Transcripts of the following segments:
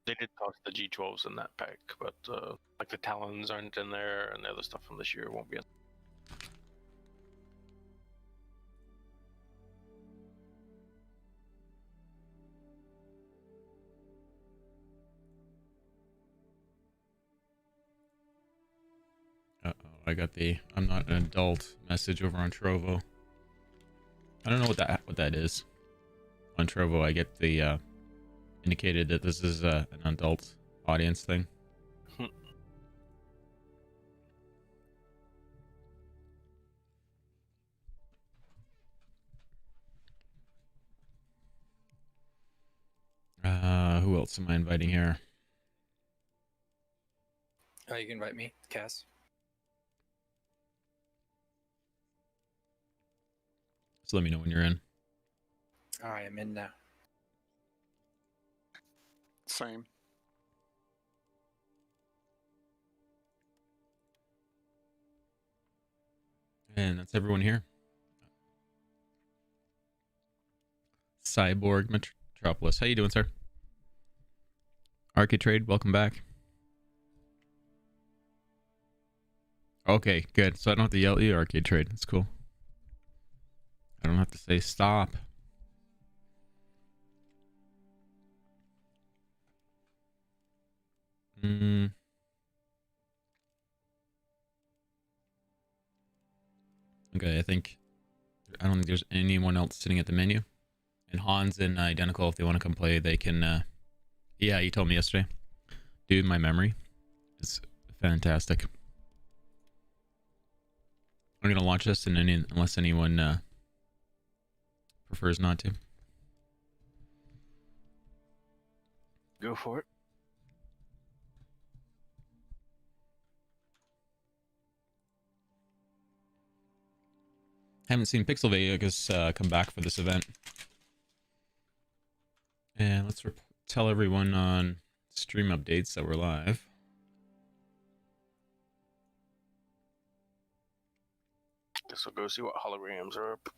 They did toss the G12s in that pack, but like the Talons aren't in there, and the other stuff from this year won't be in. Uh-oh, I got the "I'm not an adult" message over on Trovo. I don't know what that is. On Trovo, I get the indicated that this is an adult audience thing. Who else am I inviting here? Oh, you can invite me, Cass. So let me know when you're in. I am in now. Same. And that's everyone here. Cyborg Metropolis. How you doing, sir? Arcade Trade, welcome back. Okay, good. So I don't have to yell at you, Arcade Trade. That's cool. I don't have to say stop. Okay, I don't think there's anyone else sitting at the menu. And Hans and Identical, if they want to come play, they can. Yeah, you told me yesterday. Dude, my memory is fantastic. I'm gonna launch this, and unless anyone prefers not to. Go for it. Haven't seen Pixel Vegas come back for this event. And let's tell everyone on stream updates that we're live. Guess we'll go see what holograms are up.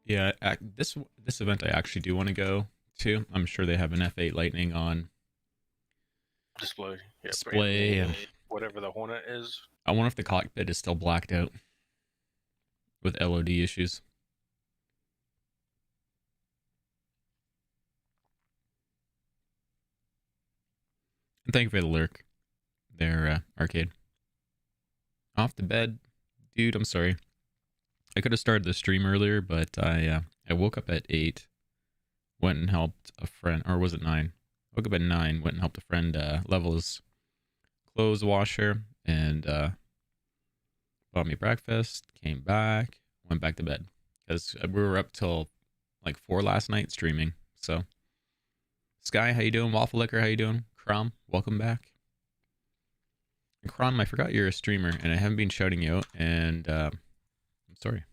Yeah, this event I actually do want to go to. I'm sure they have an F8 Lightning on Display. Yeah, display, and whatever the Hornet is. I wonder if the cockpit is still blacked out with LOD issues. And thank you for the lurk there, Arcade. Off the bed. Dude, I'm sorry. I could have started the stream earlier, but I woke up at 8, went and helped a friend, or was it 9? Woke up at 9, went and helped a friend level his clothes washer, and bought me breakfast, came back, went back to bed. Because we were up till like 4 last night streaming. So, Sky, how you doing? Waffle Liquor, how you doing? Crom, welcome back. And Crom, I forgot you're a streamer, and I haven't been shouting you out, and I'm sorry.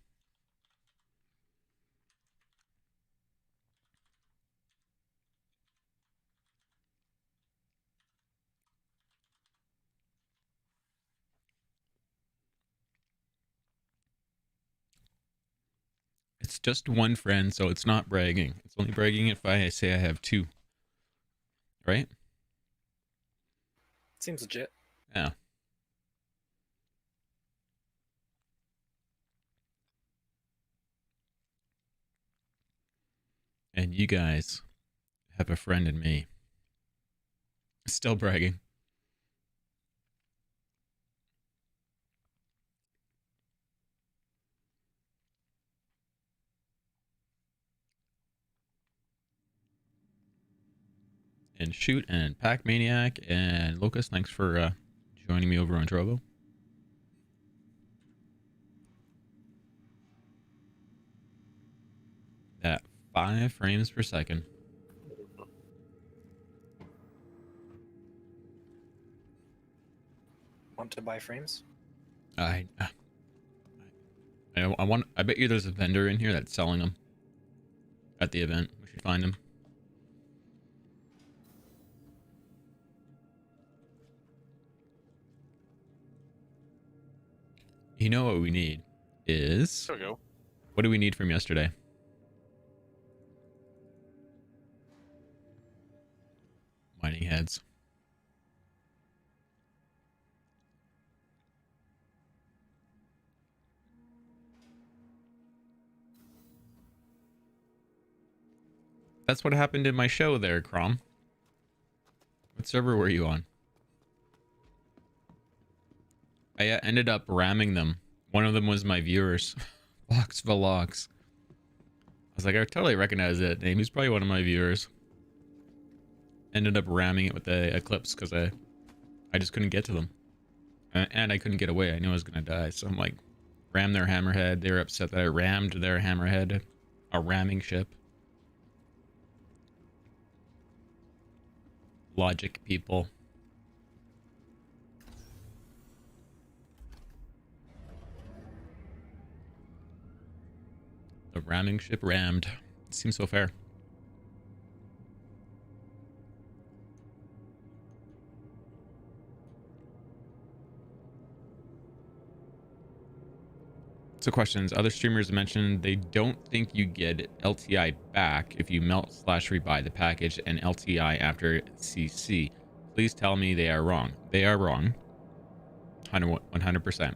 It's just one friend, so it's not bragging. It's only bragging if I say I have 2. Right? Seems legit. Yeah. And you guys have a friend in me. Still bragging. And Shoot and Pack Maniac and Locust, thanks for joining me over on Trovo. At 5 frames per second. Want to buy frames? I want. I bet you there's a vendor in here that's selling them at the event. We should find him. You know what we need is. There we go. What do we need from yesterday? Mining heads. That's what happened in my show there, Crom. What server were you on? I ended up ramming them. One of them was my viewers. Vox Vlogs. I was like, I totally recognize that name. He's probably one of my viewers. Ended up ramming it with the Eclipse because I just couldn't get to them. And I couldn't get away. I knew I was going to die. So I'm like, ram their hammerhead. They were upset that I rammed their hammerhead. A ramming ship. Logic people. The ramming ship rammed. It seems so fair. So questions. Other streamers mentioned they don't think you get LTI back if you melt/rebuy the package and LTI after CC. Please tell me they are wrong. They are wrong. 100%.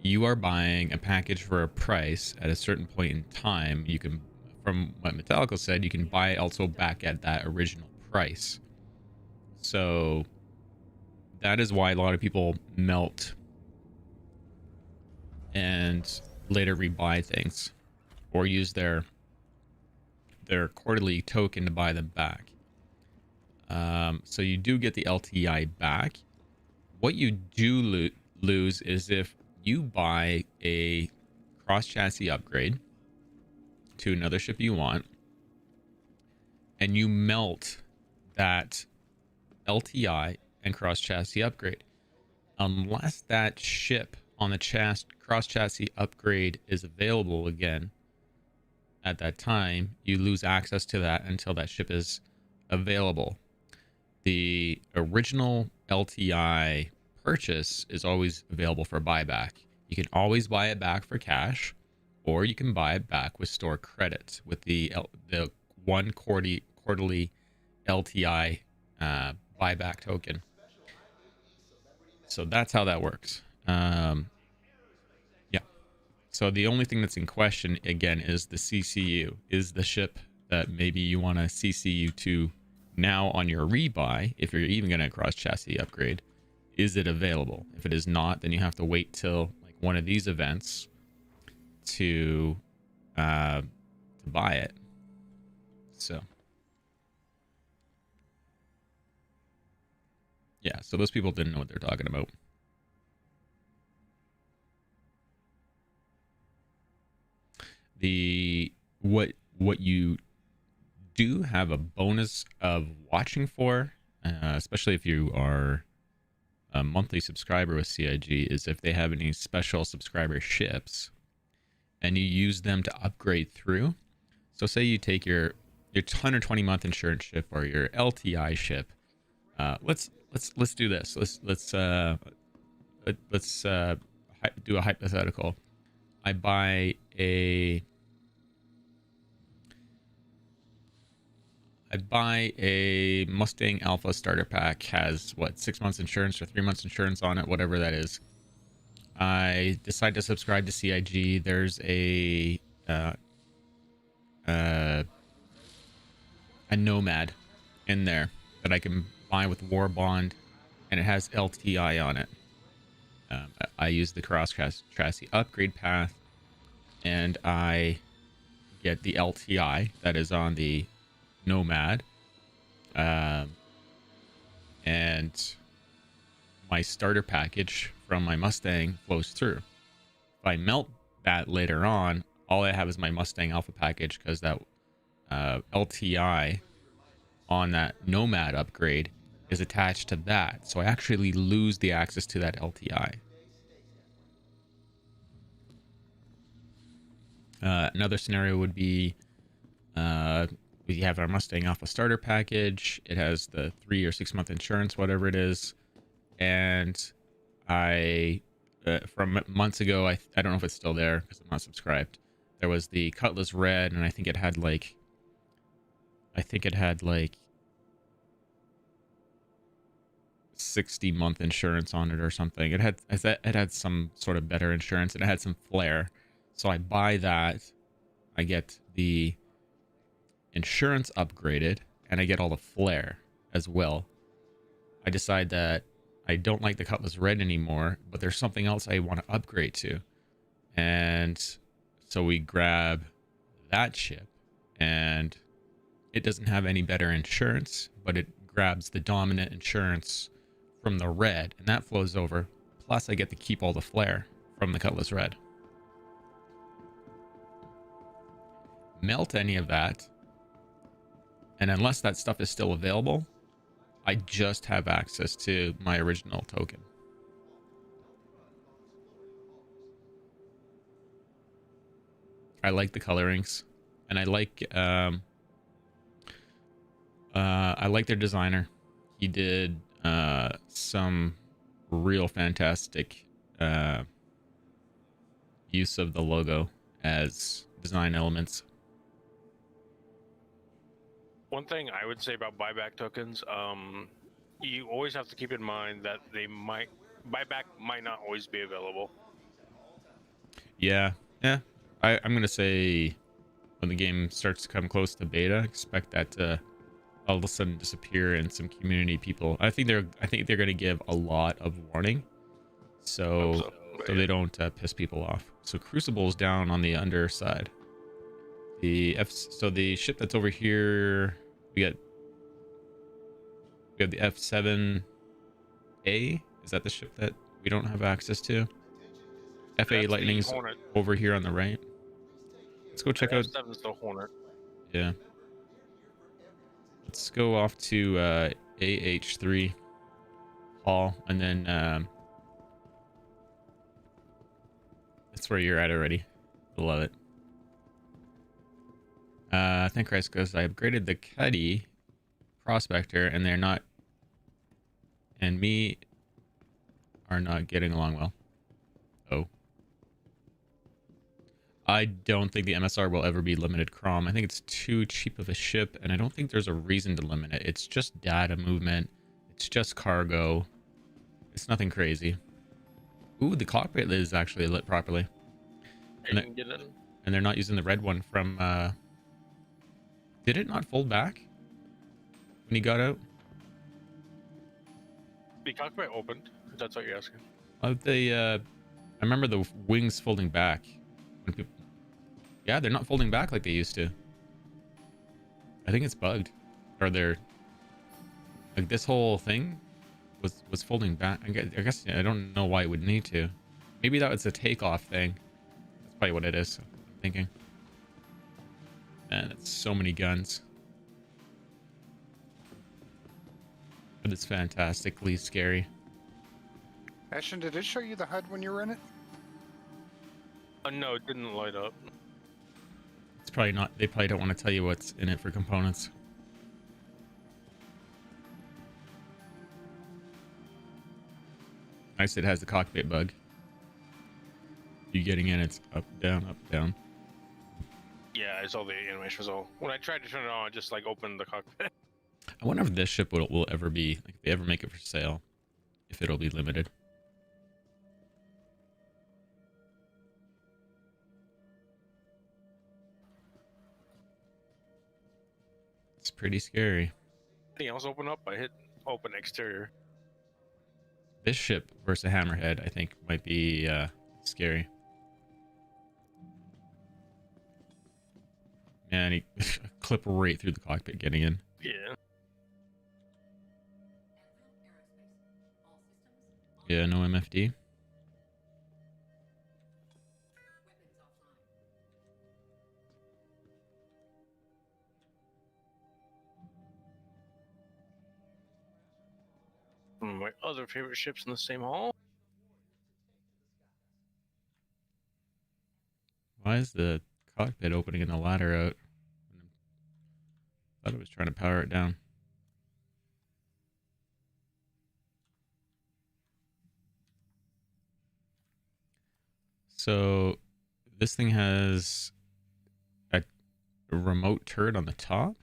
You are buying a package for a price at a certain point in time. You can, from what Metallica said, you can buy it also back at that original price. So that is why a lot of people melt and later rebuy things or use their quarterly token to buy them back. So you do get the LTI back. What you do lose is if you buy a cross chassis upgrade to another ship you want and you melt that LTI and cross chassis upgrade, unless that ship on the cross chassis upgrade is available again at that time, you lose access to that until that ship is available. The original LTI purchase is always available for buyback. You can always buy it back for cash, or you can buy it back with store credits with the one quarterly LTI buyback token. So that's how that works. Yeah. So the only thing that's in question again is the CCU. Is the ship that maybe you want to CCU to now on your rebuy, if you're even going to cross chassis upgrade, is it available? If it is not, then you have to wait till like one of these events to buy it. So yeah, so those people didn't know what they're talking about. What you do have a bonus of watching for, especially if you are a monthly subscriber with CIG, is if they have any special subscriber ships and you use them to upgrade through. So say you take your 120 month insurance ship or your LTI ship. Let's do this. Let's do a hypothetical. I buy a Mustang Alpha starter pack, has what, 6 months insurance or 3 months insurance on it, whatever that is. I decide to subscribe to CIG. There's a Nomad in there that I can buy with War Bond, and it has LTI on it. I use the cross chassis upgrade path, and I get the LTI that is on the Nomad, and my starter package from my Mustang flows through. If I melt that later on, all I have is my Mustang Alpha package, because that LTI on that Nomad upgrade is attached to that, so I actually lose the access to that LTI. Another scenario would be we have our Mustang Alpha starter package. It has the 3 or 6 month insurance, whatever it is, and I from months ago, I don't know if it's still there because I'm not subscribed. There was the Cutlass Red, and I think it had like 60-month insurance on it or something. It had some sort of better insurance, and it had some flair. So I buy that. I get the insurance upgraded, and I get all the flair as well. I decide that I don't like the Cutlass Red anymore, but there's something else I want to upgrade to. And so we grab that ship, and it doesn't have any better insurance, but it grabs the dominant insurance from the red, and that flows over. Plus, I get to keep all the flair from the Cutlass Red. Melt any of that, and unless that stuff is still available, I just have access to my original token. I like the colorings, and I like their designer. He did some real fantastic use of the logo as design elements. One thing I would say about buyback tokens, you always have to keep in mind that buyback might not always be available. Yeah. I'm gonna say when the game starts to come close to beta, expect that to all of a sudden disappear, and some community people. I think they're gonna give a lot of warning, so they don't piss people off. So Crucible's down on the underside. So the ship that's over here, we have the F7A. Is that the ship that we don't have access to? FA Lightning's over here on the right. Let's go check out. F7's the Hornet. Yeah. Let's go off to AH3 Hall, and then that's where you're at already. I love it. Thank Christ, because I upgraded the Cuddy Prospector, and they're not, and me are not getting along well. Oh. I don't think the MSR will ever be limited Crom. I think it's too cheap of a ship, and I don't think there's a reason to limit it. It's just data movement. It's just cargo. It's nothing crazy. Ooh, the cockpit is actually lit properly. And they're not using the red one from... Did it not fold back when he got out? The cockpit opened, if that's what you're asking. I remember the wings folding back. When people... Yeah, they're not folding back like they used to. I think it's bugged. Or they're... Like, this whole thing was folding back. I guess I don't know why it would need to. Maybe that was a takeoff thing. That's probably what it is, I'm thinking. Man, it's so many guns. But it's fantastically scary. Ashton, did it show you the HUD when you were in it? No, it didn't light up. It's probably not. They probably don't want to tell you what's in it for components. Nice, it has the cockpit bug. You getting in, it's up, down, up, down. Yeah, I saw the animation was all. When I tried to turn it on, I just like opened the cockpit. I wonder if this ship will ever be, like, if they ever make it for sale, if it'll be limited. It's pretty scary. Anything else open up? I hit open exterior. This ship versus a Hammerhead, I think, might be scary. Man, he clip right through the cockpit getting in. Yeah. Yeah, no MFD. One of my other favorite ships in the same hall. Why is the cockpit opening and the ladder out? I thought it was trying to power it down. So this thing has a remote turret on the top.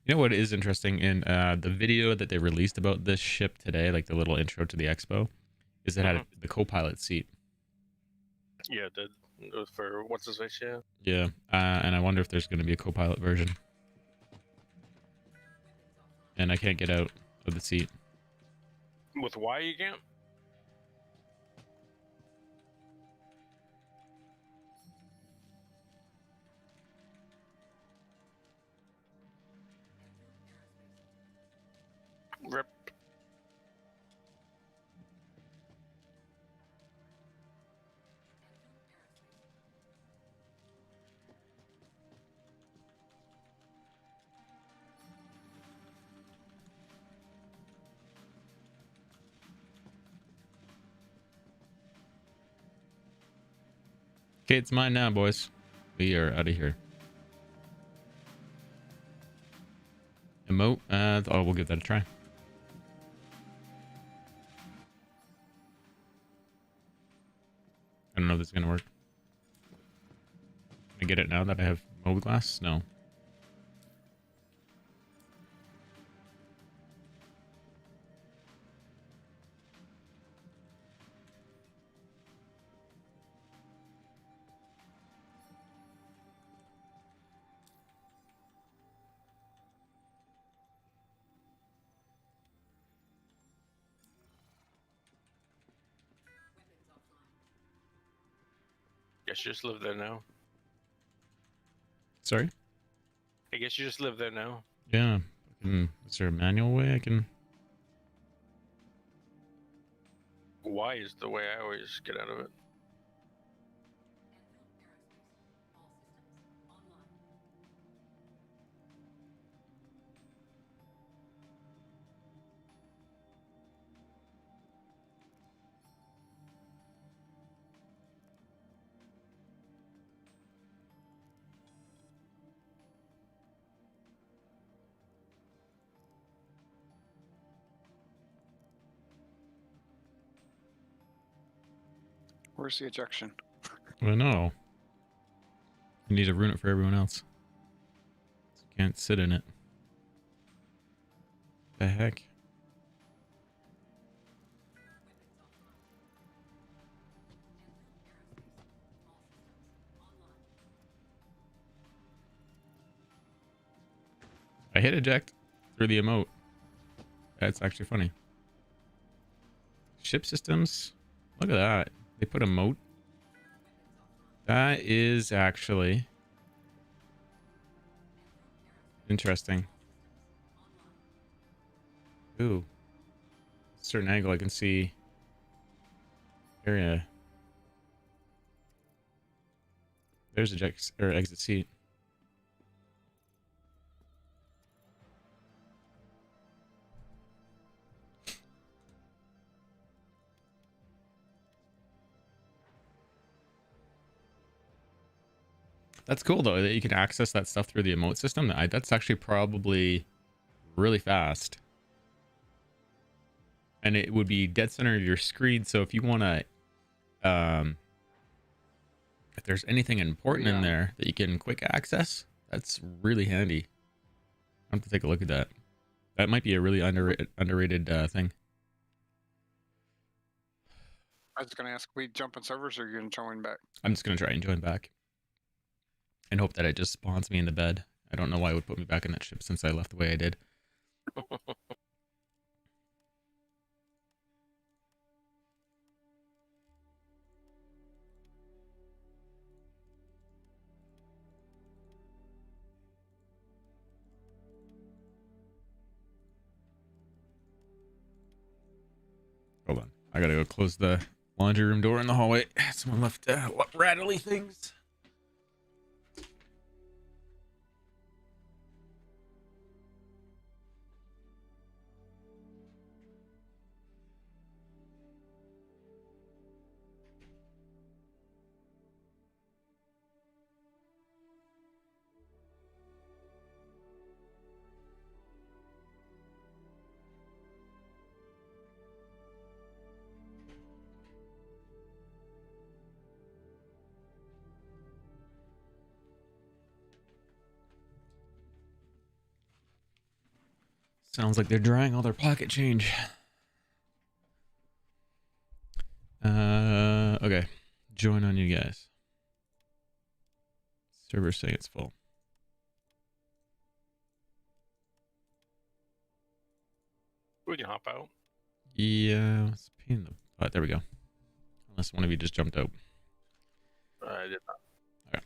You know what is interesting in the video that they released about this ship today, like the little intro to the expo, is it had the co-pilot seat. Yeah, it did. It was for what's his face? Yeah. Yeah, and I wonder if there's going to be a co-pilot version. And I can't get out of the seat. With why you can't? Rip. Okay, it's mine now, boys. We are out of here. Emote. Oh, we'll give that a try. I don't know if this is gonna work. Can I get it now that I have mobile glass? No. Guess you just live there now. Sorry? I guess you just live there now. Yeah. Is there a manual way I can... Why is the way I always get out of it. Where's the ejection? Well, no. I need to ruin it for everyone else. Can't sit in it. The heck? I hit eject through the emote. That's actually funny. Ship systems. Look at that. They put a moat. That is actually interesting. Ooh. Certain angle I can see area. There's eject or exit seat. That's cool though that you can access that stuff through the emote system. That's actually probably really fast. And it would be dead center of your screen. So if you want to, if there's anything important in there that you can quick access, that's really handy. I have to take a look at that. That might be a really underrated thing. I was going to ask, we jump on servers or are you going to join back? I'm just going to try and join back. And hope that it just spawns me in the bed. I don't know why it would put me back in that ship since I left the way I did. Hold on. I gotta go close the laundry room door in the hallway. Someone left rattly things. Sounds like they're drying all their pocket change. Okay. Join on you guys. Server saying it's full. We can hop out. Yeah, it's a pain in the butt. There we go. Unless one of you just jumped out. I did not. Okay.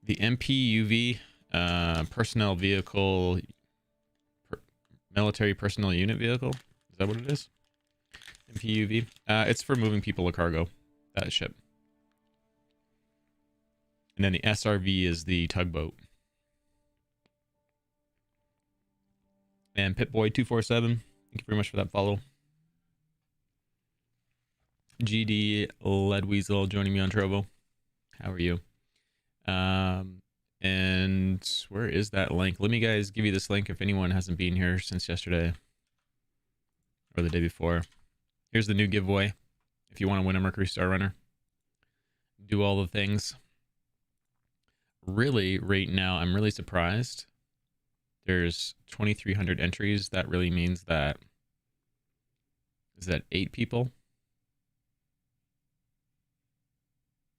The MPUV personnel vehicle, military personnel unit vehicle. Is that what it is? MPUV. It's for moving people or cargo. That ship. And then the SRV is the tugboat. And Pitboy247, thank you very much for that follow. GD Leadweasel joining me on Trovo. How are you? And where is that link? Let me guys give you this link if anyone hasn't been here since yesterday or the day before. Here's the new giveaway. If you want to win a Mercury Star Runner, do all the things. Really, right now, I'm really surprised. There's 2,300 entries. That really means that, is that 8 people?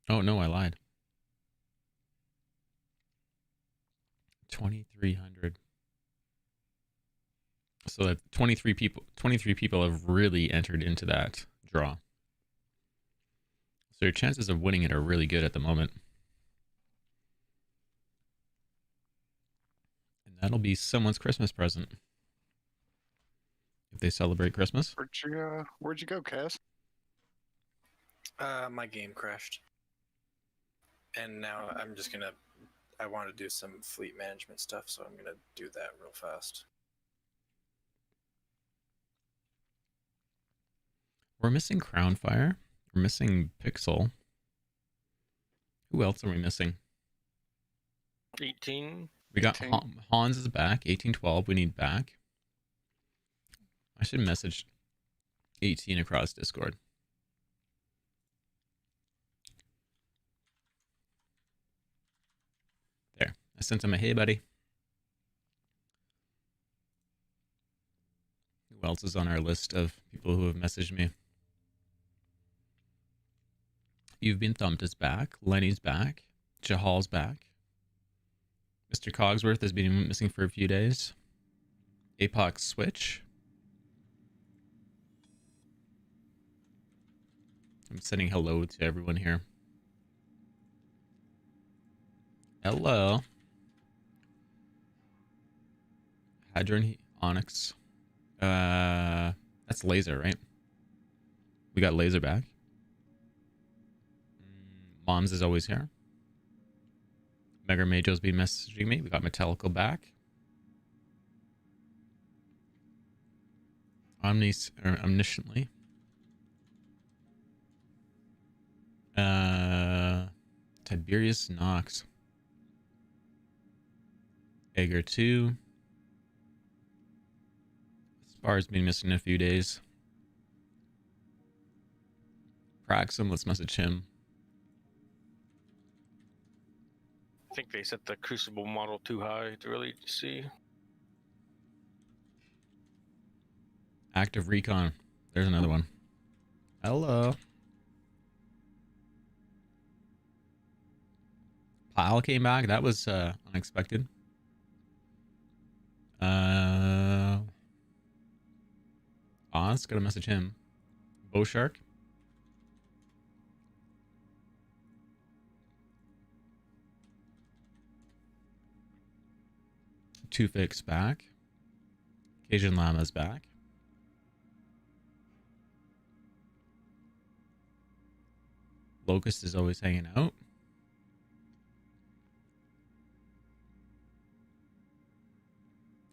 Oh, no, I lied. 2,300. So that 23 people have really entered into that draw. So your chances of winning it are really good at the moment. And that'll be someone's Christmas present. If they celebrate Christmas. Where'd you go, Cass? My game crashed. And now I'm just gonna, I want to do some fleet management stuff, so I'm gonna do that real fast. We're missing Crownfire. We're missing Pixel. Who else are we missing? 18. We got 18. Hans is back. 1812 we need back. I should message 18 across Discord. There. I sent him a hey buddy. Who else is on our list of people who have messaged me? You've Been Thumped is back. Lenny's back. Jahal's back. Mr. Cogsworth has been missing for a few days. Apox Switch. I'm sending hello to everyone here. Hello. Hadron Onyx. That's Laser, right? We got Laser back. Moms is always here. Mega Majo's been messaging me. We got Metallical back. Omnisciently. Tiberius Knox. Agar 2. Spar's been missing a few days. Praxum, let's message him. I think they set the Crucible model too high to really see. Active Recon. There's another one. Hello. Pile came back. That was unexpected. Oz, gotta message him. Bowshark. Two Fix back. Cajun Llama's back. Locust is always hanging out.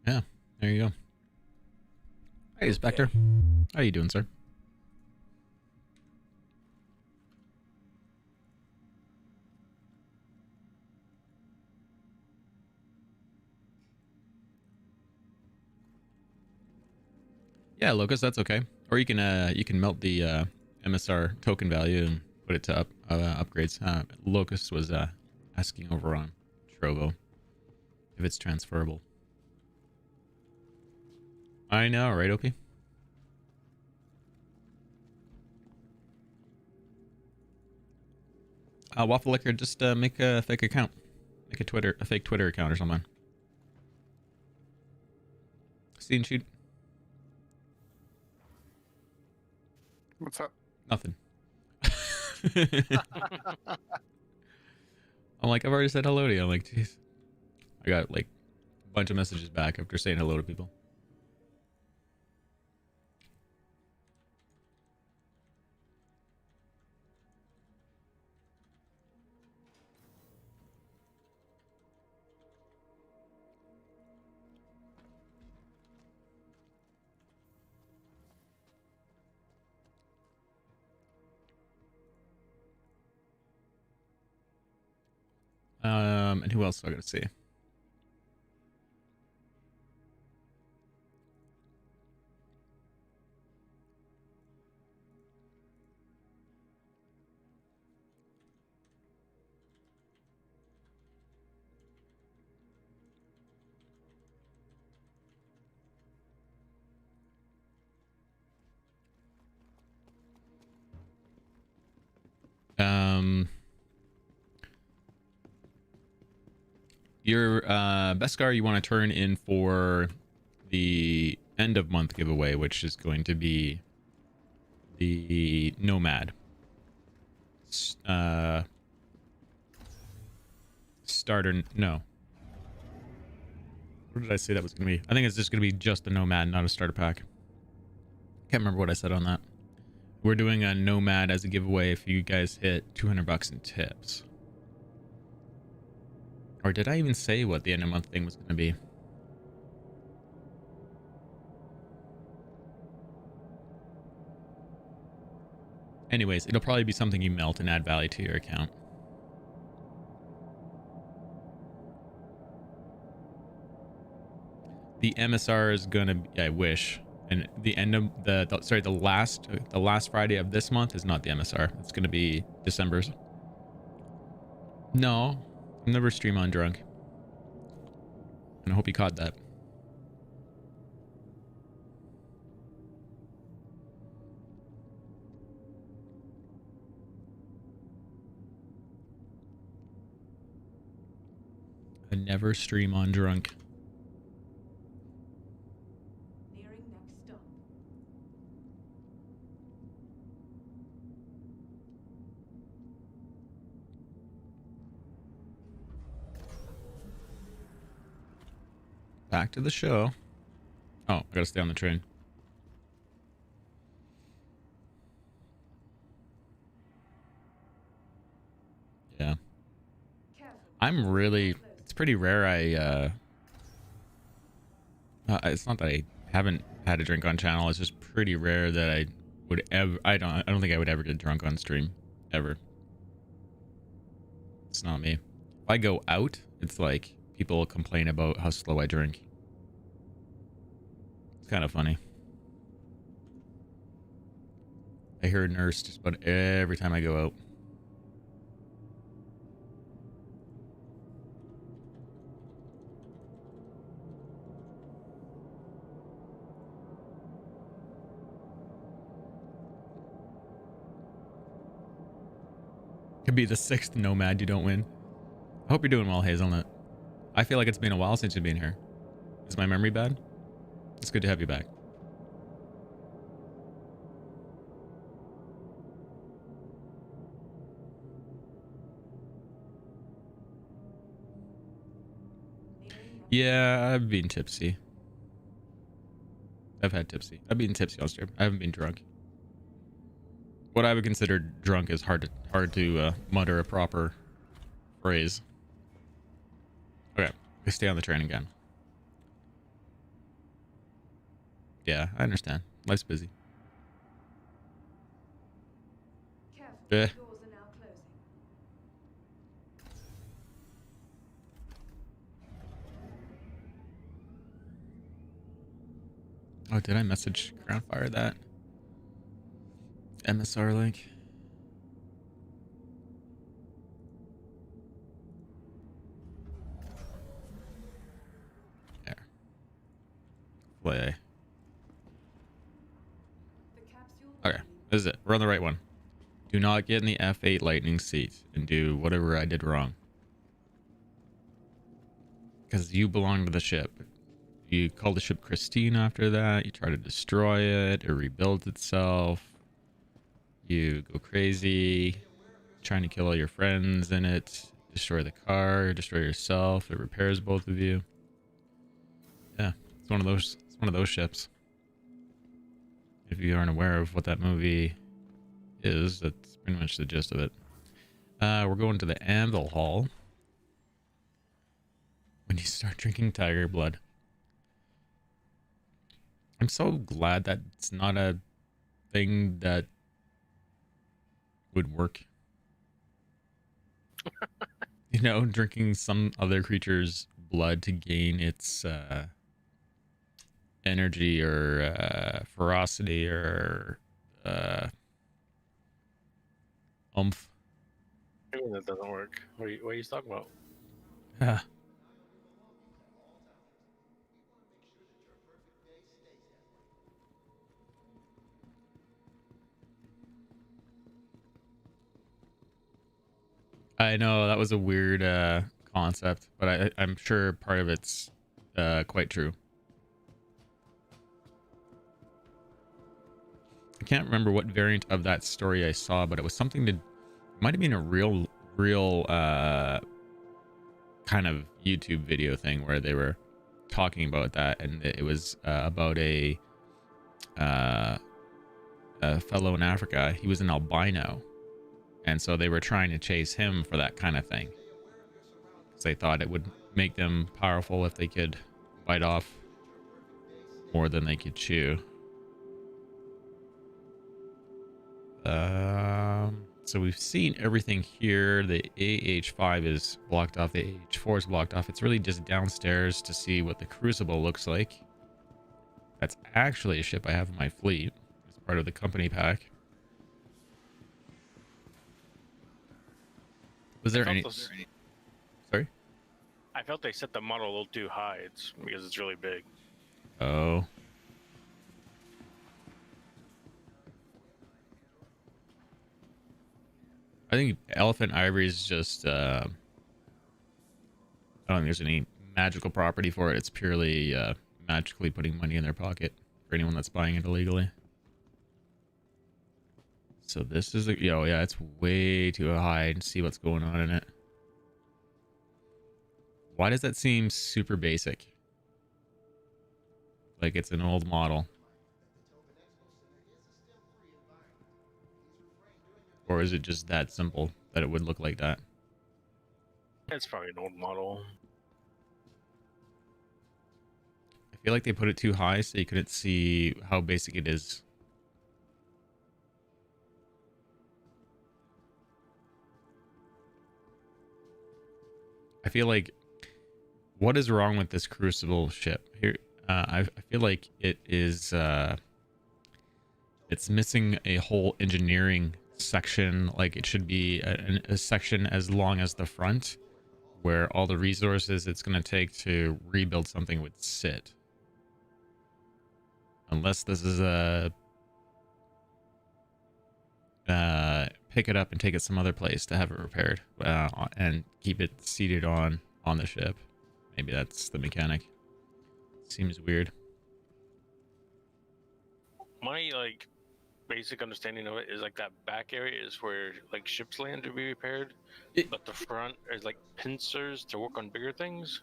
Yeah, there you go. Hey, Spectre. How you doing, sir? Yeah, Locust, that's okay. Or you can melt the MSR token value and put it to upgrades. Locust was asking over on Trovo. if it's transferable. I know, right, Opie? Waffle Liquor, just make a fake account. Make a fake Twitter account or something. See and shoot. What's up? Nothing. I'm like, I've already said hello to you. I'm like, jeez. I got like a bunch of messages back after saying hello to people. And who else do I gotta see? Your Beskar you want to turn in for the end of month giveaway, which is going to be the Nomad. Starter, no. What did I say that was going to be? I think it's just going to be just the Nomad, not a starter pack. Can't remember what I said on that. We're doing a Nomad as a giveaway if you guys hit 200 bucks in tips. Or did I even say what the end of month thing was going to be? Anyways, it'll probably be something you melt and add value to your account. The MSR is gonna be, I wish, and the end of the last Friday of this month is not the MSR. It's gonna be December's. No, I'll never stream on drunk, and I hope you caught that. I never stream on drunk. Back to the show. Oh, I gotta stay on the train. Yeah. I'm really... It's pretty rare it's not that I haven't had a drink on channel. It's just pretty rare that I would ever... I don't think I would ever get drunk on stream. Ever. It's not me. If I go out, it's like people complain about how slow I drink. It's kind of funny. I hear a nurse just about every time I go out. Could be the 6th Nomad you don't win. I hope you're doing well, Hazelnut. I feel like it's been a while since you've been here. Is my memory bad? It's good to have you back. Yeah, I've been tipsy. I've had tipsy. I've been tipsy on stream. I haven't been drunk. What I would consider drunk is hard to mutter a proper phrase. Okay, we stay on the train again. Yeah, I understand. Life's busy. Eh. Oh, did I message Crownfire that? MSR link? This is it. We're on the right one. Do not get in the F8 Lightning seat and do whatever I did wrong. Because you belong to the ship. You call the ship Christine after that. You try to destroy it. It rebuilds itself. You go crazy. Trying to kill all your friends in it. Destroy the car. Destroy yourself. It repairs both of you. Yeah. It's one of those. It's one of those ships. If you aren't aware of what that movie is, that's pretty much the gist of it. We're going to the Anvil Hall. When you start drinking tiger blood. I'm so glad that it's not a thing that would work. You know, drinking some other creature's blood to gain its energy or ferocity or oomph. I mean, that doesn't work. What are you talking about? I know that was a weird concept, but I'm sure part of it's quite true. I can't remember what variant of that story I saw, but it was something to, it might have been a real kind of YouTube video thing where they were talking about that, and it was about a fellow in Africa. He was an albino, and so they were trying to chase him for that kind of thing, because they thought it would make them powerful if they could bite off more than they could chew. So we've seen everything here. The AH5 is blocked off. The AH4 is blocked off. It's really just downstairs to see what the Crucible looks like. That's actually a ship I have in my fleet as part of the company pack. Was there any... Sorry? I felt they set the model a little too high. It's because it's really big. Oh. I think Elephant Ivory is just, I don't think there's any magical property for it. It's purely magically putting money in their pocket for anyone that's buying it illegally. So this is a, yo, yeah, it's way too high to see what's going on in it. Why does that seem super basic? Like it's an old model. Or is it just that simple that it would look like that? It's probably an old model. I feel like they put it too high so you couldn't see how basic it is. I feel like, what is wrong with this Crucible ship? Here, I feel like it is, it's missing a whole engineering section. Like it should be a section as long as the front, where all the resources it's going to take to rebuild something would sit. Unless this is a pick it up and take it some other place to have it repaired and keep it seated on the ship. Maybe that's the mechanic. Seems weird. My like basic understanding of it is like that back area is where like ships land to be repaired, but the front is like pincers to work on bigger things.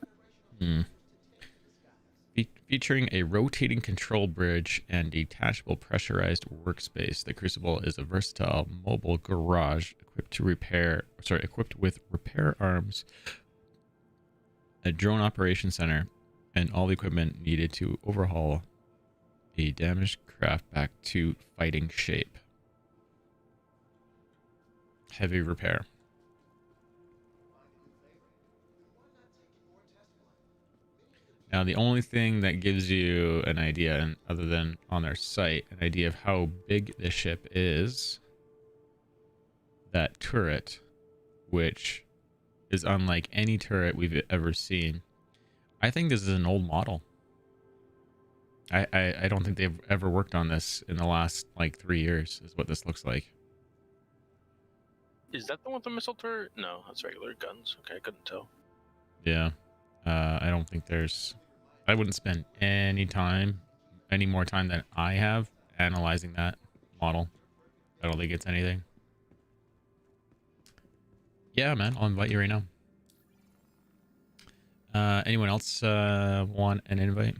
Featuring a rotating control bridge and detachable pressurized workspace, the Crucible is a versatile mobile garage equipped with repair arms, a drone operation center, and all the equipment needed to overhaul a damaged craft back to fighting shape. Heavy repair. Now, the only thing that gives you an idea, and other than on their site, an idea of how big the ship is, that turret, which is unlike any turret we've ever seen. I think this is an old model. I don't think they've ever worked on this in the last like 3 years. Is what this looks like. Is that the one with the missile turret? No, that's regular guns. Okay, I couldn't tell. Yeah. I don't think there's. I wouldn't spend any more time than I have analyzing that model. I don't think it's anything. Yeah, man, I'll invite you right now. Anyone else want an invite?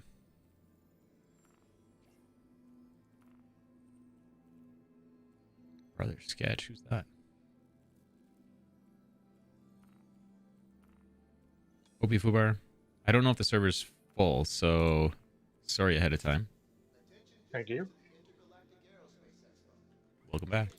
Brother Sketch, who's that? Opie Fubar. I don't know if the server's full, so sorry ahead of time. Thank you. Welcome back.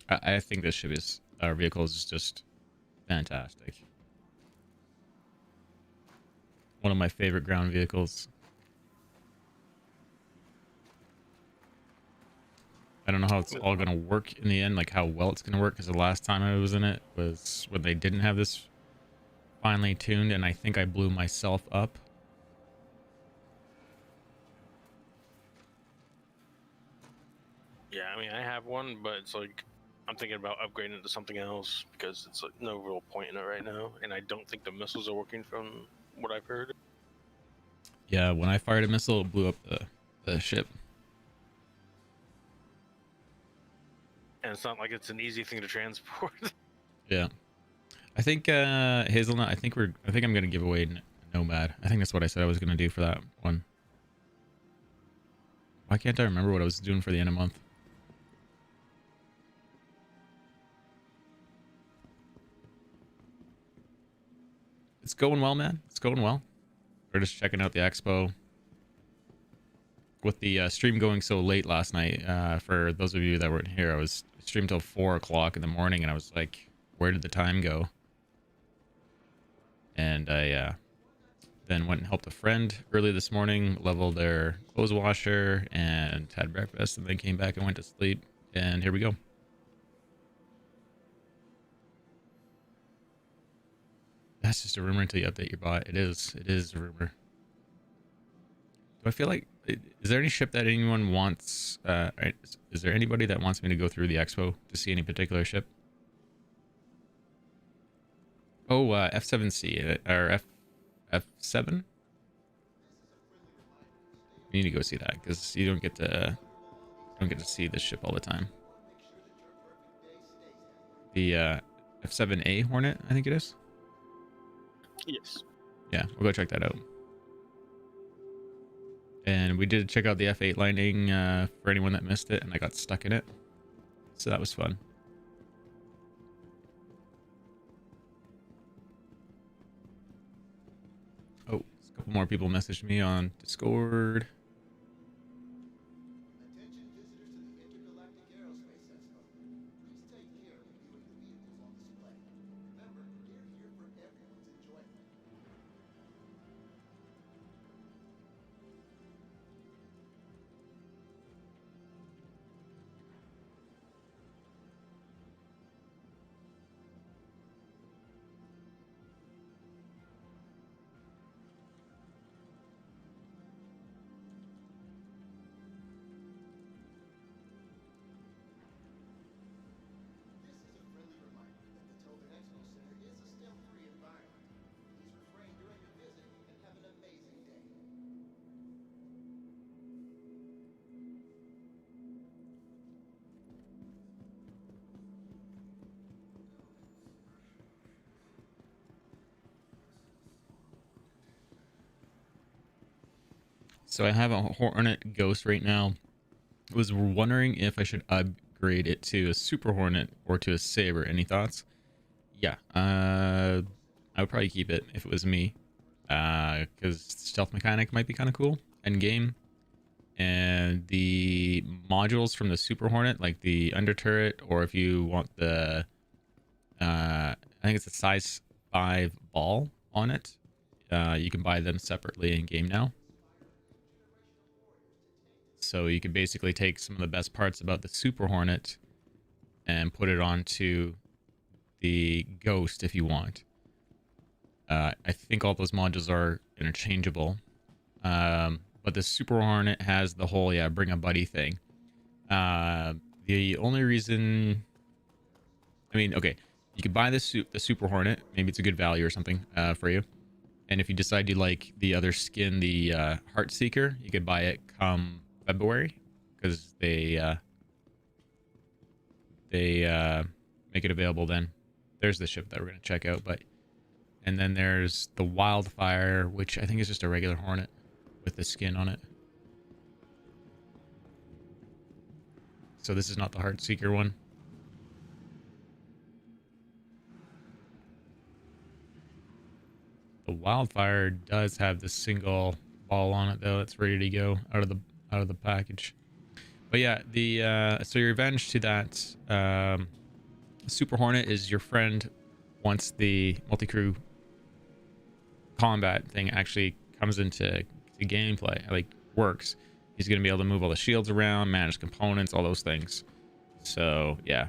I think this ship is our vehicle is just fantastic. One of my favorite ground vehicles. I don't know how it's all going to work in the end, like how well it's going to work, because the last time I was in it was when they didn't have this finely tuned, and I think I blew myself up. Yeah, I mean, I have one, but it's like I'm thinking about upgrading it to something else because it's like no real point in it right now, and I don't think the missiles are working from what I've heard. Yeah, when I fired a missile, it blew up the ship. And it's not like it's an easy thing to transport. Yeah. I think Hazelnut, I think I'm gonna give away Nomad. I think that's what I said I was gonna do for that one. Why can't I remember what I was doing for the end of month? It's going well, man. It's going well. We're just checking out the expo. With the stream going so late last night, for those of you that weren't here, I was streamed till 4 o'clock in the morning, and I was like, where did the time go? And I then went and helped a friend early this morning, leveled their clothes washer, and had breakfast, and then came back and went to sleep. And here we go. That's just a rumor until you update your bot. It is a rumor. Do I feel like, is there any ship that anyone wants? Is there anybody that wants me to go through the expo to see any particular ship? Oh, F7C or F7. You need to go see that because you don't get to see this ship all the time. The F7A Hornet, I think it is. Yes. Yeah, we'll go check that out. And we did check out the F8 Lightning for anyone that missed it, and I got stuck in it, so that was fun. Oh, a couple more people messaged me on Discord. So I have a Hornet Ghost right now. I was wondering if I should upgrade it to a Super Hornet or to a Saber. Any thoughts? Yeah, I would probably keep it if it was me. Because stealth mechanic might be kind of cool end game. And the modules from the Super Hornet, like the under turret, or if you want the, I think it's a size 5 ball on it, you can buy them separately in game now. So you can basically take some of the best parts about the Super Hornet and put it onto the Ghost if you want. I think all those modules are interchangeable. But the Super Hornet has the whole, bring a buddy thing. The only reason... I mean, okay, you could buy the Super Hornet. Maybe it's a good value or something for you. And if you decide you like the other skin, the Heart Seeker, you could buy it come February. Because they make it available then. There's the ship that we're going to check out. And then there's the Wildfire, which I think is just a regular Hornet with the skin on it. So this is not the Heart Seeker one. The Wildfire does have the single ball on it though. It's ready to go out of the package. But yeah, the so your revenge to that Super Hornet is your friend once the multi-crew combat thing actually comes into gameplay, like works. He's going to be able to move all the shields around, manage components, all those things. So yeah,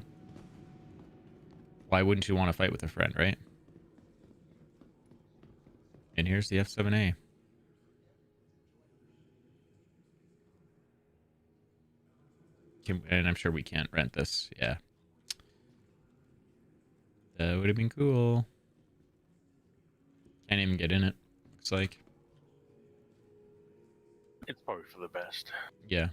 why wouldn't you want to fight with a friend, right? And here's the F7A. And I'm sure we can't rent this. Yeah, that would have been cool. Can't even get in it, looks like. It's probably for the best. Yeah.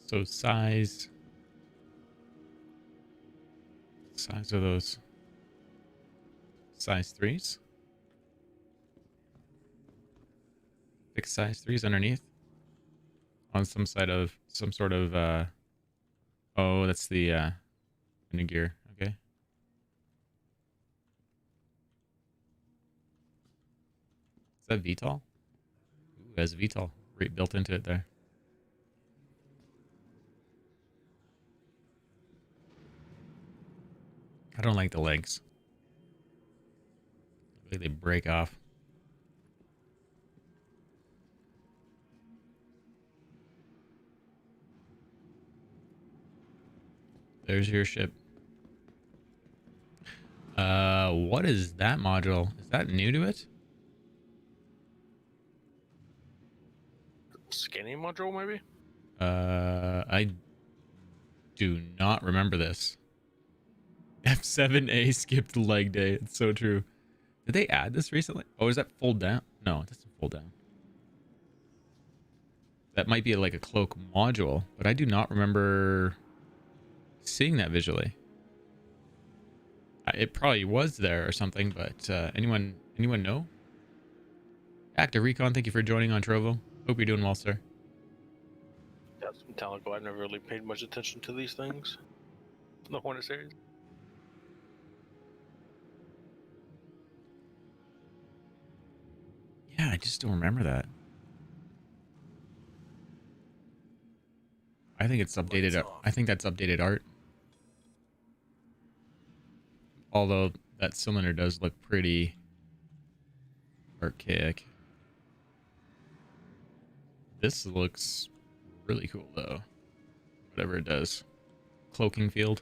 So size of those size 3s. Fixed size 3s underneath on some side of some sort of oh, that's the new gear. Okay. Is that VTOL? Ooh, it has VTOL built into it there. I don't like the legs. The way they break off. There's your ship. What is that module? Is that new to it? Skinny module, maybe? I do not remember this. F7A skipped leg day. It's so true. Did they add this recently? Oh, is that fold down? No, it doesn't fold down. That might be like a cloak module, but I do not remember seeing that visually. It probably was there or something, but anyone know? Active Recon, thank you for joining on Trovo. Hope you're doing well, sir. Got some talent, but I've never really paid much attention to these things. The Hornet series. Yeah, I just don't remember that. I think it's updated. I think that's updated art. Although that cylinder does look pretty archaic. This looks really cool though. Whatever it does. Cloaking field.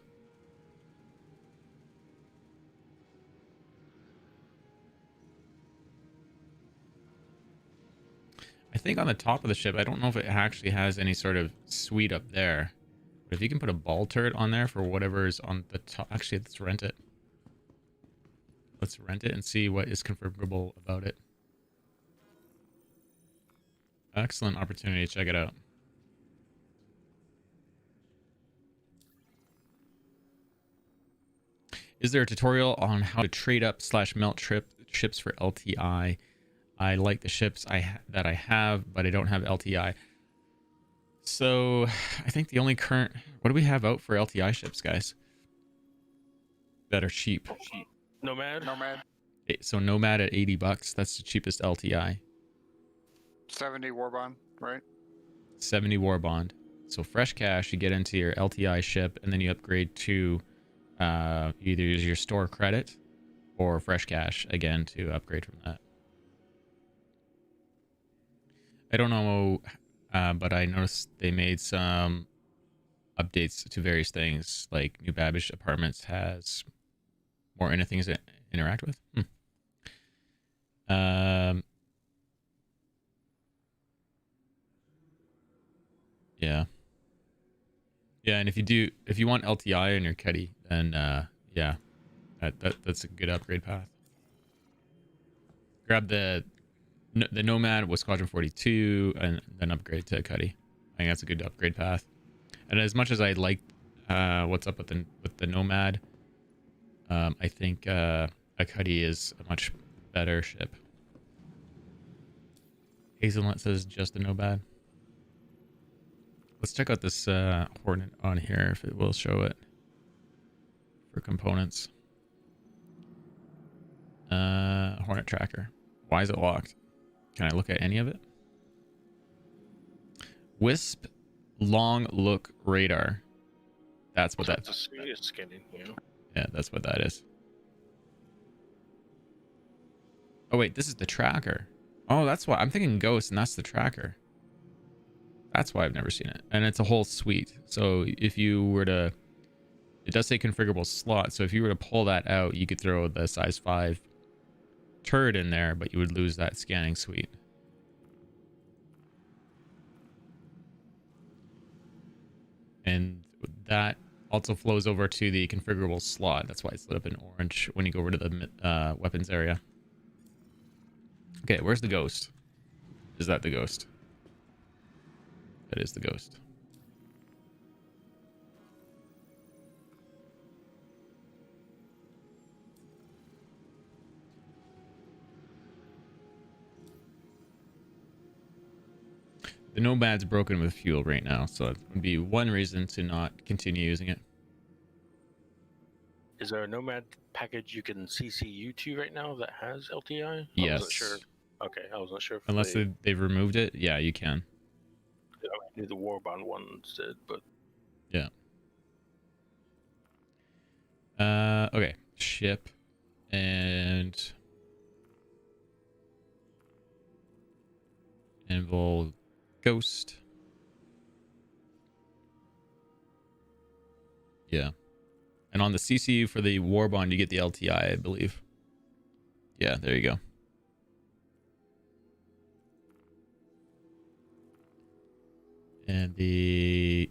I think on the top of the ship, I don't know if it actually has any sort of suite up there. But if you can put a ball turret on there for whatever is on the top. Actually, let's rent it. Let's rent it and see what is configurable about it. Excellent opportunity to check it out. Is there a tutorial on how to trade up / melt ships for LTI? I like the ships that I have, but I don't have LTI. So I think the only current... What do we have out for LTI ships, guys? That are cheap. Nomad. Nomad. So Nomad at $80. That's the cheapest LTI. 70 war bond, right? 70 war bond. So fresh cash, you get into your LTI ship, and then you upgrade to either use your store credit or fresh cash again to upgrade from that. I don't know, but I noticed they made some updates to various things, like New Babish Apartments has more things to interact with. Yeah. Yeah, and if you want LTI on your Cuddy, then yeah, that's a good upgrade path. Grab the Nomad with Squadron 42 and then upgrade to Cuddy. I think that's a good upgrade path. And as much as I like what's up with the Nomad, I think a Cuddy is a much better ship. Hazelnut says just a Nomad. Let's check out this Hornet on here if it will show it for components. Hornet tracker. Why is it locked? Can I look at any of it? Wisp long look radar. That's what That's a serious scanning, you know. Yeah, that's what that is. Oh wait, this is the tracker. Oh, that's why I'm thinking Ghost, and that's the tracker. That's why I've never seen it. And it's a whole suite. So if you were to... It does say configurable slot. So if you were to pull that out, you could throw the size 5 turret in there, but you would lose that scanning suite. And that also flows over to the configurable slot. That's why it's lit up in orange when you go over to the weapons area. Okay, where's the Ghost? Is that the Ghost? That is the Ghost. The Nomad's broken with fuel right now, so it would be one reason to not continue using it. Is there a Nomad package you can CC you to right now that has LTI? I Yes. wasn't sure. Okay, I wasn't sure if Unless they've removed it, yeah, you can. I knew the Warbond ones did, but Yeah. Okay. Ship and Anvil Ghost. Yeah. And on the CCU for the Warbond, you get the LTI, I believe. Yeah, there you go. And the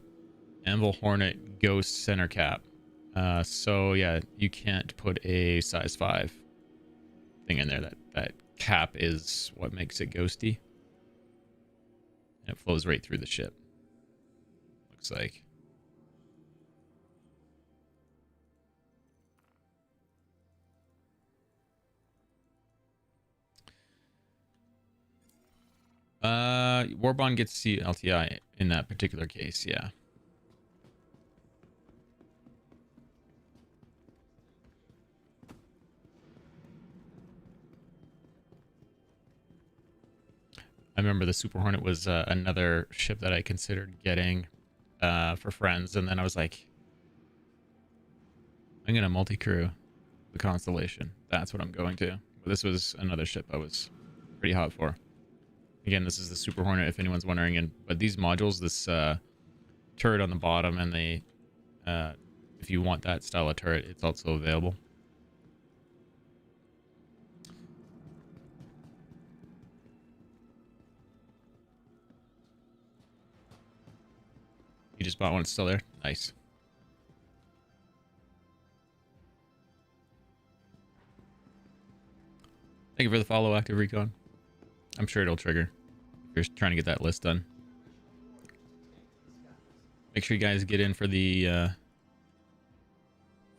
Anvil Hornet Ghost center cap. So yeah, you can't put a size 5 thing in there. That cap is what makes it ghosty. And it flows right through the ship. Looks like. Warbond gets to see LTI in that particular case, yeah. I remember the Super Hornet was another ship that I considered getting for friends, and then I was like, I'm gonna multi-crew the Constellation. That's what I'm going to. But this was another ship I was pretty hot for. Again, this is the Super Hornet, if anyone's wondering. But these modules, this turret on the bottom, and the if you want that style of turret, it's also available. You just bought one, it's still there? Nice. Thank you for the follow, Active Recon. I'm sure it'll trigger if you're trying to get that list done. Make sure you guys get in for the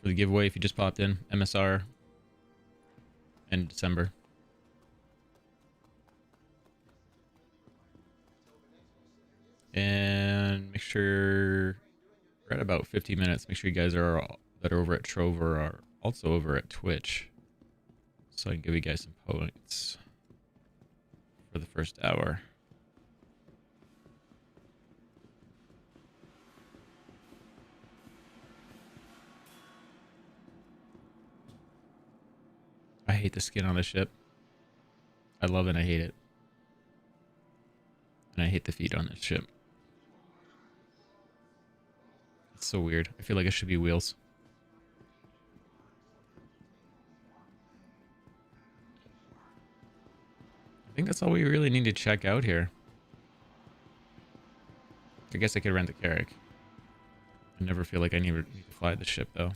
giveaway if you just popped in. MSR in December. And make sure we're at about 50 minutes. Make sure you guys are that are over at Trover are also over at Twitch, so I can give you guys some points for the first hour. I hate the skin on the ship. I love it and I hate it. And I hate the feet on this ship. It's so weird. I feel like it should be wheels. I think that's all we really need to check out here. I guess I could rent the Carrack. I never feel like I need to fly the ship though.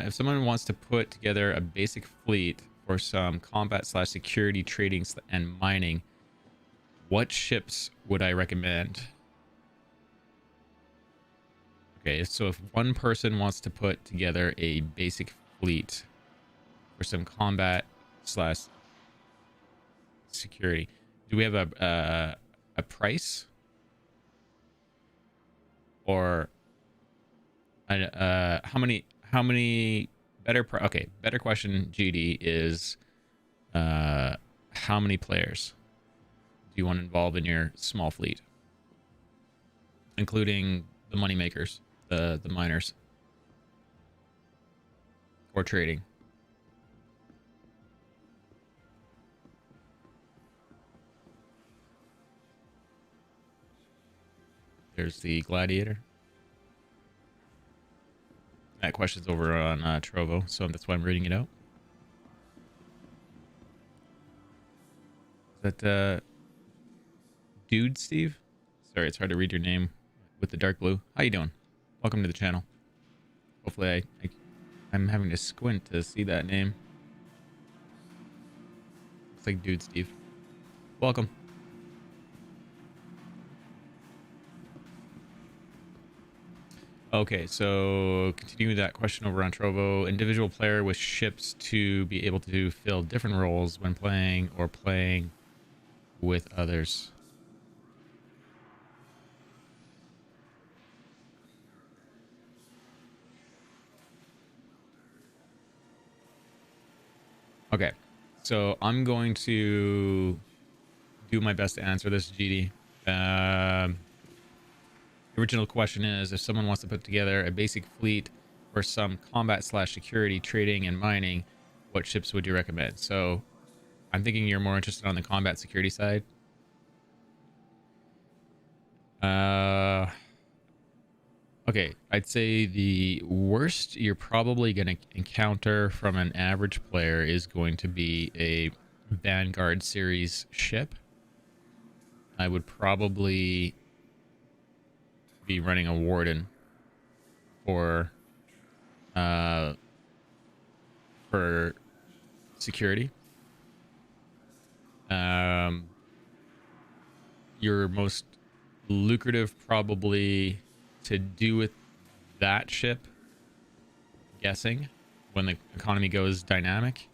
If someone wants to put together a basic fleet for some combat / security trading and mining, what ships would I recommend? Okay, so if one person wants to put together a basic fleet for some combat / security, do we have a price? Or how many okay, better question, GD, is how many players do you want involved in your small fleet, including the money makers, the miners, or trading? There's the Gladiator. That question's over on Trovo, so that's why I'm reading it out. Is that Dude Steve? Sorry, it's hard to read your name with the dark blue. How you doing? Welcome to the channel. Hopefully I'm having to squint to see that name. Looks like Dude Steve. Welcome. Okay, so continue that question over on Trovo. Individual player with ships to be able to fill different roles when playing or playing with others. Okay, so I'm going to do my best to answer this, GD. The original question is, if someone wants to put together a basic fleet for some combat / security, trading, and mining, what ships would you recommend? So I'm thinking you're more interested on the combat security side. Okay, I'd say the worst you're probably going to encounter from an average player is going to be a Vanguard series ship. I would probably be running a Warden for security. Your most lucrative probably to do with that ship, guessing when the economy goes dynamic,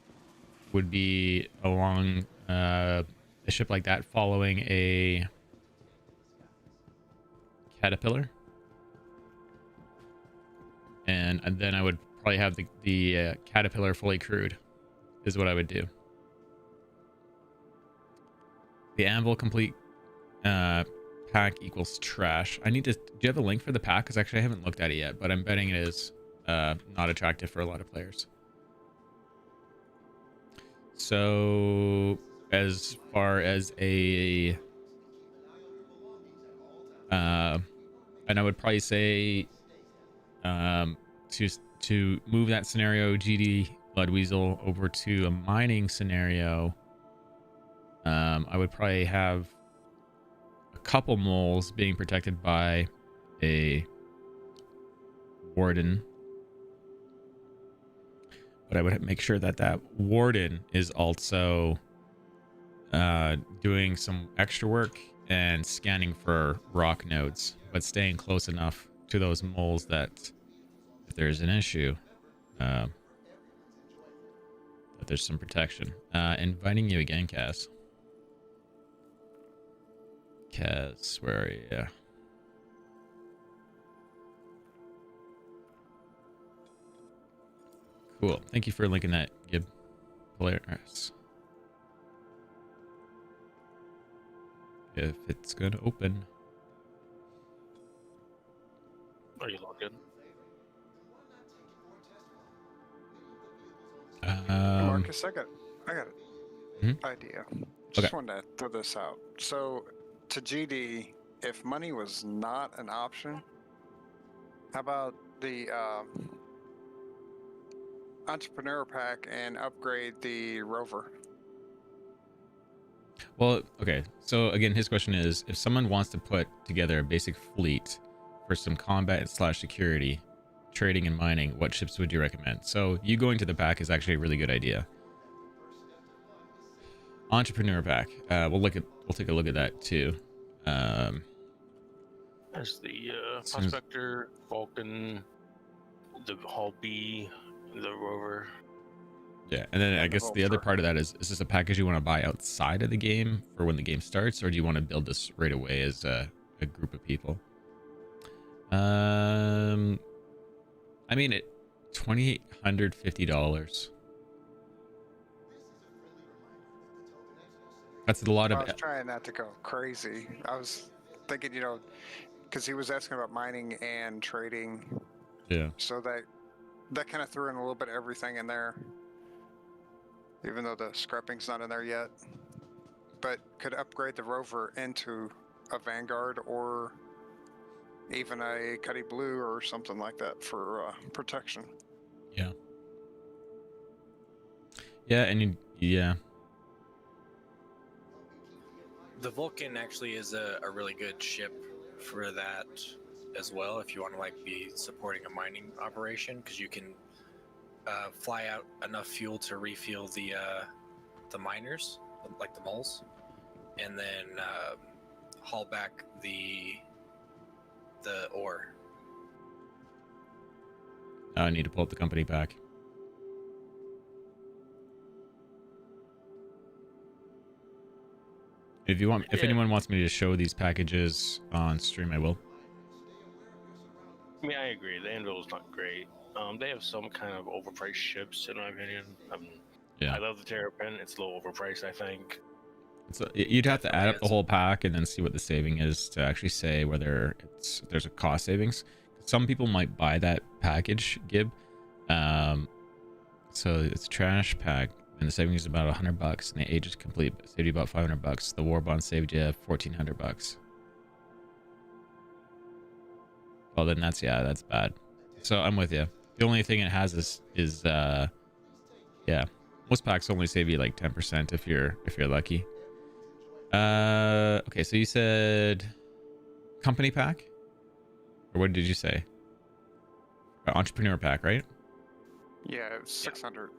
would be along a ship like that following a Caterpillar, and then I would probably have the Caterpillar fully crewed is what I would do. The Anvil complete pack equals trash. I need to, do you have a link for the pack? Because actually I haven't looked at it yet, but I'm betting it is not attractive for a lot of players. So as far as a and I would probably say to move that scenario, GD Bloodweasel, over to a mining scenario, I would probably have a couple moles being protected by a warden, but I would make sure that that warden is also doing some extra work and scanning for rock nodes, but staying close enough to those moles that if there's an issue, that there's some protection. Inviting you again, Cass. Cass, where are you? Cool. Thank you for linking that, Gib. Polaris. If it's gonna open. Are you logged in? Marcus, I got an idea. Just wanted to throw this out. So, to GD, if money was not an option, how about the entrepreneur pack and upgrade the rover? Well, okay. So again, his question is, if someone wants to put together a basic fleet for some combat / security, trading and mining, what ships would you recommend? So you going to the pack is actually a really good idea. Entrepreneur pack. We'll take a look at that too. As the Prospector, Vulcan, the Hull B, the Rover. Yeah, and then I guess the other part of that is this a package you want to buy outside of the game for when the game starts, or do you want to build this right away as a group of people? I mean, $2,850. That's a lot of. I was trying not to go crazy. I was thinking, because he was asking about mining and trading. Yeah. So that kind of threw in a little bit of everything in there. Even though the scrapping's not in there yet. But could upgrade the rover into a Vanguard or even a Cuddy Blue or something like that for protection. Yeah. Yeah, and yeah. The Vulcan actually is a really good ship for that as well. If you want to be supporting a mining operation, because you can fly out enough fuel to refuel the miners, like the moles, and then haul back the ore. I need to pull up the company pack. If anyone wants me to show these packages on stream, I will. I mean, I agree. The Anvil is not great. They have some kind of overpriced ships, in my opinion. Yeah. I love the Terrapin. It's a little overpriced, I think. You'd have to add up the whole pack and then see what the saving is to actually say whether there's a cost savings. Some people might buy that package, Gib. So it's a trash pack, and the savings is about $100, and the age is complete. Saved you about $500. The war bond saved you $1,400. Well, then that's bad. So I'm with you. The only thing it has is yeah, most packs only save you like 10% if you're lucky. Okay, so you said company pack, or what did you say? Entrepreneur pack, right? Yeah, it's 600.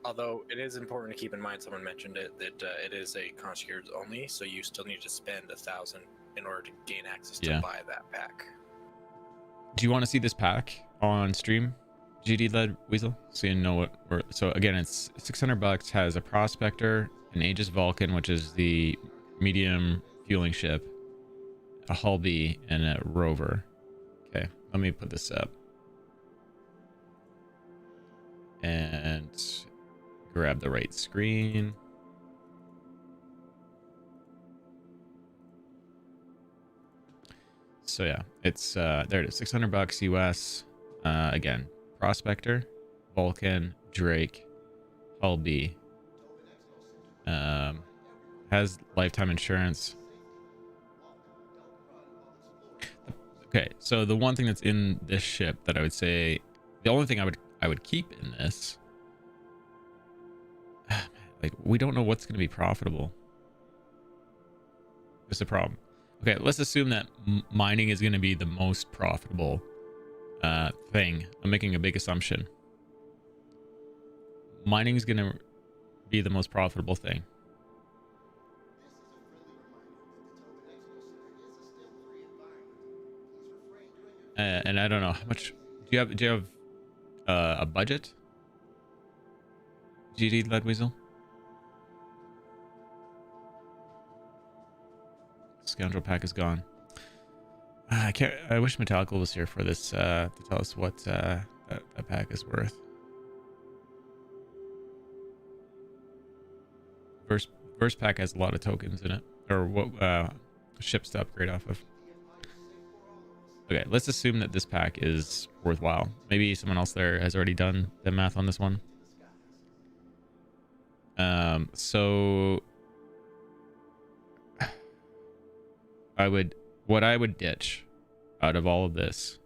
Although it is important to keep in mind, someone mentioned it, that it is a concierge only, so you still need to spend 1,000 in order to gain access to buy that pack. Do you want to see this pack on stream, GD led Weasel, so you know what we're... So again, it's $600, has a Prospector, an Aegis Vulcan, which is the medium fueling ship, a Hull B, and a Rover. Okay, let me put this up and grab the right screen. So yeah, it's there it is, $600 US. Again, Prospector, Vulcan, Drake, Hull B. Has lifetime insurance. Okay, so the one thing that's in this ship that I would say, the only thing I would keep in this, Like, we don't know what's going to be profitable. That's a problem. Okay, let's assume that mining is going to be the most profitable thing. I'm making a big assumption. Mining is going to be the most profitable thing. And I don't know how much. Do you have a budget? GD Leadweasel? Scoundrel pack is gone. I can't. I wish Metallical was here for this to tell us what that pack is worth. Verse pack has a lot of tokens in it, or what ships to upgrade off of. Okay, let's assume that this pack is worthwhile. Maybe someone else there has already done the math on this one. So what I would ditch out of all of this,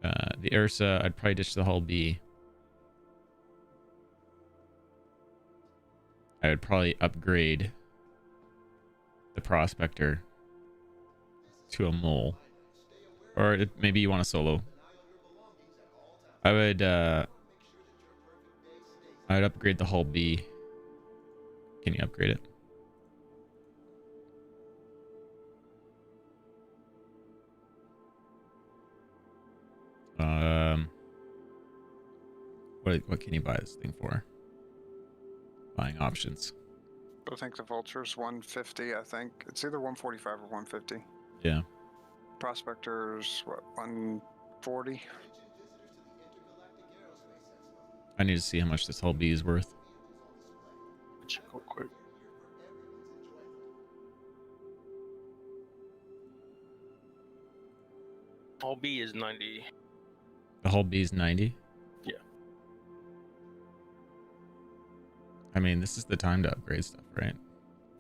the Ursa, I'd probably ditch the hull B. I would probably upgrade the Prospector to a mole, or maybe you want a solo. I would upgrade the hull B. Can you upgrade it? What can you buy this thing for? Buying options. I think the Vulture's 150. I think it's either 145 or 150. Yeah. Prospector's what, 140? I need to see how much this hull B is worth. Check real quick. Hull B is 90. The hull B is 90? Yeah. I mean, this is the time to upgrade stuff, right?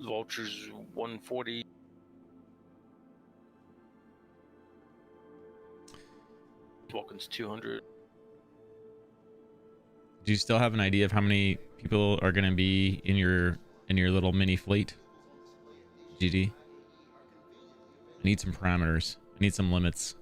Vulture's 140. Vulcan's 200. Do you still have an idea of how many people are going to be in your little mini fleet? GD. I need some parameters. I need some limits.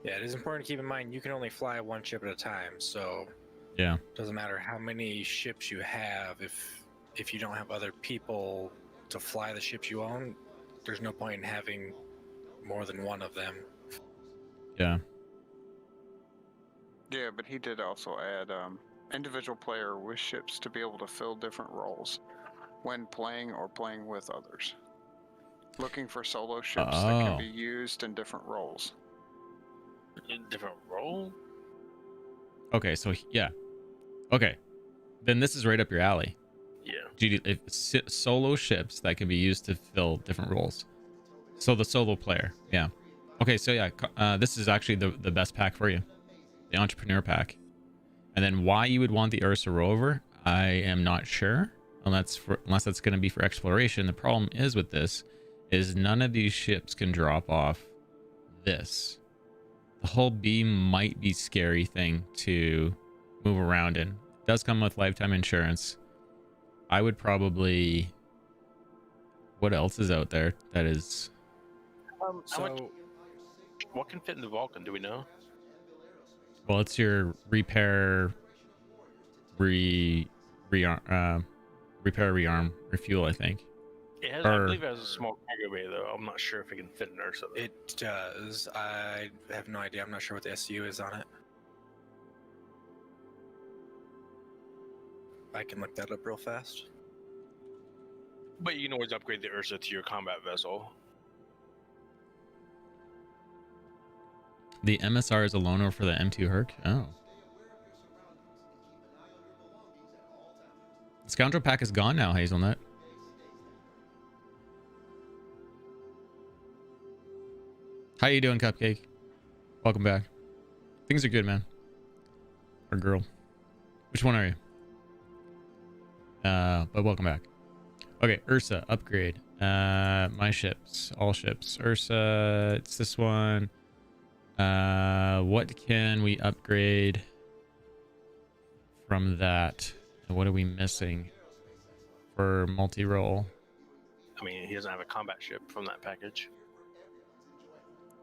Yeah, it is important to keep in mind you can only fly one ship at a time, so Yeah. it doesn't matter how many ships you have if you don't have other people to fly the ships you own, there's no point in having more than one of them. Yeah. Yeah, but he did also add individual player with ships to be able to fill different roles when playing or playing with others. Looking for solo ships that can be used in different roles. Different role? Okay, so yeah. Okay. Then this is right up your alley. Yeah. GD, solo ships that can be used to fill different roles. So the solo player. Yeah. Okay, so yeah, this is actually the best pack for you. The Entrepreneur pack. And then why you would want the Ursa Rover, I am not sure. Unless that's going to be for exploration. The problem is with this is none of these ships can drop off this. The hull B might be scary thing to move around in. It does come with lifetime insurance. I would probably... What else is out there that is... What can fit in the Vulcan? Do we know? Well, it's your repair, rearm, refuel, I think. It has, I believe it has a small cargo bay, though. I'm not sure if it can fit in Ursa. It does. I have no idea. I'm not sure what the SU is on it. I can look that up real fast. But you can always upgrade the Ursa to your combat vessel. The MSR is a loaner for the M2 Herc? Oh. The Scoundrel pack is gone now, Hazelnut. How you doing, Cupcake? Welcome back. Things are good, man. Or girl. Which one are you? But welcome back. Okay, Ursa, upgrade. My ships, all ships. Ursa, it's this one. What can we upgrade from that? And what are we missing for multi-role? I mean, he doesn't have a combat ship from that package.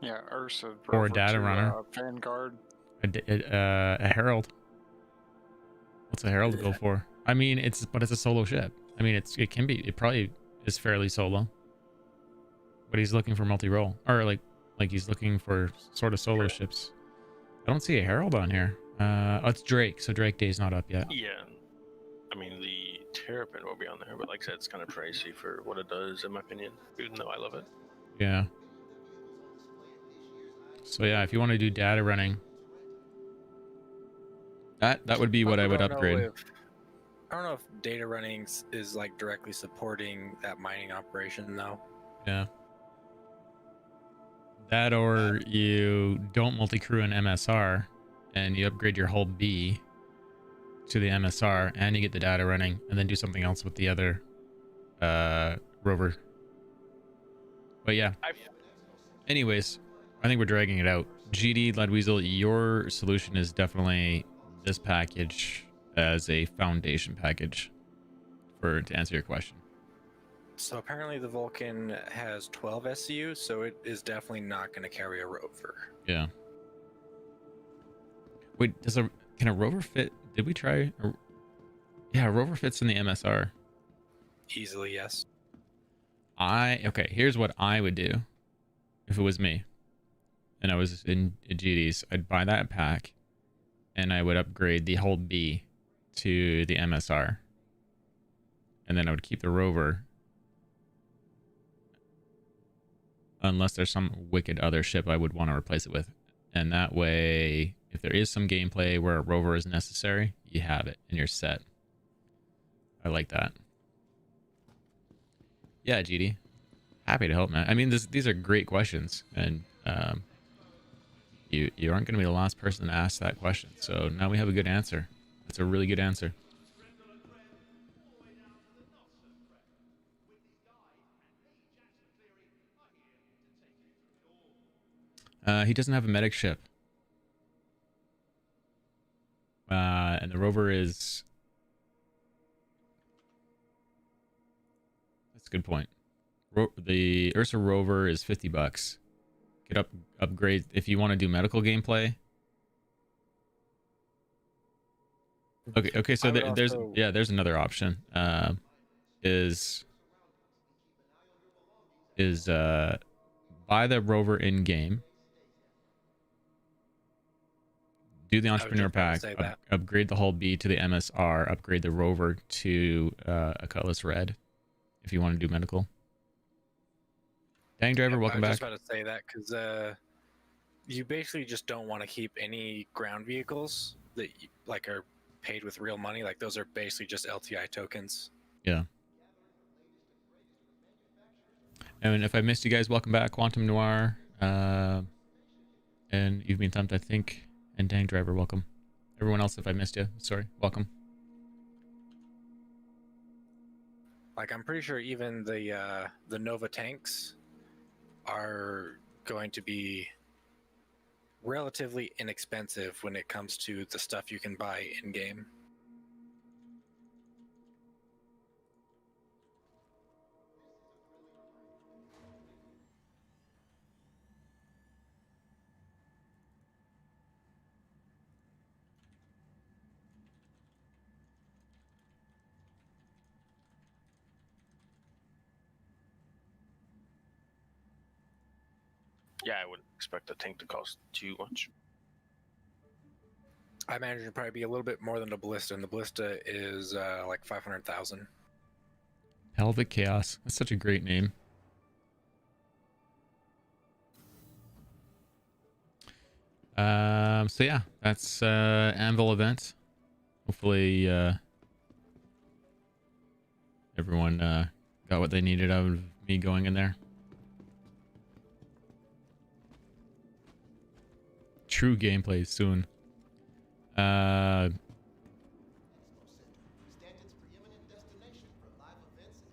Yeah, Ursa. Or a Rover data to, runner. Vanguard. A Herald. What's a Herald go for? I mean, it's a solo ship. I mean, it probably is fairly solo. But he's looking for multi-role, or like he's looking for sort of solo ships. I don't see a Herald on here. Oh, it's Drake. So Drake Day's not up yet. Yeah. I mean, the Terrapin will be on there, but like I said, it's kind of pricey for what it does, in my opinion, even though I love it. Yeah. So yeah, if you want to do data running, that would be what I would upgrade. I don't know if data running is like directly supporting that mining operation though. Yeah. That, or you don't multi-crew an MSR and you upgrade your hull B to the MSR and you get the data running and then do something else with the other rover. But yeah. Anyways, I think we're dragging it out. GD, Ledweasel, your solution is definitely this package as a foundation package to answer your question. So apparently the Vulcan has 12 SCU, so it is definitely not going to carry a rover. Yeah. Wait, can a rover fit? Did we try? Yeah, a rover fits in the MSR. Easily, yes. Okay, here's what I would do if it was me and I was in GDs. I'd buy that pack and I would upgrade the hull B to the MSR. And then I would keep the rover unless there's some wicked other ship I would want to replace it with. And that way, if there is some gameplay where a rover is necessary, you have it and you're set. I like that. Yeah, GD. Happy to help, man. I mean, these are great questions, and you aren't going to be the last person to ask that question. So now we have a good answer. That's a really good answer. He doesn't have a medic ship. And the rover is... That's a good point. The Ursa rover is $50. Could upgrade if you want to do medical gameplay. Okay. So there's another option. Is buy the rover in game. Do the entrepreneur pack, upgrade the hull B to the MSR, upgrade the rover to a Cutlass Red if you want to do medical. Dang Driver, welcome back. I was just about to say that because you basically just don't want to keep any ground vehicles that are paid with real money. Like those are basically just LTI tokens. Yeah. And if I missed you guys, welcome back. Quantum Noir. And you've been thumped, I think. And Dang Driver, welcome. Everyone else, if I missed you, sorry, welcome. Like I'm pretty sure even the Nova tanks are going to be relatively inexpensive when it comes to the stuff you can buy in game. Yeah, I wouldn't expect a tank to cost too much. I imagine it'd probably be a little bit more than the Ballista, and the Ballista is like 500,000. Pelvic Chaos. That's such a great name. So yeah, that's Anvil event. Hopefully everyone got what they needed out of me going in there. True gameplay soon.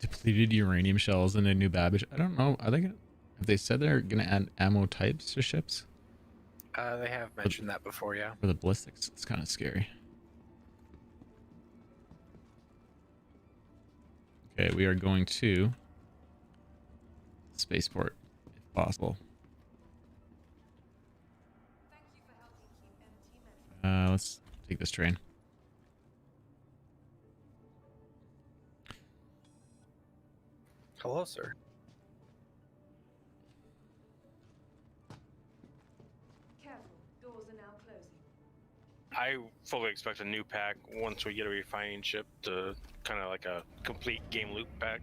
Depleted uranium shells in a new Babbage. I don't know. Have they said they're gonna add ammo types to ships? They have mentioned that before, yeah. For the ballistics, it's kind of scary. Okay, we are going to spaceport if possible. Let's take this train. Hello, sir. Careful, doors are now closing. I fully expect a new pack once we get a refining ship to kind of like a complete game loop pack.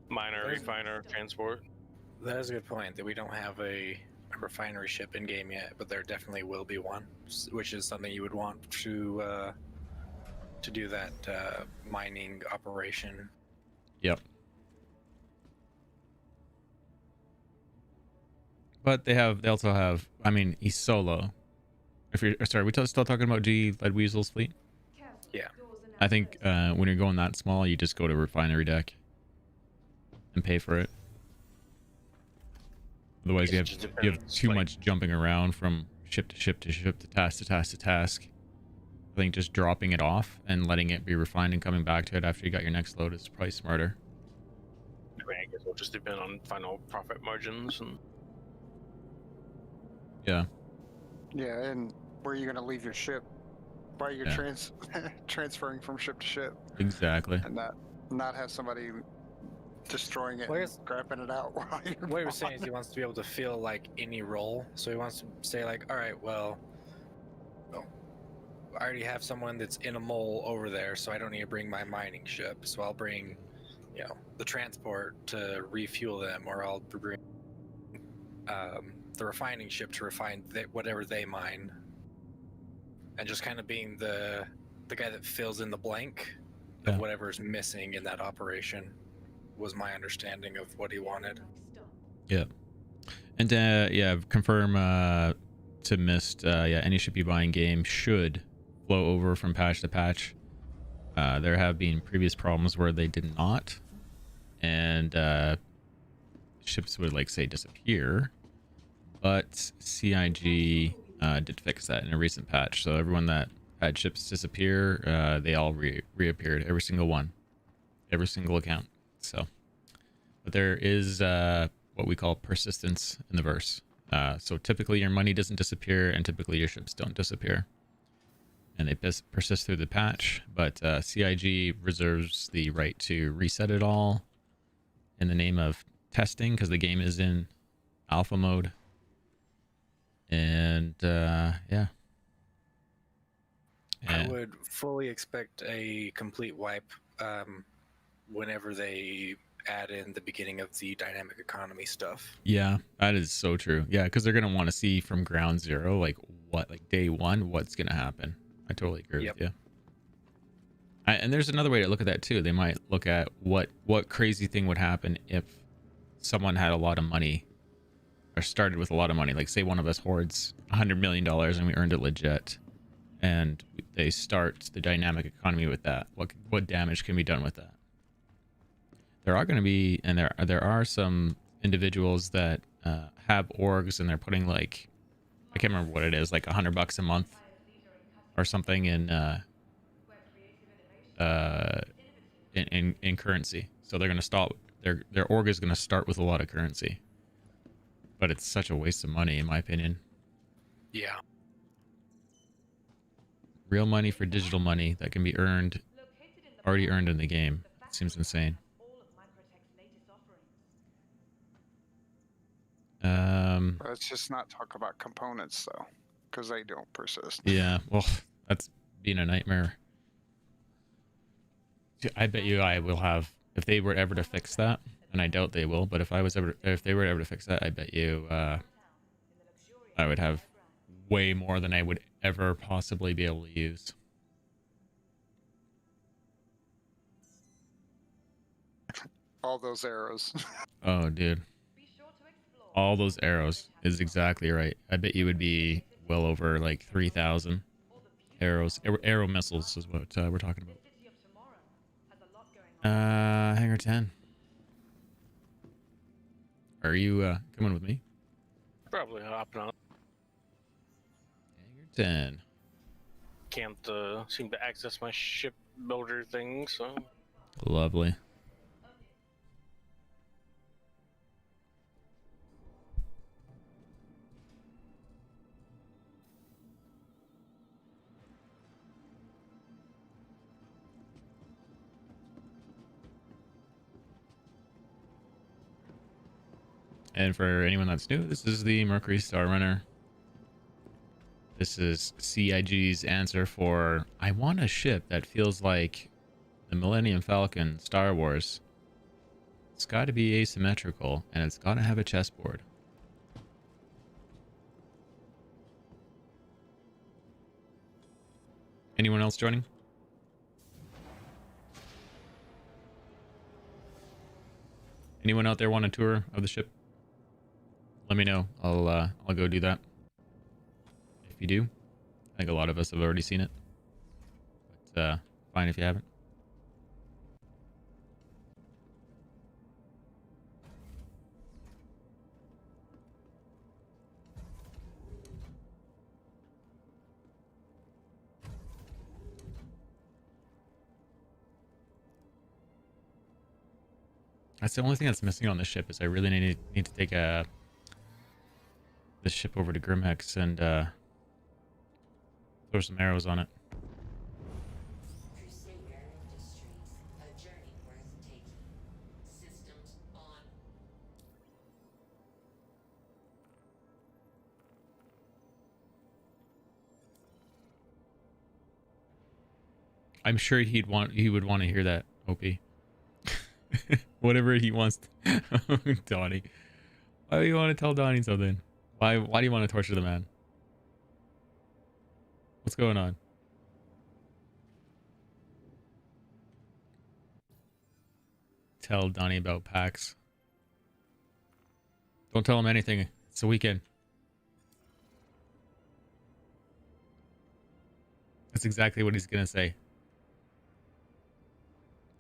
Miner, refiner, transport. That is a good point, that we don't have a refinery ship in game yet, but there definitely will be one, which is something you would want to do that mining operation. Yep. But they also have, I mean, he's solo. If you're sorry, we're still talking about G Lead Weasel's fleet. Yeah. I think when you're going that small, you just go to refinery deck and pay for it. Otherwise, you have too much jumping around from ship to ship to ship to task to task to task. I think just dropping it off and letting it be refined and coming back to it after you got your next load is probably smarter. I mean, I guess it'll just depend on final profit margins and. Yeah. Yeah, and where are you going to leave your ship? Why you're transferring from ship to ship? Exactly. And not have somebody destroying it and scrapping it out while you're What he was saying is he wants to be able to feel like any role. So he wants to say like, all right, well, I already have someone that's in a mole over there, so I don't need to bring my mining ship. So I'll bring, the transport to refuel them, or I'll bring the refining ship to refine whatever they mine. And just kind of being the guy that fills in the blank of whatever's missing in that operation was my understanding of what he wanted. Yeah. And confirm to Mist, any ship you buy in game should flow over from patch to patch. There have been previous problems where they did not, and ships would say disappear, but CIG did fix that in a recent patch. So everyone that had ships disappear, they all reappeared, every single one, every single account. So, but there is what we call persistence in the verse. So typically your money doesn't disappear, and typically your ships don't disappear, and they persist through the patch. But CIG reserves the right to reset it all in the name of testing, because the game is in alpha mode. And I would fully expect a complete wipe whenever they add in the beginning of the dynamic economy stuff. Yeah, that is so true. Yeah, because they're going to want to see from ground zero, day one, what's going to happen. I totally agree with you. And there's another way to look at that too. They might look at what crazy thing would happen if someone had a lot of money, or started with a lot of money. Like, say one of us hoards $100 million and we earned it legit, and they start the dynamic economy with that. What damage can be done with that? There are going to be, and there are some individuals that have orgs, and they're putting I can't remember what it is, $100 a month or something in currency. So they're going to start, their org is going to start with a lot of currency. But it's such a waste of money, in my opinion. Yeah. Real money for digital money that can be already earned in the game. It seems insane. Let's just not talk about components, though, because they don't persist. Yeah, well, that's been a nightmare. I bet you I will have, if they were ever to fix that, and I doubt they will, but if they were ever to fix that, I bet you I would have way more than I would ever possibly be able to use. All those arrows. Oh, dude. All those arrows is exactly right. I bet you would be well over like 3,000 arrows. Arrow missiles is what we're talking about. Hangar 10. Are you coming with me? Probably hopping on. Hangar 10. Can't seem to access my ship builder thing, so Lovely. And for anyone that's new, this is the Mercury Star Runner. This is CIG's answer for, I want a ship that feels like the Millennium Falcon Star Wars. It's got to be asymmetrical, and it's got to have a chessboard. Anyone else joining? Anyone out there want a tour of the ship? Let me know. I'll go do that. If you do, I think a lot of us have already seen it. But fine if you haven't. That's the only thing that's missing on the ship is I really need to take this ship over to Grimhex and throw some arrows on it. I'm sure he would want to hear that, OP. Whatever he wants. Donnie. Why do you want to tell Donnie something? Why do you want to torture the man? What's going on? Tell Donnie about PAX. Don't tell him anything. It's the weekend. That's exactly what he's gonna say.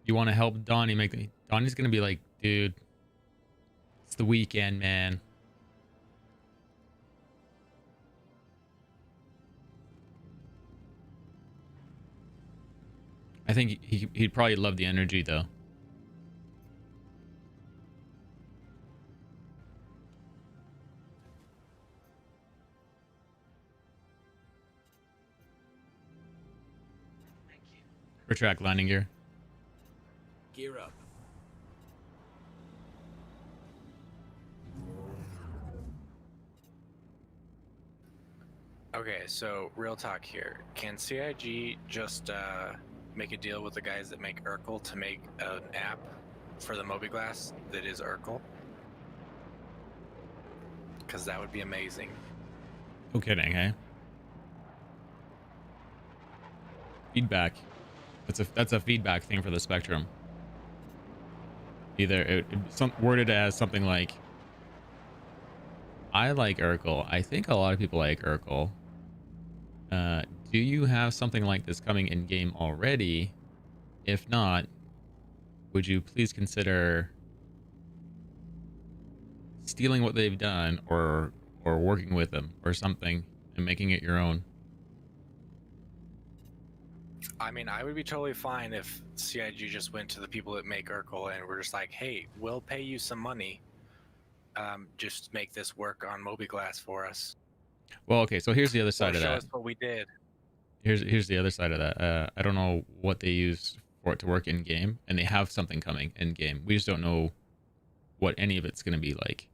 You want to help Donnie make the... Donnie's gonna be like, dude, it's the weekend, man. I think he'd probably love the energy, though. Retract landing gear. Gear up. Okay, so real talk here. Can CIG just make a deal with the guys that make Urkel to make an app for the Mobiglass that is Urkel? Because that would be amazing. No kidding, hey? Feedback. That's a feedback thing for the Spectrum. Either worded as something like, I like Urkel. I think a lot of people like Urkel. Do you have something like this coming in game already? If not, would you please consider stealing what they've done or working with them or something and making it your own? I mean, I would be totally fine if CIG just went to the people that make Urkel and were just like, hey, we'll pay you some money. Just make this work on Mobiglass for us. Well, okay, so here's the other side of show that. us what we did. Here's the other side of that. I don't know what they use for it to work in game, and they have something coming in game. We just don't know what any of it's going to be like.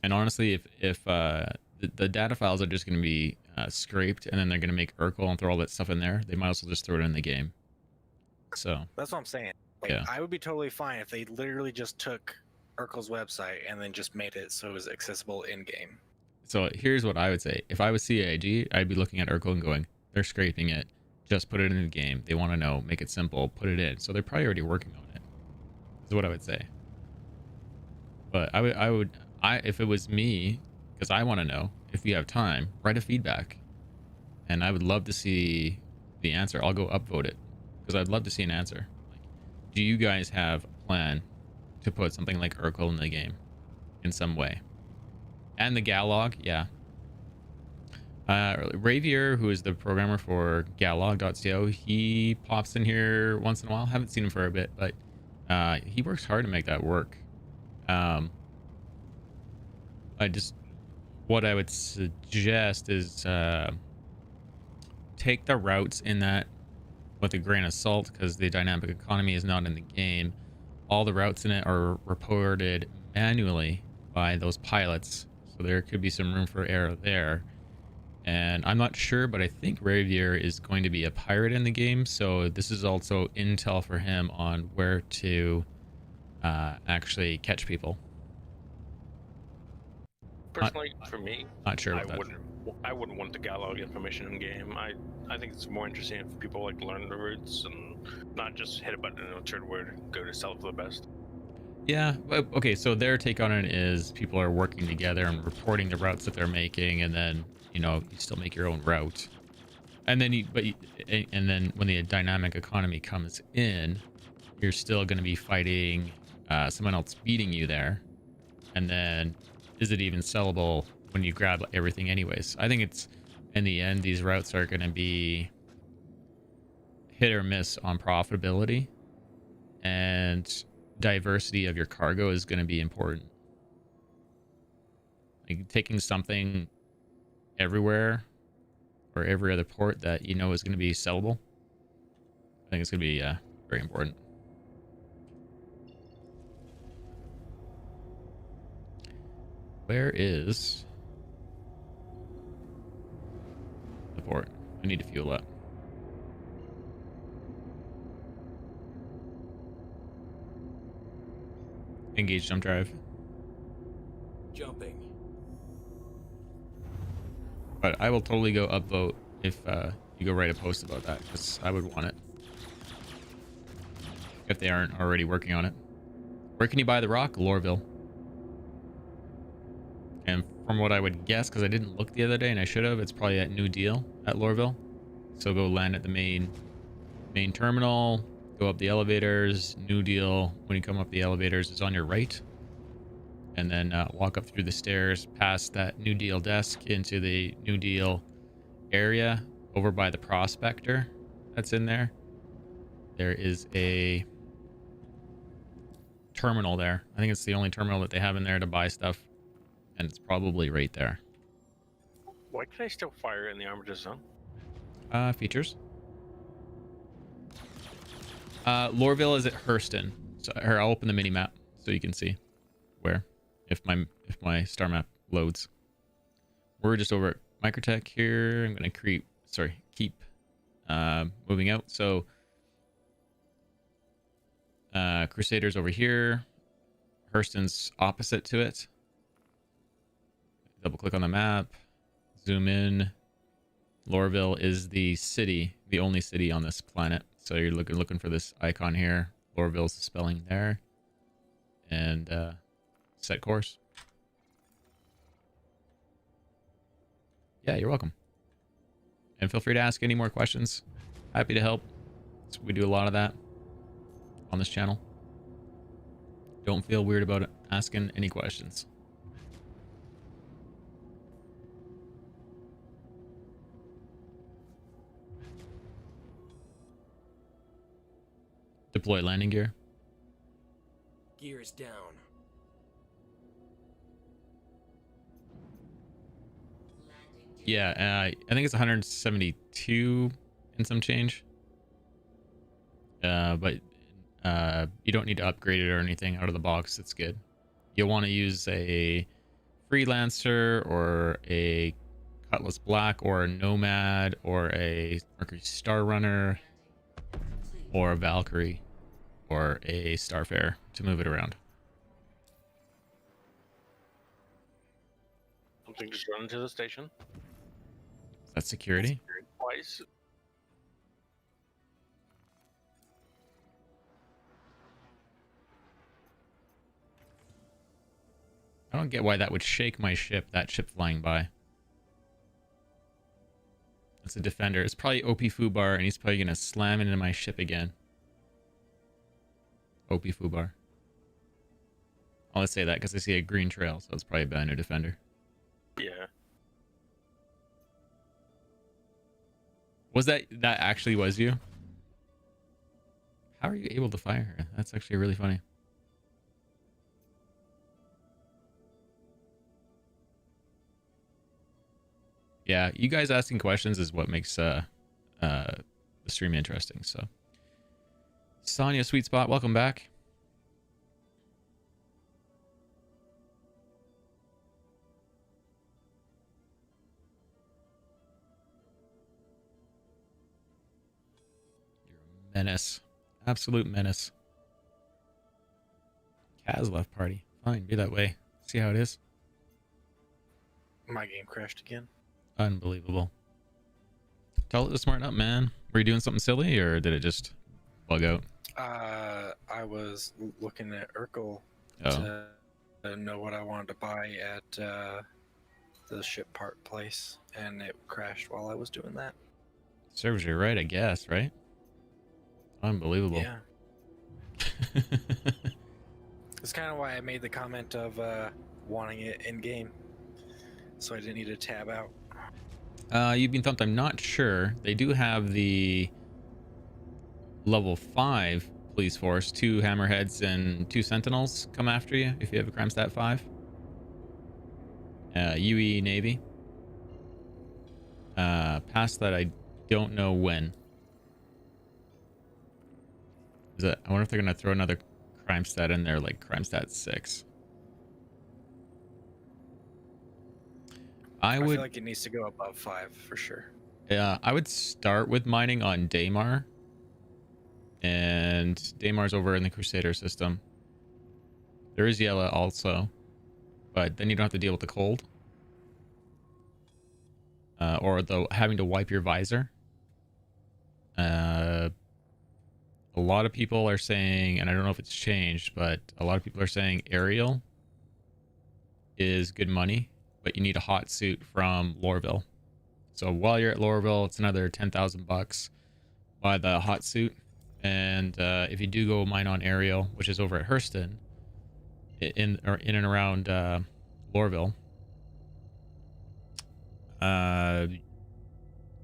And honestly, if the data files are just going to be scraped, and then they're going to make Urkel and throw all that stuff in there, they might as well just throw it in the game. So that's what I'm saying. Like, yeah. I would be totally fine if they literally just took Urkel's website and then just made it so it was accessible in game. So here's what I would say. If I was CIG, I'd be looking at Urkel and going, they're scraping it. Just put it in the game. They want to know. Make it simple. Put it in. So they're probably already working on it. Is what I would say. But I would, if it was me, because I want to know. If you have time, write a feedback, and I would love to see the answer. I'll go upvote it because I'd love to see an answer. Like, do you guys have a plan to put something like Urkel in the game in some way? And the Galog, yeah. Ravier, who is the programmer for Galog.co, he pops in here once in a while. Haven't seen him for a bit, but he works hard to make that work. What I would suggest is take the routes in that with a grain of salt, because the dynamic economy is not in the game. All the routes in it are reported manually by those pilots, so there could be some room for error there. And I'm not sure, but I think Ravier is going to be a pirate in the game, so this is also intel for him on where to actually catch people. Personally, for me, Not sure I about that. wouldn't want the Galog information in game. I think it's more interesting if people like learn the routes and not just hit a button and a turn where to go to sell for the best. Yeah. Okay. So their take on it is people are working together and reporting the routes that they're making, and then you still make your own route, and then and then when the dynamic economy comes in, you're still going to be fighting someone else beating you there, and then is it even sellable when you grab everything anyways? I think it's in the end these routes are going to be hit or miss on profitability, and diversity of your cargo is going to be important. Like taking something everywhere or every other port that is going to be sellable, I think it's going to be very important. Where is the port? I need to fuel up. Engage jump drive. Jumping. But I will totally go upvote if you go write a post about that, because I would want it. If they aren't already working on it. Where can you buy the rock? Lorville. And from what I would guess, because I didn't look the other day and I should have, it's probably at New Deal at Lorville. So go land at the main terminal, go up the elevators. New Deal, when you come up the elevators, is on your right. And then walk up through the stairs past that New Deal desk into the New Deal area over by the prospector that's in there. There is a terminal there. I think it's the only terminal that they have in there to buy stuff, and it's probably right there. Why can I still fire in the armitage zone? Features. Lorville is at Hurston. So here, I'll open the mini map so you can see where, if my star map loads. We're just over at Microtech here. I'm gonna keep moving out. So Crusaders over here. Hurston's opposite to it. Double click on the map, zoom in. Lorville is the city, the only city on this planet. So you're looking for this icon here. Lorville's the spelling there. And set course. Yeah, you're welcome. And feel free to ask any more questions. Happy to help. So we do a lot of that on this channel. Don't feel weird about it, asking any questions. Deploy landing gear. Gears down. Yeah, I think it's 172 and some change. But you don't need to upgrade it or anything out of the box. It's good. You'll want to use a Freelancer or a Cutlass Black or a Nomad or a Mercury Star Runner or a Valkyrie or a Starfare to move it around. Something just run into the station. That's security. Twice. I don't get why that would shake my ship, that ship flying by. That's a defender. It's probably OP Fubar, and he's probably going to slam into my ship again. OP Fubar. I'll just say that because I see a green trail, so it's probably a new defender. Yeah. Was that actually was you? How are you able to fire her? That's actually really funny. Yeah, you guys asking questions is what makes the stream interesting. So, Sonya, Sweet Spot, welcome back. You're a menace, absolute menace. Kaz left party. Fine, be that way. See how it is. My game crashed again. Unbelievable. Tell it to smarten up, man. Were you doing something silly, or did it just bug out? I was looking at Urkel Oh, to know what I wanted to buy at the ship part place, and it crashed while I was doing that. serves you right, I guess, right? Unbelievable. Yeah. It's kind of why I made the comment of wanting it in game, so I didn't need to tab out. You've been thumped. I'm not sure. They do have the level 5 police force, 2 hammerheads and 2 sentinels come after you if you have a crime stat 5. UE Navy. Past that, I don't know when. I wonder if they're gonna throw another crime stat in there, like crime stat 6. I would feel like it needs to go above 5 for sure. Yeah, I would start with mining on Daymar. And Daymar's over in the Crusader system. There is Yella also, but then you don't have to deal with the cold. Or having to wipe your visor. A lot of people are saying, and I don't know if it's changed, but a lot of people are saying aerial is good money, but you need a hot suit from Lorville. So while you're at Lorville, it's another 10,000 bucks. Buy the hot suit, and if you do go mine on aerial, which is over at Hurston, in and around Lorville,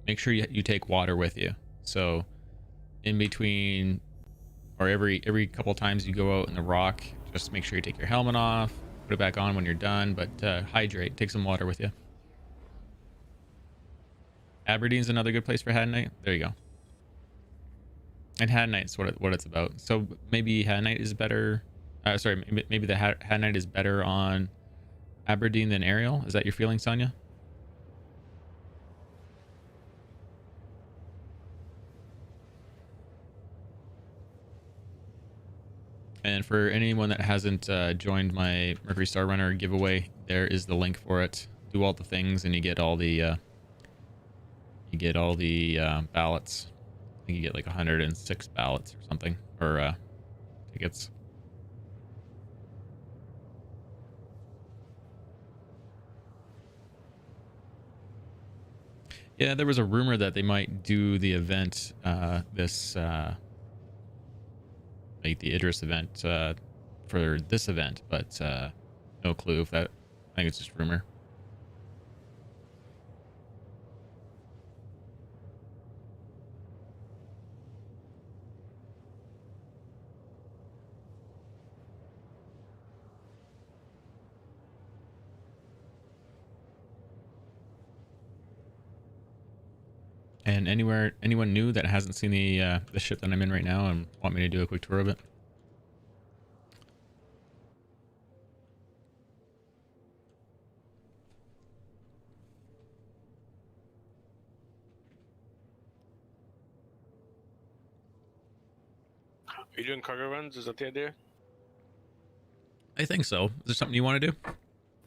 make sure you take water with you. So in between, or every couple times you go out in the rock, just make sure you take your helmet off, put it back on when you're done, but hydrate, take some water with you. Aberdeen's another good place for Hadanite. There you go. And Hadanite's what it's about. So maybe Hadanite is better. Sorry, maybe the Hadanite is better on Aberdeen than Ariel. Is that your feeling, Sonia? And for anyone that hasn't joined my Mercury Star Runner giveaway, there is the link for it. Do all the things, and you get all the ballots. I think you get like 106 ballots or something, or tickets. Yeah, there was a rumor that they might do the event, like the Idris event, for this event, but no clue if that. I think it's just rumor. And anyone new that hasn't seen the ship that I'm in right now and want me to do a quick tour of it? Are you doing cargo runs? Is that the idea? I think so. Is there something you want to do?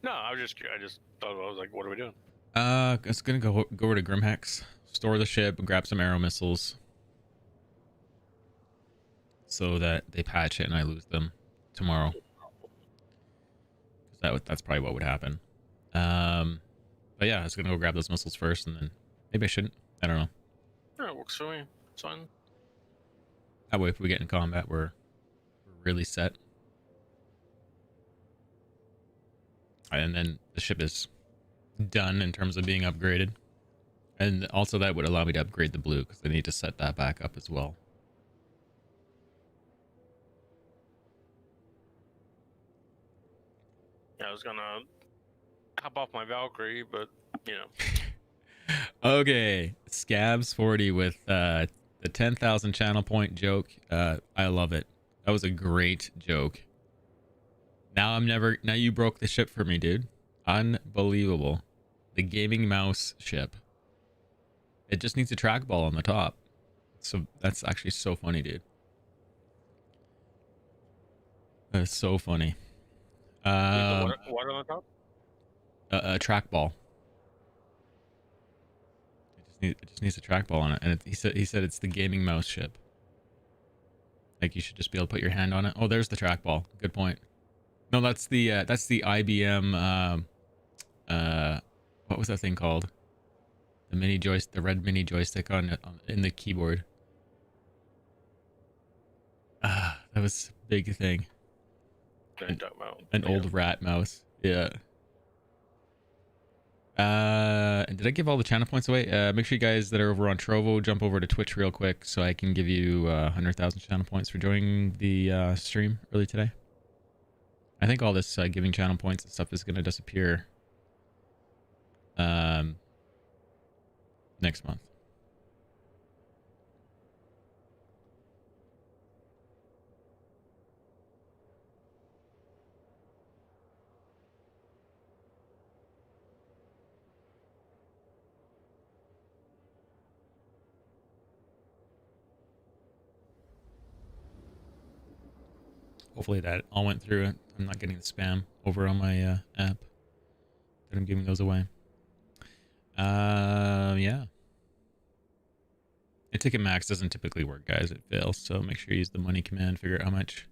No, I just thought I was like, what are we doing? It's gonna go over to Grimhex, store the ship, and grab some arrow missiles, so that they patch it and I lose them tomorrow. Because That's probably what would happen. But yeah, I was gonna go grab those missiles first, and then maybe I shouldn't. I don't know. Yeah, it works for me. It's fine. That way, if we get in combat, we're really set. And then the ship is done in terms of being upgraded. And also that would allow me to upgrade the blue because I need to set that back up as well. Yeah, I was gonna hop off my Valkyrie, but you know. Okay, Scabs 40 with the 10,000 channel point joke. I love it. That was a great joke. Now you broke the ship for me, dude. Unbelievable. The gaming mouse ship. It just needs a trackball on the top. So that's actually so funny, dude. That's so funny. What on the top? A trackball. It just needs a trackball on it, and he said it's the gaming mouse ship. Like you should just be able to put your hand on it. Oh, there's the trackball. Good point. No, that's the IBM. What was that thing called? The red mini joystick in the keyboard. That was a big thing. An old rat mouse. Yeah. And did I give all the channel points away? Make sure you guys that are over on Trovo jump over to Twitch real quick so I can give you 100,000 channel points for joining the stream early today. I think all this giving channel points and stuff is going to disappear next month. Hopefully that all went through. I'm not getting the spam over on my app that I'm giving those away. Yeah. A ticket max doesn't typically work, guys. It fails, so make sure you use the money command, figure out how much.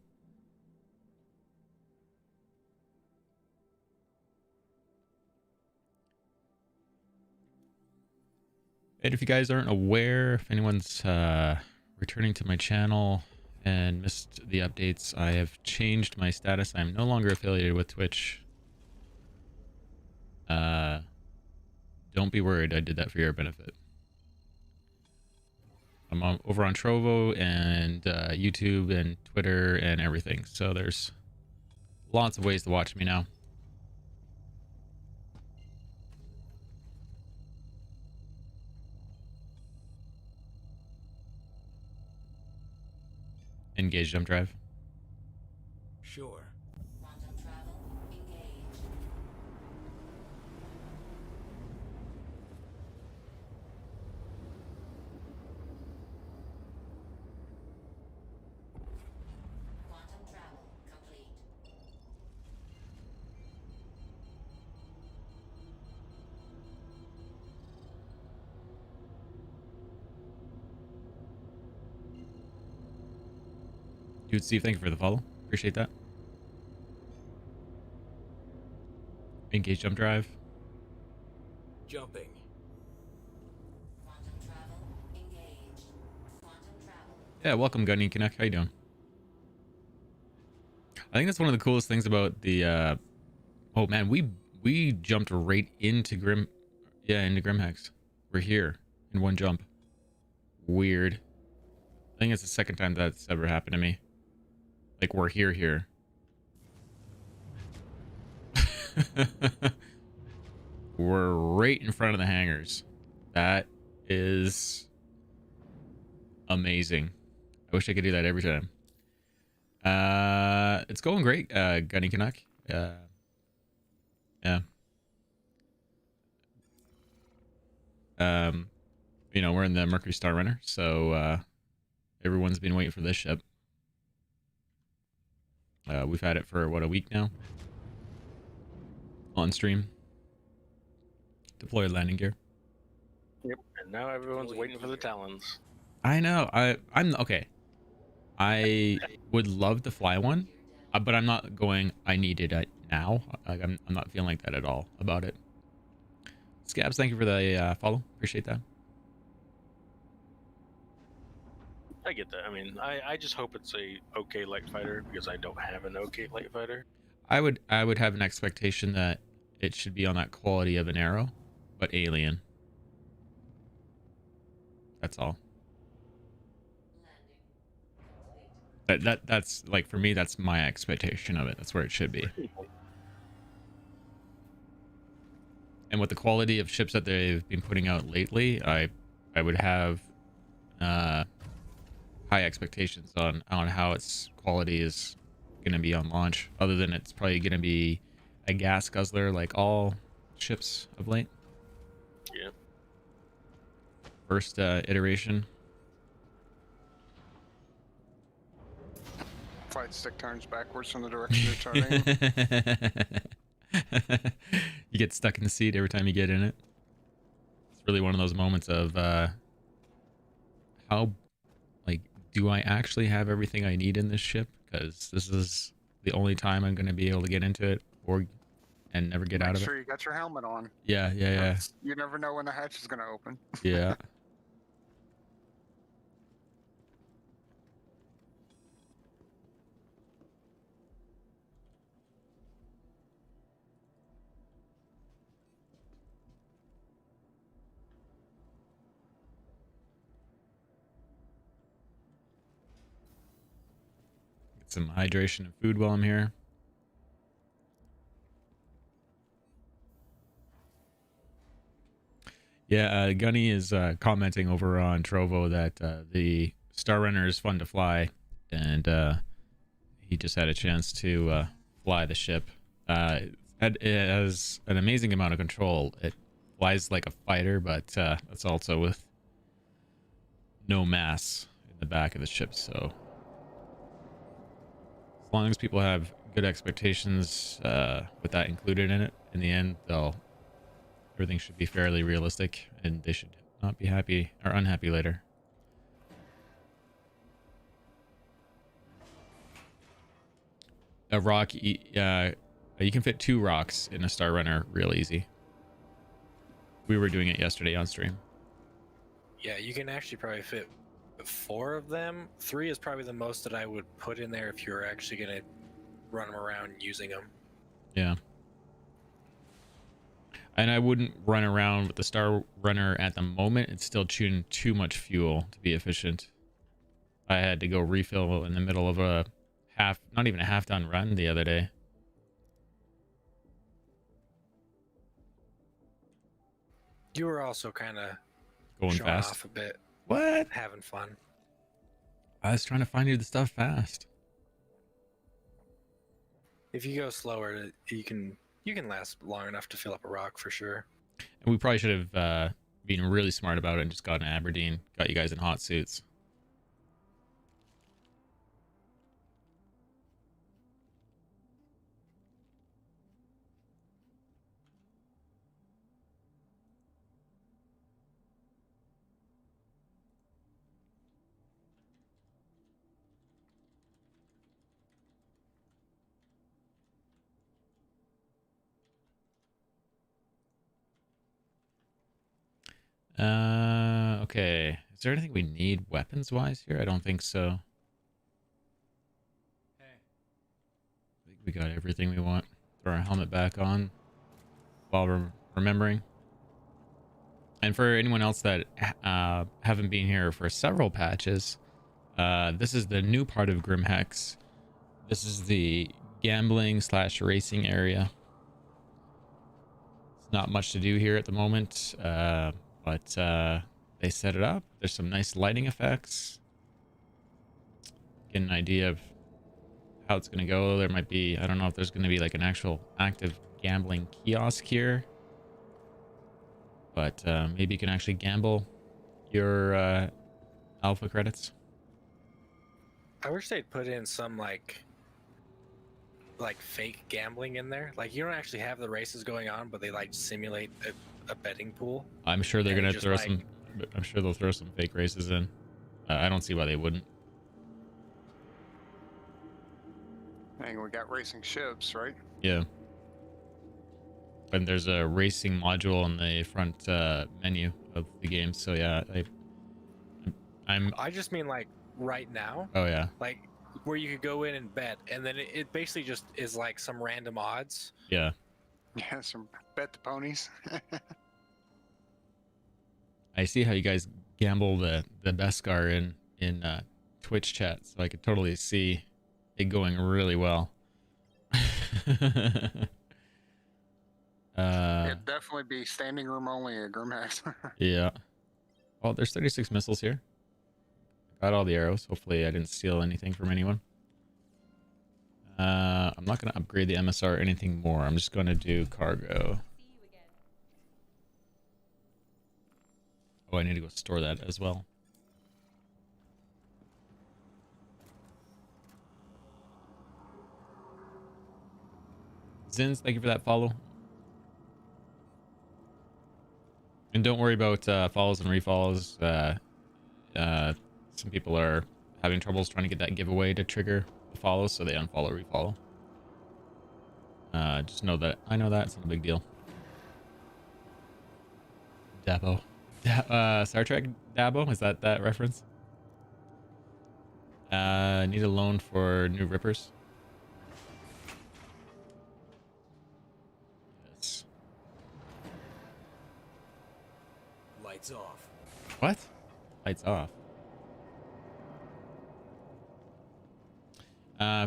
And if you guys aren't aware, if anyone's returning to my channel and missed the updates, I have changed my status. I'm no longer affiliated with Twitch. Don't be worried, I did that for your benefit. I'm over on Trovo and YouTube and Twitter and everything. So there's lots of ways to watch me now. Engage jump drive. Sure. Quantum travel engaged. Quantum travel complete. Dude, Steve, thank you for the follow. Appreciate that. Engage jump drive. Jumping. Quantum travel engaged. Quantum travel. Yeah, welcome, Gunny Connect. How you doing? I think that's one of the coolest things about the oh man, we jumped right into into Grimhex. We're here in one jump. Weird. I think it's the second time that's ever happened to me. Like we're here. We're right in front of the hangars. That is amazing. I wish I could do that every time. It's going great, Gunny Canuck. Yeah. You know, we're in the Mercury Star Runner, so everyone's been waiting for this ship. We've had it for what, a week now? On stream. Deploy landing gear. Yep. And now everyone's waiting for the Talons. I know. I'm okay. I would love to fly one, but I'm not going. I need it now. Like I'm not feeling like that at all about it. Scabs, thank you for the follow. Appreciate that. I get that. I mean, I just hope it's a okay light fighter because I don't have an okay light fighter. I would have an expectation that it should be on that quality of an arrow, but alien. That's all. Landing complete. That's like, for me, that's my expectation of it. That's where it should be. And with the quality of ships that they've been putting out lately, I would have high expectations on how its quality is going to be on launch, other than it's probably going to be a gas guzzler like all ships of late. Yeah. First iteration. Flight stick turns backwards from the direction you're turning. You get stuck in the seat every time you get in it. It's really one of those moments of how, like, do I actually have everything I need in this ship? Because this is the only time I'm going to be able to get into it and never get out Make of sure it. you got your helmet on. Yeah. You never know when the hatch is going to open. Yeah. Get some hydration and food while I'm here. Yeah, Gunny is commenting over on Trovo that the Star Runner is fun to fly, and he just had a chance to fly the ship. It has an amazing amount of control. It flies like a fighter, but that's also with no mass in the back of the ship. So as long as people have good expectations with that included in it, in the end, everything should be fairly realistic, and they should not be happy or unhappy later. A rock, you can fit 2 rocks in a Star Runner real easy. We were doing it yesterday on stream. Yeah, you can actually probably fit 4 of them. 3 is probably the most that I would put in there if you were actually going to run them around using them. Yeah. And I wouldn't run around with the Star Runner at the moment. It's still chewing too much fuel to be efficient. I had to go refill in the middle of a not even a half done run the other day. You were also kind of Going showing fast. off a bit, What? having fun. I was trying to find you the stuff fast. If you go slower, you can last long enough to fill up a rock for sure. And we probably should have been really smart about it and just got an Aberdeen, got you guys in hot suits. Okay. Is there anything we need weapons-wise here? I don't think so. I think we got everything we want. Throw our helmet back on while we're remembering. And for anyone else that haven't been here for several patches, this is the new part of Grimhex. This is the gambling / racing area. It's not much to do here at the moment, but they set it up. There's some nice lighting effects. Get an idea of how it's going to go. There might be, I don't know if there's going to be like an actual active gambling kiosk here, but maybe you can actually gamble your alpha credits. I wish they'd put in some like fake gambling in there. Like, you don't actually have the races going on, but they like simulate a betting pool. I'm sure they're And going to just, throw like- some, I'm sure they'll throw some fake races in. I don't see why they wouldn't. Dang, we got racing ships, right? Yeah. when there's a racing module on the front menu of the game. So yeah, I'm. I just mean like right now, Oh yeah, like where you could go in and bet, and then it basically just is like some random odds. yeah. Yeah, some bet the ponies. I see how you guys gamble the Beskar in Twitch chat, so I could totally see it going really well. It'd definitely be standing room only at Grimhax. Yeah. Oh, there's 36 missiles here. Got all the arrows. Hopefully I didn't steal anything from anyone. I'm not going to upgrade the MSR or anything more. I'm just going to do cargo. Oh, I need to go store that as well. Zins, thank you for that follow. And don't worry about follows and refollows. Some people are having troubles trying to get that giveaway to trigger the follows, so they unfollow, refollow. Just know that I know that it's not a big deal. Dabo. Star Trek Dabo? Is that reference? Need a loan for new rippers. Yes. Lights off. What? Lights off.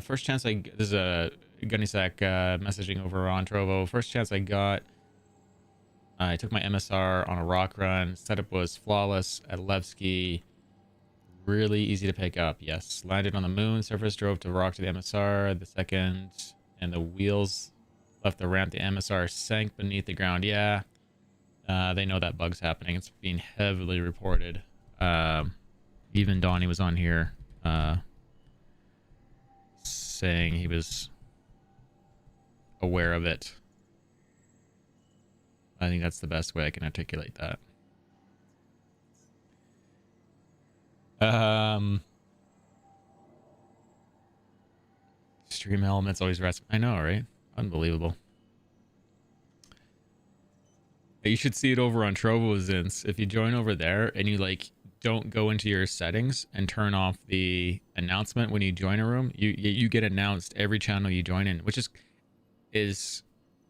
First chance this is a Gunnysack messaging over on Trovo. First chance I got, I took my MSR on a rock run. Setup was flawless at Levski. Really easy to pick up. Yes. Landed on the moon surface, drove to rock to the MSR. The second, and the wheels left the ramp. The MSR sank beneath the ground. Yeah. They know that bug's happening. It's being heavily reported. Even Donnie was on here saying he was aware of it. I think that's the best way I can articulate that. Stream elements always rest. I know, right? Unbelievable. You should see it over on Trovo's Ints. If you join over there and you like don't go into your settings and turn off the announcement when you join a room, you get announced every channel you join in, which is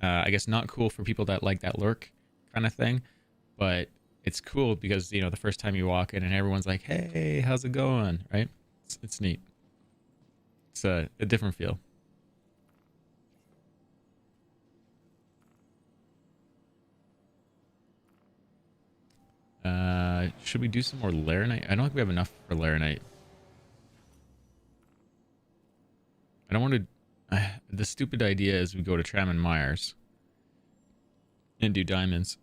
I guess not cool for people that like that lurk kind of thing, but it's cool because, you know, the first time you walk in and everyone's like, hey, how's it going, right? It's neat. It's a different feel. Should we do some more Laranite? I don't think we have enough for Laranite. I don't want to... the stupid idea is we go to Tram and Myers and do diamonds.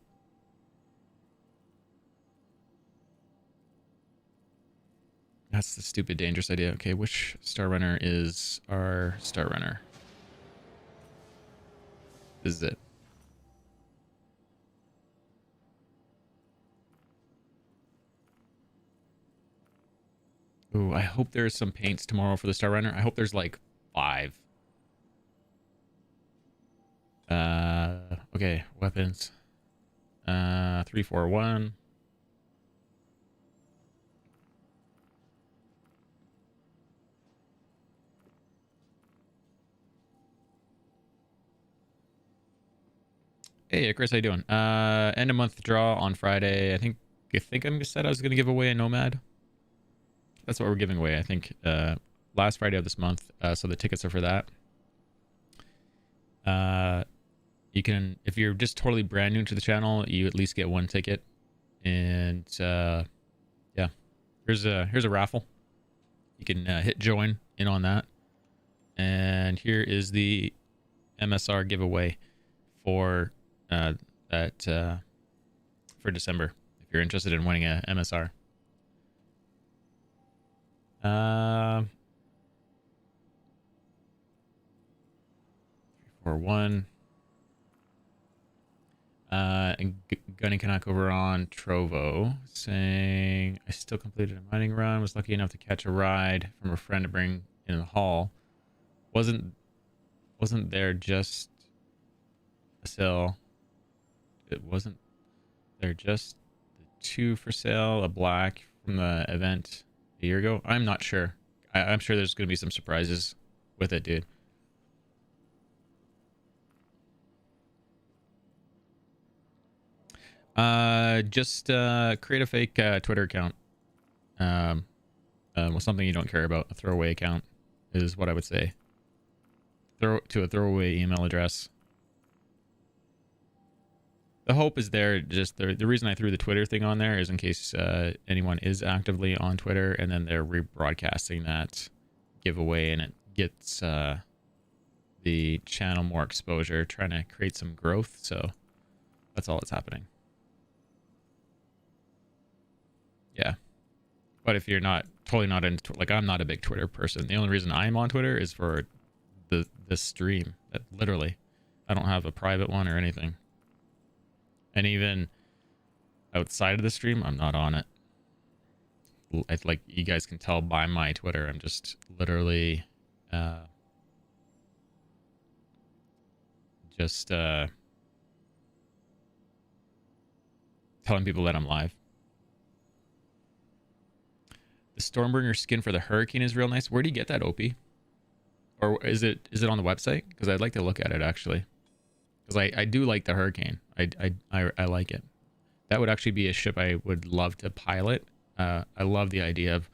That's the stupid, dangerous idea. Okay, which Star Runner is our Star Runner? This is it. Ooh, I hope there's some paints tomorrow for the Star Runner. I hope there's like 5. Okay, weapons. 341. Hey, Chris, how you doing? End of month draw on Friday. I think I said I was gonna give away a Nomad. That's what we're giving away, I think, last Friday of this month. So the tickets are for that. You can, if you're just totally brand new to the channel, you at least get 1 ticket. And yeah, here's a raffle. You can hit join in on that. And here is the MSR giveaway for for December. If you're interested in winning a MSR. 341. And Gunny Canuck over on Trovo saying, I still completed a mining run. Was lucky enough to catch a ride from a friend to bring in the haul. Wasn't there just a sale it wasn't there just the 2 for sale, a black from the event a year ago? I'm not sure. I'm sure there's going to be some surprises with it, dude. Just create a fake Twitter account. With something you don't care about. A throwaway account is what I would say. Throw to a throwaway email address. The hope is there. Just the reason I threw the Twitter thing on there is in case anyone is actively on Twitter, and then they're rebroadcasting that giveaway, and it gets the channel more exposure, trying to create some growth. So that's all that's happening. Yeah. But if you're totally not into, like, I'm not a big Twitter person. The only reason I'm on Twitter is for this stream. Literally, I don't have a private one or anything. And even outside of the stream, I'm not on it. Like you guys can tell by my Twitter, I'm just literally telling people that I'm live. The Stormbringer skin for the Hurricane is real nice. Where do you get that, Opie? Or is it on the website? Because I'd like to look at it, actually. Because I do like the Hurricane. I like it. That would actually be a ship I would love to pilot. I love the idea of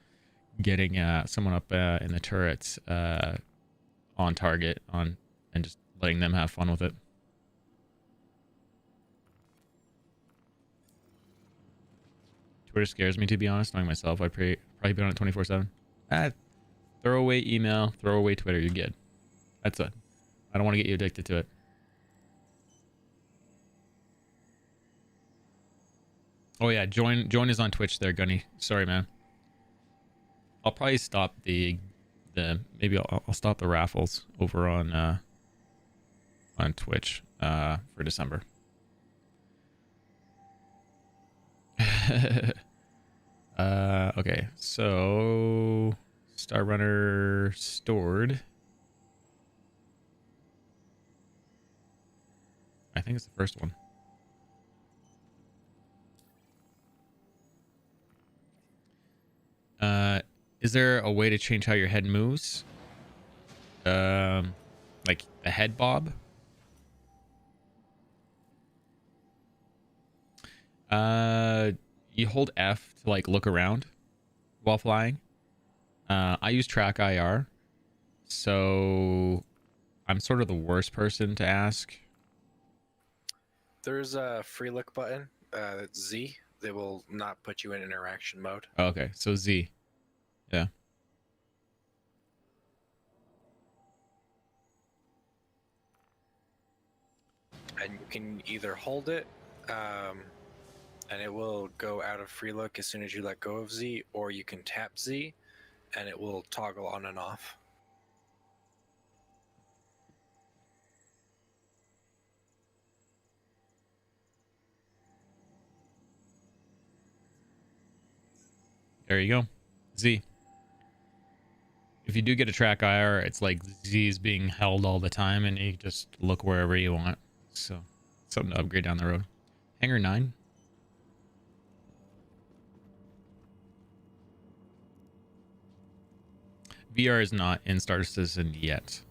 getting someone up in the turrets on target and just letting them have fun with it. Twitter scares me, to be honest. Knowing myself, I'd probably be on it 24/7. Throwaway email, throwaway Twitter. You're good. That's it. I don't want to get you addicted to it. Oh yeah, join is on Twitch there, Gunny. Sorry, man. I'll probably stop maybe I'll stop the raffles over on Twitch for December. Okay, so Star Runner stored. I think it's the first one. Is there a way to change how your head moves? Like the head bob? You hold F to like look around while flying. I use track IR, so I'm sort of the worst person to ask. There's a free look button, that's Z, that will not put you in interaction mode. Oh, okay, so Z. Yeah. And you can either hold it, and it will go out of free look as soon as you let go of Z, or you can tap Z, and it will toggle on and off. There you go. Z. If you do get a track IR, it's like Z is being held all the time, and you just look wherever you want. So, something to upgrade down the road. Hangar 9. VR is not in Star Citizen yet.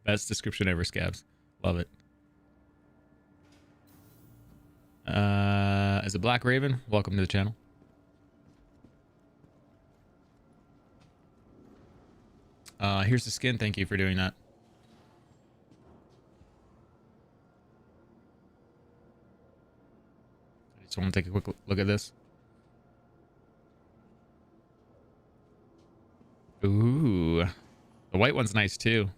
Best description ever, Scabs. Love it. As a Black Raven, welcome to the channel. Here's the skin. Thank you for doing that. I just want to take a quick look at this. Ooh. The white one's nice too.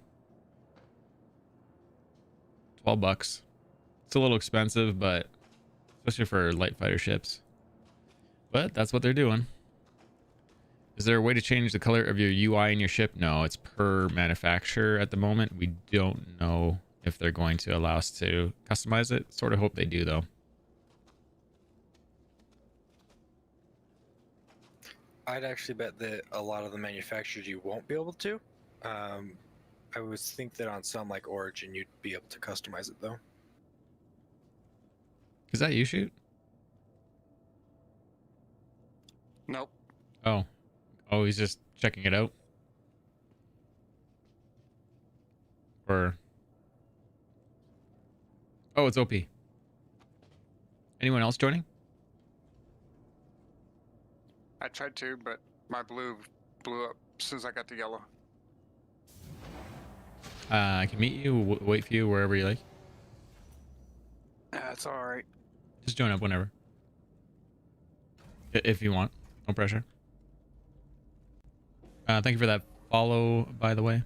$12. It's a little expensive, but especially for light fighter ships. But that's what they're doing. Is there a way to change the color of your UI in your ship? No, it's per manufacturer at the moment. We don't know if they're going to allow us to customize it. Sort of hope they do, though. I'd actually bet that a lot of the manufacturers you won't be able to. I would think that on some like Origin, you'd be able to customize it though. Is that you shoot? Nope. Oh. Oh, he's just checking it out. Or... Oh, it's OP. Anyone else joining? I tried to, but my blue blew up as soon as I got the yellow. I can meet you, wait for you wherever you like. That's all right. Just join up whenever. If you want. No pressure. Thank you for that follow, by the way.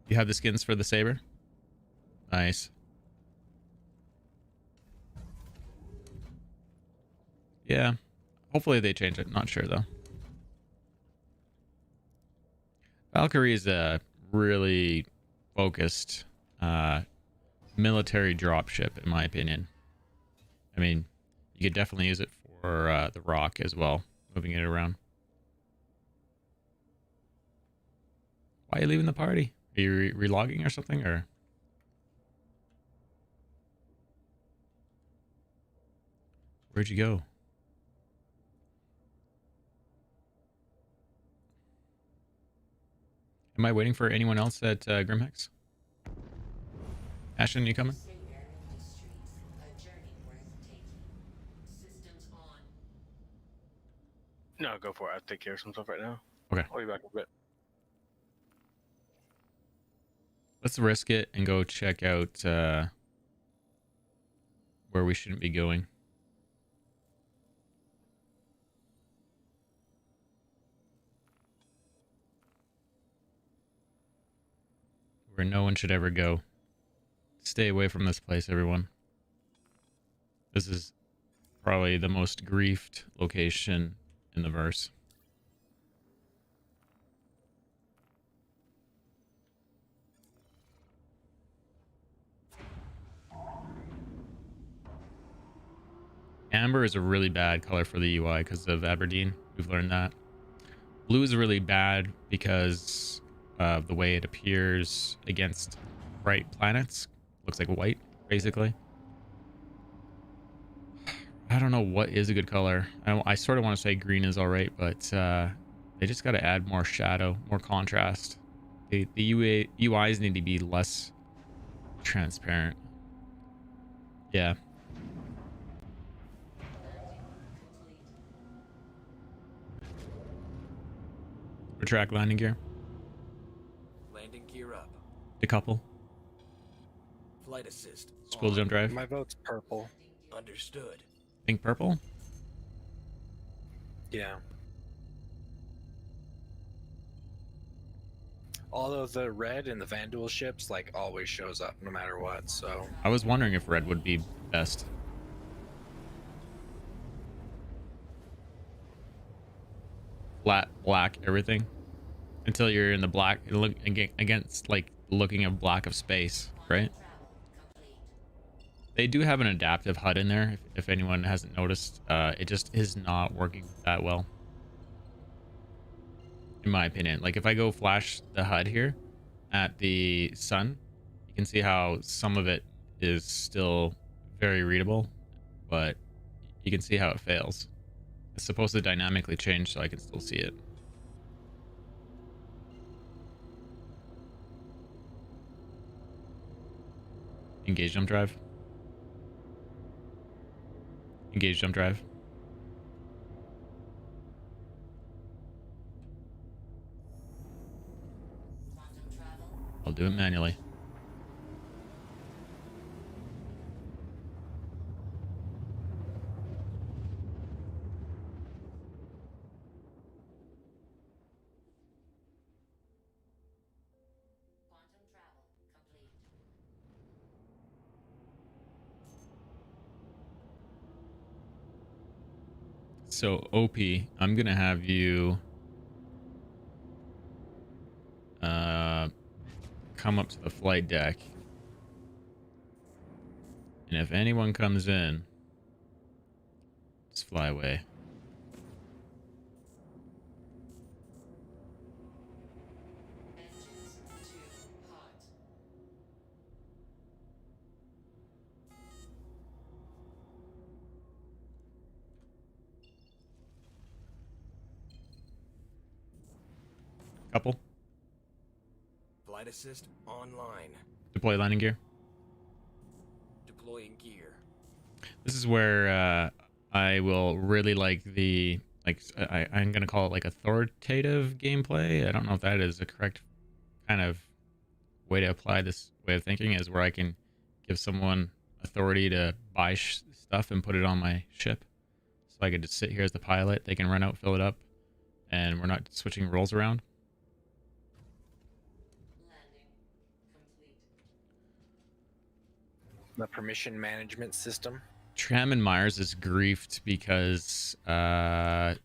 You have the skins for the saber? Nice. Yeah. Hopefully they change it. Not sure, though. Valkyrie is a really focused military dropship, in my opinion. I mean, you could definitely use it for the rock as well, moving it around. Why are you leaving the party? Are you relogging or something, or? Where'd you go? Am I waiting for anyone else at Grimhex? Ashton, you coming? No, go for it. I'll take care of some stuff right now. Okay. I'll be back in a bit. Let's risk it and go check out where we shouldn't be going. Where no one should ever go. Stay away from this place, everyone. This is probably the most griefed location in the verse. Amber is a really bad color for the UI because of Aberdeen. We've learned that. Blue is really bad because of the way it appears against bright planets. Looks like white, basically. I don't know what is a good color. I sort of want to say green is all right, but they just got to add more shadow, more contrast. The UIs need to be less transparent. Yeah. Retract landing gear. Landing gear up. Decouple. Flight assist. Spool on. jump drive. My vote's purple. Understood. Think purple. Yeah. Although the red in the Vanduul ships like always shows up no matter what, so I was wondering if red would be best. Flat black everything until you're in the black, look against like looking at black of space, right? They do have an adaptive HUD in there if anyone hasn't noticed. It just is not working that well, in my opinion. Like if I go flash the HUD here at the sun, you can see how some of it is still very readable, but you can see how it fails. It's supposed to dynamically change so I can still see it. Engage jump drive. Engage jump drive. I'll do it manually. So OP, I'm gonna have you come up to the flight deck, and if anyone comes in, just fly away. couple. Flight assist online. Deploy landing gear. Deploying gear. This is where I will really like the I'm gonna call it like authoritative gameplay. I don't know if that is the correct kind of way to apply this way of thinking, is where I can give someone authority to buy stuff and put it on my ship. So I could just sit here as the pilot. They can run out, fill it up, and we're not switching roles around. The permission management system. Tram and Myers is griefed because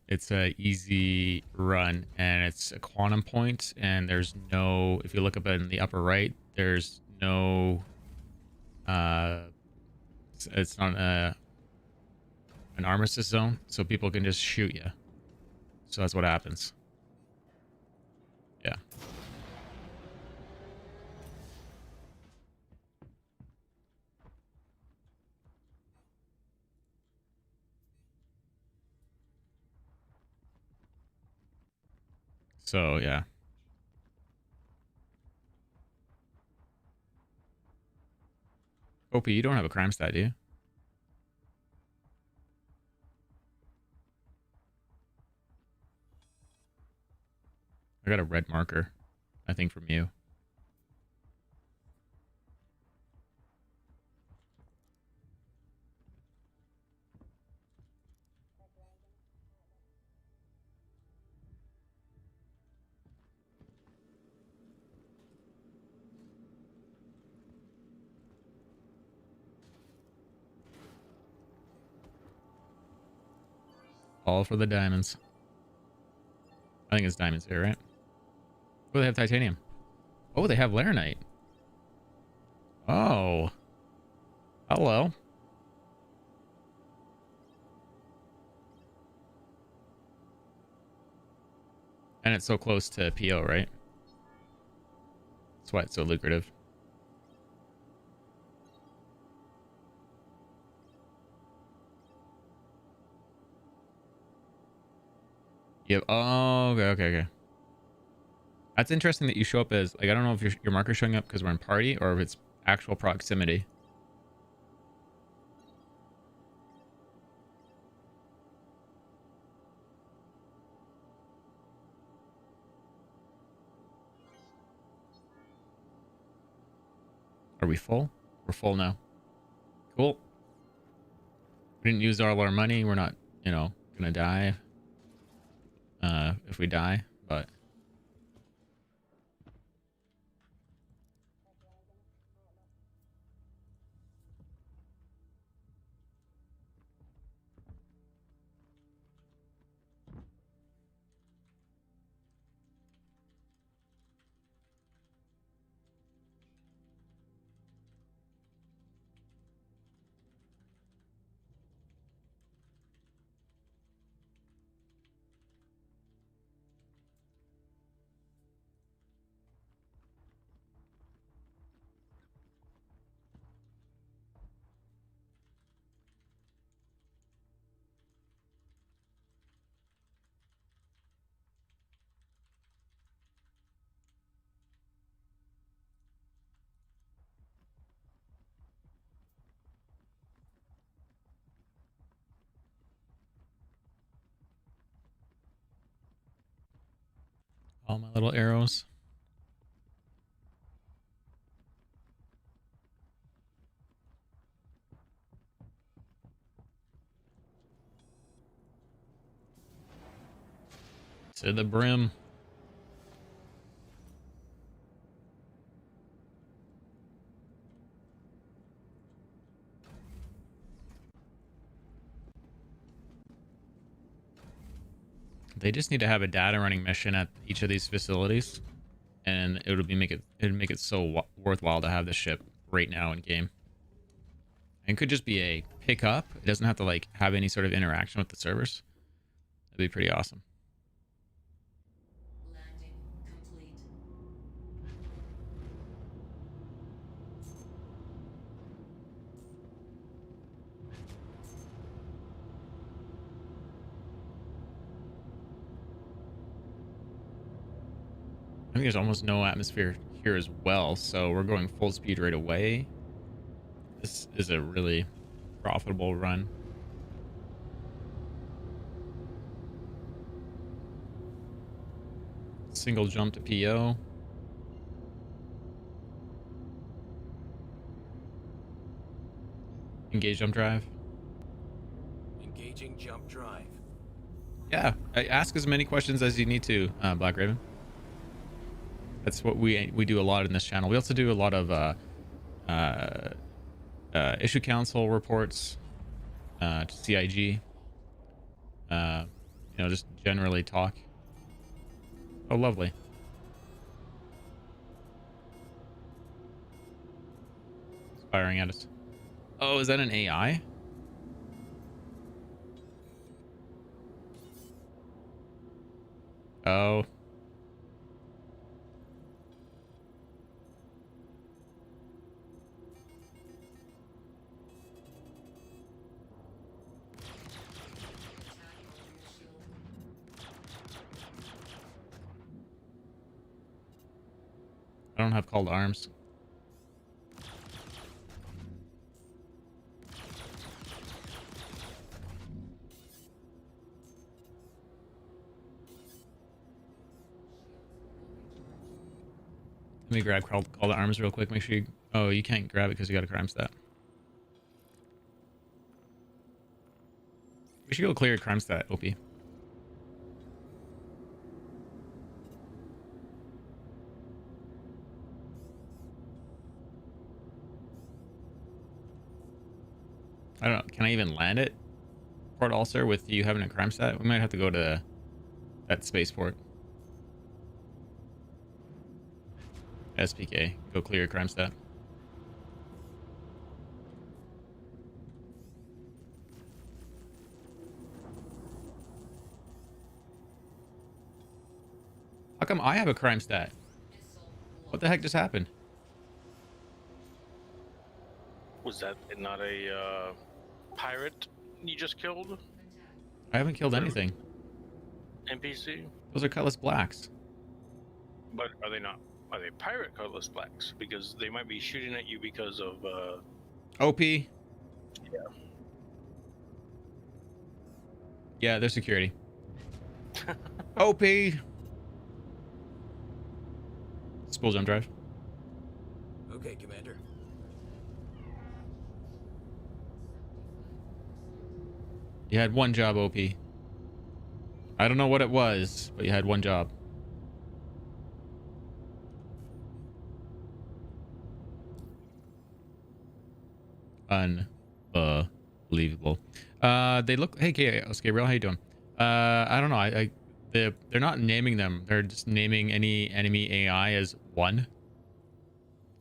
it's a easy run and it's a quantum point, and there's no, if you look up in the upper right, there's no it's not an armistice zone, so people can just shoot you. So that's what happens. Yeah. So, yeah. Opie, you don't have a crime stat, do you? I got a red marker, I think, from you. All for the diamonds. I think it's diamonds here, right? Oh, they have titanium. Oh, they have laranite. Oh. Hello. And it's so close to PO, right? That's why it's so lucrative. Yep. Oh, okay. That's interesting that you show up as, like, I don't know if your marker's showing up because we're in party or if it's actual proximity. Are we full? We're full now. Cool. We didn't use all our money. We're not, gonna die. If we die, but all my little arrows. To the brim. They just need to have a data running mission at each of these facilities, and it would make it so worthwhile to have the ship right now in game. And it could just be a pickup. It doesn't have to like have any sort of interaction with the servers. That'd be pretty awesome. Landing complete. think there's almost no atmosphere here as well, so we're going full speed right away. This is a really profitable run. Single jump to PO. Engage jump drive. Engaging jump drive. Yeah, ask as many questions as you need to, Black Raven. That's what we do a lot in this channel. We also do a lot of issue council reports to CIG. You know, just generally talk. Oh, lovely. It's firing at us. Oh, is that an AI? Oh. I don't have call to arms. Let me grab call to arms real quick. Make sure you... Oh, you can't grab it because you got a crime stat. We should go clear crime stat, OP. I don't know. Can I even land it? Port Ulcer with you having a crime stat? We might have to go to that spaceport. SPK. Go clear crime stat. How come I have a crime stat? What the heck just happened? Was that not a pirate you just killed? I haven't killed anything. NPC? Those are Cutlass Blacks. But are they not? Are they pirate Cutlass Blacks? Because they might be shooting at you because of OP. Yeah. Yeah, they're security. OP. Spool jump drive. Okay, Commander. You had one job, OP. I don't know what it was, but you had one job. Unbelievable. They look... Hey, Gabriel, how you doing? I don't know. They're not naming them. They're just naming any enemy AI as one.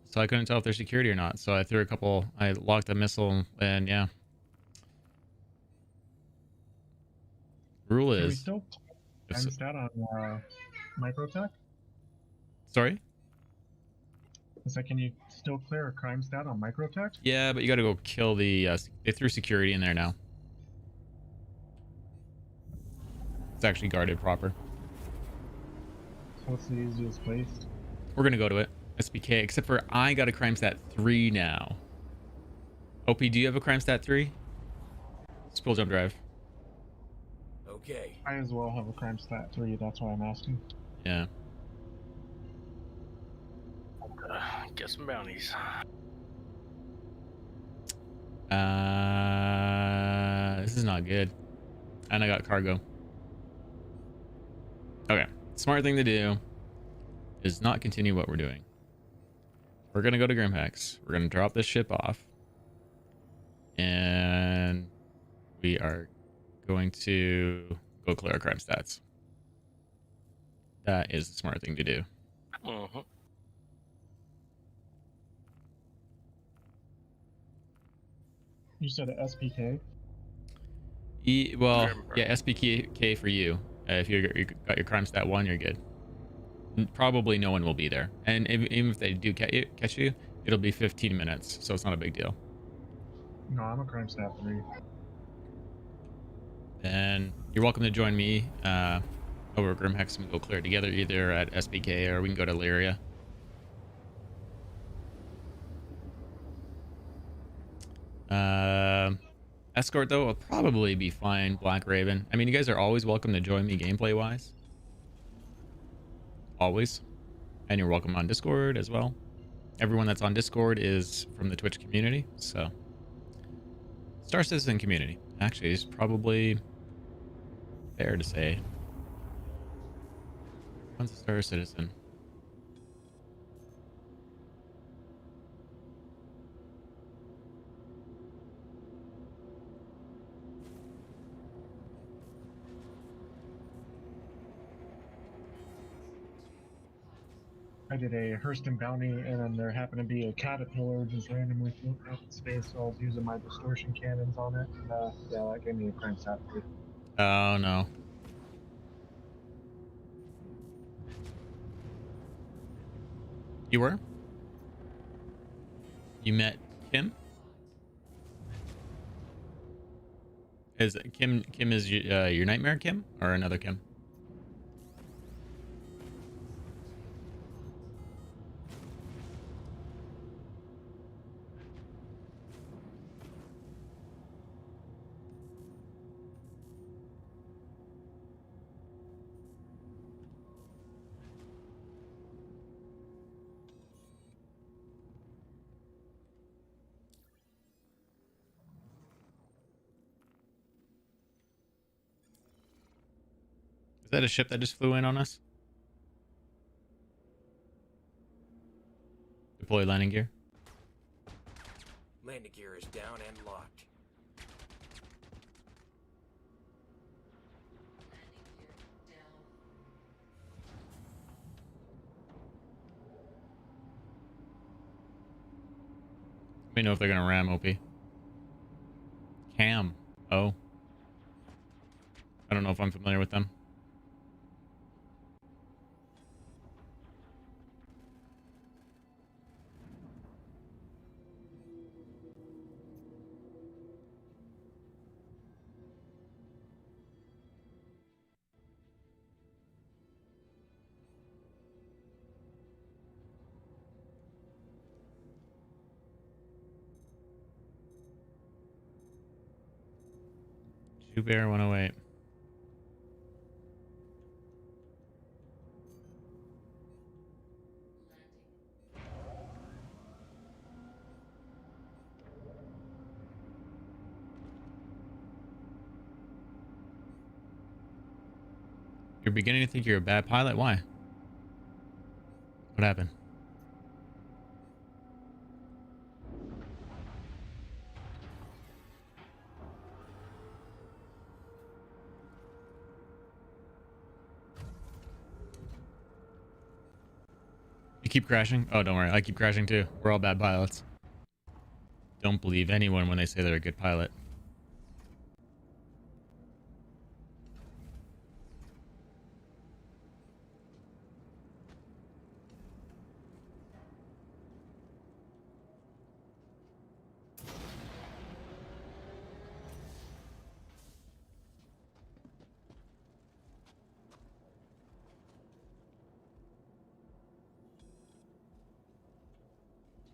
So I couldn't tell if they're security or not. So I threw a couple... I locked a missile, and yeah. Rule Can we is... still crime stat on microtech? Sorry? It's like, can you still clear a crime stat on microtech? Yeah, but you gotta go kill the... they threw security in there now. It's actually guarded proper. So what's the easiest place? We're gonna go to it. SBK, except for I got a crime stat 3 now. OP, do you have a crime stat 3? Spool jump drive. Okay. I as well have a crime stat 3, that's why I'm asking. Yeah. get some bounties. This is not good. And I got cargo. Okay. Smart thing to do is not continue what we're doing. We're going to go to Grimhex. We're going to drop this ship off. And we are going to go clear our crime stats. That is the smart thing to do. Uh-huh. You said a SPK? Well, yeah, SPK for you. If you got your crime stat 1, you're good. Probably no one will be there. And even if they do catch you, it'll be 15 minutes, so it's not a big deal. No, I'm a crime stat 3. Then you're welcome to join me over Grimhex and go clear it together, either at SBK or we can go to Lyria. Escort though will probably be fine. Black Raven. I mean, you guys are always welcome to join me gameplay wise. Always. And you're welcome on Discord as well. Everyone that's on Discord is from the Twitch community, so Star Citizen community actually is probably fair to say. One's a Star Citizen. I did a Hurston bounty, and then there happened to be a caterpillar just randomly floating up in space, so I was using my distortion cannons on it, and yeah, that gave me a crime stat too. Oh no. You were? You met Kim? Is Kim is your nightmare Kim or another Kim? Is that a ship that just flew in on us? Deploy landing gear. Landing gear is down and locked. Let me know if they're gonna ram OP. Cam. Oh. I don't know if I'm familiar with them. Shoe Bear 108. You're beginning to think you're a bad pilot? Why? What happened? You keep crashing? Oh, don't worry. I keep crashing too. We're all bad pilots. Don't believe anyone when they say they're a good pilot.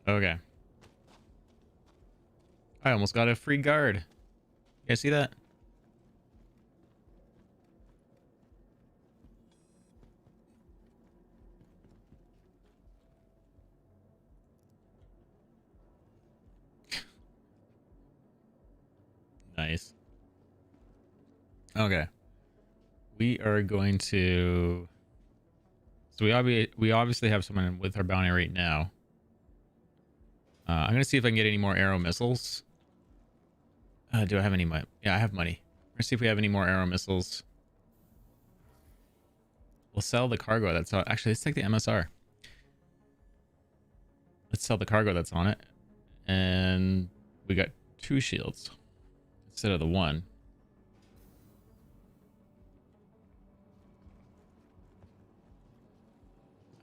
Okay. I almost got a free guard. You guys see that? Nice. Okay. We are going to... So we obviously have someone with our bounty right now. I'm going to see if I can get any more arrow missiles. Do I have any money? Yeah, I have money. We're going to see if we have any more arrow missiles. We'll sell the cargo that's on... Actually, let's take the MSR. Let's sell the cargo that's on it. And we got 2 shields instead of the 1.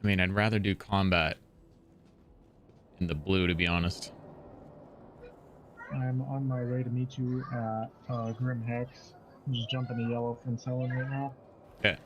I mean, I'd rather do combat in the blue, to be honest. I'm on my way to meet you at Grim Hex. Just jumping to yellow from selling right now. Okay.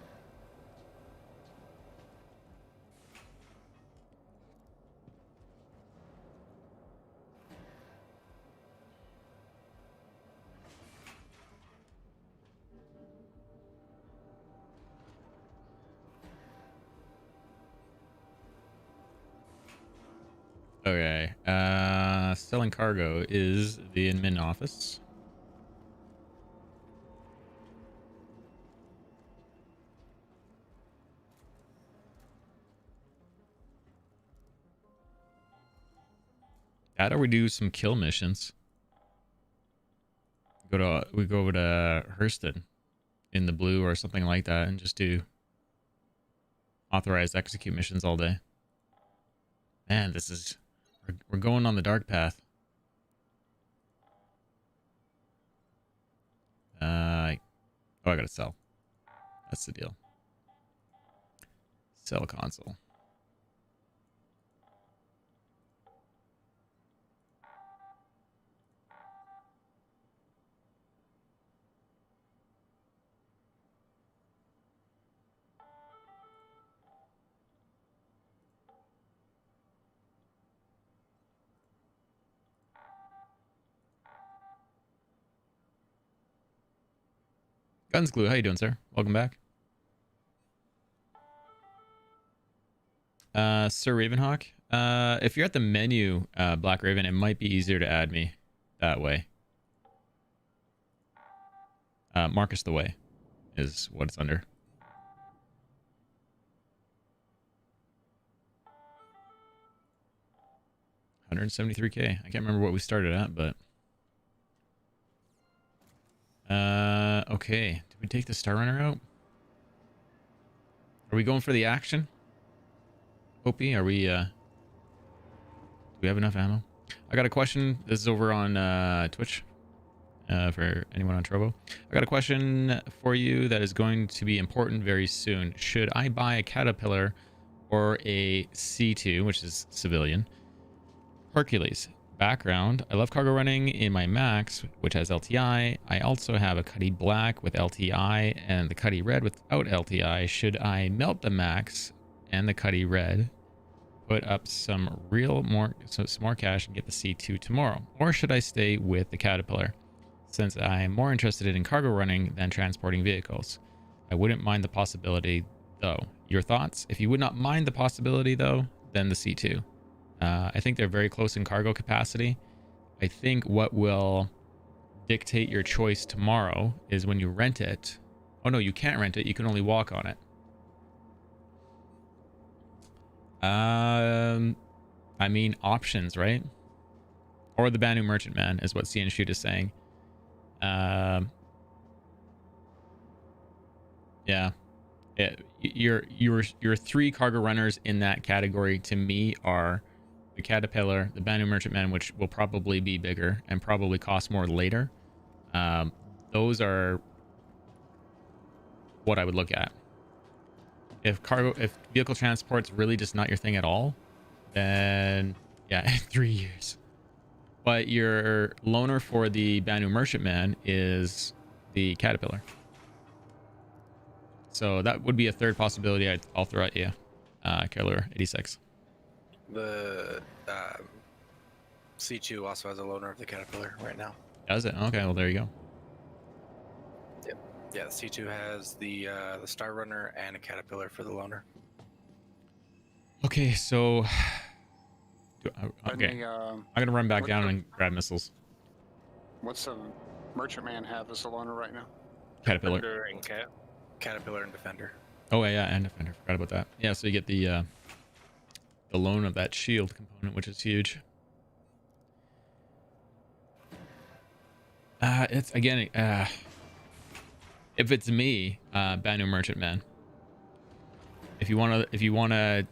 Okay. Selling cargo is the admin office. That or we do some kill missions. We go over to Hurston in the blue or something like that and just do authorized execute missions all day. Man, we're going on the dark path. I gotta sell. That's the deal. Sell console. Guns Glue, how you doing, sir? Welcome back. Sir Ravenhawk, if you're at the menu, Black Raven, it might be easier to add me that way. Marcus the Way is what it's under. $173K. I can't remember what we started at, but okay. Did we take the Star Runner out? Are we going for the action? Opie, are we do we have enough ammo? I got a question. This is over on Twitch. For anyone on Trovo. I got a question for you that is going to be important very soon. Should I buy a Caterpillar or a C2, which is civilian? Hercules. Background. I love cargo running in my Max, which has LTI. I also have a Cuddy Black with LTI and the Cuddy Red without LTI. Should I melt the Max and the Cuddy Red, put up some more cash and get the C2 tomorrow? Or should I stay with the Caterpillar, since I'm more interested in cargo running than transporting vehicles? I wouldn't mind the possibility, though. Your thoughts? If you would not mind the possibility, though, then the C2. I think they're very close in cargo capacity. I think what will dictate your choice tomorrow is when you rent it. Oh, no, you can't rent it. You can only walk on it. I mean, options, right? Or the Banu Merchantman is what CN Shoot is saying. Yeah. Your three cargo runners in that category to me are the Caterpillar, the Banu Merchantman, which will probably be bigger and probably cost more later. Those are what I would look at. If vehicle transport's really just not your thing at all, then yeah, 3 years. But your loaner for the Banu Merchantman is the Caterpillar. So that would be a third possibility I'll throw at you, Killer 86. The C2 also has a loaner of the Caterpillar right now. Does it? Okay, well, there you go. Yep. Yeah, the C2 has the Star Runner and a Caterpillar for the loaner. Okay, so... Okay, And I'm going to run back what down the- and grab missiles. What's the Merchantman have as a loaner right now? Caterpillar. Defender and Cat. Caterpillar and Defender. Oh, yeah, and Defender. Forgot about that. Yeah, so you get the loan of that shield component, which is huge. It's again, if it's me, Banu Merchantman. If you want the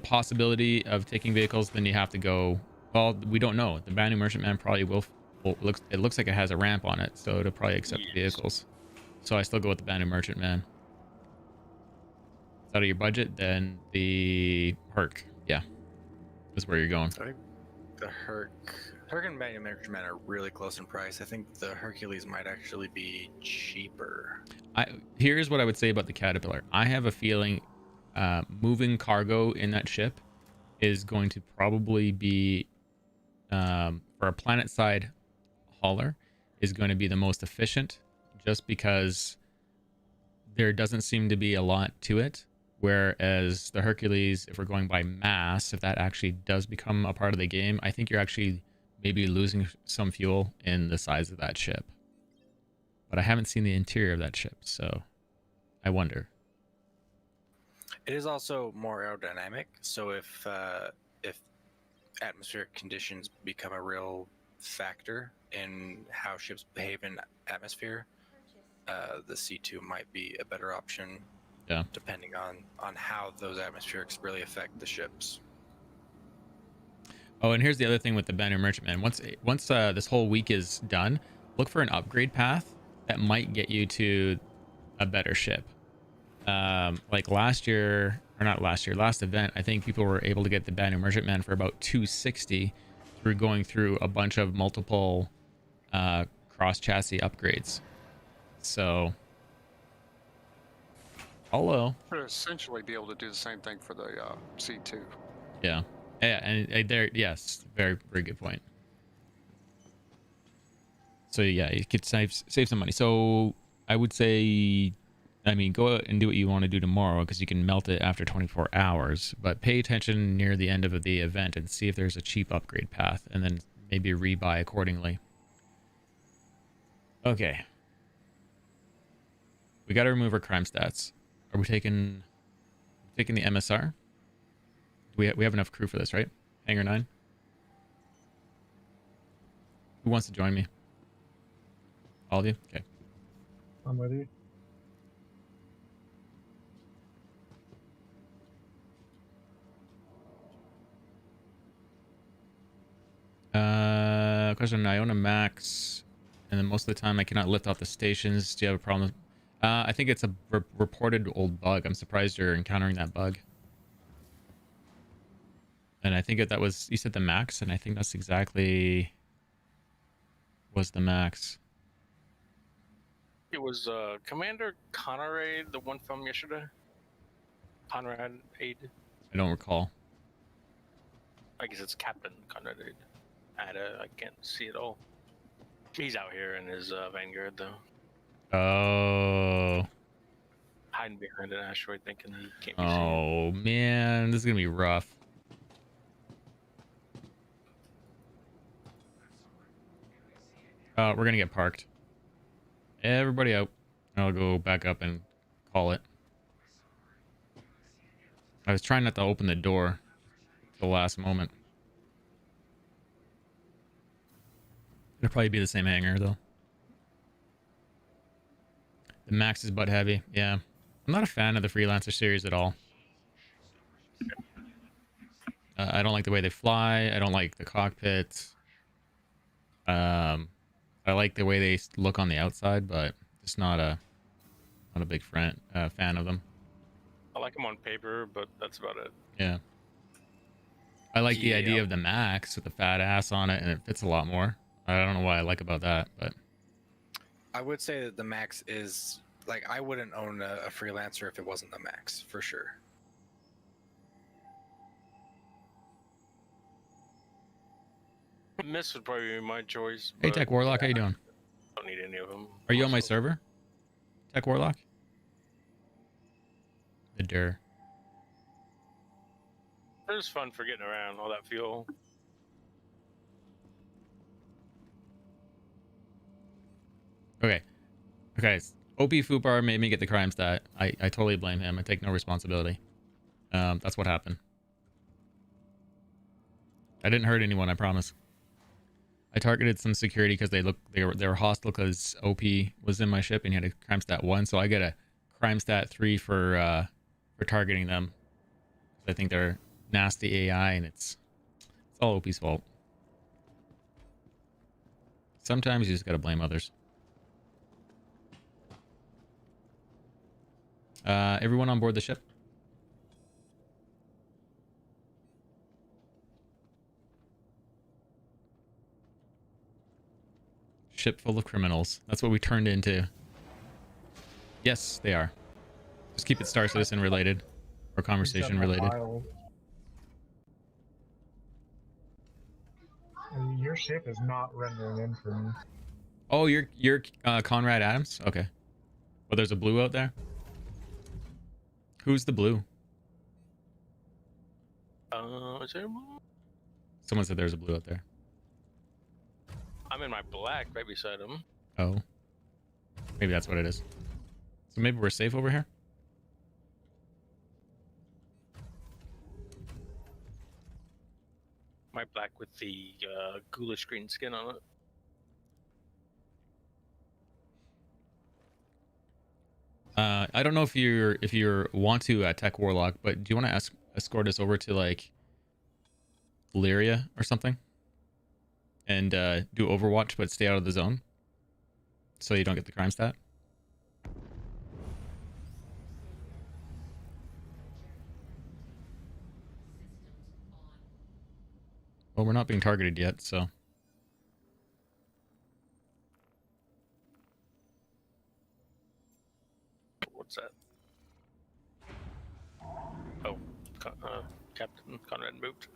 possibility of taking vehicles, then you have to go. Well, we don't know. The Banu Merchantman probably will. It looks like it has a ramp on it, so it'll probably accept vehicles. So I still go with the Banu Merchantman. It's out of your budget, then the Herc. Yeah, is where you're going. I think the Herc and Banu Merchantman are really close in price. I think the Hercules might actually be cheaper. Here's what I would say about the Caterpillar. I have a feeling moving cargo in that ship is going to probably be, for a planet side hauler, is going to be the most efficient, just because there doesn't seem to be a lot to it. Whereas the Hercules, if we're going by mass, if that actually does become a part of the game, I think you're actually maybe losing some fuel in the size of that ship. But I haven't seen the interior of that ship, so I wonder. It is also more aerodynamic, so if atmospheric conditions become a real factor in how ships behave in atmosphere, the C2 might be a better option. Yeah. Depending on how those atmospherics really affect the ships. Oh, and here's the other thing with the Banner Merchantman. Once this whole week is done, look for an upgrade path that might get you to a better ship. Like last year, or not last year, last event, I think people were able to get the Banner Merchantman for about 260 through going through a bunch of multiple cross chassis upgrades. So, although Could essentially be able to do the same thing for the C2. yeah, and there, yes, very very good point. So yeah, you could save some money. So I would say, I mean, go out and do what you want to do tomorrow because you can melt it after 24 hours. But pay attention near the end of the event and see if there's a cheap upgrade path, and then maybe rebuy accordingly. Okay. We got to remove our crime stats. Are we taking the MSR? We have enough crew for this, right? Hangar 9. Who wants to join me? All of you? Okay. I'm with you. Question: I own a Max, and then most of the time I cannot lift off the stations. Do you have a problem? I think it's a reported old bug. I'm surprised you're encountering that bug. And I think that was, you said the Max, and I think that's exactly was the Max. It was Commander Conrad, the one from yesterday. Conrad Aid. I don't recall. I guess it's Captain Conrad Aid. I can't see it all. He's out here in his Vanguard though, Oh. hiding behind an asteroid, thinking he can't be seen. Oh man, this is gonna be rough. We're gonna get parked. Everybody out. I'll go back up and call it. I was trying not to open the door at the last moment. It'll probably be the same hangar though. The Max is butt heavy. Yeah. I'm not a fan of the Freelancer series at all. I don't like the way they fly. I don't like the cockpit. I like the way they look on the outside, but just not a big fan of them. I like him on paper, but that's about it. Yeah. I like the idea of the Max with the fat ass on it, and it fits a lot more. I don't know what I like about that, but I would say that the Max is like, I wouldn't own a Freelancer if it wasn't the Max for sure. Miss would probably be my choice. hey, but Tech Warlock, how you doing? I don't need any of them. Are you on my Also, server? Tech Warlock? The dir. It was fun for getting around all that fuel. Okay. OP Fupar made me get the crime stat. I totally blame him. I take no responsibility. That's what happened. I didn't hurt anyone, I promise. I targeted some security because they were hostile because OP was in my ship and he had a crime stat 1, so I get a crime stat 3 for targeting them. I think they're nasty AI and it's all OP's fault. Sometimes you just gotta blame others. Everyone on board the ship? Ship full of criminals. That's what we turned into. Yes, they are. Just keep it Star Citizen related or conversation related. Your ship is not rendering in for me. Oh, you're Conrad Adams? Okay. Well, there's a blue out there. Who's the blue? Is there more? Someone said there's a blue out there. I'm in my black right beside him. Oh. Maybe that's what it is. So maybe we're safe over here? My black with the ghoulish green skin on it. I don't know if you want to attack Warlock, but do you want to escort us over to like Lyria or something, and do Overwatch, but stay out of the zone, so you don't get the crime stat? Well, we're not being targeted yet, so. What's that? Oh, Captain Conrad moved.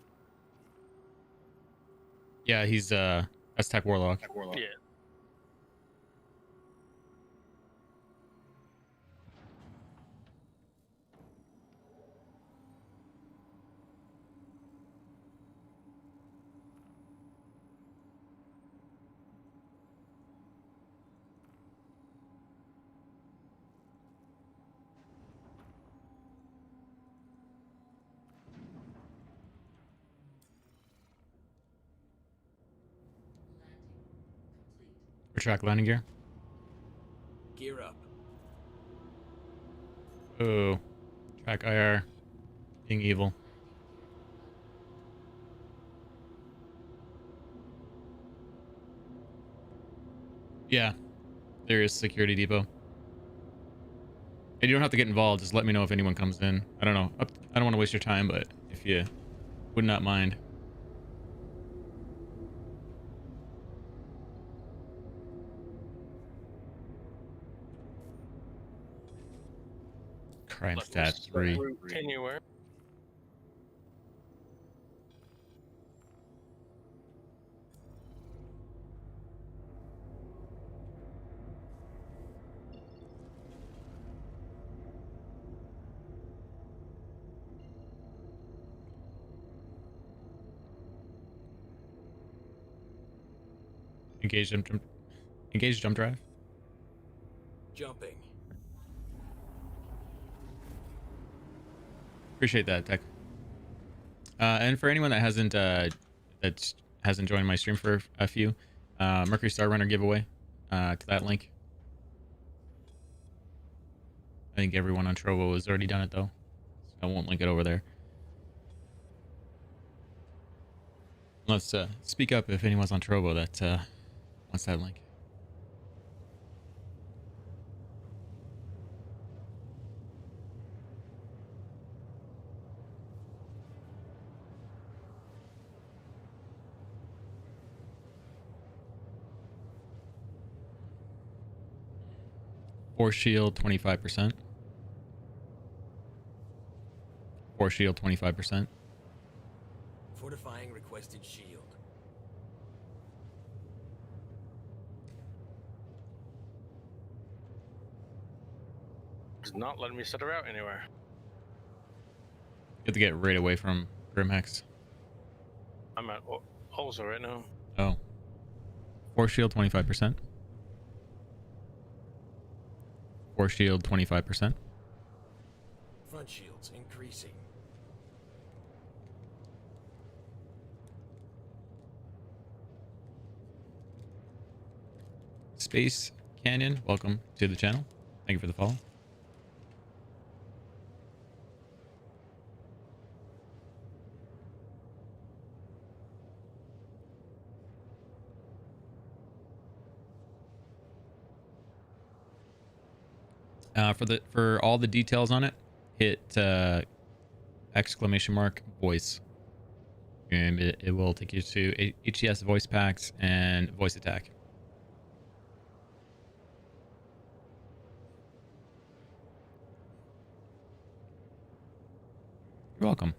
Yeah, he's that's Tech Warlock. Yeah. Retract landing gear. Gear up. Oh, track IR. Being evil. Yeah, there is security depot. And you don't have to get involved. Just let me know if anyone comes in. I don't know. I don't want to waste your time, but if you would not mind. Crime stat 3. Anywhere. Engage jump drive. Jumping. Appreciate that, Tech. And for anyone that hasn't joined my stream for a few, Mercury Star Runner giveaway to that link. I think everyone on Trovo has already done it though, so I won't link it over there. Let's speak up if anyone's on Trovo that wants that link. Force shield 25%. Force shield 25%. Fortifying requested shield. It's not letting me set her out anywhere. You have to get right away from Grimhex. I'm at Ulza right now. Oh. Force shield 25%. Force shield 25%. Front shields increasing. Space Canyon, welcome to the channel. Thank you for the follow. For all the details on it, hit exclamation mark voice, and it will take you to HES voice packs and voice attack. You're welcome.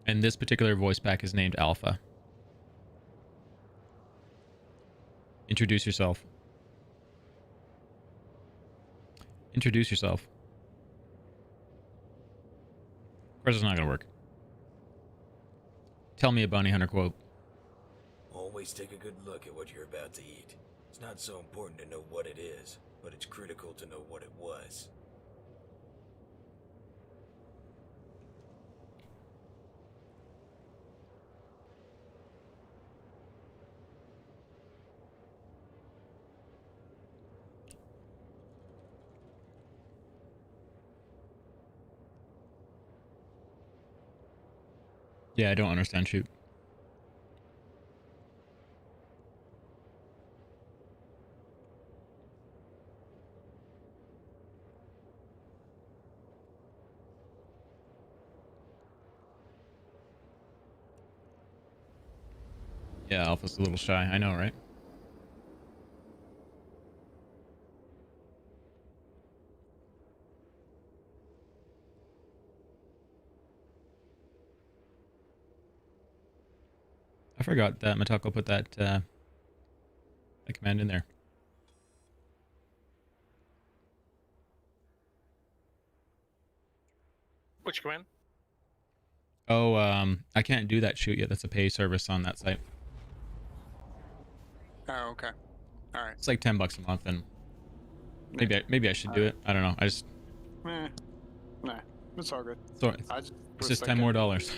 And this particular voice pack is named Alpha. Introduce yourself. Introduce yourself. Pressure's not gonna work. Tell me a bounty hunter quote. Always take a good look at what you're about to eat. It's not so important to know what it is, but it's critical to know what it was. Yeah, I don't understand. Shoot. Yeah, Alpha's a little shy. I know, right? I forgot that Matako put that command in there. Which command? Oh, I can't do that shoot yet. That's a pay service on that site. Oh, okay. All right. It's like $10 a month, and maybe I should do it. I don't know. I just Nah, it's all good. so I just it's was just $10 thinking- more dollars.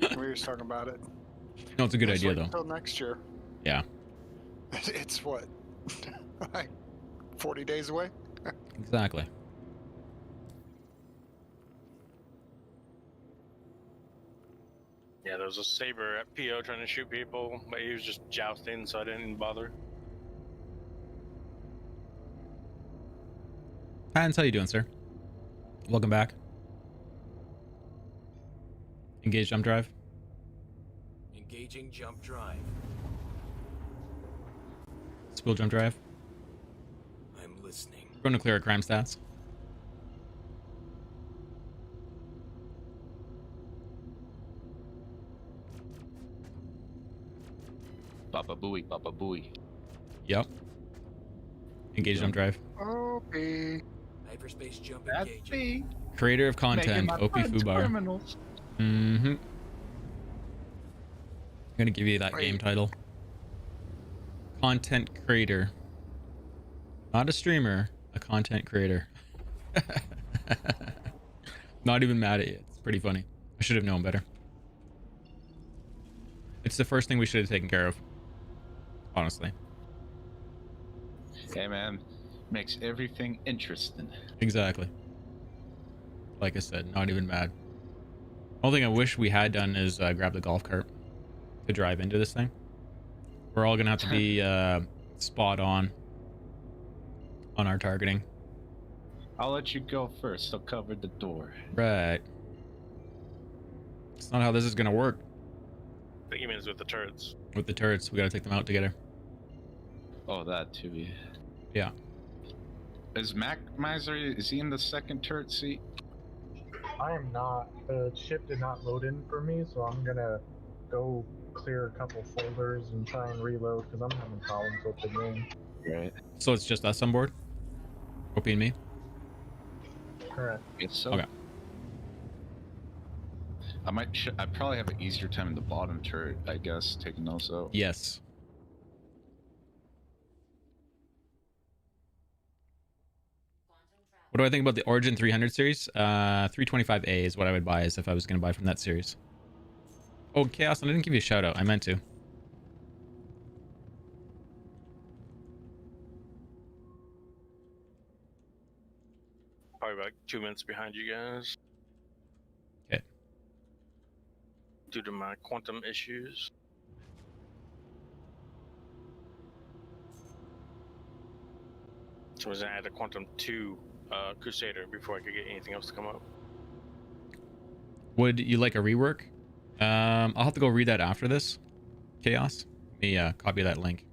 We were just talking about it. No, it's a good Let's idea wait though. Until next year. Yeah, It's what, like 40 days away. exactly. Yeah, there was a saber at PO trying to shoot people, but he was just jousting, so I didn't bother. Hans, how you doing, sir? Welcome back. Engage jump drive. Engaging jump drive. Spool jump drive. I'm listening. Going to clear crime stats. Papa Booey, Papa Booey. Yep. Engage jump drive. Okay. Hyperspace jump That's engaging. me. Creator of Making content, my OP friends Fubar. criminals. Mm-hmm. I'm gonna give you that Wait. game title. Content creator. Not a streamer, a content creator. Not even mad at you. It's pretty funny. I should have known better. It's the first thing we should have taken care of. Honestly. Hey man, makes everything interesting. Exactly. Like I said, not even mad. Only thing I wish we had done is grab the golf cart to drive into this thing. We're all gonna have to be spot on our targeting. I'll let you go first. I'll cover the door. Right. It's not how this is gonna work. I think he means with the turrets. With the turrets, we gotta take them out together. Oh, that too. Yeah. Yeah. Is Mac Miser? Is he in the second turret seat? I am not. The ship did not load in for me, so I'm gonna go clear a couple folders and try and reload because I'm having problems with the game. Right. So it's just us on board? Opie and me? Correct. Guess so. Okay. I probably have an easier time in the bottom turret, I guess, taking those out. Yes. What do I think about the Origin 300 series? 325A is what I would buy as if I was going to buy from that series. Oh, Chaos, I didn't give you a shout out. I meant to. Probably about 2 minutes behind you guys. Okay. Due to my quantum issues. So I was gonna add a quantum 2 Crusader before I could get anything else to come up. Would you like a rework? I'll have to go read that after this. Chaos. Let me copy that link.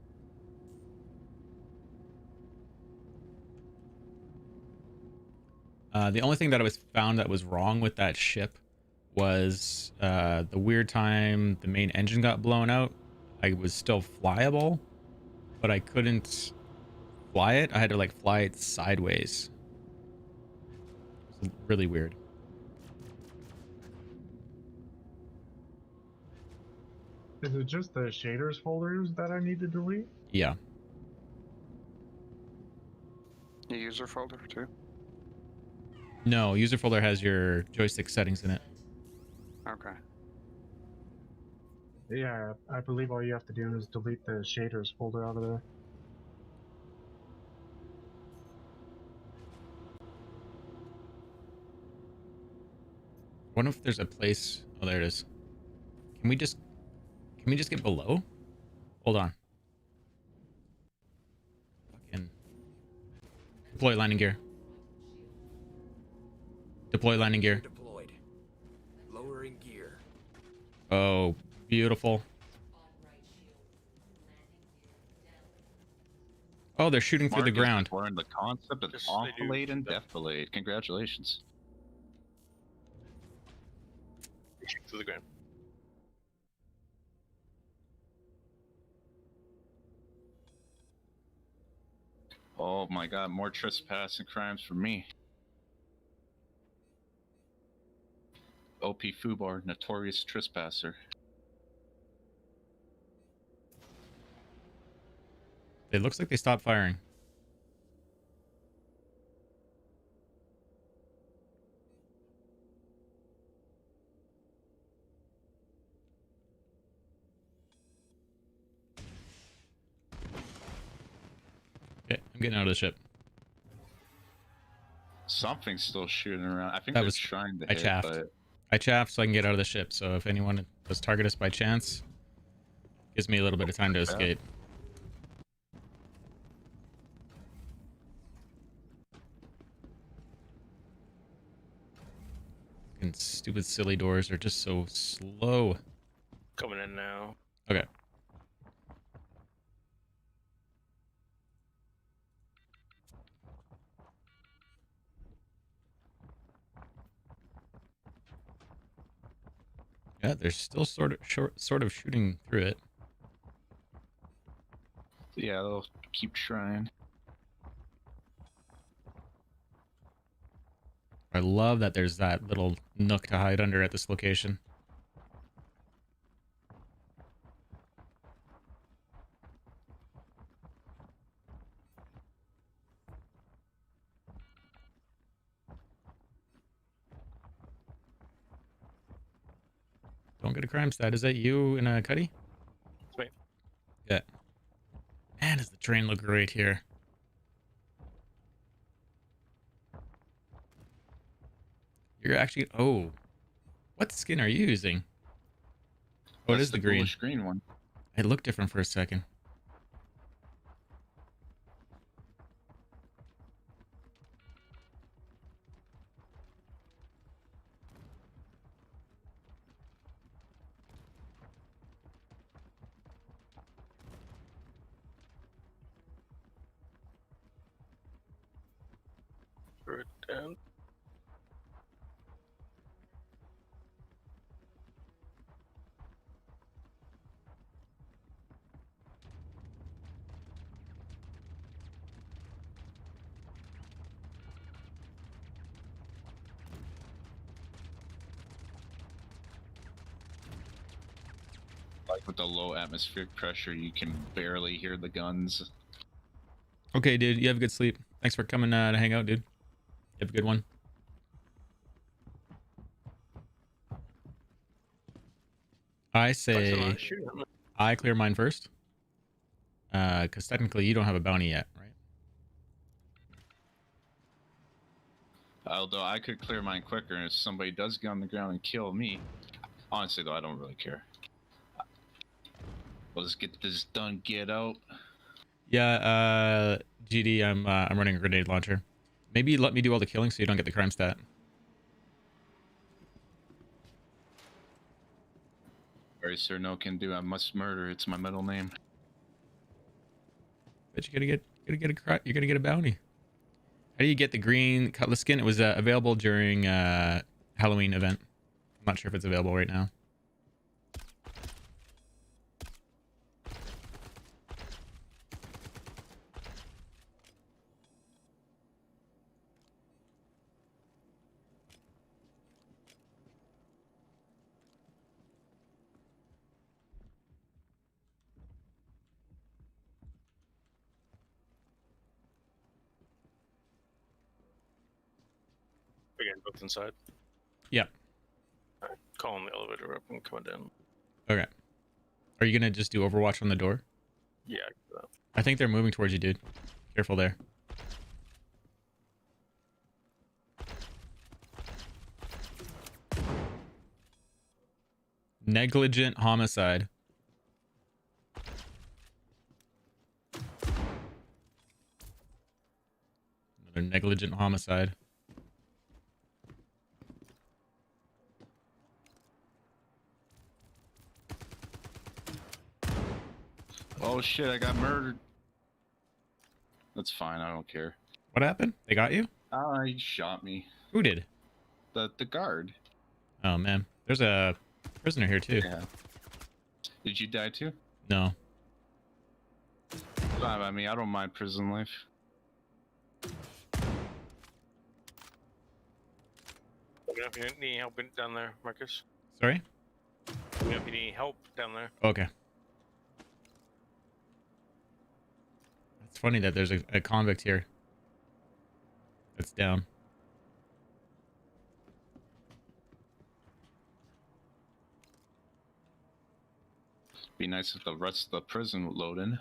The only thing that I was found that was wrong with that ship was the weird time the main engine got blown out. I was still flyable, but I couldn't fly it. I had to like fly it sideways. It was really weird. Is it just the shaders folders that I need to delete? Yeah. The user folder too. No, user folder has your joystick settings in it. Okay. Yeah, I believe all you have to do is delete the shaders folder out of there. Wonder if there's a place. Oh, there it is. Can we just get below? Hold on. Fucking deploy landing gear. Deploy landing gear. Deployed. Lowering gear. Oh, beautiful. Oh, they're shooting through the Marcus ground. learned the concept of Yes, they do. enfilade and defilade. Congratulations. Shoot through the ground. Oh my god, more trespassing crimes for me. OP Fubar, notorious trespasser. It looks like they stopped firing. Okay, I'm getting out of the ship. Something's still shooting around. I think That they're was- trying to I hit, chaffed. but I chaffed so I can get out of the ship. So if anyone does target us by chance, gives me a little bit of time to escape. And stupid silly doors are just so slow. Coming in now. Okay. Yeah, they're still sort of shooting through it. yeah, they'll keep trying. I love that there's that little nook to hide under at this location. Don't get a crime stat. Is that you in a Cuddy? It's me. Yeah. Man, does the train look great here. You're actually... Oh. What skin are you using? Oh, it That's is the green. bluish green one. It looked different for a second. Throw it down. Like with the low atmospheric pressure, you can barely hear the guns. Okay, dude. You have a good sleep. Thanks for coming to hang out, dude. You have a good one. I say I clear mine first. Because technically you don't have a bounty yet, right? Although I could clear mine quicker, and if somebody does get on the ground and kill me, honestly though, I don't really care. Let's get this done. Get out. Yeah, GD, I'm running a grenade launcher. Maybe let me do all the killing so you don't get the crime stat. Sorry, sir, no can do. I must murder. It's my middle name. But you're gonna get a bounty. How do you get the green cutlass skin? It was available during Halloween event. I'm not sure if it's available right now. Again, both inside. Yeah. Alright, calling the elevator up and coming down. Okay. Are you gonna just do Overwatch on the door? Yeah, I can do that. I think they're moving towards you, dude. Careful there. Negligent homicide. Another negligent homicide. Oh shit, I got murdered. That's fine, I don't care. What happened? They got you? He shot me. Who did? The guard. Oh man, there's a prisoner here too. Yeah. Did you die too? No. I mean, I don't mind prison life. Let me know if you need help down there, Marcus. Sorry? Let me know if you need help down there. Okay. It's funny that there's a convict here. That's down. Be nice if the rest of the prison would load in.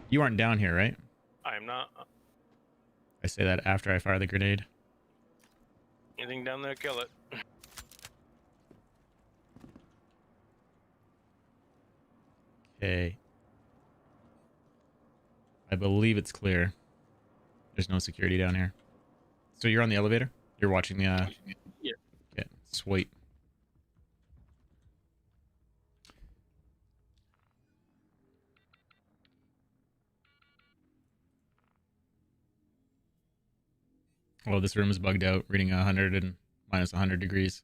You aren't down here, right? I am not. I say that after I fire the grenade. Anything down there, kill it. Okay. I believe it's clear. There's no security down here. So you're on the elevator? You're watching the Yeah. Okay, sweet. Well, this room is bugged out, reading 100 and minus 100 degrees.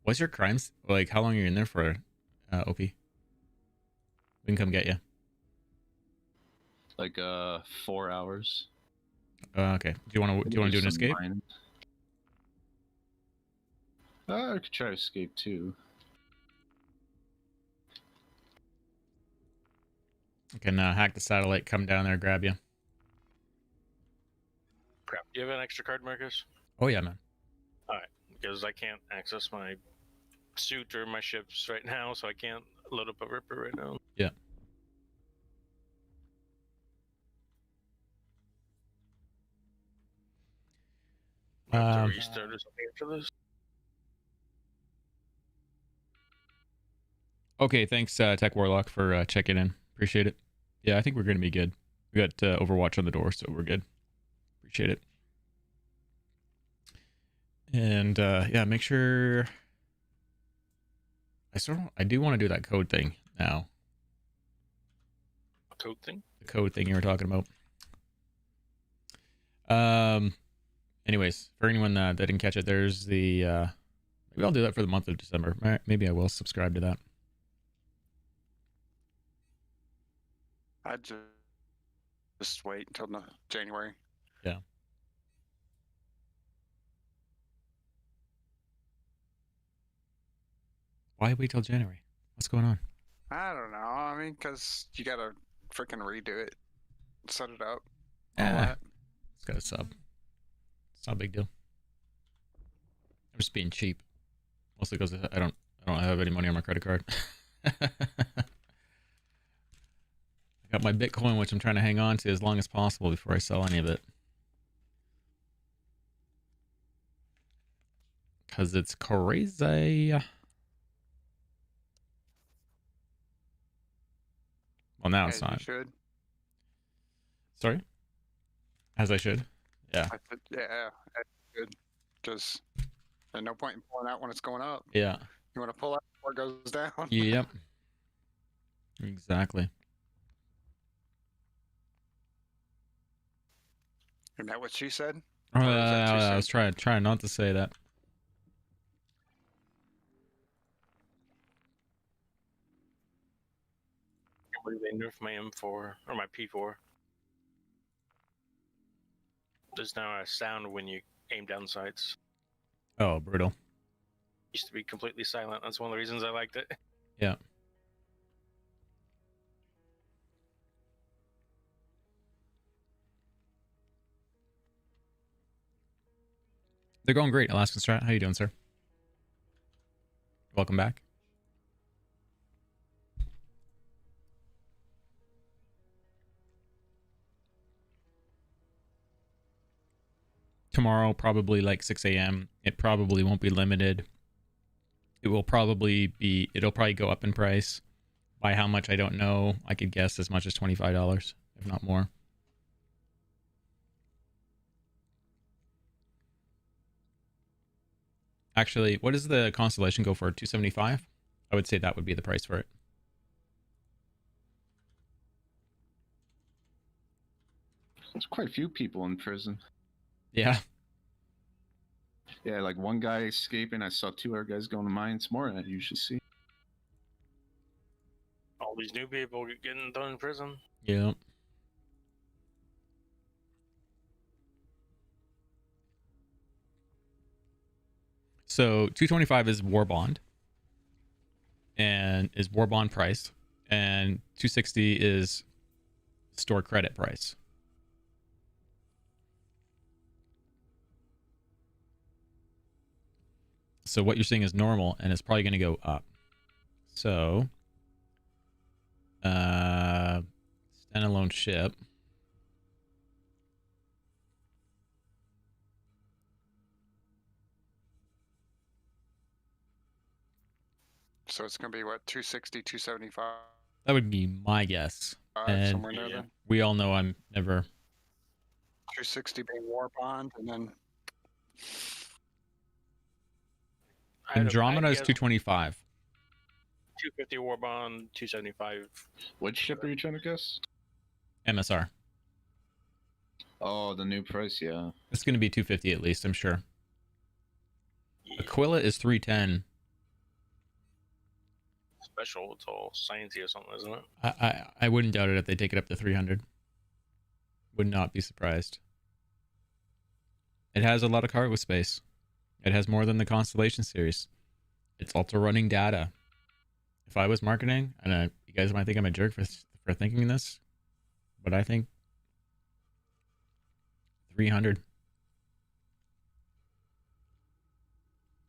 What's your crimes? Like, how long are you in there for, OP? We can come get you. Like 4 hours. Okay. Do you want to do an some escape? mining. I could try to escape too. I can hack the satellite, come down there, grab you. Crap. Do you have an extra card, Marcus? Oh yeah, man. Alright. Because I can't access my suit or my ships right now, so I can't load up a Ripper right now. Yeah. I have to restart or something after this. Okay, thanks, Tech Warlock, for checking in. Appreciate it. Yeah, I think we're going to be good. We got Overwatch on the door, so we're good. Appreciate it. And yeah, make sure. I do want to do that code thing now. Code thing? The code thing you were talking about. Anyways, for anyone that didn't catch it, there's the maybe I'll do that for the month of December. Maybe I will subscribe to that. I'd just wait until January. Yeah. Why wait till January? What's going on? I don't know. I mean, because you gotta freaking redo it, set it up. all all that. that. It's got a sub. It's not a big deal. I'm just being cheap, mostly because I don't have any money on my credit card. I got my Bitcoin, which I'm trying to hang on to as long as possible before I sell any of it. Because it's crazy. Well, now it's As you not. should. Sorry? As I should? Yeah. Yeah, as you should. Just there's no point in pulling out when it's going up. Yeah. You want to pull out before it goes down. Yep. Exactly. Isn't that what she said? Or is that too I was soon? trying not to say that. I believe they nerfed my M4 or my P4. There's now a sound when you aim down sights. Oh, brutal. used to be completely silent. That's one of the reasons I liked it. Yeah. They're going great. Alaskan Strat, how you doing, sir? Welcome back. Tomorrow, probably like 6 a.m. It probably won't be limited. It'll probably go up in price. By how much, I don't know. I could guess as much as $25, if not more. Actually, what does the Constellation go for? 275? I would say that would be the price for it. There's quite a few people in prison. Yeah. Yeah, like one guy escaping. I saw 2 other guys going to mine. It's more than I usually see. All these new people getting thrown in prison. Yeah. So 225 is war bond, and is war bond price, and 260 is store credit price. So what you're seeing is normal, and it's probably going to go up. So, standalone ship. So it's going to be what, 260, 275? That would be my guess. And Somewhere near there. we all know I'm never. 260 being war bond, and then Andromeda is 225. 250 war bond, 275. Which ship are you trying to guess? MSR. Oh, the new price, yeah. It's going to be 250 at least, I'm sure. Aquila is 310. Special, it's all sciencey or something, isn't it? I wouldn't doubt it if they take it up to 300. Would not be surprised. It has a lot of cargo space. It has more than the Constellation series. It's also running data. If I was marketing, and you guys might think I'm a jerk for thinking this, but I think 300.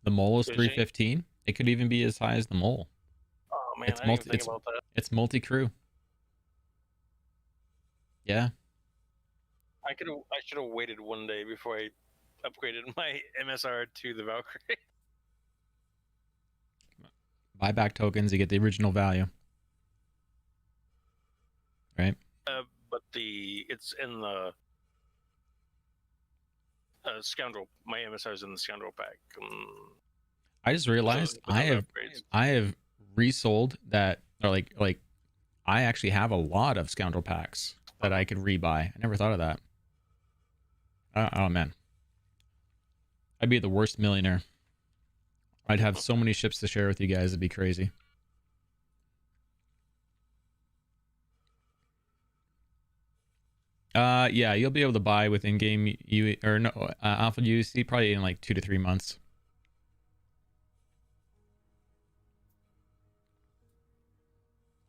The mole is 315. It could even be as high as the mole. Oh man, I didn't think about that. It's multi-crew. Yeah. I should have waited one day before I upgraded my MSR to the Valkyrie. Buy back tokens, you get the original value. Right? But it's in the scoundrel. My MSR is in the scoundrel pack. I just realized I have resold that, or like I actually have a lot of scoundrel packs that I could rebuy. I never thought of that. Oh man, I'd be the worst millionaire. I'd have so many ships to share with you guys. It'd be crazy. Yeah, you'll be able to buy with in-game Alpha UC probably in like 2 to 3 months.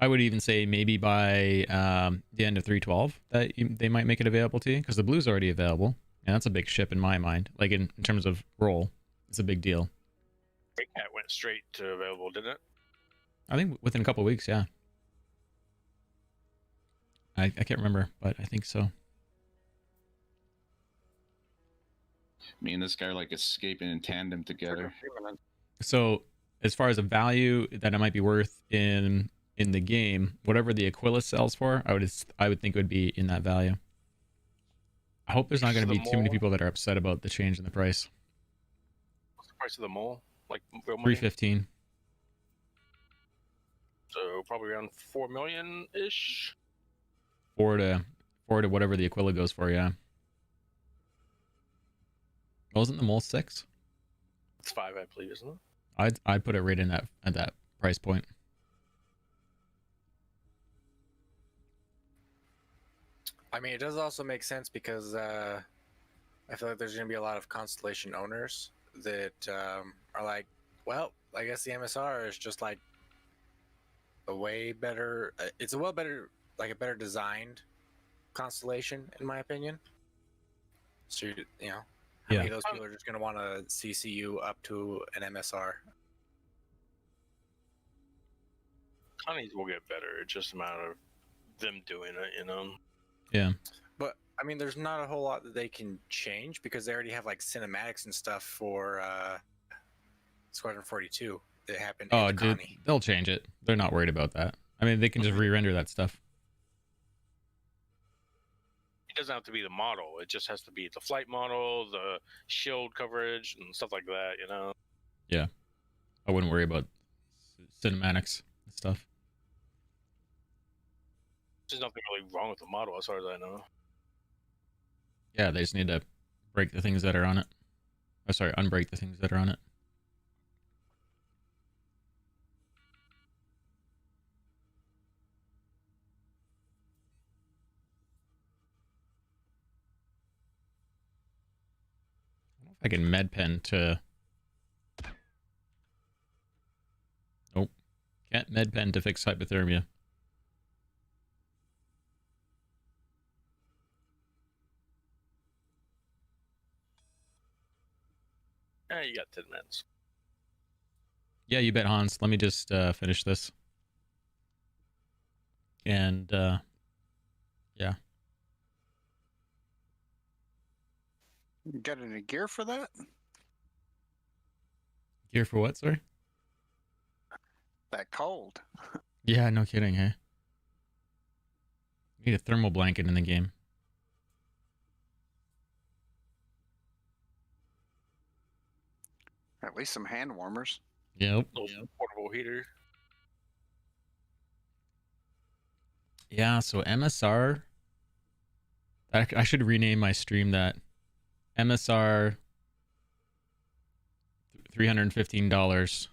I would even say maybe by the end of 312 that they might make it available to you, because the blue's already available, and that's a big ship in my mind. Like in terms of role, it's a big deal. Big Cat went straight to available, didn't it? I think within a couple of weeks, yeah. I can't remember, but I think so. Me and this guy are like escaping in tandem together. So as far as a value that it might be worth in the game, whatever the Aquila sells for, I would think it would be in that value. I hope there's not going to be too many people that are upset about the change in the price. What's the price of the mole? Like real money? 315. So probably around 4 million ish. 4 to whatever the Aquila goes for, yeah. Wasn't the mole 6? It's 5, I believe, isn't it? I'd put it right in at that price point. I mean, it does also make sense because I feel like there's going to be a lot of Constellation owners that are like, Well, I guess the MSR is just like a way better. It's a well better, like a better designed constellation, in my opinion. So you know, how many of those people are just going to want to CCU up to an MSR? Connies will get better. It's just a matter of them doing it, you know. Yeah. But I mean, there's not a whole lot that they can change because they already have like cinematics and stuff for Squadron 42 that happened in Oh, the dude, Connie. they'll change it. They're not worried about that. I mean, they can just re-render that stuff. It doesn't have to be the model. It just has to be the flight model, the shield coverage, and stuff like that, you know. Yeah. I wouldn't worry about cinematics and stuff. There's nothing really wrong with the model as far as I know. Yeah, they just need to break the things that are on it. Oh, sorry, unbreak the things that are on it. I can med pen to... Nope. Can't med pen to fix hypothermia. You got 10 minutes. Yeah, you bet, Hans. Let me just finish this. And, yeah. You got any gear for that? Gear for what, sorry? That cold. Yeah, no kidding, hey? Need a thermal blanket in the game. At least some hand warmers. Yep. Little portable heater. Yeah, so MSR... I should rename my stream that. MSR... $315.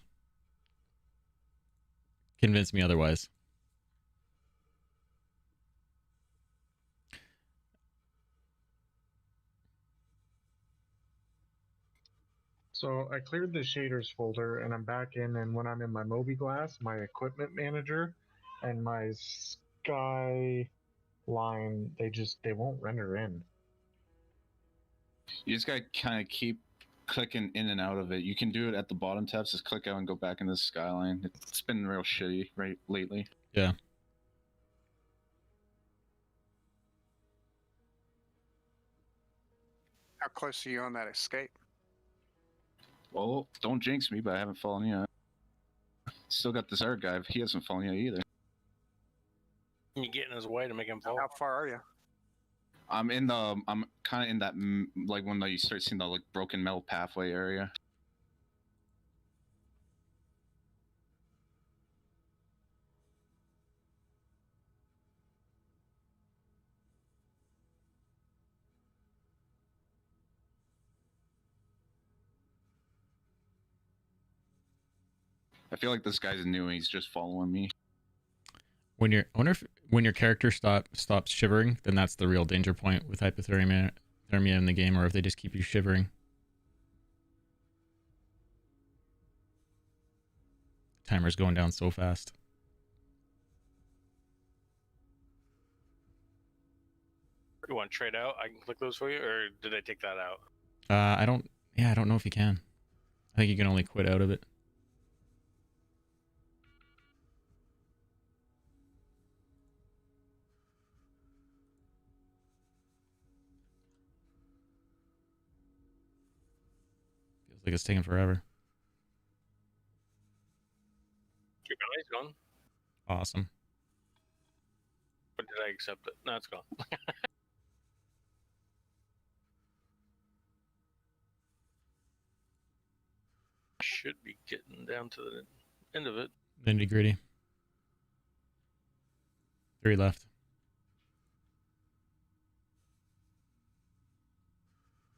Convince me otherwise. So I cleared the shaders folder and I'm back in, and when I'm in my mobiGlass, my equipment manager and my sky line, they won't render in. You just gotta kind of keep clicking in and out of it. You can do it at the bottom tabs. Just click out and go back into the skyline. It's been real shitty right lately. Yeah. How close are you on that escape? Well, don't jinx me, but I haven't fallen yet. Still got this other guy. He hasn't fallen yet either. Can you get in his way to make him fall? How far are you? I'm kind of in that like when you start seeing the like broken metal pathway area. I feel like this guy's new and he's just following me. When I wonder if when your character stops shivering, then that's the real danger point with hypothermia in the game, or if they just keep you shivering. Timer's going down so fast. You want to trade out? I can click those for you, or did I take that out? I don't know if you can. I think you can only quit out of it. Feels like it's taking forever. Your guy's gone. Awesome. But did I accept it? No, it's gone. Should be getting down to the end of it. Nitty gritty. 3 left.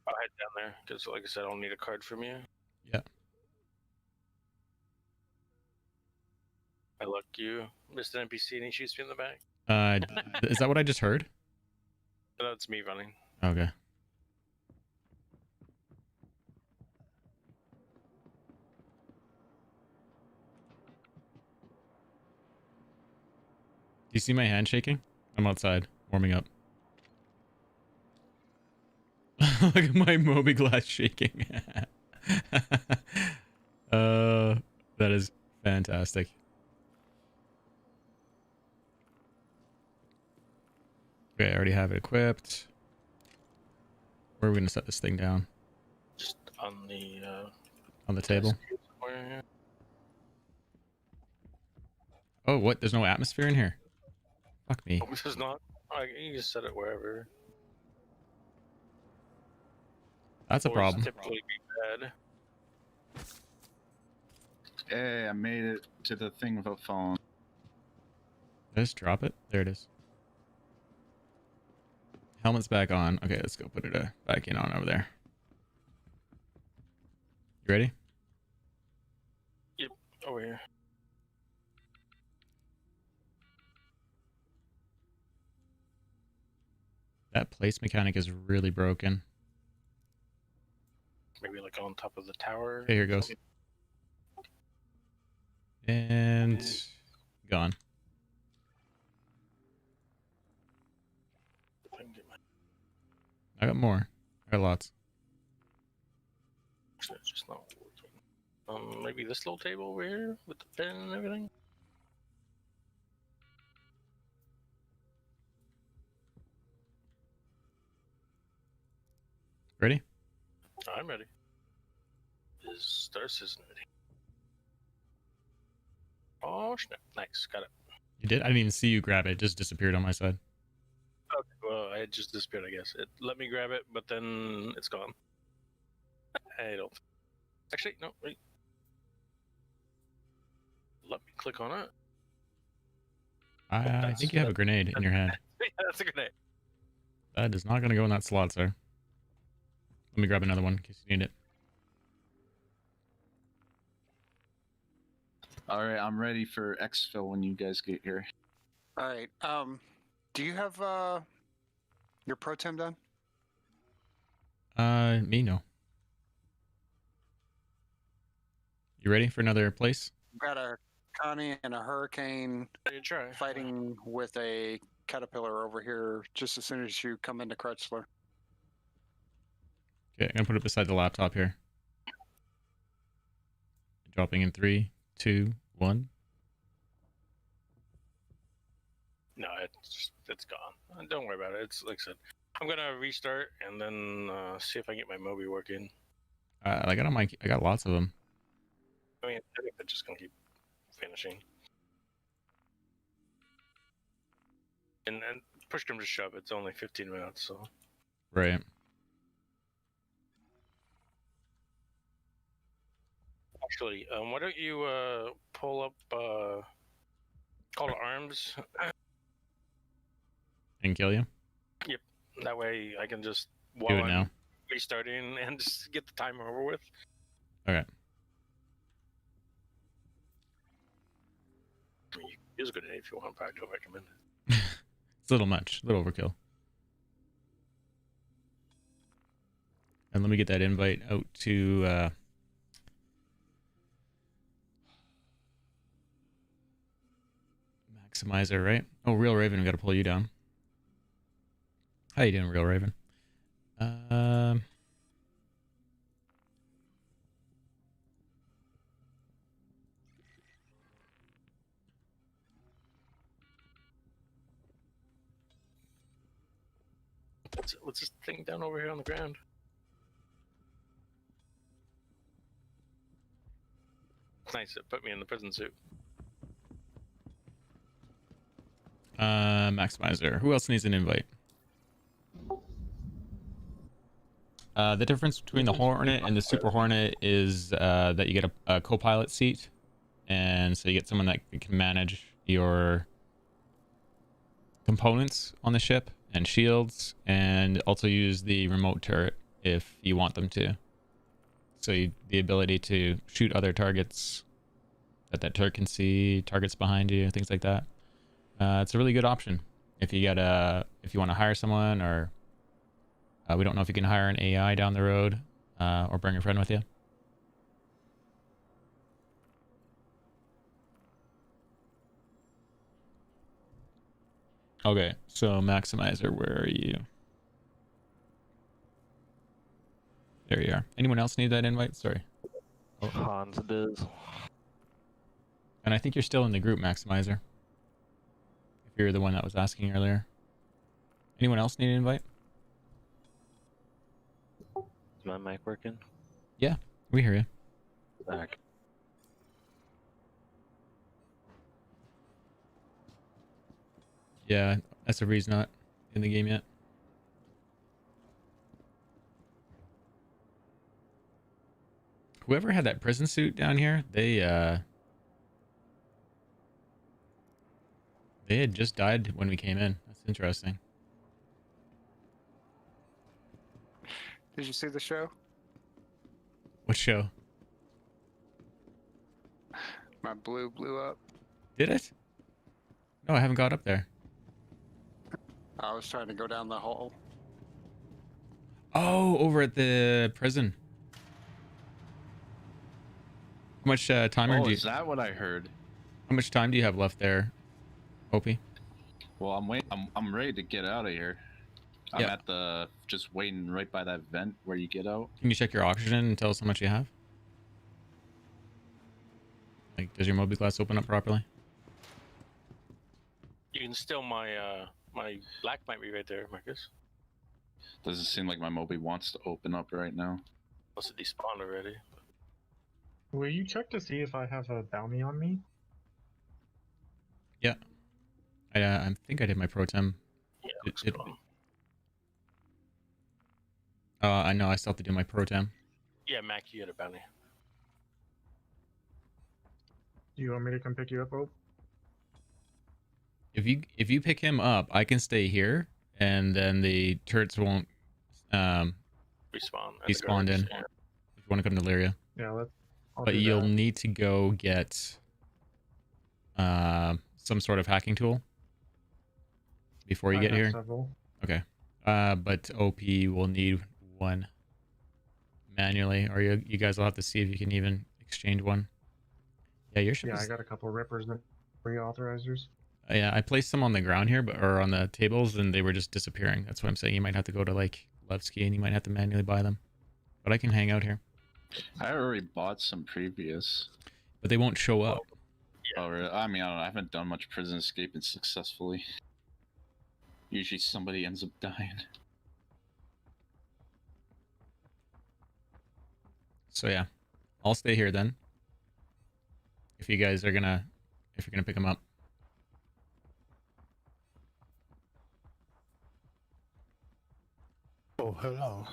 I'll head down there because, like I said, I'll need a card from you. Yeah. I luck you, missed an NPC, and he shoots me in the back. Is that what I just heard? That's me running. Okay. you see my hand shaking? I'm outside warming up. Look at my Moby glass shaking. That is fantastic. Okay, I already have it equipped. Where are we gonna set this thing down? Just on the table. somewhere. Oh, what? There's no atmosphere in here. Fuck me. This is not. You just set it wherever. That's a Always problem. Typically be bad. Hey, I made it to the thing without falling. Just drop it. There it is. Helmet's back on. Okay, let's go put it back in on over there. You ready? Yep. Over here. That place mechanic is really broken. Maybe like on top of the tower. Okay, here it goes. And gone. If I can get my- I got more. I got lots. It's just not working. Maybe this little table over here with the pen and everything. Ready? I'm ready. Is Stars isn't ready. Oh snap! Nice, got it. You did? I didn't even see you grab it. It just disappeared on my side. Okay, well, it just disappeared. I guess it let me grab it, but then it's gone. I don't. Actually, no. Wait. Let me click on it. I think you have a grenade in your hand. Yeah, that's a grenade. That is not going to go in that slot, sir. Let me grab another one in case you need it. All right, I'm ready for exfil when you guys get here. All right. Do you have your pro tem done? Me no. You ready for another place? We've got a Connie and a Hurricane You try. fighting with a Caterpillar over here just as soon as you come into Chrysler. Okay, I'm gonna put it beside the laptop here. Dropping in 3, 2, 1. No, it's gone. Don't worry about it. It's like I said. I'm gonna restart and then see if I can get my Moby working. I got lots of them. I mean, I think they're just gonna keep finishing. And push them to shove. It's only 15 minutes, so. Right. Actually, why don't you pull up Call to Arms? And kill you? That way I can just Do it now. restarting and just get the timer over with. Okay. I mean, you can use a grenade if you want, but I don't recommend it. It's a little much. A little overkill. And let me get that invite out to Maximizer, right? Oh, Real Raven, we gotta pull you down. How you doing, Real Raven? What's this thing down over here on the ground? Nice, it put me in the prison suit. Maximizer. Who else needs an invite? The difference between the Hornet and the Super Hornet is that you get a co-pilot seat, and so you get someone that can manage your components on the ship and shields, and also use the remote turret if you want them to. So the ability to shoot other targets that turret can see, targets behind you, things like that. It's a really good option if you if you want to hire someone, or we don't know if you can hire an AI down the road, or bring a friend with you. Okay, so Maximizer, where are you? There you are. Anyone else need that invite? Sorry. Oh. Hans does. And I think you're still in the group, Maximizer. If you're the one that was asking earlier. Anyone else need an invite? Is my mic working? Yeah, we hear you. Back. Yeah, SRV's not in the game yet. Whoever had that prison suit down here, they had just died when we came in. That's interesting. Did you see the show? What show? My blue blew up. Did it? No, I haven't got up there. I was trying to go down the hall. Oh, over at the prison. How much time Oh, do you? is that what I heard? How much time do you have left there, Opie? Well, I'm ready to get out of here. I'm at the just waiting right by that vent where you get out. Can you check your oxygen and tell us how much you have? Like, does your Moby class open up properly? You can steal my my black might be right there, Marcus. Doesn't seem like my Moby wants to open up right now. Unless it despawned already. Will you check to see if I have a bounty on me? Yeah. I think I did my pro tem. Yeah, looks good. I know I still have to do my pro tem. Yeah, Mac, you had a bounty. Do you want me to come pick you up, Ope? If you pick him up, I can stay here, and then the turrets won't Respawn. be spawned in. Yeah. If you want to come to Lyria. Yeah, But you'll need to go get some sort of hacking tool before you get here. Several. Okay. But OP will need one manually, or you guys will have to see if you can even exchange one. Yeah, your ship. Yeah, I got a couple rippers and reauthorizers. Yeah, I placed some on the ground here, or on the tables, and they were just disappearing. That's what I'm saying. You might have to go to like Levski, and you might have to manually buy them. But I can hang out here. I already bought some previous. But they won't show up. Oh, really? I mean, I don't know. I haven't done much prison escaping successfully. Usually somebody ends up dying. So yeah, I'll stay here then. If you guys are gonna, if you're gonna pick them up. Oh, hello.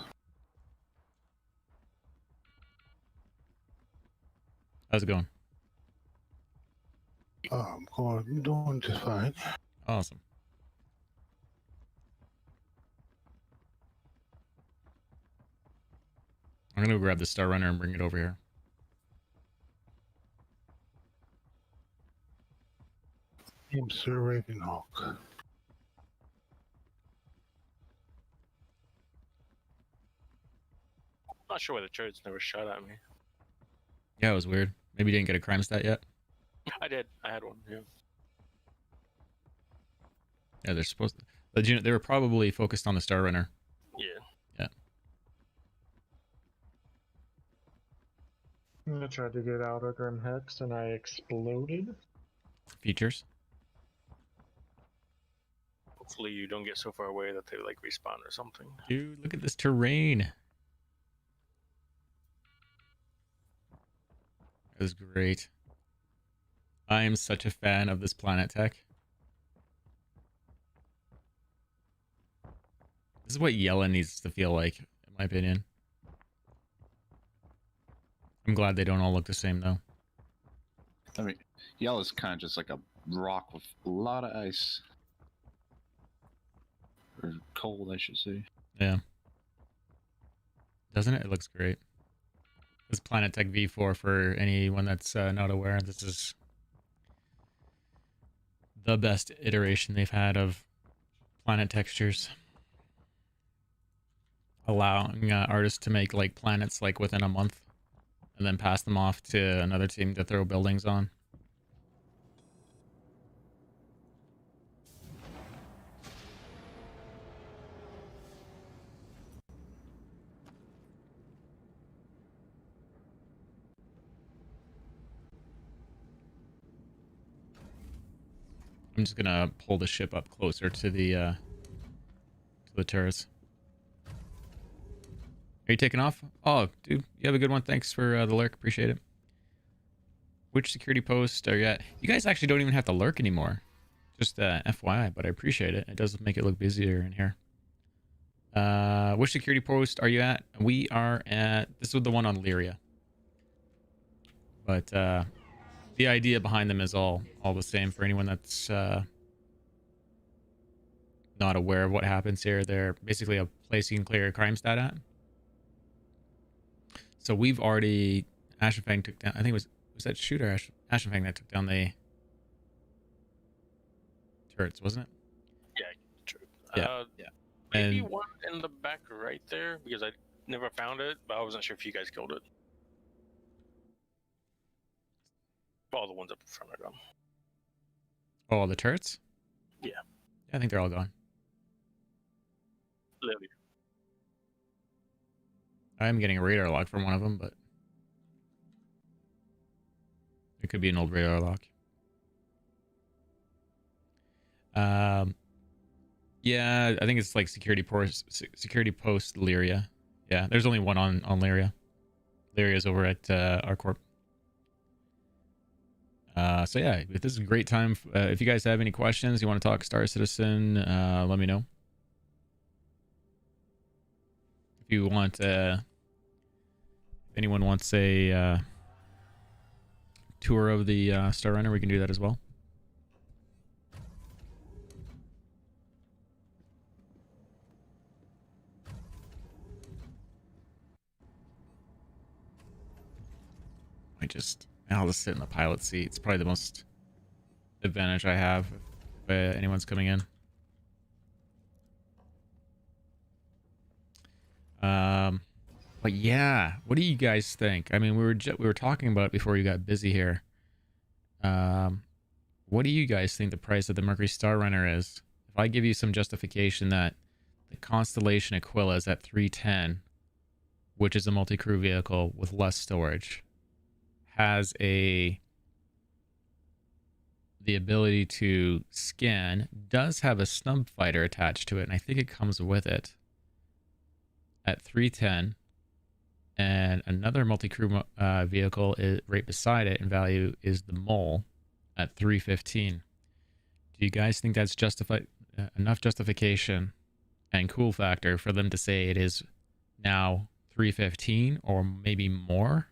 How's it going? I'm doing just fine. Awesome. I'm gonna go grab the Star Runner and bring it over here. I'm Sir Ravenhawk. Not sure why the turrets never shot at me. Yeah, it was weird. Maybe you didn't get a crime stat yet. I did. I had one. Yeah. Yeah, they're supposed to. They were probably focused on the Star Runner. Yeah. I tried to get out of Grim Hex and I exploded. Features. Hopefully you don't get so far away that they like respawn or something. Dude, look at this terrain. That was great. I am such a fan of this planet tech. This is what Yellen needs to feel like, in my opinion. I'm glad they don't all look the same, though. I mean, yellow's kind of just like a rock with a lot of ice. Or cold, I should say. Yeah. Doesn't it? It looks great. This Planet Tech V4, for anyone that's not aware, this is the best iteration they've had of planet textures. Allowing artists to make like planets like within a month and then pass them off to another team to throw buildings on. I'm just gonna pull the ship up closer to the turrets. Are you taking off? Oh, dude, you have a good one. Thanks for the lurk. Appreciate it. Which security post are you at? You guys actually don't even have to lurk anymore. Just FYI, but I appreciate it. It does make it look busier in here. Which security post are you at? We are at... This is the one on Lyria. But the idea behind them is all the same for anyone that's not aware of what happens here. They're basically a place you can clear a crime stat at. So we've already... Ashenfang took down... I think it was that shooter Ashenfang that took down the turrets, wasn't it? Yeah, true. Yeah. Maybe And one in the back right there, because I never found it, but I wasn't sure if you guys killed it. All the ones up in front are gone. oh, the turrets? Yeah. I think they're all gone. Lily. I'm getting a radar lock from one of them, but it could be an old radar lock. Yeah, I think it's like security post Lyria. Yeah, there's only one on Lyria. Lyria's over at our corp. So yeah, this is a great time. If you guys have any questions, you want to talk Star Citizen, let me know. If you want, if anyone wants a tour of the Star Runner, we can do that as well. I'll just sit in the pilot seat. It's probably the most advantage I have if anyone's coming in. But yeah, what do you guys think? I mean, we were talking about it before you got busy here. What do you guys think the price of the Mercury Star Runner is? If I give you some justification that the Constellation Aquila is at 310, which is a multi-crew vehicle with less storage, has the ability to scan, does have a snub fighter attached to it, and I think it comes with it at 310, and another multi-crew vehicle is right beside it in value is the Mole at 315. Do you guys think that's enough justification and cool factor for them to say it is now 315 or maybe more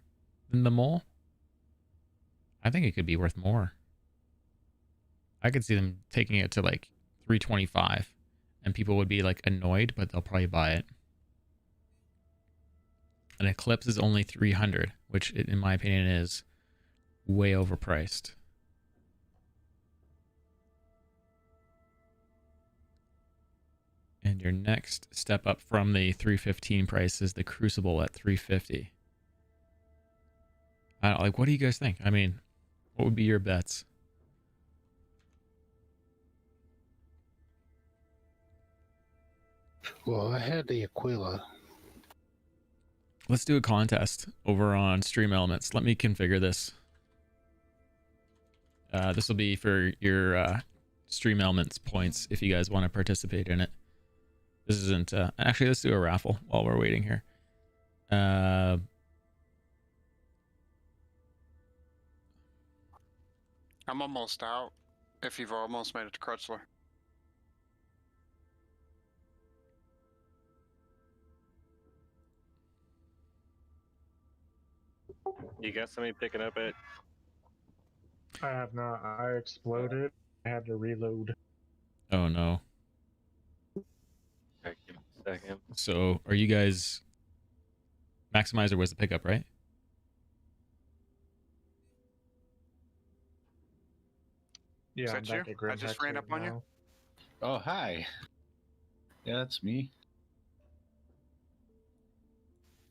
than the Mole? I think it could be worth more. I could see them taking it to like 325 and people would be like annoyed, but they'll probably buy it. An Eclipse is only 300, which in my opinion is way overpriced. And your next step up from the 315 price is the Crucible at 350. Like, what do you guys think? I mean, what would be your bets? Well, I had the Aquila. Let's do a contest over on Stream Elements. Let me configure this. This will be for your Stream Elements points if you guys want to participate in it. This isn't... actually, let's do a raffle while we're waiting here. I'm almost out. If you've almost made it to Crutchler. You got somebody picking up it? I have not. I exploded. I had to reload. Oh, no. Alright, give me a second. So, are you guys... Maximizer was the pickup, right? Yeah, Is I'm that back you? at Grim I just Hex ran right up on you? now. Oh, hi. Yeah, that's me.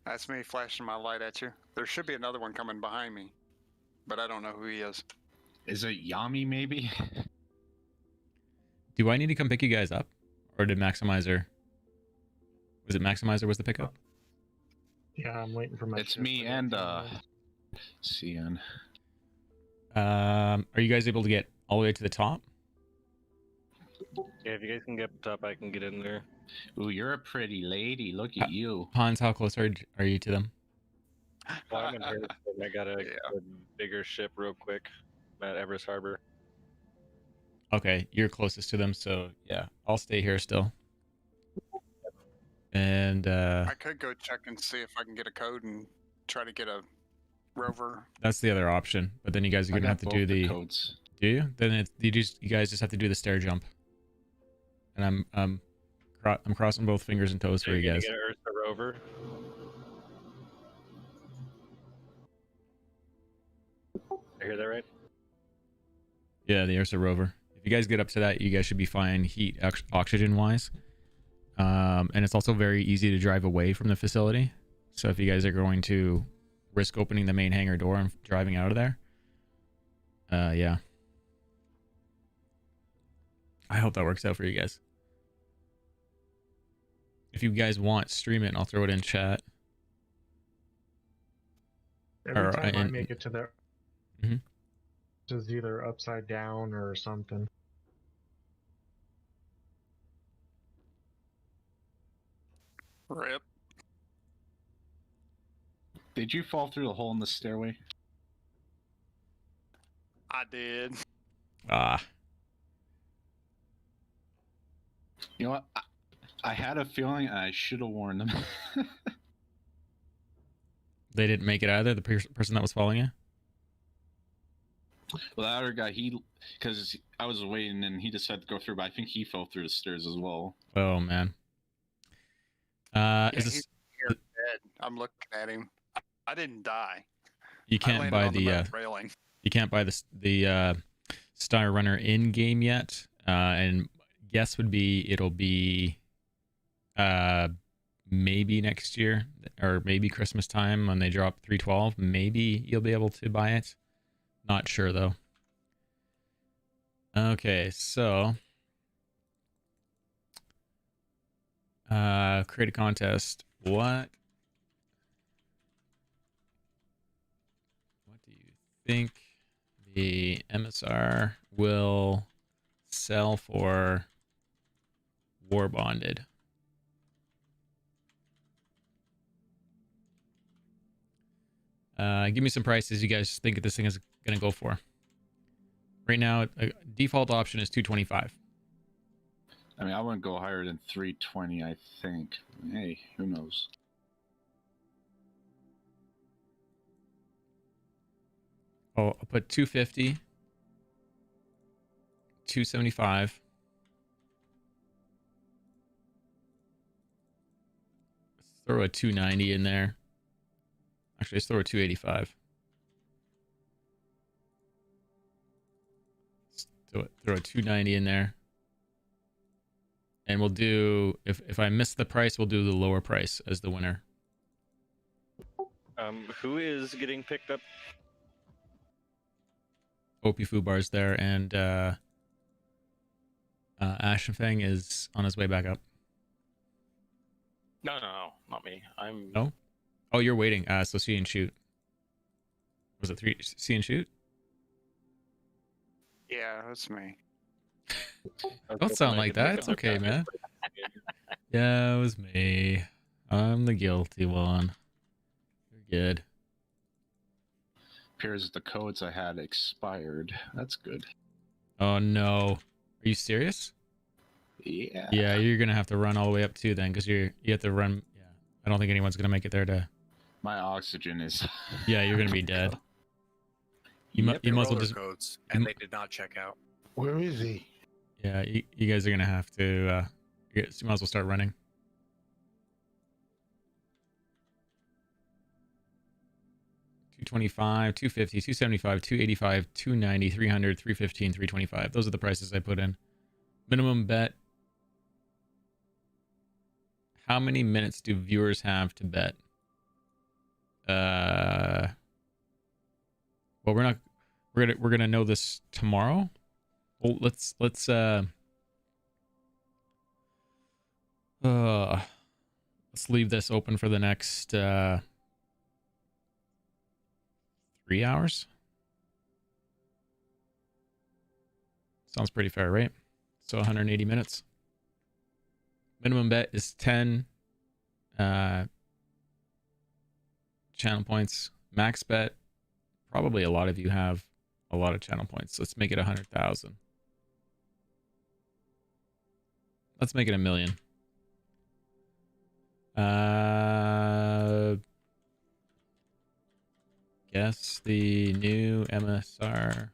That's me flashing my light at you. There should be another one coming behind me, but I don't know who he is. Is it Yami, maybe? Do I need to come pick you guys up? Or did Maximizer... Was it Maximizer was the pickup? Yeah, I'm waiting for my It's ship me to get and done. CN. Are you guys able to get all the way to the top? Yeah, if you guys can get up top, I can get in there. Ooh, you're a pretty lady. Look at you. Hans, how close are you to them? Well, I'm in Harrisburg. I gotta Yeah. get a bigger ship real quick. I'm at Everest Harbor. Okay, you're closest to them, so yeah, I'll stay here still. And I could go check and see if I can get a code and try to get a rover. that's the other option. But then you guys are I gonna have got to do both the the. codes. Do you? Then you guys just have to do the stair jump. And I'm crossing both fingers and toes So for you're you gonna guys. get an Ursa rover. I hear that right? Yeah, the Ursa rover. If you guys get up to that, you guys should be fine heat oxygen wise. And it's also very easy to drive away from the facility. So if you guys are going to risk opening the main hangar door and driving out of there, yeah. I hope that works out for you guys. If you guys want, stream it and I'll throw it in chat. Every Or, time I make it to the, Mhm. it's either upside down or something. Rip. Did you fall through the hole in the stairway? I did. Ah, You know what? I had a feeling I should have warned them. they didn't make it either. The person that was following you. Well, that other guy, because I was waiting and he decided to go through, but I think he fell through the stairs as well. Oh man. Yeah, Is he's this, here dead. I'm looking at him. I didn't die. you I can't landed buy on the the metal railing. you can't buy the Star Runner in game yet. And guess would be it'll be maybe next year or maybe Christmas time when they drop 312. Maybe you'll be able to buy it. Not sure though. Okay, so create a contest. What do you think the MSR will sell for war bonded? Give me some prices you guys think this thing is gonna go for. Right now, default option is 225. I mean, I wouldn't go higher than 320, I think. Hey, who knows? Oh, I'll put 250, 275. Let's throw a 290 in there. Actually, let's throw a 285. Let's throw a 290 in there. And we'll do, if I miss the price, we'll do the lower price as the winner. Who is getting picked up? Opie Fubar's there, and Ashenfang is on his way back up. No, not me. I'm No? Oh, you're waiting. So see and shoot. Was it 3? See and shoot? Yeah, that's me. Don't sound like that. It's okay, man. Yeah, it was me. I'm the guilty one. You're good. Appears that the codes I had expired. That's good. Oh no. Are you serious? Yeah. Yeah, you're gonna have to run all the way up too then, because you have to run. Yeah, I don't think anyone's gonna make it there to. My oxygen is. Yeah, you're gonna be dead. You might as well just. codes, and they did not check out. Where is he? Yeah, you guys are gonna have to. You might as well start running. $225, $250, $275, $285, $290, $300, $315, $325. Those are the prices I put in. Minimum bet. How many minutes do viewers have to bet? Well, we're gonna know this tomorrow. Well, let's leave this open for the next 3 hours. Sounds pretty fair, right? So 180 minutes. Minimum bet is 10 channel points. Max bet, probably a lot of you have a lot of channel points. Let's make it 100,000. Let's make it 1 million. Guess the new MSR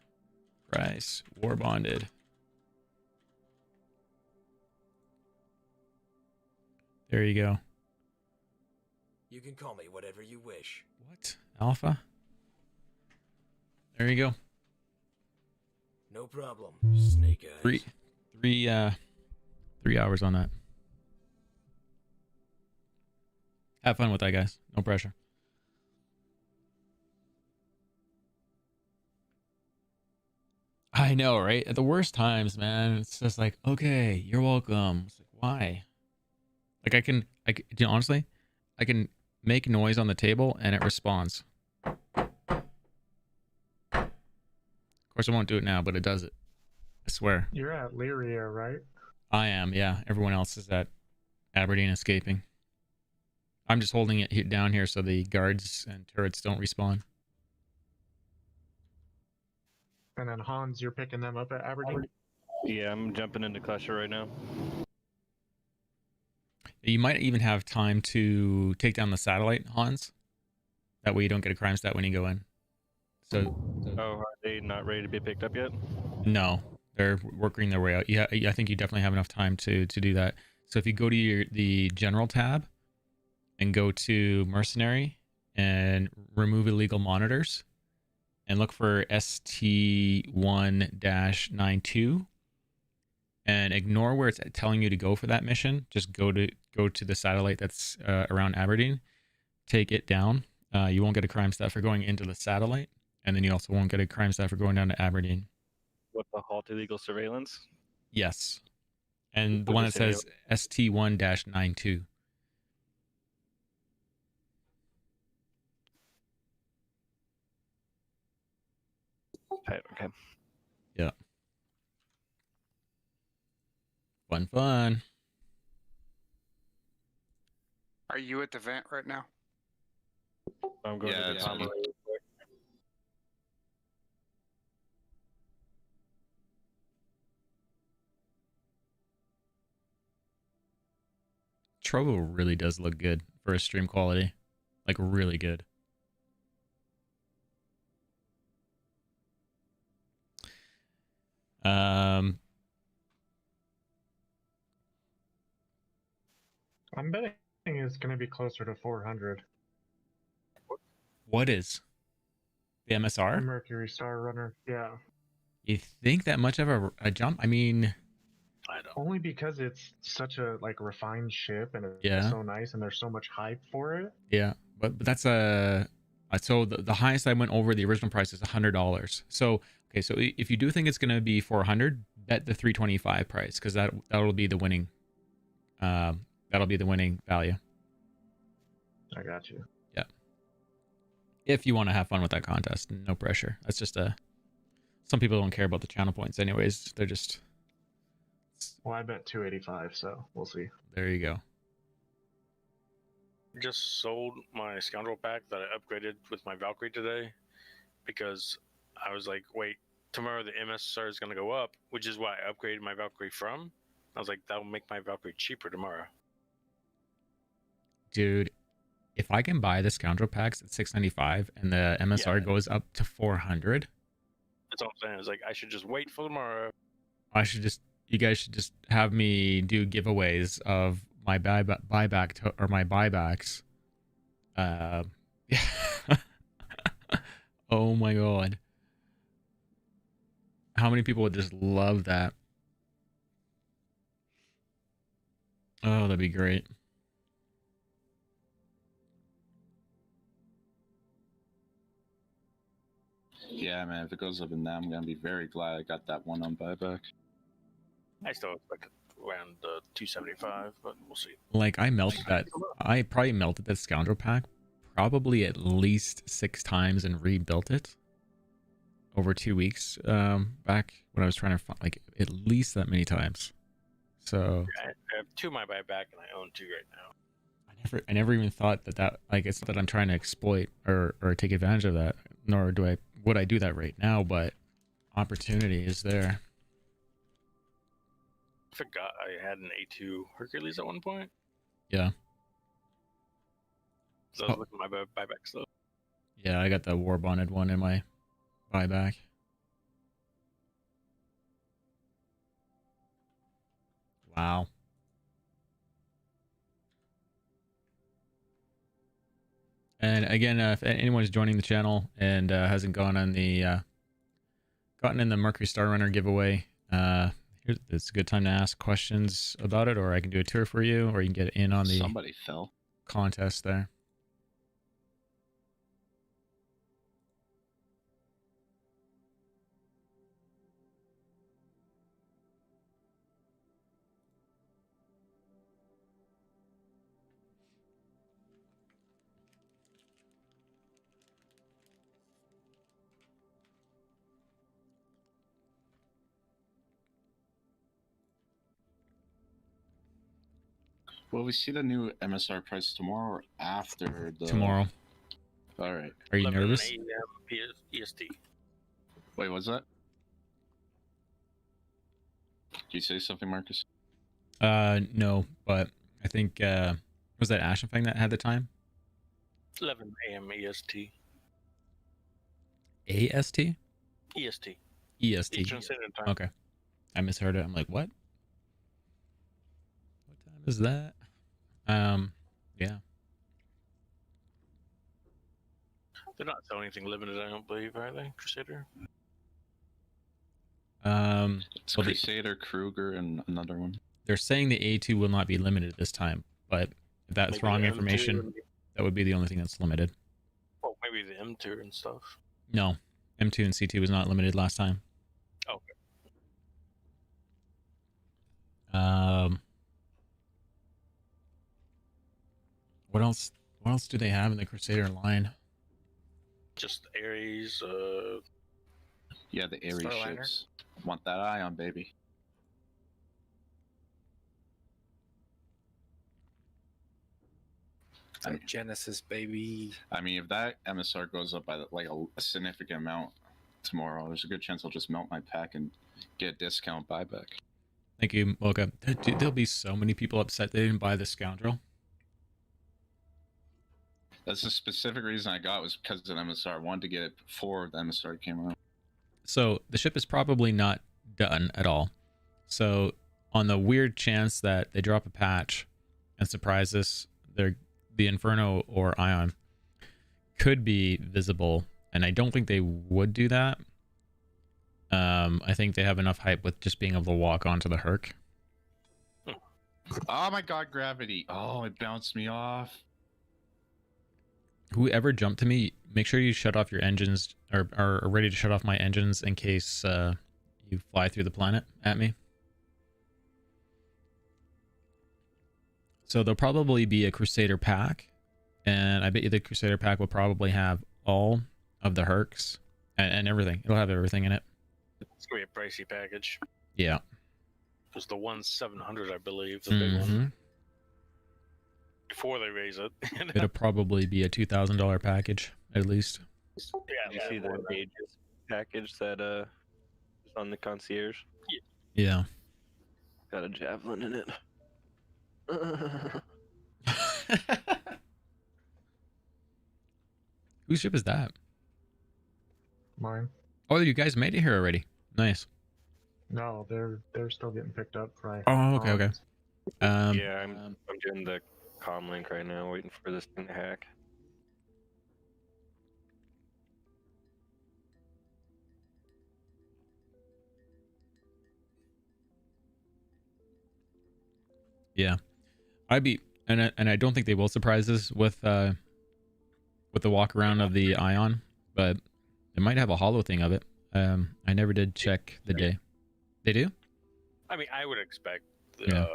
price. War bonded. There you go. You can call me whatever you wish. What? Alpha? There you go. No problem, Snake Eyes. Three hours on that. Have fun with that, guys. No pressure. I know, right? At the worst times, man, it's just like, okay, you're welcome. It's like, why? Like you know, honestly, I can make noise on the table and it responds. Of course, I won't do it now, but it does it. I swear. You're at Lyria, right? I am, yeah. Everyone else is at Aberdeen escaping. I'm just holding it down here so the guards and turrets don't respawn. And then Hans, you're picking them up at Aberdeen? Yeah, I'm jumping into Cluster right now. You might even have time to take down the satellite, Hans. That way you don't get a crime stat when you go in. So, Oh, are they not ready to be picked up yet? no, they're working their way out. Yeah, I think you definitely have enough time to do that. So if you go to the general tab and go to mercenary and remove illegal monitors and look for ST1-92 and ignore where it's telling you to go for that mission. Just go to the satellite that's around Aberdeen. Take it down. You won't get a crime stat for going into the satellite, and then you also won't get a crime stat for going down to Aberdeen. What, the halt illegal surveillance? Yes. And the What one that does it says ST1-92. Okay. Yeah. Fun. Are you at the vent right now? I'm going Yeah, to the it's top. me. Trovo really does look good for a stream quality. Like, really good. I'm betting it's going to be closer to 400. What is the MSR? Mercury Star Runner, yeah. You think that much of a jump? I mean, I don't. Only because it's such a refined ship and it's Yeah. so nice and there's so much hype for it. yeah, but that's so the highest I went over the original price is $100. So okay, so if you do think it's gonna be 400, bet the 325 price because that'll be the winning. That'll be the winning value. I got you. Yeah. If you want to have fun with that contest, no pressure. That's just some people don't care about the channel points anyways. They're just. Well, I bet 285, so we'll see. There you go. Just sold my scoundrel pack that I upgraded with my Valkyrie today because I was like, wait, tomorrow the MSR is going to go up, which is why I upgraded my Valkyrie from. I was like, that'll make my Valkyrie cheaper tomorrow. Dude, if I can buy the scoundrel packs at $695 and the MSR goes up to 400, that's all I'm saying. It's like I should just wait for tomorrow. You guys should just have me do giveaways of my buyback or my buybacks. Yeah. Oh my god. How many people would just love that? Oh, that'd be great. Yeah, man, if it goes up in that, I'm gonna be very glad I got that one on buyback. I still expect it around 275, but we'll see. Like, I probably melted that scoundrel pack probably at least 6 times and rebuilt it. over 2 weeks back when I was trying to find like at least that many times. So I have 2 in my buyback, and I own 2 right now. I never even thought that like it's not that I'm trying to exploit or take advantage of that, nor would I do that right now, but opportunity is there. I forgot I had an A2 Hercules at one point. Yeah. So I was looking at my buyback stuff. Yeah, I got the war bonded one in my buyback. Wow. And again, if anyone's joining the channel and hasn't gone on the gotten in the Mercury Star Runner giveaway, it's a good time to ask questions about it, or I can do a tour for you, or you can get in on the Somebody fell. contest there. Will we see the new MSR price tomorrow or after the... Tomorrow. All right. Are you 11 nervous? a.m. EST. Wait, what's that? Did you say something, Marcus? No, but I think was that Ashenfang that had the time? 11 a.m. EST. AST? EST. EST. Eastern Standard Time. Okay. I misheard it. I'm like, what? What time is that? Yeah. They're not selling anything limited, I don't believe, are they, Crusader? It's Well, Crusader, Kruger, and another one. they're saying the A2 will not be limited this time, but if that's Maybe wrong the information, M2 that would be the only thing that's limited. well, maybe the M2 and stuff. No, M2 and C2 was not limited last time. Okay. What else? What else do they have in the Crusader line? Just Ares, Yeah, the Ares Starliner. ships. Want that ion, baby. Genesis, baby. I mean, if that MSR goes up by like a significant amount tomorrow, there's a good chance I'll just melt my pack and get a discount buyback. Thank you, Mocha. Dude, there'll be so many people upset they didn't buy the Scoundrel. That's the specific reason I got was because of the MSR. I wanted to get it before the MSR came out. So the ship is probably not done at all. So on the weird chance that they drop a patch and surprise us, the Inferno or Ion could be visible, and I don't think they would do that. I think they have enough hype with just being able to walk onto the Herc. Oh my god, gravity. Oh, it bounced me off. Whoever jumped to me, make sure you shut off your engines, or are ready to shut off my engines in case you fly through the planet at me. So there'll probably be a Crusader pack, and I bet you the Crusader pack will probably have all of the Hercs and everything. It'll have everything in it. it's going to be a pricey package. Yeah. It's the 1/700, I believe, the big one. Before they raise it. It'll probably be a $2,000 package, at least. Yeah, You see the Aegis package that is on the concierge? Yeah. Got a javelin in it. Whose ship is that? Mine. Oh, you guys made it here already. Nice. No, they're still getting picked up by. Oh, okay, okay. Yeah, I'm doing the comm link right now, waiting for this thing to hack. Yeah, and I don't think they will surprise us with the walk around of the Ion, but they might have a hollow thing of it. I never did check the day. They do? I mean, I would expect. Yeah.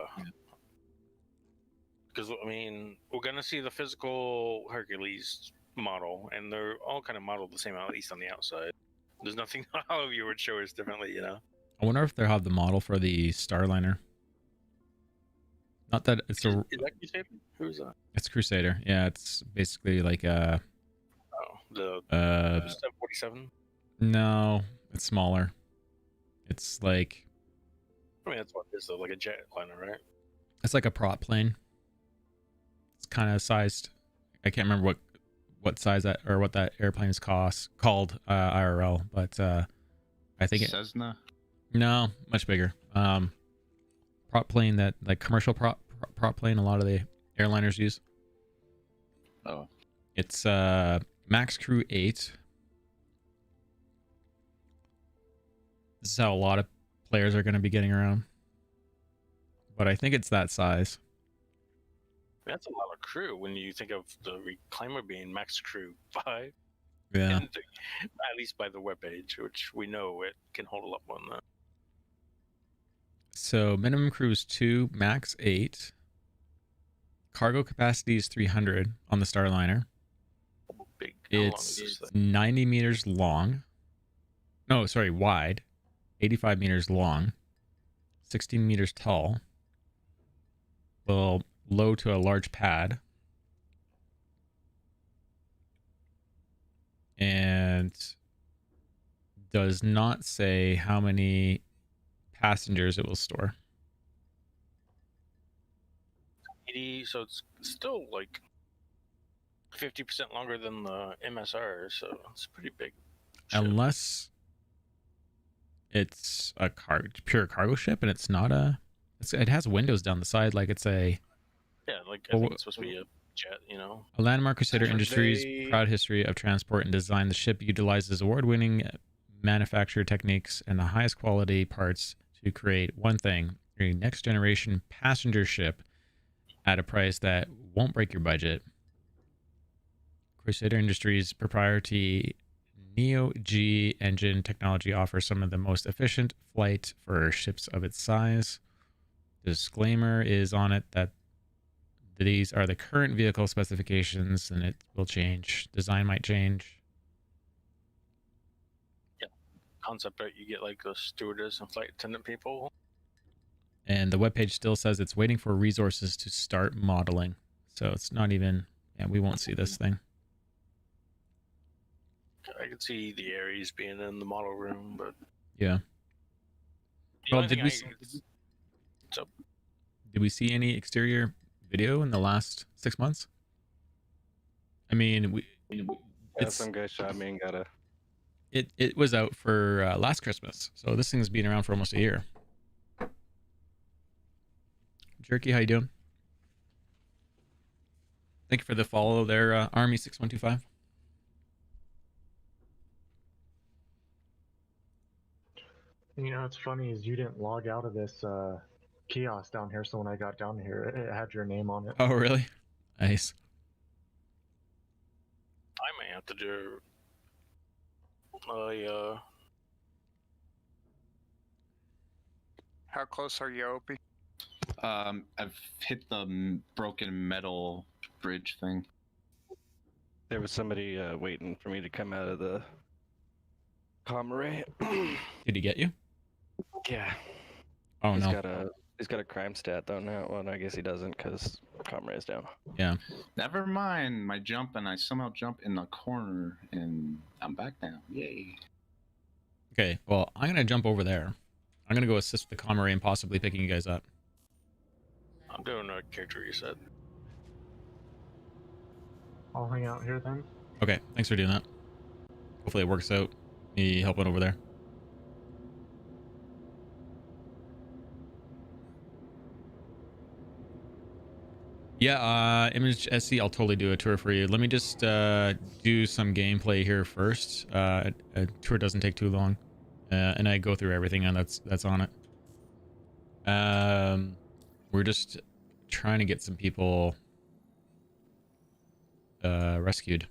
Because I mean, we're gonna see the physical Hercules model, and they're all kind of modeled the same, at least on the outside. There's nothing all of you would show us differently, you know. I wonder if they'll have the model for the Starliner. Not that it's a. Is that Crusader? Who's that? It's Crusader. Yeah, it's basically like a. Oh, the 747. No, it's smaller. It's like. I mean, that's what it is, though, like a jetliner, right? It's like a prop plane. It's kind of sized. I can't remember what size that or what that airplane is called IRL, but I think Cessna. No, much bigger. Prop plane that like commercial prop plane a lot of the airliners use. Oh. It's Max Crew 8. This is how a lot of players are going to be getting around. But I think it's that size. That's a lot of crew when you think of the reclaimer being Max Crew 5. Yeah. And at least by the webpage, which we know it can hold a lot more than that. So minimum crew is 2, max 8. Cargo capacity is 300 on the Starliner. Big. How long is It's this thing? 90 meters long. No, sorry, wide. 85 meters long. 16 meters tall. Will low to a large pad. And does not say how many passengers it will store. 80, so it's still like 50% longer than the MSR, so it's pretty big. ship. Unless it's a pure cargo ship and it's not a... it has windows down the side like it's a... Yeah, like I think it's supposed to be a jet, you know? A landmark Crusader Are Industries' they- proud history of transport and design. The ship utilizes award-winning manufacture techniques and the highest quality parts to create one thing: a next-generation passenger ship at a price that won't break your budget. Crusader Industries' proprietary Neo G engine technology offers some of the most efficient flight for ships of its size. Disclaimer is on it that these are the current vehicle specifications and it will change. Design might change. Concept art, you get like the stewardess and flight attendant people. And the webpage still says it's waiting for resources to start modeling. So it's not even... Yeah, we won't see this thing. I could see the Ares being in the model room, but Yeah. the Well, only did thing we... So Did we see any exterior video in the last 6 months? I mean, Yeah, it's some guy shot me and got a. it was out for last Christmas, so this thing's been around for almost a year. Jerky, how you doing? Thank you for the follow there, Army 6125. You know, what's funny is you didn't log out of this kiosk down here, so when I got down here, it had your name on it. Oh, really? Nice. I may have to do How close are you, Opie? I've hit the broken metal bridge thing. There was somebody waiting for me to come out of the comm array. Did he get you? Yeah. Oh, He's no. got a crime stat though now. Well, I guess he doesn't because comm array's down. Yeah. Never mind my jump, and I somehow jump in the corner, and I'm back now. Yay. Okay, well, I'm going to jump over there. I'm going to go assist the comm array and possibly picking you guys up. I'm doing a character reset. I'll hang out here then. Okay, thanks for doing that. Hopefully it works out. Me helping over there. Yeah, Image SC, I'll totally do a tour for you. Let me just do some gameplay here first. A tour doesn't take too long. And I go through everything and that's on it. We're just trying to get some people rescued.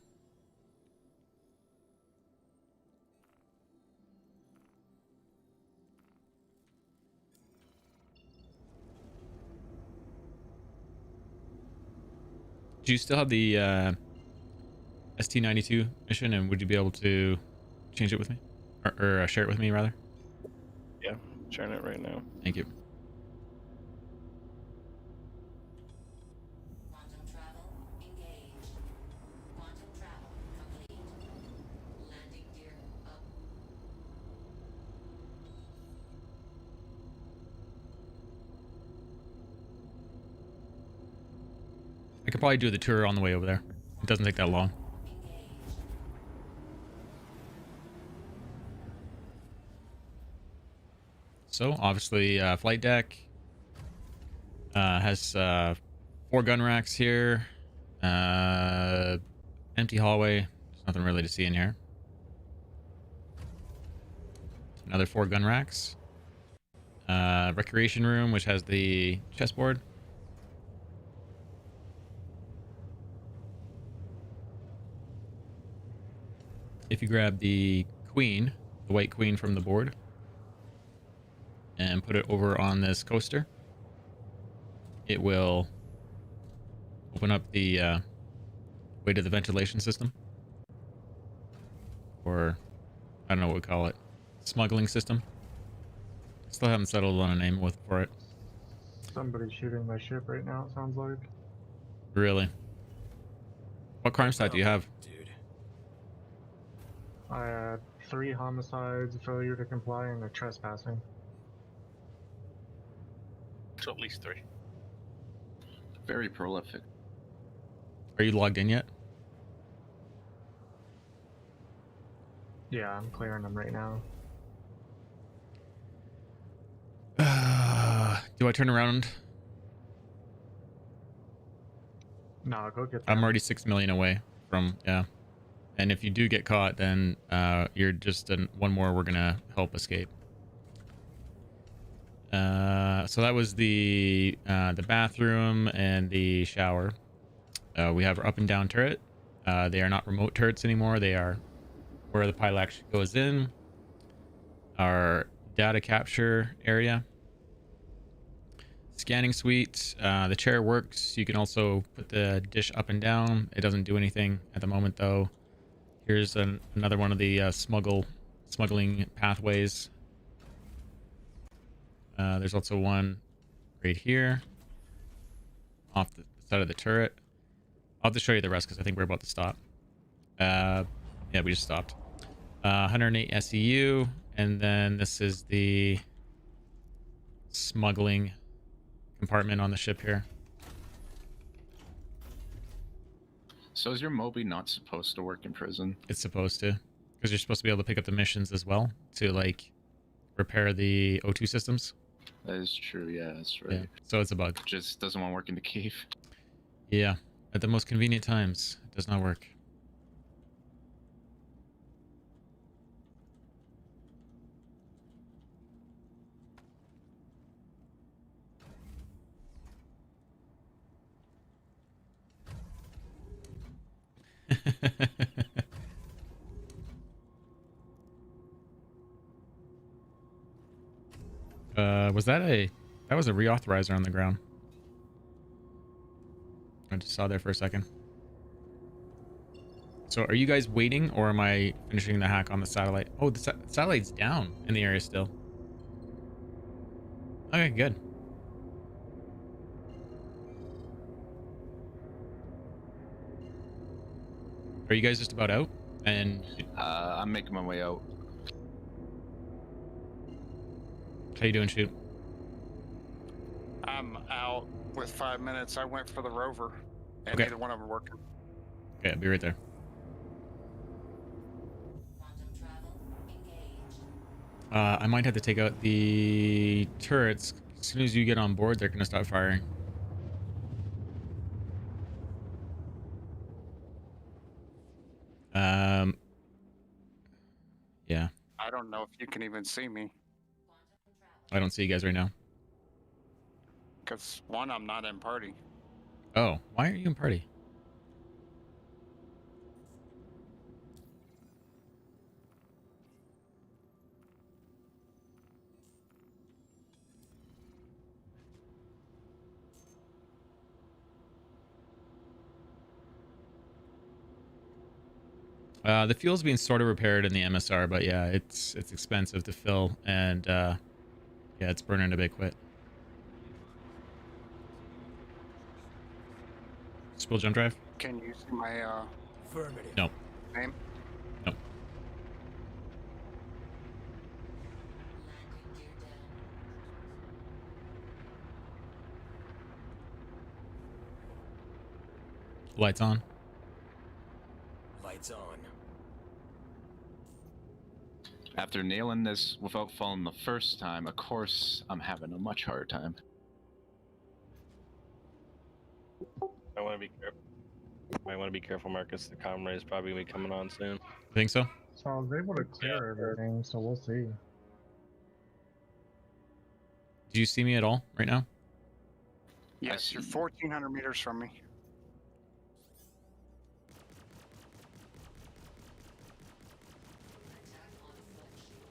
Do you still have the ST92 mission, and would you be able to change it with me? or share it with me rather. Yeah, sharing it right now. Thank you. Quantum travel engaged. Quantum travel complete. Landing gear up. I could probably do the tour on the way over there. It doesn't take that long. Engaged. So obviously, flight deck has 4 gun racks here. Empty hallway. There's nothing really to see in here. Another 4 gun racks. Recreation room, which has the chessboard. If you grab the queen, the white queen from the board, and put it over on this coaster, it will open up the way to the ventilation system. Or, I don't know what we call it. Smuggling system. Still haven't settled on a name for it. Somebody's shooting my ship right now, it sounds like. Really? What crime stat do you have? Dude. I had 3 homicides, failure to comply, and a trespassing. So at least 3. Very prolific. Are you logged in yet? Yeah, I'm clearing them right now. Do I turn around? No, go get them. I'm already 6 million away from, yeah. And if you do get caught, then you're just one more we're gonna help escape. So that was the bathroom and the shower. We have our up and down turret. They are not remote turrets anymore. They are where the pilot actually goes in. Our data capture area. Scanning suite. The chair works. You can also put the dish up and down. It doesn't do anything at the moment though. Here's another one of the smuggling pathways. There's also one right here off the side of the turret. I'll have to show you the rest because I think we're about to stop. Yeah, we just stopped. 108 SEU, and then this is the smuggling compartment on the ship here. So is your Moby not supposed to work in prison? It's supposed to, because you're supposed to be able to pick up the missions as well to like repair the O2 systems. That is true. Yeah, that's right. Yeah. So it's a bug. Just doesn't want to work in the cave. Yeah, at the most convenient times, it does not work. That was a reauthorizer on the ground. I just saw there for a second. So are you guys waiting or am I finishing the hack on the satellite? Oh, the satellite's down in the area still. Okay, good. Are you guys just about out? And I'm making my way out. how you doing, Shoot? I'm out with 5 minutes. I went for the rover, and Okay. neither one of them are working. Okay, I'll be right there. Quantum travel engaged. I might have to take out the turrets. As soon as you get on board, they're gonna start firing. Yeah, I don't know if you can even see me, Quantum travel. I don't see you guys right now. because one, I'm not in party. Oh, why aren't you in party? The fuel's being sort of repaired in the MSR, but yeah, it's expensive to fill, and yeah, it's burning a bit quick. Spill jump drive? Can you see my Affirmative. No. name? No. Landing gear down. Lights on. Lights on. After nailing this without falling the first time, of course, I'm having a much harder time. I want to be careful. Might want to be careful, Marcus. The comrade is probably gonna be coming on soon. Think so? So I was able to clear everything, so we'll see. Do you see me at all right now? Yes, you're 1,400 meters from me. Attack on front shield.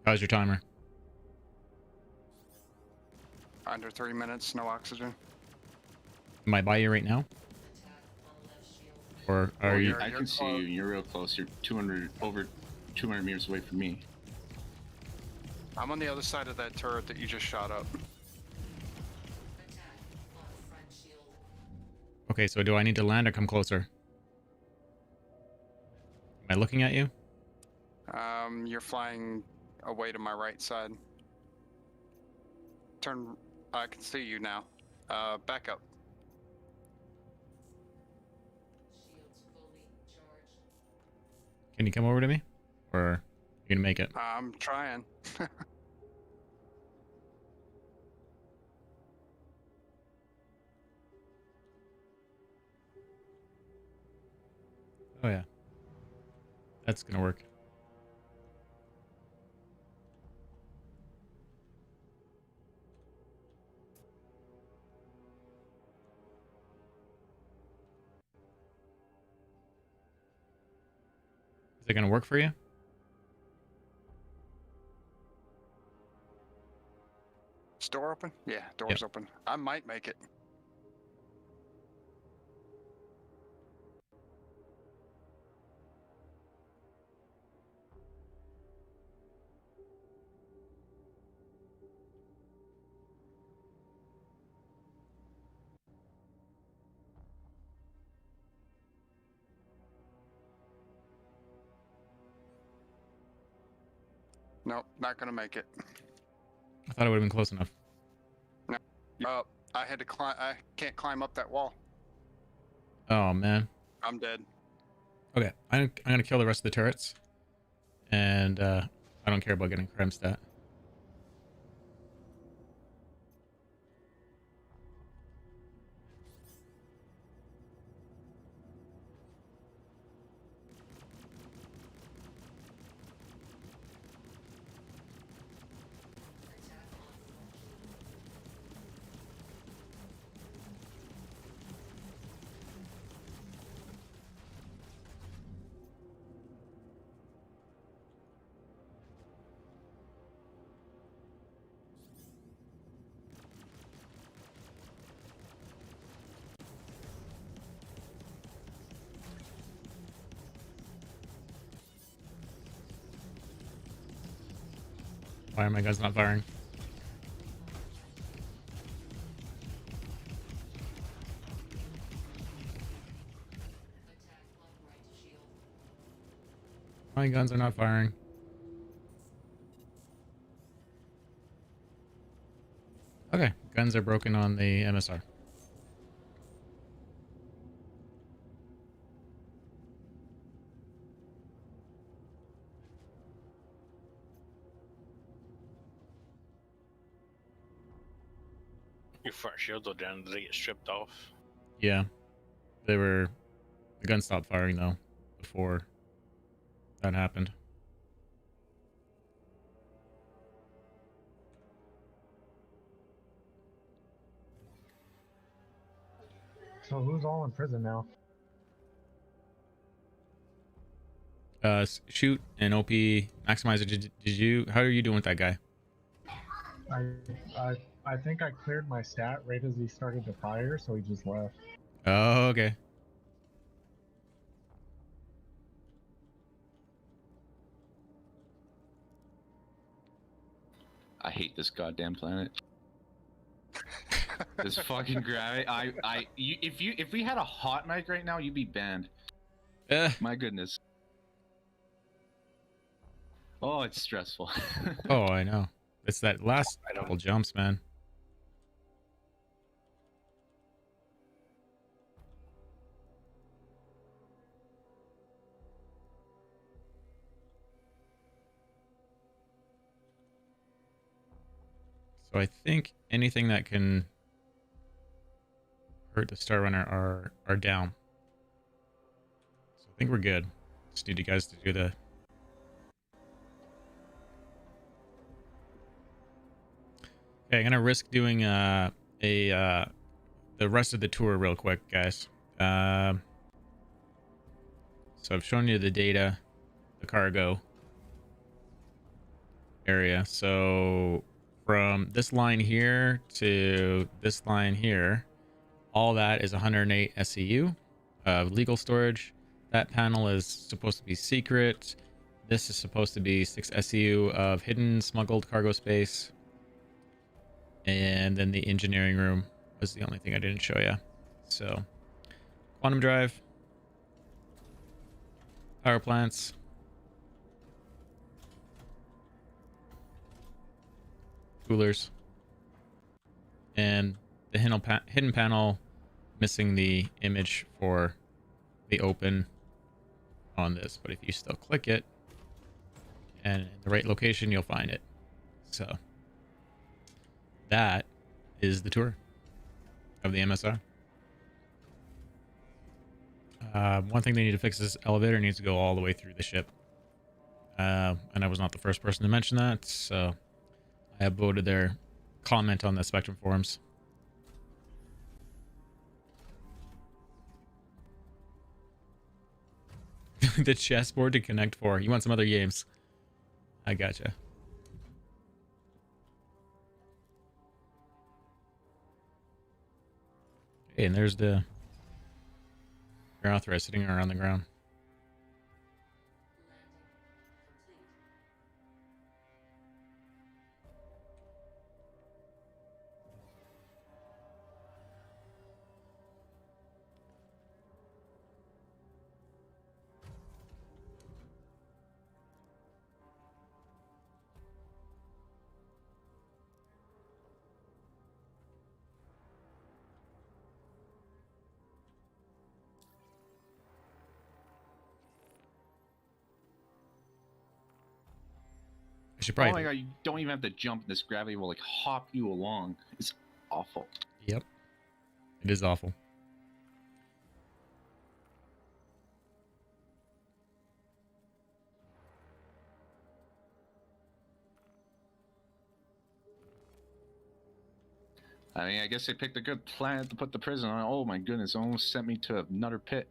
How's your timer? Under 3 minutes, no oxygen. Am I by you right now? Attack on left shield. Or are you... I can see you. You're real close. You're 200 over 200 meters away from me. I'm on the other side of that turret that you just shot up. Attack on front shield. Okay, so do I need to land or come closer? Am I looking at you? You're flying away to my right side. Turn. I can see you now. Back up. Shields fully charged. Can you come over to me? Or are you gonna make it? I'm trying. Oh yeah. That's gonna work. Is it gonna work for you? Is door open? Yeah, door's open. I might make it. Nope, not gonna make it. I thought it would have been close enough. I had to climb. I can't climb up that wall. Oh man. I'm dead. Okay, I'm gonna kill the rest of the turrets, and I don't care about getting crime stat. Attack on front shield. Why are my guns not firing? Attack on right shield. My guns are not firing. Okay, guns are broken on the MSR. Your front shields are down. Did they get stripped off? Yeah, the gun stopped firing though before that happened. So who's all in prison now? Shoot and OP maximizer. Did you? How are you doing with that guy? I, I, I think I cleared my stat right as he started to fire, so he just left. Oh, okay. I hate this goddamn planet. This fucking gravity. If we had a hot mic right now, you'd be banned. My goodness. Oh, it's stressful. Oh, I know. It's that last couple jumps, man. So I think anything that can hurt the Star Runner are down. So I think we're good. Just need you guys to do the... Okay, I'm gonna risk doing the rest of the tour real quick, guys. So I've shown you the data, the cargo area. So from this line here to this line here, all that is 108 SEU of legal storage. That panel is supposed to be secret. This is supposed to be 6 SEU of hidden smuggled cargo space. And then the engineering room was the only thing I didn't show you. So quantum drive, power plants, coolers, and the hidden panel missing the image for the open on this, but if you still click it and in the right location, you'll find it. So that is the tour of the MSR. One thing they need to fix is elevator needs to go all the way through the ship. And I was not the first person to mention that, so I upvoted their comment on the Spectrum forums. The chessboard to connect for. You want some other games? I gotcha. Okay, and there's the you're authorized sitting around the ground. I should probably. Oh my god, you don't even have to jump. This gravity will like hop you along. It's awful. Yep. It is awful. I mean, I guess they picked a good planet to put the prison on. Oh my goodness, it almost sent me to another pit.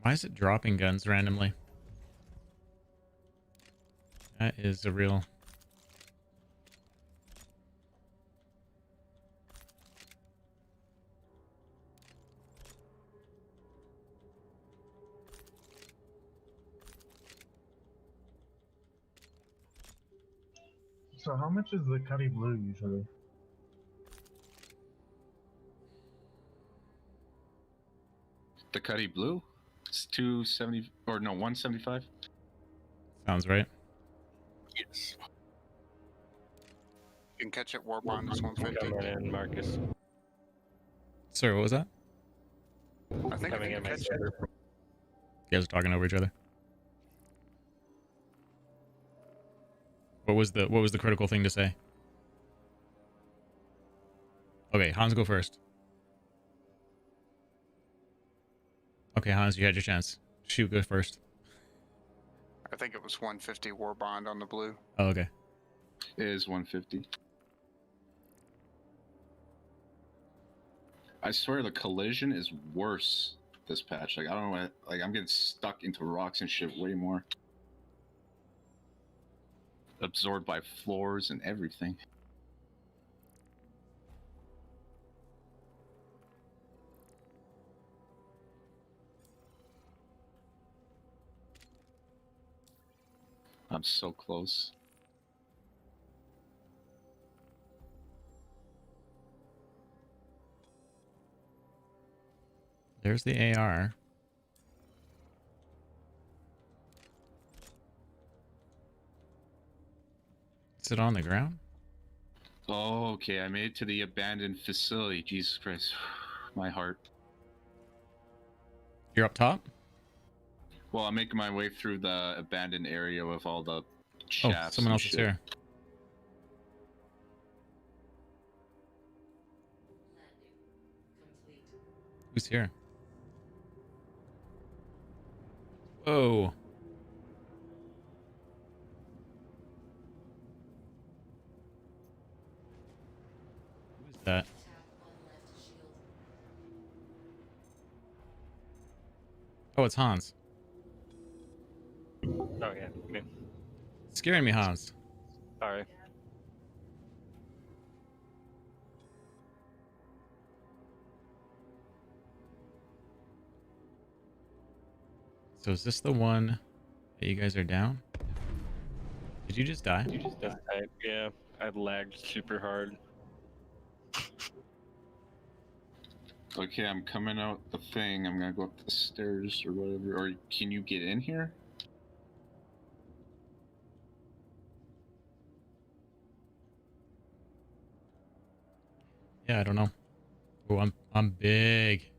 Why is it dropping guns randomly? That is a real... So how much is the Cuddy Blue usually? The Cuddy Blue? It's 270 or no 175. Sounds right. Yes. You can catch it War Bond is 150. Coming in, Marcus. Sorry, what was that? I think if Coming you in, can my catch it. You guys are talking over each other. What was the critical thing to say? Okay, Hans, go first. Okay, Hans, you had your chance. Shoot, go first. I think it was 150 War Bond on the blue. Oh, okay. It is 150. I swear the collision is worse this patch. Like I don't want to. Like I'm getting stuck into rocks and shit way more. Absorbed by floors and everything. I'm so close. There's the AR. Is it on the ground? Oh, okay. I made it to the abandoned facility. Jesus Christ. My heart. You're up top? Well, I'm making my way through the abandoned area with all the Oh, shafts. someone and else is shit. here. Landing complete. Who's here? Whoa. Who is that? Attack on left shield. Oh, it's Hans. Oh yeah, me. Scaring me, Hans. Sorry. So is this the one that you guys are down? Did you just die? Yeah, I lagged super hard. Okay, I'm coming out the thing. I'm gonna go up the stairs or whatever. Or can you get in here? Yeah, I don't know. Oh, I'm big.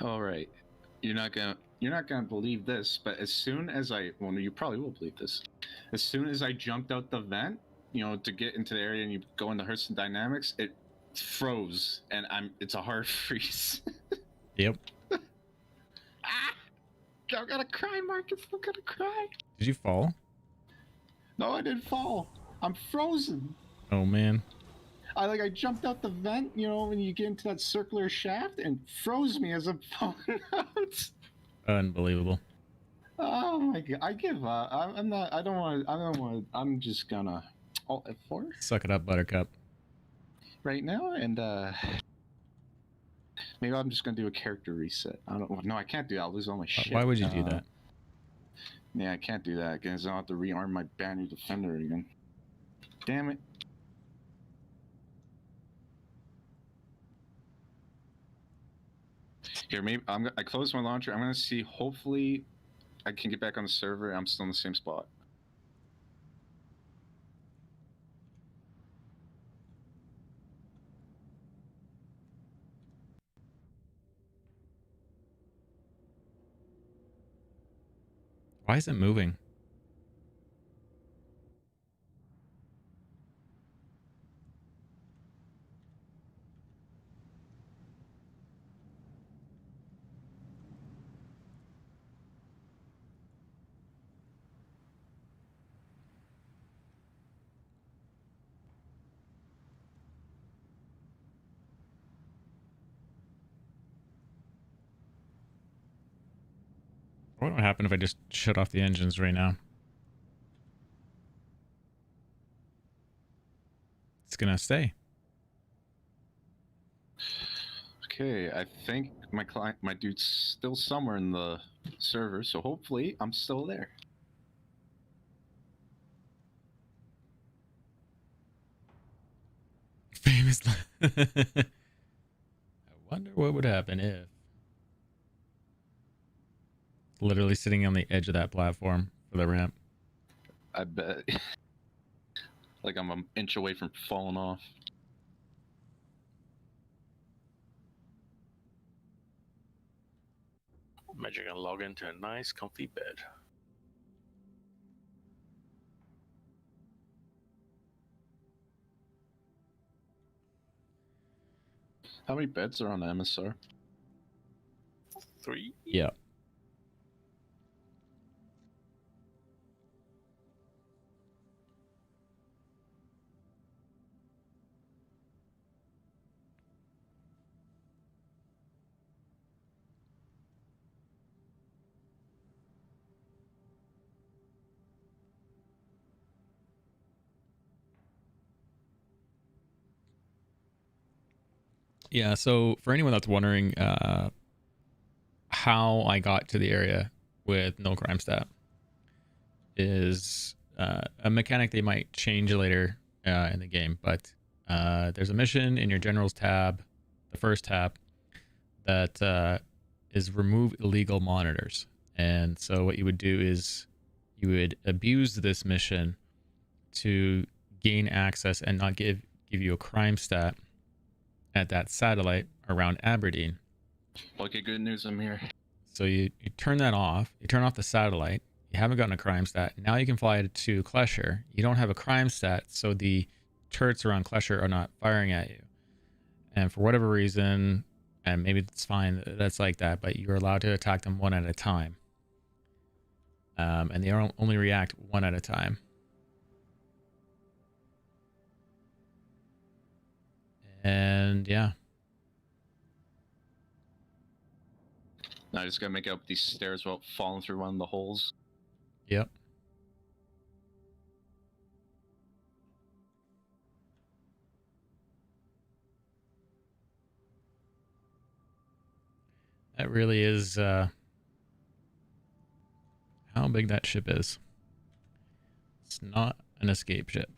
All right. You're not gonna believe this, but as soon as well, you probably will believe this. As soon as I jumped out the vent, to get into the area and you go into Hurston Dynamics, it froze and it's a hard freeze. Yep. Ah! I'm gonna cry, Marcus. I'm gonna cry. Did you fall? No, I didn't fall. I'm frozen. Oh man. I jumped out the vent, when you get into that circular shaft, and froze me as I'm falling out. Unbelievable. Oh my god! I give up. I'm not. I don't want. I don't want. I'm just gonna Alt F4 Suck it up, Buttercup. right now, and maybe I'm just gonna do a character reset. I don't. No, I can't do that. I'll lose all my shit. Why would you do that? Yeah, I can't do that because I'll have to rearm my banner defender again. Damn it. Here, maybe I closed my launcher. I'm gonna see. Hopefully, I can get back on the server. I'm still in the same spot. Why is it moving? What would happen if I just shut off the engines right now? It's gonna stay. Okay, I think my dude's still somewhere in the server, so hopefully I'm still there. Famous. I wonder what would happen if. Literally sitting on the edge of that platform for the ramp. I bet. Like I'm an inch away from falling off. Imagine you're gonna log into a nice, comfy bed. How many beds are on the MSR? 3. Yeah. Yeah, so for anyone that's wondering how I got to the area with no crime stat is a mechanic they might change later in the game, but there's a mission in your generals tab, the first tab, that is remove illegal monitors. And so what you would do is you would abuse this mission to gain access and not give you a crime stat at that satellite around Aberdeen. Okay, good news. I'm here. So you turn that off. You turn off the satellite. You haven't gotten a crime stat. Now you can fly to Klesher. You don't have a crime stat, so the turrets around Klesher are not firing at you. And for whatever reason, and maybe it's fine, that's like that, but you're allowed to attack them one at a time. And they only react one at a time. And yeah. Now I just gotta make it up these stairs without falling through one of the holes. Yep. That really is how big that ship is. It's not an escape ship.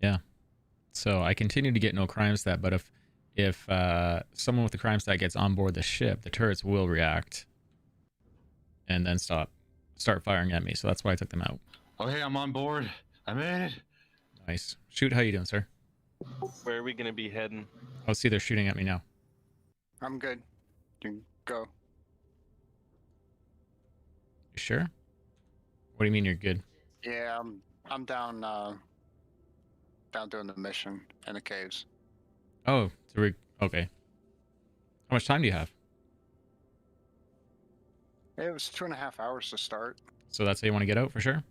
Yeah. So I continue to get no crime stat, but if someone with the crime stat gets on board the ship, the turrets will react and then start firing at me. So that's why I took them out. Oh, hey, I'm on board. I made it. Nice. Shoot, how you doing, sir? Where are we gonna be heading? Oh, see, they're shooting at me now. I'm good. You can go. You sure? What do you mean you're good? Yeah, I'm down down doing the mission in the caves. Oh, so okay. How much time do you have? It was 2.5 hours to start. So that's how you want to get out for sure?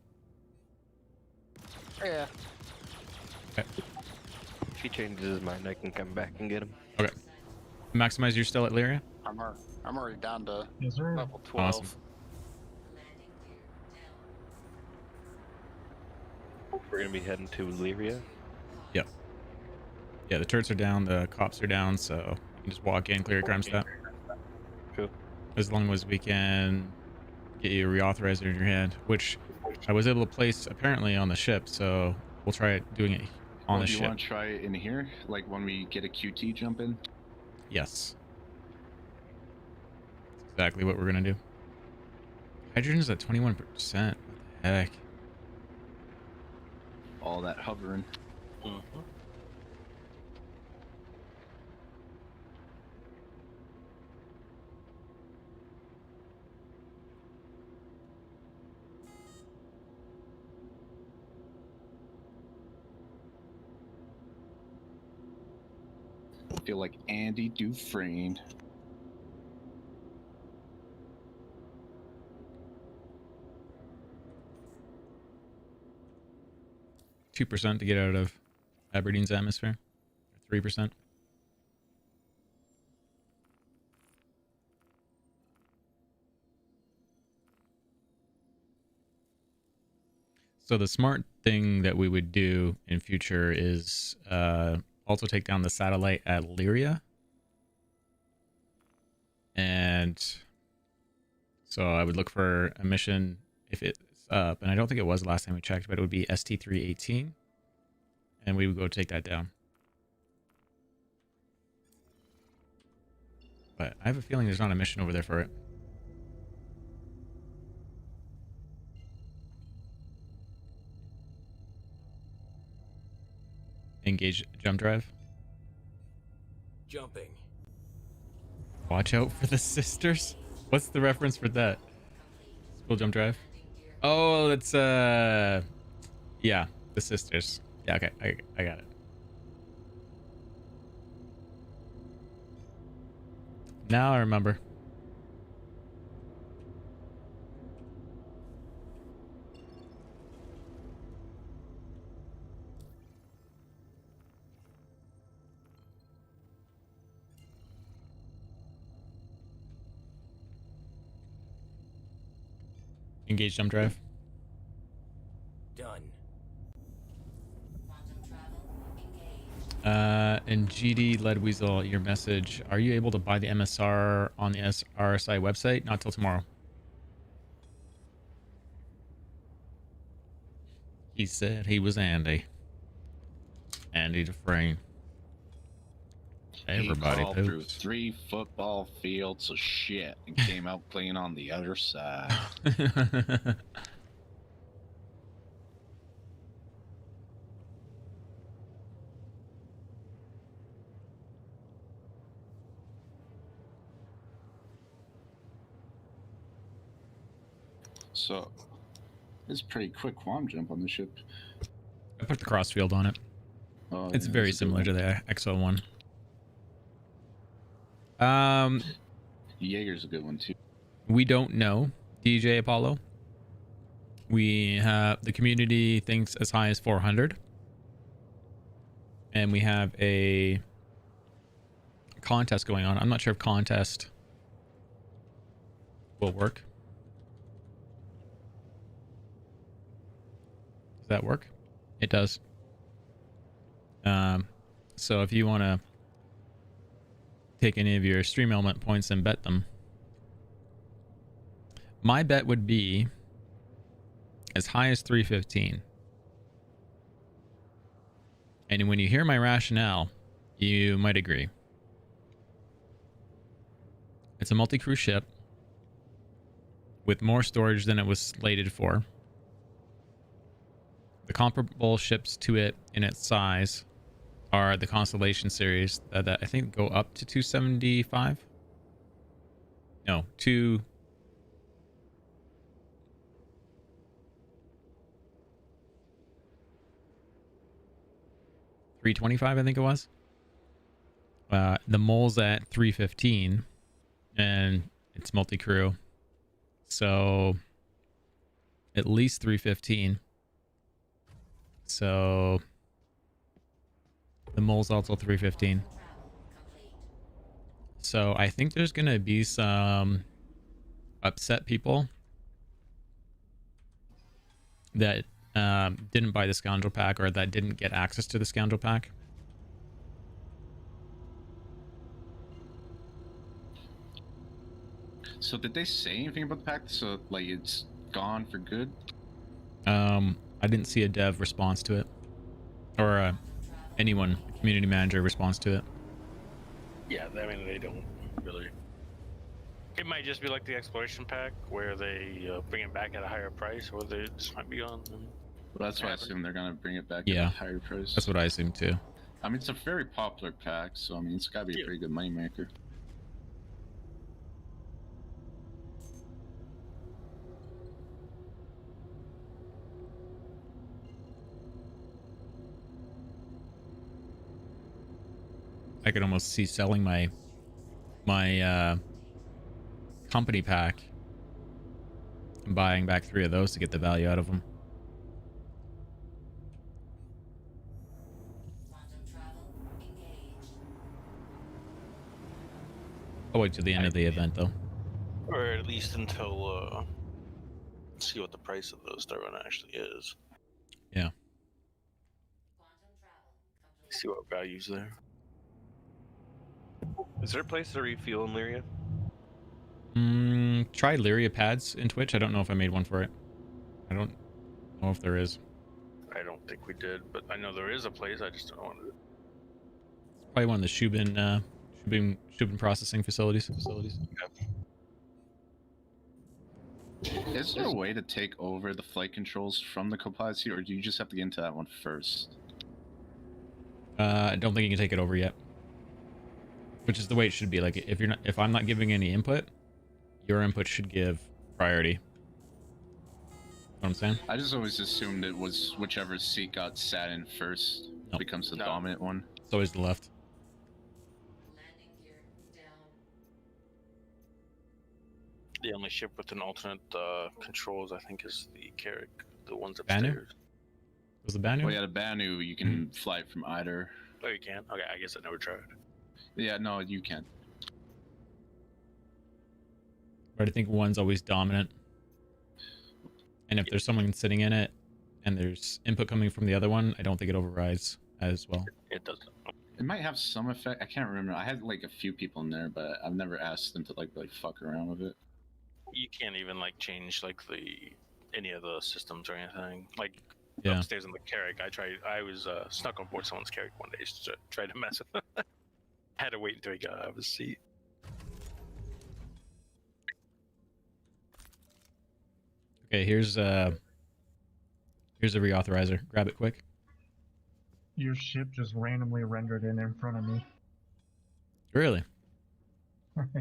Yeah. Okay. If he changes his mind, I can come back and get him. Okay. Maximize, you're still at Lyria? I'm already down to Yes, sir. level 12. Awesome. We're gonna be heading to Lyria. Yep. Yeah, the turrets are down, the cops are down, so you can just walk in, clear your crime stat. Cool. As long as we can get you a reauthorizer in your hand, which I was able to place apparently on the ship, so we'll try doing it on the Do you ship. want to try it in here? Like when we get a QT jump in? Yes. That's exactly what we're gonna do. Hydrogen's at 21%. What the heck? All that hovering. Mm-hmm. I feel like Andy Dufresne. %2 to get out of Aberdeen's atmosphere. 3%. So the smart thing that we would do in future is also take down the satellite at Lyria. And so I would look for a mission if it's up, and I don't think it was the last time we checked, but it would be ST-318, and we would go take that down. But I have a feeling there's not a mission over there for it. Engage jump drive. Jumping. Watch out for the sisters. What's the reference for that? School jump drive. Oh, that's yeah, the sisters. Yeah, okay, I got it. Now I remember. Engage jump drive. Done. Quantum travel engaged. And GD Lead Weasel, your message. Are you able to buy the MSR on the RSI website? Not till tomorrow. He said he was Andy. Andy Dufresne. Everybody he crawled through poops. 3 football fields of shit and came out clean on the other side. So, it's pretty quick quantum jump on the ship. I put the crossfield on it. Oh, It's yeah, very that's a good similar to one. the XO1. Jaeger's a good one too. We don't know, DJ Apollo. We have the community thinks as high as 400, and we have a contest going on. I'm not sure if contest will work. Does that work? It does. So if you want to take any of your stream element points and bet them, my bet would be as high as 315. And when you hear my rationale, you might agree. It's a multi-crew ship with more storage than it was slated for. The comparable ships to it in its size are the Constellation series that I think go up to 275. No, 325, I think it was. The Mole's at 315, and it's multi-crew. So, at least 315. So, the Mole's also 315. So, I think there's going to be some upset people that didn't buy the Scoundrel Pack or that didn't get access to the Scoundrel Pack. So did they say anything about the pack? So like it's gone for good? I didn't see a dev response to it, or anyone, a community manager response to it. Yeah, I mean, they don't really. It might just be like the exploration pack where they bring it back at a higher price, or they just might be on. Well, that's why I assume they're gonna bring it back Yeah. at a higher price. That's what I assume too. I mean, it's a very popular pack, so I mean, it's gotta be a pretty good moneymaker. I could almost see selling my company pack and buying back 3 of those to get the value out of them. Quantum travel engaged. I'll wait till the end of the event though. Or at least until see what the price of the Star Run actually is. Yeah. Quantum travel complete. See what value's there. Is there a place to refuel in Lyria? Try Lyria pads in Twitch. I don't know if I made one for it. I don't know if there is. I don't think we did, but I know there is a place. I just don't know what it is. It's probably one of the Shubin processing facilities. Is there a way to take over the flight controls from the co-pilot seat, or do you just have to get into that one first? I don't think you can take it over yet. Which is the way it should be. Like if I'm not giving any input, your input should give priority what I'm saying? I just always assumed it was whichever seat got sat in first Nope. becomes the No. dominant one. It's always the left. Landing gear down. The only ship with an alternate controls, I think, is the Carrick, the ones Banu? upstairs. Was the Banu? Well, yeah, the Banu, you can fly it from either. Oh, you can? Okay, I guess I never tried. Yeah, no, you can. But I think one's always dominant. And if there's someone sitting in it and there's input coming from the other one, I don't think it overrides as well. It doesn't. It might have some effect. I can't remember. I had like a few people in there, but I've never asked them to like really fuck around with it. You can't even like change like any of the systems or anything. Like Yeah. upstairs in the Carrick, I was snuck on board someone's Carrick one day to try to mess with him. Had to wait until he got out of his seat. Okay, here's a reauthorizer. Grab it quick. Your ship just randomly rendered in front of me. Really?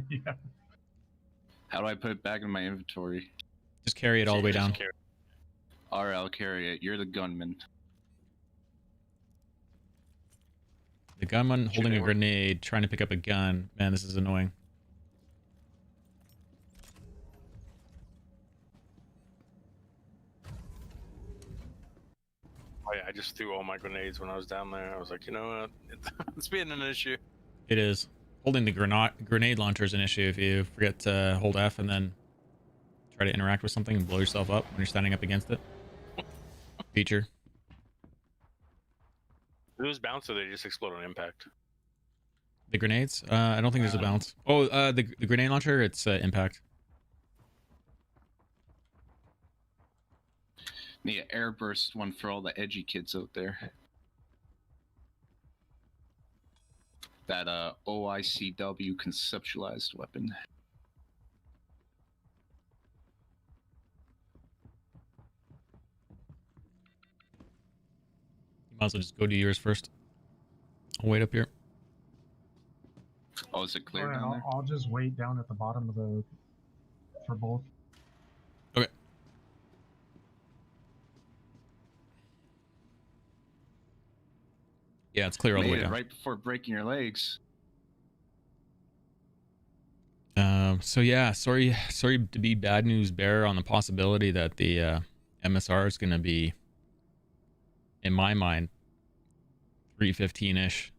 Yeah. How do I put it back in my inventory? Just carry it all the way down. Alright, I'll carry it. You're the gunman. The gunman holding a Shooting. grenade, trying to pick up a gun. Man, this is annoying. Oh yeah, I just threw all my grenades when I was down there. I was like, you know what, it's being an issue. It is. Holding the grenade launcher is an issue if you forget to hold F and then try to interact with something and blow yourself up when you're standing up against it. Feature. If it was bounce, or they just explode on impact. The grenades? I don't think there's a bounce. Oh, the grenade launcher, it's impact. Need an airburst one for all the edgy kids out there. That OICW conceptualized weapon. You might as well just go to yours first. I'll wait up here. Oh, is it clear Alright, down there? I'll just wait down at the bottom of the for both. Okay. Yeah, it's clear all the way Made it down. right before breaking your legs. So yeah, sorry to be bad news bearer on the possibility that the MSR is going to be, in my mind, 315-ish.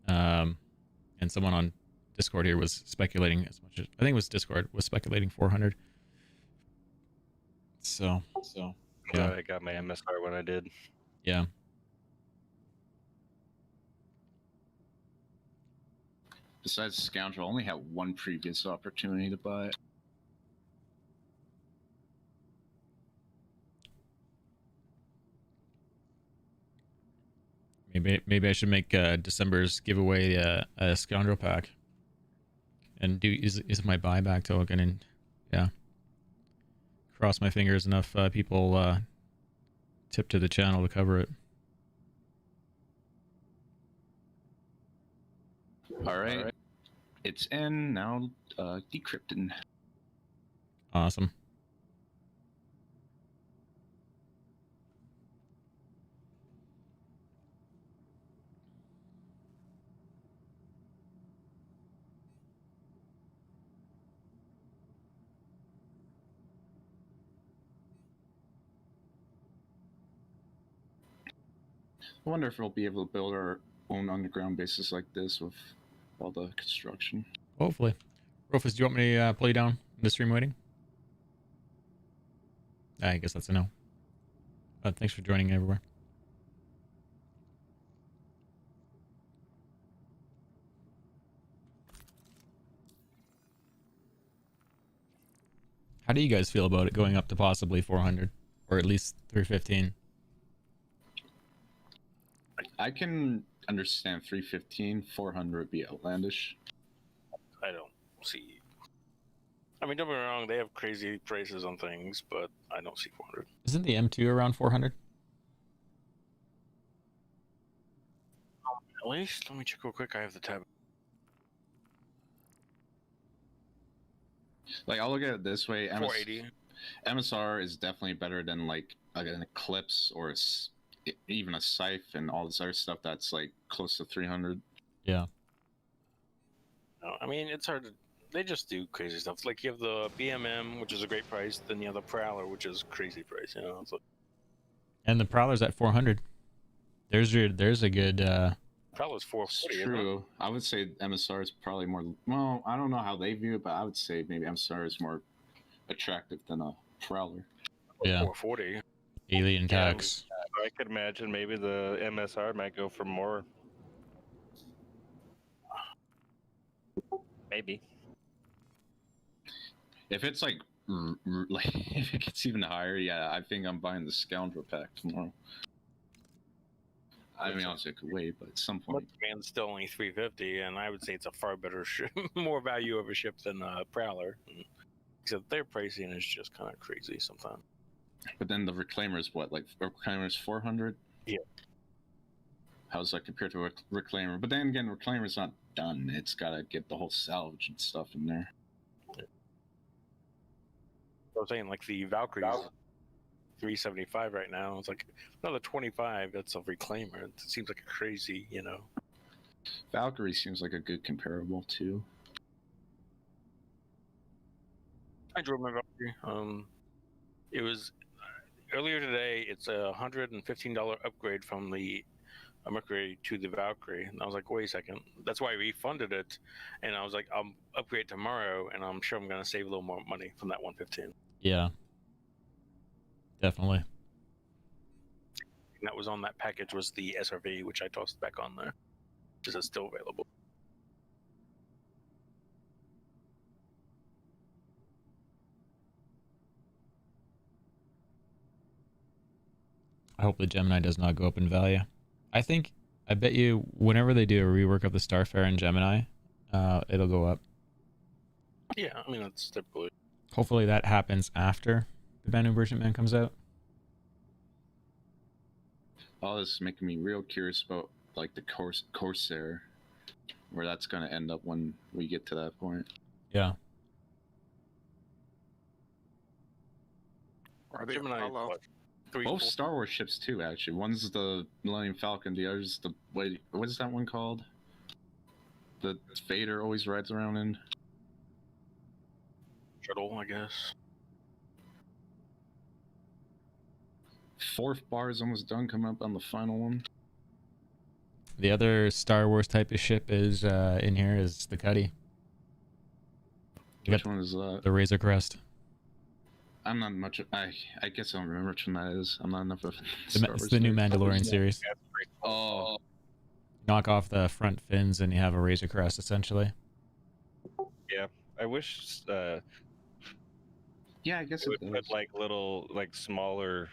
And someone on Discord here was speculating as much as, I think it was Discord, was speculating 400. So yeah. I got my MSR when I did. Yeah. Besides Scoundrel, I only had one previous opportunity to buy it. Maybe I should make December's giveaway a Scoundrel pack and use my buyback token, and yeah, cross my fingers enough people tip to the channel to cover it. All right. It's in now, decrypting. Awesome. I wonder if we'll be able to build our own underground bases like this with all the construction. Hopefully. Rufus, do you want me to pull you down in the stream waiting? I guess that's a no. Thanks for joining everywhere. How do you guys feel about it going up to possibly 400 or at least 315? I can understand 315, 400 would be outlandish. I don't see. I mean, don't get me wrong, they have crazy prices on things, but I don't see 400. Isn't the M2 around 400? At least, let me check real quick. I have the tab. Like, I'll look at it this way. 480. MSR is definitely better than like an Eclipse or even a Scythe and all this other stuff that's like close to 300. Yeah. No, I mean, it's hard to. They just do crazy stuff. Like you have the BMM, which is a great price. Then you have the Prowler, which is crazy price. You know, it's like, And the Prowler's at 400. There's a good. Prowler's 440. It's true. I would say MSR is probably more. Well, I don't know how they view it, but I would say maybe MSR is more attractive than a Prowler. Yeah. 440. Alien Yeah, tax. I could imagine maybe the MSR might go for more. Maybe. If it's like if it gets even higher, yeah, I think I'm buying the Scoundrel pack tomorrow. I mean, obviously I could wait, but at some point. Man's still only 350, and I would say it's a far better ship, more value of a ship than Prowler. Except their pricing is just kind of crazy sometimes. But then the Reclaimer's what? Like Reclaimer's 400? Yeah. How's that compared to a Reclaimer? But then again, Reclaimer's not done. It's got to get the whole salvage and stuff in there. I was saying, like the Valkyrie's 375 right now. It's like another 25. That's a Reclaimer. It seems like a crazy, you know. Valkyrie seems like a good comparable too. I drove my Valkyrie. It was earlier today. It's a $115 upgrade from the Mercury to the Valkyrie, and I was like, wait a second. That's why I refunded it, and I was like, I'll upgrade tomorrow, and I'm sure I'm gonna save a little more money from that 115. Yeah. Definitely. And that was on that package was the SRV, which I tossed back on there. Is it still available? I hope the Gemini does not go up in value. I bet you whenever they do a rework of the Starfarer and Gemini, it'll go up. Yeah, I mean that's typically. Hopefully that happens after the Banu Merchantman comes out. All this is making me real curious about like the Corsair, where that's gonna end up when we get to that point. Yeah. Or the Gemini, Apollo. what, Both Star Wars ships too, actually. One's the Millennium Falcon, the other's the what is that one called? The Vader always rides around in. Shuttle, I guess. Fourth bar is almost done. Coming up on the final one. The other Star Wars type of ship is in here is the Cuddy. Which one is that? The Razor Crest. I'm not much. I guess I don't remember which one that is. I'm not enough of. It's the new Mandalorian series. Oh. Knock off the front fins and you have a Razor Crest essentially. Yeah, I wish. Yeah, I guess it would put like little, like smaller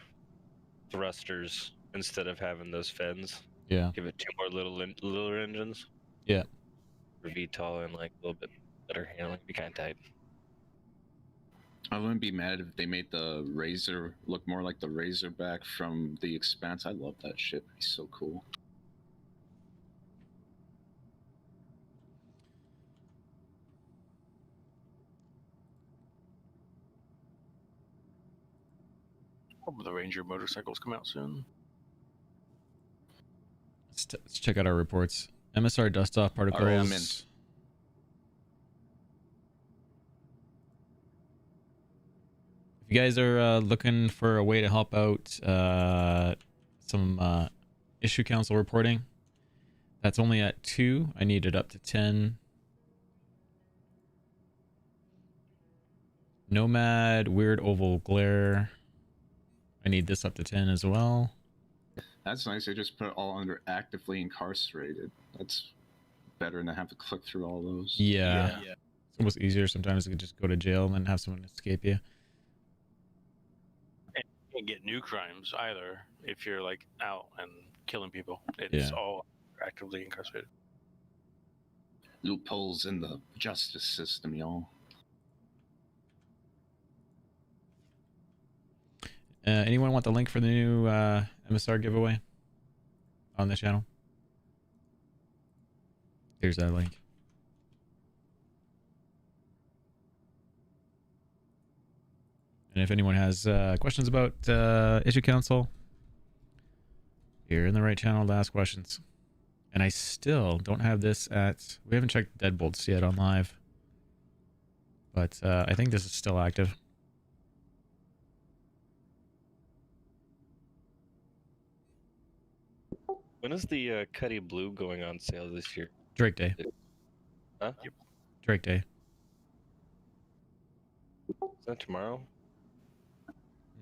thrusters instead of having those fins. Yeah. Give it two more little engines. Yeah. For VTOL and like a little bit better handling. Be kind of tight. I wouldn't be mad if they made the Razor look more like the Razorback from The Expanse. I love that ship. He's so cool. Hope the Ranger motorcycles come out soon. Let's check out our reports. MSR dust off particles. All right, I'm in. If you guys are looking for a way to help out some issue council reporting, that's only at 2. I need it up to 10. Nomad, weird oval glare. I need this up to 10 as well. That's nice. They just put it all under actively incarcerated. That's better than have to click through all those. Yeah. It's almost easier sometimes to just go to jail and then have someone escape you. And you can't get new crimes either if you're like out and killing people. It's all actively incarcerated. Loopholes in the justice system, y'all. Anyone want the link for the new MSR giveaway on the channel? Here's that link. And if anyone has questions about Issue Council, you're in the right channel to ask questions. And I still don't have this at... We haven't checked Deadbolts yet on live. But I think this is still active. When is the Cuddy Blue going on sale this year? Drake Day. Huh? Drake Day. Is that tomorrow?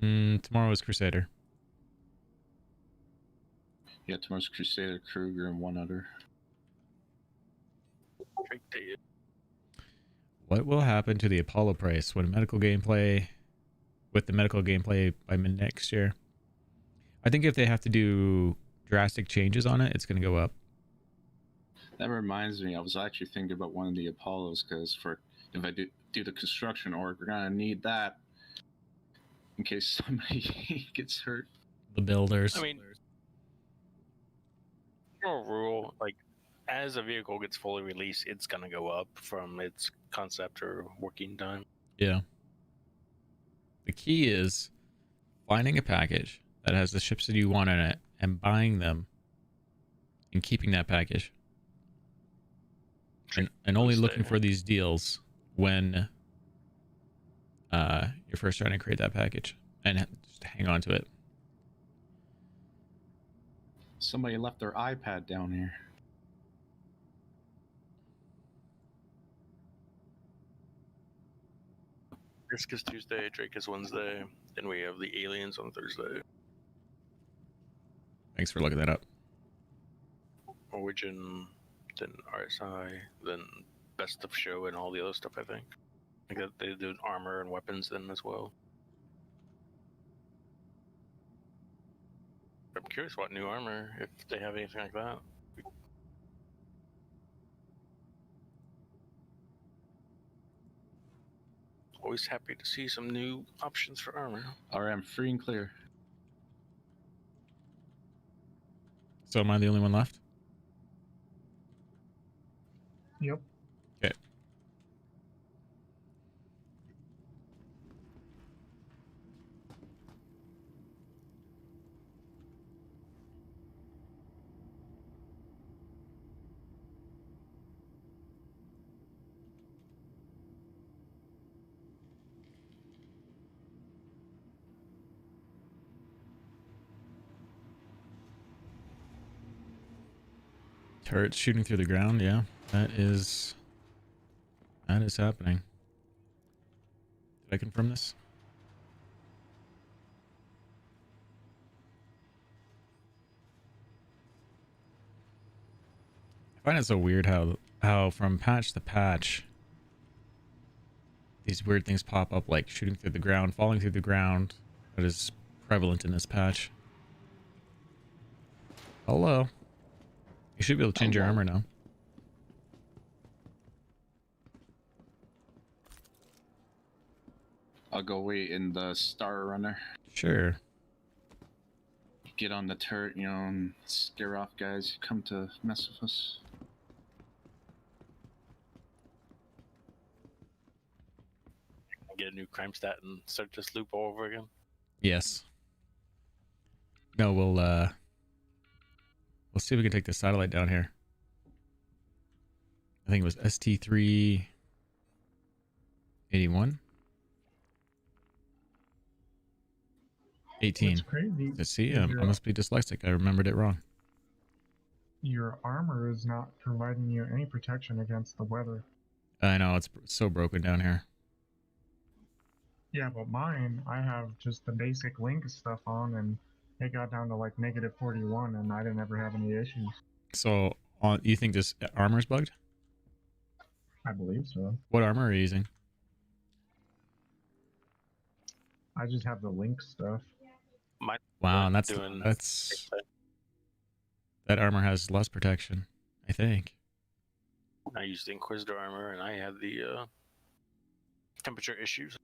Tomorrow is Crusader. Yeah, tomorrow's Crusader, Kruger, and one other. Drake Day. What will happen to the Apollo price when medical gameplay... With the medical gameplay by mid next year? I think if they have to do drastic changes on it, it's going to go up. That reminds me, I was actually thinking about one of the Apollos, because for if I do the construction org, we're going to need that in case somebody gets hurt. The builders. I mean, no rule, like, as a vehicle gets fully released, it's going to go up from its concept or working time. Yeah. The key is finding a package that has the ships that you want in it and buying them and keeping that package. And only looking for these deals when you're first trying to create that package and just hang on to it. Somebody left their iPad down here. Risk is Tuesday, Drake is Wednesday, then we have the aliens on Thursday. Thanks for looking that up. Origin, then RSI, then Best of Show, and all the other stuff, I think. I think that they do armor and weapons then as well. I'm curious what new armor, if they have anything like that. Always happy to see some new options for armor. Alright, I'm free and clear. So am I the only one left? Yep. Okay. Turrets shooting through the ground, yeah. That is happening. Did I confirm this? I find it so weird how from patch to patch these weird things pop up, like shooting through the ground, falling through the ground. That is prevalent in this patch. Hello. You should be able to change your armor now. I'll go wait in the Star Runner. Sure. Get on the turret, you know, and scare off guys who come to mess with us. Get a new crime stat and start this loop all over again. Yes. No, we'll see if we can take the satellite down here. I think it was ST381. It's crazy. To see, I must be dyslexic. I remembered it wrong. Your armor is not providing you any protection against the weather. I know, it's so broken down here. Yeah, but mine, I have just the basic link stuff on, and it got down to like -41, and I didn't ever have any issues. So, you think this armor's bugged? I believe so. What armor are you using? I just have the link stuff. Wow, and that's that armor has less protection, I think. I used the Inquisitor armor, and I had the temperature issues.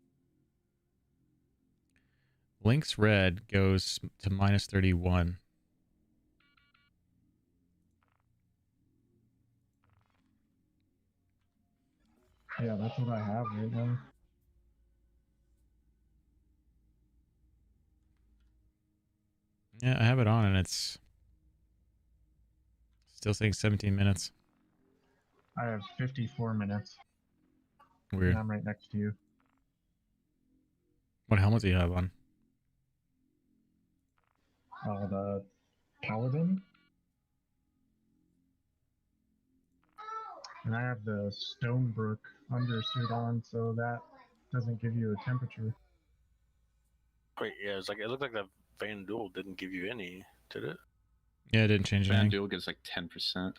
Link's red goes to -31. Yeah, that's what I have right now. Yeah, I have it on and it's still saying 17 minutes. I have 54 minutes, Weird. and I'm right next to you. What helmet do you have on? The Paladin. And I have the Stonebrook undersuit on, so that doesn't give you a temperature. Wait, yeah, it's like it looked like that Van Duel didn't give you any, did it? Yeah, it didn't change Van anything. Duel gives like 10%.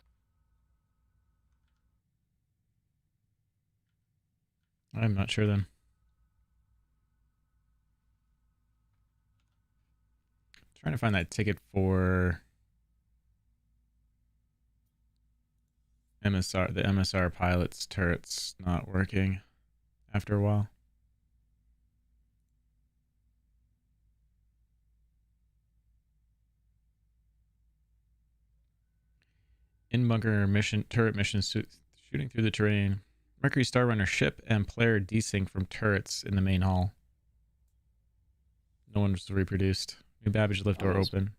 I'm not sure then. Trying to find that ticket for MSR. The MSR pilot's turret's not working after a while. In bunker mission, turret mission, shooting through the terrain. Mercury Star Runner ship and player desync from turrets in the main hall. No one was reproduced. New Babbage lift door open.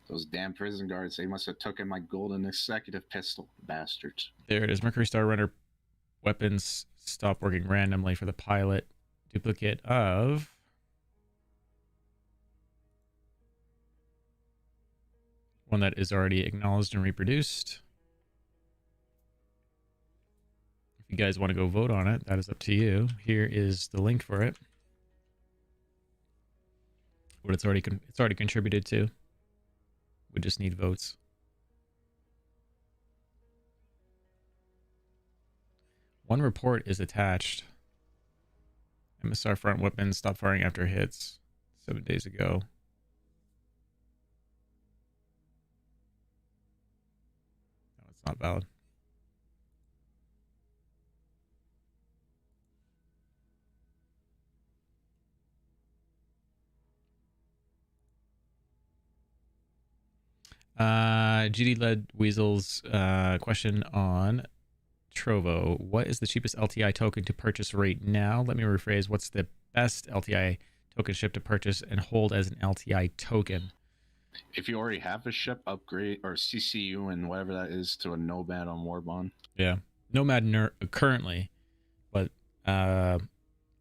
Those damn prison guards, they must have taken my golden executive pistol, bastards. There it is. Mercury Star Runner weapons stop working randomly for the pilot. Duplicate of one that is already acknowledged and reproduced. If you guys want to go vote on it, that is up to you. Here is the link for it. What it's already contributed to. We just need votes. One report is attached. MSR front weapons stopped firing after hits 7 days ago. No, it's not valid. GD led Weasel's question on Trovo. What is the cheapest LTI token to purchase right now? Let me rephrase. What's the best LTI token ship to purchase and hold as an LTI token? If you already have a ship, upgrade or CCU and whatever that is to a Nomad on Warbond. Yeah, Nomad currently, but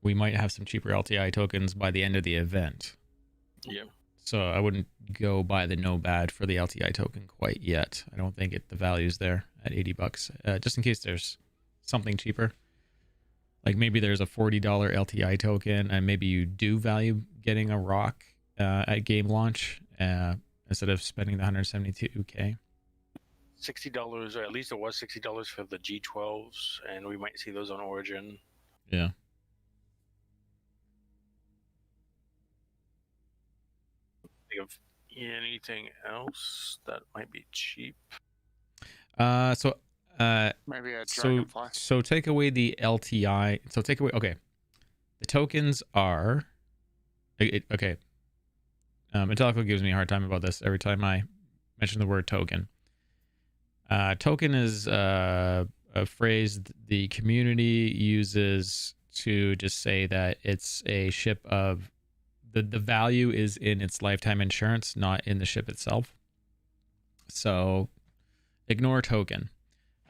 we might have some cheaper LTI tokens by the end of the event. Yeah. So I wouldn't go buy the Nomad for the LTI token quite yet. I don't think the value's there at $80. Just in case there's something cheaper. Like maybe there's a $40 LTI token and maybe you do value getting a rock at game launch instead of spending the $172K. $60, or at least it was $60 for the G12s, and we might see those on Origin. Yeah. Think of anything else that might be cheap? So Maybe a Dragonfly. So take away the LTI. So take away. Okay, the tokens are. Okay. Metallica gives me a hard time about this every time I mention the word token. Token is a phrase the community uses to just say that it's a ship of the value is in its lifetime insurance, not in the ship itself. So ignore token.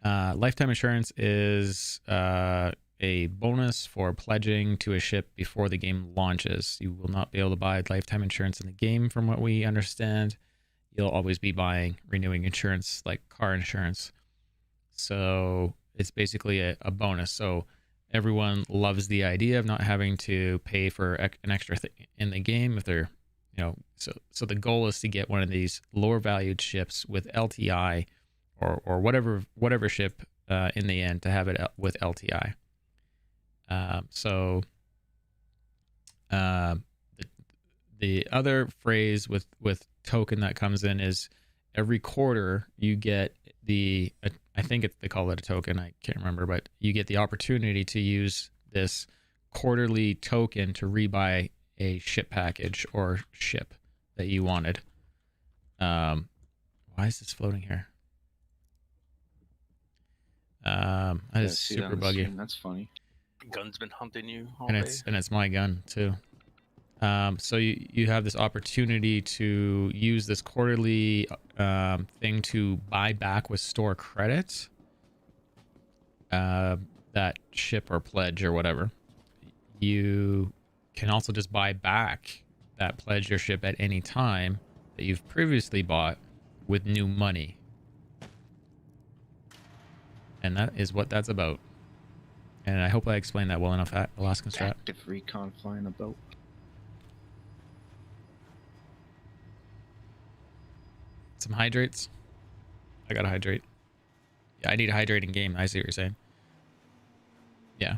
Lifetime insurance is a bonus for pledging to a ship before the game launches. You will not be able to buy lifetime insurance in the game, from what we understand. You'll always be renewing insurance like car insurance. So it's basically a bonus. So everyone loves the idea of not having to pay for an extra thing in the game if they're, so the goal is to get one of these lower valued ships with LTI or whatever ship in the end to have it with LTI. The other phrase with token that comes in is every quarter you get I think they call it a token. I can't remember, but you get the opportunity to use this quarterly token to rebuy a ship package or ship that you wanted. Why is this floating here? That is super buggy. That's funny. Gun's been hunting you all And day. it's my gun too. So you have this opportunity to use this quarterly thing to buy back with store credit that ship or pledge or whatever. You can also just buy back that pledge or ship at any time that you've previously bought with new money. And that is what that's about. And I hope I explained that well enough at Alaskan Strat. Active recon flying about. Some hydrates. I gotta hydrate. Yeah, I need a hydrating game. I see what you're saying. Yeah.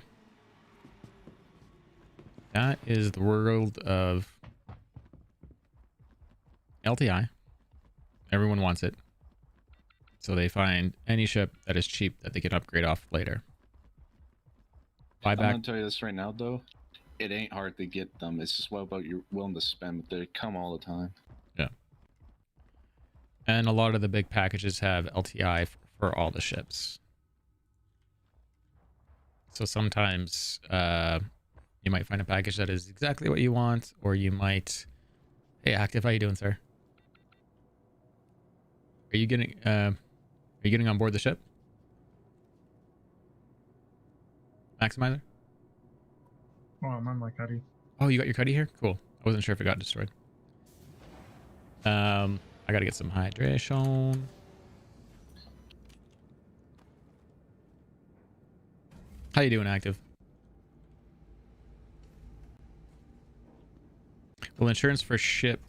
That is the world of LTI. Everyone wants it. So they find any ship that is cheap that they can upgrade off later. I'm Buyback. gonna tell you this right now, though. It ain't hard to get them. It's just what about you're willing to spend. But they come all the time. Yeah. And a lot of the big packages have LTI for all the ships. So sometimes you might find a package that is exactly what you want, or you might... Hey, Active, how you doing, sir? Are you getting on board the ship? Maximizer? Oh, I'm on my cuddy. Oh, you got your cuddy here? Cool. I wasn't sure if it got destroyed. I gotta get some hydration. How you doing, Active? Will insurance for ship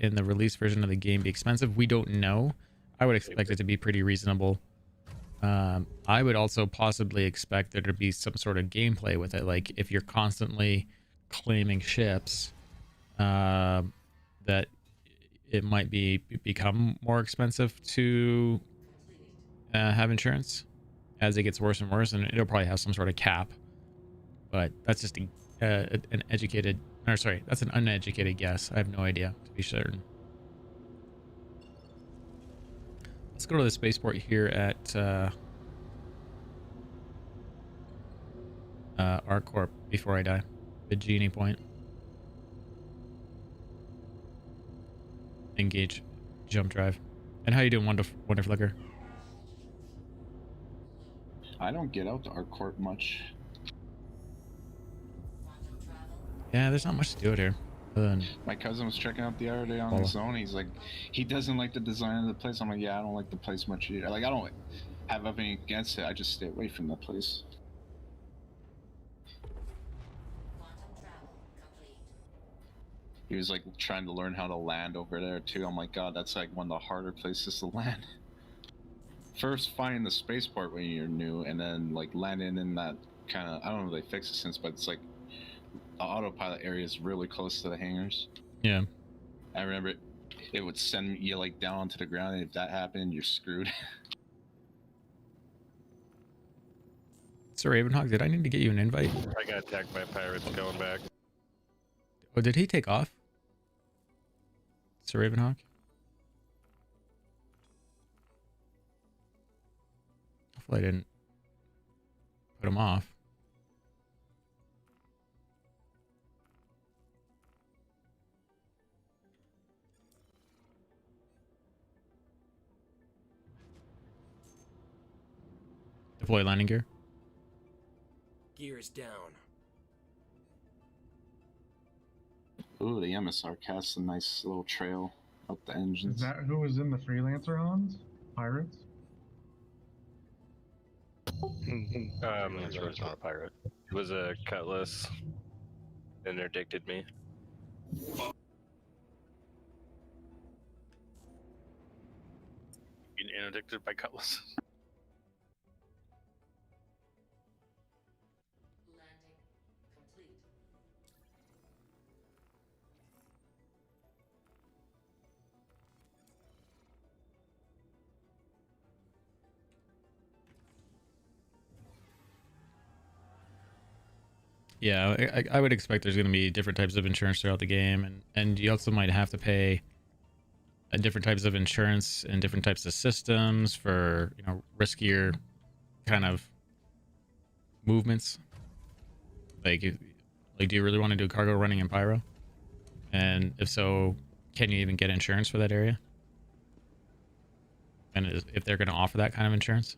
in the release version of the game be expensive? We don't know. I would expect it to be pretty reasonable. I would also possibly expect there to be some sort of gameplay with it. Like if you're constantly claiming ships, that it might become more expensive to have insurance as it gets worse and worse, and it'll probably have some sort of cap. But that's just an that's an uneducated guess. I have no idea, to be certain. Let's go to the spaceport here at ArcCorp before I die. The Genie Point. Engage jump drive. And how you doing, Wonderflicker? I don't get out to ArcCorp much. Yeah, there's not much to do out here. My cousin was checking out the other day on his own. He's like, he doesn't like the design of the place. I'm like, yeah, I don't like the place much either. Like, I don't have anything against it. I just stay away from the place. He was like trying to learn how to land over there too. I'm like, God, that's like one of the harder places to land. First, finding the spaceport when you're new, and then like landing in that kind of, I don't know if they fixed it since, but it's like the autopilot area is really close to the hangars. Yeah. I remember it would send you like down onto the ground, and if that happened, you're screwed. Sir Ravenhawk, did I need to get you an invite? I got attacked by pirates going back. Oh, did he take off? Sir Ravenhawk? Hopefully I didn't put him off. Deploy landing gear. Gears down. Ooh, the MSR casts a nice little trail up the engines. Is that who was in the Freelancer Hans? Pirates? It was not a pirate. It was a cutlass. Interdicted me. Being interdicted by Cutlass. Landing complete. Yeah, I would expect there's going to be different types of insurance throughout the game, and you also might have to pay different types of insurance and different types of systems for, you know, riskier kind of movements. Like Like, do you really want to do cargo running in Pyro? And if so, can you even get insurance for that area? And if they're going to offer that kind of insurance?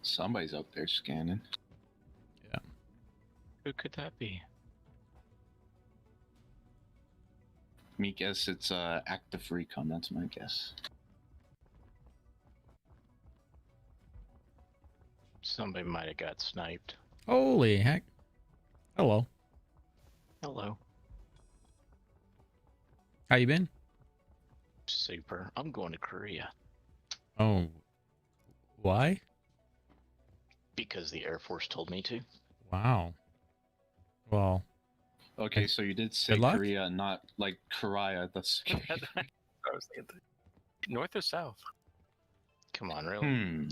Somebody's out there scanning. Yeah. Who could that be? Me guess it's active recon. That's my guess. Somebody might have got sniped. Holy heck. Hello. Hello. How you been? Super. I'm going to Korea Oh. Why? because the Air Force told me to. Wow. Well, Okay, so you did say Good luck. Korea, not like Korea. That's I was thinking north or south? Come on, really?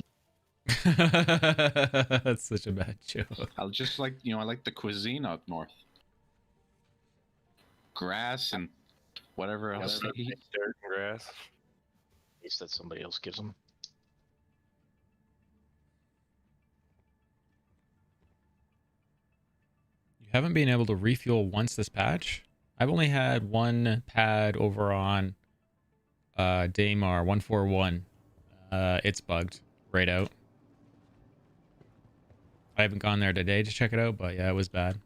that's such a bad joke. I just like, I like the cuisine up north. Grass and whatever else they eat. Dirt and grass. At least that somebody else gives them. You haven't been able to refuel once this patch? I've only had one pad over on Daymar 141. It's bugged right out. I haven't gone there today to check it out, but yeah, it was bad.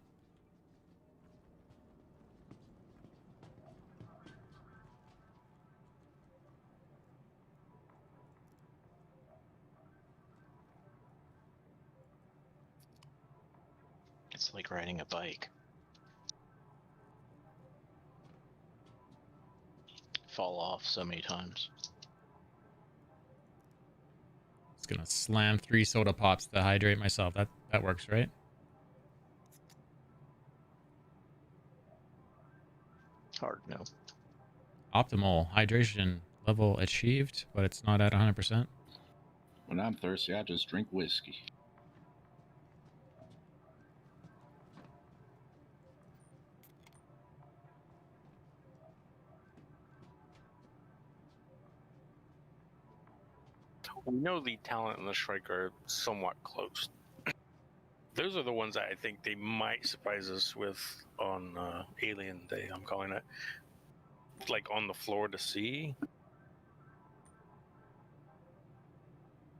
It's like riding a bike. Fall off so many times. Just gonna slam 3 soda pops to hydrate myself. That works, right? Hard no. Optimal hydration level achieved, but it's not at 100%. When I'm thirsty, I just drink whiskey. We know the talent and the strike are somewhat close. Those are the ones that I think they might surprise us with on Alien Day, I'm calling it. Like on the floor to see.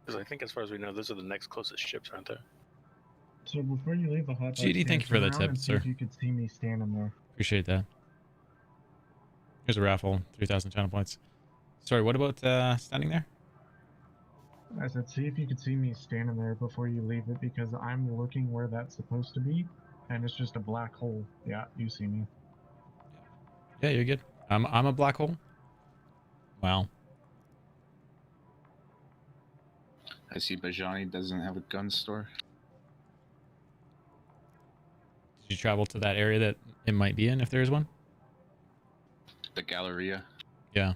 Because I think as far as we know, those are the next closest ships, aren't they? So before you leave the hot dog GD, thank you for the stand, turn around tip, and see sir. if you could see me standing there. Appreciate that. Here's a raffle, 3,000 channel points. Sorry, what about standing there? I said, see if you could see me standing there before you leave it, because I'm looking where that's supposed to be, and it's just a black hole. Yeah, you see me. Yeah, you're good. I'm a black hole. Wow. I see Bajani doesn't have a gun store. Did you travel to that area that it might be in, if there is one? The Galleria. Yeah.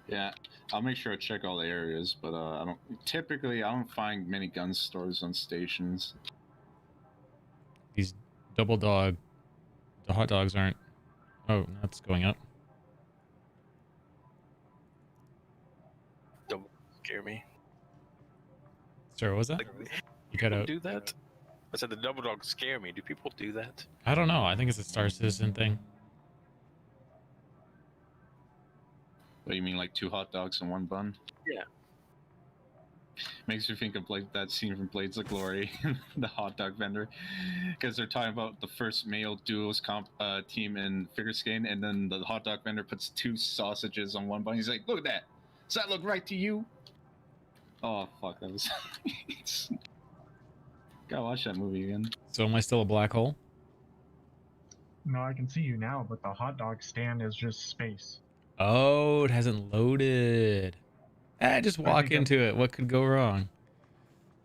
Yeah, I'll make sure I check all the areas, but I don't find many gun stores on stations. These double dog, the hot dogs aren't. Oh, that's going up. Don't scare me. Sorry, what was that? Like, You cut people out. do that? I said the double dogs scare me. Do people do that? I don't know. I think it's a Star Citizen thing. What, you mean like 2 hot dogs and 1 bun? Yeah. Makes me think of like that scene from Blades of Glory, the hot dog vendor, because they're talking about the first male duos team in figure skating, and then the hot dog vendor puts 2 sausages on 1 bun. He's like, "Look at that! Does that look right to you?" Oh fuck, that was. Gotta watch that movie again. So am I still a black hole? No, I can see you now, but the hot dog stand is just space. Oh, it hasn't loaded. Just walk into it. What could go wrong?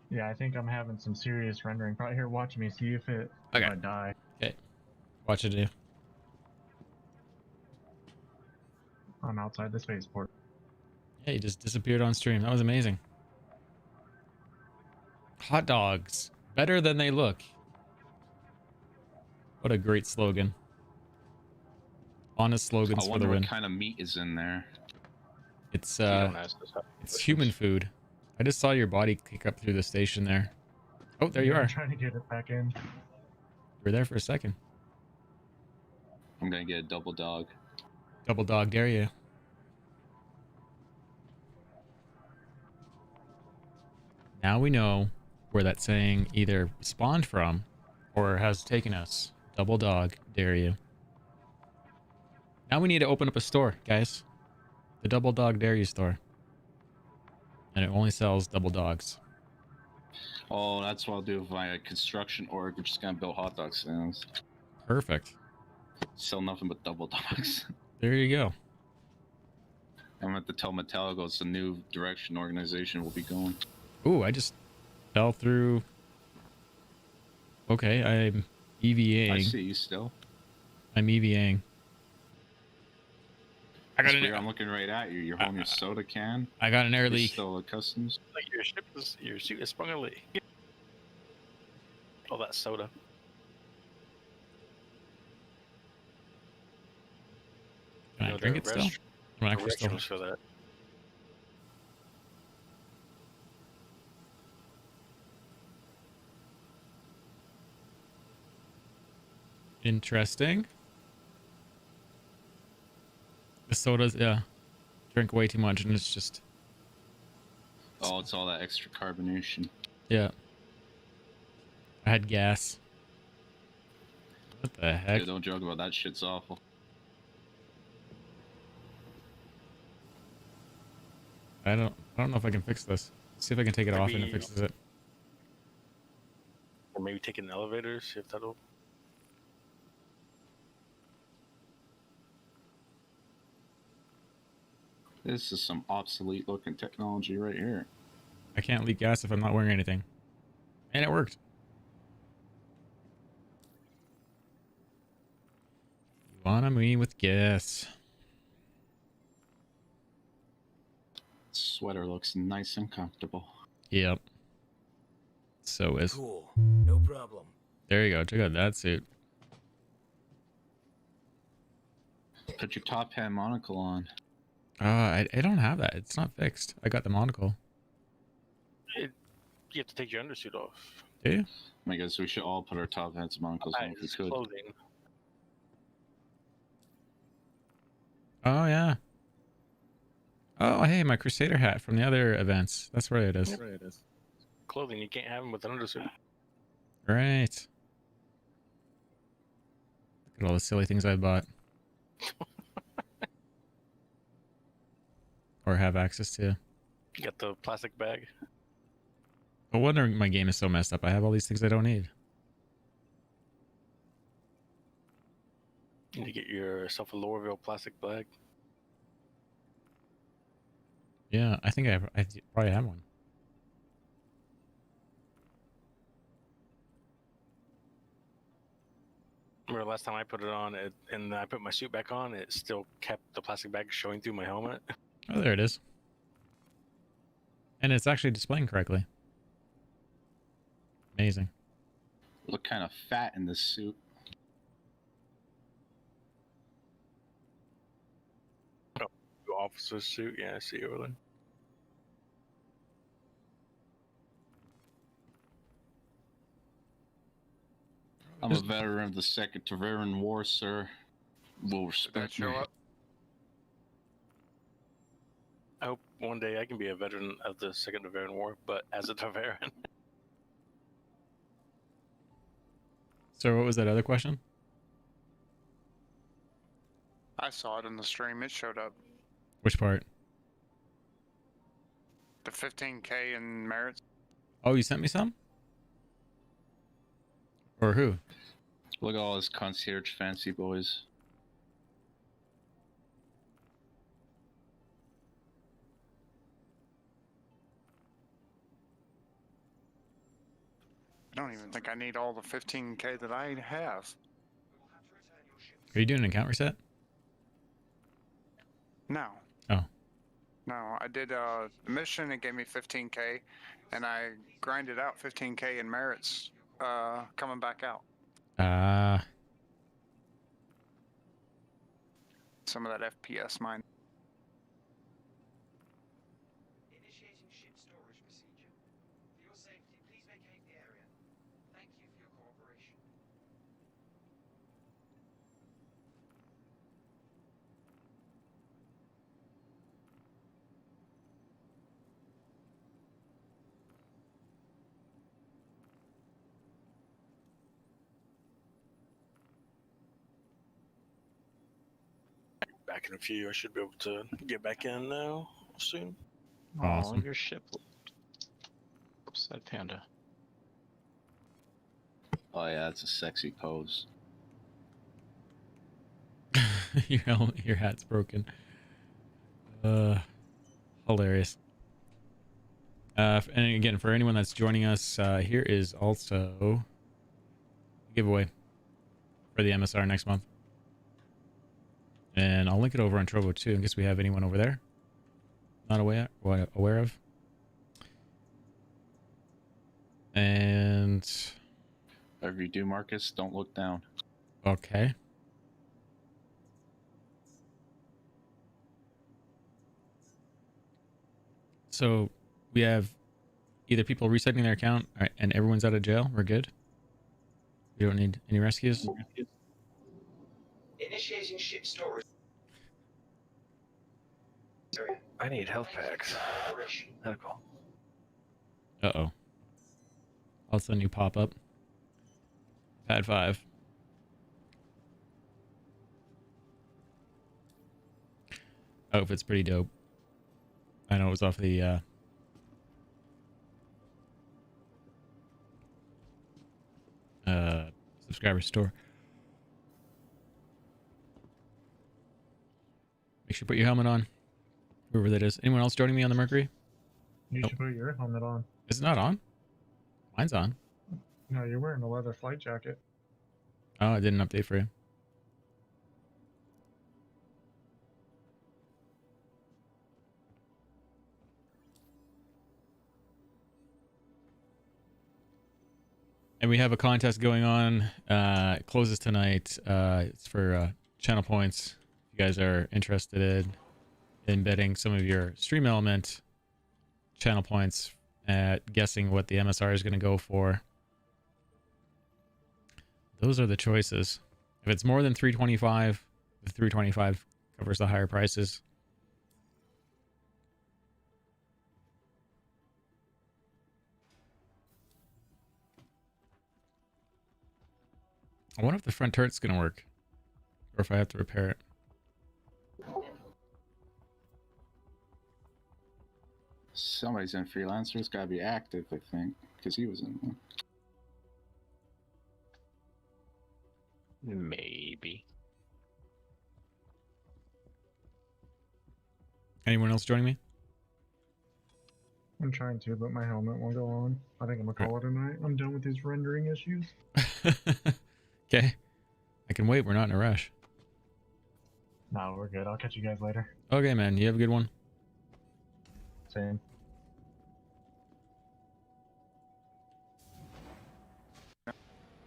Yeah, I think I'm having some serious rendering. Right here, watch me. See if I die. Okay. Watch it do. I'm outside the spaceport. Yeah, you just disappeared on stream. That was amazing. Hot dogs. Better than they look. What a great slogan. Honest slogans I for wonder the win. what kind of meat is in there. It's You don't ask us how- it's human food. I just saw your body kick up through the station there. Oh, there you I'm are. trying to get it back in. You were there for a second. I'm gonna get a double dog. Double dog dare you. Now we know where that saying either spawned from or has taken us. Double dog dare you. Now we need to open up a store, guys. The Double Dog Dare You store. And it only sells double dogs. Oh, that's what I'll do with my construction org, which is gonna build hot dog stands. Perfect. Sell nothing but double dogs. There you go. I'm gonna have to tell Metallica it's a new direction organization will be going. Ooh, I just fell through. Okay, I'm EVAing. I see you still. I'm EVAing. I got That's an. weird, I'm looking right at you. You're holding your soda can. I got an air You're leak. still a customs. Like your suit is sprung a leak. All that soda. Can I drink it still? I'm actually still. Restrooms for that. Interesting. The sodas, yeah. Drink way too much and it's just. Oh, it's all that extra carbonation. Yeah. I had gas. What the heck? Yeah, don't joke about that. Shit's awful. I don't know if I can fix this. See if I can take it off and it fixes it. Or maybe take an elevator, see if that'll. This is some obsolete looking technology right here. I can't leak gas if I'm not wearing anything. And it worked. You wanna me with gas? Sweater looks nice and comfortable. Yep. So is. Cool. No problem. There you go. Check out that suit. Put your top hat monocle on. I don't have that. It's not fixed. I got the monocle. You have to take your undersuit off. Do you? I guess we should all put our top hats and monocles on if we It's could. clothing. Oh yeah. Oh hey, my Crusader hat from the other events. That's where it is. Yep. Clothing, you can't have them with an undersuit. Right. Look at all the silly things I bought. Or have access to. You got the plastic bag. No wonder my game is so messed up. I have all these things I don't need. You need to get yourself a Lorville plastic bag. Yeah, I think I probably have one. Remember last time I put it on, and I put my suit back on, it still kept the plastic bag showing through my helmet. Oh, there it is. And it's actually displaying correctly. Amazing. Look kind of fat in this suit. Officer suit, yeah, I see you over there. I'm a veteran of the Second Taveran War, sir. Will respect show me. up? I hope one day I can be a veteran of the Second Taveran War, but as a Taveran. So what was that other question? I saw it in the stream. It showed up. Which part? The 15K in merits. Oh, you sent me some? Or who? Look at all his concierge fancy boys. I don't even think I need all the 15K that I have. Are you doing an account reset? No. Oh. No, I did a mission. It gave me 15K, and I grinded out 15K in merits coming back out. Some of that FPS mine. Initiating ship storage Back in a few. I should be able to get back in now soon. Awesome. Your ship. Oops, that panda. Oh yeah, it's a sexy pose. Your hat's broken. Hilarious. And again, for anyone that's joining us, here is also a giveaway for the MSR next month. And I'll link it over on Trovo too, in case we have anyone over there not aware of. And Whatever you do, Marcus, don't look down. okay. So we have either people resetting their account and everyone's out of jail. We're good. We don't need any rescues. Initiating ship storage. I need health packs. Medical. Uh-oh. All of a sudden you pop up. Pad 5. Outfit's pretty dope. I know it was off the subscriber store. Make sure you put your helmet on. Whoever that is. Anyone else joining me on the Mercury? You Nope. should put your helmet on. Is it not on? Mine's on. No, you're wearing a leather flight jacket. Oh, I didn't update for you. And we have a contest going on. It closes tonight. It's for channel points. If you guys are interested in betting some of your Stream Element channel points at guessing what the MSR is going to go for. Those are the choices. If it's more than 325, the 325 covers the higher prices. I wonder if the front turret's going to work. Or if I have to repair it. Somebody's in Freelancer. It's gotta be active, I think, because he was in one. Maybe. Anyone else joining me? I'm trying to, but my helmet won't go on. I think I'm gonna call it a night. I'm done with these rendering issues. Okay. I can wait. We're not in a rush. No, we're good. I'll catch you guys later. Okay, man. You have a good one. Same.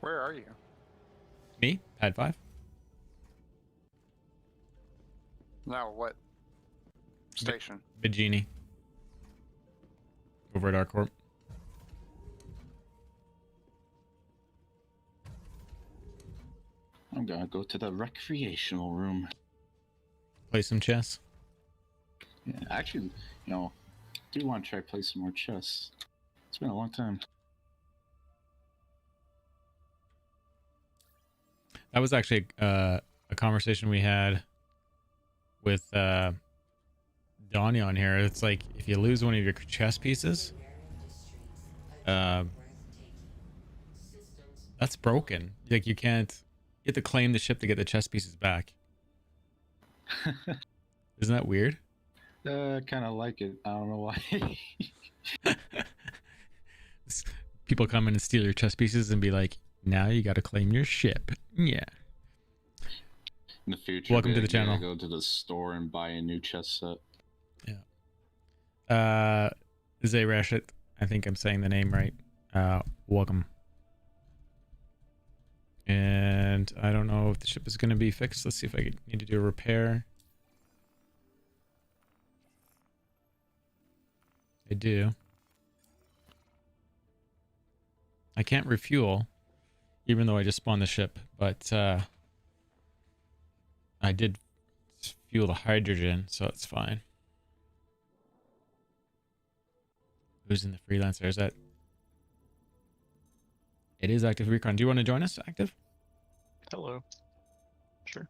Where are you? Me? Pad 5? Now what? Station. Bigini. Over at our corp. I'm gonna go to the recreational room. Play some chess. Yeah, actually, do want to try play some more chess. It's been a long time. That was actually a conversation we had with Donnie on here. It's like if you lose one of your chess pieces, that's broken. Like you have to claim the ship to get the chess pieces back. Isn't that weird? Kind of like it. I don't know why. People come in and steal your chess pieces and be like, now you got to claim your ship. Yeah. In the future, Welcome to the channel. Go to the store and buy a new chess set. Yeah. Zay Rashit, I think I'm saying the name right. Welcome. And I don't know if the ship is going to be fixed. Let's see if I need to do a repair. I do. I can't refuel, even though I just spawned the ship, but I did fuel the hydrogen, so it's fine. Who's in the freelancer? Is that? It is Active Recon. Do you want to join us, Active? Hello. Sure.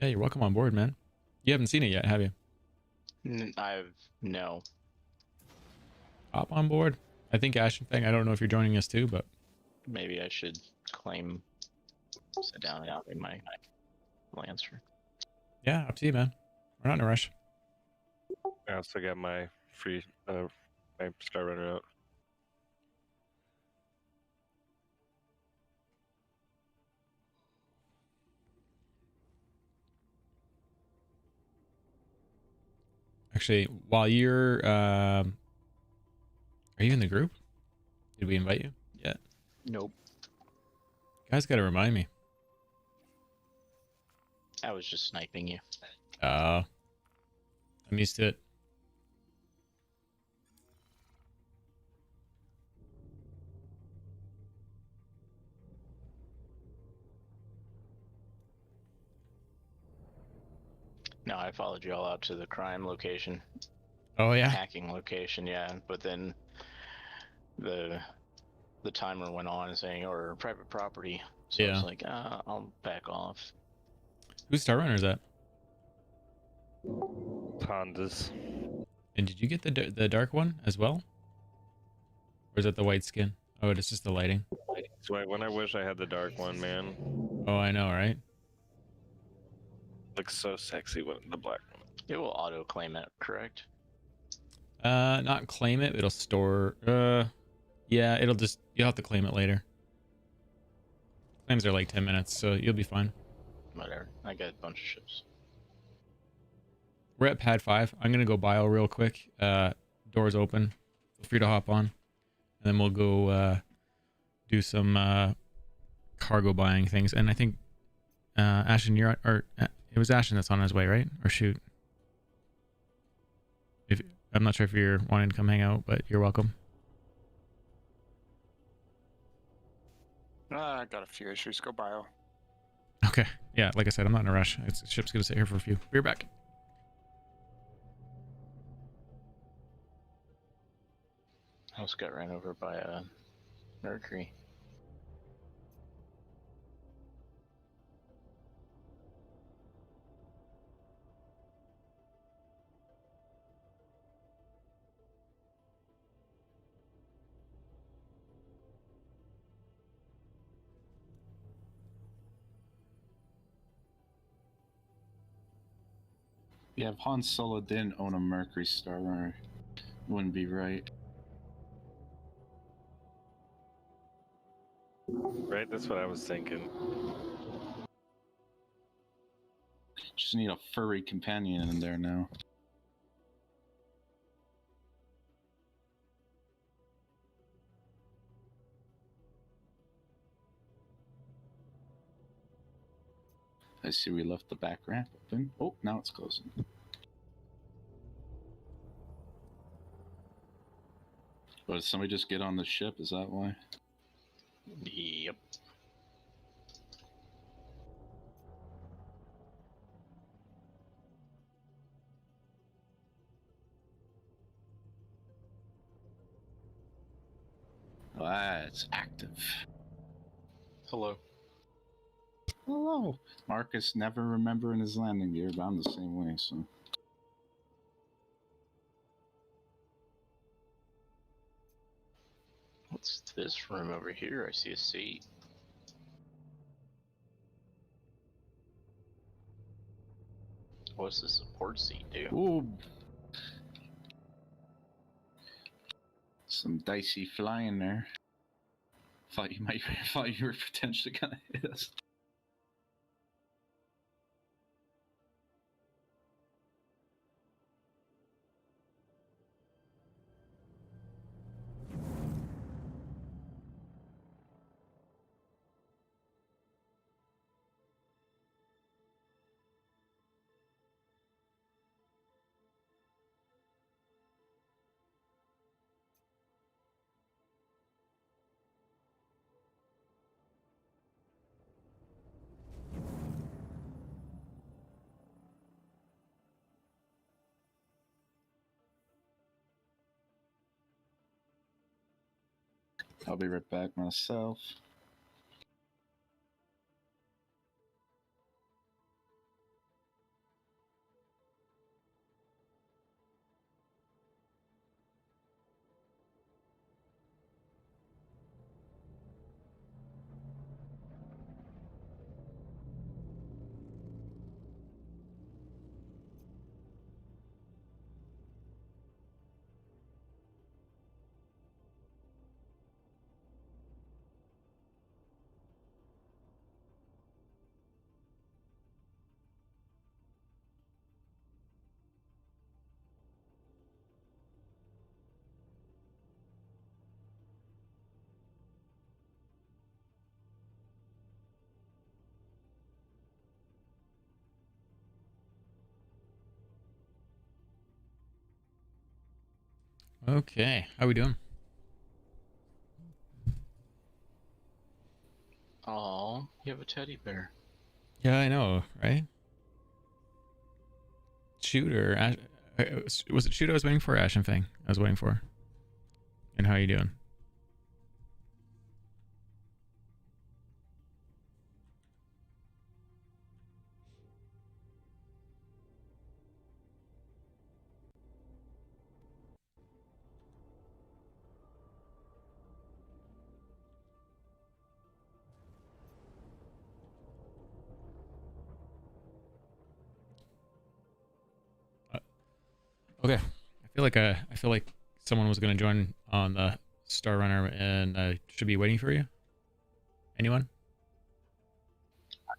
Yeah, you're welcome on board, man. You haven't seen it yet, have you? No. Hop on board. I think Ash and Fang, I don't know if you're joining us too, but Maybe I should sit down and claim my Lancer. yeah, up to you, man. We're not in a rush. I also got my free my Skyrunner out. Actually, while you're, are you in the group? Did we invite you? Yeah. Nope. You guys got to remind me. I was just sniping you. I'm used to it. No, I followed you all out to the crime location. Oh yeah. Hacking location, yeah. But then the timer went on saying, or private property. So Yeah. I was like, I'll back off. Whose Star Runner is that? Hondas. And did you get the dark one as well? Or is that the white skin? Oh, it's just the lighting. So when I wish I had the dark one, man. Oh, I know, right? Looks so sexy with the black one. It will auto claim it, correct? Not claim it. It'll store. Yeah, it'll just. You'll have to claim it later. Claims are like 10 minutes, so you'll be fine. Whatever. I got a bunch of ships. We're at pad 5. I'm gonna go bio real quick. Doors open. Feel free to hop on, and then we'll go do some cargo buying things. And I think Ashton, you're it was Ashton that's on his way, right? Or shoot. If I'm not sure if you're wanting to come hang out, but you're welcome. I got a few issues. Go bio. Okay. Yeah, like I said, I'm not in a rush. The ship's gonna sit here for a few. We're back. House got ran over by a Mercury. Yeah, if Han Solo didn't own a Mercury Star Runner, it wouldn't be right. Right? That's what I was thinking. Just need a furry companion in there now. I see we left the back ramp open. Oh, now it's closing. But did somebody just get on the ship? Is that why? Yep. Ah, it's active. Hello. Hello. Marcus never remembering his landing gear, but I'm the same way, so. What's this room over here? I see a seat. What's the support seat do? Ooh. Some dicey flying there. Thought you were potentially gonna hit us. I'll be right back myself. Okay, how we doing? Oh, you have a teddy bear. Yeah, I know, right? Shooter, was it Shoot I was waiting for? Ashen Fang I was waiting for. And how you doing? Okay, I feel like someone was gonna join on the Star Runner, and I should be waiting for you. Anyone?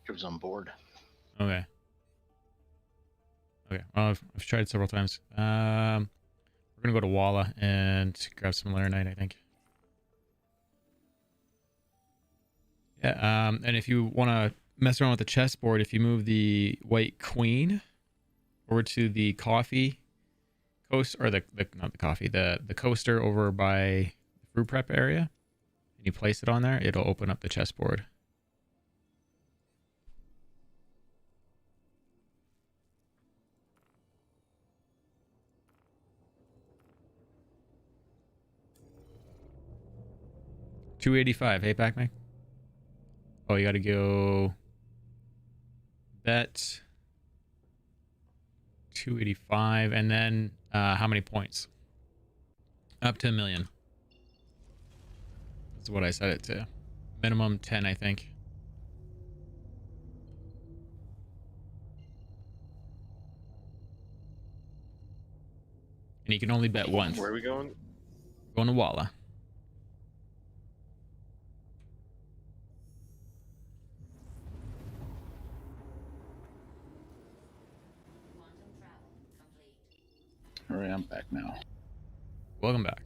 He was on board. Okay. Okay. Well, I've tried several times. We're gonna go to Walla and grab some Laranite, I think. Yeah. And if you want to mess around with the chessboard, if you move the White Queen over to the coffee coast, or the not the coffee, the coaster over by the fruit prep area, and you place it on there, it'll open up the chessboard. $285. Hey, Pac-Man. Oh, you got to go bet 285, and then how many points? Up to 1 million. That's what I set it to. Minimum 10, I think. And you can only bet once. Where are we going? Going to Walla. All right, I'm back now. Welcome back.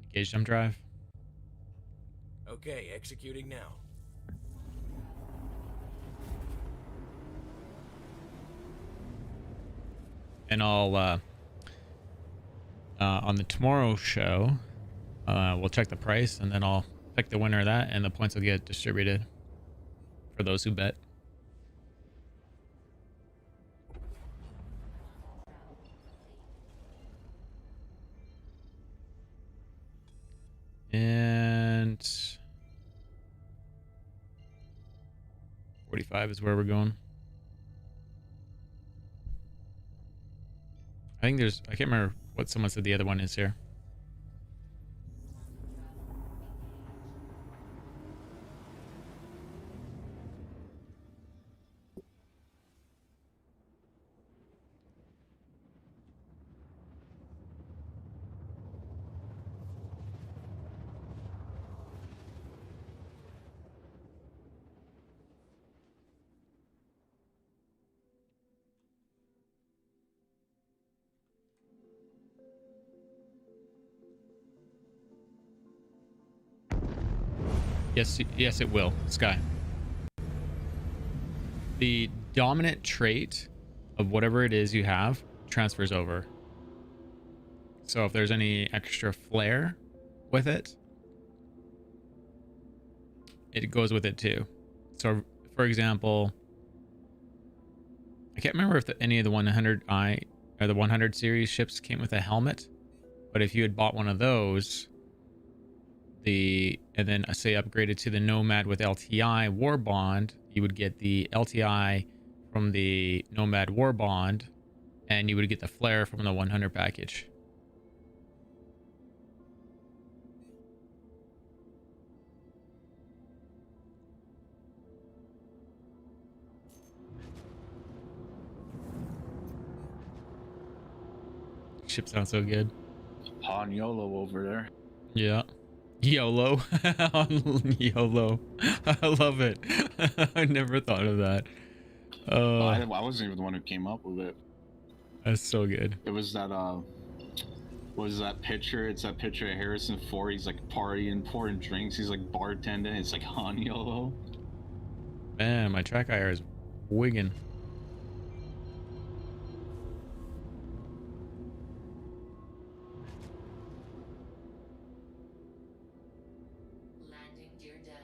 Engage jump drive. Okay, executing now. And I'll on the tomorrow show, we'll check the price, and then I'll pick the winner of that, and the points will get distributed for those who bet. And 45 is where we're going. I think there's, I can't remember what someone said the other one is here. Yes, it will, Sky. The dominant trait of whatever it is you have transfers over. So if there's any extra flair with it, it goes with it too. So, for example, I can't remember if any of the 100i or the 100 series ships came with a helmet, but if you had bought one of those, and then say upgraded to the Nomad with LTI War Bond, you would get the LTI from the Nomad War Bond, and you would get the flare from the 100 package. Ship sounds so good. Han YOLO over there. Yeah. YOLO. YOLO. I love it. I never thought of that. I wasn't even the one who came up with it. That's so good. It was that what was that picture? It's that picture of Harrison Ford. He's like partying, pouring drinks. He's like bartending. It's like Han YOLO. Man, my track IR is wigging. Landing gear down.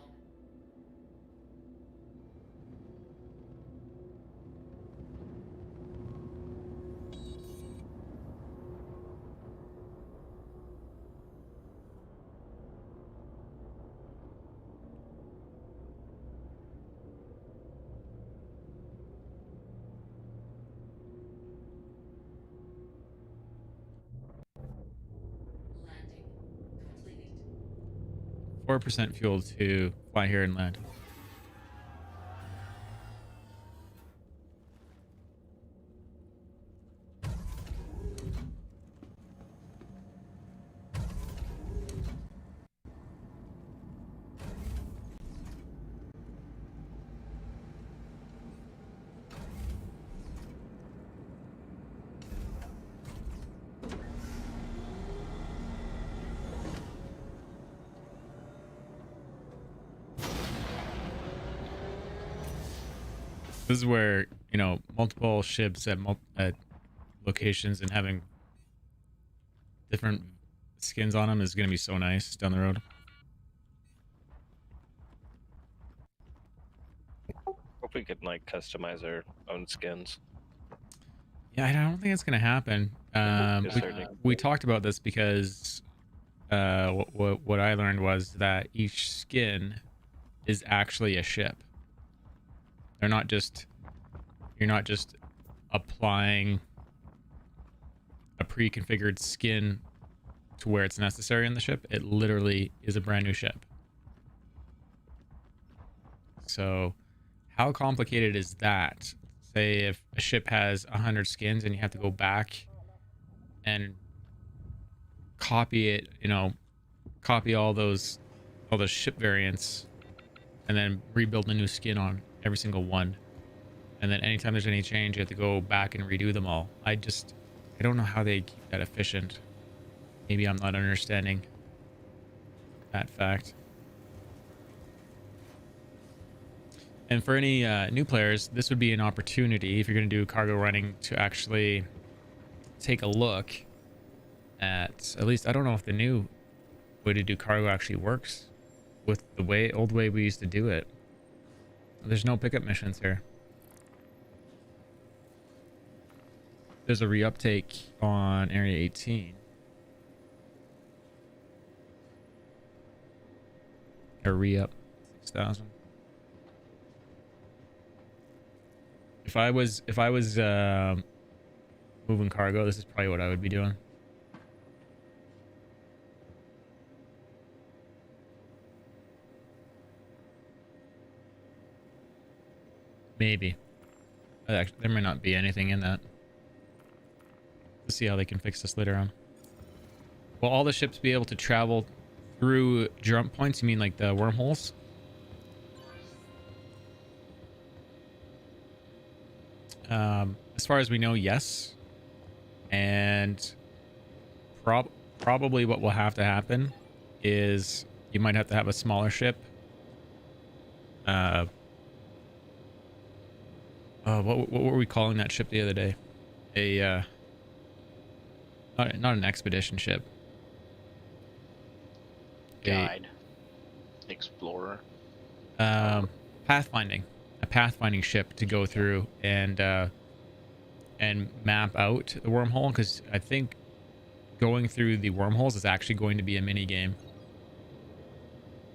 4% fuel to fly here and land. This is where, you know, multiple ships at locations and having different skins on them is going to be so nice down the road. Hope we could like customize our own skins. Yeah, I don't think it's going to happen. We talked about this because what I learned was that each skin is actually a ship. You're not just applying a pre-configured skin to where it's necessary in the ship. It literally is a brand new ship. So how complicated is that? Say if a ship has 100 skins and you have to go back and copy it, you know, copy all those ship variants and then rebuild a new skin on every single one. And then anytime there's any change, you have to go back and redo them all. I don't know how they keep that efficient. Maybe I'm not understanding that fact. And for any new players, this would be an opportunity if you're going to do cargo running to actually take a look at least, I don't know if the new way to do cargo actually works with the old way we used to do it. There's no pickup missions here. There's a reuptake on Area 18. A re-up 6,000. If I was moving cargo, this is probably what I would be doing. Maybe. Actually, there may not be anything in that. Let's see how they can fix this later on. Will all the ships be able to travel through jump points? You mean like the wormholes? As far as we know, yes. And probably what will have to happen is you might have to have a smaller ship. What were we calling that ship the other day? Not an expedition ship. Guide. Explorer. Pathfinding. A pathfinding ship to go through and map out the wormhole, because I think going through the wormholes is actually going to be a mini game.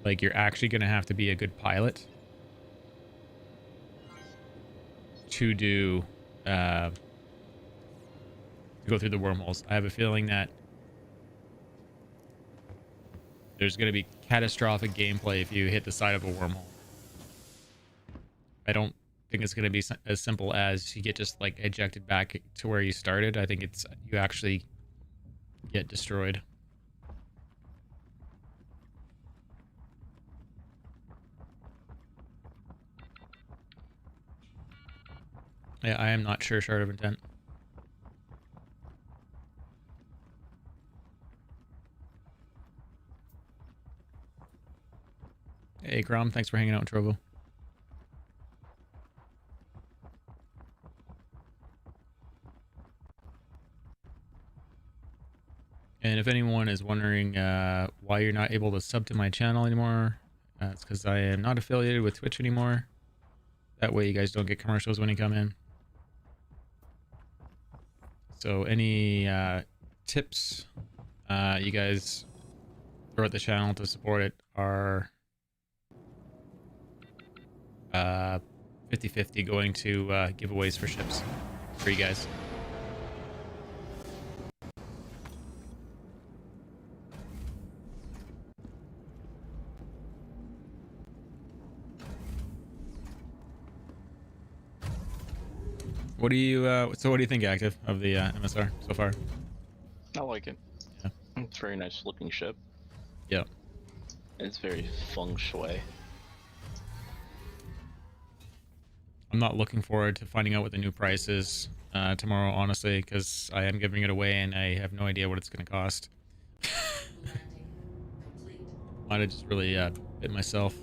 Like, you're actually going to have to be a good pilot to do to go through the wormholes. I have a feeling that there's going to be catastrophic gameplay if you hit the side of a wormhole. I don't think it's going to be as simple as you get just like ejected back to where you started. I think it's you actually get destroyed. Yeah, I am not sure. Shard of Intent. Hey, Grom, thanks for hanging out in Trovo. is wondering why you're not able to sub to my channel anymore. It's because I am not affiliated with Twitch anymore. That way you guys don't get commercials when you come in. So any tips you guys throw at the channel to support it are 50-50 going to giveaways for ships for you guys. What do you so what do you think, Active, of the MSR so far? I like it. Yeah. It's a very nice looking ship. Yeah. It's very feng shui. I'm not looking forward to finding out what the new price is tomorrow, honestly, because I am giving it away and I have no idea what it's going to cost. Landing complete. Might have just really bit myself.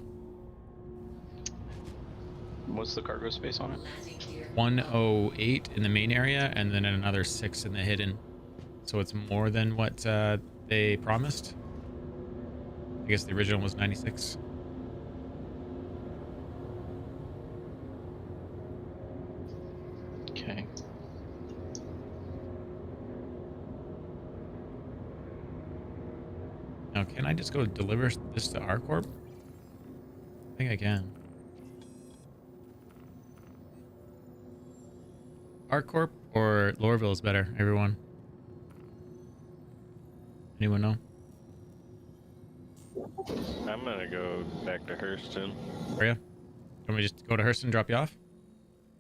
What's the cargo space on it? Landing gear. 108 in the main area and then another 6 in the hidden. So it's more than what they promised. I guess the original was 96. Okay. Now, can I just go deliver this to R-Corp? I think I can. R-Corp or Lorville is better, everyone? Anyone know? I'm gonna go back to Hurston. Are you? Can we just go to Hurston and drop you off?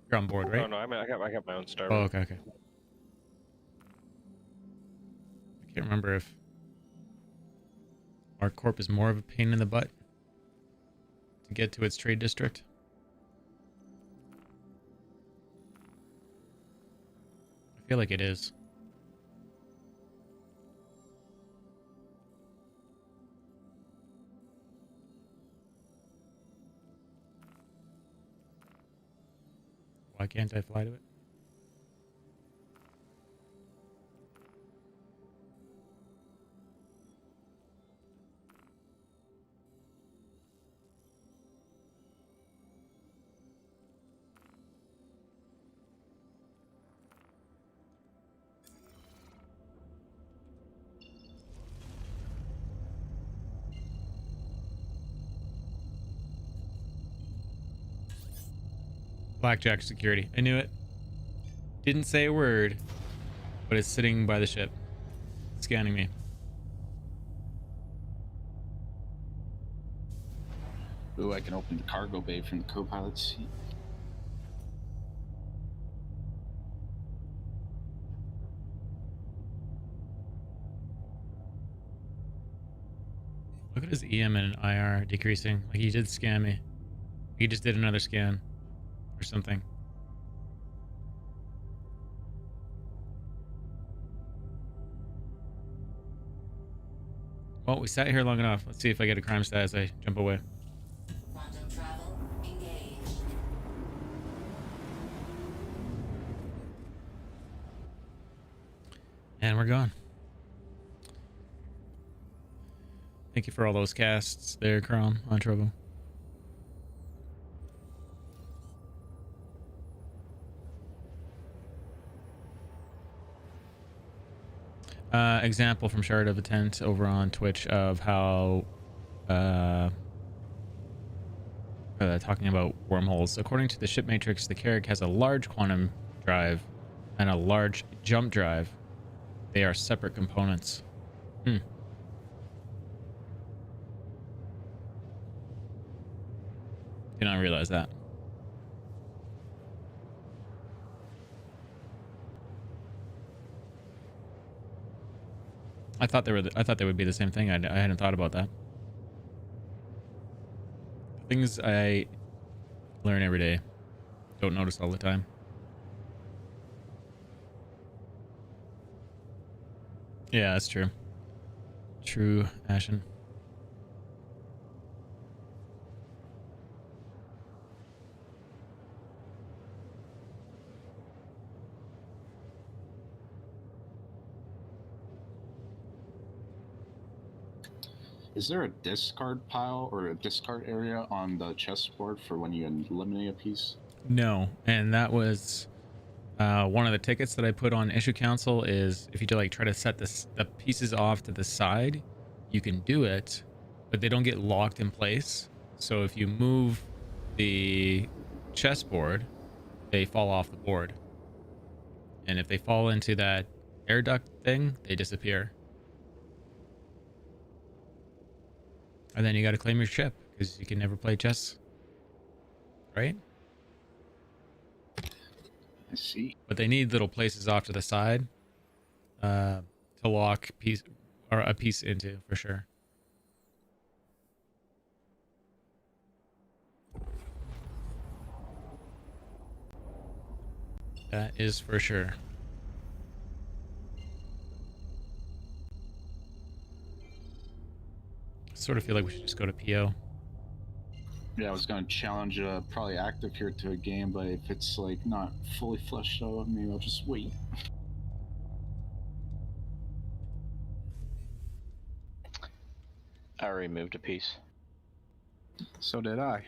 You're on board, right? Oh no, I got my own star. Oh, okay, okay. I can't remember if R-Corp is more of a pain in the butt to get to its trade district. I feel like it is. Why can't I fly to it? Blackjack security. I knew it. Didn't say a word, but it's sitting by the ship, scanning me. Ooh, I can open the cargo bay from the co-pilot's seat. Look at his EM and IR decreasing. Like he did scan me. He just did another scan or something. Well, we sat here long enough. Let's see if I get a crime stat as I jump away. Quantum travel engaged. And we're gone. Thank you for all those casts there, Crom, on Trovo. Example from Shard of a Tent over on Twitch of how talking about wormholes. According to the ship matrix, the Carrack has a large quantum drive and a large jump drive. They are separate components. Did not realize that. I thought they were. I thought they would be the same thing. I hadn't thought about that. Things I learn every day. Don't notice all the time. Yeah, that's true. True, Ashen. Is there a discard pile or a discard area on the chessboard for when you eliminate a piece? No, and that was one of the tickets that I put on issue council is if you do like try to set the pieces off to the side, you can do it, but they don't get locked in place. So if you move the chessboard, they fall off the board. And if they fall into that air duct thing, they disappear. And then you got to claim your ship because you can never play chess. Right? I see. But they need little places off to the side to lock a piece into for sure. That is for sure. Sort of feel like we should just go to PO. Yeah, I was gonna challenge probably active here to a game, but if it's like not fully fleshed out, maybe I'll just wait. I already moved a piece. So did I.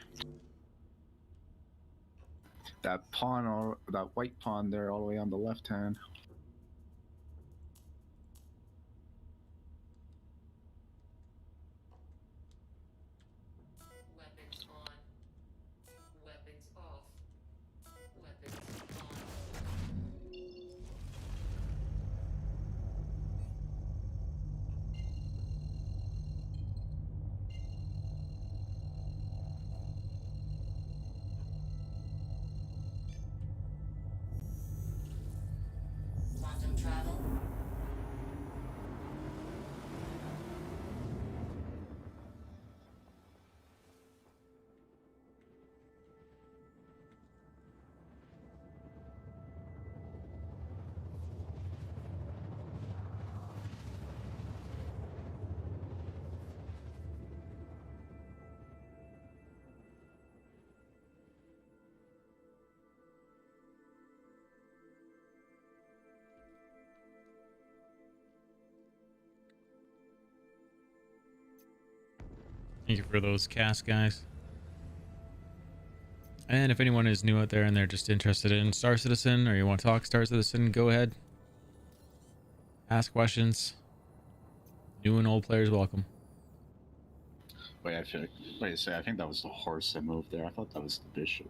That pawn or that white pawn there, all the way on the left hand. Weapons on. Weapons off. Weapons on. Quantum travel. Thank you for those cast, guys. And if anyone is new out there and they're just interested in Star Citizen or you want to talk Star Citizen, go ahead. Ask questions. New and old players welcome. Wait, I feel like, wait a second, I think that was the horse that moved there. I thought that was the bishop.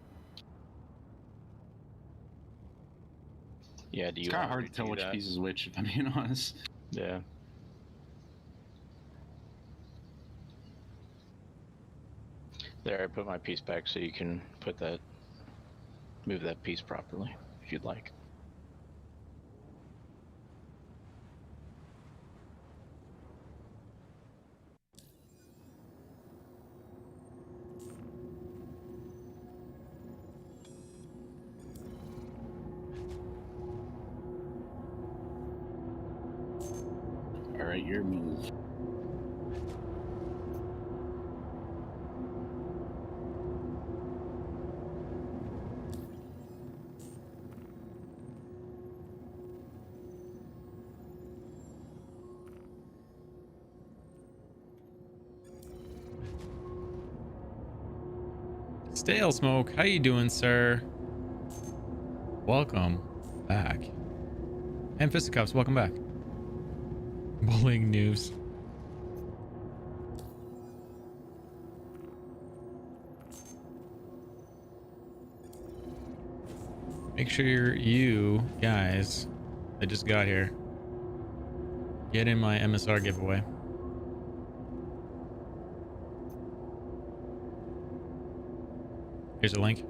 Yeah, do you It's kind of want hard me to tell do which that? piece is which, if I'm being honest. Yeah. There, I put my piece back so you can move that piece properly if you'd like. Alright, your move. Stale Smoke, how you doing, sir? Welcome back. And Fisticuffs, welcome back. Bullying news. Make sure you guys that just got here get in my MSR giveaway. Here's a link.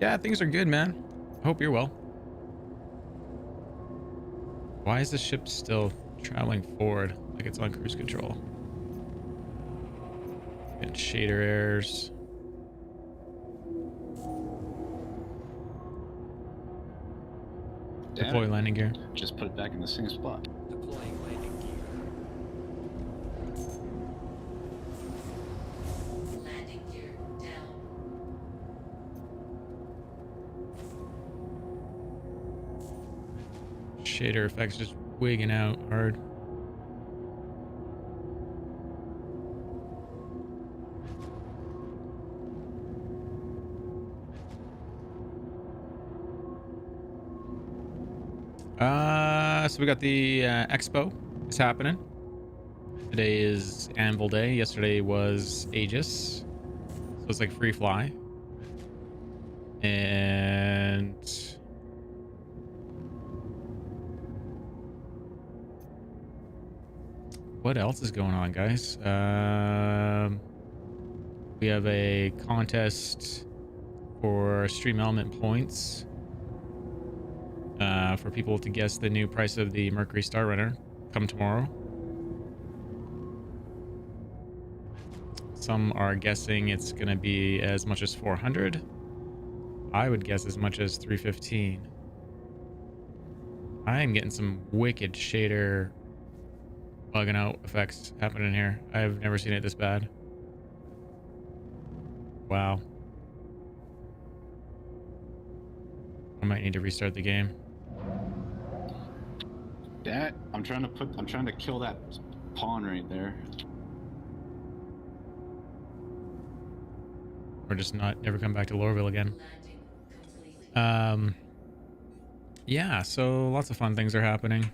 Yeah, things are good, man. I hope you're well. Why is the ship still traveling forward like it's on cruise control? Get shader errors. Damn Deploy it. landing gear. Just put it back in the same spot. Deploying landing gear. Landing gear down. Shader effects just wigging out hard. So we got the expo. It's happening. Today is Anvil Day. Yesterday was Aegis. So it's like free fly. And what else is going on, guys? We have a contest for stream element points for people to guess the new price of the Mercury Star Runner come tomorrow. Some are guessing it's going to be as much as 400. I would guess as much as 315. I am getting some wicked shader bugging out effects happening here. I've never seen it this bad. Wow. I might need to restart the game. That I'm trying to kill that pawn right there. Or just never come back to Lorville again. Yeah, so lots of fun things are happening.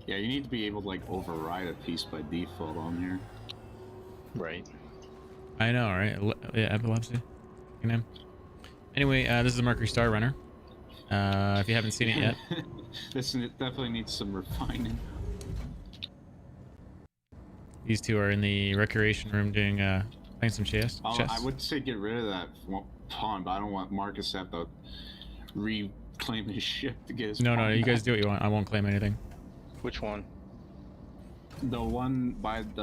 Yeah, you need to be able to like override a piece by default on here. Right. I know, right? Yeah, epilepsy. You know. Anyway, this is the Mercury Star Runner. If you haven't seen it yet. This definitely needs some refining. These two are in the recreation room doing playing some chess. I would say get rid of that pawn, but I don't want Marcus to have to reclaim his ship to get his No, pawn you guys back. do what you want. I won't claim anything. Which one? The one by the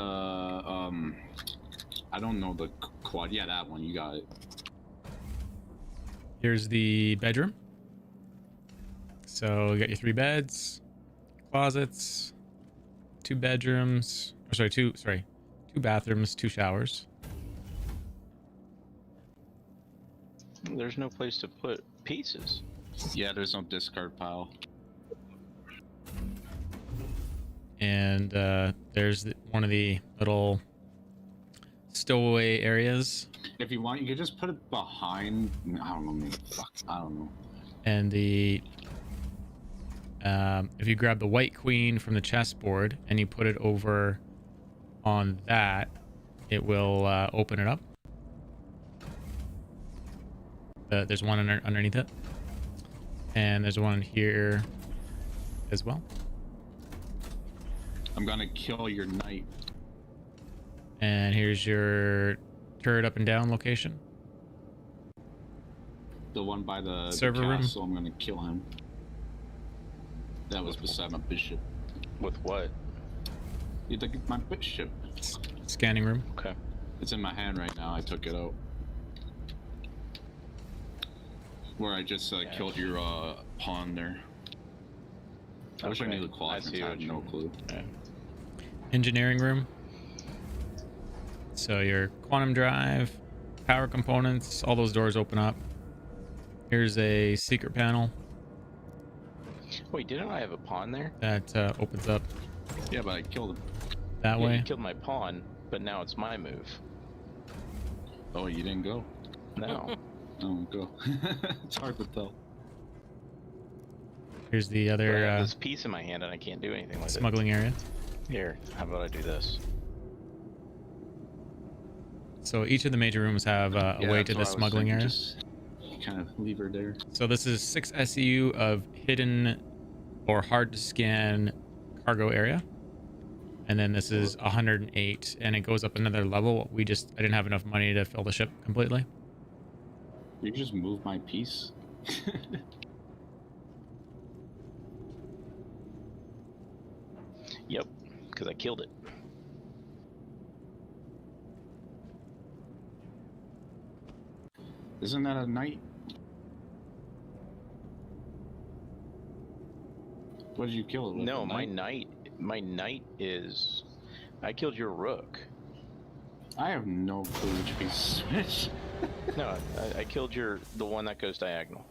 I don't know the quad. Yeah, that one. You got it. Here's the bedroom. So you got your 3 beds, closets, 2 bedrooms. Or sorry, 2 bathrooms, 2 showers. There's no place to put pieces. Yeah, there's no discard pile. And there's one of the little stowaway areas. If you want, you could just put it behind. I don't know, maybe. Fuck, I don't know. And the if you grab the white queen from the chessboard and you put it over on that, it will open it up. There's one underneath it, and there's one here as well. I'm gonna kill your knight. And here's your turret up and down location. The one by the server room. So I'm gonna kill him. That was beside my bishop. With what? You took my bishop. Scanning room. Okay. It's in my hand right now. I took it out. Where I just killed your pawn there. I wish I knew the quadrants. I have no clue. Yeah. Engineering room. So your quantum drive, power components, all those doors open up. Here's a secret panel Wait, didn't I have a pawn there? that opens up Yeah, but I killed him. that Yeah, way. you killed my pawn, but now it's my move. Oh, you didn't go? No. Oh, go. It's hard to tell. Here's the But I other have this piece in my hand and I can't do anything with smuggling area. it. Here, how about I do this? So each of the major rooms have a Yeah, way that's to the what I was smuggling thinking, area. Just kind of leave her there. So this is 6 SEU of hidden or hard to scan cargo area. And then this is 108 and it goes up another level. I didn't have enough money to fill the ship completely. You can just move my piece. Yep, because I killed it. Isn't that a knight? What did you kill it with? No, a my knight is... I killed your rook. I have no clue which piece is which. No, I killed the one that goes diagonal.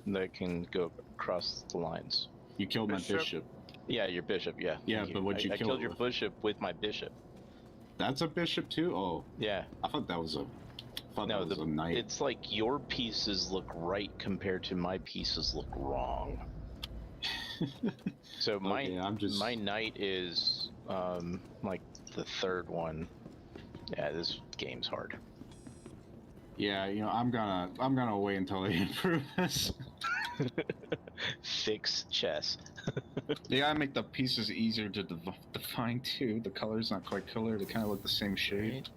That can go across the lines. You killed my bishop. Yeah, your bishop, yeah. Yeah, thank but what'd you I kill killed it your with? bishop with my bishop. That's a bishop too? Oh, Yeah. I thought that was a... No, that was a knight. it's like your pieces look right compared to my pieces look wrong. So my Okay, I'm just- my knight is like the third one. Yeah, this game's hard. Yeah, you know, I'm gonna wait until they improve this. Fix chess. They gotta make the pieces easier to define too. The color's not quite colored; they kind of look the same shade. Right?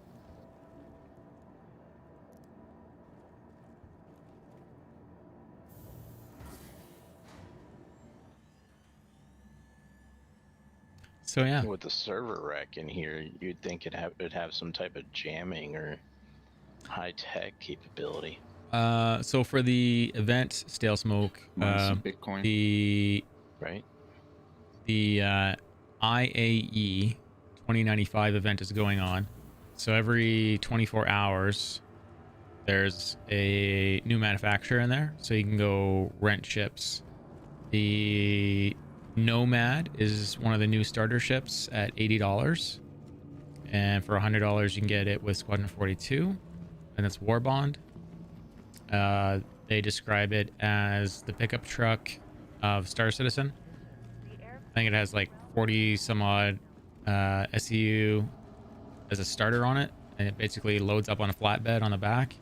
So yeah, With the server rack in here, you'd think it'd have some type of jamming or high tech capability. so for the event Stale Smoke, Minus some Bitcoin. the Right? IAE 2095 event is going on. So every 24 hours, there's a new manufacturer in there, so you can go rent ships. The Nomad is one of the new starter ships at $80, and for $100 you can get it with Squadron 42, and it's War Bond. They describe it as the pickup truck of Star Citizen. I think it has like 40 some odd SEU as a starter on it, and it basically loads up on a flatbed on the back.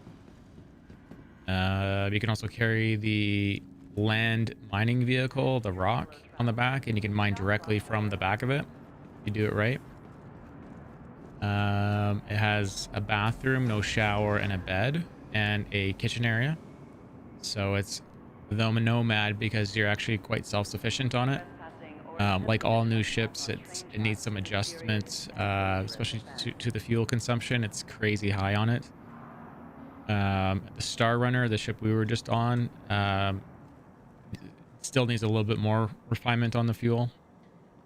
You can also carry the land mining vehicle, the Rock, on the back, and you can mine directly from the back of it if you do it right. It has a bathroom, no shower, and a bed, and a kitchen area. So it's the Nomad because you're actually quite self-sufficient on it. Like all new ships, it needs some adjustments, especially to the fuel consumption. It's crazy high on it. The Star Runner, the ship we were just on, still needs a little bit more refinement on the fuel.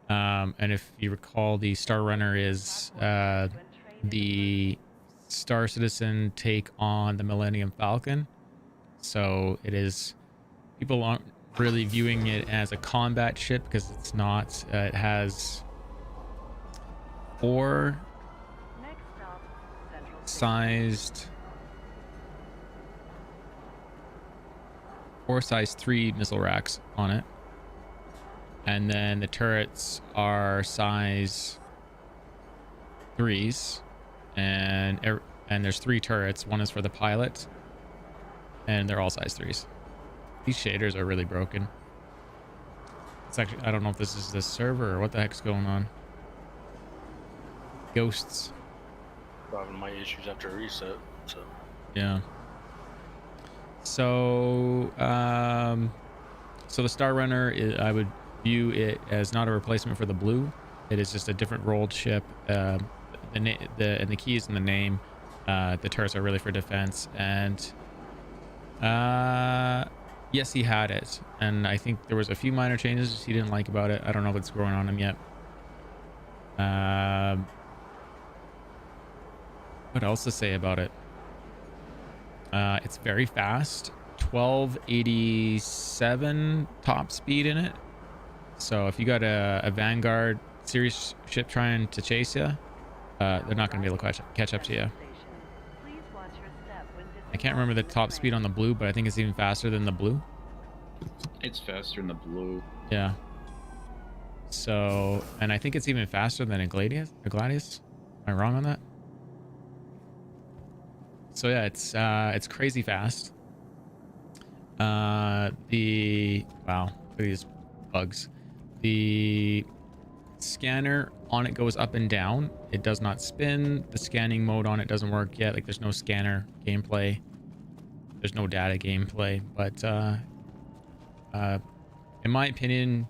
And if you recall, the Star Runner is the Star Citizen take on the Millennium Falcon. So it is, people aren't really viewing it as a combat ship because it's not. It has 4 size 3 missile racks on it, and then the turrets are size 3s, and there's 3 turrets. One is for the pilot, and they're all size 3s. These shaders are really broken. It's actually, I don't know if this is the server or what the heck's going on. Ghosts. Having my issues after a reset. So Yeah. So, so the Star Runner, I would view it as not a replacement for the Blue. It is just a different rolled ship. And the key is in the name. The turrets are really for defense, and yes, he had it, and I think there was a few minor changes he didn't like about it. I don't know what's growing on him yet. What else to say about it? It's very fast, 1287 top speed in it. So if you got a Vanguard series ship trying to chase you, they're not going to be able to catch up to you. I can't remember the top speed on the Blue, but I think it's even faster than the Blue. It's faster than the Blue. Yeah. So, and I think it's even faster than a Gladius. Am I wrong on that? So yeah, it's crazy fast. Wow, look at these bugs. The scanner on it goes up and down. It does not spin. The scanning mode on it doesn't work yet. Like, there's no scanner gameplay. There's no data gameplay. But in my opinion,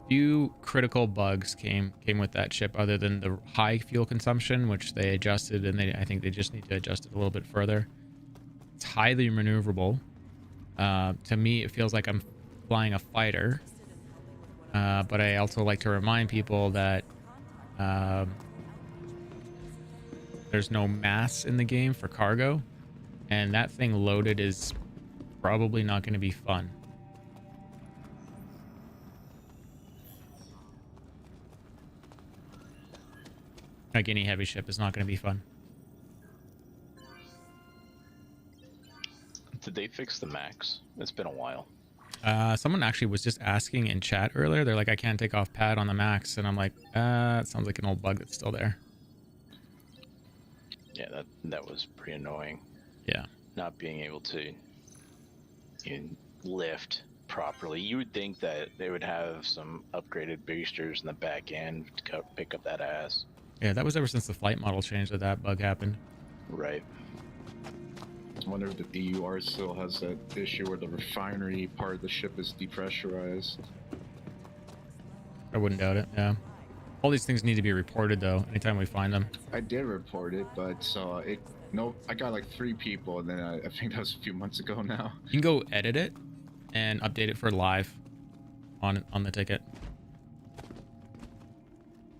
few critical bugs came with that ship, other than the high fuel consumption, which they adjusted, and I think they just need to adjust it a little bit further. It's highly maneuverable. To me, it feels like I'm flying a fighter, but I also like to remind people that there's no mass in the game for cargo, and that thing loaded is probably not going to be fun. Like any heavy ship is not going to be fun. Did they fix the max? It's been a while. Someone actually was just asking in chat earlier. They're like, I can't take off pad on the max, and I'm like, it sounds like an old bug that's still there. Yeah, that was pretty annoying. Yeah. Not being able to lift properly. You would think that they would have some upgraded boosters in the back end to pick up that ass. Yeah, that was ever since the flight model changed that bug happened. Right. I wonder if the DUR still has that issue where the refinery part of the ship is depressurized. I wouldn't doubt it. Yeah. All these things need to be reported though. Anytime we find them. I did report it, but I got like 3 people, and then I think that was a few months ago now. You can go edit it and update it for live on the ticket.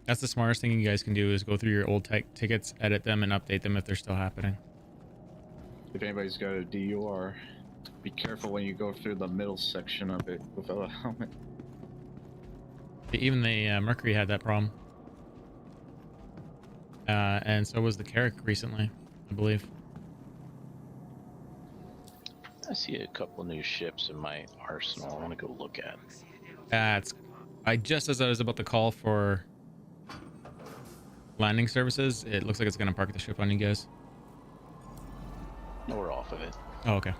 That's the smartest thing you guys can do, is go through your old tickets, edit them, and update them if they're still happening. If anybody's got a DUR, be careful when you go through the middle section of it without a helmet. Even the Mercury had that problem. And so was the Carrick recently, I believe. I see a couple new ships in my arsenal I want to go look at. Just as I was about to call for landing services, it looks like it's going to park the ship on you guys. No, we're off of it. Oh, okay.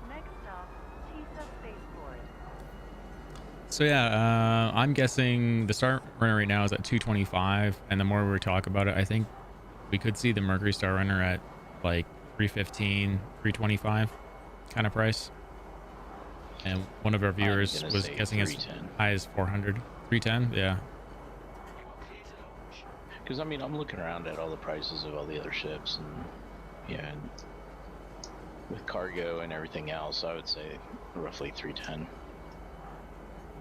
Next stop, Tisa Spaceport. So yeah, I'm guessing the Star Runner right now is at 225, and the more we talk about it, I think we could see the Mercury Star Runner at like 315, 325 kind of price. And one of our viewers was guessing as high as 400. 310, yeah. Because I mean, I'm looking around at all the prices of all the other ships, and yeah, and with cargo and everything else, I would say roughly 310.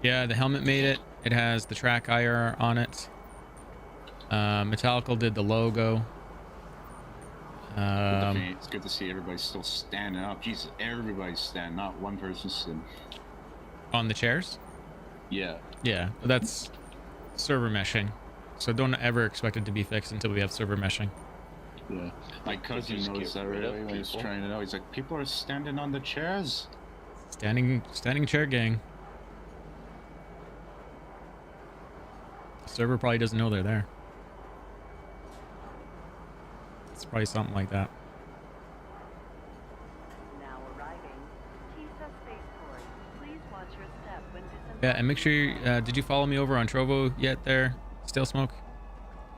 Yeah, the helmet made it. It has the track IR on it. Metallical did the logo. It's good to see everybody still standing up. Jesus, everybody's standing, not one person sitting. On the chairs? Yeah. Yeah, that's server meshing. So don't ever expect it to be fixed until we have server meshing. Yeah. My cousin noticed that right away when he was trying it out. He's like, people are standing on the chairs. Standing chair gang. The server probably doesn't know they're there. It's probably something like that. Now arriving, Tisa Spaceport. Please watch your step when disembarking. Yeah, and make sure you, did you follow me over on Trovo yet there, Stale Smoke?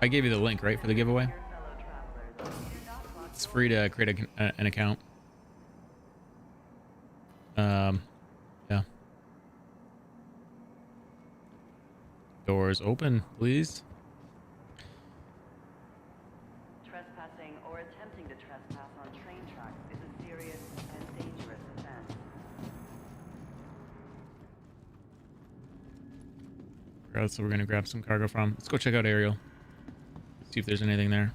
I gave you the link, right, for the giveaway? It's free to create an account. Yeah. Doors open, please. Trespassing or attempting to trespass on train tracks is a serious and dangerous offense. That's where we're gonna grab some cargo from. Let's go check out Ariel. See if there's anything there.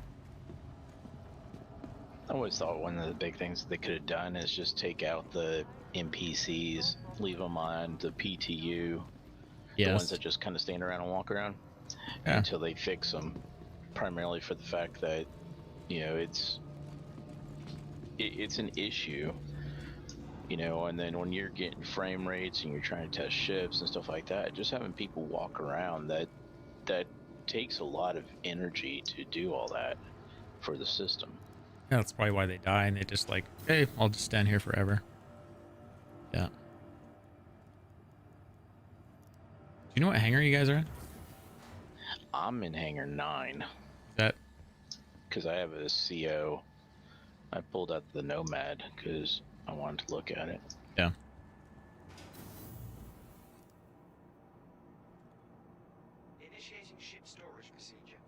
I always thought one of the big things they could have done is just take out the NPCs, leave them on the PTU, the ones that just kind of stand around and walk around until they fix them. Primarily for the fact that, you know, it's an issue, you know, and then when you're getting frame rates and you're trying to test ships and stuff like that, just having people walk around, that takes a lot of energy to do all that for the system. Yeah, that's probably why they die, and they just like, hey, I'll just stand here forever. Yeah. Do you know what hangar you guys are in? I'm in hangar 9. That? Because I have a CO. I pulled out the Nomad because I wanted to look at it. Yeah. Initiating ship storage procedure.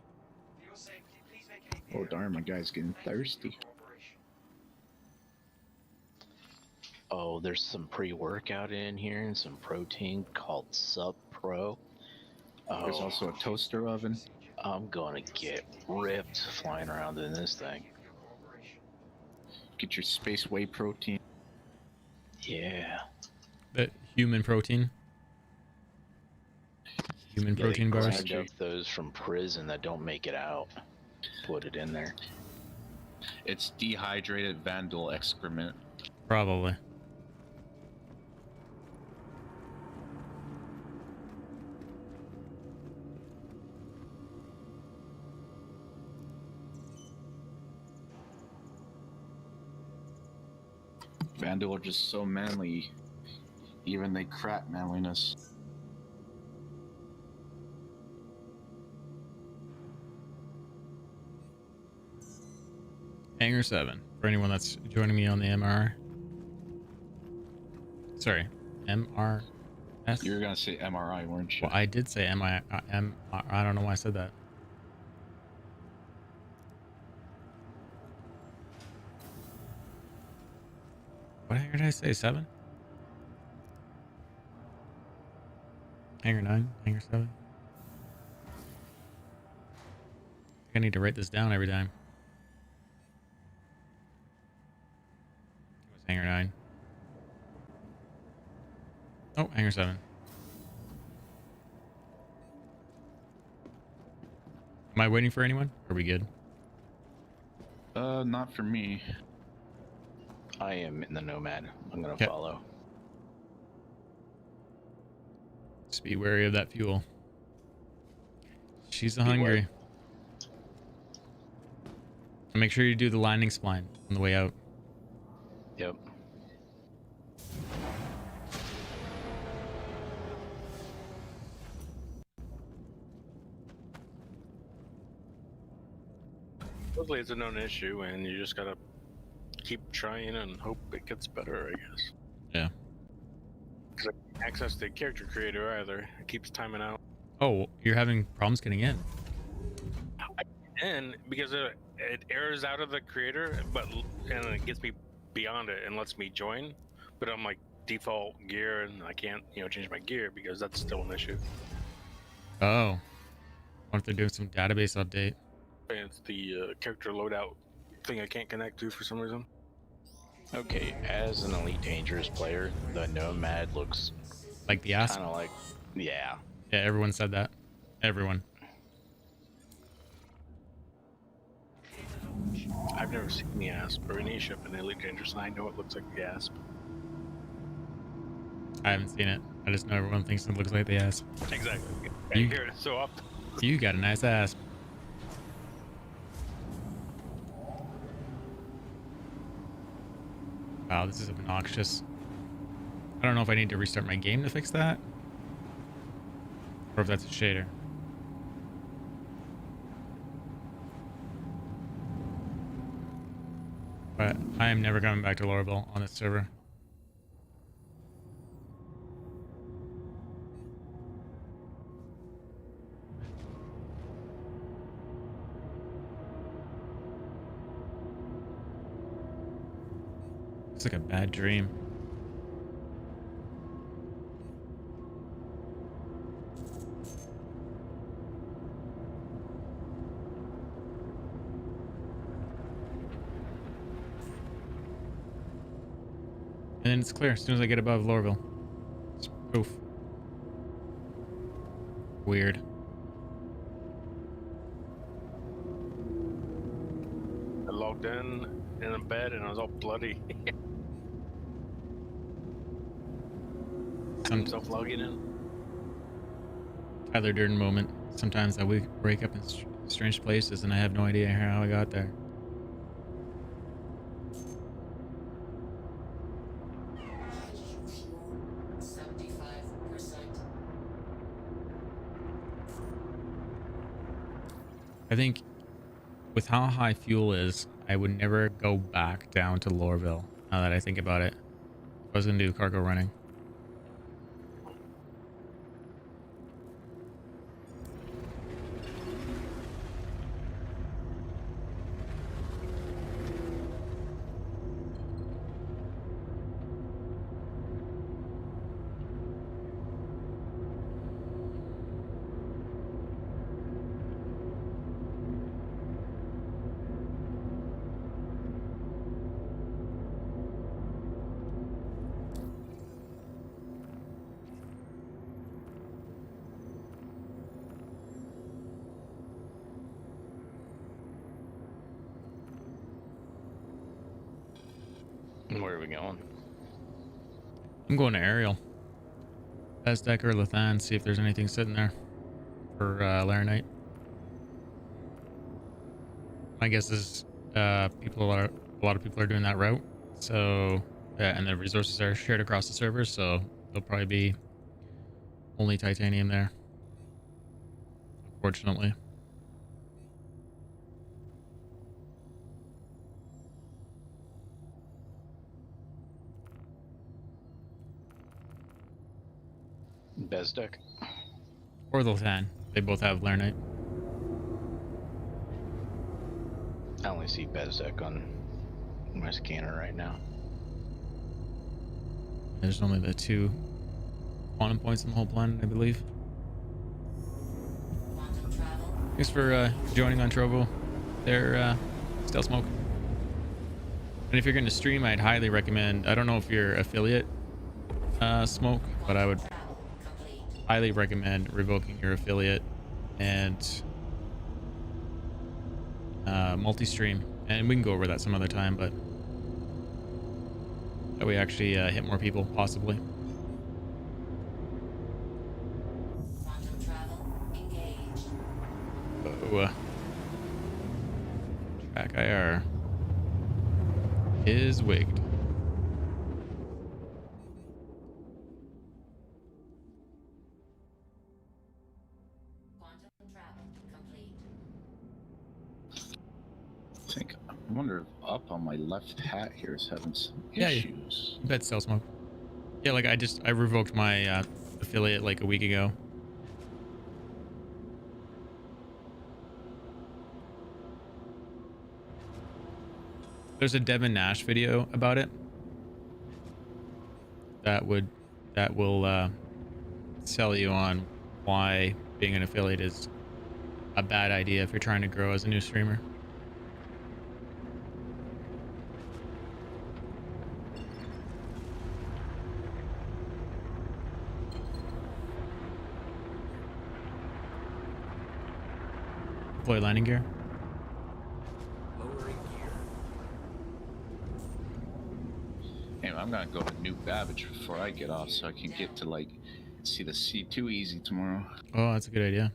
For your safety, please vacate the Oh area. darn, my guy's getting thirsty. Oh, there's some pre-workout in here and some protein called Sub Pro. There's also a toaster oven. I'm gonna get ripped flying around in this thing. Get your space whey protein. Yeah. The human protein. Human protein they bars. grind up those from prison that don't make it out. Put it in there. It's dehydrated vandal excrement. Probably. Vandal are just so manly. Even they crap manliness. Hangar 7. For anyone that's joining me on the MR. Sorry. MRS? You were gonna say MRI, weren't you? Well, I did say MI. I don't know why I said that. What hangar did I say? 7? Hangar 9? Hangar 7? I need to write this down every time. It was hangar 9. Oh, hangar 7. Am I waiting for anyone? Are we good? Not for me. I am in the Nomad. I'm gonna follow. Just be wary of that fuel. She's Be hungry. And make sure you do the landing spline on the way out. Yep. Supposedly it's a known issue, and you just gotta keep trying and hope it gets better, I guess. Yeah. Because I can't access the character creator either. It keeps timing out. Oh, you're having problems getting in. And because it errors out of the creator, and it gets me beyond it and lets me join, but I'm like default gear, and I can't change my gear because that's still an issue. Oh. What if they're doing some database update? And it's the character loadout thing I can't connect to for some reason. Okay, as an Elite Dangerous player, the Nomad looks like the Asp. Kind of like, yeah. Yeah, everyone said that. Everyone. I've never seen the Asp or any ship in Elite Dangerous, and I know it looks like the Asp. I haven't seen it. I just know everyone thinks it looks like the Asp. Exactly. I You- hear it so often. You got a nice Asp. Wow, this is obnoxious. I don't know if I need to restart my game to fix that, or if that's a shader. But I am never coming back to Lorville on this server. It's like a bad dream. And then it's clear as soon as I get above Lorville. Just poof. Weird. I logged in a bed and I was all bloody. Myself logging in. Tyler Durden moment. Sometimes I wake up in strange places and I have no idea how I got there. I think with how high fuel is, I would never go back down to Lorville. Now that I think about it, if I was gonna do cargo running. Where are we going? I'm going to Ariel. Aztec or Lathan, see if there's anything sitting there for Laranite. My guess is a lot of people are doing that route, so And the resources are shared across the servers, so there'll probably be only titanium there. Unfortunately. Bezdek. Or the Than. They both have Laranite. I only see Bezdek on my scanner right now. There's only the 2 quantum points on the whole planet, I believe. Thanks for joining on Trovo there, Stealth Smoke. And if you're going to stream, I'd highly recommend, I don't know if you're affiliate Smoke, but I would highly recommend revoking your affiliate and multi-stream. And we can go over that some other time, but that we actually hit more people, possibly. Oh, track IR is wigged. I wonder if up on my left hat here is having some issues. You bet, Stealth Smoke. Yeah, like I revoked my affiliate like a week ago. There's a Devin Nash video about it that will sell you on why being an affiliate is a bad idea if you're trying to grow as a new streamer. Deploy landing gear. Lowering gear. Hey, I'm gonna go to New Babbage before I get off so I can get to like see the C2 easy tomorrow. Oh, that's a good idea.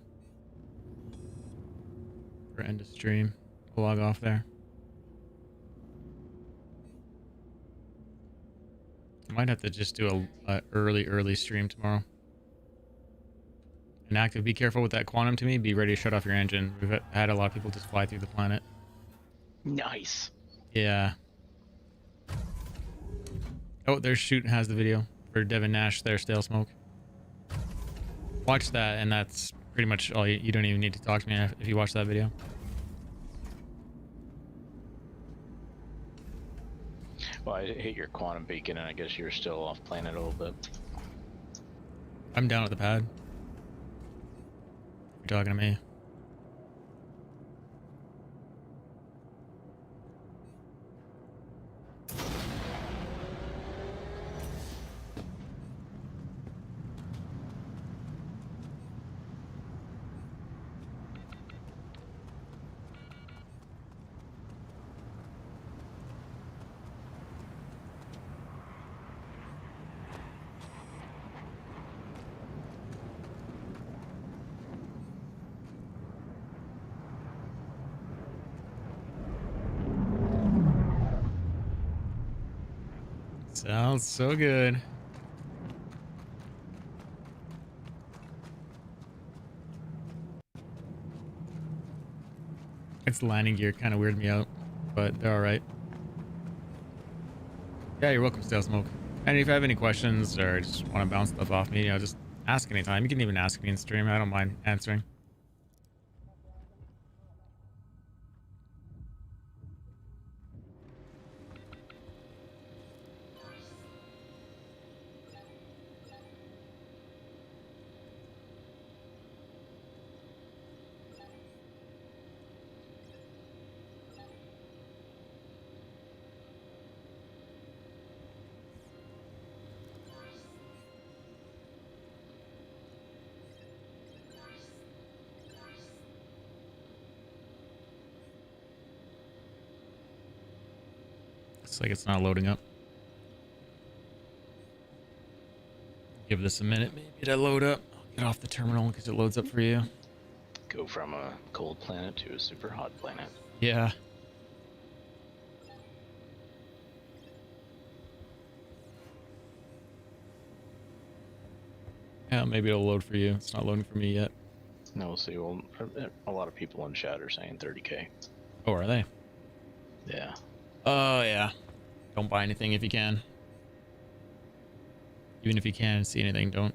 For end of stream. We'll log off there. I might have to just do a early stream tomorrow. And active, be careful with that quantum to me. Be ready to shut off your engine. We've had a lot of people just fly through the planet. Nice. Yeah. Oh, there's Shoot has the video for Devin Nash there, Stale Smoke. Watch that, and that's pretty much all. You don't even need to talk to me if you watch that video. Well, I hit your quantum beacon, and I guess you're still off planet a little bit. I'm down at the pad. You're talking to me. Sounds so good. It's landing gear kind of weirded me out, but they're all right. Yeah, you're welcome, Stale Smoke. And if you have any questions or just want to bounce stuff off me, just ask anytime. You can even ask me in stream. I don't mind answering. Looks like it's not loading up. Give this a minute maybe to load up. I'll get off the terminal because it loads up for you. Go from a cold planet to a super hot planet. Yeah. Yeah, maybe it'll load for you. It's not loading for me yet. No, we'll see. Well, a lot of people in chat are saying 30K. Oh, are they? Yeah. Oh, yeah. Don't buy anything if you can. Even if you can see anything, don't.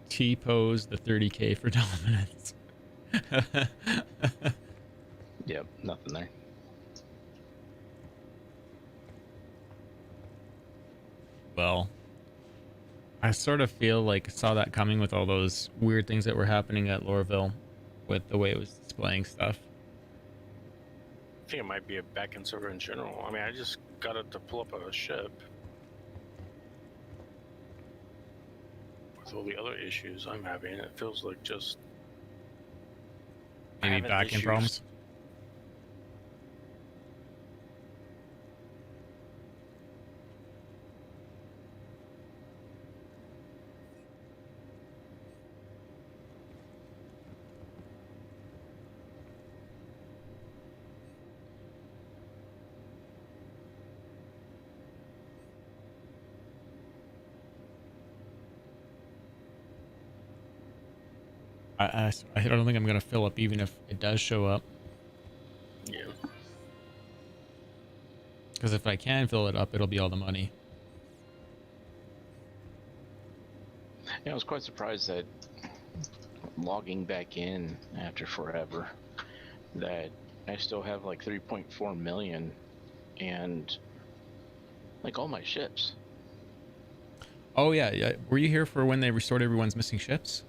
T-pose the 30K for dominance. Yep, nothing there. Well, I sort of feel like I saw that coming with all those weird things that were happening at Lorville with the way it was displaying stuff. I think it might be a backend server in general. I mean, I just got it to pull up a ship. With all the other issues I'm having, it feels like just... Maybe backend problems. I don't think I'm going to fill up even if it does show up. Yeah. Because if I can fill it up, it'll be all the money. Yeah, I was quite surprised that logging back in after forever, that I still have like 3.4 million and like all my ships. Oh, yeah. Were you here for when they restored everyone's missing ships?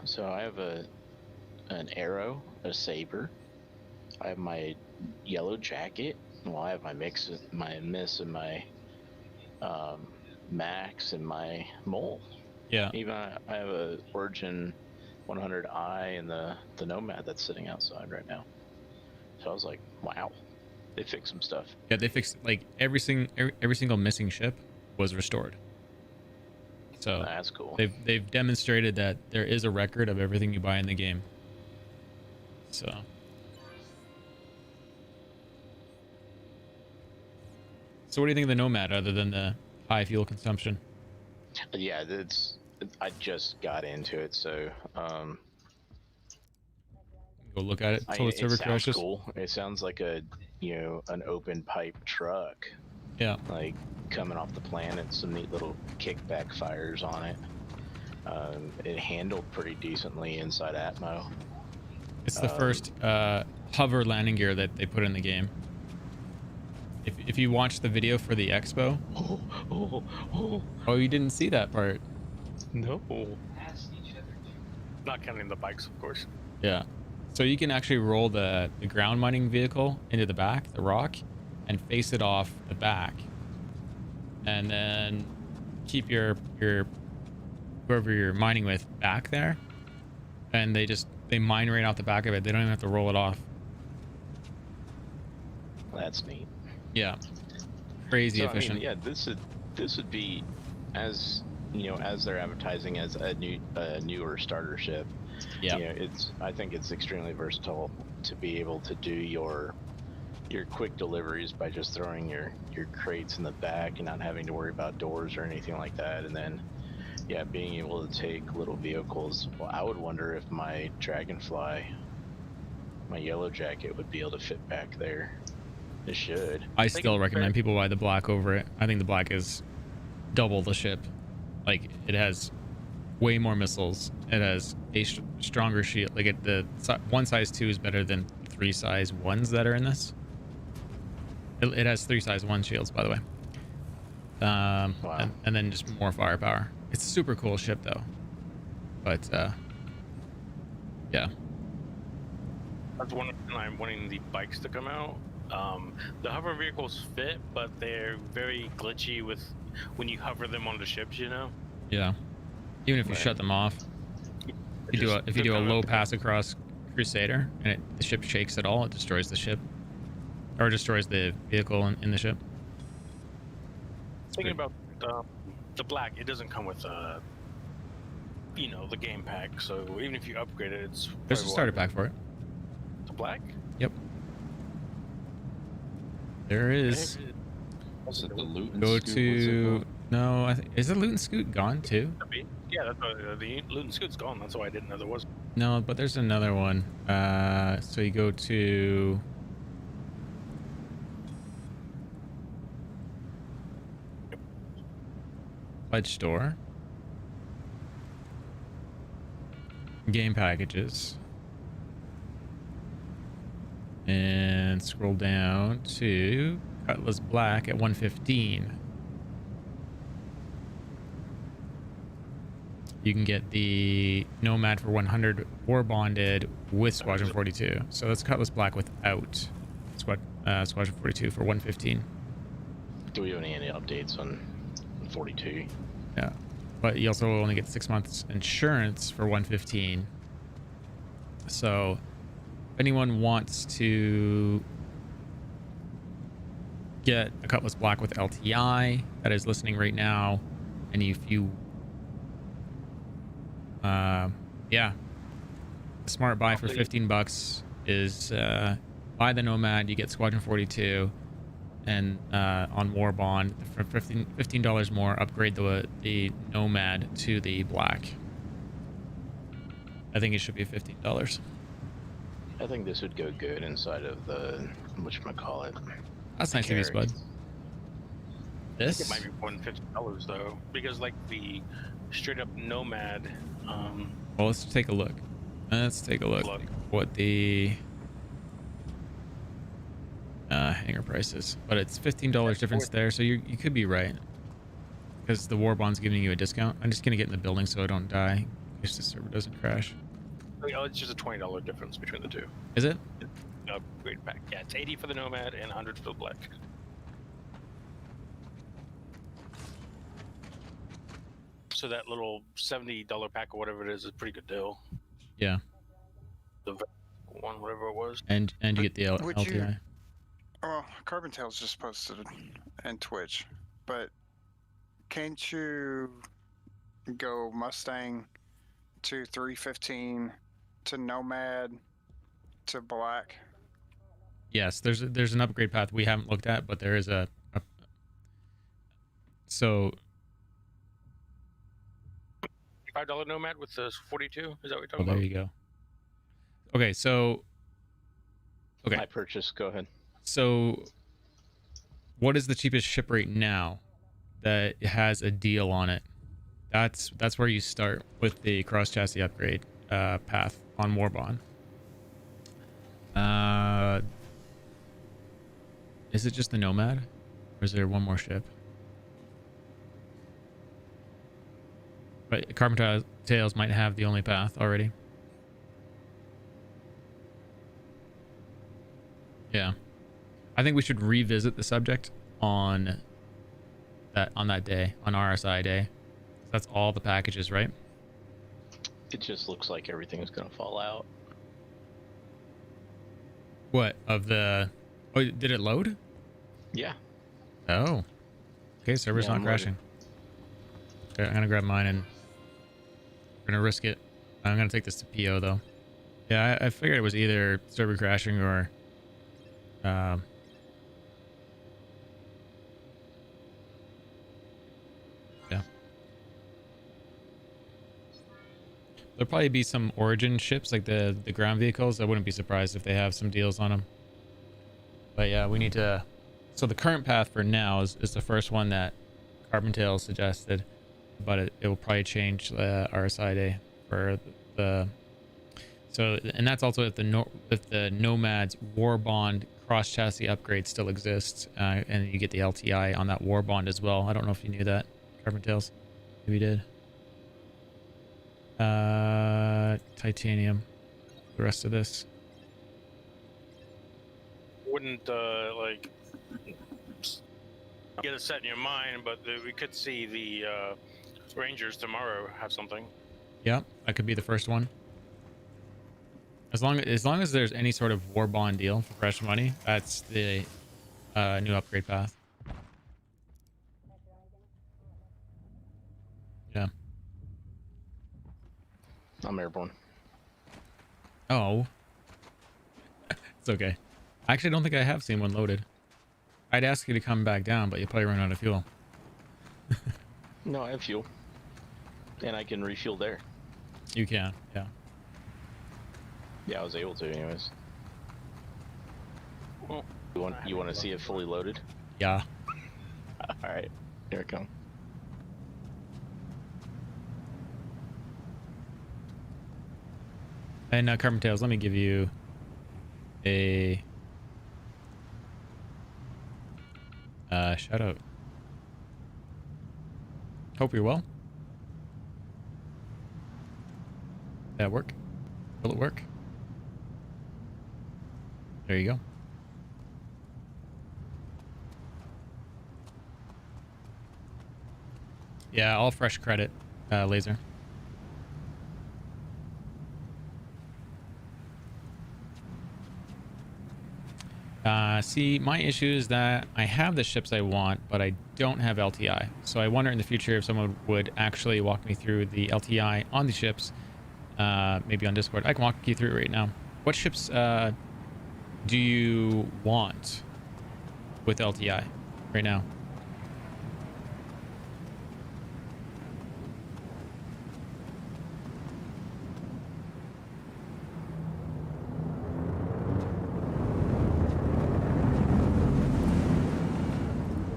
So I have an arrow, a saber. I have my yellow jacket. Well, I have my miss, and my max, and my mole. Yeah. Even I have a Origin 100i and the Nomad that's sitting outside right now. So I was like, wow, they fixed some stuff. Yeah, they fixed like every single missing ship was restored. So that's cool. They've demonstrated that there is a record of everything you buy in the game. So what do you think of the Nomad other than the high fuel consumption? Yeah, I just got into it, so go look at it until the server crashes. Cool. It sounds like an open pipe truck. Yeah. Like coming off the planet, some neat little kickback fires on it. It handled pretty decently inside Atmo. It's the first hover landing gear that they put in the game. If you watch the video for the expo. Oh, you didn't see that part. No. Not counting the bikes, of course. Yeah. So you can actually roll the ground mining vehicle into the back, the rock, and face it off the back. And then keep your whoever you're mining with back there. And they mine right off the back of it. They don't even have to roll it off. That's neat. Yeah. Crazy so, efficient. I mean, yeah, this would be, as as they're advertising as a newer starter ship. Yeah. I think it's extremely versatile to be able to do your quick deliveries by just throwing your crates in the back and not having to worry about doors or anything like that. And then, yeah, being able to take little vehicles. Well, I would wonder if my Dragonfly, my yellow jacket, would be able to fit back there. It should. I still recommend people buy the black over it. I think the black is double the ship. Like, it has way more missiles. It has a stronger shield. Like, the one size 2 is better than 3 size 1s that are in this. It has 3 size 1 shields, by the way. Wow. And then just more firepower. It's a super cool ship, though. But, yeah. That's one reason I'm wanting the bikes to come out. The hover vehicles fit, but they're very glitchy with when you hover them on the ships, Yeah. Even if you shut them off. If you do a low pass across Crusader and the ship shakes at all, it destroys the ship. Or destroys the vehicle in the ship. Thinking about the black, it doesn't come with the game pack, so even if you upgrade it, it's there's a starter pack for it. black? Yep. There is. Was it the loot and Go scoot? to no. I think is the loot and scoot gone too? Yeah, that's the loot and scoot's gone. That's why I didn't know there was. No, but there's another one. So you go to pledge store, game packages, and scroll down to Cutlass Black at 115. You can get the Nomad for 100 war bonded with Squadron 42. So that's Cutlass Black without Squadron 42 for 115. Do we have any updates on 42? Yeah, but you also only get 6 months insurance for 115. So if anyone wants to get a Cutlass Black with LTI that is listening right now, and if you yeah, the smart buy for 15 bucks is buy the Nomad, you get Squadron 42, and on war bond for $15 more, upgrade the Nomad to the Black. I think it should be $15. I think this would go good inside of the whatchamacallit. That's nice of you, Spud. I think it might be $150 though, because like the straight up Nomad. Well, let's take a look. What the hangar price is, but it's $15 difference there, so you could be right, because the war bond's giving you a discount. I'm just gonna get in the building so I don't die in case the server doesn't crash. Oh, it's just a $20 difference between the two. Is it? Upgrade pack. Yeah, it's 80 for the Nomad and 100 for the Black. So that little $70 pack or whatever it is a pretty good deal. Yeah. The one, whatever it was. And you get the LTI. Well, Carbon Tail's just posted in Twitch, but can't you go Mustang to 315 to Nomad to Black? Yes, there's an upgrade path we haven't looked at, but there is a so $5 Nomad with the 42. Is that what you're oh, talking there about? you go. Okay, so I purchased. Go ahead. So what is the cheapest ship rate now that has a deal on it? That's where you start with the cross chassis upgrade path on Warbond. Is it just the Nomad, or is there one more ship? But Carbon Tails might have the only path already. Yeah, I think we should revisit the subject on that day, on RSI day. That's all the packages, right? It just looks like everything's gonna fall out. What of the? Oh, did it load? Yeah. Oh. Okay, server's not crashing. Okay, I'm gonna grab mine and we're gonna risk it. I'm gonna take this to PO though. Yeah, I figured it was either server crashing or yeah. There'll probably be some Origin ships, like the ground vehicles. I wouldn't be surprised if they have some deals on them. But yeah, we need to... So the current path for now is the first one that Carbon Tail suggested. But it will probably change RSI day for the... So, and that's also if the Nomad's War Bond cross chassis upgrade still exists, and you get the LTI on that War Bond as well. I don't know if you knew that, Carbon Tails. Maybe you did. Titanium. The rest of this. Wouldn't like get it set in your mind, but we could see the Rangers tomorrow have something. Yeah, that could be the first one. As long as there's any sort of war bond deal for fresh money, that's the new upgrade path. Yeah. I'm airborne. Oh. It's okay. I actually don't think I have seen one loaded. I'd ask you to come back down, but you'll probably run out of fuel. No, I have fuel. And I can refuel there. You can, yeah. Yeah, I was able to anyways. Well, you want to see it fully loaded? Yeah. Alright, here it comes. And Carbon Tails, let me give you a shout out. Hope you're well. That work? Will it work? There you go. Yeah, all fresh credit, Laser. See, my issue is that I have the ships I want, but I don't have LTI. So I wonder in the future if someone would actually walk me through the LTI on the ships, maybe on Discord. I can walk you through it right now. What ships do you want with LTI right now?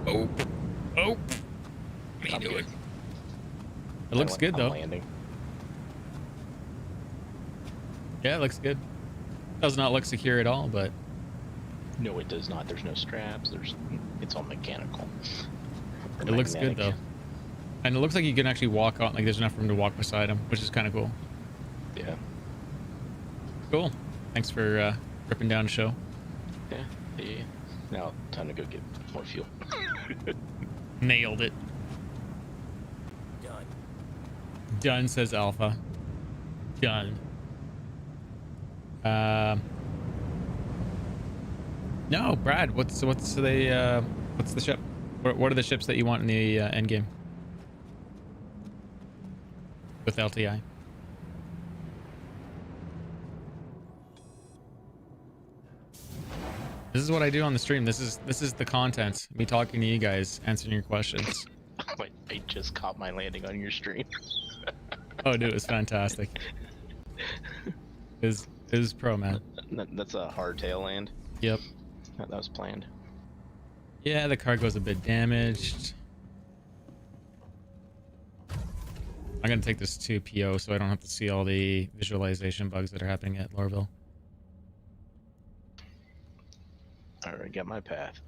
Oh. What are you doing? It looks good though. Landing. Yeah, it looks good. Does not look secure at all, but No, it does not. There's no straps. It's all mechanical. it looks good though. And it looks like you can actually walk on, like there's enough room to walk beside him, which is kind of cool. Yeah. Cool. Thanks for ripping down the show. Yeah. Now, time to go get more fuel. Nailed it. Done. Done, says Alpha. Done. No, Brad. What's the ship? What are the ships that you want in the end game with LTI? This is what I do on the stream. This is the content. Me talking to you guys, answering your questions. I just caught my landing on your stream. Oh, dude, it was fantastic. It was pro, man. That's a hardtail land. Yep. That was planned. Yeah, the cargo's a bit damaged. I'm gonna take this to PO so I don't have to see all the visualization bugs that are happening at Lorville. Alright, got my path.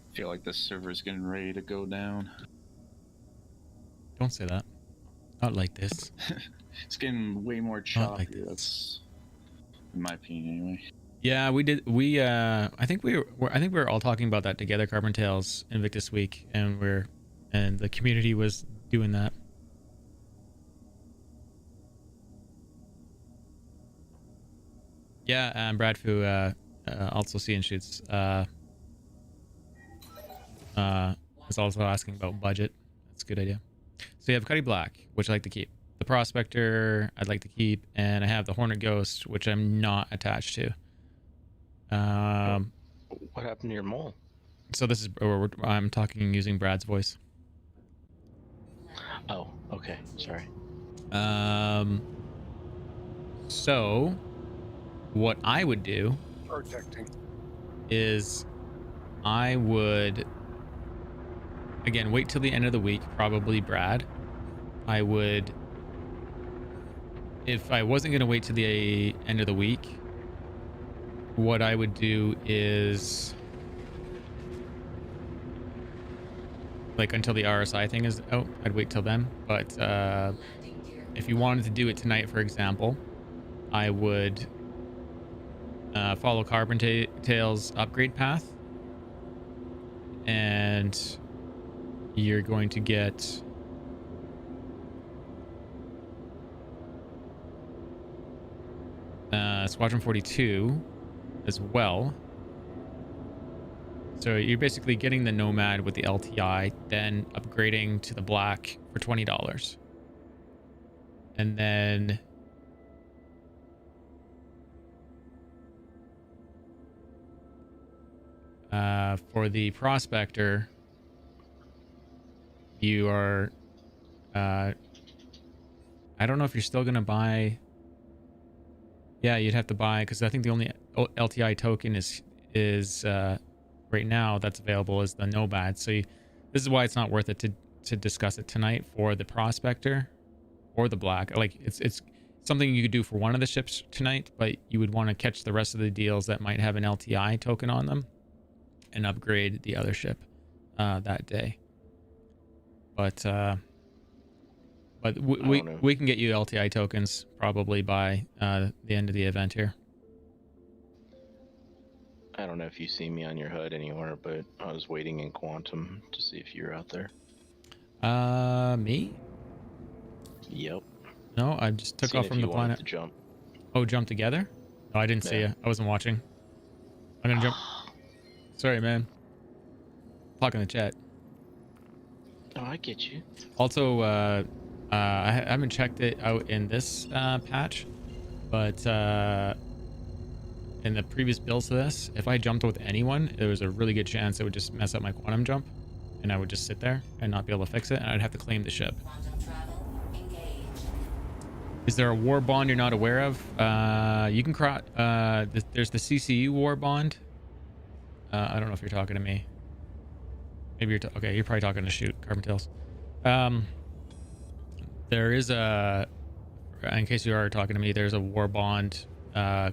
I feel like this server's getting ready to go down. Don't say that. Not like this. It's getting way more choppy. Like that's, in my opinion, anyway. Yeah, we did. I think we were all talking about that together, Carbon Tales, Invictus Week, and the community was doing that. Yeah, and Brad Fu also seeing shoots. Is also asking about budget. That's a good idea. So you have Cuddy Black, which I like to keep. The Prospector, I'd like to keep, and I have the Hornet Ghost, which I'm not attached to. What happened to your mole? So this is I'm talking using Brad's voice. Oh, okay. Sorry. So what I would do is I would again wait till the end of the week, probably Brad. I would, if I wasn't going to wait to the end of the week, what I would do is like until the RSI thing is out, I'd wait till then. But if you wanted to do it tonight, for example, I would follow Carbon Tail's upgrade path, and you're going to get Squadron 42 as well. So you're basically getting the Nomad with the LTI, then upgrading to the Black for $20. And then for the Prospector, you are I don't know if you're still going to buy. Yeah, you'd have to buy, because I think the only LTI token is right now that's available is the Nomad. So this is why it's not worth it to discuss it tonight for the Prospector or the Black. Like it's something you could do for one of the ships tonight, but you would want to catch the rest of the deals that might have an LTI token on them and upgrade the other ship that day. But we can get you LTI tokens probably by the end of the event here. I don't know if you see me on your HUD anywhere, but I was waiting in Quantum to see if you're out there. Me? Yep. No, I just took off from the planet. To jump. Oh, jump together? No, I didn't see you. I wasn't watching. I'm gonna jump. Sorry, man. Talk in the chat. Oh, I get you. Also, I haven't checked it out in this patch, but in the previous builds to this, if I jumped with anyone, there was a really good chance it would just mess up my quantum jump, and I would just sit there and not be able to fix it, and I'd have to claim the ship. Is there a war bond you're not aware of? You can cross. There's the CCU war bond. I don't know if you're talking to me. Maybe you're okay. You're probably talking to Shoot Carbon Tails. There is a. In case you are talking to me, there's a war bond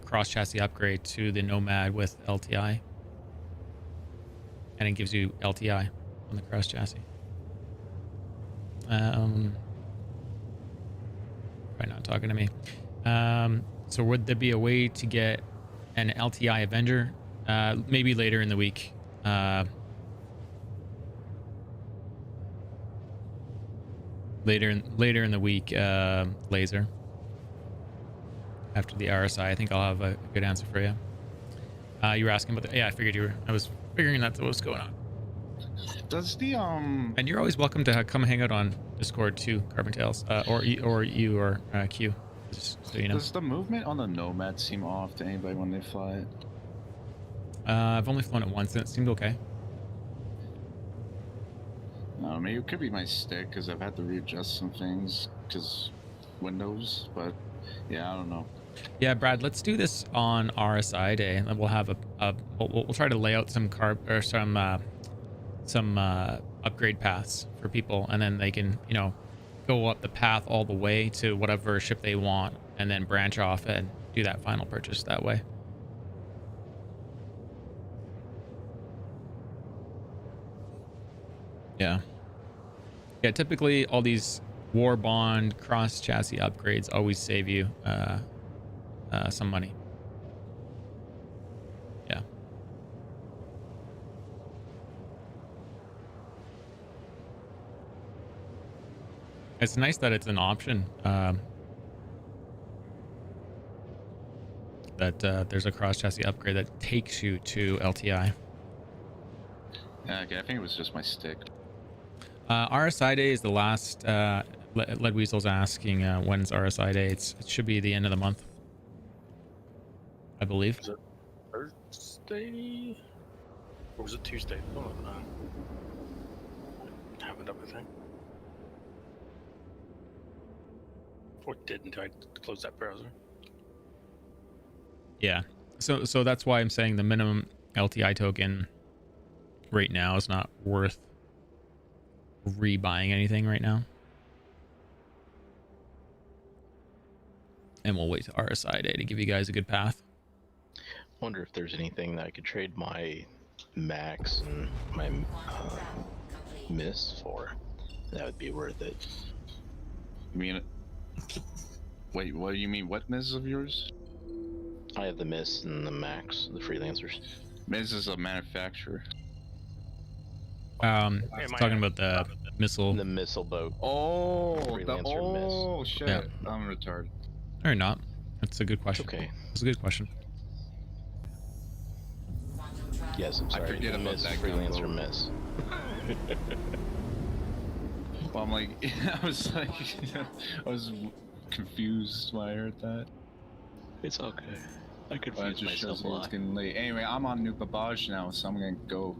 cross chassis upgrade to the Nomad with LTI, and it gives you LTI on the cross chassis. Probably not talking to me. So would there be a way to get an LTI Avenger? Maybe later in the week. Later in the week, Laser. After the RSI, I think I'll have a good answer for you. You were asking about the... Yeah, I figured you were... I was figuring that's what's going on. Does the And you're always welcome to come hang out on Discord too, Carbon Tails, or you or Q, just so you know. Does the movement on the Nomad seem off to anybody when they fly it? I've only flown it once and it seemed okay. No, maybe it could be my stick because I've had to readjust some things because Windows, but yeah, I don't know. Yeah, Brad, let's do this on RSI day, and then we'll have we'll try to lay out some upgrade paths for people, and then they can, you know, go up the path all the way to whatever ship they want, and then branch off and do that final purchase that way. Yeah. Yeah, typically all these war bond cross chassis upgrades always save you some money. Yeah. It's nice that it's an option. That there's a cross chassis upgrade that takes you to LTI. Yeah, okay, I think it was just my stick. RSI day is the last. Lead Weasel's asking when's RSI day. It should be the end of the month, I believe. Was it Thursday? Or was it Tuesday? Oh, I have it up, I think. Or didn't I close that browser? Yeah. So that's why I'm saying the minimum LTI token right now is not worth rebuying anything right now. And we'll wait to RSI day to give you guys a good path. Wonder if there's anything that I could trade my Max and my Miss for. That would be worth it. You mean... Wait, what do you mean? What Miz of yours? I have the Miss and the Max, the freelancers. Miz is a manufacturer. Talking about the missile. The missile boat. Oh, Freelancer Miss. shit. Yeah. I'm retarded. Or not. It's a good question. Okay. It's a good question. Yes, I'm sorry. forget about Miss that freelancer gumbo. miss. Well, I'm like, I was like, I was confused when I heard that. It's okay. I But it confused just shows myself a you it's lot. getting late. Anyway, I'm on New Babage now, so I'm gonna go.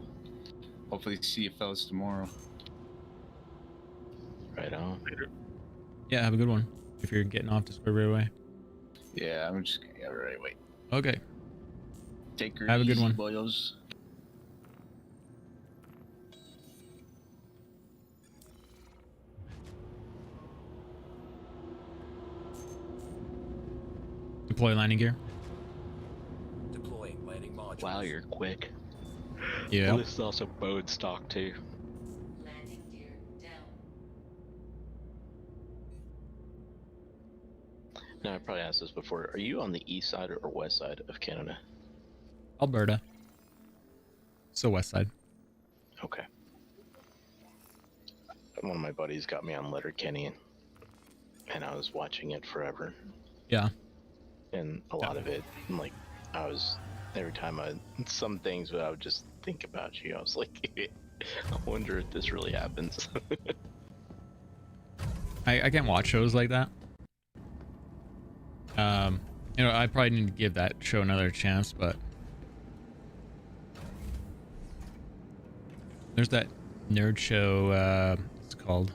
Hopefully, see you fellas tomorrow. Right on. Yeah, have a good one. If you're getting off to Square right away. Yeah, I'm just gonna get right away. Okay. Take her Have a easy, good one. boyos. Deploy landing gear. Deploying landing module. Wow, you're quick. Yeah. Well, this is also bone stock too. Landing gear down. No, I probably asked this before. Are you on the east side or west side of Canada? Alberta. So west side. Okay. One of my buddies got me on Letterkenny, and I was watching it forever. Yeah. And a lot of it, like, I was, every time some things I would just think about you. I was like, I wonder if this really happens. I can't watch shows like that. You know, I probably need to give that show another chance, but there's that nerd show, what's it called?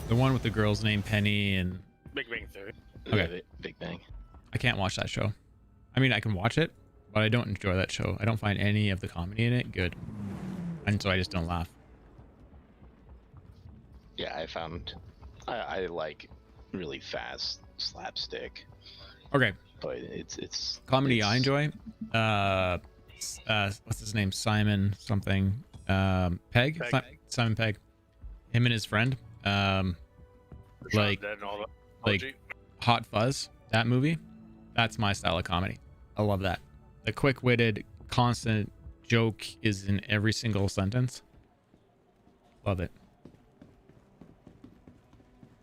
The one with the girls named Penny and Big Bang Theory. Okay. Big Bang. I can't watch that show. I mean, I can watch it, but I don't enjoy that show. I don't find any of the comedy in it good. And so I just don't laugh. Yeah, I found I like really fast slapstick, Okay. but it's Comedy it's, I enjoy. What's his name? Simon something. Pegg? Pegg. Simon Pegg. Him and his friend. Like Dead and all that. like OG. Hot Fuzz, that movie. That's my style of comedy. I love that. The quick-witted, constant joke is in every single sentence. Love it.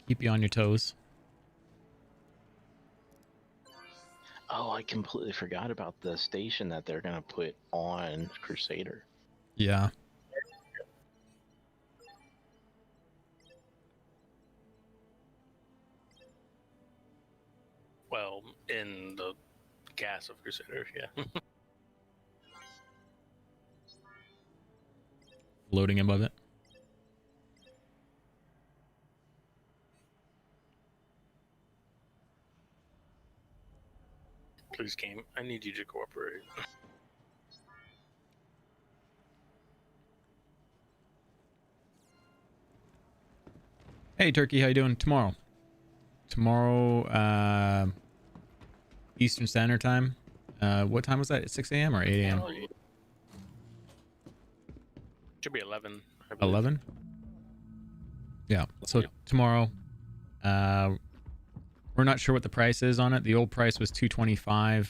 Keep you on your toes. Oh, I completely forgot about the station that they're gonna put on Crusader. Yeah. Well, in the gas of Crusader, yeah. Loading above it. Please, game. I need you to cooperate. Hey Turkey, how you doing? Tomorrow. Tomorrow, Eastern Standard Time. What time was that? 6 a.m. or 8 a.m.? Should be 11. I believe. 11? Yeah. So tomorrow, we're not sure what the price is on it. The old price was $225.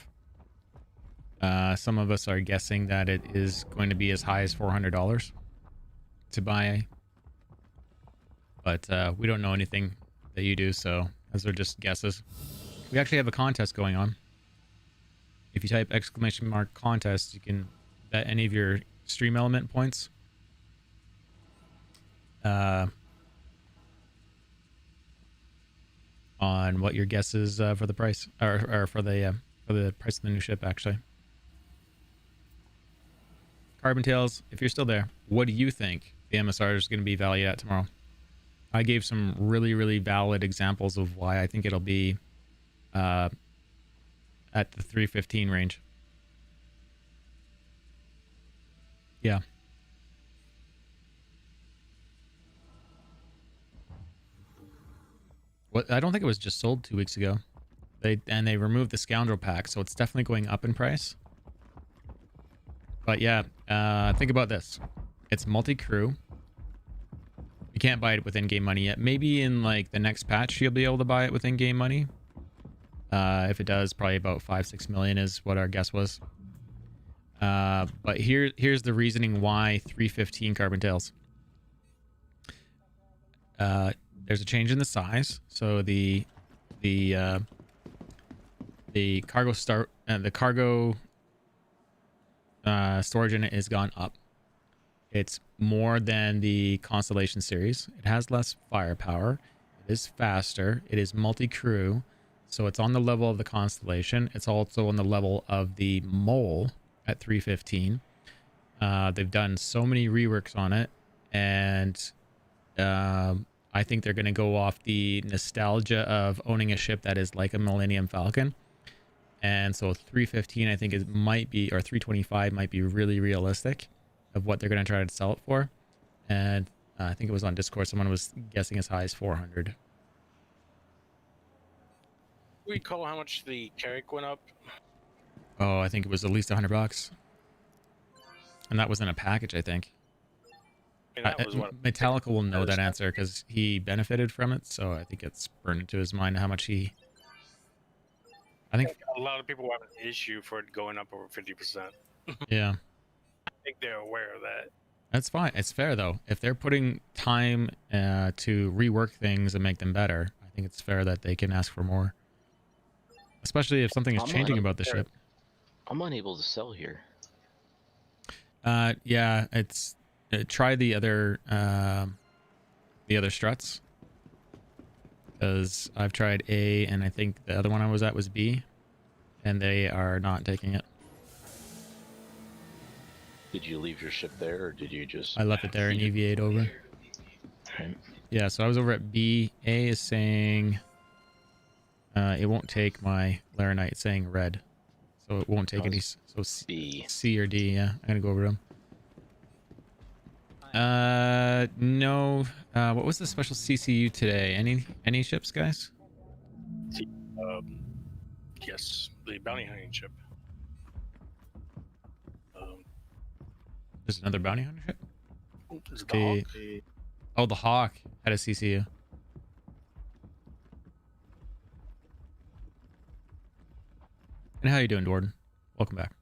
Some of us are guessing that it is going to be as high as $400 to buy. But we don't know anything that you do, so those are just guesses. We actually have a contest going on. If you type !contest, you can bet any of your stream element points. On what your guess is for the price, or for the price of the new ship, actually. Carbon Tails, if you're still there, what do you think the MSR is going to be valued at tomorrow? I gave some really, really valid examples of why I think it'll be at the 315 range. Yeah. What? I don't think it was just sold 2 weeks ago. They removed the Scoundrel pack, so it's definitely going up in price. But yeah, think about this. It's multi-crew. You can't buy it with in-game money yet. Maybe in like the next patch you'll be able to buy it with in-game money. If it does, probably about 5-6 million is what our guess was. But here's the reasoning why 315 Carbon Tails. there's a change in the size. So the cargo storage in it has gone up. It's more than the Constellation series. It has less firepower. It is faster. It is multi-crew. So it's on the level of the Constellation. It's also on the level of the Mole at 315. They've done so many reworks on it. And I think they're going to go off the nostalgia of owning a ship that is like a Millennium Falcon. And so 315, I think it might be, or 325 might be really realistic of what they're going to try to sell it for. And I think it was on Discord, someone was guessing as high as 400. Recall how much the Carrick went up? Oh, I think it was at least $100. And that was in a package, I think. And that was what? Metallica will know that answer because he benefited from it. So I think it's burned into his mind how much he... I think a lot of people have an issue for it going up over 50%. Yeah. I think they're aware of that. That's fine. It's fair, though. If they're putting time to rework things and make them better, I think it's fair that they can ask for more. Especially if something is changing about the ship. I'm unable to sell here. Yeah, it's... try the other struts. Because I've tried A, and I think the other one I was at was B. And they are not taking it. Did you leave your ship there, or did you just... I left it there and EVA'd over. Okay. Yeah, so I was over at B. A is saying... it won't take my Laranite. It's saying red. So it won't take any... So B. C or D, yeah. I'm gonna go over them. No. What was the special CCU today? Any ships, guys? Yes, the bounty hunting ship. There's another bounty hunter ship? Is it the Hawk? Oh, the Hawk had a CCU. And how you doing, Dorden? Welcome back.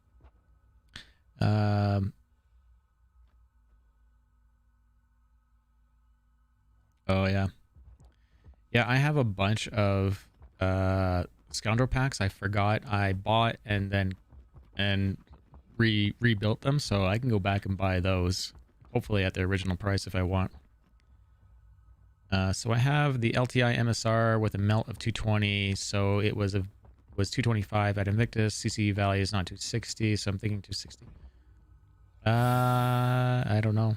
Oh, yeah. Yeah, I have a bunch of Scoundrel packs I forgot I bought and rebuilt them, so I can go back and buy those, hopefully at the original price if I want. So I have the LTI MSR with a melt of 220, so it was 225 at Invictus. CCU value is not 260, so I'm thinking 260. I don't know.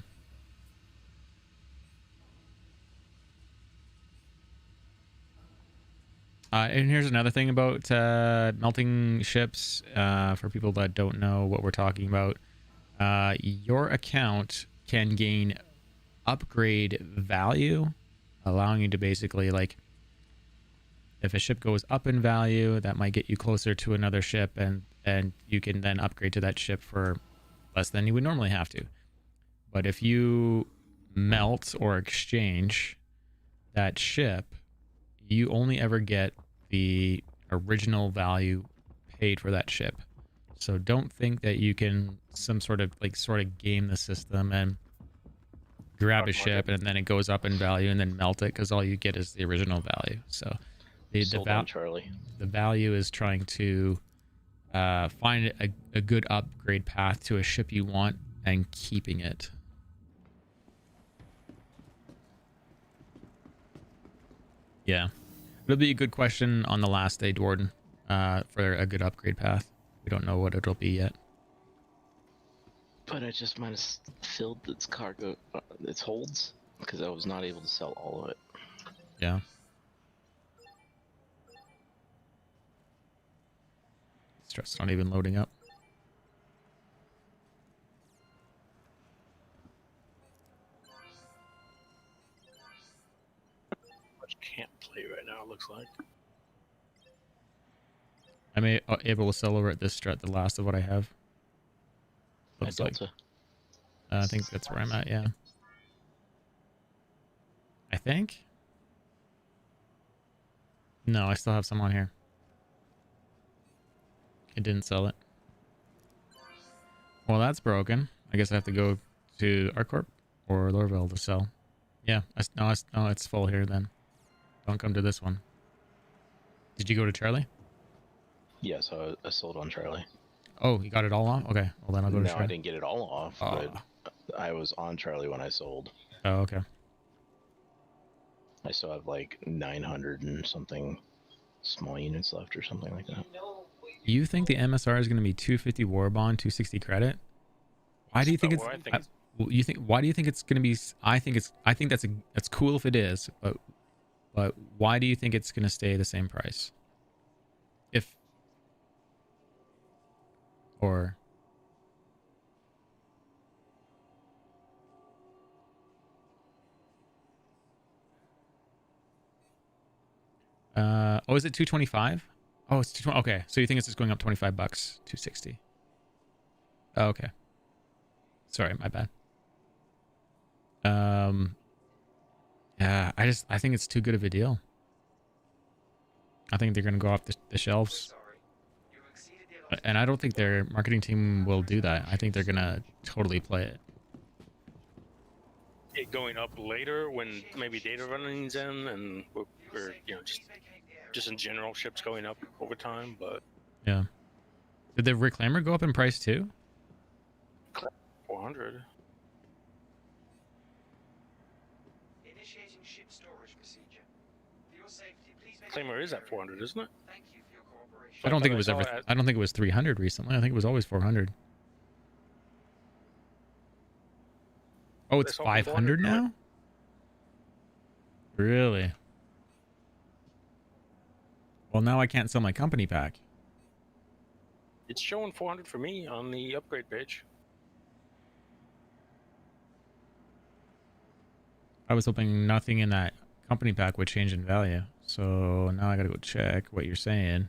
And here's another thing about melting ships. For people that don't know what we're talking about, your account can gain upgrade value, allowing you to basically, like, if a ship goes up in value, that might get you closer to another ship, and you can then upgrade to that ship for less than you would normally have to. But if you melt or exchange that ship, you only ever get the original value paid for that ship. So don't think that you can sort of game the system and grab a ship and then it goes up in value and then melt it, because all you get is the original value. So Charlie. The value is trying to find a good upgrade path to a ship you want and keeping it. Yeah. It'll be a good question on the last day, Dorden, for a good upgrade path. We don't know what it'll be yet. But I just might have filled its cargo, its holds, because I was not able to sell all of it. Yeah. Stress not even loading up. Can't play right now, it looks like. I'm able to sell over at this strat the last of what I have. Looks like. I think that's where I'm at, yeah. I think? No, I still have some on here. I didn't sell it. Well, that's broken. I guess I have to go to ArcCorp or Lorville to sell. Yeah, no, it's full here then. Don't come to this one. Did you go to Charlie? Yes, I sold on Charlie. Oh, you got it all off? Okay. Well, then I'll go to No, Charlie. I didn't get it all off, but I was on Charlie when I sold. Oh, okay. I still have like 900 and something small units left or something like that. You think the MSR is going to be 250 war bond, 260 credit? Why do you think it's? You think? Why do you think it's going to be? I think that's cool if it is, but why do you think it's going to stay the same price? If or oh, is it 225? Oh, it's 220. Okay, so you think it's just going up 25 bucks, 260. Oh, okay. Sorry, my bad. Yeah, I think it's too good of a deal. I think they're gonna go off the shelves, and I don't think their marketing team will do that. I think they're gonna totally play it. It going up later when maybe data running's in, and or you know just in general ships going up over time. But yeah, did the Reclaimer go up in price too? 400. Initiating ship storage procedure. For your safety, please make Reclaimer is at 400, isn't it? Thank you for your cooperation. I don't think it was ever. I don't think it was 300 recently. I think it was always 400. Oh, it's 500 now? Really? Well, now I can't sell my company pack. It's showing 400 for me on the upgrade page. I was hoping nothing in that company pack would change in value. So now I gotta go check what you're saying.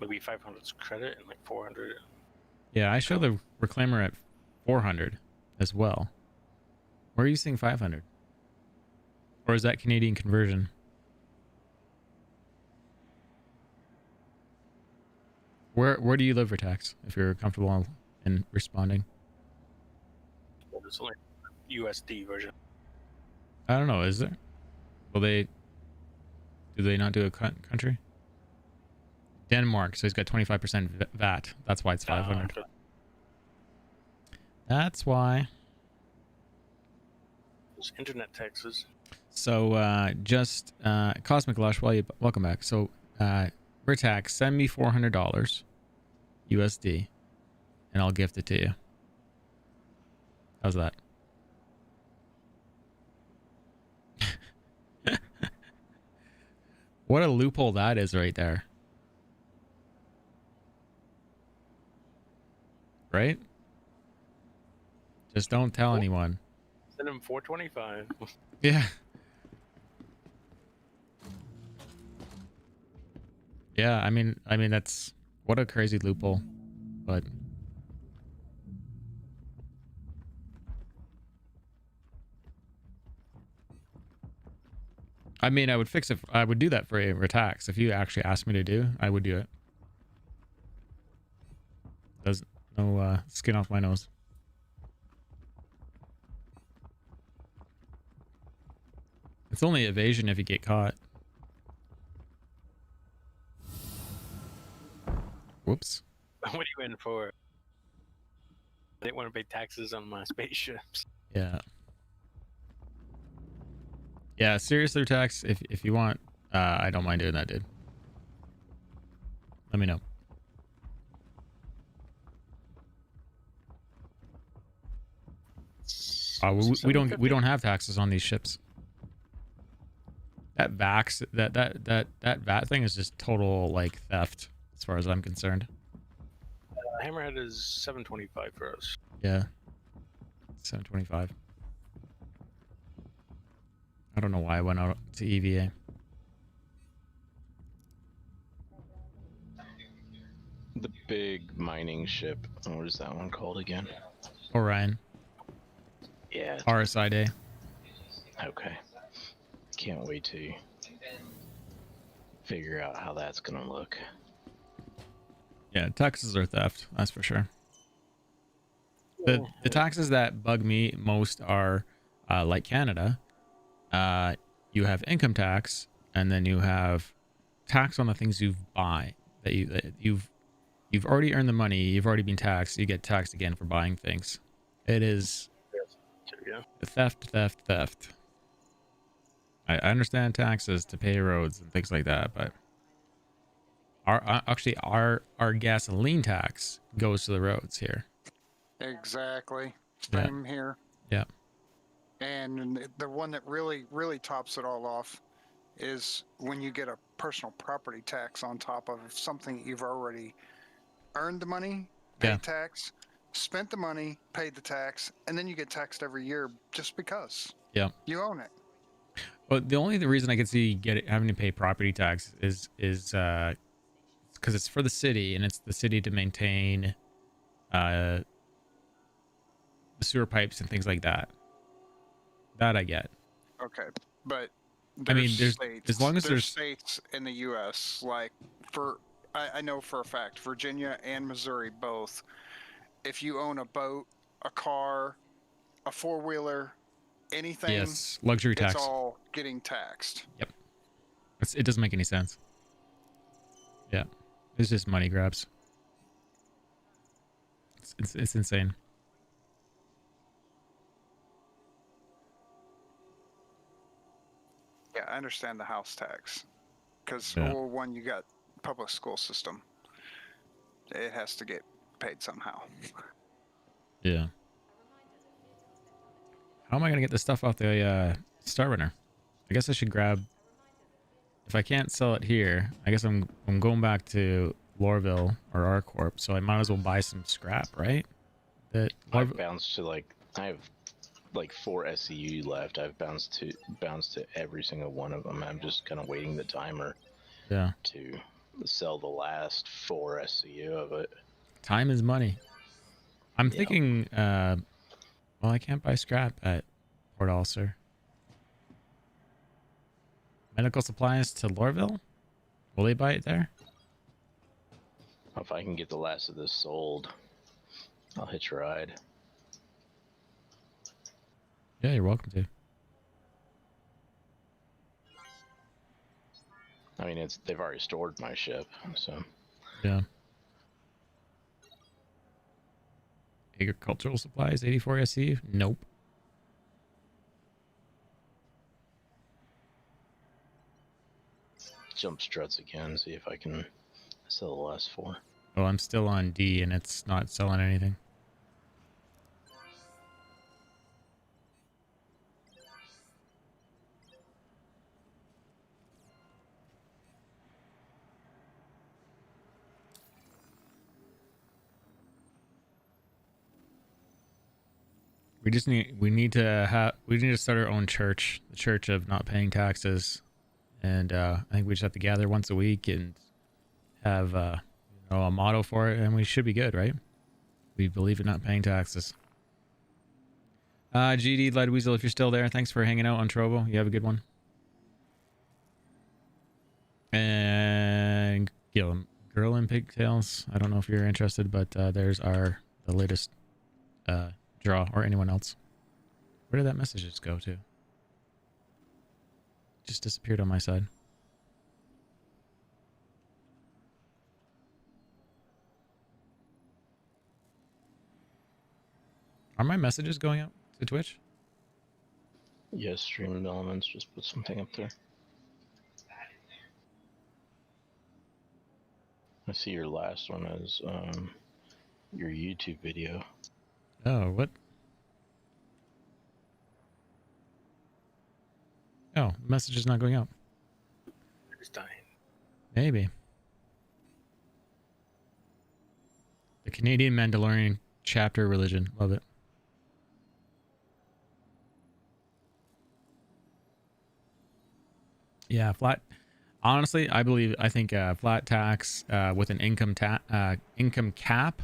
Maybe 500's credit and like 400. Yeah, I show the Reclaimer at 400 as well. Where are you seeing 500? Or is that Canadian conversion? Where do you live for tax, if you're comfortable in responding? Well, it's only USD version. I don't know, is there? Do they not do a country? Denmark, so he's got 25% VAT. That's why it's 500. That's why. Those internet taxes. So just Cosmic Lush, welcome back. So Britax, send me $400 USD and I'll gift it to you. How's that? What a loophole that is right there. Right? Just don't tell anyone. Send him 425. Yeah. Yeah, I mean that's what a crazy loophole. But I mean, I would fix it. I would do that for a tax. If you actually asked me to do, I would do it. There's no skin off my nose. It's only evasion if you get caught. Whoops. What are you in for? I didn't want to pay taxes on my spaceships. Yeah. Yeah, seriously, tax. If you want, I don't mind doing that, dude. Let me know. We don't have taxes on these ships. That VAX that VAT thing is just total like theft as far as I'm concerned. Hammerhead is 725 for us. Yeah. 725. I don't know why I went out to EVA. The big mining ship. What is that one called again? Orion. Yeah. RSI Day. Okay. Can't wait to figure out how that's gonna look. Yeah, taxes are theft. That's for sure. The taxes that bug me most are like Canada. You have income tax, and then you have tax on the things you buy that you've already earned the money. You've already been taxed. You get taxed again for buying things. It is theft. I understand taxes to pay roads and things like that, but our gasoline tax goes to the roads here. Exactly. Yeah. Same here. Yeah. And the one that really, really tops it all off is when you get a personal property tax on top of something you've already earned the money, paid tax, spent the money, paid the tax, and then you get taxed every year just because. Yeah. You own it. But the reason I could see having to pay property tax is because it's for the city, and it's the city to maintain the sewer pipes and things like that. That I get. Okay, but I mean, there's states, as long as there's states in the U.S. like I know for a fact Virginia and Missouri both. If you own a boat, a car, a 4-wheeler, anything, yes, luxury tax. It's all getting taxed. Yep. It doesn't make any sense. Yeah, it's just money grabs. It's insane. Yeah, I understand the house tax because one, you got public school system. It has to get paid somehow. Yeah. How am I gonna get this stuff off the Star Runner? I guess I should grab. If I can't sell it here, I guess I'm going back to Lorville or R Corp, so I might as well buy some scrap, right? I've bounced to I have like 4 SCU left. I've bounced to every single one of them. I'm just kind of waiting the timer. Yeah. To sell the last 4 SCU of it. Time is money. I'm thinking. Well, I can't buy scrap at Port Ulster. Medical supplies to Lorville? Will they buy it there? If I can get the last of this sold, I'll hitch a ride. Yeah, you're welcome to. I mean, they've already stored my ship, so. Yeah. Agricultural supplies, 84 SC? Nope. Jump struts again, see if I can sell the last 4. Oh, I'm still on D and it's not selling anything. We need to start our own church, the church of not paying taxes. And I think we just have to gather once a week and have a motto for it, and we should be good, right? We believe in not paying taxes. GD Led Weasel, if you're still there, thanks for hanging out on Trovo. You have a good one. And Girl in Pigtails. I don't know if you're interested, but there's the latest draw, or anyone else. Where did that message just go to? Just disappeared on my side. Are my messages going out to Twitch? Yes, Stream Elements just put something up there. I see your last one as your YouTube video. Oh, what? Oh, the message is not going out. It's dying. Maybe. The Canadian Mandalorian chapter religion. Love it. Yeah, flat. Honestly, I think flat tax with an income cap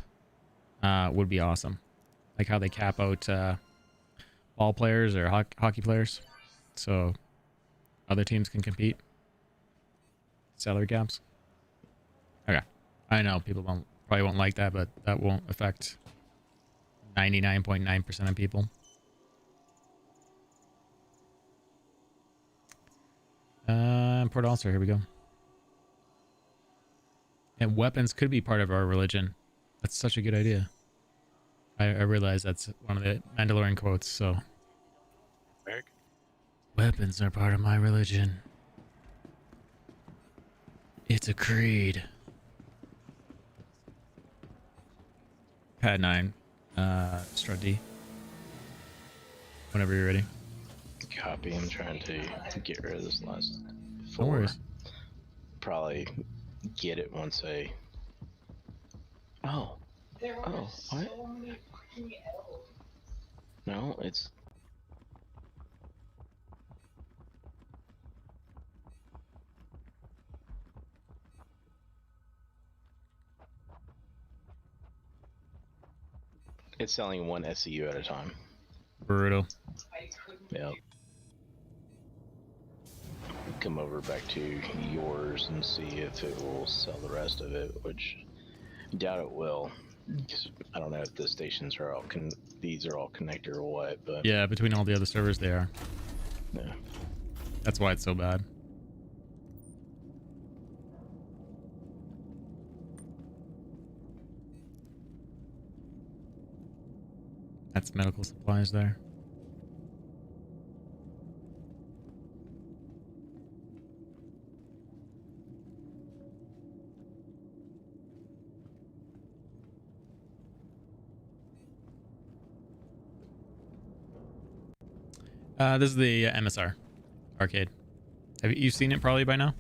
would be awesome. Like how they cap out ball players or hockey players, so other teams can compete. Salary caps. Okay, I know people probably won't like that, but that won't affect 99.9% of people. Port Ulster, here we go. And weapons could be part of our religion. That's such a good idea. I realize that's one of the Mandalorian quotes, so. Eric? Weapons are part of my religion. It's a creed. Pad 9. Strut D. Whenever you're ready. Copy. I'm trying to get rid of this last No 4. worries. Probably get it once I... Oh. Oh, what? No, it's... It's selling one SCU at a time. Brutal. Yep. Come over back to yours and see if it will sell the rest of it, which I doubt it will. 'Cause I don't know if the stations are all these are all connected or what, but Yeah, between all the other servers they are. yeah. That's why it's so bad. That's medical supplies there. This is the MSR arcade. Have you seen it probably by now?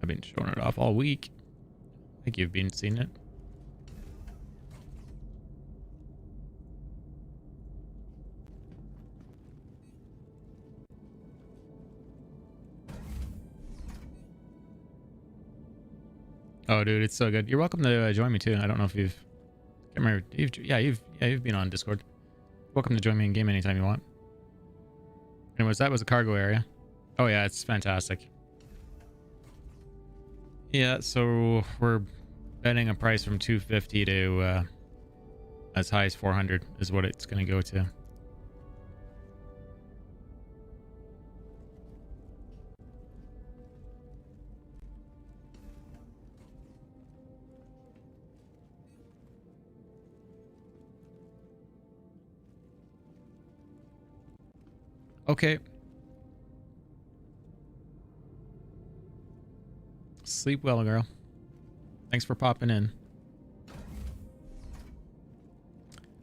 I've been showing it off all week. I think you've been seeing it. Oh, dude, it's so good. You're welcome to join me too. I don't know if you've, can't remember. You've been on Discord. Welcome to join me in game anytime you want. Anyways, that was a cargo area. Oh yeah, it's fantastic. Yeah, so we're betting a price from 250 to as high as 400 is what it's going to go to. Okay. Sleep well, girl. Thanks for popping in.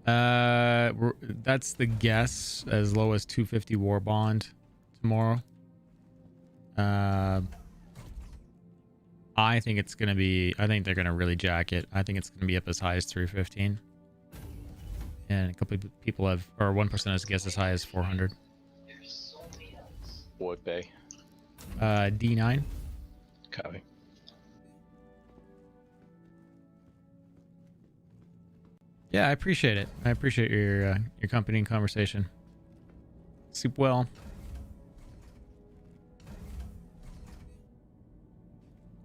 That's the guess, as low as 250 war bond tomorrow. I think it's gonna be. I think they're gonna really jack it. I think it's gonna be up as high as 315. And a couple of people have, or one person has guessed as high as 400. What bay? D9. Copy. Yeah, I appreciate it. I appreciate your company and conversation. Sleep well.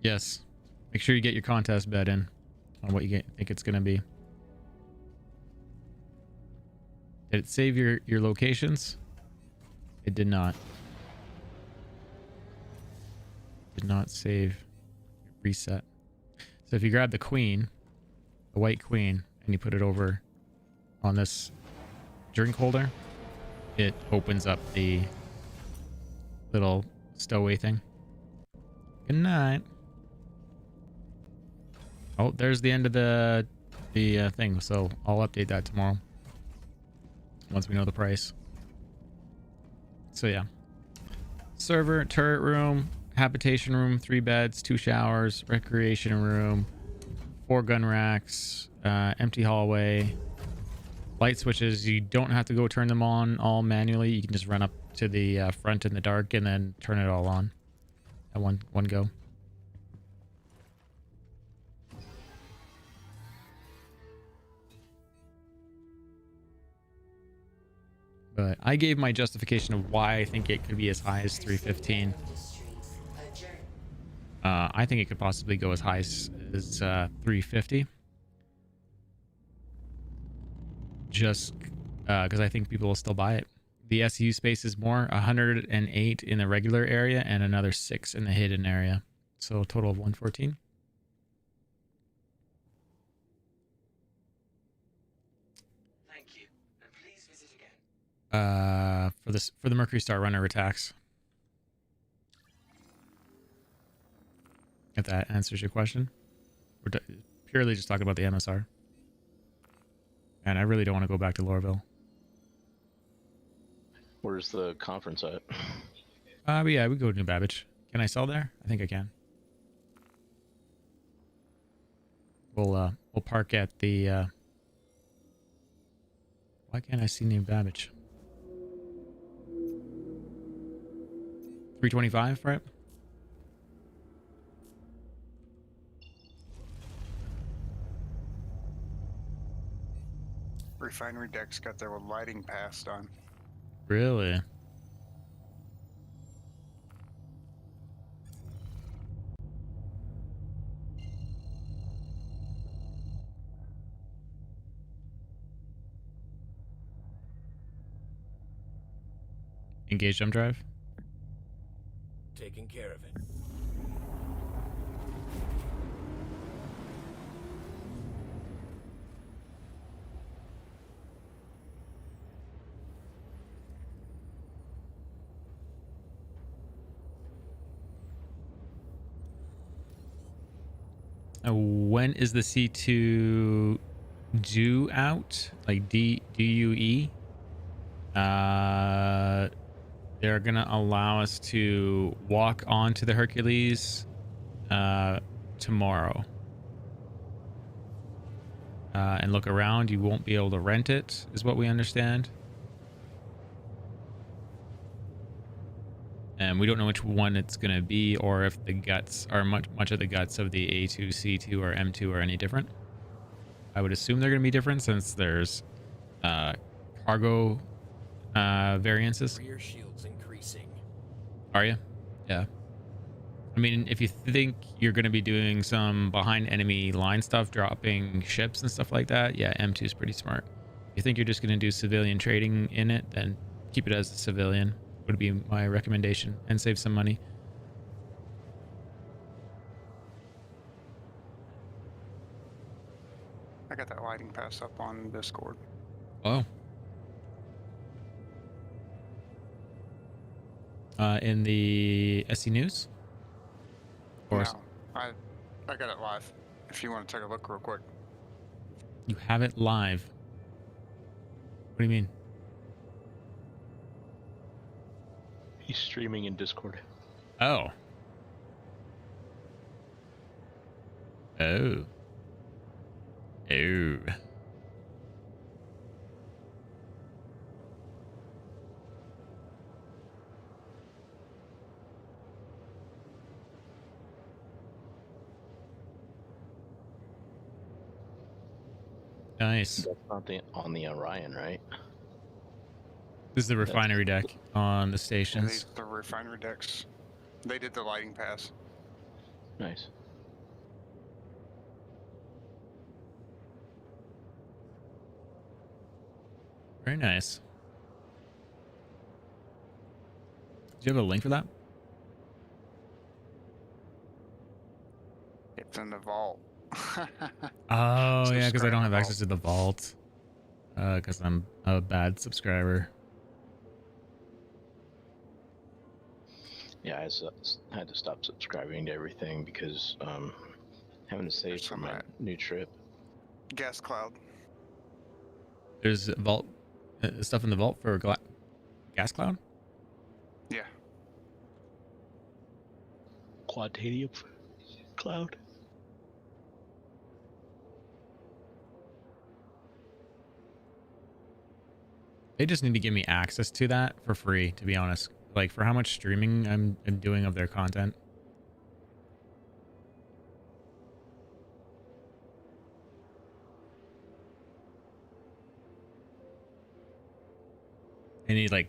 Yes. Make sure you get your contest bet in on what you think it's going to be. Did it save your locations? It did not. Did not save. Reset. So if you grab the queen, the white queen, and you put it over on this drink holder, it opens up the little stowaway thing. Good night. Oh, there's the end of the thing, so I'll update that tomorrow once we know the price. So yeah, server, turret room, habitation room, 3 beds, 2 showers, recreation room, 4 gun racks, empty hallway, light switches. You don't have to go turn them on all manually. You can just run up to the front in the dark and then turn it all on at one go. But I gave my justification of why I think it could be as high as 315. I think it could possibly go as high as 350. Just because I think people will still buy it. The SU space is more 108 in the regular area and another 6 in the hidden area. So a total of 114. Thank you. And please visit again. For the Mercury Star Runner attacks. If that answers your question. We're purely just talking about the MSR. And I really don't want to go back to Lorville. Where's the conference at? But yeah, we go to New Babbage. Can I sell there? I think I can. We'll park at the why can't I see New Babbage? 325, right? Refinery deck's got their lighting pass done. Really? Engage jump drive. Taking care of it. When is the C2 due out? Like DUE? They're gonna allow us to walk onto the Hercules tomorrow. And look around. You won't be able to rent it, is what we understand. And we don't know which one it's going to be, or if the guts are much of the guts of the A2, C2, or M2 are any different. I would assume they're going to be different since there's cargo variances. Rear shields increasing. Are you? Yeah. I mean, if you think you're going to be doing some behind enemy line stuff, dropping ships and stuff like that, yeah, M2 is pretty smart. If you think you're just going to do civilian trading in it, then keep it as a civilian. Would be my recommendation, and save some money. I got that lighting pass up on Discord. Oh. In the SC News? Or No, I got it live. If you want to take a look real quick. You have it live? What do you mean? He's streaming in Discord. Oh. Oh. Oh. Nice. That's not on the Orion, right? This is the refinery deck on the stations. And these are the refinery decks. They did the lighting pass. Nice. Very nice. Do you have a link for that? It's in the vault. Oh, yeah, because I don't have Vault. access to the vault. Because I'm a bad subscriber. Yeah, I had to stop subscribing to everything because having to save for my new trip. Gas cloud. There's vault stuff in the vault for gas cloud? Yeah. Quantanium cloud. They just need to give me access to that for free, to be honest. Like, for how much streaming I'm doing of their content. They need, like,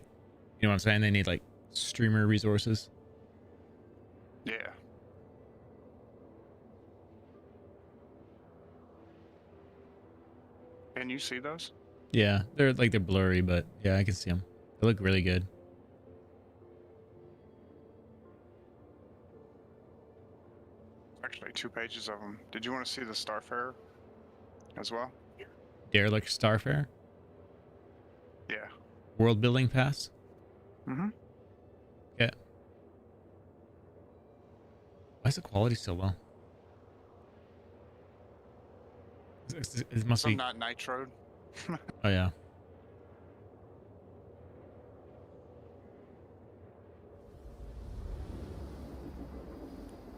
you know what I'm saying? They need, like, streamer resources. Yeah. Can you see those? Yeah, they're blurry, but yeah, I can see them. They look really good. Actually, 2 pages of them. Did you want to see the Starfarer as well? Derelict Starfare, Yeah. world building pass. Mm-hmm. Yeah. Why is the quality so low? It must So be. not nitroed. Oh yeah.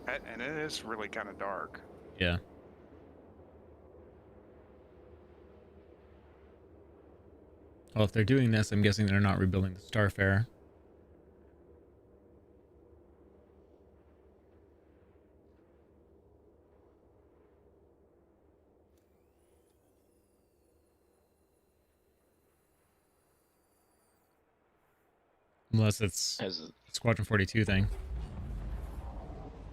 And it is really kind of dark. Yeah. Well, if they're doing this, I'm guessing they're not rebuilding the Starfarer. Unless it's Squadron 42 thing.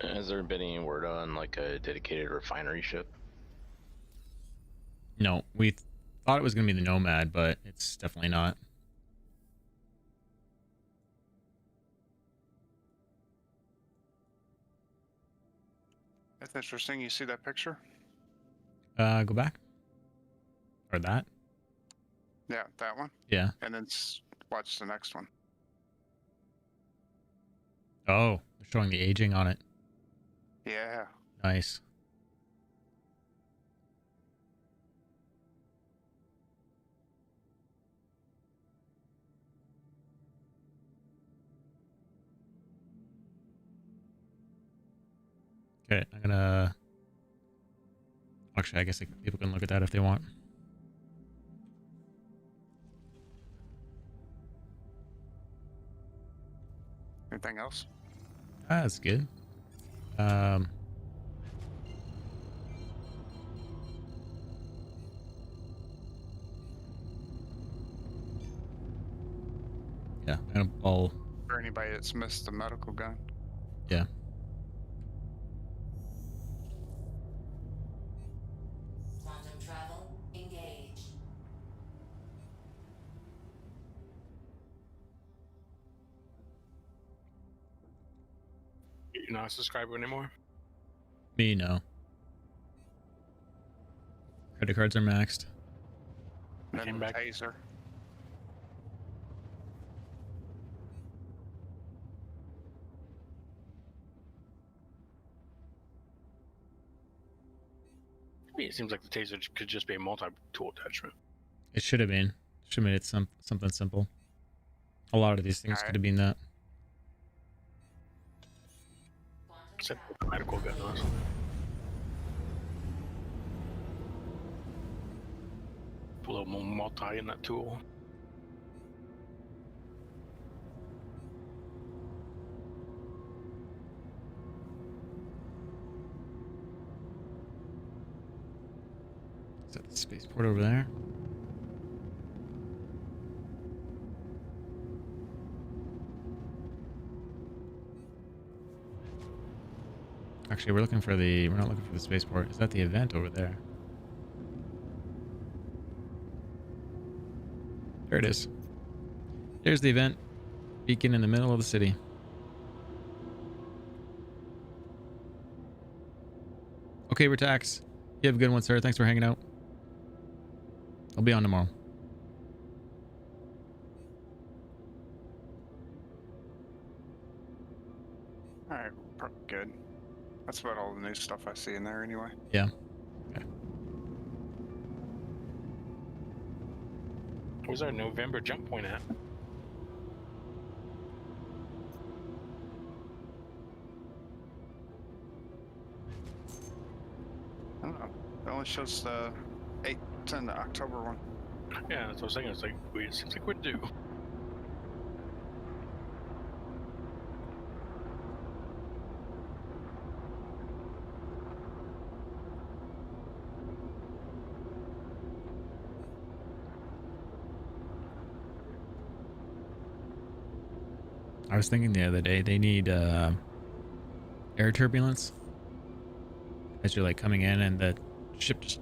Has there been any word on like a dedicated refinery ship? No, we thought it was going to be the Nomad, but it's definitely not. That's interesting. You see that picture? Go back. Or that. Yeah, that one. Yeah. And then watch the next one. Oh, they're showing the aging on it. Yeah. Nice. Okay, I'm gonna... Actually, I guess people can look at that if they want. Anything else? That's good. Yeah, I'll... For anybody that's missed the medical gun. Yeah. Quantum travel engaged. You're not a subscriber anymore? Me, no. Credit cards are maxed. Then came back. Taser. To me, it seems like the taser could just be a multi-tool attachment. It should have been. Should have made it something simple. A lot of these things could have been that. Except the medical gun was. A little more multi in that tool. Is that the spaceport over there? Actually, we're not looking for the spaceport. Is that the event over there? There it is. There's the event. Beacon in the middle of the city. Okay, Retax. You have a good one, sir. Thanks for hanging out. I'll be on tomorrow. Alright, good. That's about all the new stuff I see in there anyway. Yeah. Okay. Where's our November jump point at? I don't know. It only shows the 8th and the October one. Yeah, that's what I was thinking. It's like, wait, it seems like we're due. I was thinking the other day they need air turbulence as you're like coming in and the ship just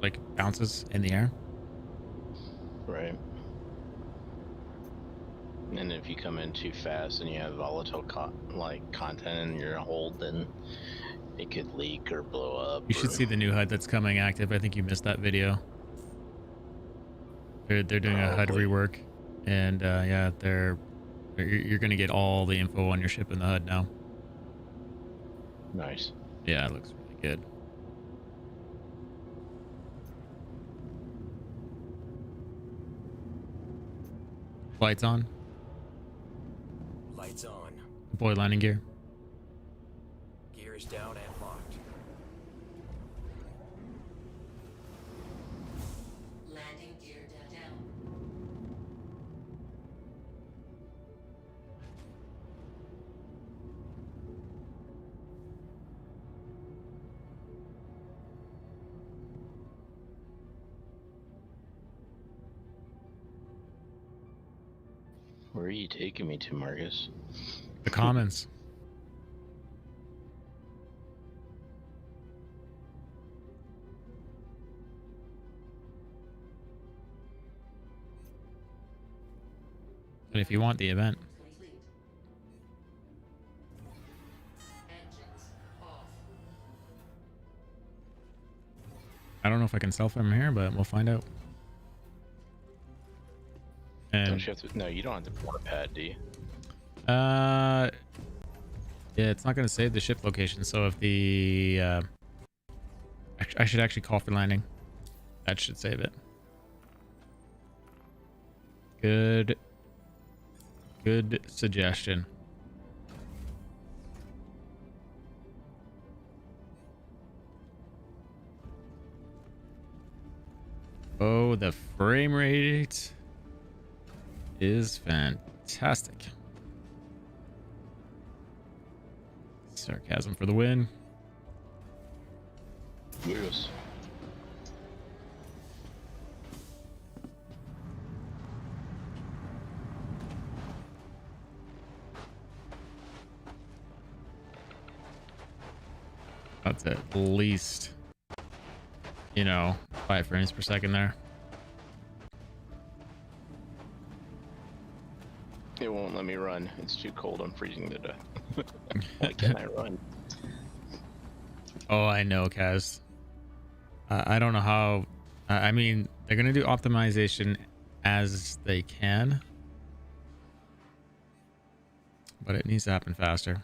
like bounces in the air. Right. And if you come in too fast and you have volatile content in your hold, then it could leak or blow up. You should see the new HUD that's coming active. I think you missed that video. They're doing a HUD rework, and yeah, you're gonna get all the info on your ship in the HUD now. Nice. Yeah, it looks really good. Lights on. Lights on. Deploy landing gear. Gear is down and locked. Landing gear down. Where are you taking me to, Marcus? The commons. But if you want the event, Complete. Engines off. I don't know if I can sell from here, but we'll find out. And Don't you have to? No, you don't have the port pad, do you? yeah, it's not going to save the ship location. So if the I should actually call for landing. That should save it. Good suggestion. Oh, the frame rate is fantastic. Sarcasm for the win. Yes. That's at least, 5 frames per second there. It won't let me run. It's too cold. I'm freezing to death. Why can't I run? Oh, I know, Kaz. I don't know how. I mean, they're gonna do optimization as they can, but it needs to happen faster.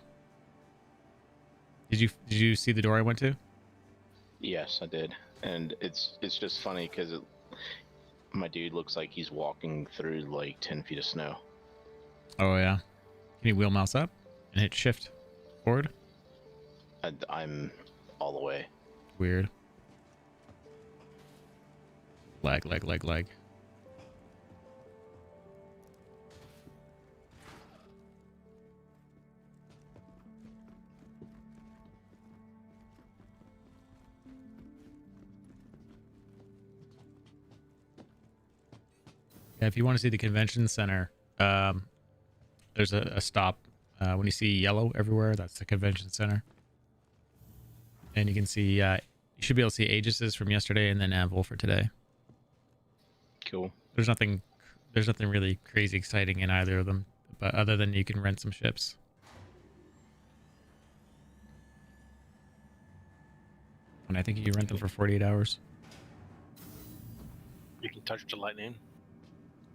Did you see the door I went to? Yes, I did, and it's just funny because my dude looks like he's walking through like 10 feet of snow. Oh yeah. Can you wheel mouse up and hit shift forward? I'm all the way. Weird. Lag. Yeah, if you want to see the convention center, there's a stop. When you see yellow everywhere, that's the convention center. And you can see, you should be able to see Aegis's from yesterday and then Anvil for today. Cool. There's nothing really crazy exciting in either of them, but other than you can rent some ships. And I think you rent them for 48 hours. You can touch the lightning.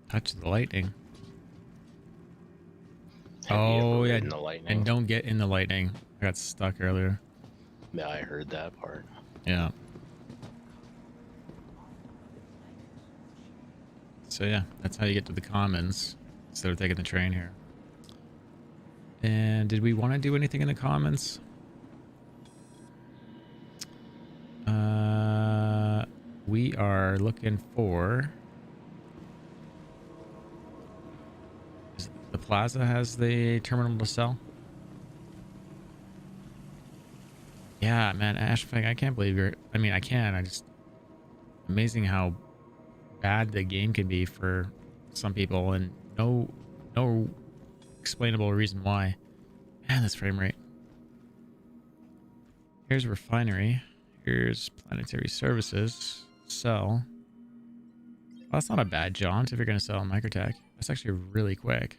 Touch the lightning. Have you ever Oh yeah, ridden the lightning? and don't get in the lightning. I got stuck earlier. Yeah, I heard that part. Yeah. So yeah, that's how you get to the commons instead of taking the train here. And did we want to do anything in the commons? We are looking for... The plaza has the terminal to sell. Yeah, man, Ashfang, I can't believe you're... I mean, I can. I just... Amazing how bad the game can be for some people, and no explainable reason why. Man, this frame rate. Here's refinery. Here's planetary services. sell. Well, that's not a bad jaunt if you're going to sell a microtech. That's actually really quick.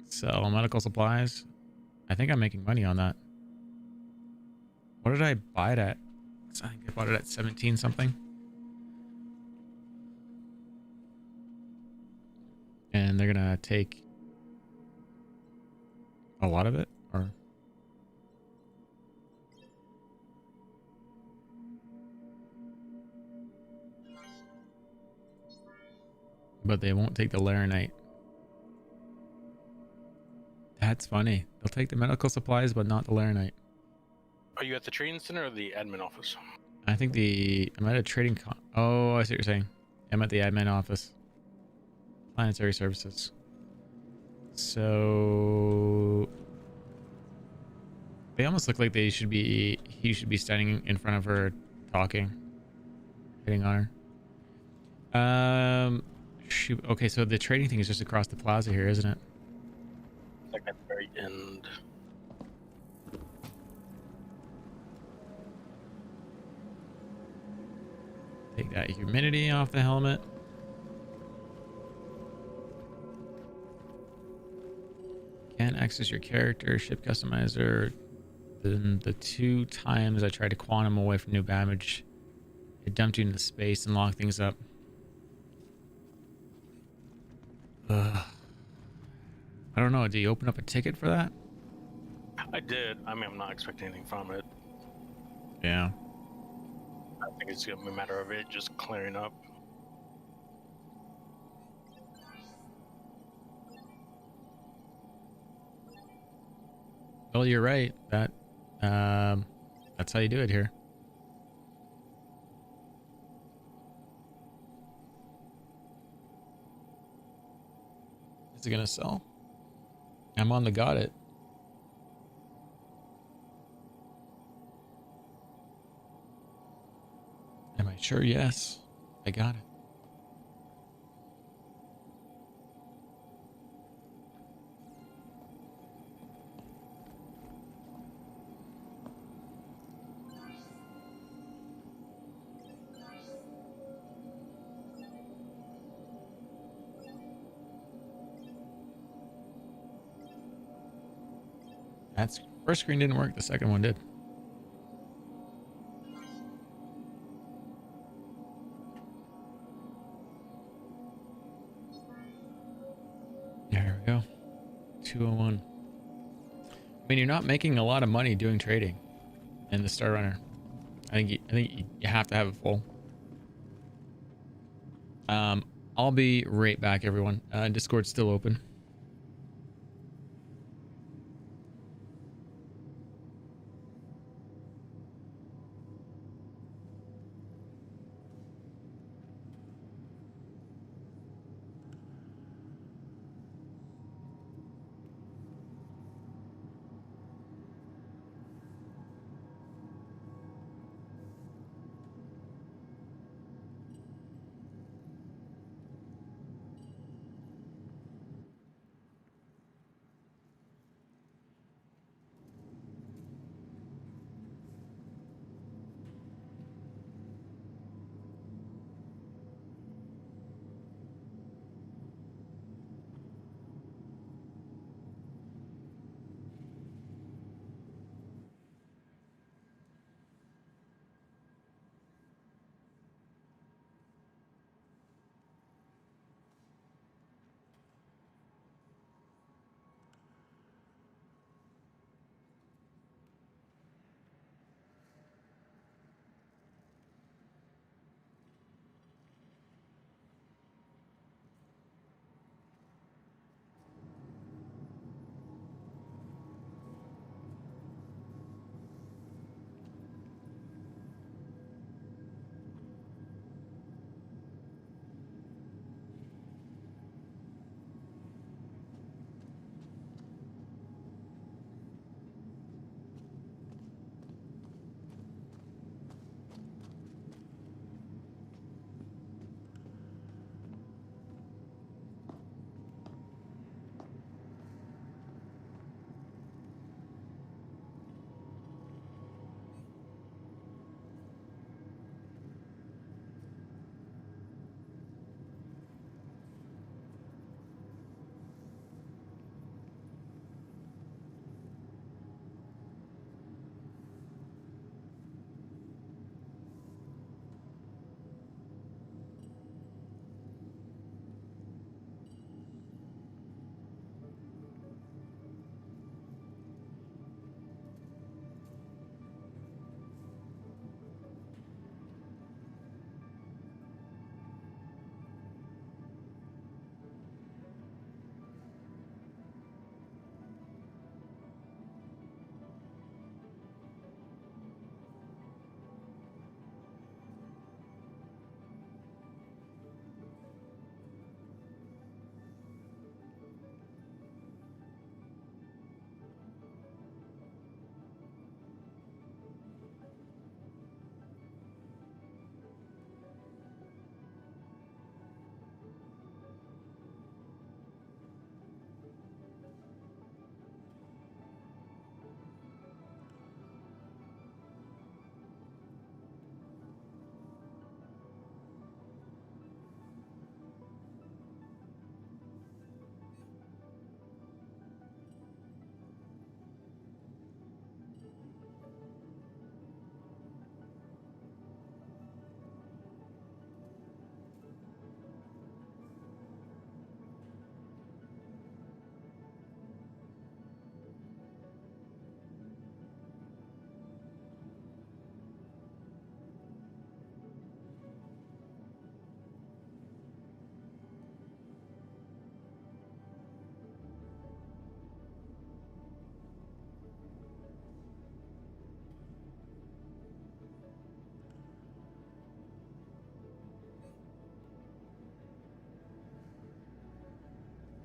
Sell medical supplies. I think I'm making money on that. What did I buy it at? I think I bought it at 17 something. And they're going to take a lot of it, or... But they won't take the Laranite. That's funny. They'll take the medical supplies, but not the Laranite. Are you at the trading center or the admin office? I think I'm at a trading oh, I see what you're saying. I'm at the admin office. Planetary services. So they almost look like he should be standing in front of her talking. Hitting on her. Shoot. Okay, so the trading thing is just across the plaza here, isn't it? Like at the very end. Take that humidity off the helmet. Can't access your character, ship customizer. Then the 2 times I tried to quantum away from new damage, it dumped you into space and locked things up. Ugh. I don't know. Do you open up a ticket for that? I did. I mean, I'm not expecting anything from it. Yeah. I think it's gonna be a matter of it just clearing up. Well, you're right. That's how you do it here. Is it gonna sell? I'm on the got it. Am I sure? Yes. I got it. That's first screen didn't work. The second one did. There we go. 201. I mean, you're not making a lot of money doing trading in the Star Runner. I think you have to have it full. I'll be right back, everyone. Discord's still open.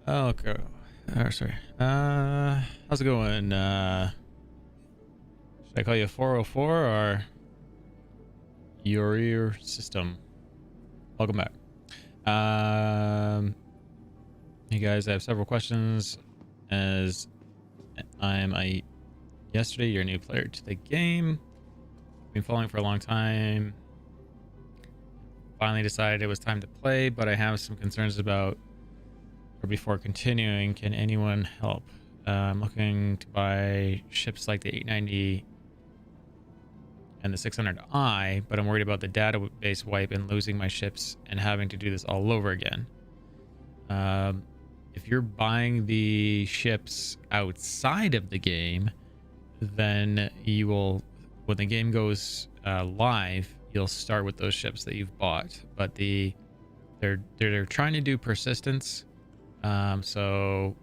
Okay. Oh, sorry. How's it going? Should I call you 404 or your ear system? Welcome back. You guys, I have several questions as yesterday you're a new player to the game. Been following for a long time. Finally decided it was time to play, but I have some concerns about or before continuing. Can anyone help? I'm looking to buy ships like the 890 and the 600i, but I'm worried about the database wipe and losing my ships and having to do this all over again. If you're buying the ships outside of the game, then you will, when the game goes live, you'll start with those ships that you've bought. But they're trying to do persistence. So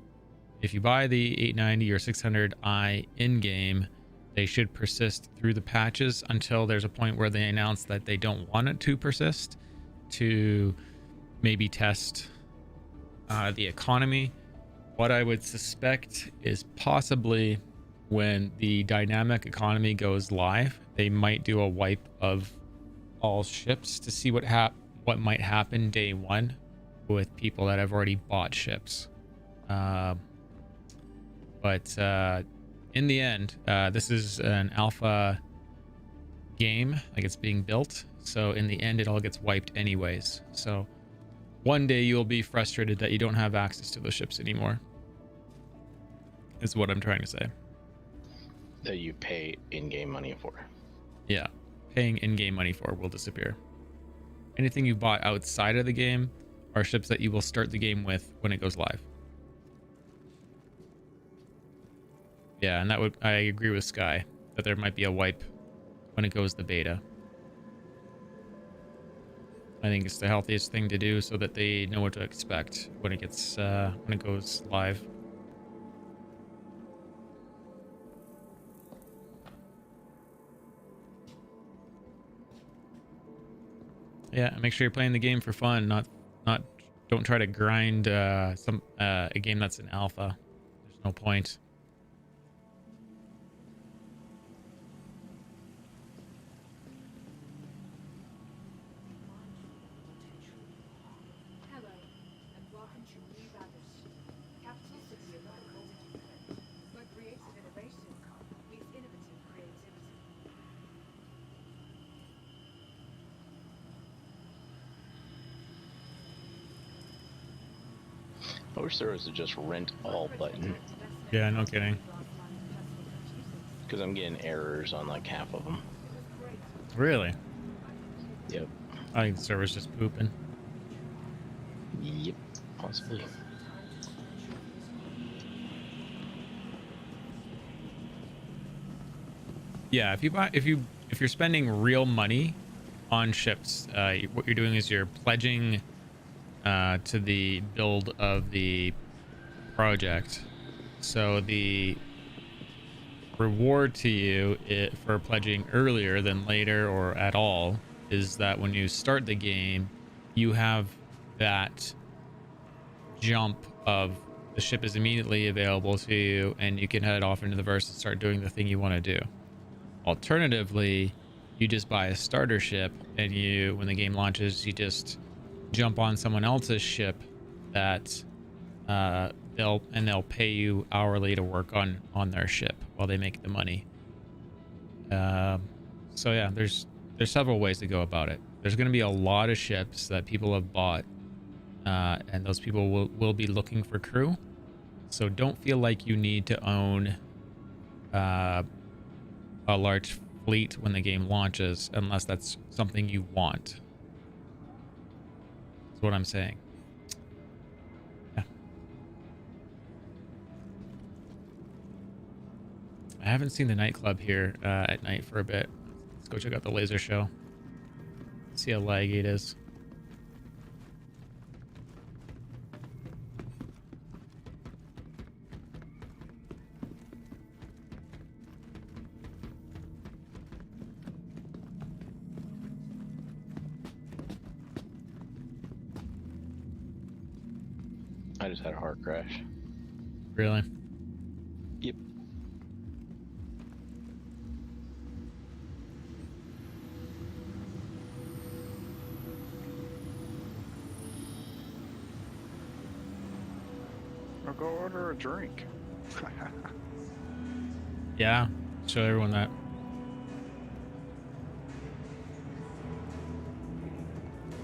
if you buy the 890 or 600i in-game, they should persist through the patches until there's a point where they announce that they don't want it to persist, to maybe test the economy. What I would suspect is possibly when the dynamic economy goes live, they might do a wipe of all ships to see what might happen day one with people that have already bought ships. But in the end, this is an alpha game, like it's being built. So in the end, it all gets wiped anyways. So one day you'll be frustrated that you don't have access to those ships anymore, is what I'm trying to say. That you pay in-game money for. Yeah, paying in-game money for will disappear. Anything you bought outside of the game are ships that you will start the game with when it goes live. Yeah, and I agree with Sky that there might be a wipe when it goes to beta. I think it's the healthiest thing to do so that they know what to expect when it gets when it goes live. Yeah, make sure you're playing the game for fun, not don't try to grind a game that's an alpha. There's no point. I wish there was a just rent all button. Yeah, no kidding. Because I'm getting errors on like half of them. Really? Yep. I think the server's just pooping. Yep, possibly. Yeah, if you're spending real money on ships, what you're doing is you're pledging to the build of the project. So the reward to you for pledging earlier than later or at all is that when you start the game, you have that jump of the ship is immediately available to you and you can head off into the verse and start doing the thing you want to do. Alternatively, you just buy a starter ship and when the game launches, you just jump on someone else's ship that they'll pay you hourly to work on their ship while they make the money. So yeah, there's several ways to go about it. There's going to be a lot of ships that people have bought, and those people will be looking for crew. So don't feel like you need to own a large fleet when the game launches unless that's something you want. That's what I'm saying. Yeah. I haven't seen the nightclub here at night for a bit. Let's go check out the laser show. See how laggy it is. I just had a hard crash. Really? Yep. I'll go order a drink. Yeah. Show everyone that.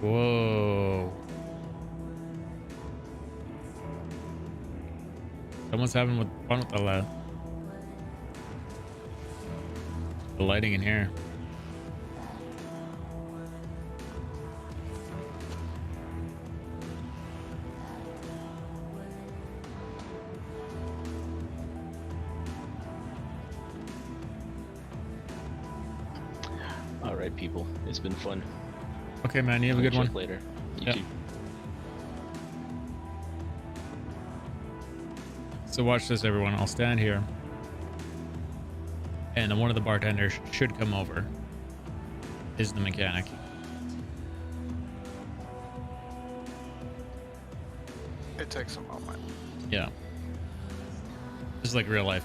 Whoa. Someone's having fun with the lighting in here. All right, people. It's been fun. Okay, man. You have a good one. Later. You Yeah. too. So watch this, everyone. I'll stand here, and then one of the bartenders should come over. Is the mechanic. It takes a moment. Yeah. Just like real life.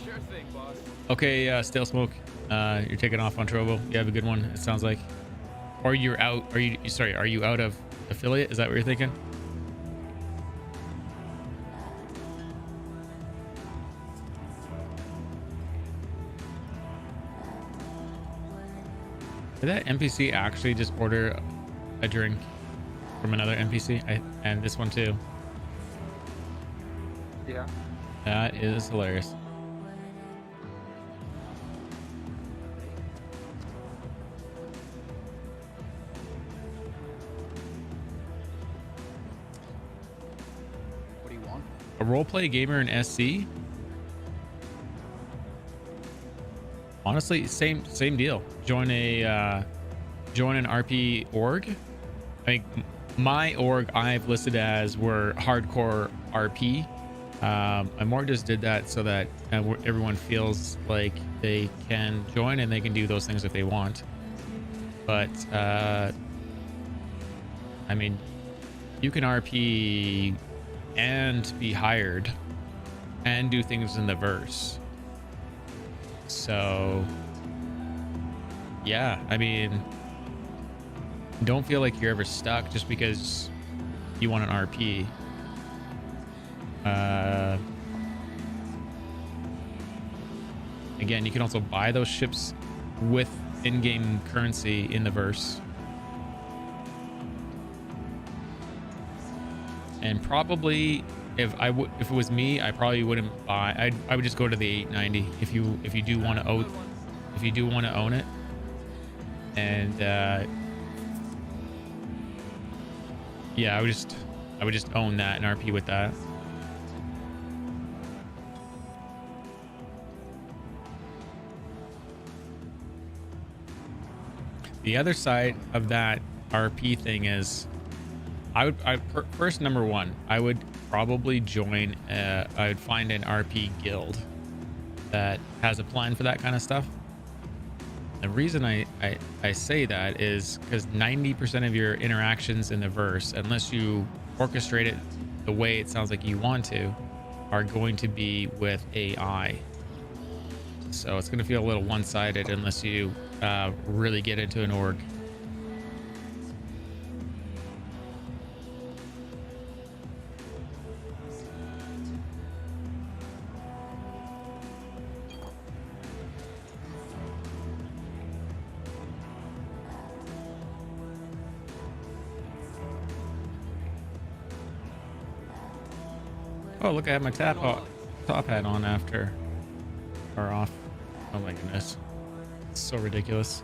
Sure thing, boss. Okay, Stale Smoke. You're taking off on Trovo. You have a good one, it sounds like. Or you're out. Are you out of affiliate? Is that what you're thinking? Did that NPC actually just order a drink from another NPC? And this one too. Yeah. That is hilarious. What do you want? A roleplay gamer in SC? Honestly, same deal. Join an RP org. I think my org I've listed as we're hardcore RP. I more just did that so that everyone feels like they can join and they can do those things if they want. But I mean, you can RP and be hired and do things in the verse. So yeah, I mean, don't feel like you're ever stuck just because you want an RP. Again, you can also buy those ships with in-game currency in the verse. And probably if it was me, I probably wouldn't buy. I would just go to the 890 if you do want to own it. And yeah, I would just own that and RP with that. The other side of that RP thing is first, number one, I would probably join I would find an RP guild that has a plan for that kind of stuff. The reason I say that is because 90% of your interactions in the verse, unless you orchestrate it the way it sounds like you want to, are going to be with AI. So it's going to feel a little one-sided unless you really get into an org. Oh, look, I have my top hat on after or off. Oh my goodness. It's so ridiculous.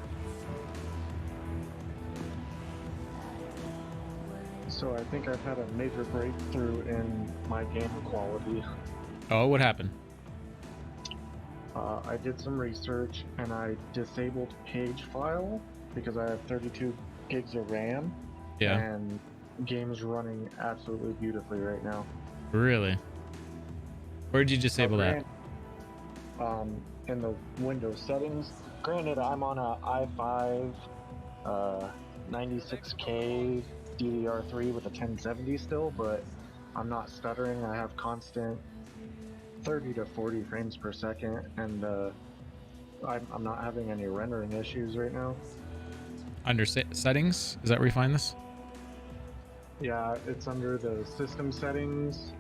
So I think I've had a major breakthrough in my game quality. Oh, what happened? I did some research and I disabled page file because I have 32 gigs of RAM. Yeah. And game's running absolutely beautifully right now. Really? Where did you disable that? In the Windows settings. Granted, I'm on a i5 96K DDR3 with a 1070 still, but I'm not stuttering. I have constant 30 to 40 frames per second, and I'm not having any rendering issues right now. Under settings, is that where you find this? Yeah, it's under the system settings.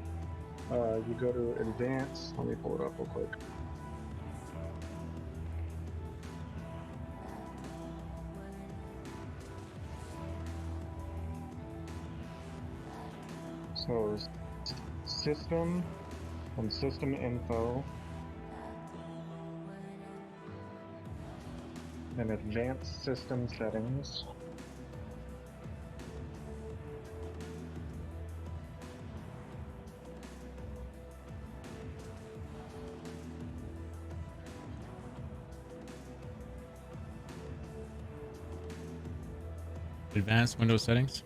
You go to advanced. Let me pull it up real quick. So system and system info and advanced system settings. Advanced Windows settings.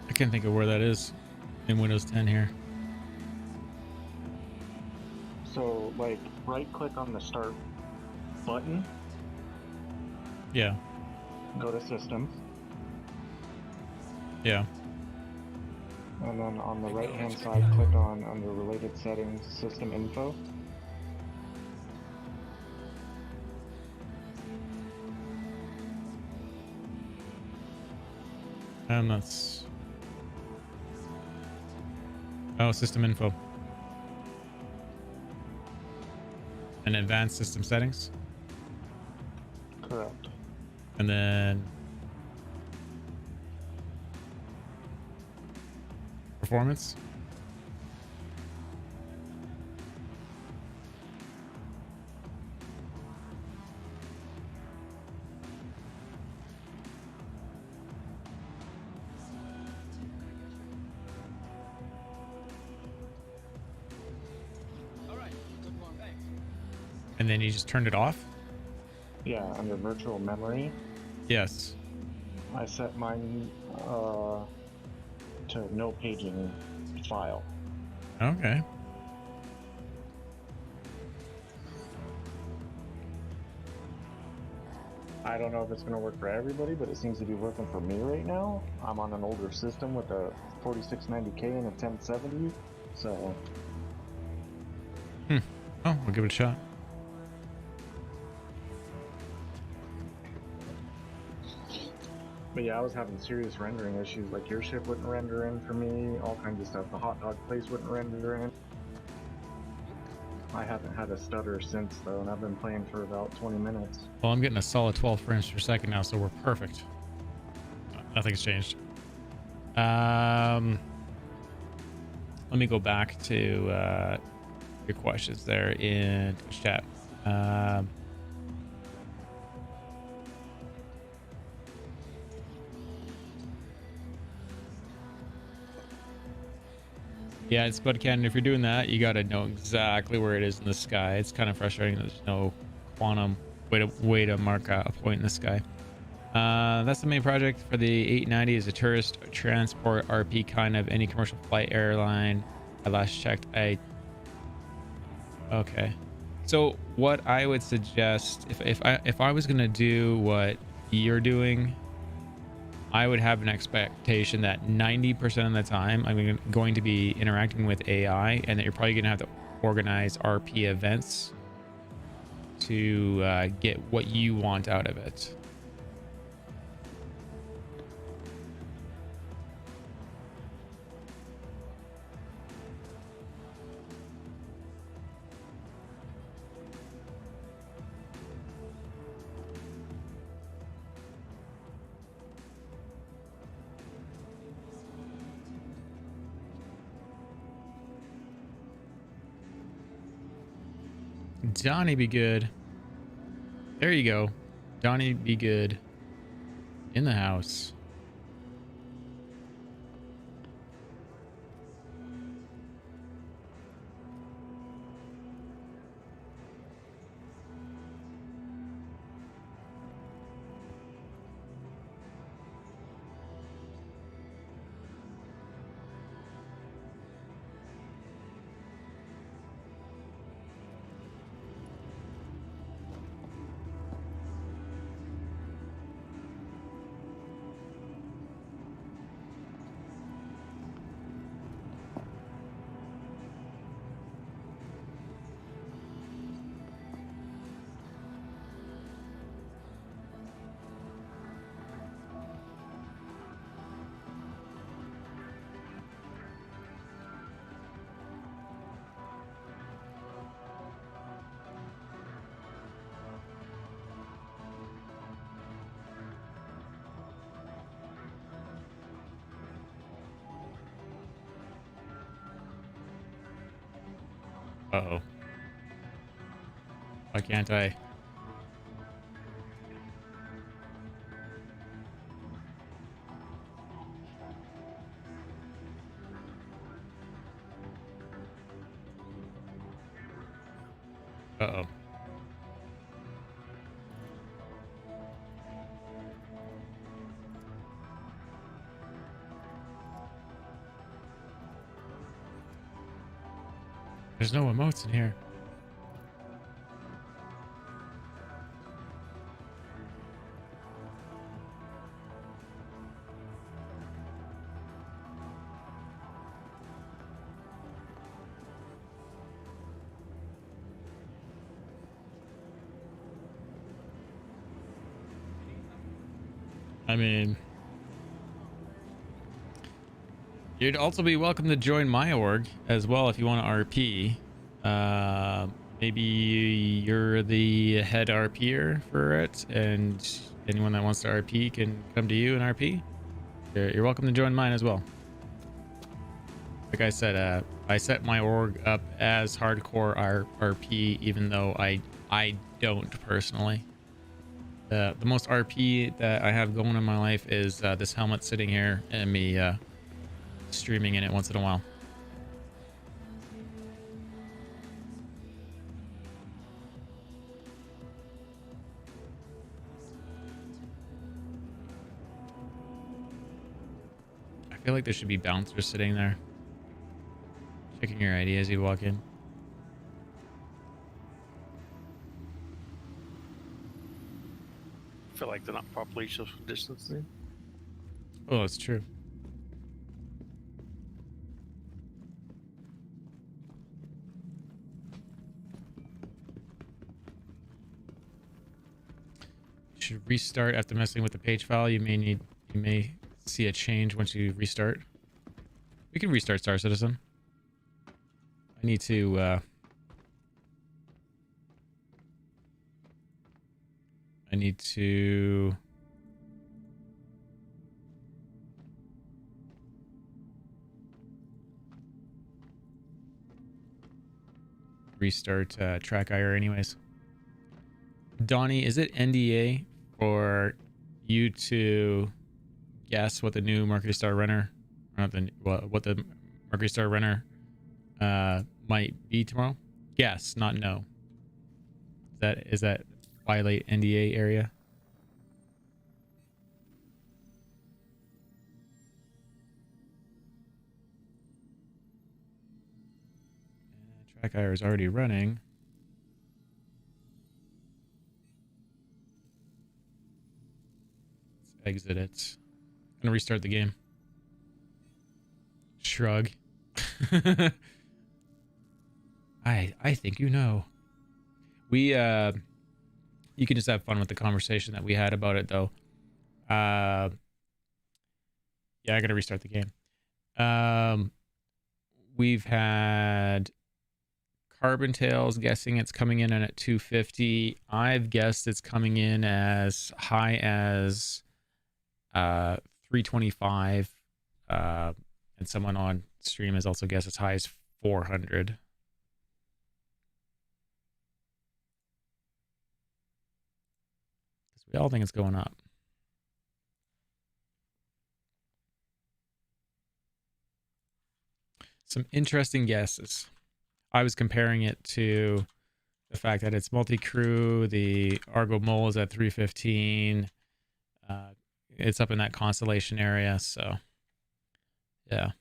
I can't think of where that is in Windows 10 here. So, like, right click on the start button. Yeah. Go to system. Yeah. And then on the right hand side, click on under related settings, system info. And that's... Oh, system info. And advanced system settings. Correct. And then performance. And then you just turned it off? Yeah, under virtual memory. Yes. I set mine to no paging file. Okay. I don't know if it's going to work for everybody, but it seems to be working for me right now. I'm on an older system with a 4690K and a 1070, so... Oh, I'll give it a shot. But yeah, I was having serious rendering issues, like your ship wouldn't render in for me, all kinds of stuff. The hot dog place wouldn't render in. I haven't had a stutter since though, and I've been playing for about 20 minutes. Well, I'm getting a solid 12 frames per second now, so we're perfect. Nothing's changed. Let me go back to your questions there in chat. Yeah, it's Bud Cannon. If you're doing that, you got to know exactly where it is in the sky. It's kind of frustrating. There's no quantum way to mark a point in the sky. That's the main project for the 890 is a tourist transport RP kind of any commercial flight airline. I last checked. Okay. So what I would suggest if I was gonna do what you're doing, I would have an expectation that 90% of the time I'm going to be interacting with AI, and that you're probably gonna have to organize RP events to get what you want out of it. Johnny be good. There you go. Johnny, be good. In the house. Uh-oh. Why can't I? Uh-oh. There's no emotes in here. I mean, you'd also be welcome to join my org as well if you want to RP. Maybe you're the head RPer for it, and anyone that wants to RP can come to you and RP. You're welcome to join mine as well. Like I said, I set my org up as hardcore RP, even though I don't personally. The most RP that I have going in my life is this helmet sitting here and me streaming in it once in a while. I feel like there should be bouncers sitting there, checking your ID as you walk in. I feel like they're not properly social distancing. Oh, that's true. You should restart after messing with the page file. You may see a change once you restart. We can restart Star Citizen. I need to restart Track IR anyways. Donnie, is it NDA for you to guess what the new Mercury Star Runner, or not the, what the Mercury Star Runner might be tomorrow? Guess, not know. Is that violate NDA area? Track IR is already running. Let's exit it. I'm gonna restart the game. Shrug. I think you know. We you can just have fun with the conversation that we had about it though. Yeah, I gotta restart the game. We've had Carbon Tails guessing it's coming in at 250. I've guessed it's coming in as high as 325. And someone on stream has also guessed as high as 400. We all think it's going up. Some interesting guesses. I was comparing it to the fact that it's multi-crew. The Argo Mole is at 315. It's up in that constellation area, so yeah.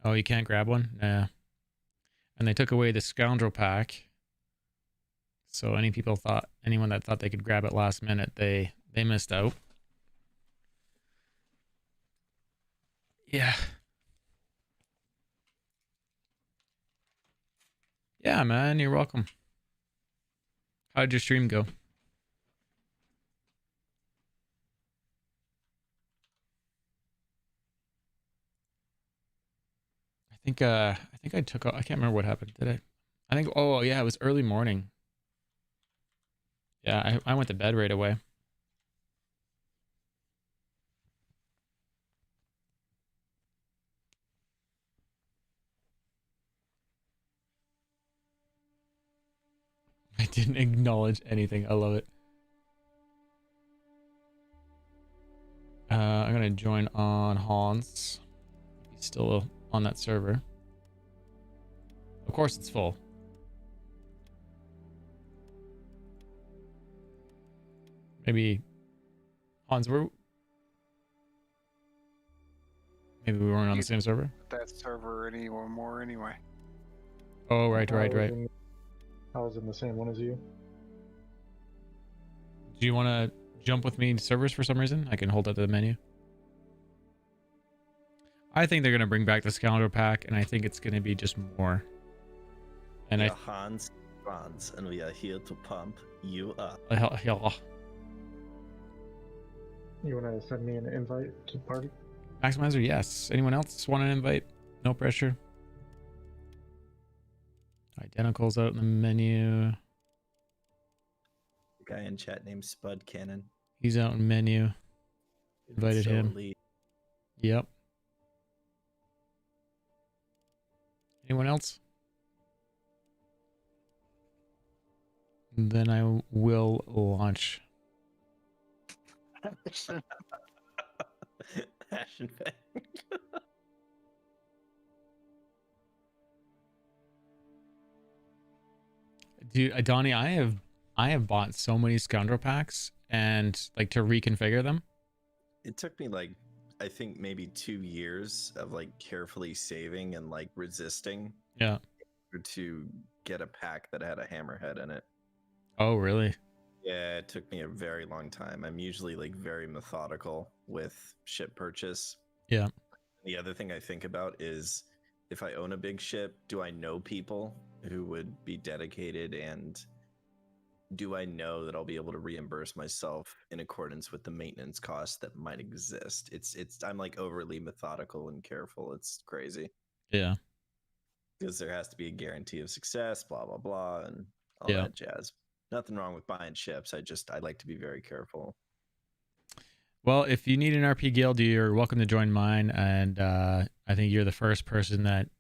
Oh, you can't grab one? Nah. And they took away the Scoundrel Pack. So anyone that thought they could grab it last minute, they missed out. Yeah. Yeah, man, you're welcome. How'd your stream go? I think I took I can't remember what happened. Did I? I think oh yeah, it was early morning. Yeah, I went to bed right away. I didn't acknowledge anything. I love it. I'm gonna join on Hans. He's still on that server. Of course it's full. Maybe Hans, maybe we weren't on the same server. That server anymore anyway. Oh, right. I was in the same one as you. Do you want to jump with me to servers for some reason? I can hold up the menu. I think they're going to bring back the Scoundrel Pack, and I think it's going to be just more. And we are Hans Franz, and we are here to pump you up. You want to send me an invite to the party? Maximizer, yes. Anyone else want an invite? No pressure. Identicals out in the menu. The guy in chat named Spud Cannon. He's out in menu. Invited him. Elite. Yep. Anyone else? Then I will launch. Ashen Fang. Dude, Donnie, I have bought so many Scoundrel Packs and like to reconfigure them. It took me like I think maybe 2 years of like carefully saving and like resisting. Yeah. To get a pack that had a hammerhead in it. Oh, really? Yeah, it took me a very long time. I'm usually like very methodical with ship purchase. Yeah. The other thing I think about is if I own a big ship, do I know people who would be dedicated, and do I know that I'll be able to reimburse myself in accordance with the maintenance costs that might exist? It's I'm like overly methodical and careful. It's crazy. Yeah. Because there has to be a guarantee of success, blah blah blah, and all Yeah. that jazz. Nothing wrong with buying ships. I like to be very careful. Well, if you need an RP guild, you're welcome to join mine, and I think you're the first person that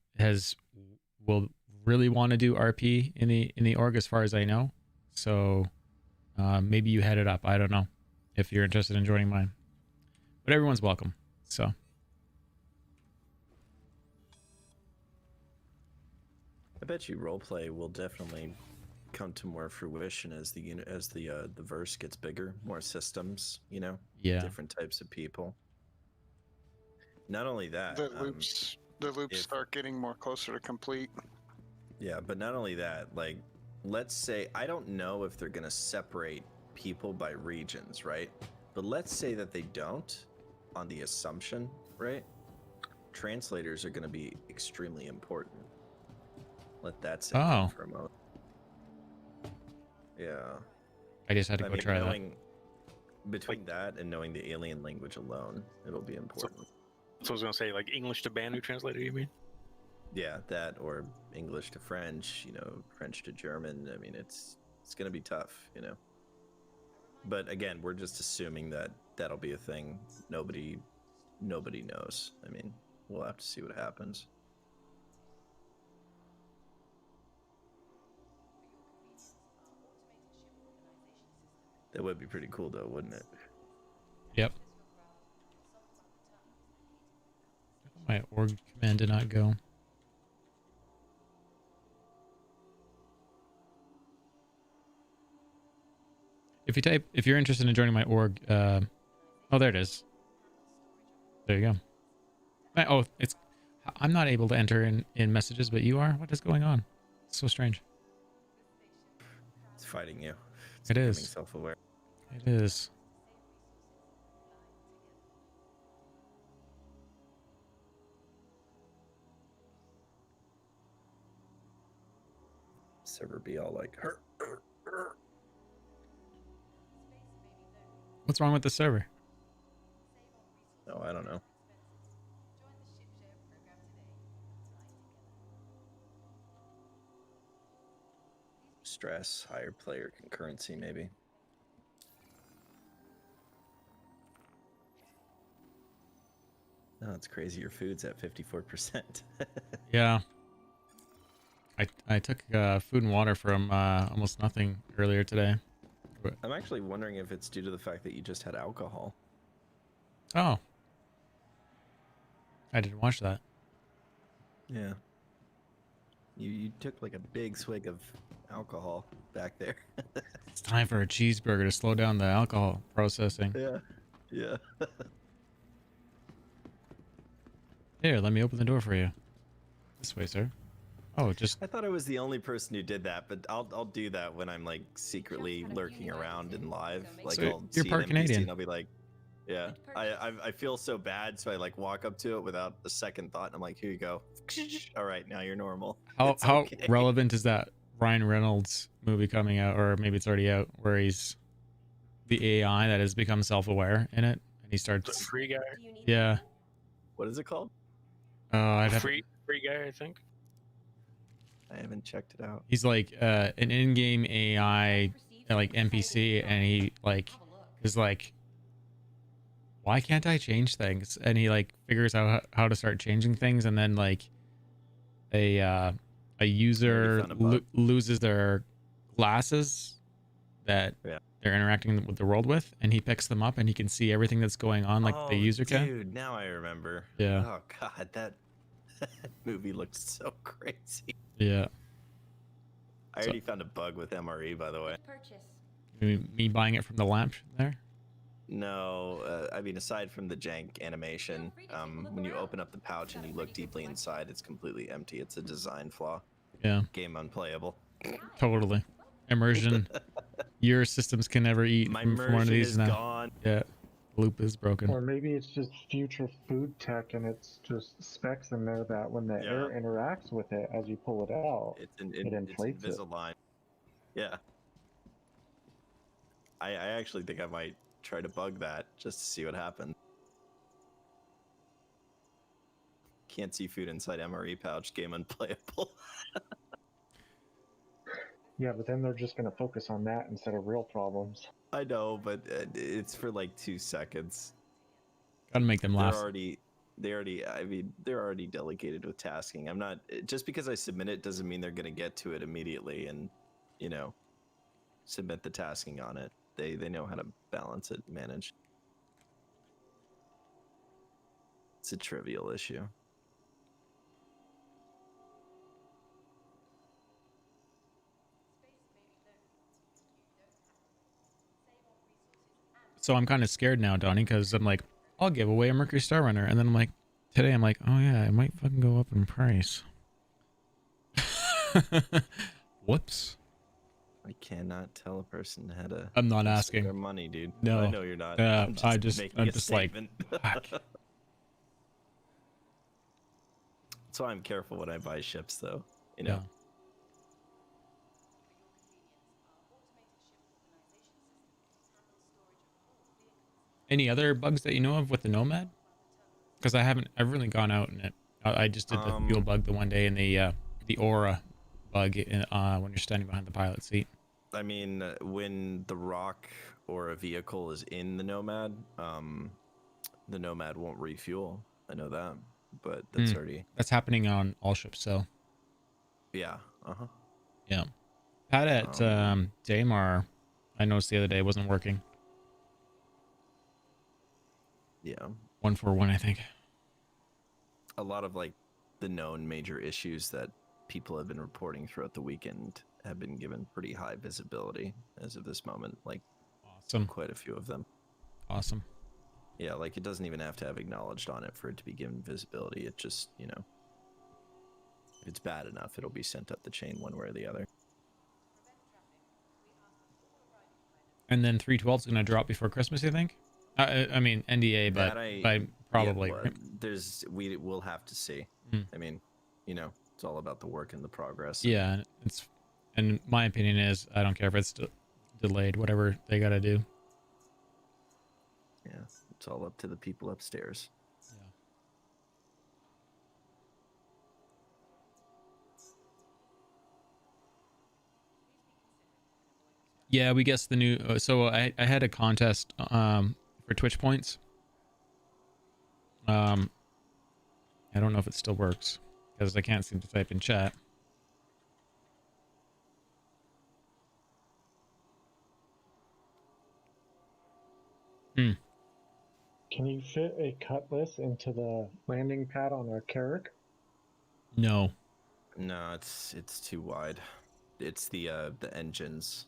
will really want to do RP in the org, as far as I know. So maybe you head it up. I don't know if you're interested in joining mine, but everyone's welcome. So. I bet you roleplay will definitely come to more fruition as the verse gets bigger, more systems, Yeah, different types of people. Not only that, the loops start getting more closer to complete. Yeah, but not only that, like, let's say I don't know if they're gonna separate people by regions, right? But let's say that they don't, on the assumption, right? Translators are gonna be extremely important. Let that sink in for a moment. Yeah. I just had to go try that. Between that and knowing the alien language alone, it'll be important. So I was gonna say, like English to Banu translator, you mean? Yeah, that or English to French, French to German. I mean, it's gonna be tough, But again, we're just assuming that that'll be a thing. Nobody knows. I mean, we'll have to see what happens. That would be pretty cool, though, wouldn't it? Yep. My org command did not go. If you're interested in joining my org, oh, there it is. There you go. Oh, I'm not able to enter in messages, but you are? What is going on? It's so strange. It's fighting you. It's It becoming is. self-aware. It is. Server be all like, "Hur, hur, hur." What's wrong with the server? No, I don't know. Stress, higher player concurrency, maybe. No, it's crazy. Your food's at 54%. Yeah. I took food and water from almost nothing earlier today. I'm actually wondering if it's due to the fact that you just had alcohol. Oh. I didn't watch that. Yeah. You took like a big swig of alcohol back there. It's time for a cheeseburger to slow down the alcohol processing. Yeah. Yeah. Here, let me open the door for you. This way, sir. Oh, just... I thought I was the only person who did that, but I'll do that when I'm like secretly lurking around in live. Like So I'll you're see part an NPC Canadian. and I'll be like, yeah. I feel so bad, so I like walk up to it without a second thought, and I'm like, here you go. All right, now you're normal. It's How okay. relevant is that Ryan Reynolds movie coming out, or maybe it's already out, where he's the AI that has become self-aware in it, and he starts... Free guy. Yeah. What is it called? I'd have... Free guy, I think. I haven't checked it out. He's like an in-game AI, like NPC, and he like is like, why can't I change things? And he like figures out how to start changing things, and then like a user loses their glasses that they're interacting with the world with, and he picks them up and he can see everything that's going on like the user can. Dude, now I remember. Yeah. Oh god, that movie looked so crazy. Yeah. I already found a bug with MRE, by the way. Me buying it from the lamp there? No, I mean, aside from the jank animation, when you open up the pouch and you look deeply inside, it's completely empty. It's a design flaw. Yeah. Game unplayable. Totally. Immersion. Your systems can never eat My from one of immersion these is now. gone. Yeah. Loop is broken. Or maybe it's just future food tech and it's just specs in there that when the air interacts with it as you pull it out, it inflates it. Invisalign. Yeah. I actually think I might try to bug that just to see what happens. Can't see food inside MRE pouch, game unplayable. Yeah, but then they're just going to focus on that instead of real problems. I know, but it's for like 2 seconds. Gotta make them laugh. I mean, they're already delegated with tasking. I'm not, just because I submit it doesn't mean they're going to get to it immediately and, you know, submit the tasking on it. They know how to balance it, manage. It's a trivial issue. So I'm kind of scared now, Donnie, because I'm like, I'll give away a Mercury Star Runner. And then I'm like, today I'm like, oh yeah, it might fucking go up in price. Whoops. I cannot tell a person how to. I'm not asking. Their money, dude. No, I know you're not. I'm I'm just like, fuck. That's why I'm careful when I buy ships, though. You know. Yeah. Any other bugs that you know of with the Nomad? Because I've really gone out in it. I just did the fuel bug the one day and the aura bug when you're standing behind the pilot seat. I mean, when the rock or a vehicle is in the Nomad won't refuel. I know that, but that's already. That's happening on all ships, so. Yeah. Yeah. Pat at Daymar, I noticed the other day it wasn't working. Yeah. 141, I think. A lot of like the known major issues that people have been reporting throughout the weekend have been given pretty high visibility as of this moment. Like, awesome. Quite a few of them. Awesome. Yeah, like it doesn't even have to have acknowledged on it for it to be given visibility. It just, you know, if it's bad enough, it'll be sent up the chain one way or the other. And then 312 is going to drop before Christmas, you think? I mean, NDA, but by probably. Yeah, well, we'll have to see. I mean, you know, it's all about the work and the progress. Yeah, and my opinion is I don't care if it's delayed, whatever they got to do. Yeah, it's all up to the people upstairs. Yeah, we guessed the new. So I had a contest for Twitch points. I don't know if it still works because I can't seem to type in chat. Can you fit a cutlass into the landing pad on a Carrack? No. No, it's too wide. It's the engines.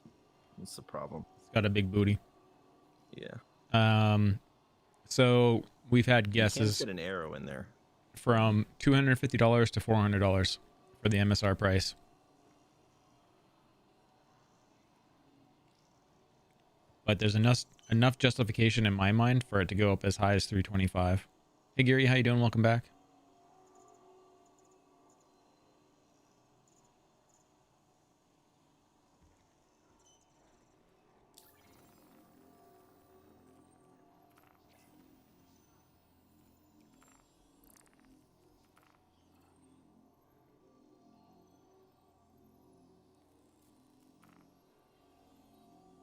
That's the problem. It's got a big booty. Yeah. So we've had You guesses. can't fit an arrow in there. From $250 to $400 for the MSR price. But there's enough justification in my mind for it to go up as high as $325. Hey Gary, how you doing? Welcome back.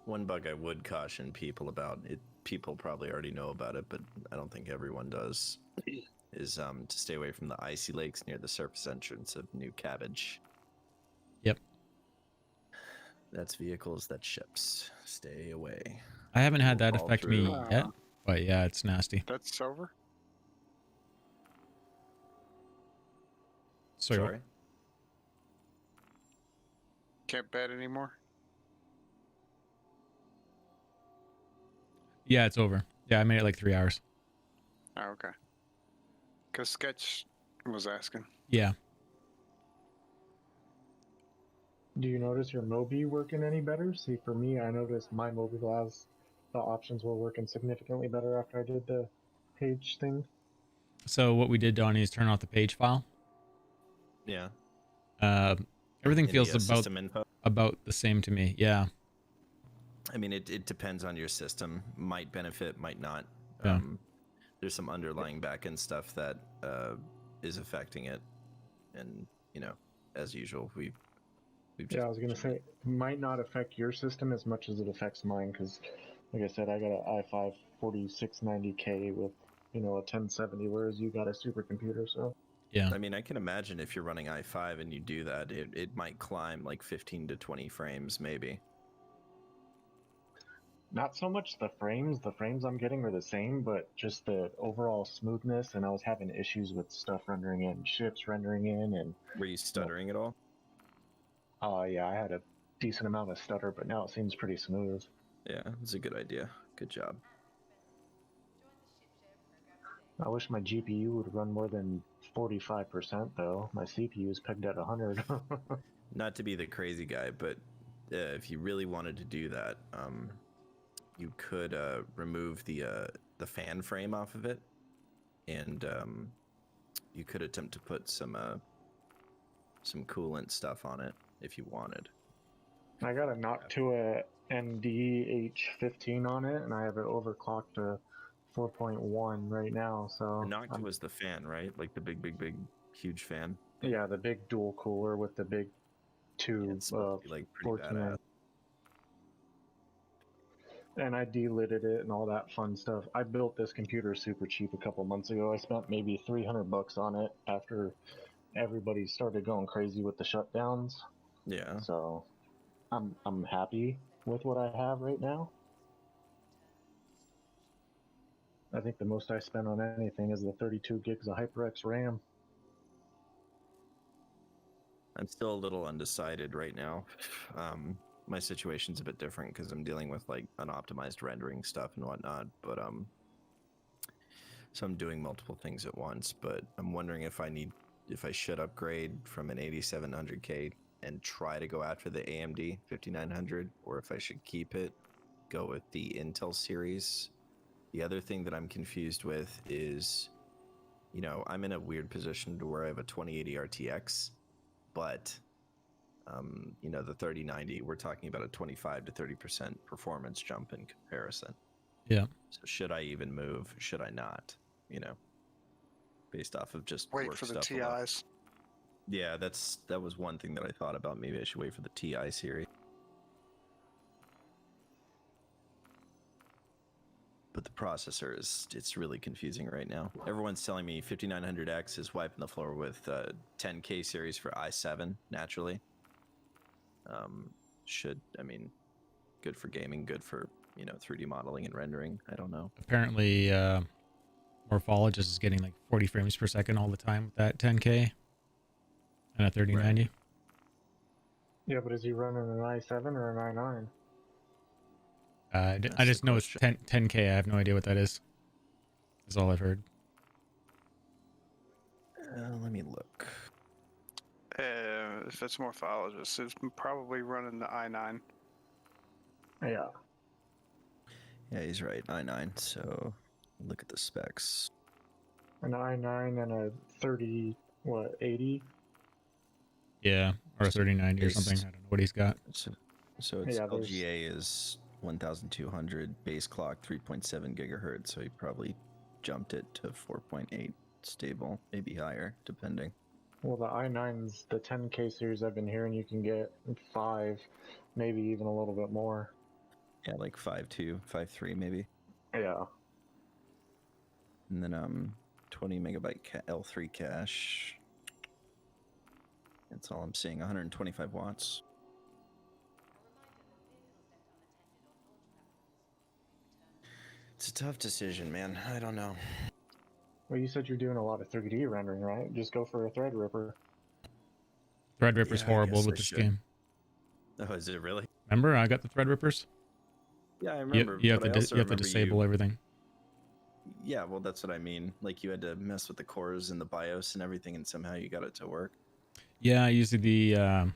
One bug I would caution people about, people probably already know about it, but I don't think everyone does, is to stay away from the icy lakes near the surface entrance of New Cabbage. Yep. That's vehicles, that's ships. Stay away. I haven't had We'll that fall affect me through. yet, but yeah, it's nasty. That's over? Sorry. Can't bet anymore? Yeah, it's over. Yeah, I made it like 3 hours. Oh, okay. Because Sketch was asking. Yeah. Do you notice your Mobi working any better? See, for me, I noticed my Mobi glass, the options were working significantly better after I did the page thing. So what we did, Donnie, is turn off the page file. Yeah. Everything In feels the, system info? about the same to me. Yeah. I mean, it depends on your system. Might benefit, might not. Yeah. There's some underlying backend stuff that is affecting it, and you know, as usual, we've Yeah, I was gonna say, it might not affect your system as much as it affects mine, because, like I said, I got an i5 4690K with, you know, a 1070, whereas you got a supercomputer, so. Yeah. I mean, I can imagine if you're running i5 and you do that, it might climb like 15 to 20 frames, maybe. Not so much the frames. The frames I'm getting are the same, but just the overall smoothness, and I was having issues with stuff rendering in, ships rendering in, and... Were you stuttering at all? Yeah, I had a decent amount of stutter, but now it seems pretty smooth. Yeah, it's a good idea. Good job. I wish my GPU would run more than 45%, though. My CPU is pegged at 100. Not to be the crazy guy, but if you really wanted to do that, you could remove the fan frame off of it, and you could attempt to put some coolant stuff on it if you wanted. I got a Noctua NDH15 on it, and I have it overclocked to 4.1 right now. So The Noctua was the fan, right? Like the big, huge fan. Yeah, the big dual cooler with the big two like pretty 14. badass. And I delidded it and all that fun stuff. I built this computer super cheap a couple months ago. I spent maybe $300 on it after everybody started going crazy with the shutdowns. Yeah. So I'm happy. with what I have right now. I think the most I spend on anything is the 32 gigs of HyperX RAM. I'm still a little undecided right now. My situation's a bit different because I'm dealing with like unoptimized rendering stuff and whatnot, but so I'm doing multiple things at once. But I'm wondering if I should upgrade from an 8700K and try to go after the AMD 5900, or if I should keep it, go with the Intel series. The other thing that I'm confused with is, I'm in a weird position to where I have a 2080 RTX, but the 3090, we're talking about a 25 to 30% performance jump in comparison. Yeah. So should I even move? Should I not? Based off of just Wait work for the stuff alone. TIs. Yeah, that was one thing that I thought about. Maybe I should wait for the TI series. But the processor it's really confusing right now. Everyone's telling me 5900X is wiping the floor with 10K series for i7 naturally. Good for gaming, good for 3D modeling and rendering. I don't know. Apparently, Morphologist is getting like 40 frames per second all the time with that 10K and a 3090. Right. Yeah, but is he running an i7 or an i9? I just know it's 10K. I have no idea what that is. That's all I've heard. Let me look. If it's Morphologist, it's probably running the i9. Yeah. Yeah, he's right. i9. So look at the specs. An i9 and a 80? Yeah, or a 3090 or something. I don't know what he's got. So it's LGA is 1200, base clock 3.7 gigahertz. So he probably jumped it to 4.8 stable, maybe higher, depending. Well, the i9's the 10K series I've been hearing you can get 5, maybe even a little bit more. Yeah, like 5.2, 5.3 maybe. Yeah. And then 20 megabyte L3 cache. That's all I'm seeing. 125 watts. It's a tough decision, man. I don't know. Well, you said you're doing a lot of 3D rendering, right? Just go for a Threadripper. Threadripper's horrible with this game. Oh, is it really? Remember, I got the Threadrippers? Yeah, I remember. You have to disable everything. Yeah, well, that's what I mean. Like, you had to mess with the cores and the BIOS and everything, and somehow you got it to work. Yeah, using the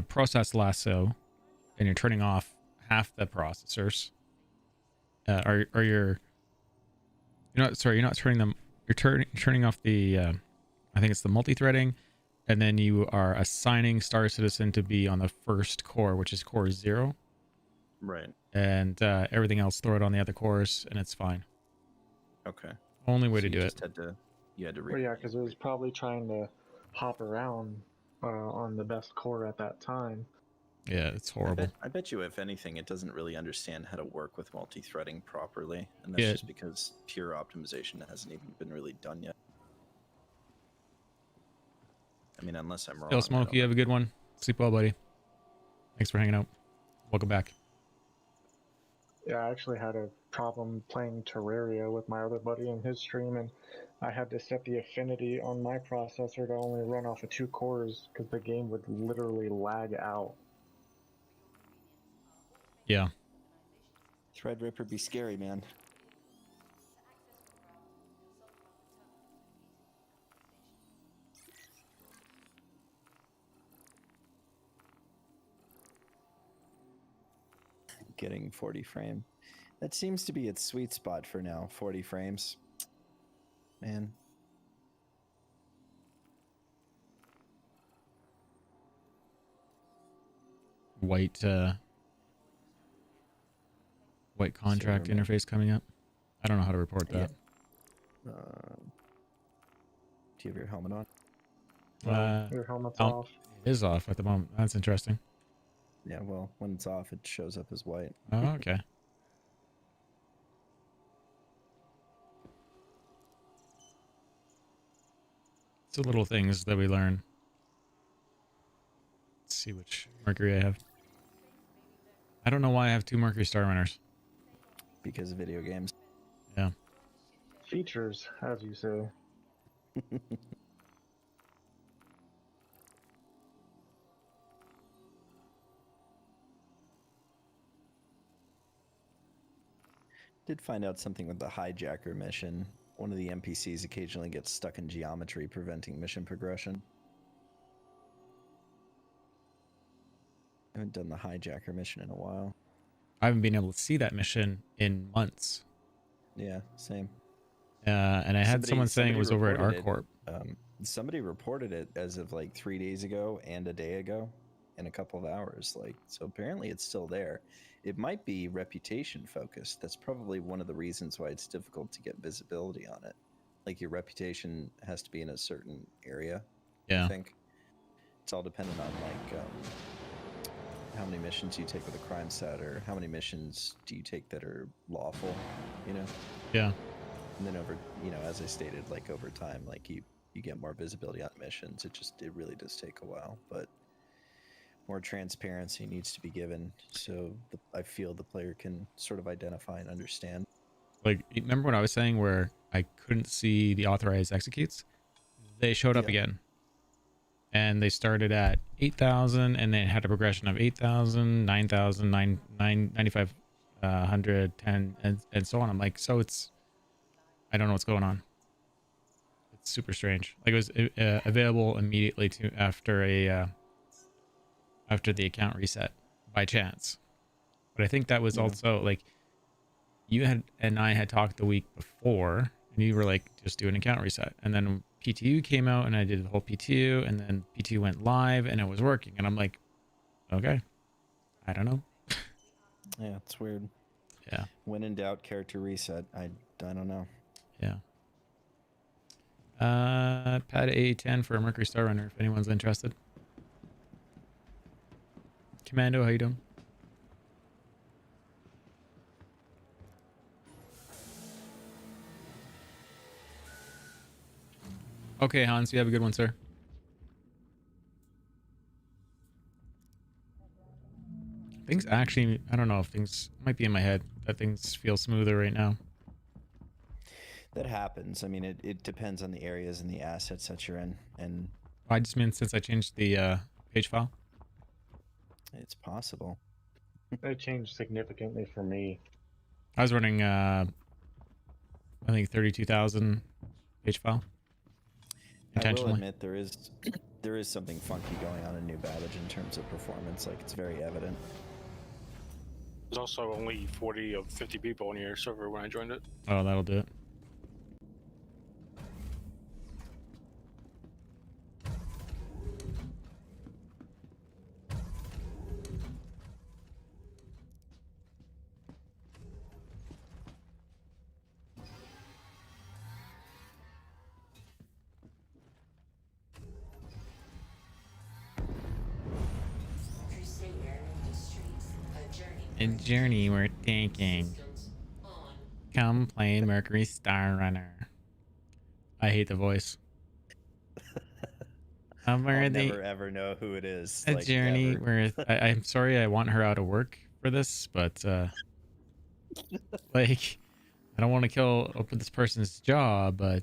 process lasso, and you're turning off half the processors. You're not turning them. You're turning off the. I think it's the multi-threading, and then you are assigning Star Citizen to be on the first core, which is core 0. Right. And everything else, throw it on the other cores, and it's fine. Okay. Only way to do it. You had to. Well, yeah, because it was probably trying to hop around on the best core at that time. Yeah, it's horrible. I bet you, if anything, it doesn't really understand how to work with multi-threading properly, and that's just because pure optimization hasn't even been really done yet. I mean, unless I'm wrong. Still, Smoke, you have a good one. Sleep well, buddy. Thanks for hanging out. Welcome back. Yeah, I actually had a problem playing Terraria with my other buddy in his stream, and I had to set the affinity on my processor to only run off of 2 cores because the game would literally lag out. Yeah. Threadripper be scary, man. Getting 40 frame. That seems to be its sweet spot for now, 40 frames. Man. White contract interface coming up. I don't know how to report that. Yeah. Do you have your helmet on? Your helmet's off. It is off at the moment. That's interesting. Yeah, well, when it's off, it shows up as white. Oh, okay. It's the little things that we learn. Let's see which Mercury I have. I don't know why I have 2 Mercury Star Runners. Because of video games. Yeah. Features, as you say. Did find out something with the hijacker mission. One of the NPCs occasionally gets stuck in geometry, preventing mission progression. I haven't done the hijacker mission in a while. I haven't been able to see that mission in months. Yeah, same. And I had someone saying it was over at ArcCorp. Somebody reported it as of like 3 days ago and a day ago in a couple of hours. Like, so apparently it's still there. It might be reputation focused. That's probably one of the reasons why it's difficult to get visibility on it. Like your reputation has to be in a certain area. Yeah. I think it's all dependent on like how many missions you take with a crime set, or how many missions do you take that are lawful, you know? Yeah. And then over, you know, as I stated, like over time, like you get more visibility on missions. It really does take a while, but more transparency needs to be given, so I feel the player can sort of identify and understand. Like, remember what I was saying where I couldn't see the authorized executes? They showed up again. And they started at 8,000, and they had a progression of 8,000, 9,000, 9,500, 10, and so on. I'm like, so it's, I don't know what's going on. It's super strange. Like, it was available immediately after the account reset by chance. But I think that was also like, you and I had talked the week before, and you were like, just do an account reset. And then PTU came out, and I did the whole PTU, and then PTU went live, and it was working. And I'm like, okay, I don't know. Yeah, it's weird. Yeah. When in doubt, character reset. I don't know. Yeah. Pad A10 for a Mercury Star Runner, if anyone's interested. Commando, how you doing? Okay, Hans, you have a good one, sir. Things actually, I don't know if things might be in my head that things feel smoother right now. That happens. I mean, it depends on the areas and the assets that you're in. And I just mean since I changed the page file. It's possible. It changed significantly for me. I was running, I think 32,000 page file. Intentionally. I will admit there is something funky going on in New Babbage in terms of performance. Like, it's very evident. There's also only 40 of 50 people on your server when I joined it. Oh, that'll do it. A journey we're taking. Come play Mercury Star Runner. I hate the voice. I'll never ever know who it is. A journey where I'm sorry I want her out of work for this, but like, I don't want to kill open this person's job, but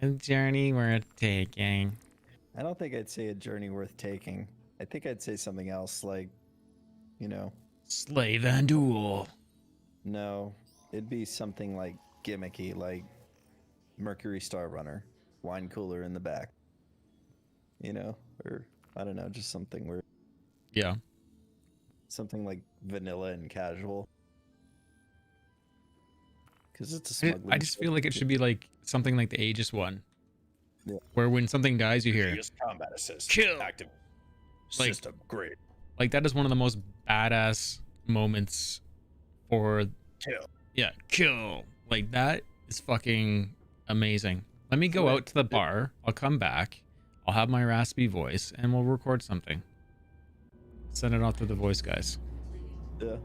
a journey worth taking. I don't think I'd say a journey worth taking. I think I'd say something else, like, you know, Slave and Duel. No, it'd be something like gimmicky, like Mercury Star Runner, wine cooler in the back. You know, or I don't know, just something where. Yeah. Something like vanilla and casual. Because it's a smuggling. I just feel like it should be like something like the Aegis one. Yeah. Where when something dies, you hear Aegis combat assist. Kill. Active. Like, System. Great. Like, that is one of the most badass moments for Kill. Yeah, kill. Like, that is fucking amazing. Let me go out to the bar. I'll come back. I'll have my raspy voice, and we'll record something. Send it off to the voice guys. Yeah.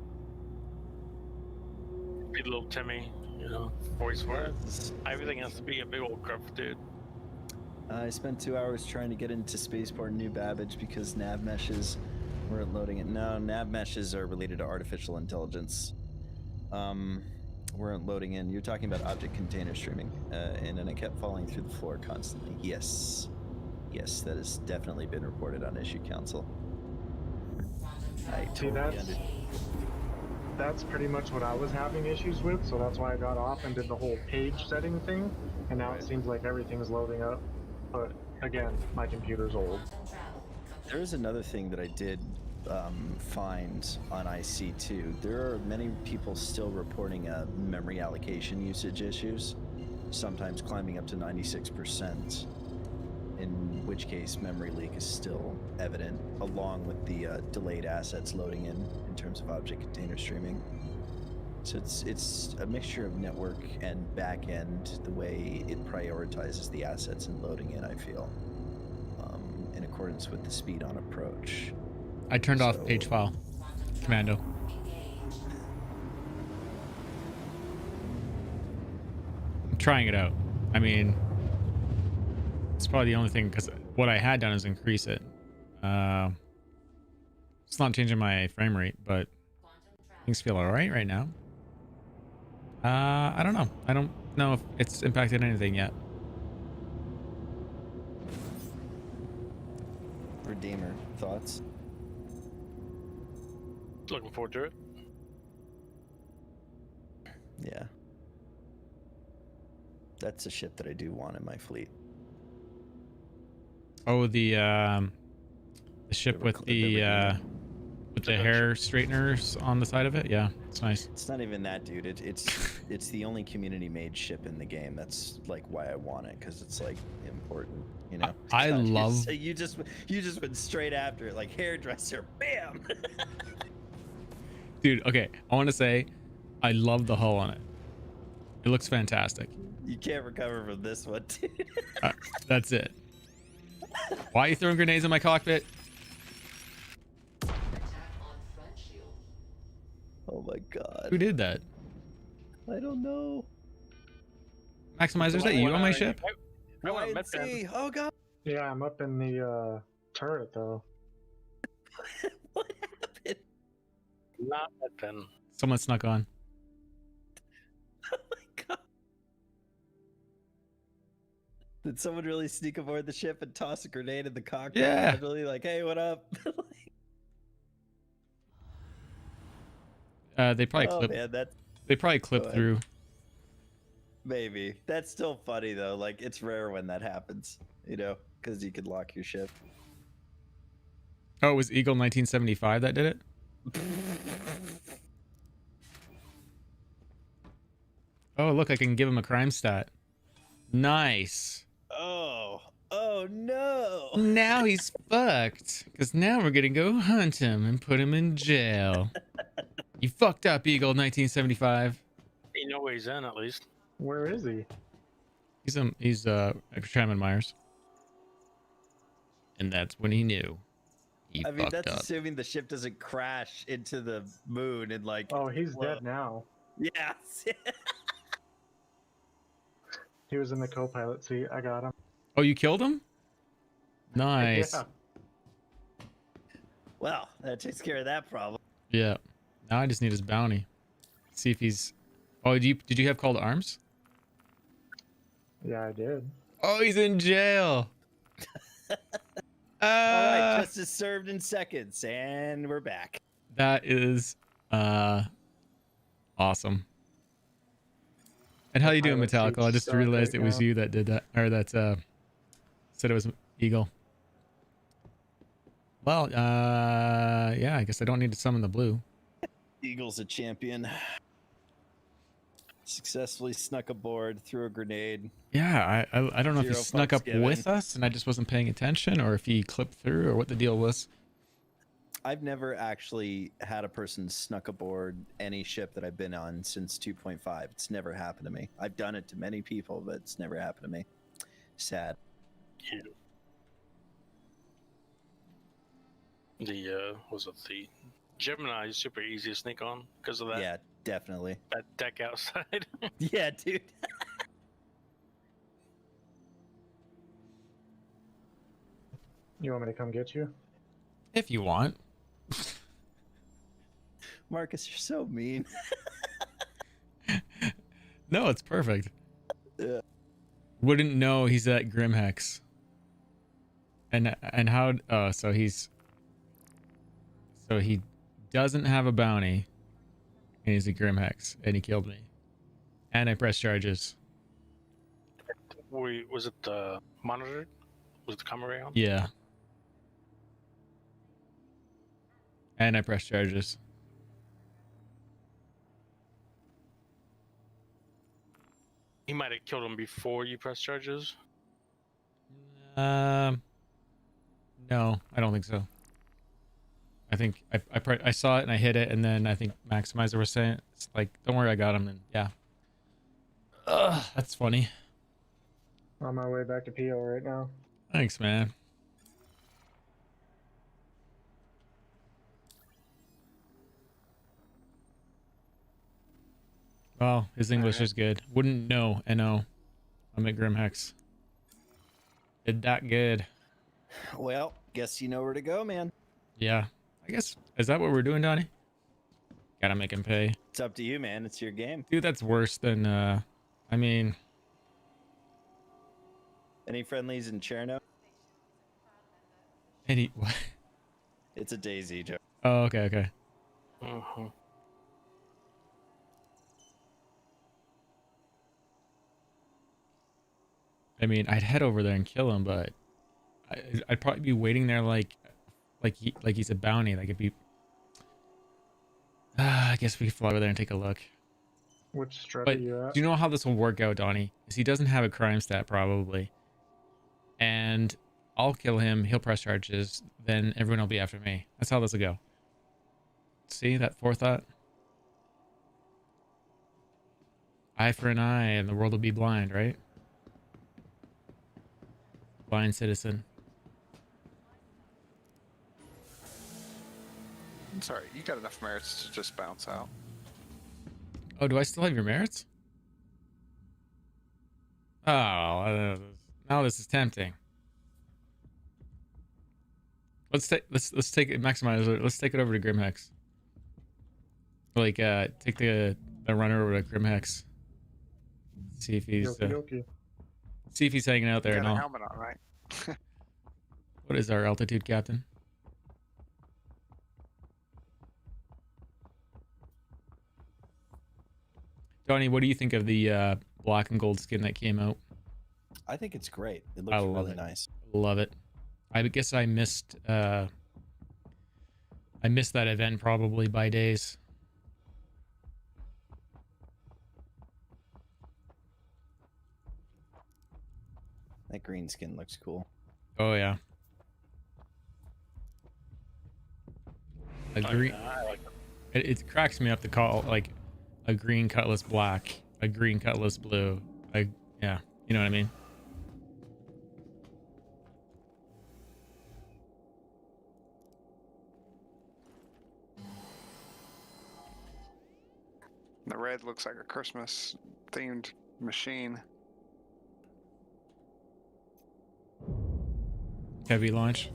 Be little Timmy, you know, voice for it. Everything has to be a big old gruff dude. I spent 2 hours trying to get into Spaceport New Babbage because nav meshes Weren't loading it. No, nav meshes are related to artificial intelligence. Weren't loading in. You're talking about object container streaming, and then it kept falling through the floor constantly. Yes, yes, that has definitely been reported on Issue Council. I See, totally that's pretty much what I was having issues with, so that's why I got off and did the whole page setting thing, and now it seems like everything's loading up. But again, my computer's old. There is another thing that I did find on IC2. There are many people still reporting memory allocation usage issues, sometimes climbing up to 96%, in which case memory leak is still evident, along with the delayed assets loading in terms of object container streaming. So it's a mixture of network and back end, the way it prioritizes the assets and loading in, I feel, in accordance with the speed on approach. I turned off page file commando. I'm trying it out. I mean, it's probably the only thing, because what I had done is increase it. It's not changing my frame rate, but things feel all right now. I don't know. I don't know if it's impacted anything yet. Redeemer, thoughts? Looking forward to it. Yeah. That's a ship that I do want in my fleet. Oh, the ship with the hair straighteners on the side of it. Yeah, it's nice. It's not even that, dude. It's the only community-made ship in the game. That's like why I want it, because it's like important, you know. I love. So you just went straight after it, like hairdresser, bam. Dude, okay. I want to say, I love the hull on it. It looks fantastic. You can't recover from this one, dude. That's it. Why are you throwing grenades in my cockpit? Oh my god. Who did that? I don't know. Maximizer, is that you on my ship? I want to see. Oh god. Yeah, I'm up in the turret though. What happened? Not that pen. Someone snuck on. Oh my god. Did someone really sneak aboard the ship and toss a grenade in the cockpit? Yeah. Really, like, hey, what up? They probably clipped. Man, they probably clipped through. Maybe. That's still funny though. Like, it's rare when that happens, you know, because you could lock your ship. Oh, it was Eagle 1975 that did it? Oh, look, I can give him a crime stat. Nice. Oh no. Now he's fucked. Because now we're going to go hunt him and put him in jail. You fucked up, Eagle 1975. You know where he's in, at least. Where is he? He's at Shaman Myers. And that's when he knew. He I mean, fucked that's up. assuming the ship doesn't crash into the moon and like. Oh, he's dead now. Yes. He was in the co-pilot seat. I got him. Oh, you killed him? Nice. Yeah. Well, that takes care of that problem. Yeah. Now I just need his bounty. See if he's. Oh, did you have call to arms? Yeah, I did. Oh, he's in jail. All right, justice served in seconds, and we're back. That is awesome. And how you doing, Metallica? I just realized it was you that did that, or that said it was Eagle. Well, yeah, I guess I don't need to summon the blue. Eagle's a champion. Successfully snuck aboard, threw a grenade. Yeah, I don't know if he Zero snuck fucks up given. with us and I just wasn't paying attention, or if he clipped through, or what the deal was. I've never actually had a person snuck aboard any ship that I've been on since 2.5. It's never happened to me. I've done it to many people, but it's never happened to me. Sad. Yeah. The was it the Gemini is super easy to sneak on because of that. Yeah, definitely. That deck outside. Yeah, dude. You want me to come get you? If you want. Marcus, you're so mean. No, it's perfect. Yeah. Wouldn't know he's at Grimhex. And how? Oh, so he doesn't have a bounty, and he's a Grimhex, and he killed me, and I pressed charges. Was it monitored? Was the camera ray on? Yeah. And I pressed charges. He might have killed him before you pressed charges. No, I don't think so. I think I saw it and I hit it, and then I think Maximizer was saying, it's like, don't worry, I got him, and yeah. Ugh, that's funny. On my way back to PO right now. Thanks, man. Well, his English is good. Wouldn't know, N-O. I'm at Grimhex. Did that good. Well, guess you know where to go, man. Yeah. I guess, is that what we're doing, Donnie? Gotta make him pay. It's up to you, man. It's your game. Dude, that's worse than, I mean... Any friendlies in Cherno? What? It's a Daisy, Joe. Oh, okay, okay. Uh-huh. I mean, I'd head over there and kill him, but I'd probably be waiting there like he's a bounty. Like it'd be. I guess we could fly over there and take a look. Which strut But are you at? do you know how this will work out, Donnie? Is he doesn't have a crime stat probably, and I'll kill him. He'll press charges. Then everyone will be after me. That's how this will go. See that forethought? Eye for an eye, and the world will be blind, right? Blind citizen. It's alright, you got enough merits to just bounce out. Oh, do I still have your merits? Oh, now this is tempting. Let's take it, maximize it. Let's take it over to Grimhex. Like, take the runner over to Grimhex. See if he's see if he's hanging out there You and got a all. helmet on, right? What is our altitude, Captain? Donnie, what do you think of the black and gold skin that came out? I think it's great. It looks really nice. Love it. I guess I missed that event probably by days. That green skin looks cool. Oh yeah. A green. I like It cracks me up to call like a green cutlass black, a green cutlass blue. Yeah, you know what I mean. The red looks like a Christmas themed machine. Heavy launch.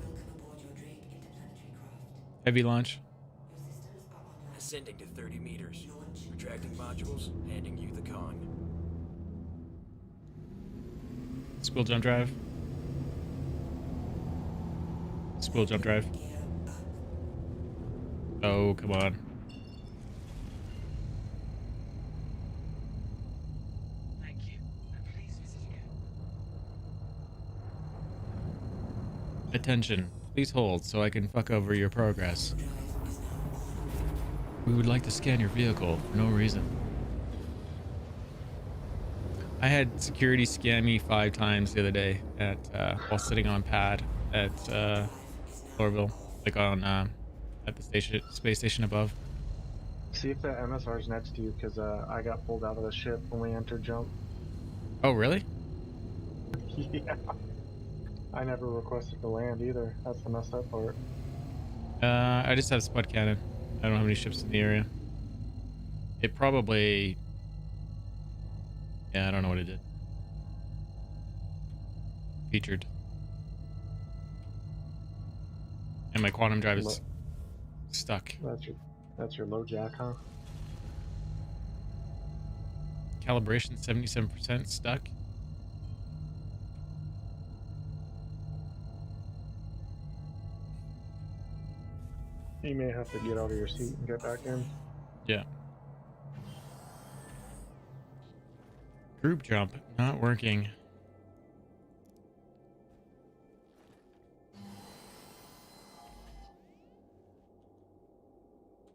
Heavy launch. Ascending to 30 meters. Retracting modules, handing you the con. Spool jump drive. Spool jump drive. Oh, come on. Thank you. And please visit again. Attention. Please hold so I can fuck over your progress. We would like to scan your vehicle for no reason. I had security scan me 5 times the other day at while sitting on pad at Lorville, like on at the space station above. See if that MSR's next to you, because I got pulled out of the ship when we entered jump. Oh, really? Yeah. I never requested to land either. That's the messed up part. I just have spud cannon. I don't have any ships in the area. It probably... Yeah, I don't know what it did. Featured. And my quantum drive is stuck. That's your low jack, huh? Calibration 77% stuck. You may have to get out of your seat and get back in. Yeah. Group jump not working.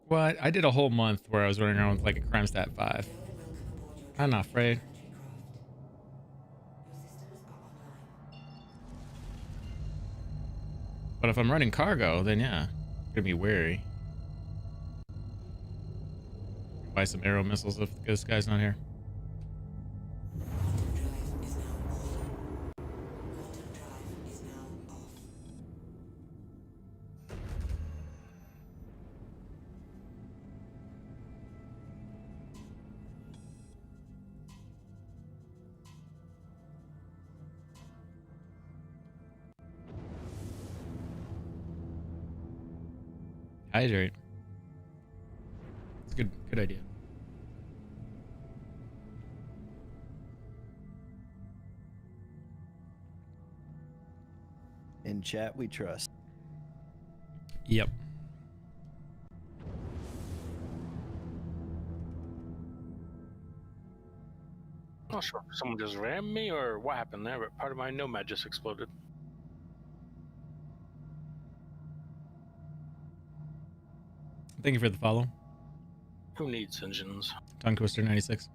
What? I did a whole month where I was running around with like a crime stat 5. I'm not afraid. But if I'm running cargo, then yeah, I'm gonna be wary. Buy some arrow missiles if this guy's not here. Hydrate. It's a good idea. In chat, we trust. Yep. I'm not sure if someone just rammed me or what happened there, but part of my nomad just exploded. Thank you for the follow. Who needs engines? Tongue Twister 96.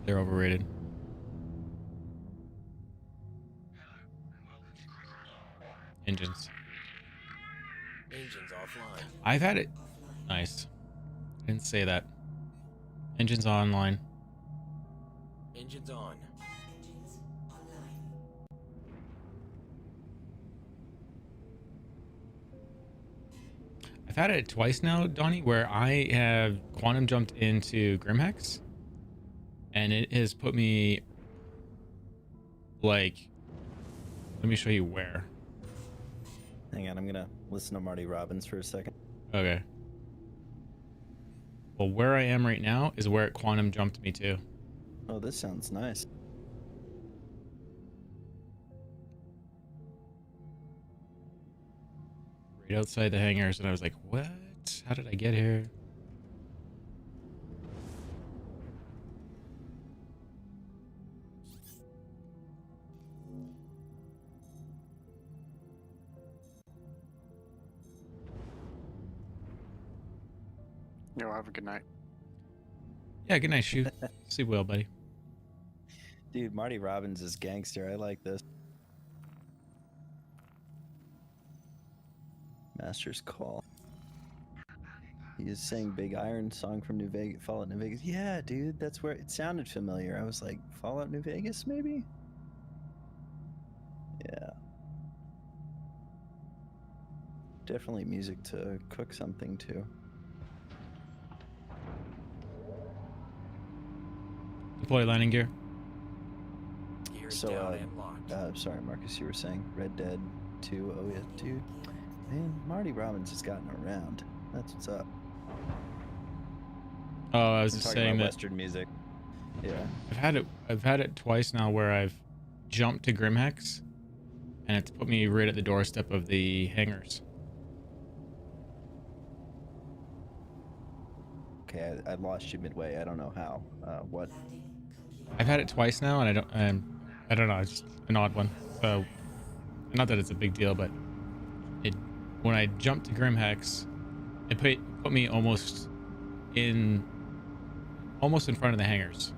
They're overrated. Engines. Engines offline. I've had it. Nice. I didn't say that. Engines online. Engines on. I've had it twice now, Donnie, where I have quantum jumped into Grimhex, and it has put me like, let me show you where. Hang on, I'm gonna listen to Marty Robbins for a second. Okay. Well, where I am right now is where it quantum jumped me to. Oh, this sounds nice. Right outside the hangars, and I was like, what? How did I get here? You'll have a good night. Yeah, good night, Shoot. Sleep well, buddy. Dude, Marty Robbins is gangster. I like this. Master's Call. He is saying Big Iron song from New Vegas, Fallout New Vegas. Yeah, dude, that's where it sounded familiar. I was like, Fallout New Vegas, maybe? Yeah. Definitely music to cook something to. Deploy landing gear. Gears So, down and locked. sorry, Marcus, you were saying Red Dead 2. Oh, yeah, dude. Man, Marty Robbins has gotten around. That's what's up. Oh, I was I'm just talking saying about that Western music. Yeah. I've had it twice now where I've jumped to Grimhex, and it's put me right at the doorstep of the hangars. Okay, I lost you midway. I don't know how. What? I've had it twice now, and I don't know. It's just an odd one. So, not that it's a big deal, but when I jumped to Grimhex, it put me almost in front of the hangars.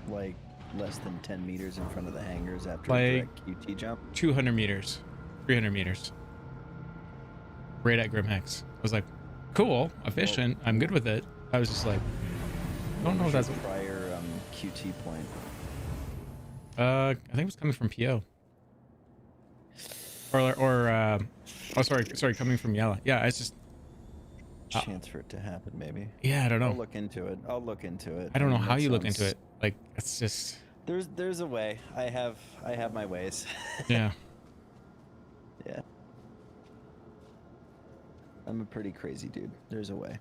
Like less than 10 meters in front of the hangars after Like a direct QT jump? 200 meters, 300 meters. Right at Grimhex. I was like, cool, efficient. I'm good with it. I was just like, I don't know if that's prior QT point. I think it was coming from PO. Oh, sorry, coming from Yella. Yeah, it's just Chance for it to happen, maybe. Yeah, I don't know. I'll look into it. I don't know how you look into it. Like, it's just. There's a way. I have my ways. Yeah. Yeah. I'm a pretty crazy dude. There's a way.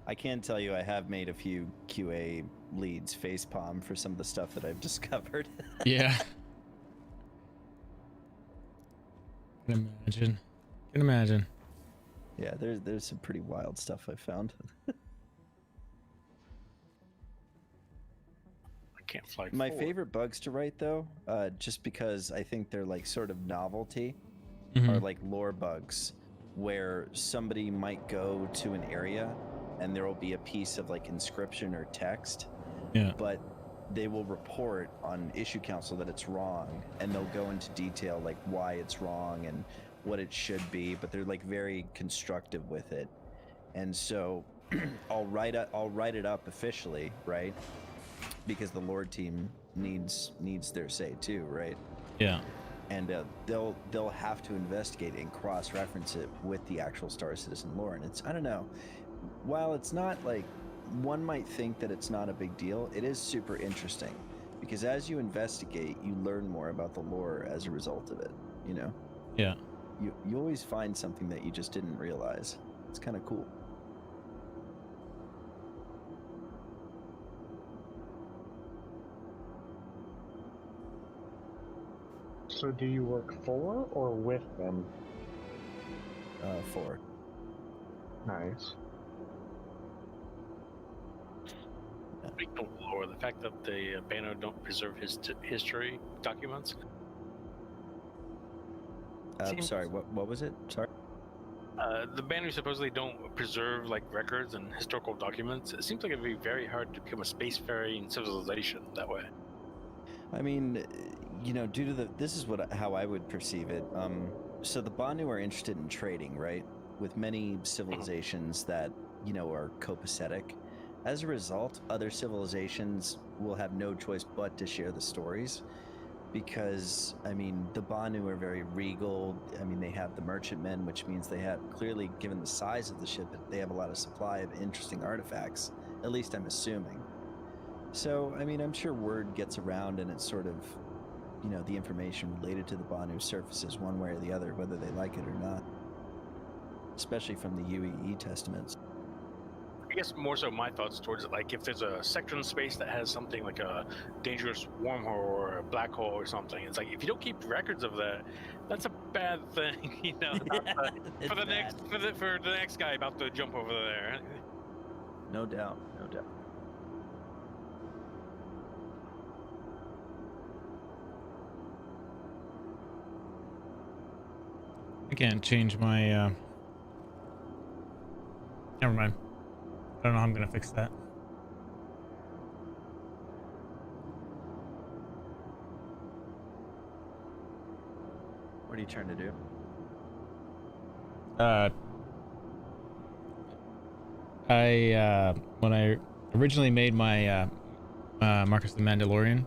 I can tell you I have made a few QA leads facepalm for some of the stuff that I've discovered. Yeah. Can imagine. Yeah, there's some pretty wild stuff I found. I can't fly My forward. favorite bugs to write, though, just because I think they're like sort of novelty, Mhm. are like lore bugs, where somebody might go to an area and there will be a piece of like inscription or text, Yeah. but they will report on issue council that it's wrong, and they'll go into detail like why it's wrong and what it should be, but they're like very constructive with it. And so I'll write it up officially, right? Because the Lord team needs their say too, right? Yeah. And they'll have to investigate and cross-reference it with the actual Star Citizen lore. And it's, I don't know, while it's not like, one might think that it's not a big deal, it is super interesting, because as you investigate, you learn more about the lore as a result of it, you know? Yeah. You always find something that you just didn't realize. It's kind of cool. So do you work for or with them? For. Nice. Speaking of lore, the fact that the Bano don't preserve his history documents. Sorry, what was it? Sorry. The Banu supposedly don't preserve like records and historical documents. It seems like it'd be very hard to become a spacefaring civilization that way. I mean, you know, due to this is how I would perceive it. So the Banu are interested in trading, right? With many civilizations that, you know, are copacetic. As a result, other civilizations will have no choice but to share the stories, because, I mean, the Banu are very regal. I mean, they have the merchantmen, which means they have, clearly, given the size of the ship, they have a lot of supply of interesting artifacts. At least I'm assuming. So, I mean, I'm sure word gets around, and it's sort of, you know, the information related to the Banu surfaces one way or the other, whether they like it or not. Especially from the UEE testaments. I guess more so my thoughts towards it, like if there's a sector in space that has something like a dangerous wormhole or a black hole or something, it's like if you don't keep records of that, that's a bad thing, you know. For the next guy about to jump over there. No doubt, no doubt. I can't change my. Never mind. I don't know how I'm gonna fix that. What are you trying to do? When I originally made my Marcus the Mandalorian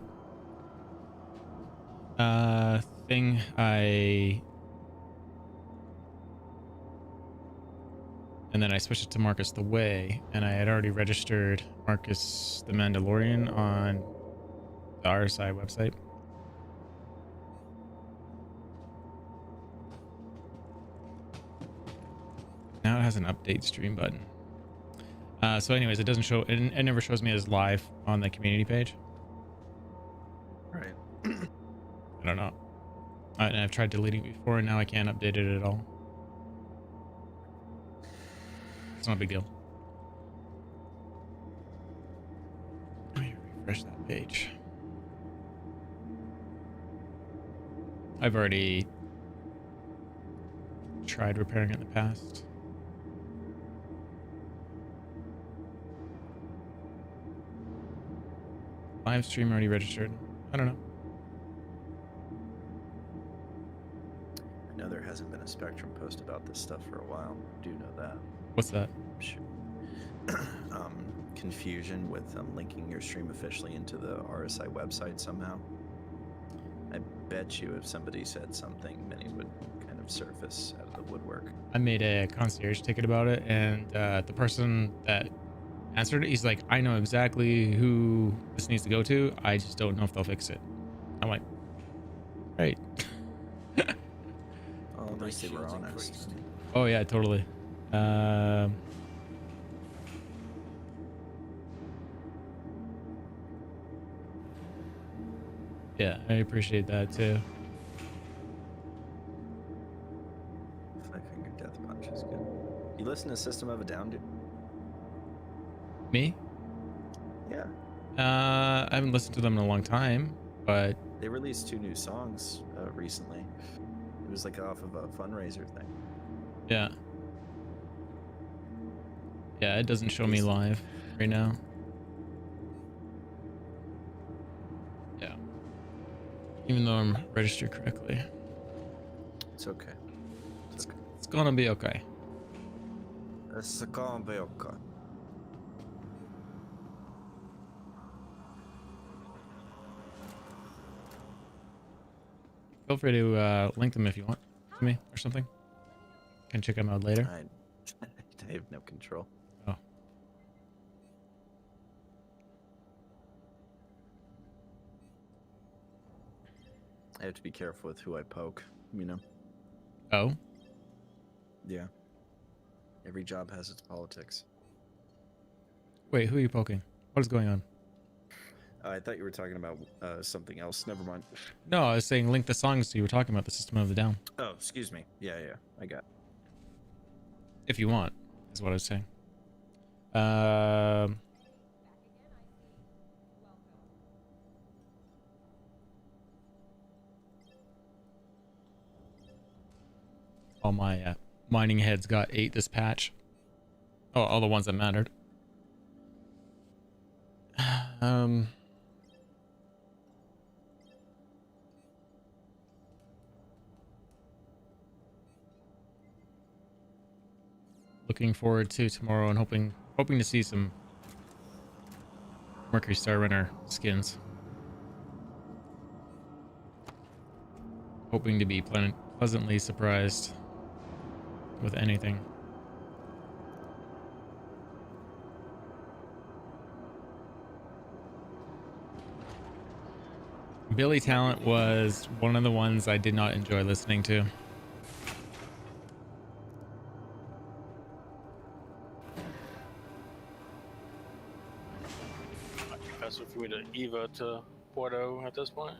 thing, and then I switched it to Marcus the Way, and I had already registered Marcus the Mandalorian on the RSI website. Now it has an update stream button. So anyways, it doesn't show, it never shows me as live on the community page. Right. I don't know. And I've tried deleting it before, and now I can't update it at all. It's not a big deal. Let me refresh that page. I've already tried repairing it in the past. Live stream already registered. I don't know. I know there hasn't been a Spectrum post about this stuff for a while. I do know that. What's that? Sure. Confusion with linking your stream officially into the RSI website somehow. I bet you if somebody said something, many would kind of surface out of the woodwork. I made a concierge ticket about it, and the person that answered it, he's like, I know exactly who this needs to go to. I just don't know if they'll fix it. I'm like, right. Oh, at least they were honest. Oh yeah, totally. Yeah, I appreciate that too. Five Finger Death Punch is good. You listen to System of a Down, dude? Me? Yeah. I haven't listened to them in a long time, but They released 2 new songs recently. It was like off of a fundraiser thing. yeah. Yeah, it doesn't show me live right now. Yeah. Even though I'm registered correctly. It's okay. It's gonna be okay. It's gonna be okay. Feel free to link them if you want to me or something. Can check them out later. I have no control. Oh. I have to be careful with who I poke, you know? Oh? Yeah. Every job has its politics. Wait, who are you poking? What is going on? I thought you were talking about something else. Never mind. No, I was saying link the songs you were talking about, the System of the Down. Oh, excuse me. Yeah, I got it. If you want, is what I was saying. All my mining heads got 8 this patch. Oh, all the ones that mattered. Looking forward to tomorrow and hoping to see some Mercury Star Runner skins. Hoping to be pleasantly surprised with anything. Billy Talent was one of the ones I did not enjoy listening to. Faster for me to Eva to Porto at this point.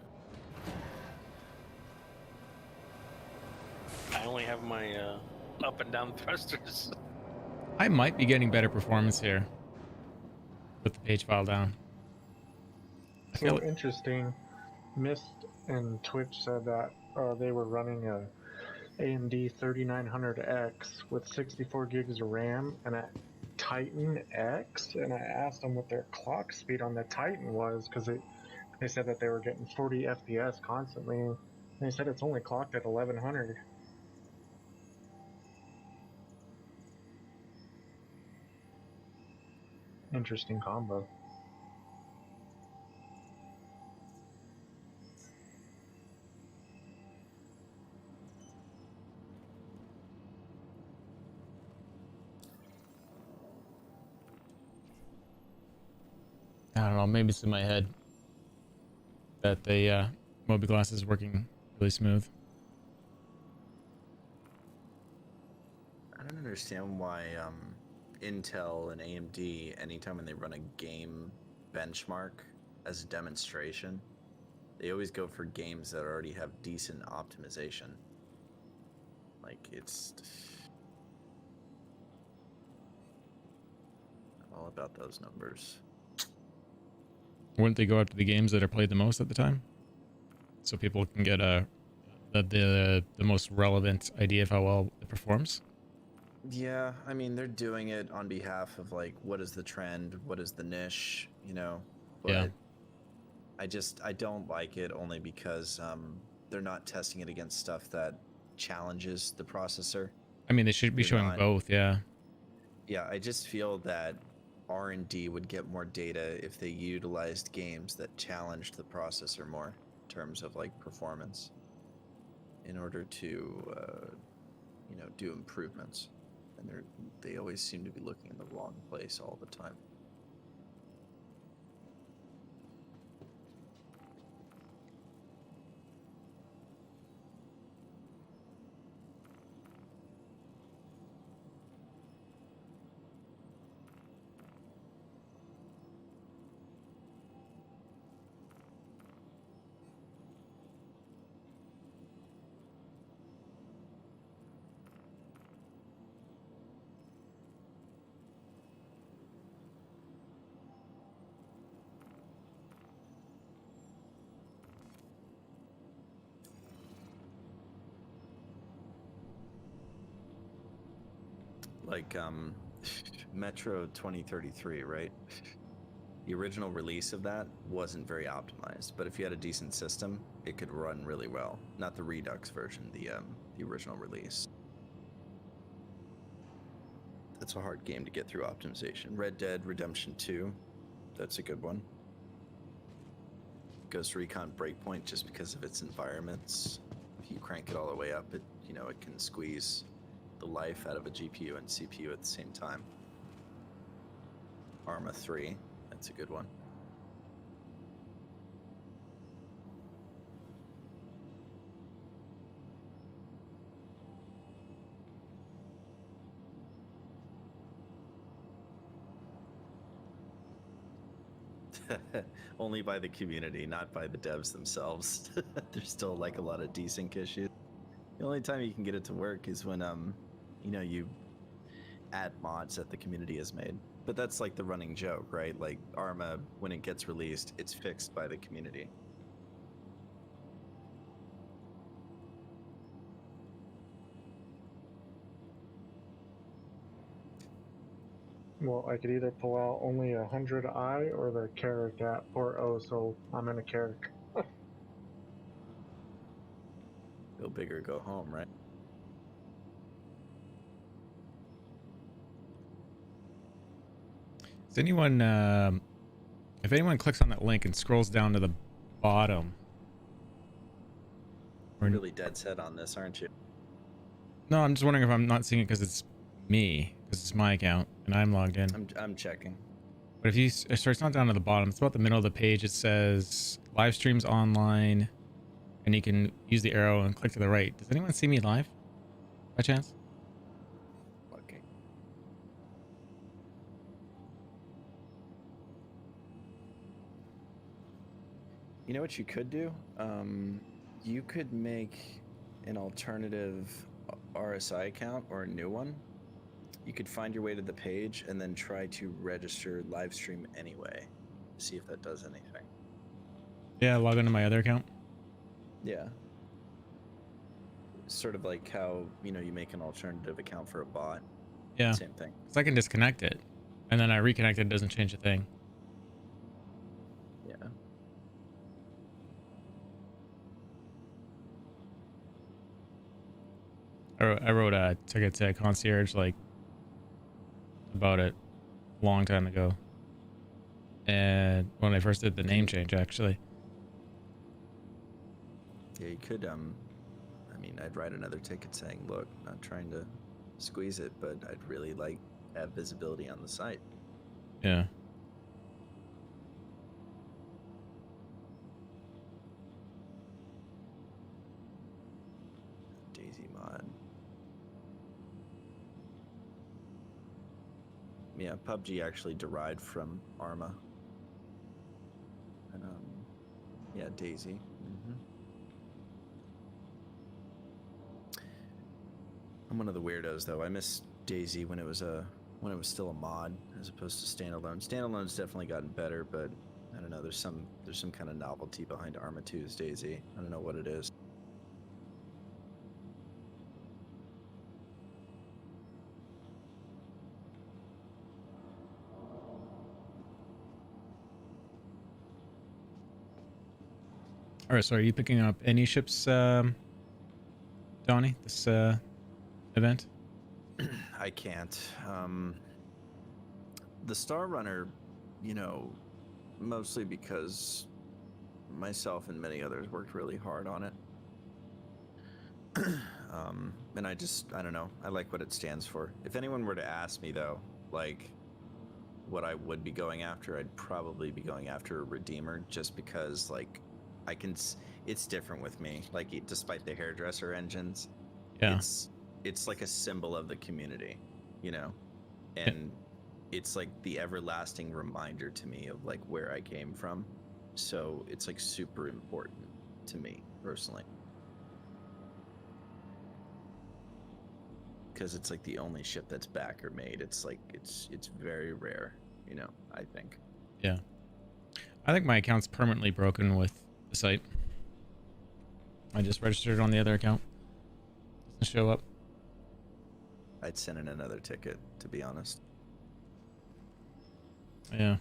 I only have my up and down thrusters. I might be getting better performance here with the page file down. So interesting. Mist and Twitch said that they were running a AMD 3900X with 64 gigs of RAM and a Titan X, and I asked them what their clock speed on the Titan was because they said that they were getting 40 FPS constantly. And they said it's only clocked at 1100. Interesting combo. I don't know, maybe it's in my head that the Moby Glass is working really smooth. I don't understand why Intel and AMD, anytime when they run a game benchmark as a demonstration, they always go for games that already have decent optimization. Like, it's... I'm all about those numbers. Wouldn't they go after the games that are played the most at the time, so people can get the most relevant idea of how well it performs? Yeah, I mean, they're doing it on behalf of, like, what is the trend, what is the niche, you know? But yeah. I don't like it only because they're not testing it against stuff that challenges the processor. I mean, they should be showing both, yeah. Yeah, I just feel that R&D would get more data if they utilized games that challenged the processor more in terms of, like, performance. in order to, do improvements, and they always seem to be looking in the wrong place all the time. Like Metro 2033, right? The original release of that wasn't very optimized, but if you had a decent system, it could run really well. Not the Redux version, the original release. That's a hard game to get through optimization. Red Dead Redemption 2, that's a good one. Ghost Recon Breakpoint, just because of its environments. If you crank it all the way up, it can squeeze the life out of a GPU and CPU at the same time. Arma 3, that's a good one. Only by the community, not by the devs themselves. There's still like a lot of desync issues. The only time you can get it to work is when you add mods that the community has made. But that's like the running joke, right? Like Arma, when it gets released, it's fixed by the community. Well, I could either pull out only 100i or the Carrick at port O, so I'm in a Carrick. Go big or go home, right? Does anyone, if anyone clicks on that link and scrolls down to the bottom, You're really dead set on this, aren't you? No, I'm just wondering if I'm not seeing it because it's me, because it's my account and I'm logged in. I'm checking. But if you, so it's not down to the bottom. It's about the middle of the page. It says live streams online, and you can use the arrow and click to the right. Does anyone see me live, by chance? Okay. You know what you could do? You could make an alternative RSI account or a new one. You could find your way to the page and then try to register live stream anyway. See if that does anything. Yeah, log into my other account. Yeah. Sort of like how, you make an alternative account for a bot. Yeah. Same thing. Because I can disconnect it, and then I reconnect it. It doesn't change a thing. Yeah. I wrote a ticket to concierge like about it a long time ago, and when I first did the name change, actually. Yeah, you could, I'd write another ticket saying, look, not trying to squeeze it, but I'd really like to have visibility on the site. Yeah. Daisy mod. Yeah, PUBG actually derived from Arma. And, yeah, Daisy. I'm one of the weirdos, though. I miss Daisy when it was still a mod as opposed to standalone. Standalone's definitely gotten better, but I don't know. There's some kind of novelty behind Arma 2's Daisy. I don't know what it is. All right, so are you picking up any ships, Donnie, this event? I can't. The Star Runner, mostly because myself and many others worked really hard on it. And I don't know. I like what it stands for. If anyone were to ask me though, like what I would be going after, I'd probably be going after a Redeemer, just because like it's different with me. Like despite the hairdresser engines, Yeah. it's like a symbol of the community, you know, and it's like the everlasting reminder to me of like where I came from. So it's like super important to me personally. Because it's like the only ship that's backer made. It's like it's very rare, you know, I think. Yeah. I think my account's permanently broken with the site. I just registered it on the other account. Doesn't show up. I'd send in another ticket, to be honest. Yeah.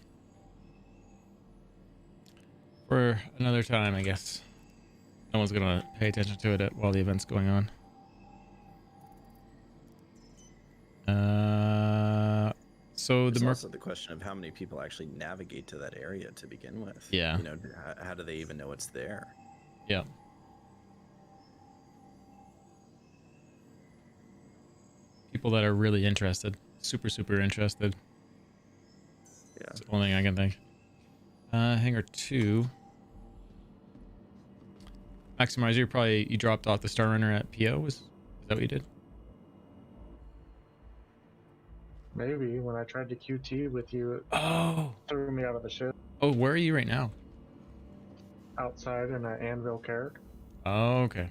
For another time, I guess. No one's gonna pay attention to it while the event's going on. So there's also the question of how many people actually navigate to that area to begin with. Yeah. You know, how do they even know it's there? Yeah. People that are really interested, super interested. Yeah. That's the only thing I can think. Hangar 2. Maximizer, you dropped off the Star Runner at PO. Is that what you did? Maybe when I tried to QT with you, it threw me out of the ship. Oh, where are you right now? Outside in an anvil carrick. Oh, okay.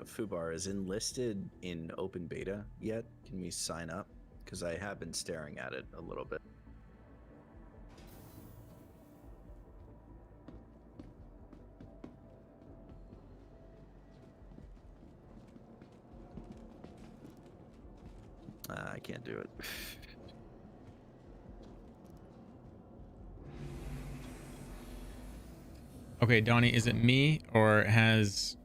Fubar is enlisted in open beta yet? Can we sign up? Because I have been staring at it a little bit. I can't do it. Okay, Donnie, is it me or has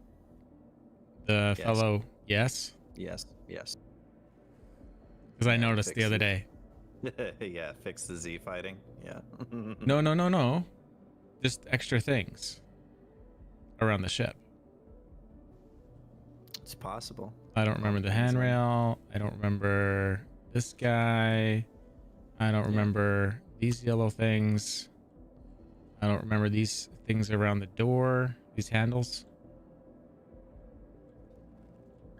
the fellow? Yes. Yes. Yes. Because I noticed the other day. Yeah, fix the Z fighting. Yeah. No. Just extra things around the ship. It's possible. I don't remember the handrail. I don't remember this guy. I don't remember these yellow things. I don't remember these things around the door. These handles.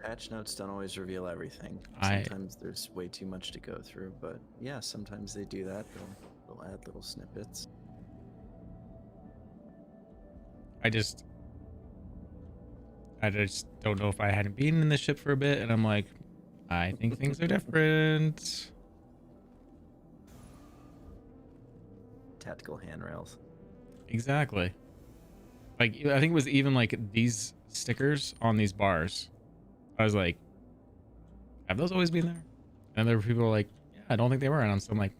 Patch notes don't always reveal everything. Sometimes there's way too much to go through, but yeah, sometimes they do that. They'll add little snippets. I just don't know if I hadn't been in the ship for a bit, and I'm like, I think things are different. Tactical handrails. Exactly. Like, I think it was even like these stickers on these bars. I was like, have those always been there? And there were people like, yeah, I don't think they were. And I'm like,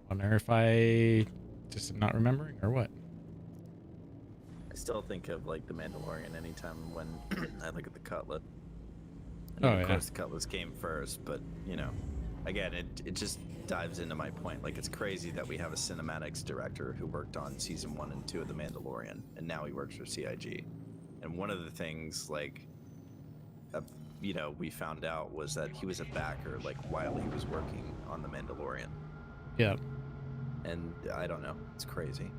wonder if I just am not remembering or what. I still think of like the Mandalorian anytime when I look at the cutlet. And Oh, of yeah. course the cutlets came first, but you know, again, it just dives into my point. Like, it's crazy that we have a cinematics director who worked on season 1 and 2 of the Mandalorian, and now he works for CIG. And one of the things, like, you know, we found out was that he was a backer, like, while he was working on the Mandalorian. Yeah. And I don't know, it's crazy.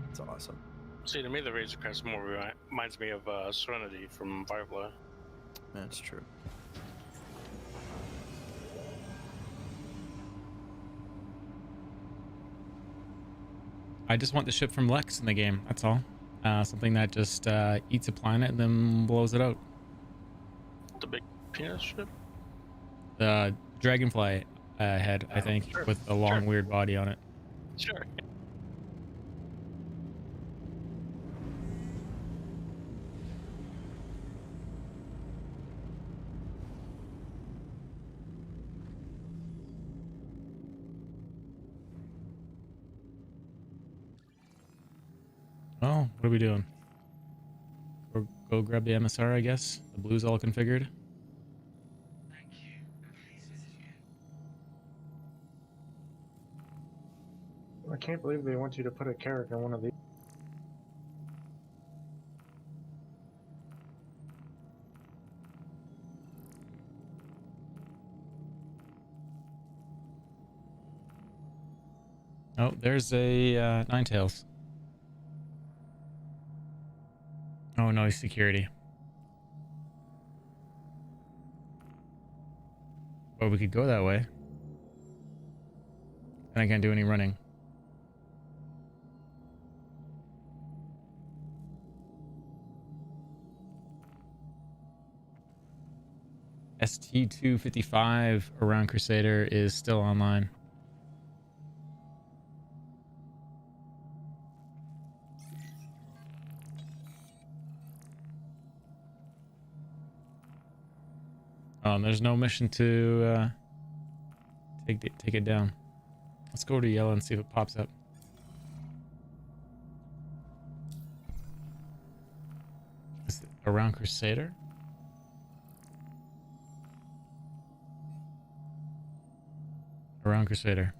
It's awesome. See, to me, the Razor Crest more reminds me of Serenity from Firefly. That's true. I just want the ship from Lex in the game. That's all. Something that just eats a planet and then blows it out. The big penis ship? The Dragonfly head, I think, sure. with a long, weird body on it. Sure. Oh, what are we doing? Go grab the MSR, I guess. The blue's all configured. can't believe they want you to put a carrot in one of these. Oh, there's a Ninetales. Oh no, he's security. Well, we could go that way. And I can't do any running. ST-255 around Crusader is still online. Oh, and there's no mission to take it down. Let's go to yellow and see if it pops up. Is it around Crusader? Around Crusader.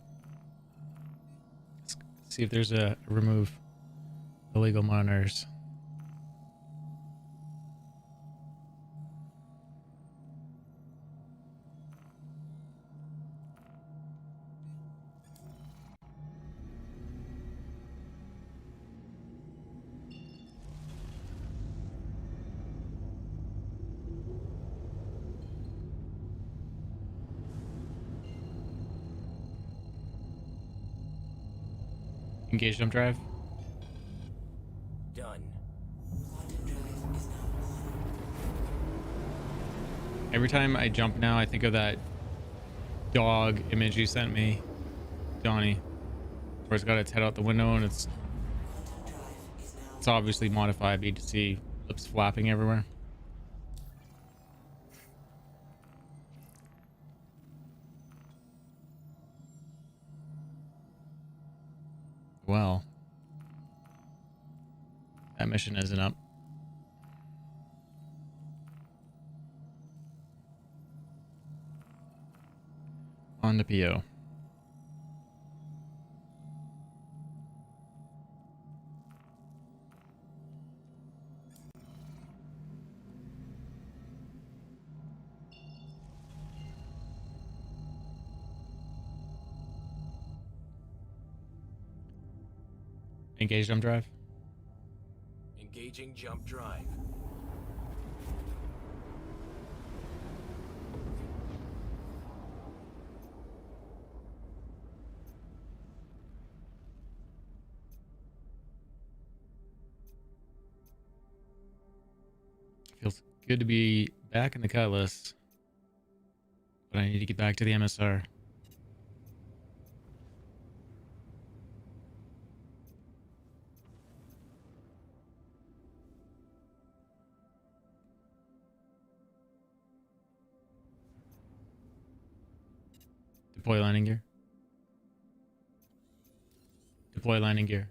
Let's see if there's a remove illegal monitors. Engage jump drive. Done. Every time I jump now, I think of that dog image you sent me, Johnny, where it's got its head out the window and it's obviously modified, but you can see lips flapping everywhere. Well, that mission isn't up. On the PO. Engage jump drive. Engaging jump drive. Feels good to be back in the Cutlass, but I need to get back to the MSR. Deploy landing gear. Deploy landing gear.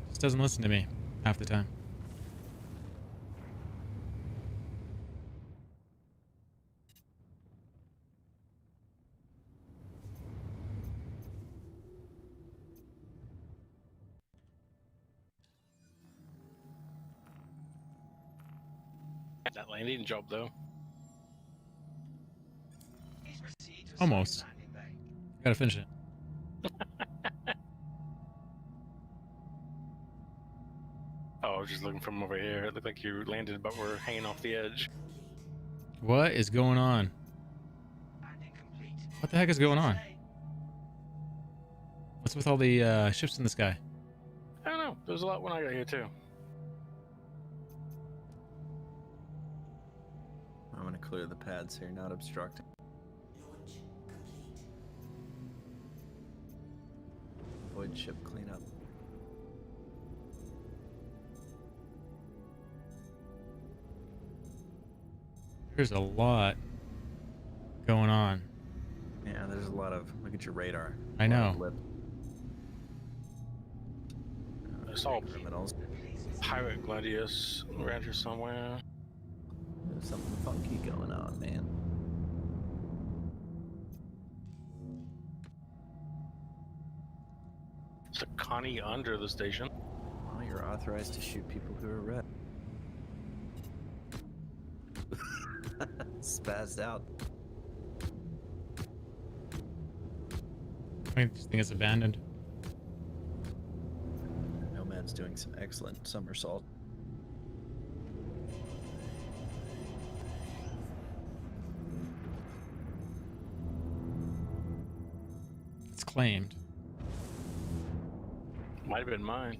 Just doesn't listen to me half the time. That landing job though. Almost. Gotta finish it. Oh, I was just looking from over here. It looked like you landed, but we're hanging off the edge. What is going on? What the heck is going on? What's with all the ships in the sky? I don't know. There's a lot when I got here too. I'm gonna clear the pads here, not obstructing. Avoid ship cleanup. There's a lot going on. Yeah, there's a lot of. Look at your radar. I know. I saw criminals. Pirate Gladius around here somewhere. There's something funky going on, man. It's a Connie under the station. Well, you're authorized to shoot people who are red. Spazzed out. I just think it's abandoned. Nomad's doing some excellent somersault. It's claimed. Might have been mine.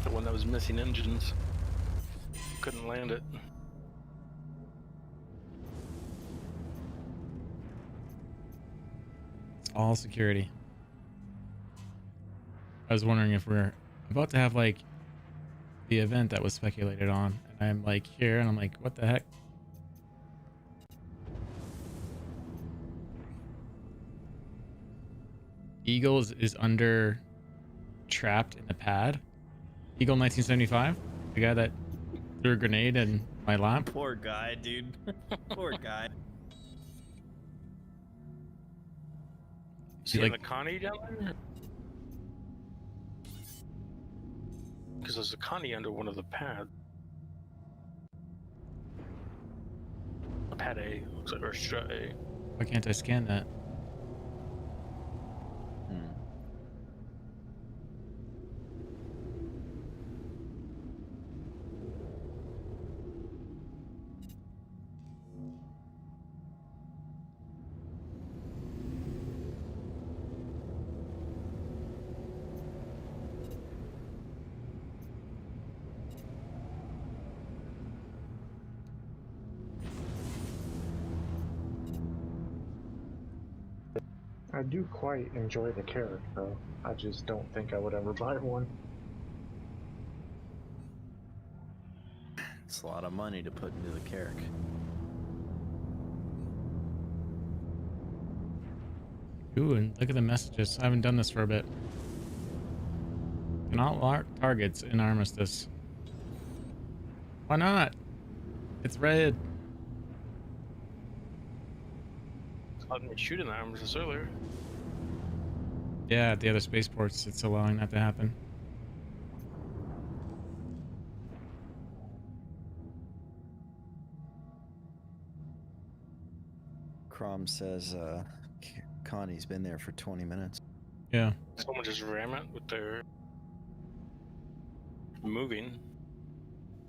The one that was missing engines. Couldn't land it. It's all security. I was wondering if we're about to have like the event that was speculated on, and I'm like here, and I'm like, what the heck? Eagle is under trapped in the pad. Eagle 1975, the guy that threw a grenade in my lap. Poor guy, dude. Poor guy. See like the Connie down there? Because there's a Connie under one of the pads. Pad A, looks like, or strut A. Why can't I scan that? I do quite enjoy the carrot, though. I just don't think I would ever buy one. It's a lot of money to put into the Carrick. Ooh, and look at the messages. I haven't done this for a bit. Cannot lock targets in Armistice. Why not? It's red. I didn't shoot in the Armistice earlier. Yeah, at the other spaceports, it's allowing that to happen. Crom says Connie's been there for 20 minutes. Yeah. Someone just ram it with their moving.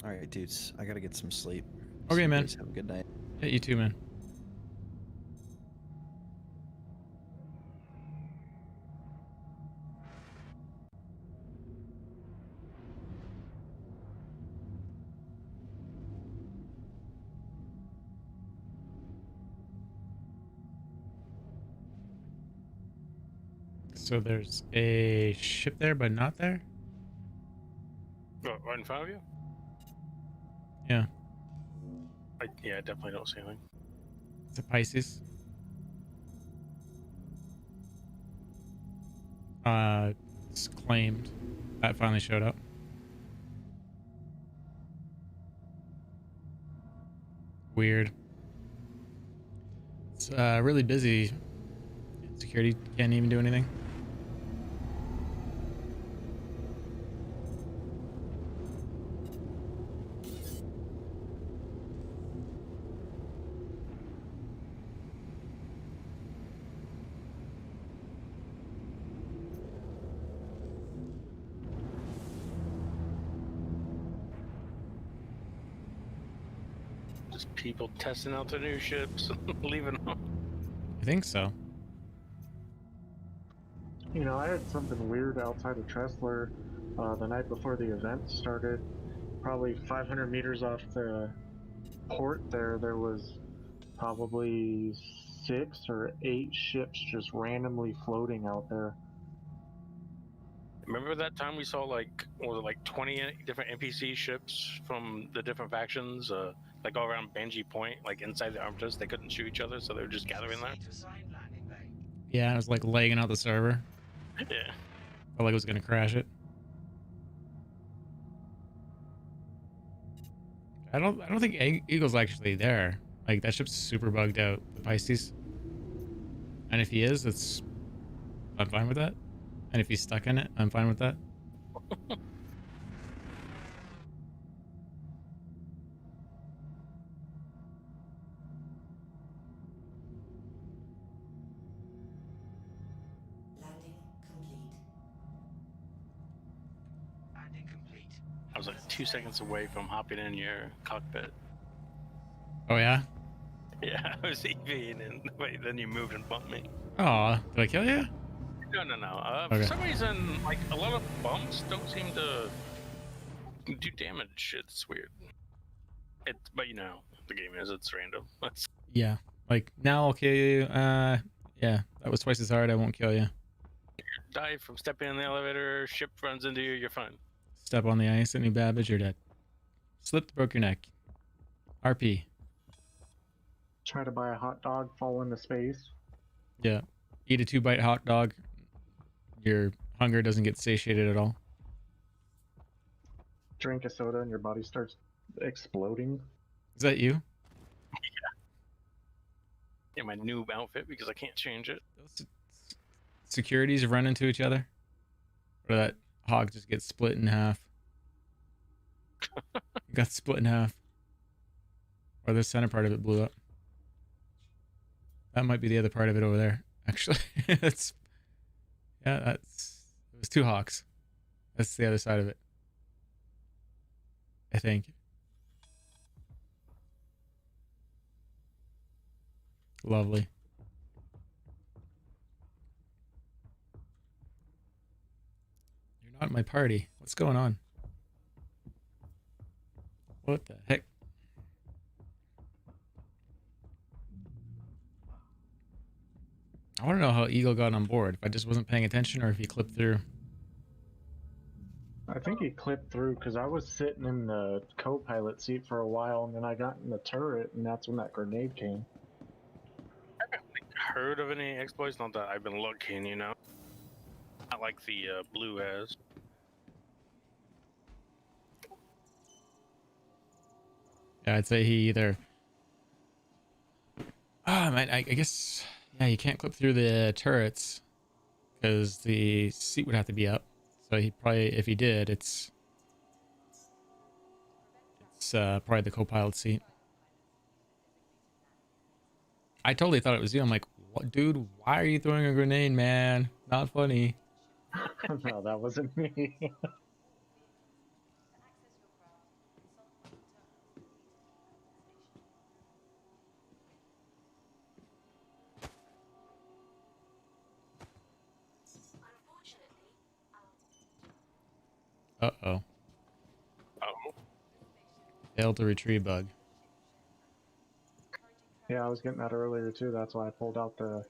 All right, dudes, I gotta get some sleep. Okay, you man. guys have a good night. Yeah, you too, man. So there's a ship there, but not there? Oh, right in front of you? Yeah. Yeah, I definitely don't see anything. It's a Pisces. It's claimed. That finally showed up. Weird. It's really busy. Security can't even do anything. Just people testing out their new ships, leaving them. I think so. You know, I had something weird outside of Tressler the night before the event started. Probably 500 meters off the port there was probably 6 or 8 ships just randomly floating out there. Remember that time we saw like 20 different NPC ships from the different factions, like all around Benji Point, like inside the Armistice. They couldn't shoot each other, so they were just gathering there. Yeah, it was like lagging out the server. Yeah. Felt like it was gonna crash it. I don't think Eagle's actually there. Like that ship's super bugged out, the Pisces. And if he is, it's I'm fine with that. And if he's stuck in it, I'm fine with that. Landing complete. Landing complete. I was like 2 seconds away from hopping in your cockpit. Oh yeah? Yeah, I was EVing and wait, then you moved and bumped me. Aw, did I kill you? No. Okay. For some reason, like a lot of bumps don't seem to do damage. It's weird. But you know, the game is, it's random. That's Yeah. Like, now I'll kill you. Yeah, that was twice as hard. I won't kill you. die from stepping in the elevator, ship runs into you, you're fine. Step on the ice, any Babbage, you're dead. Slipped, broke your neck. RP. Try to buy a hot dog, fall into space. Yeah. Eat a 2-bite hot dog. Your hunger doesn't get satiated at all. Drink a soda and your body starts exploding. Is that you? In my noob outfit because I can't change it. Securities run into each other? Or that hog just gets split in half? Got split in half. Or the center part of it blew up. That might be the other part of it over there, actually. It was 2 hawks. That's the other side of it, I think. Lovely. You're not in my party. What's going on? What the heck? I want to know how Eagle got on board. If I just wasn't paying attention or if he clipped through. I think he clipped through because I was sitting in the co-pilot seat for a while, and then I got in the turret, and that's when that grenade came. I haven't heard of any exploits, not that I've been looking, you know. Not like the blue has. Yeah, I'd say he either... Oh, man, I guess... Yeah, you can't clip through the turrets because the seat would have to be up. So he probably, if he did, it's probably the co-pilot seat. I totally thought it was you. I'm like, what, dude? Why are you throwing a grenade, man? Not funny. No, that wasn't me. Uh-oh. Oh. Failed to retrieve bug. Yeah, I was getting that earlier too. That's why I pulled out the.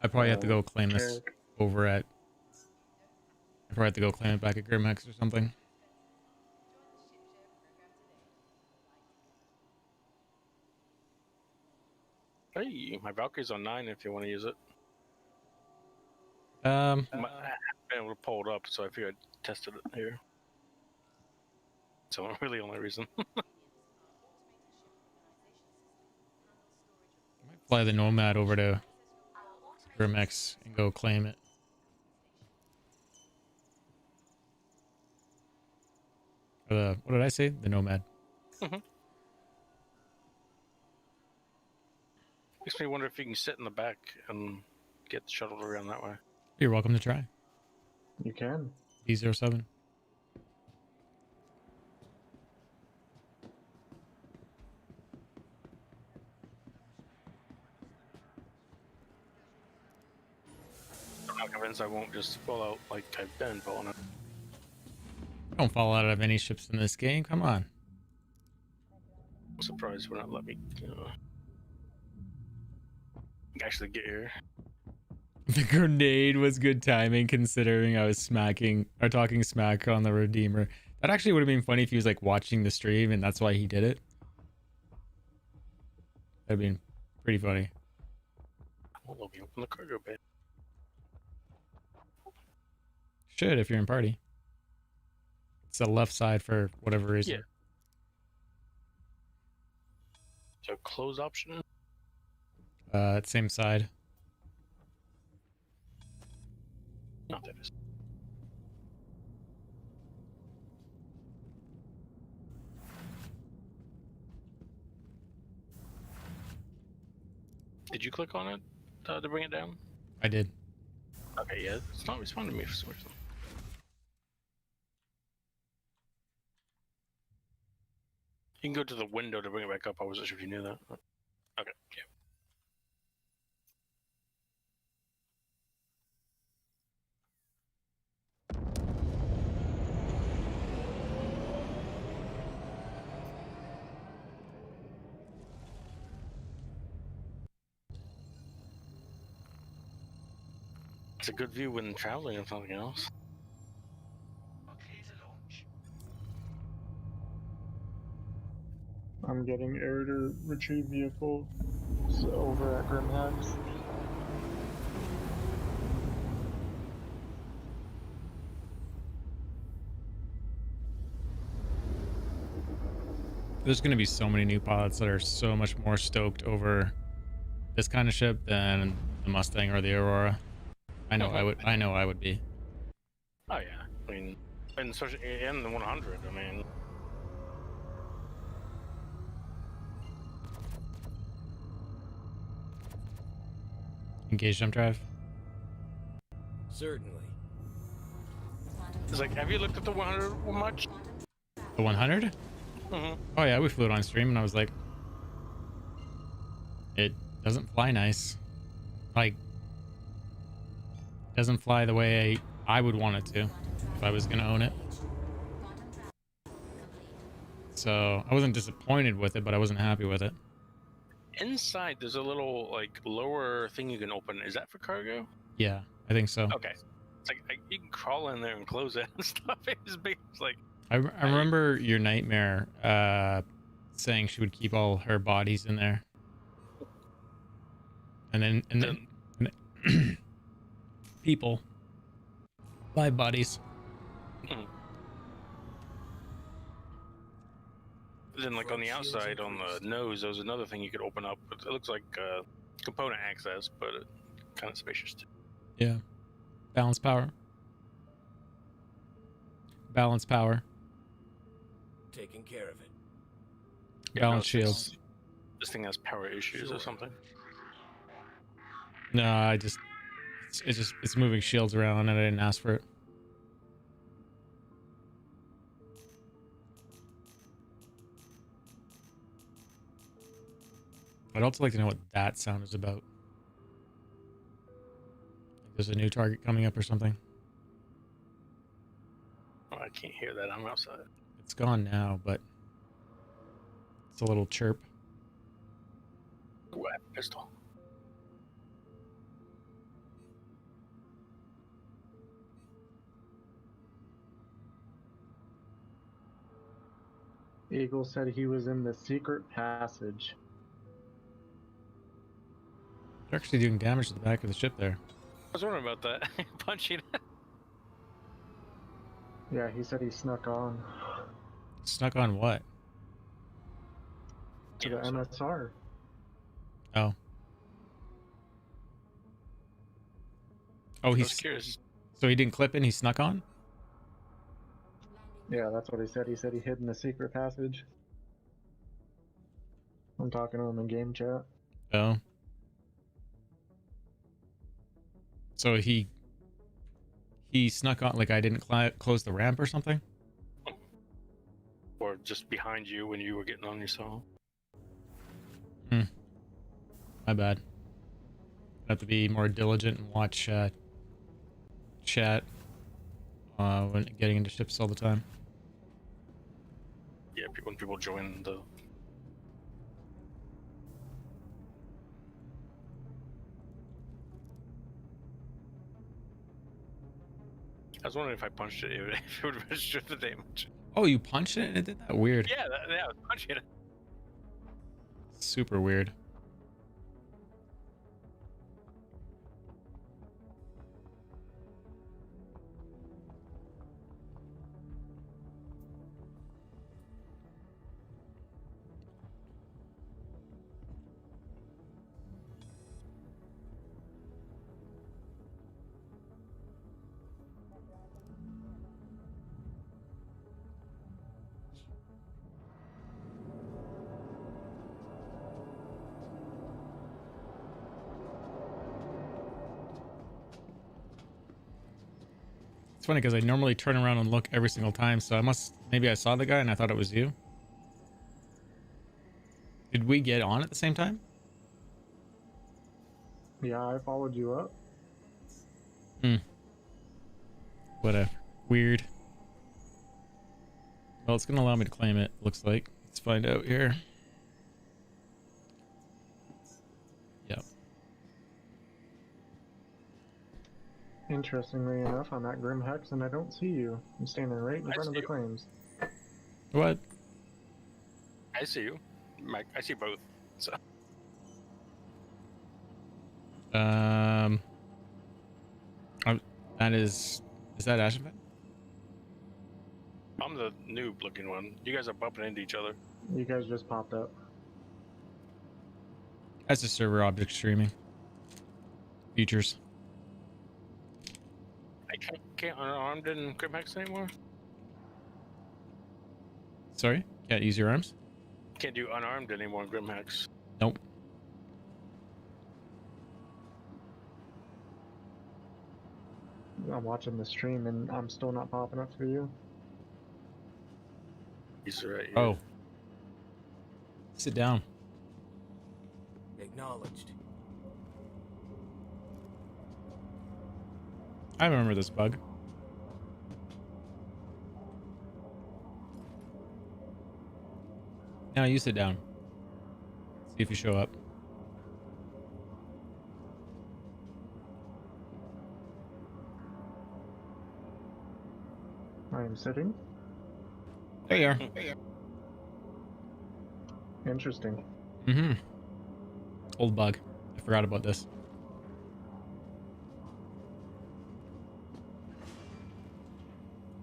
I probably have to go claim this Carrick. over at... I probably have to go claim it back at Grimhex or something. Hey, my Valkyrie's on 9 if you want to use it. Um, I haven't been able to pull it up, so I figured I'd test it here. So really only reason. fly the Nomad over to Grimhex and go claim it. Or the, what did I say? The Nomad. Makes me wonder if you can sit in the back and get shuttled around that way. You're welcome to try. You can. D07. I'm not convinced I won't just fall out like I've been falling out. Don't fall out of any ships in this game. Come on. I'm surprised would not let me actually get here. The grenade was good timing considering I was smacking or talking smack on the Redeemer. That actually would have been funny if he was like watching the stream and that's why he did it. That'd been pretty funny. Well, let me open the cargo bay. Should if you're in party. It's the left side for whatever reason. Yeah. So close option? Same side. Not that is. Did you click on it to bring it down? I did. Okay, yeah, it's not responding to me for some reason. You can go to the window to bring it back up. I wasn't sure if you knew that. Okay, yeah. It's a good view when traveling or something else. I'm getting air to retrieve vehicle over at Grimhex. There's going to be so many new pilots that are so much more stoked over this kind of ship than the Mustang or the Aurora. I know I would be. Oh yeah, I mean, and especially in the 100. I mean, Engage jump drive. Certainly. it's like, have you looked at the 100 much? The 100? Mm-hmm. Oh yeah, we flew it on stream, and I was like, it doesn't fly nice. Like, doesn't fly the way I would want it to if I was gonna own it. So I wasn't disappointed with it, but I wasn't happy with it. Inside, there's a little like lower thing you can open. Is that for cargo? Yeah, I think so. Okay. It's like you can crawl in there and close it and stuff. It's big. It's like I remember your nightmare saying she would keep all her bodies in there, and then people, live bodies. Then, like on the outside, on the nose, there's another thing you could open up. It looks like component access, but kind of spacious too. Yeah, balance power. Balance power. Taking care of it. Balance shields. This thing has power issues or something. No, it's moving shields around, and I didn't ask for it. I'd also like to know what that sound is about. Like there's a new target coming up or something. Oh, I can't hear that. I'm outside. It's gone now, but it's a little chirp. Ooh, I have a pistol. Eagle said he was in the secret passage. They're actually doing damage to the back of the ship there. I was wondering about that. Punching it. Yeah, he said he snuck on. Snuck on what? To the MSR. Oh. Oh, he's curious. So he didn't clip in, he snuck on? Yeah, that's what he said. He said he hid in the secret passage. I'm talking to him in game chat. Oh. So he snuck on, like I didn't close the ramp or something? Or just behind you when you were getting on yourself. My bad. I have to be more diligent and watch chat when getting into ships all the time. Yeah, when people join the... I was wondering if I punched it, if it would register the damage. Oh, you punched it and it did that? Weird. Yeah, I was punching it. Super weird. It's funny because I normally turn around and look every single time, so maybe I saw the guy and I thought it was you. Did we get on at the same time? Yeah, I followed you up. Whatever. Weird. Well, it's gonna allow me to claim it, looks like. Let's find out here. Yep. Interestingly enough, I'm at Grim Hex and I don't see you. I'm standing right in front of the claims. What? I see you. I see both. So that is that Ashenfed? I'm the noob looking one. You guys are bumping into each other. You guys just popped up. That's a server object streaming. Features. I can't unarmed in Grimhex anymore. Sorry? Can't use your arms? Can't do unarmed anymore in Grimhex. Nope. I'm watching the stream and I'm still not popping up for you. He's right here. Oh. Sit down. Acknowledged. I remember this bug. Now you sit down. See if you show up. I am sitting. There you are. Interesting. Mm-hmm. Old bug. I forgot about this.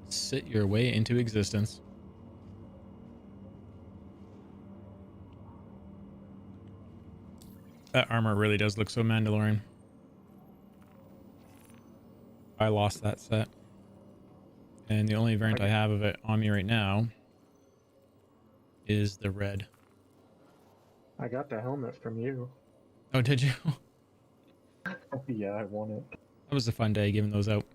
Sit your way into existence. That armor really does look so Mandalorian. I lost that set. And the only variant I have of it on me right now is the red. I got the helmet from you. Oh, did you? Yeah, I won it. That was a fun day giving those out.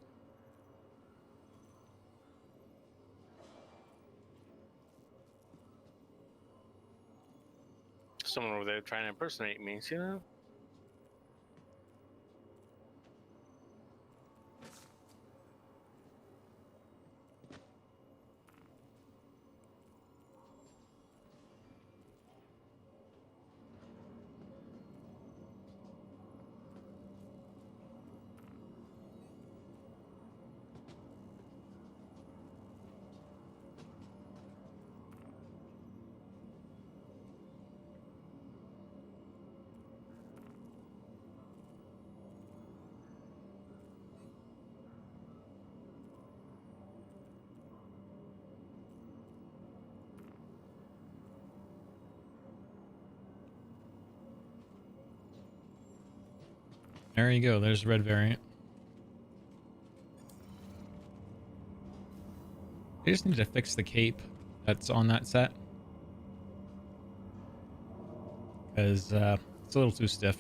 Someone over there trying to impersonate me, see that? There you go. There's the red variant. I just need to fix the cape that's on that set. Because it's a little too stiff.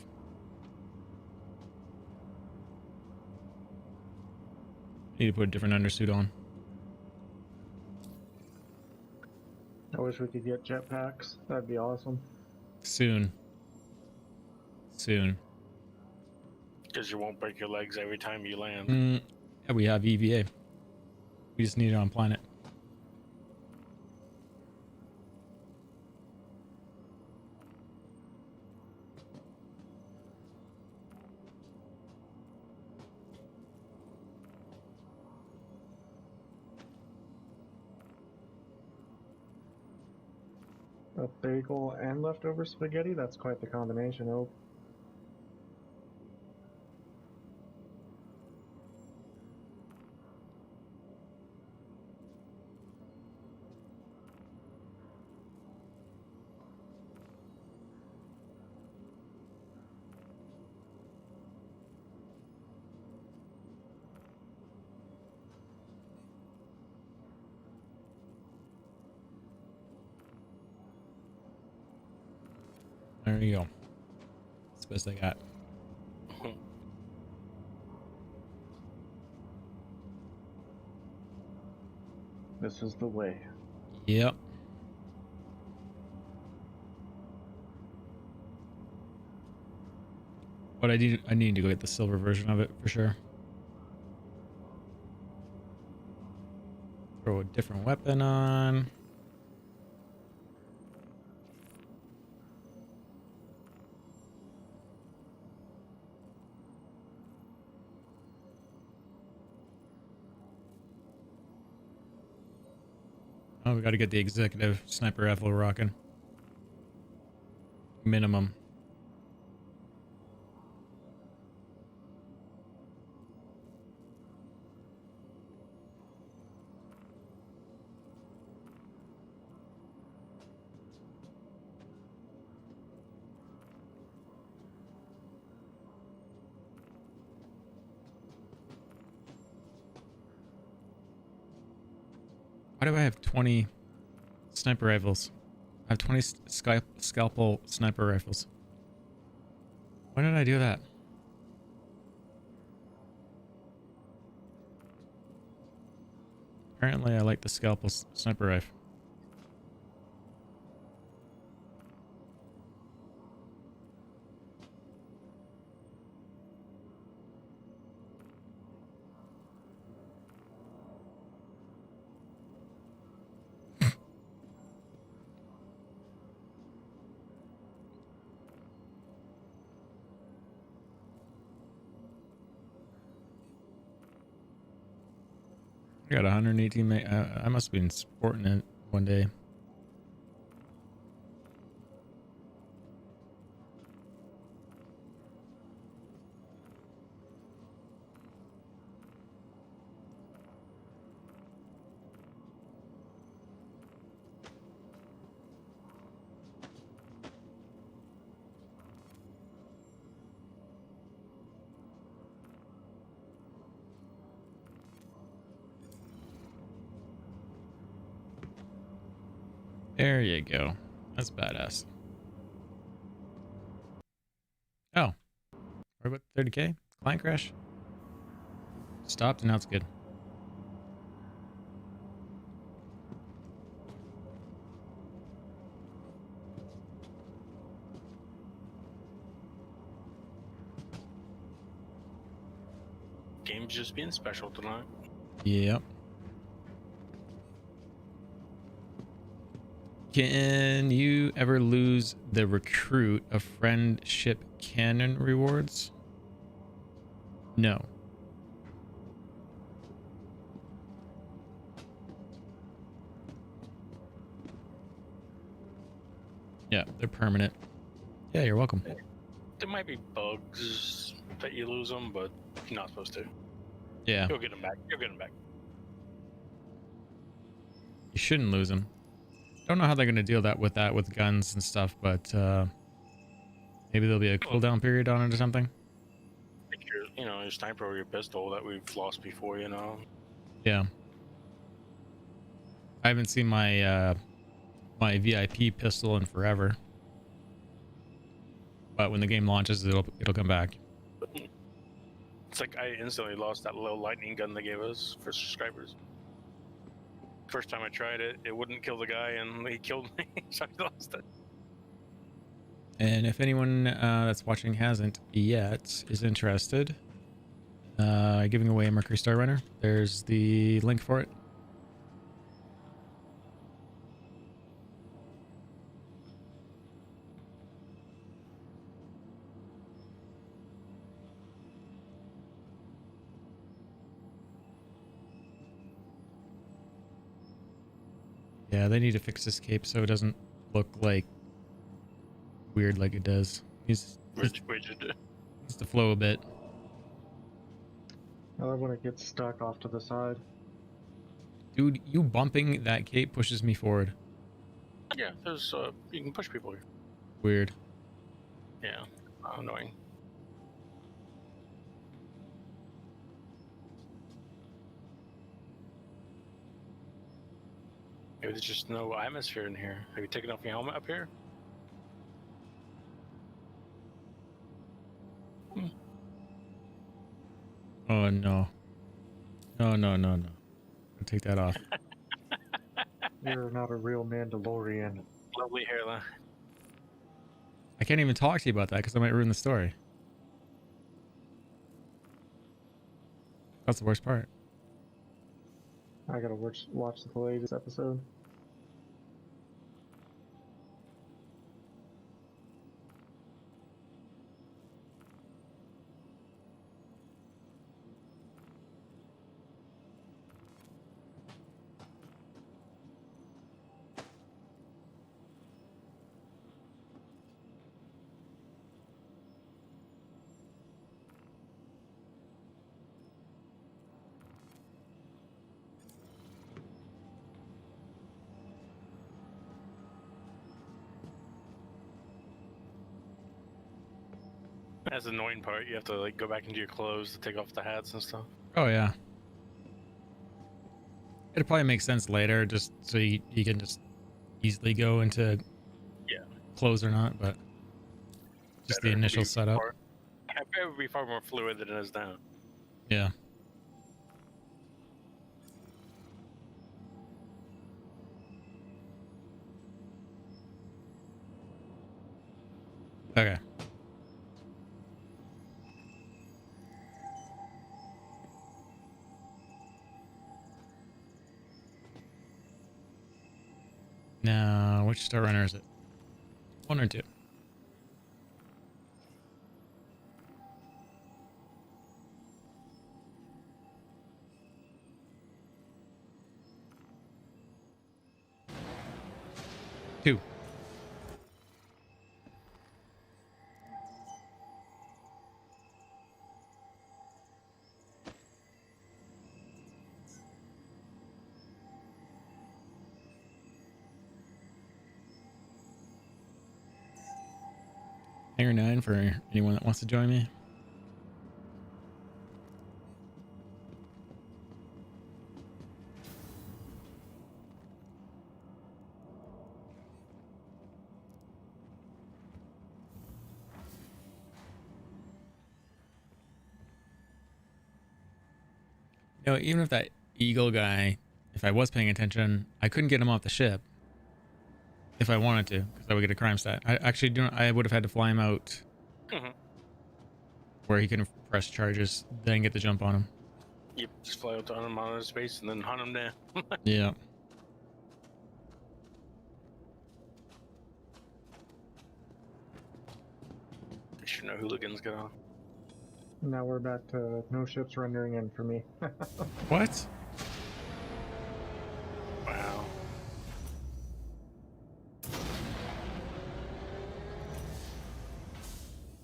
Need to put a different undersuit on. I wish we could get jetpacks. That'd be awesome. Soon. Soon. Because you won't break your legs every time you land. Yeah, we have EVA. We just need it on planet. A bagel and leftover spaghetti? That's quite the combination, oh. There you go. That's the best I got. This is the way. Yep. But I need to go get the silver version of it for sure. Throw a different weapon on. Oh, we got to get the executive sniper rifle rocking. Minimum. Why do I have 20 sniper rifles? I have 20 scalpel sniper rifles. Why did I do that? Apparently I like the scalpel sniper rifle. I got 118. I must have been sporting it one day. There you go. That's badass. Oh. What about 30k? Client crash? Stopped and now it's good. Game's just being special tonight. Yep. Can you ever lose the recruit of friendship cannon rewards? No. Yeah, they're permanent. Yeah, you're welcome. There might be bugs that you lose them, but you're not supposed to. Yeah. You'll get them back. You'll get them back. You shouldn't lose them. Don't know how they're going to deal with guns and stuff, but maybe there'll be a cooldown period on it or something. Like your sniper or your pistol that we've lost before, Yeah. I haven't seen my my VIP pistol in forever. But when the game launches, it'll come back. It's like I instantly lost that little lightning gun they gave us for subscribers. First time I tried it, it wouldn't kill the guy, and he killed me, so I lost it. And if anyone that's watching hasn't yet is interested, giving away a Mercury Star Runner, there's the link for it. Yeah, they need to fix this cape so it doesn't look like weird like it does. Needs to flow a bit. I love when it gets stuck off to the side. Dude, you bumping that cape pushes me forward. Yeah, there's you can push people here. Weird. Yeah, annoying. Maybe there's just no atmosphere in here. Have you taken off your helmet up here? Oh no. No. Take that off. You're not a real Mandalorian. Lovely hairline. I can't even talk to you about that because I might ruin the story. That's the worst part. I gotta watch the latest episode. That's the annoying part. You have to like go back into your clothes to take off the hats and stuff. Oh yeah. It'll probably make sense later, just so you can just easily go into clothes or not, but just the initial setup. I bet it would be far more fluid than it is now. Yeah. Okay. Now, which star runner is it? 1 or 2? Two. Hangar 9 for anyone that wants to join me. You know, even if that Eagle guy, if I was paying attention, I couldn't get him off the ship if I wanted to, because I would get a crime stat. I actually don't. I would have had to fly him out where he can press charges, then get the jump on him. Yep, just fly out on him out of space and then hunt him down. Yeah. You should know hooligans get on. Now we're back to no ships rendering in for me. What? Wow.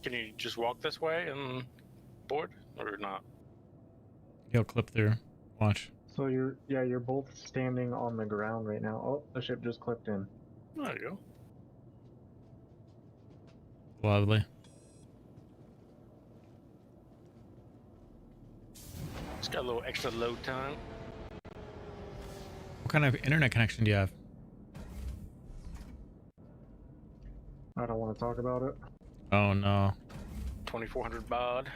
Can you just walk this way and board, or not? He'll clip through. Watch. So you're both standing on the ground right now. Oh, the ship just clipped in. There you go. Lovely. It's got a little extra load time. What kind of internet connection do you have? I don't want to talk about it. Oh no. 2400 baud.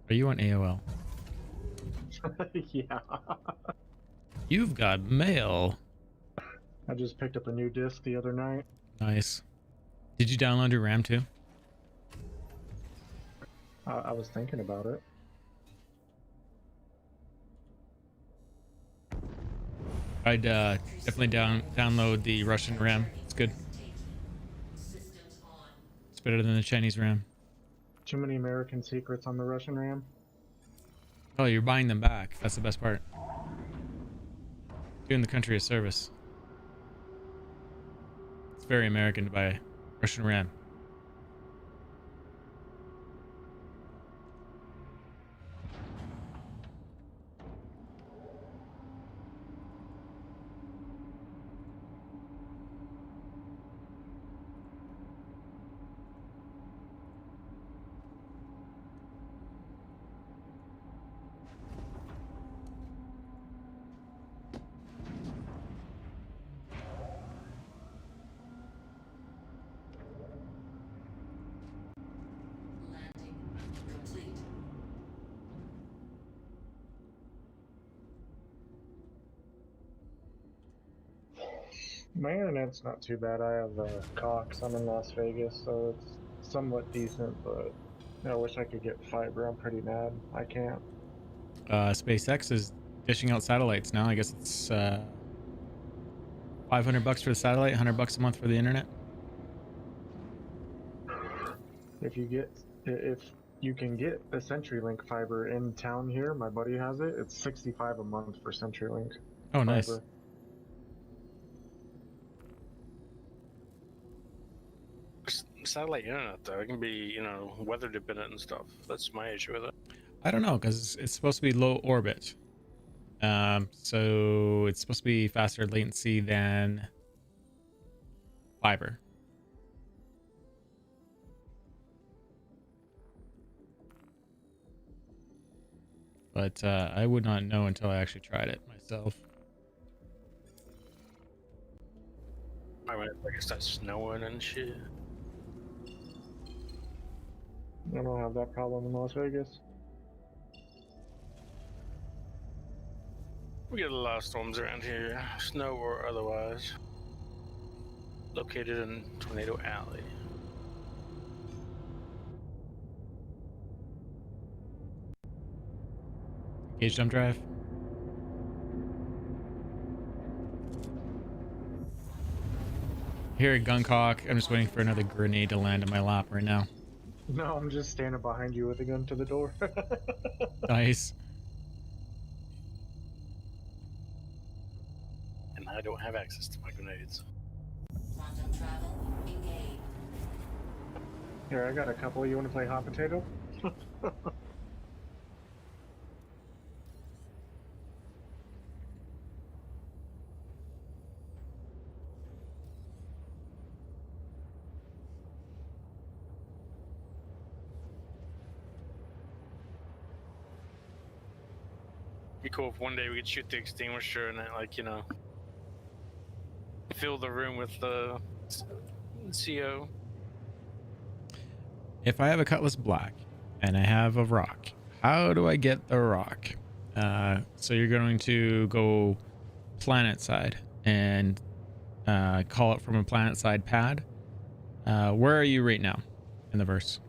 Are you on AOL? Yeah. You've got mail. I just picked up a new disc the other night. Nice. Did you download your RAM too? I was thinking about it. I'd definitely download the Russian RAM. It's good. It's better than the Chinese RAM. Too many American secrets on the Russian RAM. Oh, you're buying them back. That's the best part. Doing the country a service. It's very American to buy Russian RAM. My internet's not too bad. I have Cox. I'm in Las Vegas, so it's somewhat decent, but I wish I could get fiber. I'm pretty mad. I can't. SpaceX is dishing out satellites now. I guess it's $500 for the satellite, $100 a month for the internet. If you can get a CenturyLink fiber in town here, my buddy has it. It's $65 a month for CenturyLink. Oh, nice. Fiber. Satellite internet though, it can be, weather dependent and stuff. That's my issue with it. I don't know, because it's supposed to be low orbit. So it's supposed to be faster latency than fiber. But I would not know until I actually tried it myself. I mean, like it starts snowing and shit. I don't have that problem in Las Vegas. We get a lot of storms around here, snow or otherwise. Located in Tornado Alley. Engage jump drive. Here at Guncock, I'm just waiting for another grenade to land in my lap right now. No, I'm just standing behind you with a gun to the door. Nice. And I don't have access to my grenades. Quantum travel engaged. Here, I got a couple. You want to play hot potato? Be cool if one day we could shoot the extinguisher and fill the room with the CO. If I have a Cutlass Black and I have a rock, how do I get the rock? So you're going to go planet side and call it from a planet side pad. Where are you right now in the verse?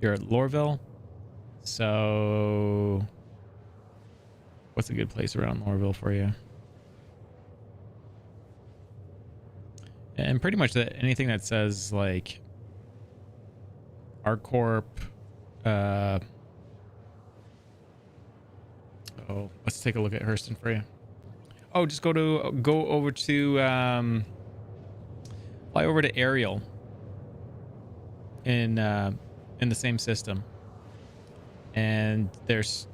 You're at Lorville. So what's a good place around Lorville for you? And pretty much anything that says like ArcCorp. Let's take a look at Hurston for you. Oh, just go over to fly over to Ariel in the same system, and there's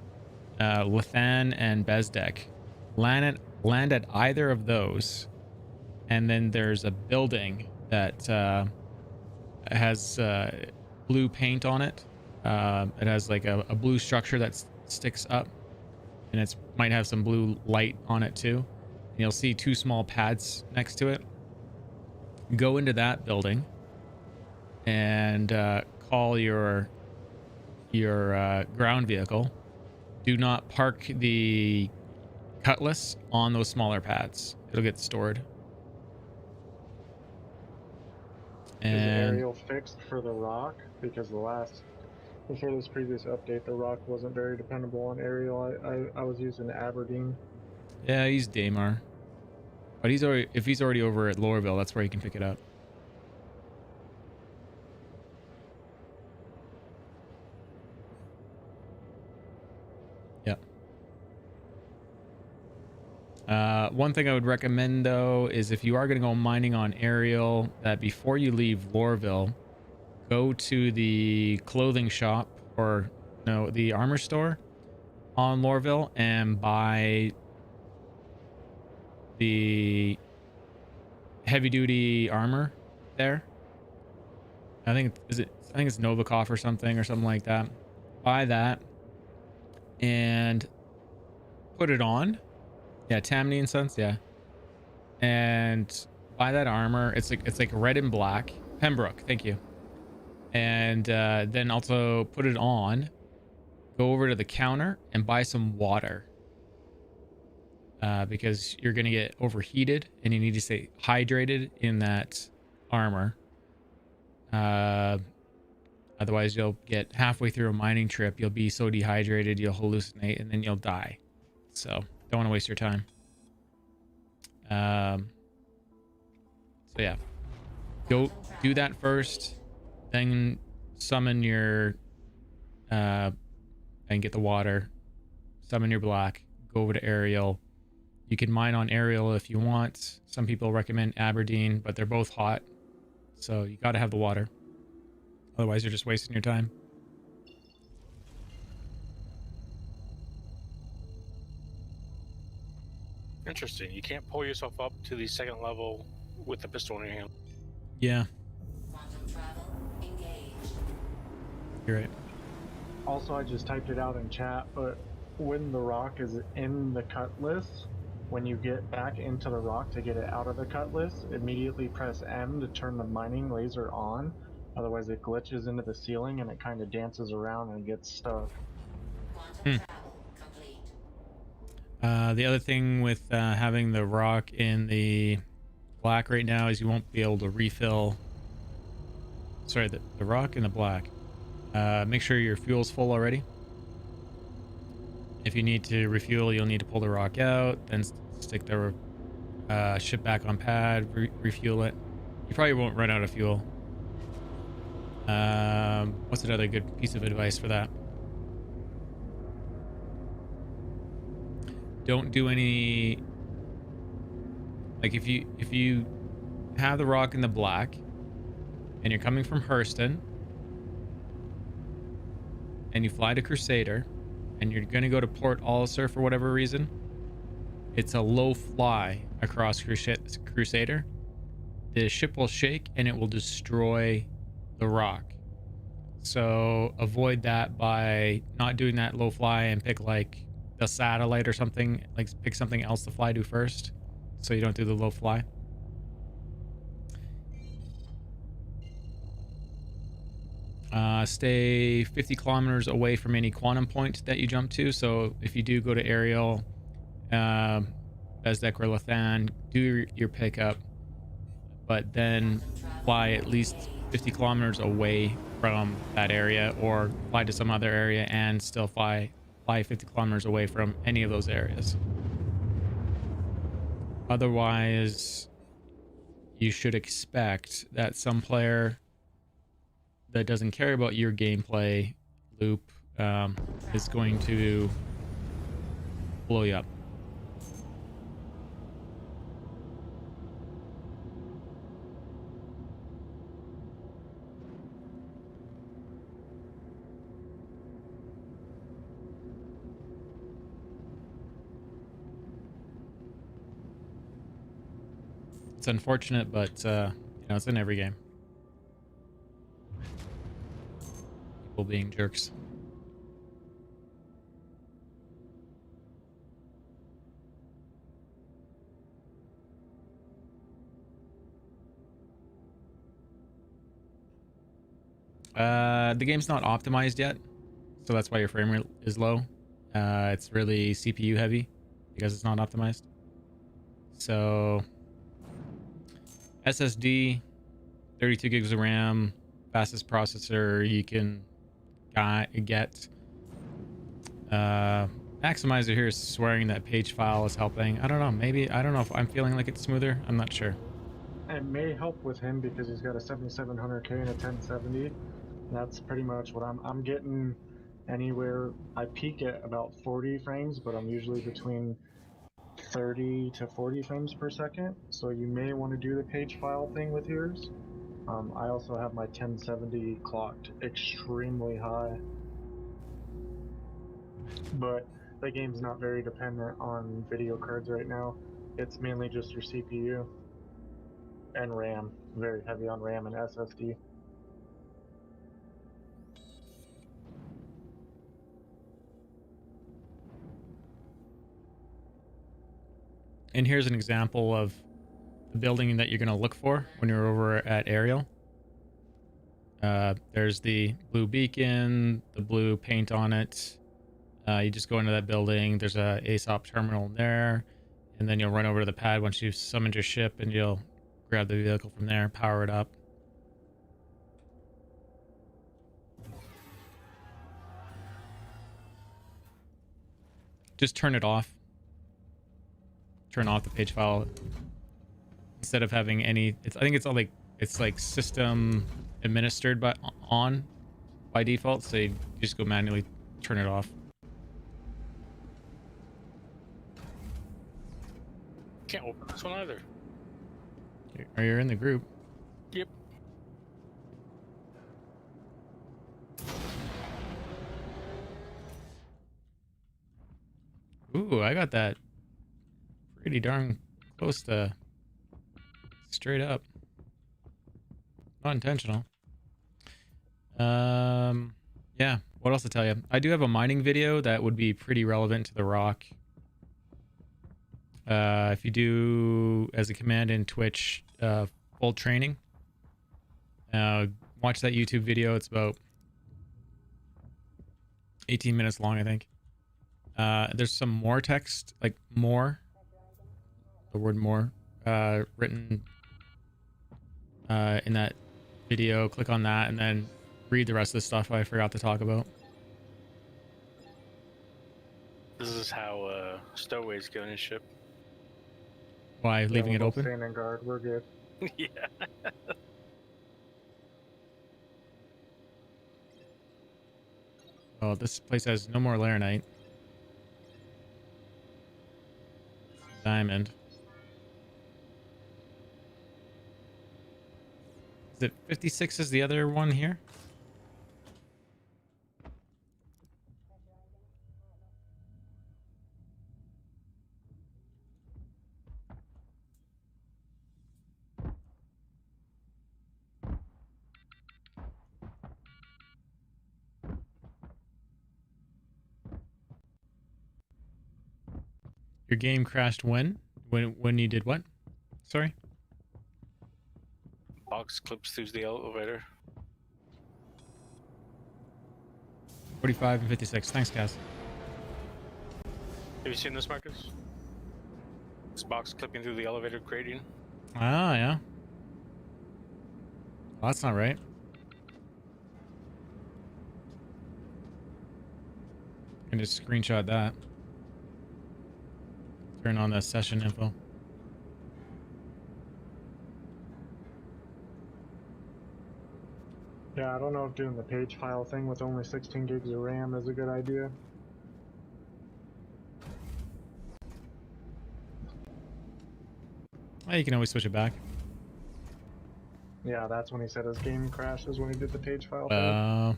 Lathan and Bezdek. Land at either of those, and then there's a building that has blue paint on it. It has like a blue structure that sticks up, and it might have some blue light on it too. And you'll see two small pads next to it. Go into that building and call your ground vehicle. Do not park the Cutlass on those smaller pads. It'll get stored. Is And Ariel fixed for the rock? Because before this previous update, the rock wasn't very dependable on Ariel. I was using Aberdeen. yeah, he's Daymar. But if he's already over at Lorville, that's where he can pick it up. One thing I would recommend though is if you are going to go mining on Ariel, that before you leave Lorville, go to the clothing shop, or no, the armor store on Lorville, and buy the heavy duty armor there. I think it's Novikov or something like that. Buy that and put it on. Yeah, Tammany and Sons, yeah. And buy that armor. It's like red and black. Pembroke, thank you. And then also put it on. Go over to the counter and buy some water. Because you're going to get overheated and you need to stay hydrated in that armor. Otherwise, you'll get halfway through a mining trip. You'll be so dehydrated, you'll hallucinate, and then you'll die. So, don't want to waste your time. So, yeah. Go do that first. Then summon your... and get the water. Summon your black. Go over to Aerial. You can mine on Aerial if you want. Some people recommend Aberdeen, but they're both hot. So, you got to have the water. Otherwise, you're just wasting your time. Interesting. You can't pull yourself up to the second level with the pistol in your hand. Yeah. Quantum travel engaged. You're right. Also, I just typed it out in chat, but when the rock is in the cutlass, when you get back into the rock to get it out of the cutlass, immediately press M to turn the mining laser on. Otherwise, it glitches into the ceiling and it kind of dances around and gets stuck. Quantum travel complete. The other thing with having the rock in the black right now is you won't be able to refill. Sorry, the rock in the black. Make sure your fuel's full already. If you need to refuel, you'll need to pull the rock out, then stick the ship back on pad, refuel it. You probably won't run out of fuel. What's another good piece of advice for that? Don't do any, like if you have the rock in the black and you're coming from Hurston and you fly to Crusader and you're going to go to Port Alliser for whatever reason, it's a low fly across Crusader. The ship will shake and it will destroy the rock. So avoid that by not doing that low fly and pick like the satellite or something. Like pick something else to fly to first, so you don't do the low fly. Stay 50 kilometers away from any quantum point that you jump to. So if you do go to Aerial, Bezdek or Lathan, do your pickup, but then fly at least 50 kilometers away from that area, or fly to some other area and still fly 50 kilometers away from any of those areas. Otherwise, you should expect that some player that doesn't care about your gameplay loop is going to blow you up. It's unfortunate, but you know, it's in every game. People being jerks. The game's not optimized yet, so that's why your frame rate is low. It's really CPU heavy because it's not optimized. So SSD, 32 gigs of RAM, fastest processor you can get. Maximizer here is swearing that page file is helping. I don't know. Maybe, I don't know if I'm feeling like it's smoother. I'm not sure. It may help with him because he's got a 7700K and a 1070. That's pretty much what I'm getting anywhere. I peak at about 40 frames, but I'm usually between 30 to 40 frames per second. So you may want to do the page file thing with yours. I also have my 1070 clocked extremely high, but the game's not very dependent on video cards right now. It's mainly just your CPU and RAM. Very heavy on RAM and SSD. And here's an example of the building that you're going to look for when you're over at Aerial. There's the blue beacon, the blue paint on it. You just go into that building. There's a ASOP terminal there, and then you'll run over to the pad once you've summoned your ship, and you'll grab the vehicle from there, power it up. Just turn it off. Turn off the page file instead of having any. I think it's all like system administered by default. So you just go manually turn it off. Can't open this one either. Or you're in the group. Yep. Ooh, I got that pretty darn close to straight up. Not intentional. Yeah, what else to tell you? I do have a mining video that would be pretty relevant to the rock. If you do as a command in Twitch, full training, watch that YouTube video. It's about 18 minutes long, I think. There's some more text, like more, the word more, written in that video. Click on that and then read the rest of the stuff I forgot to talk about. This is how Stowaways get on his ship. Why leaving it we'll open? Stand in guard. We're good. Yeah. Oh, this place has no more laranite. Diamond. Is it 56 is the other one here? Your game crashed when? When you did what? Sorry? Box clips through the elevator. 45 and 56. Thanks, Cass. Have you seen this, Marcus? This box clipping through the elevator grating. Ah, yeah. Well, that's not right. I can just screenshot that. Turn on the session info. Yeah, I don't know if doing the page file thing with only 16 gigs of RAM is a good idea. Oh, you can always switch it back. Yeah, that's when he said his game crashes when he did the page file thing.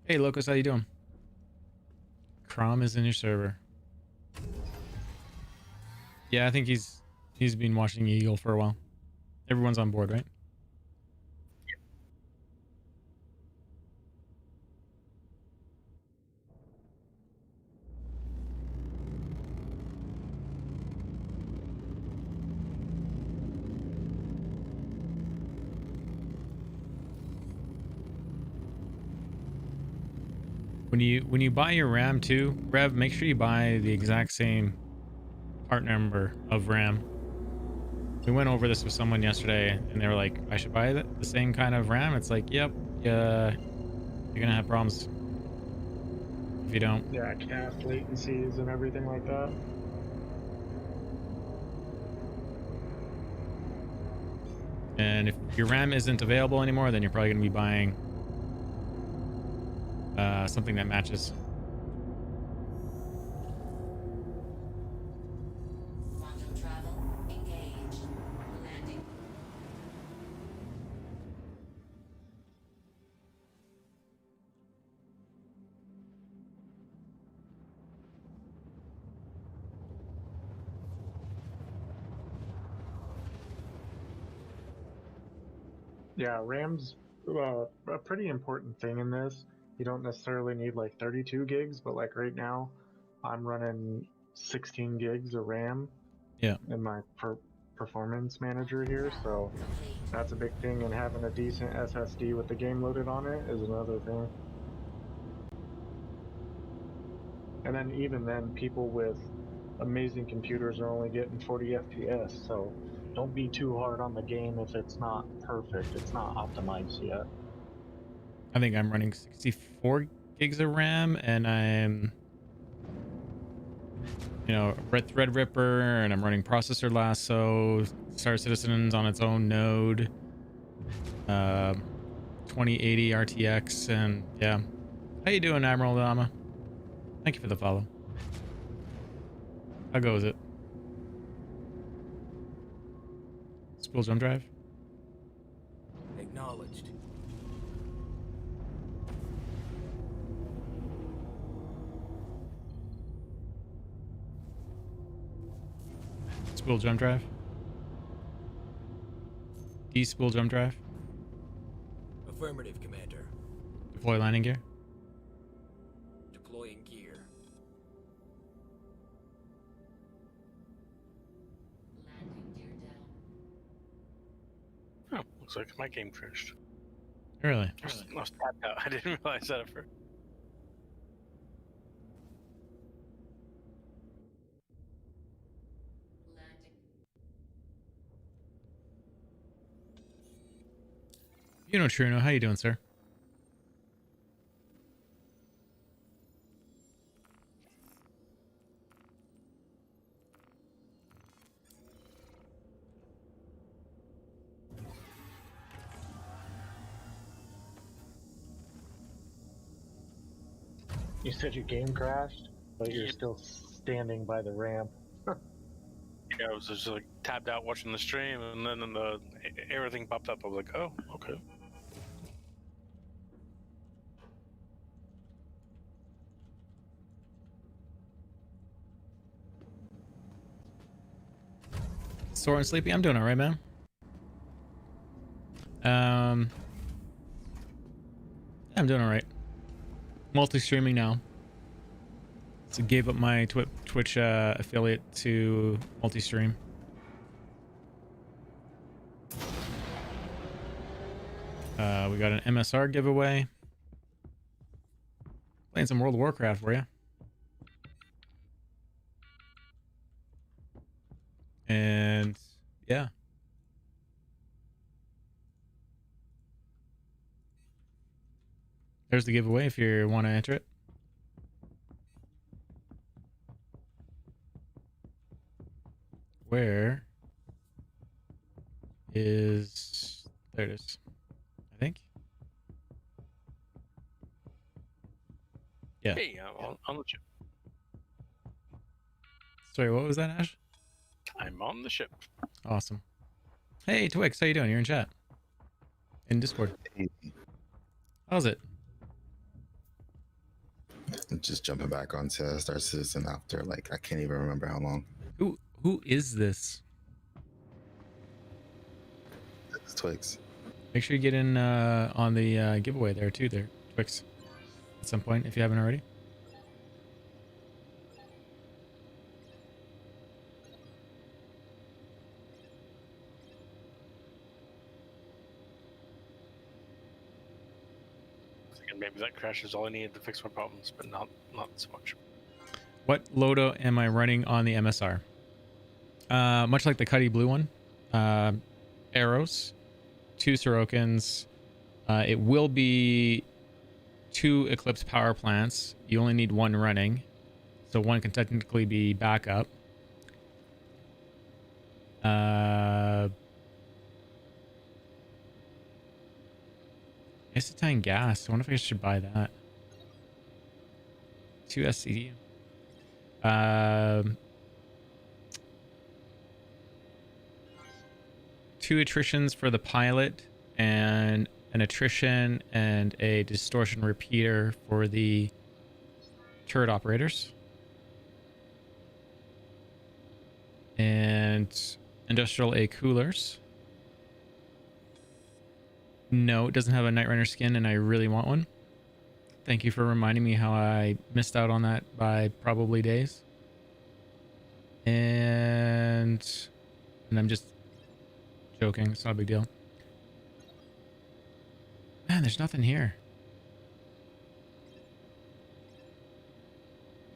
Hey, Locus, how you doing? Crom is in your server. Yeah, I think he's been watching Eagle for a while. Everyone's on board, right? When you buy your RAM too, Rev, make sure you buy the exact same part number of RAM. We went over this with someone yesterday, and they were like, "I should buy the same kind of RAM." It's like, "Yep, you're gonna have problems if you don't." Yeah, cache latencies and everything like that. And if your RAM isn't available anymore, then you're probably gonna be buying something that matches. Quantum travel engaged. Landing. Yeah, RAM's a pretty important thing in this. You don't necessarily need like 32 gigs, but like right now, I'm running 16 gigs of RAM Yeah. in my performance manager here, so That's a big thing, and having a decent SSD with the game loaded on it is another thing. And then even then, people with amazing computers are only getting 40 FPS, so don't be too hard on the game if it's not perfect. It's not optimized yet. I think I'm running 64 gigs of RAM, and I'm, you know, Red Threadripper, and I'm running Processor Lasso, Star Citizen's on its own node, 2080 RTX, and yeah. How you doing, Admiral Dama? Thank you for the follow. How goes it? Spool jump drive? Acknowledged. Spool jump drive? D-spool jump drive? Affirmative, Commander. Deploy landing gear? Deploying gear. Oh, looks like my game crashed. Really? I was tapped out. I didn't realize that at first. You know, Truno, how you doing, sir? You said your game crashed, but you're still standing by the ramp. Yeah, I was just like tapped out watching the stream, and then everything popped up. I was like, oh, okay. Sore and sleepy? I'm doing alright, man. I'm doing alright. Multi-streaming now. So gave up my Twitch affiliate to multi-stream. We got an MSR giveaway. Playing some World of Warcraft for you. And yeah. There's the giveaway if you want to enter it. Where is... There it is. I think. Yeah. Hey, I'm on the ship. Sorry, what was that, Ash? I'm on the ship. Awesome. Hey, Twix, how you doing? You're in chat. In Discord. How's it? Just jumping back onto Star Citizen after, like, I can't even remember how long. Who is this? It's Twix. Make sure you get in on the giveaway there too, there, Twix. At some point, if you haven't already. Maybe that crash is all I needed to fix my problems, but not so much. What Lodo am I running on the MSR? Much like the Cuddy Blue one. Arrows, 2 Sorokins. It will be 2 Eclipse power plants. You only need 1 running, so 1 can technically be backup. Acetine gas. I wonder if I should buy that. 2 SCD. 2 attritions for the pilot, and an attrition and a distortion repeater for the turret operators. And industrial A coolers. No, it doesn't have a Night Runner skin, and I really want one. Thank you for reminding me how I missed out on that by probably days. And I'm just joking. It's not a big deal. Man, there's nothing here.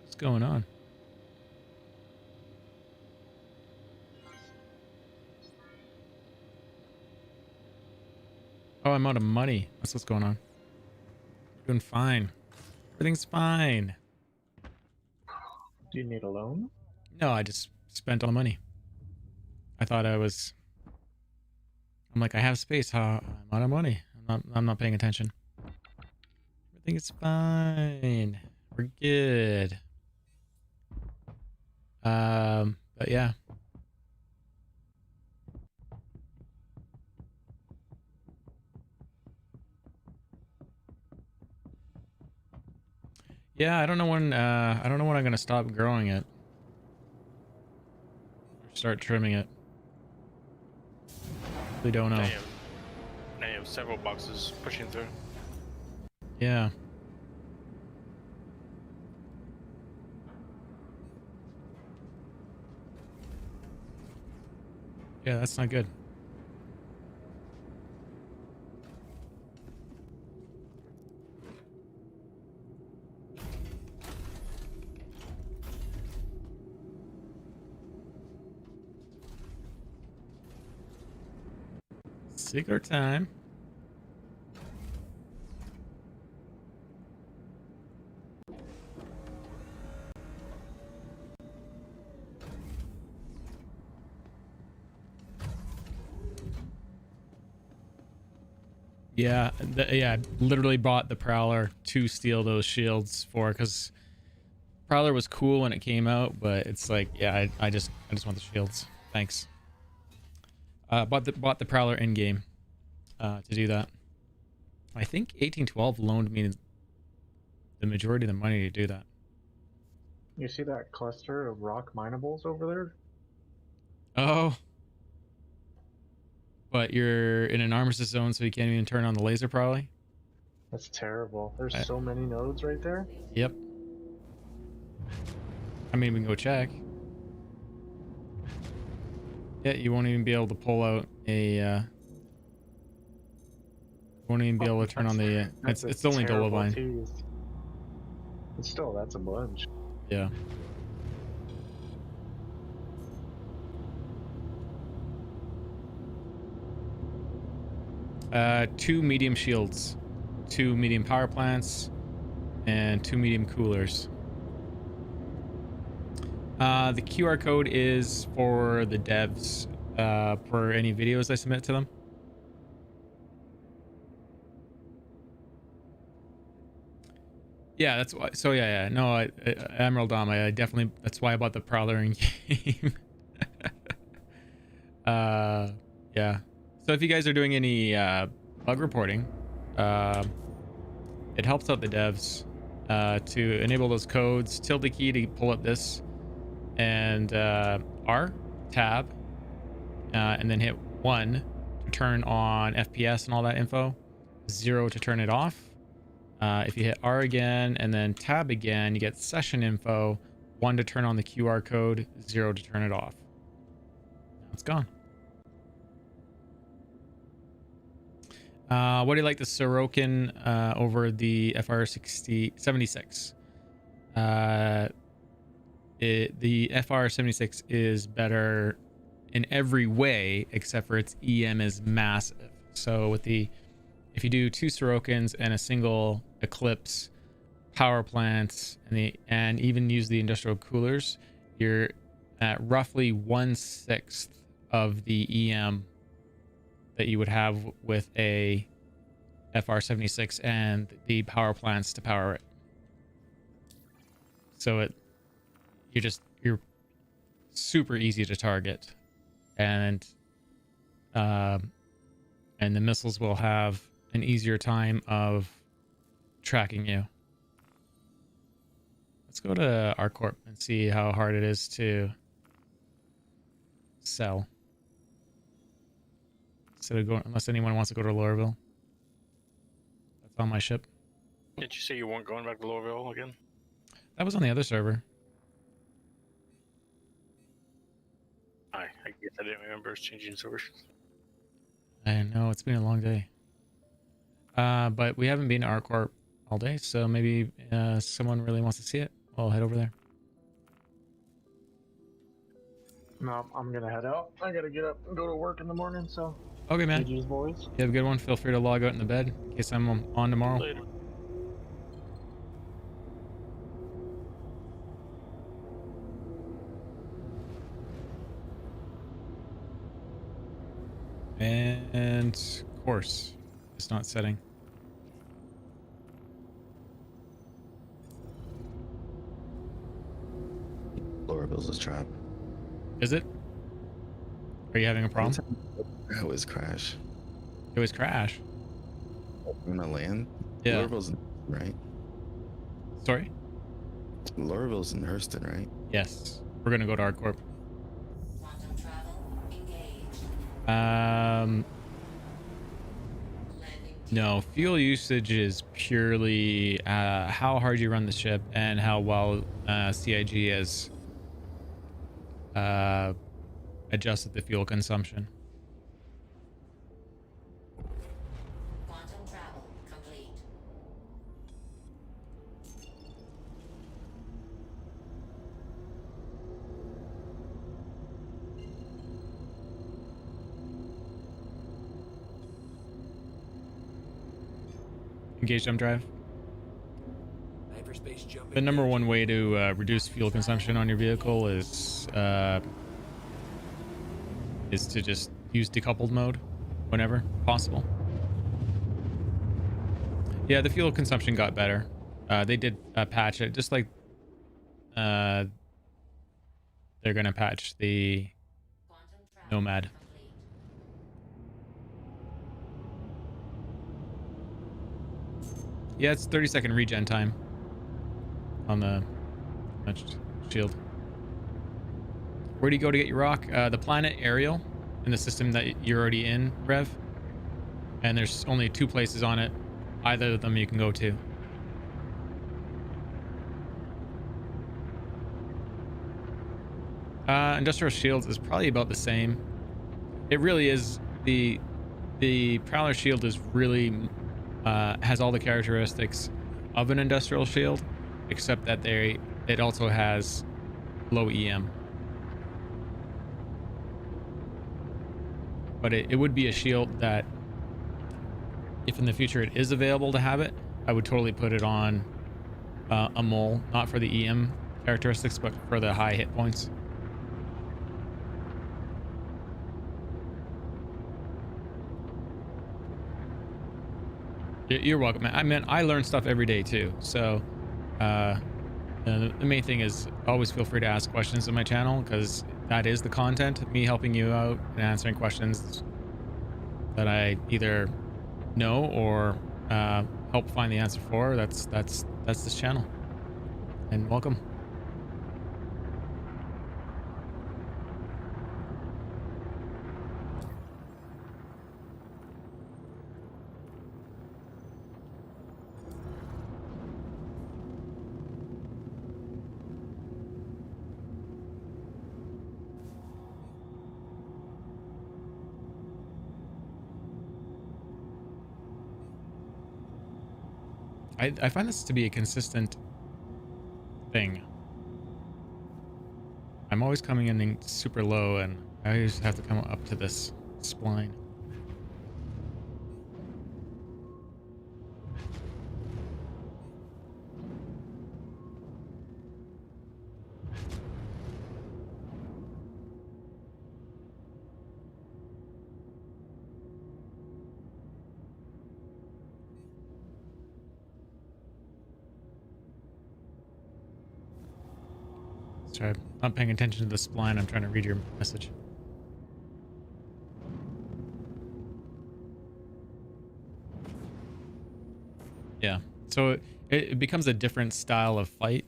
What's going on? Oh, I'm out of money. That's what's going on. Doing fine. Everything's fine. Do you need a loan? No, I just spent all the money. I thought I was... I'm like, I have space. I'm out of money. I'm not paying attention. Everything is fine. We're good. But yeah. Yeah, I don't know when I'm gonna stop growing it. Or start trimming it. We don't know. I have several boxes pushing through. Yeah. Yeah, that's not good. Cigar time. Yeah, yeah, I literally bought the Prowler to steal those shields for, because Prowler was cool when it came out, but it's like, yeah, I just want the shields. Thanks. Bought the Prowler in game to do that. I think 1812 loaned me the majority of the money to do that. You see that cluster of rock minables over there? Oh. But you're in an armistice zone, so you can't even turn on the laser, probably? That's terrible. There's so many nodes right there. Yep. I mean, we can go check. Yeah, you won't even be able to pull out a... won't even be able to turn on the... it's only Dolivine. Tease. But still, that's a bunch. Yeah. Two medium shields, 2 medium power plants, and 2 medium coolers. The QR code is for the devs for any videos I submit to them. Yeah, that's why. So yeah. No, Emerald Dom. I definitely. That's why I bought the Prowler in game. Yeah. So if you guys are doing any bug reporting, it helps out the devs to enable those codes. Tilde key to pull up this, and R tab, and then hit 1 to turn on FPS and all that info. 0 to turn it off. If you hit R again and then tab again, you get session info. 1 to turn on the QR code, 0 to turn it off. Now it's gone. What do you like the Sorokin over the FR76? The FR76 is better in every way except for its EM is massive. So if you do 2 Sorokins and a single Eclipse power plants and even use the industrial coolers, you're at roughly 1/6 of the EM that you would have with a FR76 and the power plants to power it. So you're super easy to target, and the missiles will have an easier time of tracking you. Let's go to ArcCorp and see how hard it is to sell. Instead of going, unless anyone wants to go to Lorville. That's on my ship. Did you say you weren't going back to Lorville again? That was on the other server. I guess I didn't remember changing servers. I know, it's been a long day. But we haven't been to ArcCorp all day, so maybe someone really wants to see it. I'll head over there. No, I'm gonna head out. I gotta get up and go to work in the morning, so. Okay, man. GG's, boys. You have a good one. Feel free to log out in the bed in case I'm on tomorrow. Later. And course, it's not setting. Lorville's a trap. Is it? Are you having a problem? I always crash. It was crash. When I land? Yeah. Lorville's right? Sorry? Lorville's in Hurston, right? Yes. We're gonna go to ArcCorp. Quantum travel engaged. No, fuel usage is purely how hard you run the ship and how well CIG has adjusted the fuel consumption. Quantum travel complete. Engage jump drive. Hyperspace jump. The number one way to reduce fuel consumption on your vehicle is to just use decoupled mode whenever possible. Yeah, the fuel consumption got better. They did patch it, just like they're gonna patch the Nomad. Yeah, it's 30-second regen time on the shield. Where do you go to get your rock? The planet Ariel, in the system that you're already in, Rev. And there's only 2 places on it. Either of them you can go to. Industrial shields is probably about the same. It really is. The Prowler shield is really has all the characteristics of an industrial shield, except that it also has low EM. But it would be a shield that, if in the future it is available to have it, I would totally put it on a mole, not for the EM characteristics, but for the high hit points. You're welcome. I mean, I learn stuff every day too. So the main thing is always feel free to ask questions on my channel, because that is the content, me helping you out and answering questions that I either know or help find the answer for. That's this channel. And welcome. I find this to be a consistent thing. I'm always coming in super low, and I always have to come up to this spline. Sorry, I'm not paying attention to the spline. I'm trying to read your message. Yeah, so it becomes a different style of fight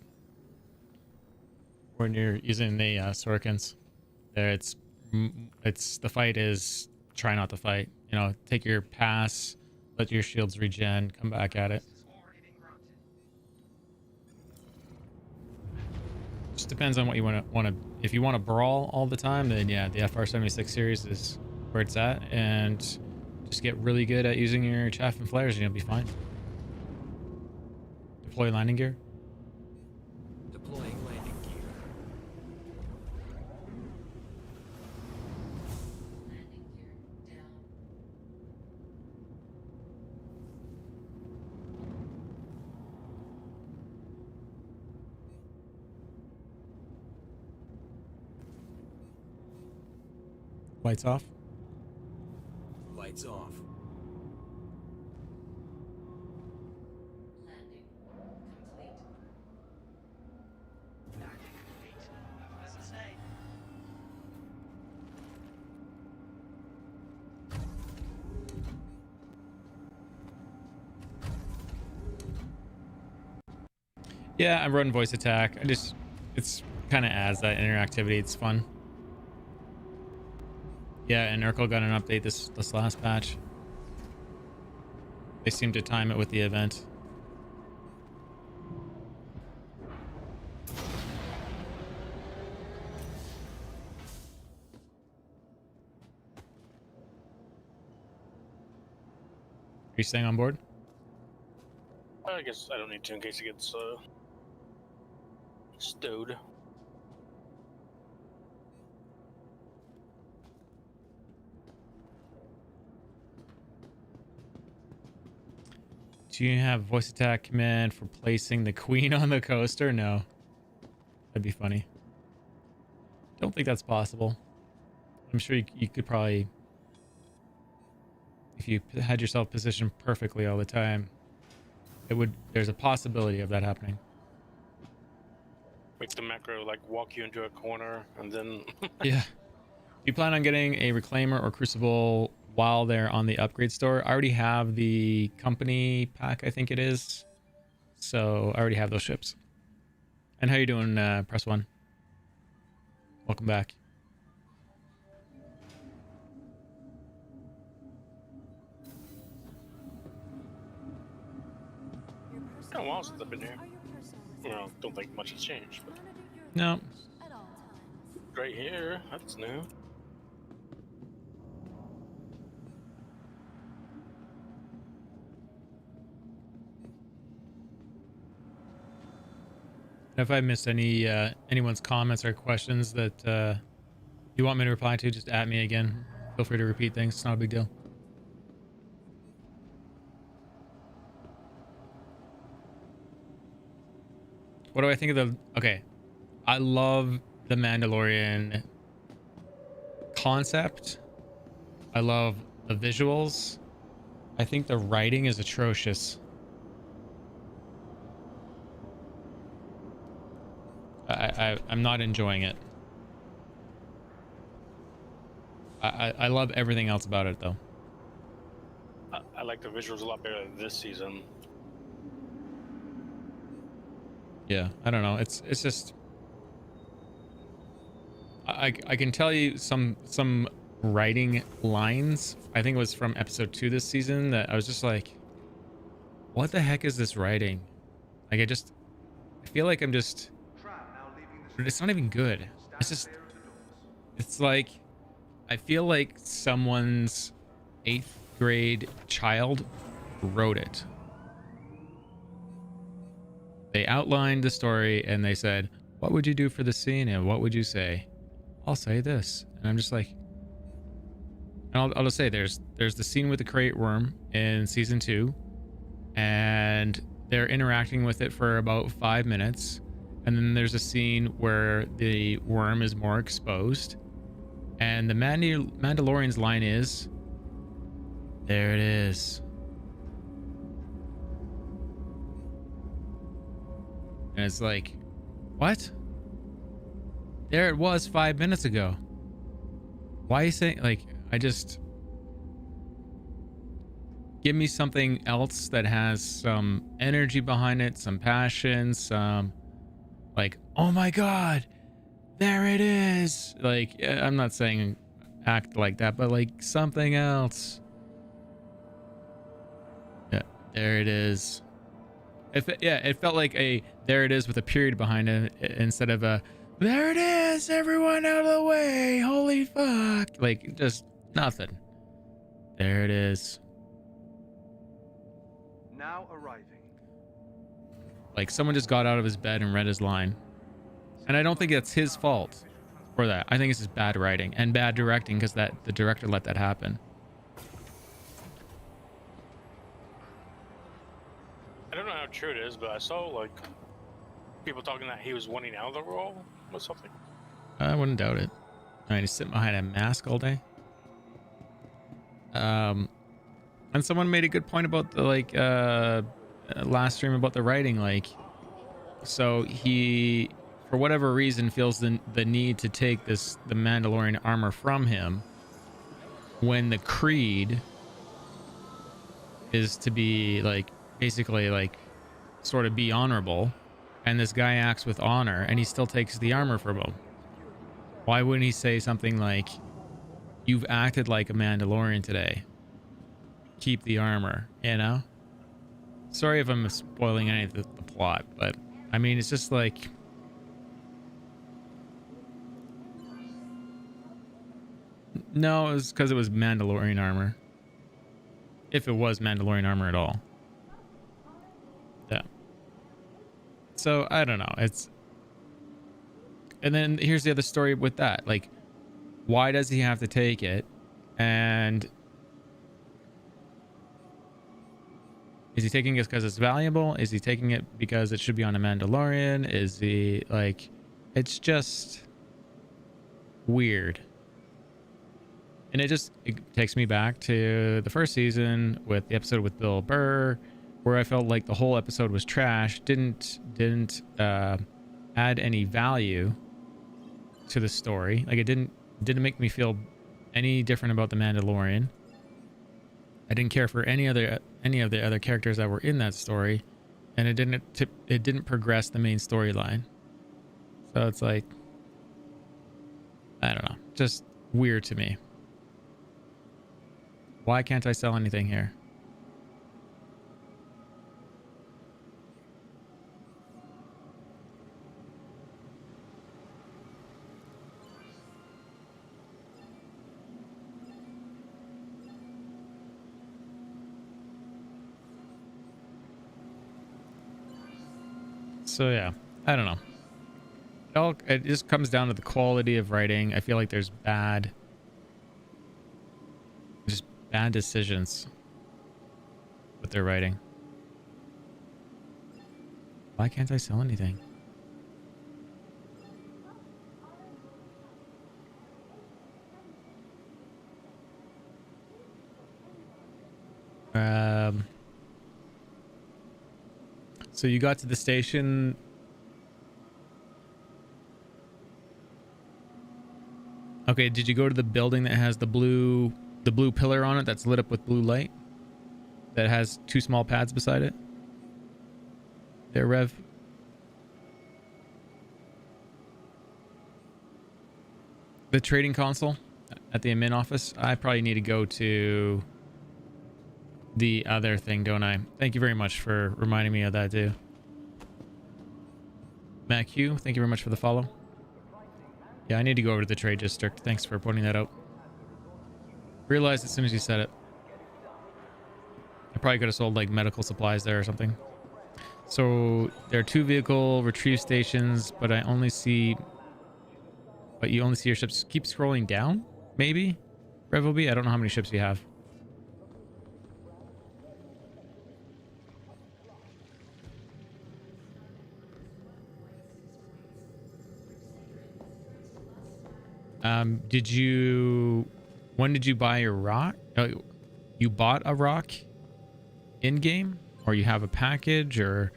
when you're using the Sorkins. There, it's the fight is try not to fight. You know, take your pass, let your shields regen, come back at it. Just depends on what you want to. If you want to brawl all the time, then yeah, the FR76 series is where it's at. And Just get really good at using your chaff and flares and you'll be fine. Deploy landing gear. Deploying landing gear. Lights off. Lights off. Yeah, I'm running voice attack. It's kind of adds that interactivity. It's fun. Yeah, and Urkel got an update this last patch. They seem to time it with the event. Are you staying on board? I guess I don't need to in case it gets stowed. Do you have voice attack command for placing the queen on the coaster? No. That'd be funny. Don't think that's possible. I'm sure you could probably, if you had yourself positioned perfectly all the time, there's a possibility of that happening. Make the macro like walk you into a corner and then Yeah. Do you plan on getting a reclaimer or crucible while they're on the upgrade store? I already have the company pack, I think it is. So I already have those ships. And how you doing, Press One? Welcome back. It's been a while since I've been here. Well, don't think much has changed, but No. right here, that's new. If I missed any anyone's comments or questions that you want me to reply to, just at me again. Feel free to repeat things. It's not a big deal. What do I think of the... Okay. I love the Mandalorian concept. I love the visuals. I think the writing is atrocious. I'm not enjoying it. I love everything else about it, though. I like the visuals a lot better this season. Yeah, I don't know. It's just... I can tell you some writing lines. I think it was from episode 2 this season that I was just like, what the heck is this writing? Like, I feel like I'm just... But it's not even good. It's like, I feel like someone's 8th grade child wrote it. They outlined the story and they said, what would you do for the scene and what would you say? I'll say this. And I'm just like, and I'll just say there's the scene with the crate worm in season 2 and they're interacting with it for about 5 minutes. And then there's a scene where the worm is more exposed. And the Mandalorian's line is, there it is. And it's like, what? There it was 5 minutes ago. Why are you saying, like, give me something else that has some energy behind it, some passion, some, like, oh my God, there it is. Like, I'm not saying act like that, but like something else. Yeah, there it is. It felt like a there it is with a period behind it instead of a there it is, everyone out of the way, holy fuck. Like, just nothing. There it is. Now arriving. Like someone just got out of his bed and read his line. And I don't think it's his fault for that. I think it's just bad writing and bad directing because the director let that happen. I don't know how true it is, but I saw like people talking that he was wanting out of the role or something. I wouldn't doubt it. I mean, he's sitting behind a mask all day. And someone made a good point about the last stream about the writing. Like, so he, for whatever reason, feels the need to take the Mandalorian armor from him when the creed is to be like basically like sort of be honorable, and this guy acts with honor and he still takes the armor from him. Why wouldn't he say something like, "You've acted like a Mandalorian today. Keep the armor," you know? Sorry if I'm spoiling any of the plot, but I mean, it's just like, no, it was because it was Mandalorian armor. If it was Mandalorian armor at all. Yeah. So I don't know. And then here's the other story with that. Like, why does he have to take it? And is he taking it because it's valuable? Is he taking it because it should be on a Mandalorian? Is he like, it's just weird. And it takes me back to the first season with the episode with Bill Burr, where I felt like the whole episode was trash, didn't add any value to the story. Like, it didn't make me feel any different about the Mandalorian. I didn't care for any of the other characters that were in that story, and it didn't progress the main storyline. So it's like, I don't know, just weird to me. Why can't I sell anything here? So yeah, I don't know. It just comes down to the quality of writing. I feel like there's just bad decisions with their writing. Why can't I sell anything? So you got to the station. Okay, did you go to the building that has the blue pillar on it that's lit up with blue light? That has two small pads beside it? There, Rev. The trading console at the admin office. I probably need to go to the other thing, don't I? Thank you very much for reminding me of that too. Mac Hugh, thank you very much for the follow. Yeah, I need to go over to the trade district. Thanks for pointing that out. Realized as soon as you said it. I probably could have sold like medical supplies there or something. So there are 2 vehicle retrieve stations, but you only see your ships. Keep scrolling down, maybe? Revelby, I don't know how many ships you have. When did you buy your rock? You bought a rock in game, or you have a package, or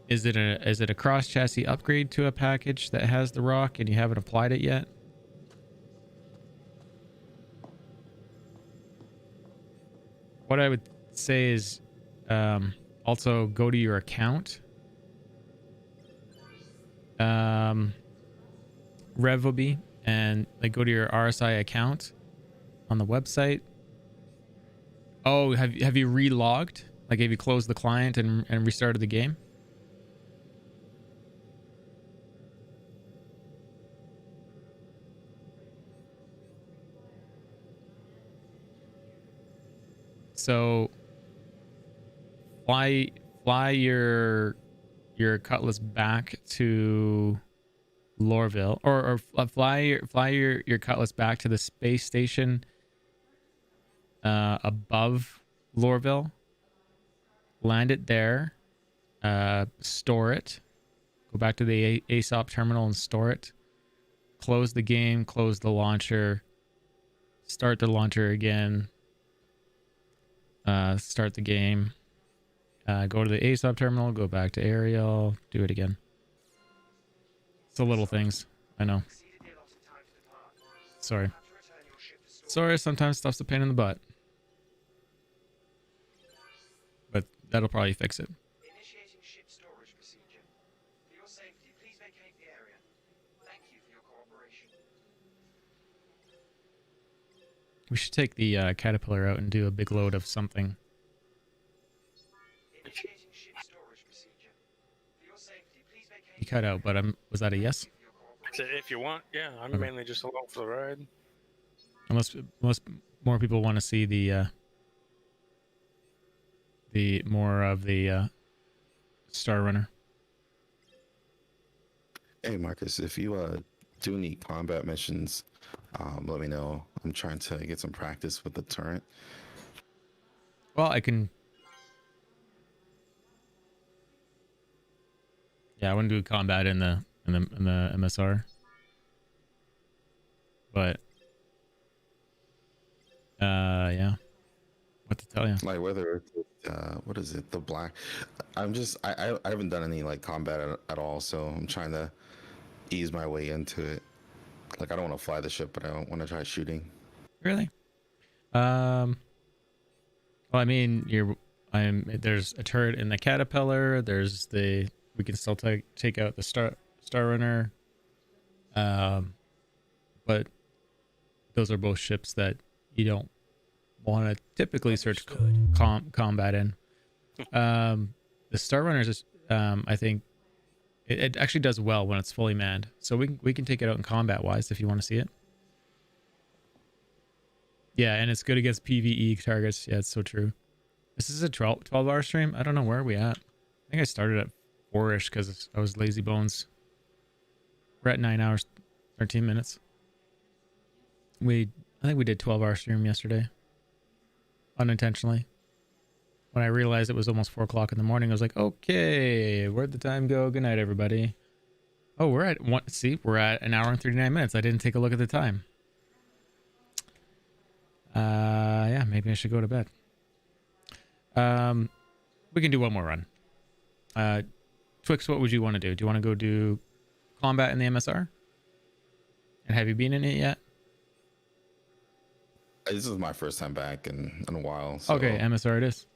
is it a cross chassis upgrade to a package that has the rock and you haven't applied it yet? What I would say is also go to your account. Revoby, and like go to your RSI account on the website. Oh, have you relogged? Like, have you closed the client and restarted the game? So fly your Cutlass back to Lorville, or fly your Cutlass back to the space station above Lorville. Land it there. Store it. Go back to the ASOP terminal and store it. Close the game. Close the launcher. Start the launcher again. Start the game. Go to the ASOP terminal. Go back to Ariel. Do it again. It's the little things. I know. Sorry. Sorry, sometimes stuff's a pain in the butt. But that'll probably fix it. Initiating ship storage procedure. For your safety, please vacate the area. Thank you for your cooperation. We should take the caterpillar out and do a big load of something. Initiating ship storage procedure. For your safety, please vacate. You cut out, but was that a yes? I said, if you want, yeah, I'm Okay. mainly just along for the ride. Unless more people want to see the more of the Star Runner. Hey Marcus, if you do need combat missions, let me know. I'm trying to get some practice with the turret. Well, I can. Yeah, I want to do combat in the MSR, but yeah, what to tell you? Like whether it's what is it, the black? I haven't done any like combat at all, so I'm trying to ease my way into it. Like I don't want to fly the ship, but I don't want to try shooting. Really? Well, I mean, there's a turret in the caterpillar. There's we can still take out the Star Runner. But those are both ships that you don't want to typically search combat in. The Star Runner is, I think, it actually does well when it's fully manned. So we can take it out in combat wise if you want to see it. Yeah, and it's good against PvE targets. Yeah, it's so true. This is a 12-hour stream. I don't know, where are we at? I think I started at 4-ish because I was lazy bones. We're at 9 hours, 13 minutes. I think we did 12-hour stream yesterday. Unintentionally. When I realized it was almost 4 o'clock in the morning, I was like, okay, where'd the time go? Good night, everybody. Oh, we're at we're at 1 hour and 39 minutes. I didn't take a look at the time. Yeah, maybe I should go to bed. We can do one more run. Twix, what would you want to do? Do you want to go do combat in the MSR? And have you been in it yet? This is my first time back in a while. So, okay, MSR it is.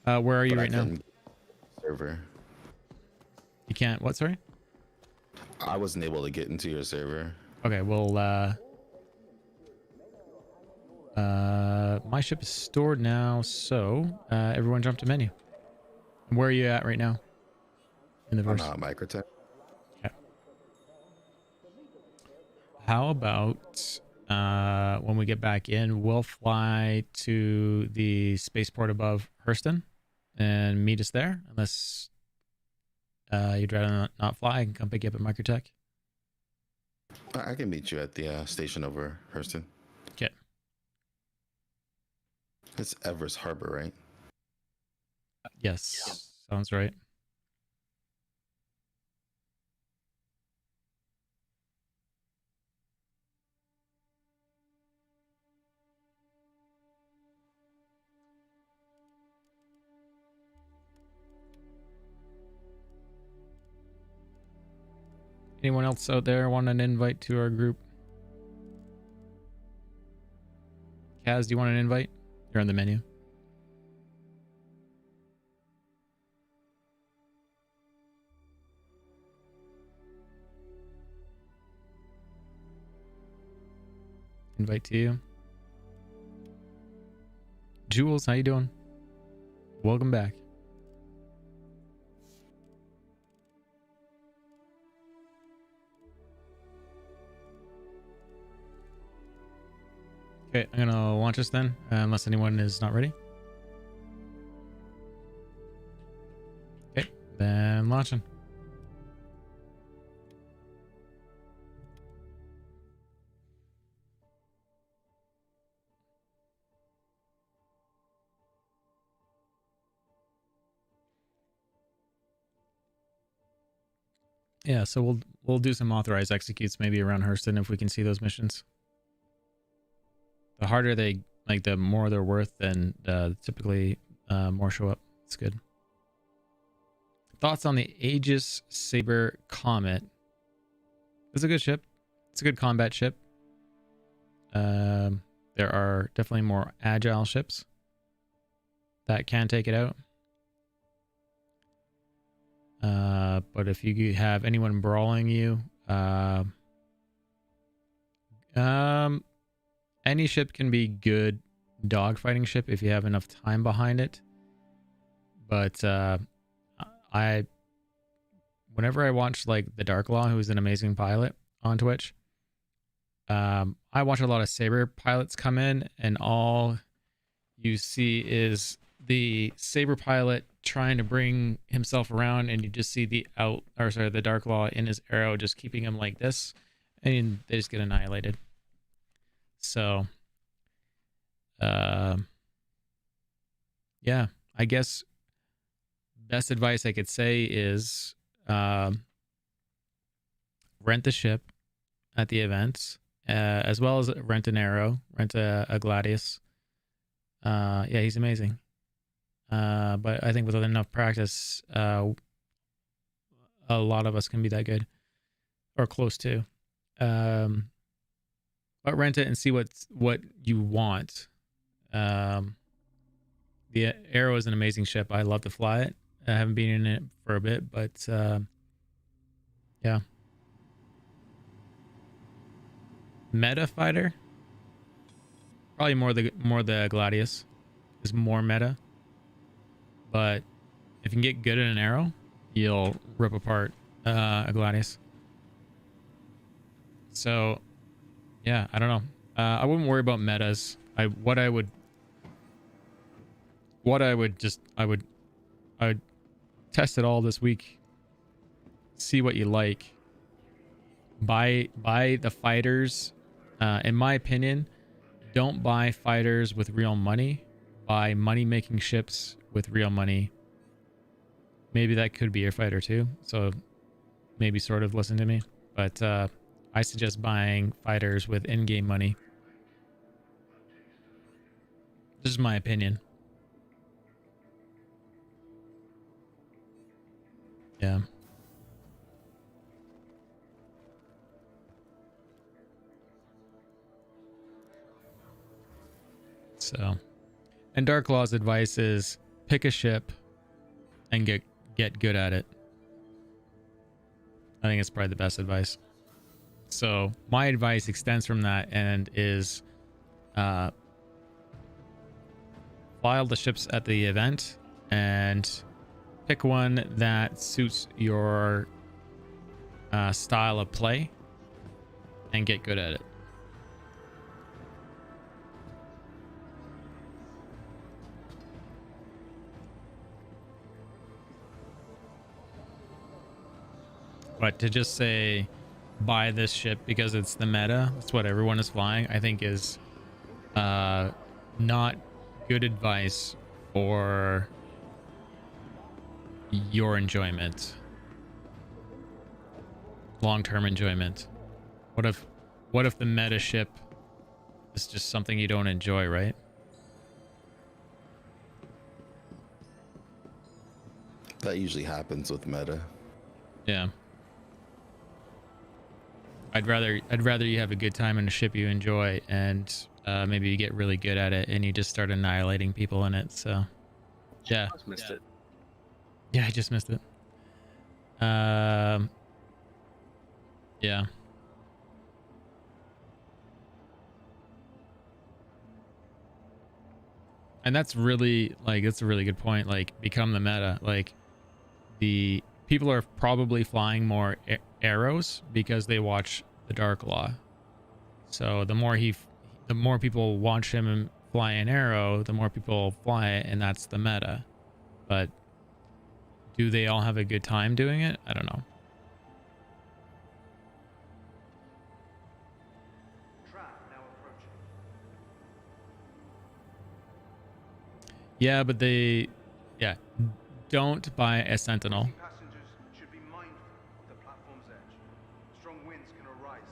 Where are you right now? Server. You can't. What? Sorry. I wasn't able to get into your server. Okay. Well, my ship is stored now, so everyone jump to menu. Where are you at right now? In the verse. Microtech. Okay. How about when we get back in, we'll fly to the spaceport above Hurston and meet us there. Unless you'd rather not fly, I can come pick you up at Microtech. I can meet you at the station over Hurston. Okay. It's Everest Harbor, right? Yes. Sounds right. Anyone else out there want an invite to our group? Kaz, do you want an invite? You're on the menu. Invite to you. Jules, how you doing? Welcome back. Okay, I'm gonna launch us then, unless anyone is not ready. Okay, then launching. Yeah, so we'll do some authorized executes maybe around Hurston if we can see those missions. The harder they, like, the more they're worth, then typically more show up. It's good. Thoughts on the Aegis Saber Comet? It's a good ship. It's a good combat ship. There are definitely more agile ships that can take it out. But if you have anyone brawling you, any ship can be good dogfighting ship if you have enough time behind it. But whenever I watch like the Dark Law, who's an amazing pilot on Twitch, I watch a lot of Saber pilots come in, and all you see is the Saber pilot trying to bring himself around, and you just see the Dark Law in his arrow just keeping him like this, and they just get annihilated. So yeah, I guess best advice I could say is rent the ship at the events, as well as rent an arrow, rent a Gladius. Yeah, he's amazing. But I think with enough practice, a lot of us can be that good, or close to. But rent it and see what you want. The Arrow is an amazing ship. I love to fly it. I haven't been in it for a bit, but yeah. Meta fighter, probably more the Gladius is more meta. But if you can get good at an arrow, you'll rip apart a Gladius. So yeah, I don't know. I wouldn't worry about metas. I would test it all this week. See what you like. Buy the fighters. In my opinion, don't buy fighters with real money. Buy money-making ships with real money. Maybe that could be your fighter too. So maybe sort of listen to me. But I suggest buying fighters with in-game money. This is my opinion. Yeah. So, and Dark Law's advice is pick a ship and get good at it. I think it's probably the best advice. So my advice extends from that and is fly all the ships at the event and pick one that suits your style of play and get good at it. But to just say buy this ship because it's the meta, it's what everyone is flying, I think is not good advice for your enjoyment, long-term enjoyment. What if the meta ship is just something you don't enjoy, right? That usually happens with meta. Yeah. I'd rather you have a good time in a ship you enjoy, and maybe you get really good at it and you just start annihilating people in it. So yeah. Just missed it. Yeah, I just missed it. Yeah. And that's really, like, that's a really good point. Like, become the meta. Like, the people are probably flying more arrows because they watch the Dark Law. So the more the more people watch him fly an arrow, the more people fly it, and that's the meta. But do they all have a good time doing it? I don't know. Yeah, but yeah, don't buy a Sentinel.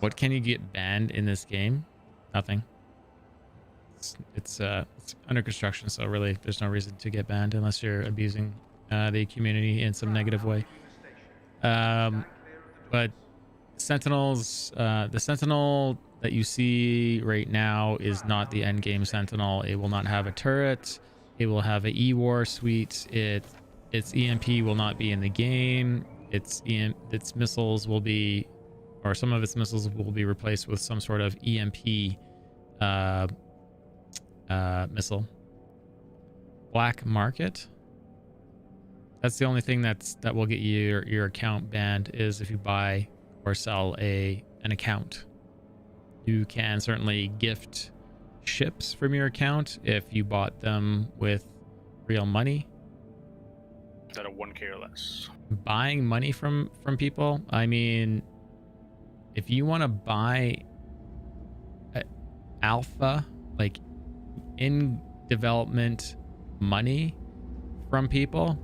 What can you get banned in this game? Nothing. It's under construction, so really there's no reason to get banned unless you're abusing the community in some negative way. But Sentinels, the Sentinel that you see right now is not the end game Sentinel. It will not have a turret. It will have a E-War suite. Its EMP will not be in the game. Its missiles will be, or some of its missiles will be replaced with some sort of EMP missile. Black market. That's the only thing that will get your account banned, is if you buy or sell an account. You can certainly gift ships from your account if you bought them with real money. That are 1K or less. Buying money from people, I mean, if you want to buy alpha, like in development money from people,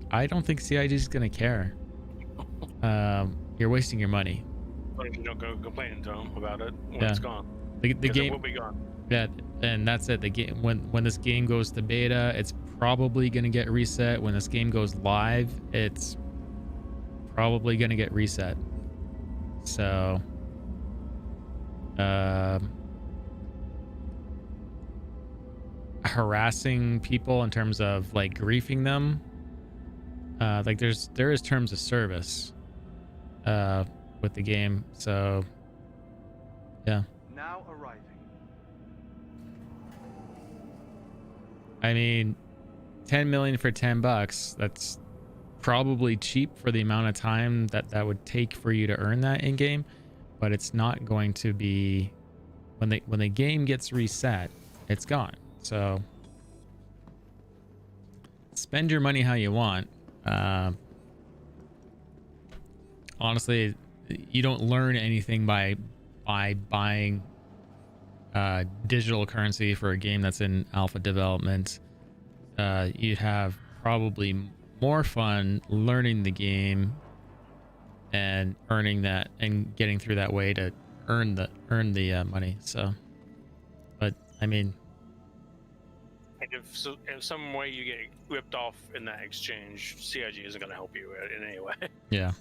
I don't think CIG is going to care. You're wasting your money. But if you don't go complaining to them about it when Yeah. it's gone. The game it will be gone. Yeah, and that's it. The game, when this game goes to beta, it's probably going to get reset. When this game goes live, it's probably going to get reset. So harassing people in terms of like griefing them, like there is terms of service with the game, so yeah. Now arriving. I mean, 10 million for $10, that's probably cheap for the amount of time that would take for you to earn that in game, but it's not going to be when the game gets reset, it's gone. So spend your money how you want. Honestly, you don't learn anything by buying digital currency for a game that's in alpha development. You'd have probably more fun learning the game and earning that and getting through that way to earn the money. So, but I mean, if some way you get ripped off in that exchange, CIG isn't going to help you in any way. yeah.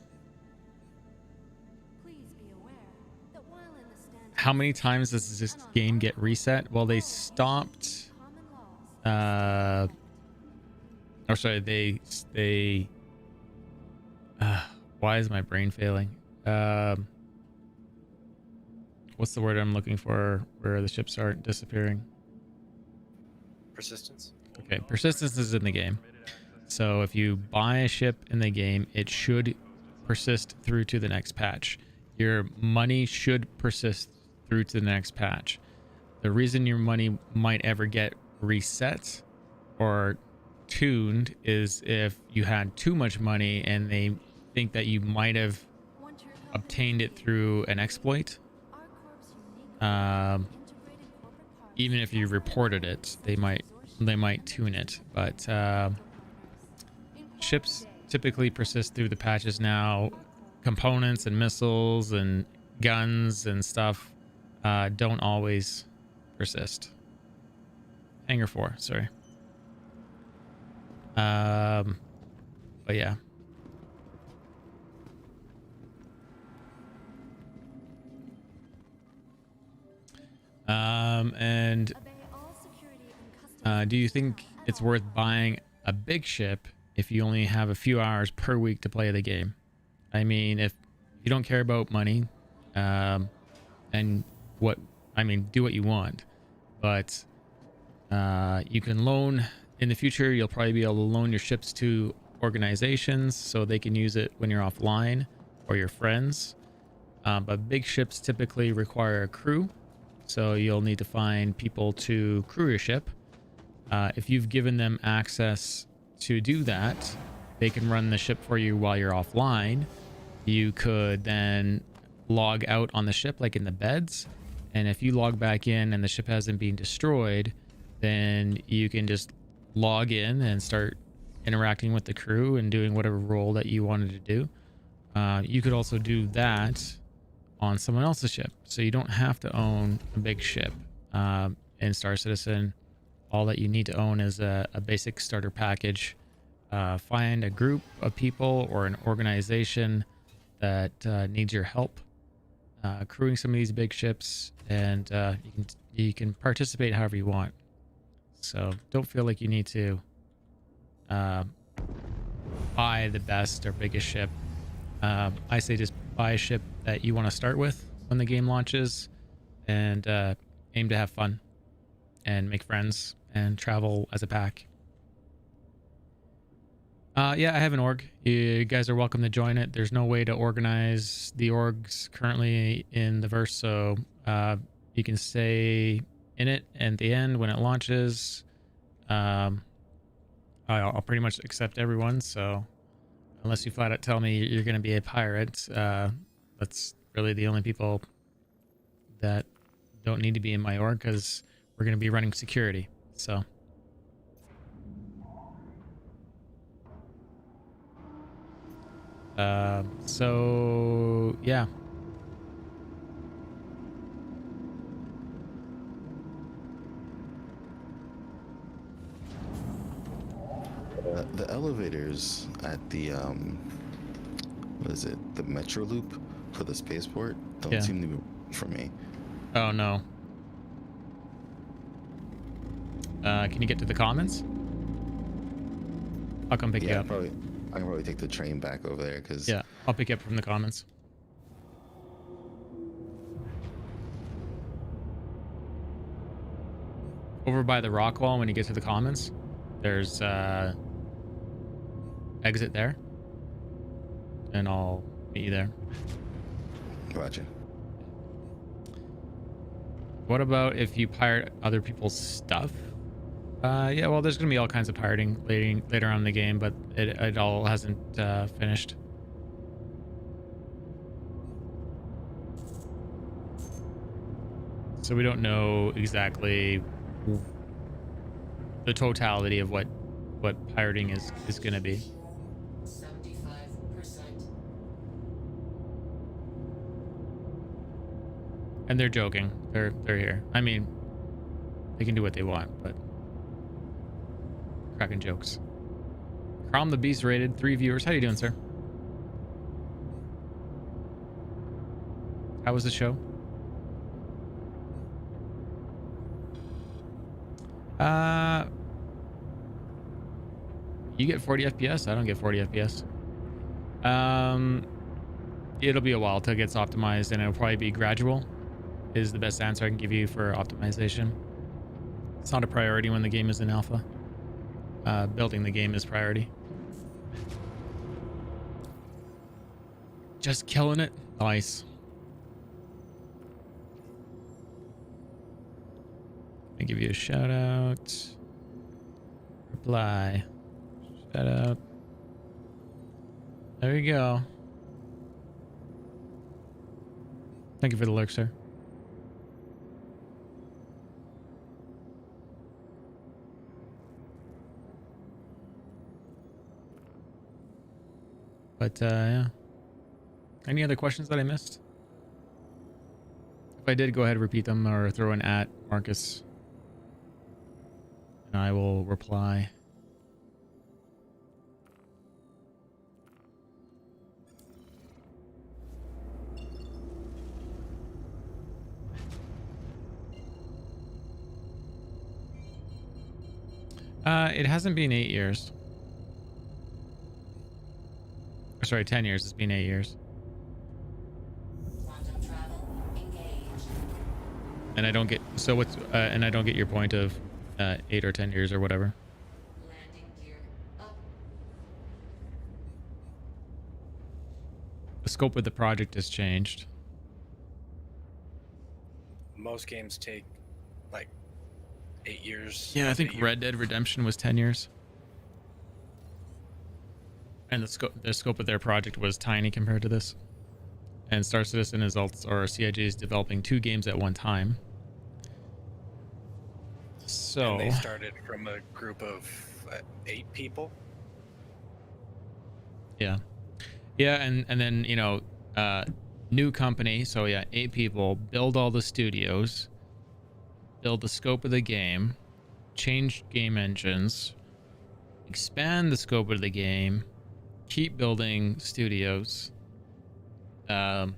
How many times does this game get reset? Well, they stopped. Or sorry, they. Why is my brain failing? What's the word I'm looking for? Where the ships aren't disappearing? Persistence. Okay, persistence is in the game. So if you buy a ship in the game, it should persist through to the next patch. Your money should persist through to the next patch. The reason your money might ever get reset or tuned is if you had too much money and they think that you might have obtained it through an exploit. Even if you reported it, they might tune it. But ships typically persist through the patches now. Components and missiles and guns and stuff don't always persist. Hangar 4, sorry. But yeah. And do you think it's worth buying a big ship if you only have a few hours per week to play the game? I mean, if you don't care about money, and do what you want, but you can loan in the future. You'll probably be able to loan your ships to organizations so they can use it when you're offline or your friends. But big ships typically require a crew, So you'll need to find people to crew your ship. If you've given them access to do that, they can run the ship for you while you're offline. You could then log out on the ship, like in the beds. And if you log back in and the ship hasn't been destroyed, then you can just log in and start interacting with the crew and doing whatever role that you wanted to do. You could also do that on someone else's ship. So you don't have to own a big ship. In Star Citizen, all that you need to own is a basic starter package. Find a group of people or an organization that needs your help crewing some of these big ships, and you can participate however you want. So don't feel like you need to buy the best or biggest ship. I say just buy a ship that you want to start with when the game launches, and aim to have fun and make friends and travel as a pack. Yeah, I have an org. You guys are welcome to join it. There's no way to organize the orgs currently in the verse, so you can stay in it, and at the end when it launches, I'll pretty much accept everyone. So unless you flat out tell me you're going to be a pirate, that's really the only people that don't need to be in my org, because we're going to be running security. So yeah. The elevators at the what is it? The Metro Loop for the spaceport don't seem to be for me. Oh no. Can you get to the Commons? I'll come pick you up. I can probably take the train back over there, because yeah, I'll pick you up from the Commons. Over by the rock wall, when you get to the Commons, there's exit there, and I'll meet you there. Gotcha. What about if you pirate other people's stuff? Yeah, well, there's gonna be all kinds of pirating later on in the game, but it all hasn't finished. So we don't know exactly the totality of what pirating is gonna be. 75%. And they're joking. They're here. I mean, they can do what they want, but cracking jokes. Crom the Beast rated 3 viewers. How you doing, sir? How was the show? You get 40 FPS. I don't get 40 FPS. It'll be a while till it gets optimized, and it'll probably be gradual. Is the best answer I can give you for optimization. It's not a priority when the game is in alpha. Building the game is priority. Just killing it. Nice. I give you a shout out. Reply. Shout out. There you go. Thank you for the lurk, sir. But yeah. Any other questions that I missed? If I did, go ahead and repeat them, or throw an at Marcus, and I will reply. It hasn't been 8 years. Or sorry, 10 years. It's been 8 years. Quantum travel engaged. And I don't get and I don't get your point of 8 or 10 years or whatever. Landing gear up. The scope of the project has changed. most games take like 8 years. Yeah, I think Red Dead Redemption was 10 years. And the scope of their project was tiny compared to this. And Star Citizen is also, or CIG is developing 2 games at one time. So And they started from a group of 8 people. yeah, and then new company. So yeah, 8 people build all the studios, build the scope of the game, change game engines, expand the scope of the game, keep building studios. Yeah,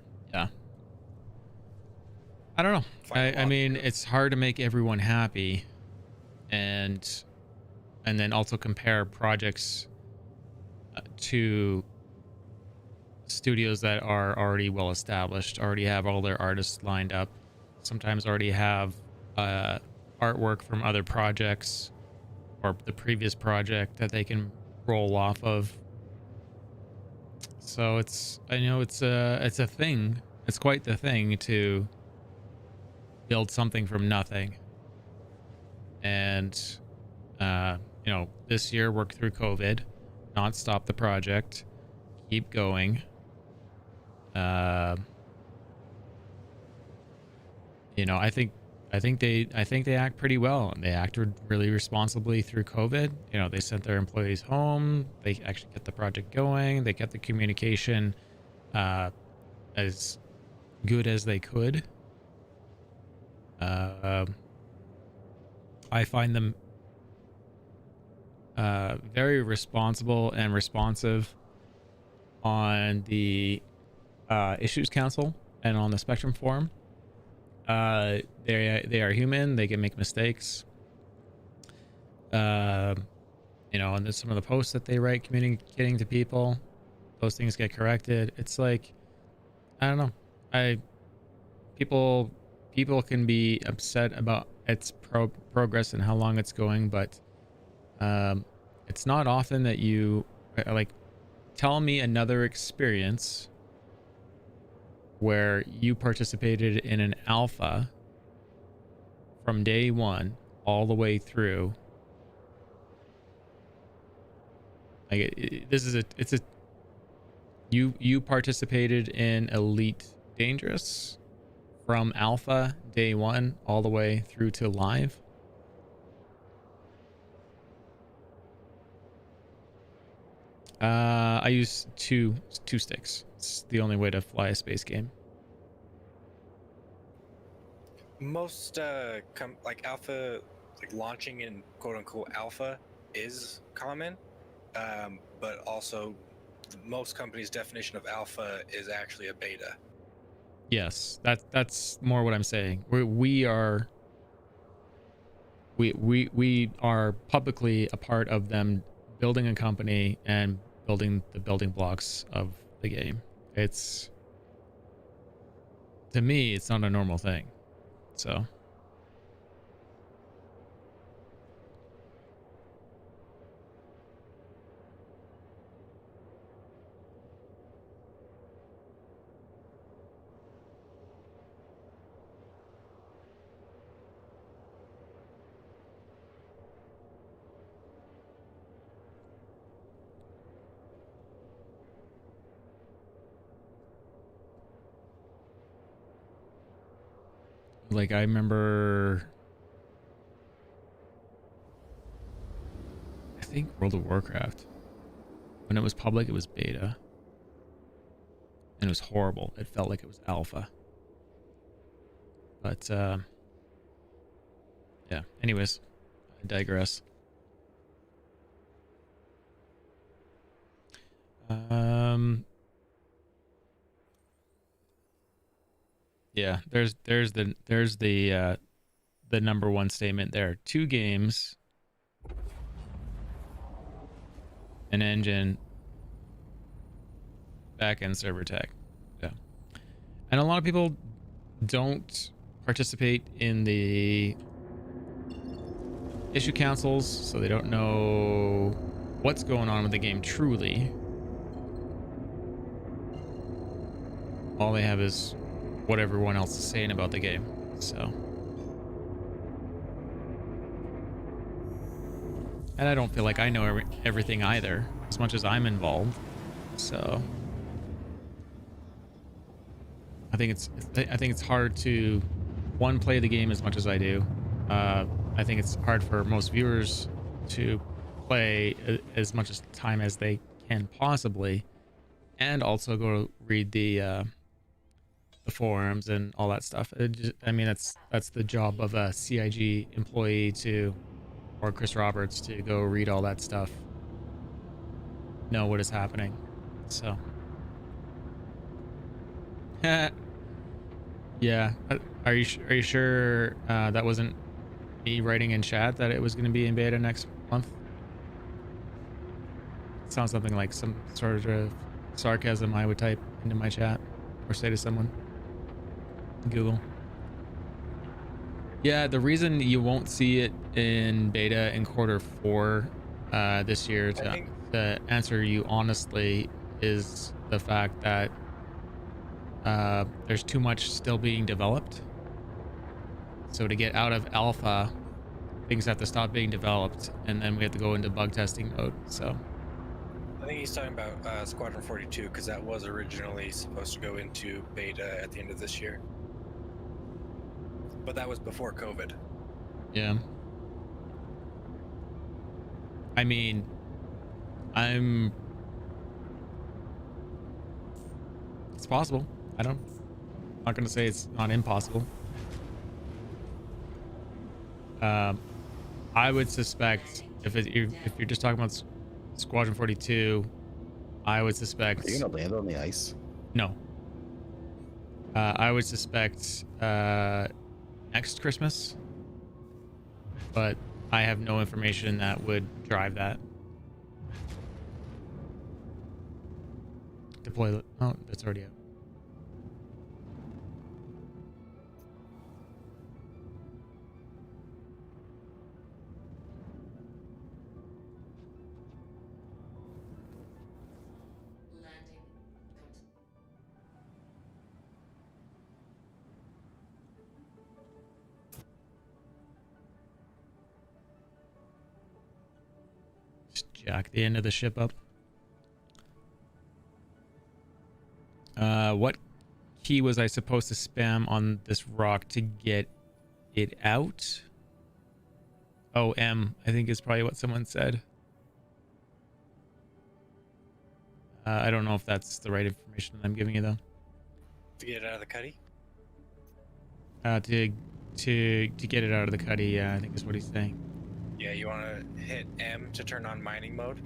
I don't know. I mean, it's hard to make everyone happy, and then also compare projects to studios that are already well established, already have all their artists lined up, sometimes already have artwork from other projects or the previous project that they can roll off of. So I know it's a thing. It's quite the thing to build something from nothing. And this year work through COVID, not stop the project, keep going. I think they act pretty well, and they acted really responsibly through COVID. They sent their employees home. They actually kept the project going. They kept the communication as good as they could. I find them very responsible and responsive on the Issues Council and on the Spectrum Forum. They are human. They can make mistakes. And there's some of the posts that they write communicating to people. Those things get corrected. It's like, I don't know. People can be upset about its progress and how long it's going, but it's not often that you tell me another experience where you participated in an alpha from day one all the way through. You participated in Elite Dangerous from alpha day one all the way through to live. I use two sticks. It's the only way to fly a space game. Most alpha, launching in quote unquote alpha is common, but also most companies' definition of alpha is actually a beta. Yes, that's more what I'm saying. We are publicly a part of them building a company and building the building blocks of the game. It's, to me, it's not a normal thing. So I remember, I think World of Warcraft, when it was public, it was beta, and it was horrible. It felt like it was alpha. But yeah, anyways, I digress. Yeah, there's the number one statement there. 2 games, an engine, backend server tech. Yeah. And a lot of people don't participate in the issue councils, so they don't know what's going on with the game truly. All they have is what everyone else is saying about the game. So, and I don't feel like I know everything either, as much as I'm involved. So, I think it's hard to play the game as much as I do. I think it's hard for most viewers to play as much as time as they can possibly, and also go read the forums and all that stuff. I mean, that's the job of a CIG employee or Chris Roberts, to go read all that stuff, know what is happening. So, yeah. Are you sure that wasn't me writing in chat that it was going to be in beta next month? It sounds something like some sort of sarcasm I would type into my chat or say to someone. Google. Yeah, the reason you won't see it in beta in Q4 this year, to answer you honestly, is the fact that there's too much still being developed. So to get out of alpha, things have to stop being developed, and then we have to go into bug testing mode. So I think he's talking about Squadron 42, because that was originally supposed to go into beta at the end of this year. But that was before COVID. yeah. I mean, it's possible. I'm not going to say it's not impossible. I would suspect if you're just talking about Squadron 42, I would suspect. Are you gonna land on the ice? No. I would suspect next Christmas, but I have no information that would drive that. Deploy. Oh, that's already out. Jack the end of the ship up. What key was I supposed to spam on this rock to get it out? Oh, M, I think is probably what someone said. I don't know if that's the right information I'm giving you though. To get it out of the cuddy? To get it out of the cuddy, yeah, I think is what he's saying. Yeah, you want to hit M to turn on mining mode,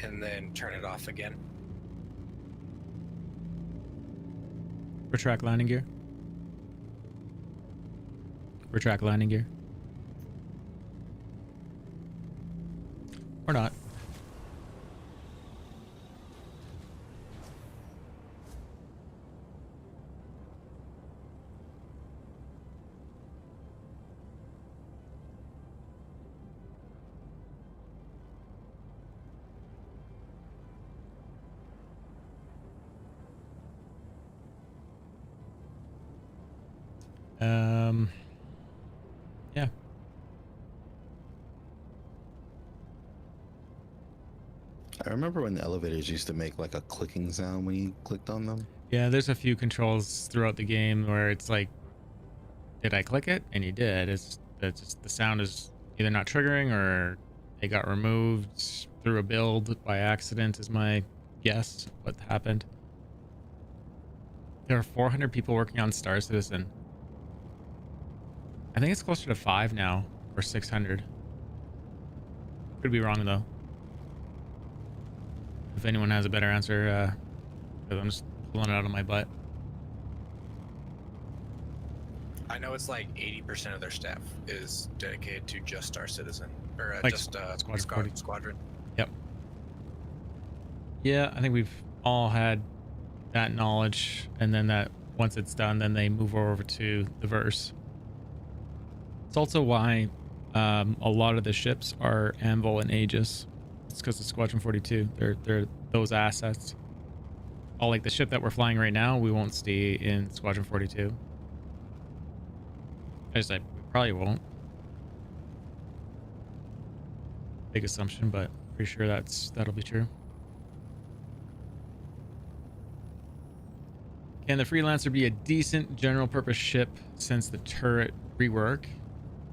and then turn it off again. Retract landing gear. Retract landing gear. Or not. Yeah. I remember when the elevators used to make like a clicking sound when you clicked on them. Yeah, there's a few controls throughout the game where it's like, did I click it? And you did. It's just the sound is either not triggering or it got removed through a build by accident is my guess what happened. There are 400 people working on Star Citizen. I think it's closer to 5 now, or 600. Could be wrong though. If anyone has a better answer, because I'm just pulling it out of my butt. I know it's like 80% of their staff is dedicated to just Star Citizen, or Like just Squadron. Yep. Yeah, I think we've all had that knowledge, and then that once it's done, then they move over to the verse. It's also why a lot of the ships are Anvil and Aegis. It's because of Squadron 42. They're those assets. All like the ship that we're flying right now, we won't see in Squadron 42. I probably won't. Big assumption, but pretty sure that'll be true. Can the Freelancer be a decent general purpose ship since the turret rework?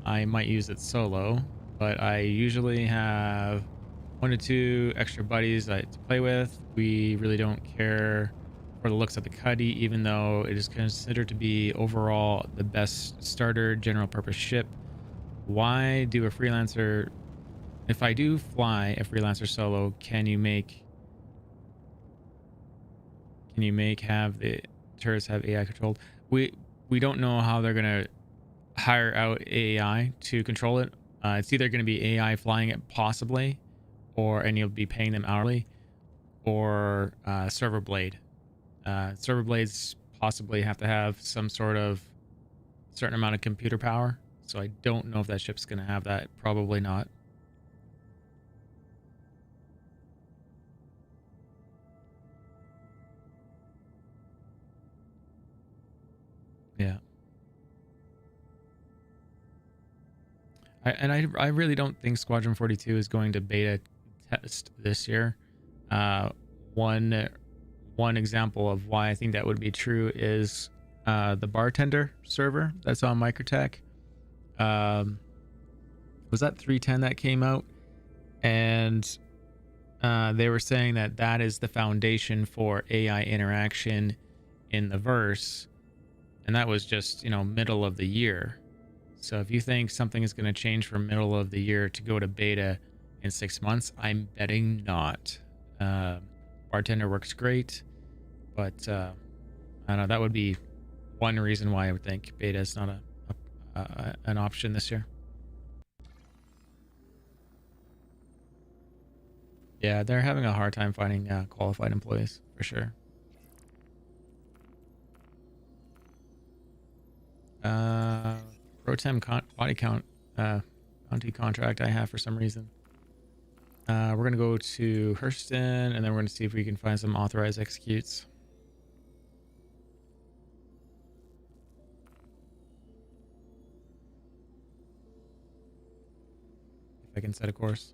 I might use it solo, but I usually have 1 to 2 extra buddies to play with. We really don't care for the looks of the Cuddy, even though it is considered to be overall the best starter general purpose ship. Why do a Freelancer... If I do fly a Freelancer solo, can you make have the turrets have AI controlled? We don't know how they're gonna hire out AI to control it. It's either going to be AI flying it possibly, and you'll be paying them hourly, or server blade. Server blades possibly have to have some sort of certain amount of computer power. So I don't know if that ship's going to have that. Probably not. Yeah. I really don't think Squadron 42 is going to beta test this year. One example of why I think that would be true is the bartender server that's on Microtech. Was that 310 that came out? And they were saying that is the foundation for AI interaction in the verse. And that was just, middle of the year. So if you think something is going to change from middle of the year to go to beta in 6 months, I'm betting not. Bartender works great, but I don't know, that would be one reason why I would think beta is not an option this year. Yeah, they're having a hard time finding qualified employees for sure. Pro Tem body count bounty contract I have for some reason. We're gonna go to Hurston, and then we're gonna see if we can find some authorized executes. If I can set a course.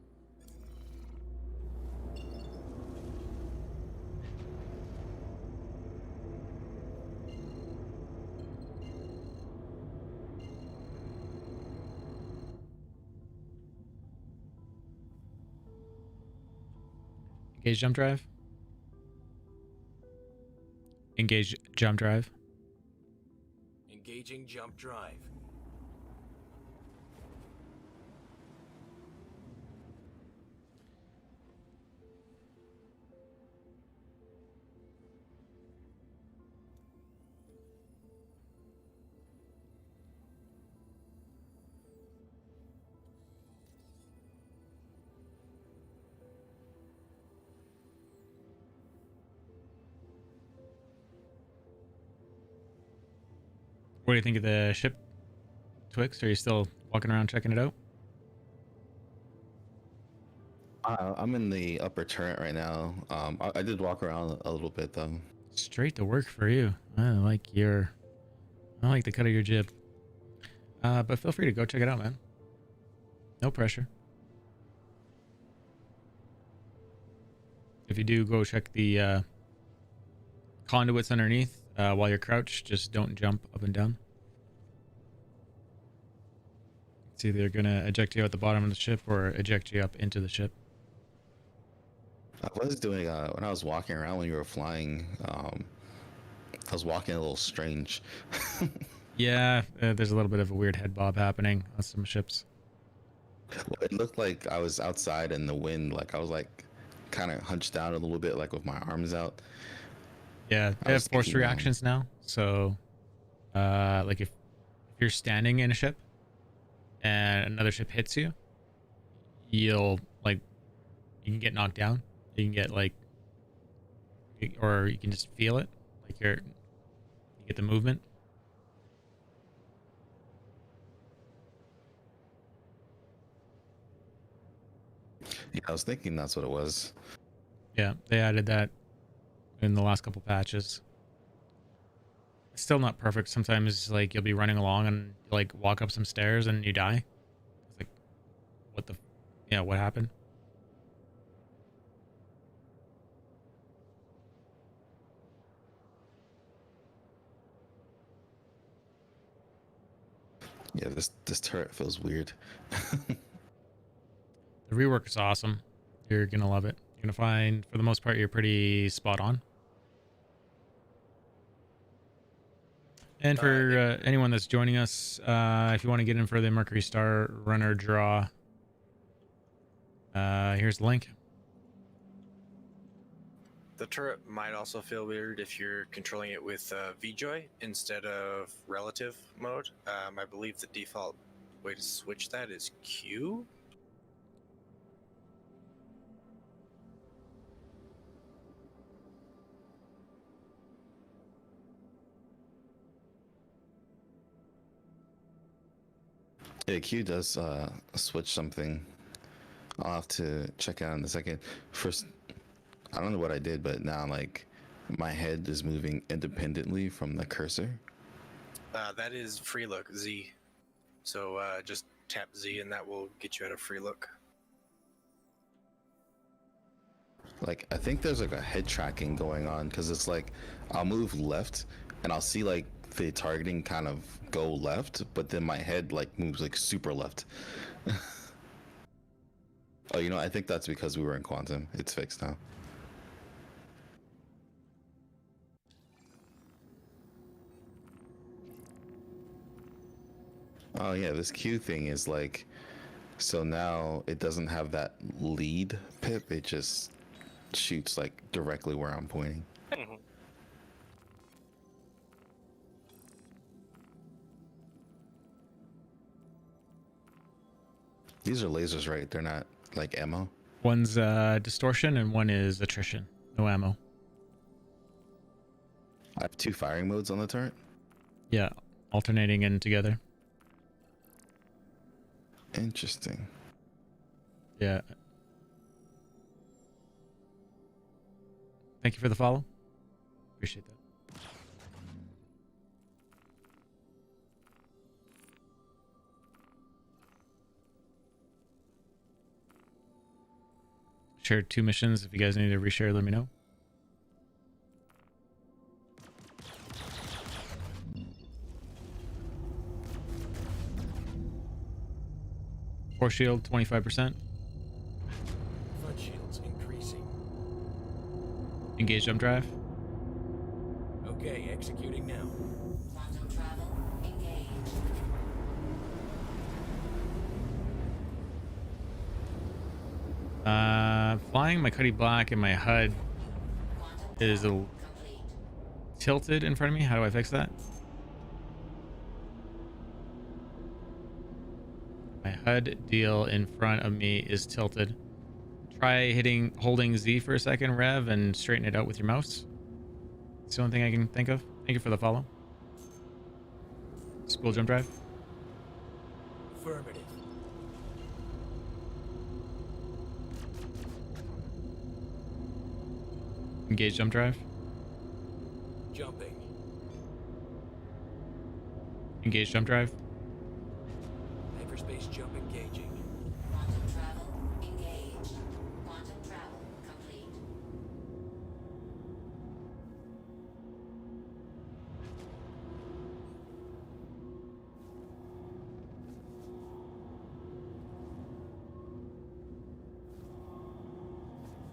Engage jump drive. Engage jump drive. Engaging jump drive. What do you think of the ship, Twix? Are you still walking around checking it out? I'm in the upper turret right now. I did walk around a little bit though. Straight to work for you. I like the cut of your jib. But feel free to go check it out, man. No pressure. If you do, go check the conduits underneath while you're crouched. Just don't jump up and down. It's either going to eject you at the bottom of the ship or eject you up into the ship. I was doing when I was walking around when you were flying. I was walking a little strange. Yeah, there's a little bit of a weird head bob happening on some ships. Well, it looked like I was outside in the wind, like I was like kind of hunched down a little bit, like with my arms out. Yeah, they have force reactions now. So, like if you're standing in a ship and another ship hits you, you can get knocked down. You can get or you can just feel it, like you get the movement. Yeah, I was thinking that's what it was. Yeah, they added that in the last couple patches. It's still not perfect. Sometimes like you'll be running along and like walk up some stairs and you die. It's like, what the? Yeah, what happened? Yeah, this turret feels weird. The rework is awesome. You're gonna love it. You're gonna find, for the most part, you're pretty spot on. And for anyone that's joining us, if you want to get in for the Mercury Star Runner draw, here's the link. The turret might also feel weird if you're controlling it with VJoy instead of relative mode. I believe the default way to switch that is Q. Yeah, Q does switch something. I'll have to check it out in a second. First, I don't know what I did, but now like my head is moving independently from the cursor. That is free look Z. So just tap Z and that will get you at a free look. Like I think there's like a head tracking going on because it's like I'll move left and I'll see like the targeting kind of go left, but then my head like moves like super left. Oh, you know, I think that's because we were in quantum. It's fixed now. Oh yeah, this Q thing is like, so now it doesn't have that lead pip. It just shoots like directly where I'm pointing. These are lasers, right? They're not like ammo. One's distortion and one is attrition. No ammo. I have 2 firing modes on the turret. Yeah, alternating in together. Interesting. Yeah. Thank you for the follow. Appreciate that. Shared 2 missions. If you guys need to reshare, let me know. Force shield 25%. Front shield's increasing. Engage jump drive. Okay, executing now. Quantum travel engaged. Flying my Cuddy Black and my HUD is a tilted in front of me. How do I fix that? My HUD deal in front of me is tilted. Try holding Z for a second, Rev, and straighten it out with your mouse. It's the only thing I can think of. Thank you for the follow. School jump drive. Affirmative. Engage jump drive. Jumping. Engage jump drive. Hyperspace jump engaging. Quantum travel engaged. Quantum travel complete.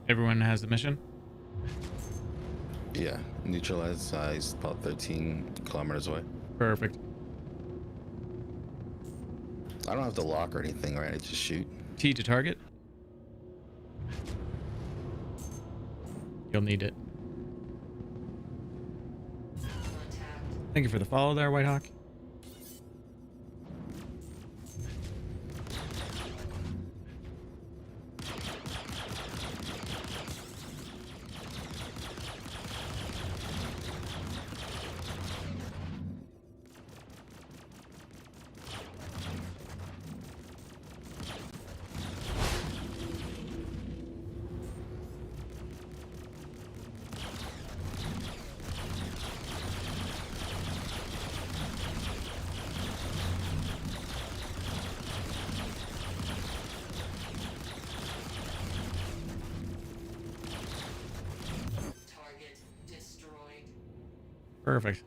Everyone has the mission. Yeah, neutralized size about 13 kilometers away. Perfect. I don't have to lock or anything, right? I just shoot. T to target. You'll need it. Thank you for the follow there, Whitehawk. Perfect.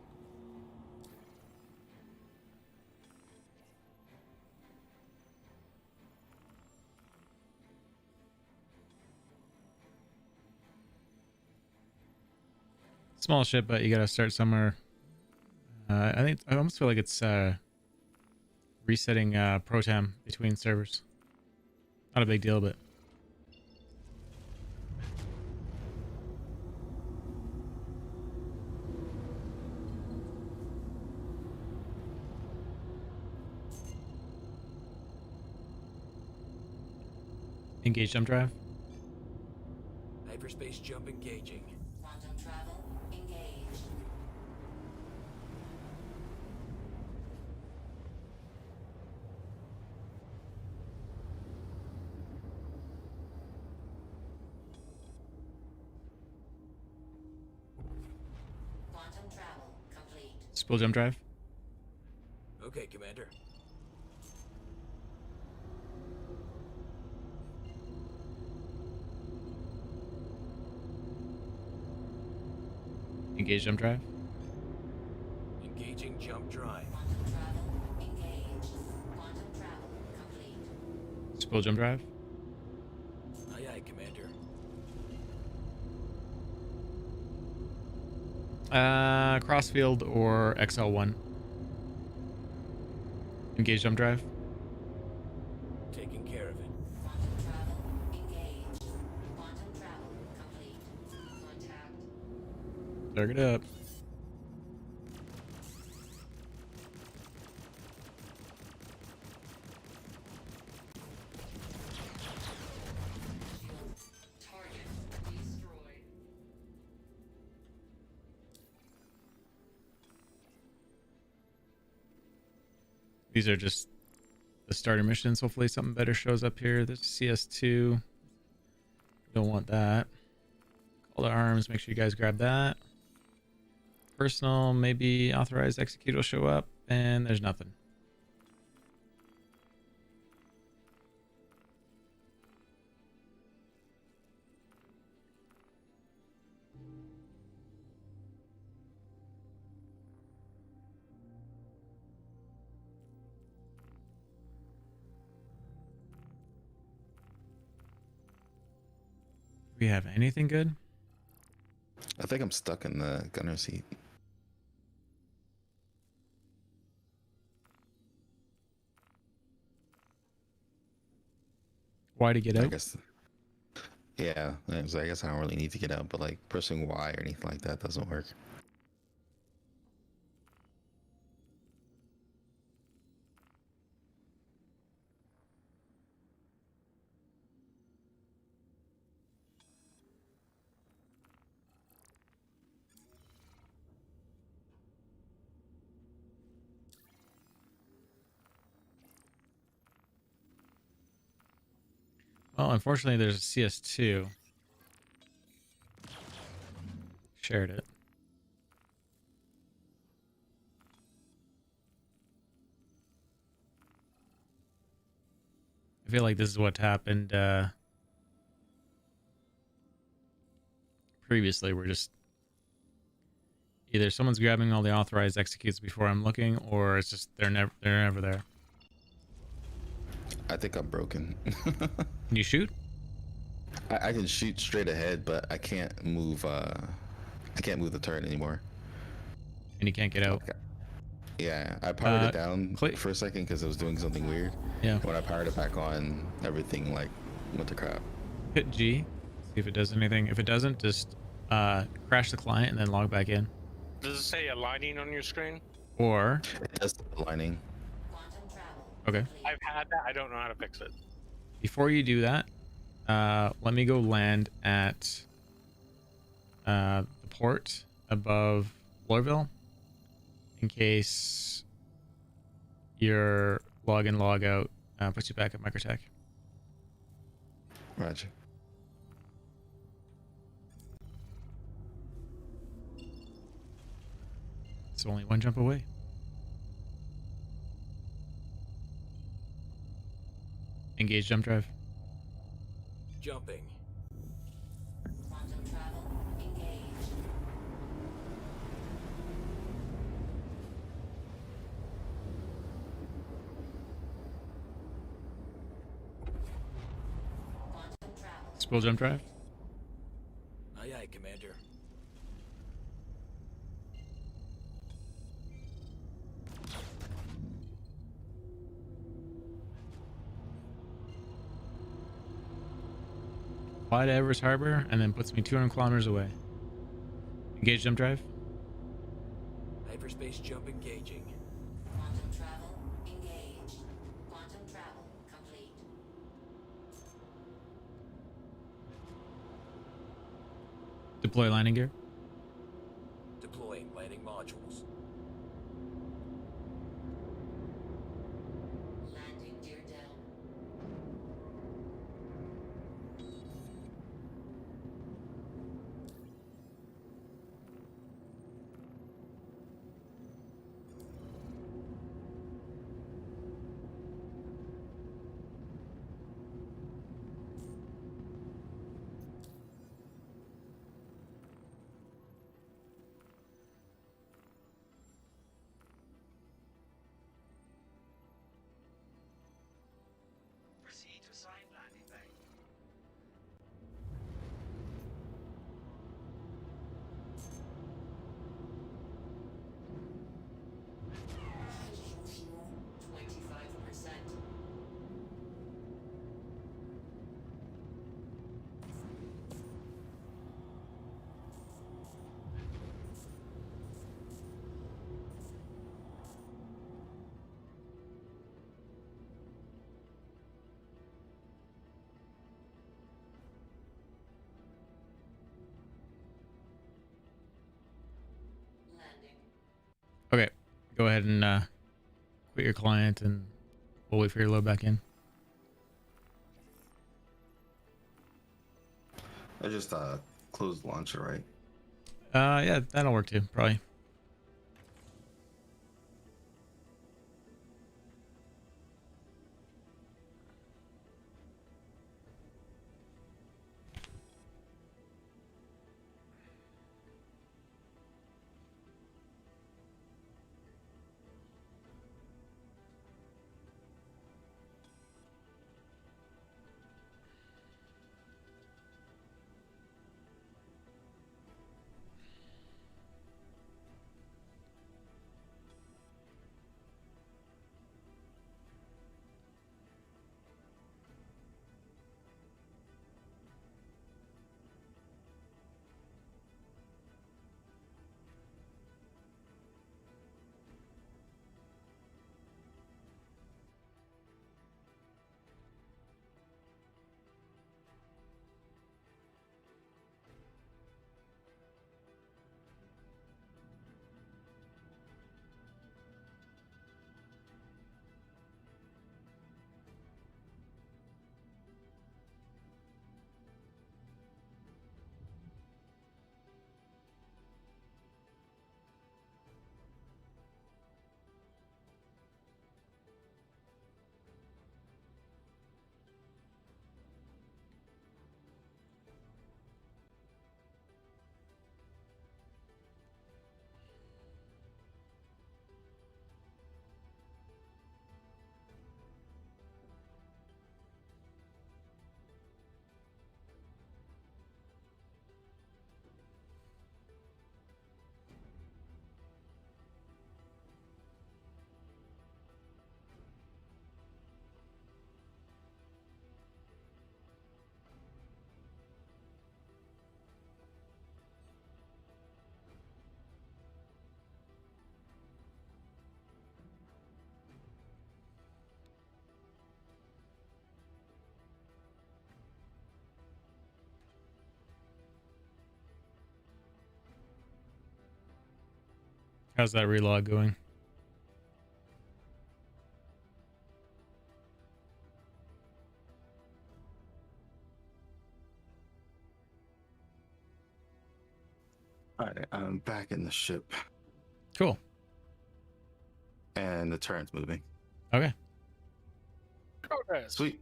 Small ship, but you gotta start somewhere. I almost feel like it's resetting Protam between servers. Not a big deal, but engage jump drive. Hyperspace jump engaging. Quantum travel engaged. Quantum travel complete. Spool jump drive. Okay, Commander. Engage jump drive. Engaging jump drive. Quantum travel engaged. Quantum travel complete. Spool jump drive. Aye, aye, Commander. Crossfield or XL1. Engage jump drive. Taking care of it. Quantum travel engaged. Quantum travel complete. Contact. Target up. Target destroyed. These are just the starter missions. Hopefully something better shows up here. This CS2. Don't want that. Call to arms. Make sure you guys grab that. Personal, maybe authorized execute will show up. And there's nothing. Do we have anything good? I think I'm stuck in the gunner seat. Why to get I out? guess. Yeah, I guess I don't really need to get out, but like pressing Y or anything like that doesn't work. Well, unfortunately, there's a CS2. Shared it. I feel like this is what happened previously. We're just either someone's grabbing all the authorized executes before I'm looking, or it's just they're never there. I think I'm broken. Can you shoot? I can shoot straight ahead, but I can't move. I can't move the turret anymore. And you can't get out. Okay. Yeah, I powered it down for a second because it was doing something weird. Yeah. When I powered it back on, everything like went to crap. Hit G. See if it does anything. If it doesn't, just crash the client and then log back in. Does it say aligning on your screen? Or it does aligning. Okay. I've had that. I don't know how to fix it. Before you do that, let me go land at the port above Lorville in case your log in, log out puts you back at Microtech. Roger. It's only one jump away. Engage jump drive. Jumping. Quantum travel engaged. Spool jump drive. Aye, aye, Commander. Fly to Everest Harbor and then puts me 200 kilometers away. Engage jump drive. Hyperspace jump engaging. Quantum travel engaged. Quantum travel complete. Deploy landing gear. Deploying landing modules. Landing gear down. Proceed to assigned landing bay. Hydrogen fuel 25%. Landing. Okay. Go ahead and quit your client and we'll wait for your load back in. I just closed the launcher, right? Yeah, that'll work too, probably. How's that relog going? All right, I'm back in the ship. Cool. And the turret's moving. Okay. Progress. Sweet.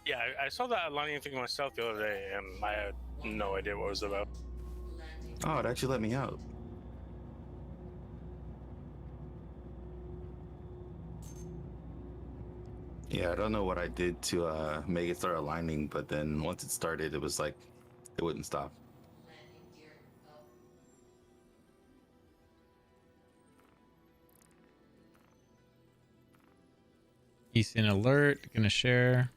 Yeah, I saw that aligning thing myself the other day, and I had no idea what it was about. Oh, it actually let me out. Yeah, I don't know what I did to make it start aligning, but then once it started, it was like it wouldn't stop. Easton alert. Gonna share.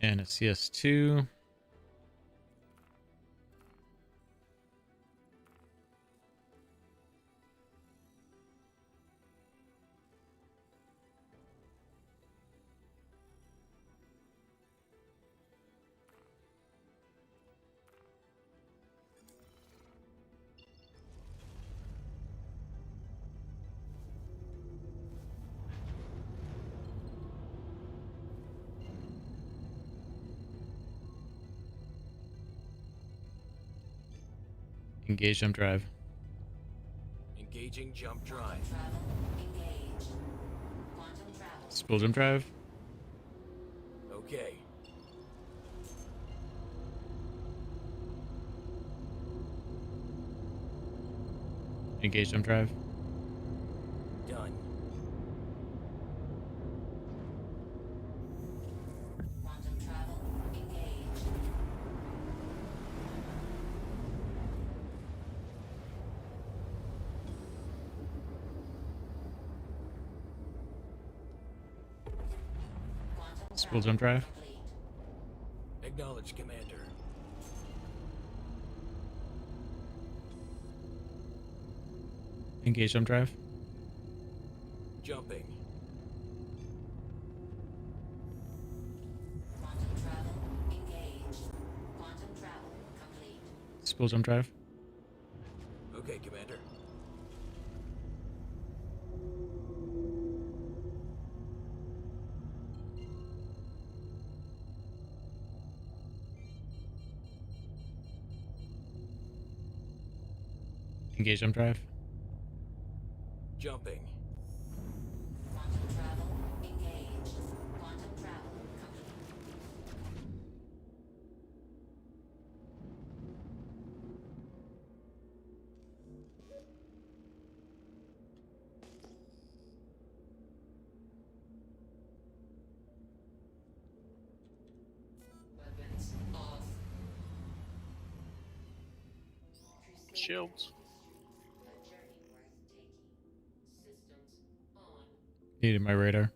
And a CS2. Engage jump drive. Engaging jump drive. Spill jump drive. Okay. Engage jump drive. Done. Spill jump drive. Acknowledge, Commander. Engage jump drive. Jumping. Spill jump drive. Okay, Commander. Engage jump drive. Jumping. Shields. Needed my radar.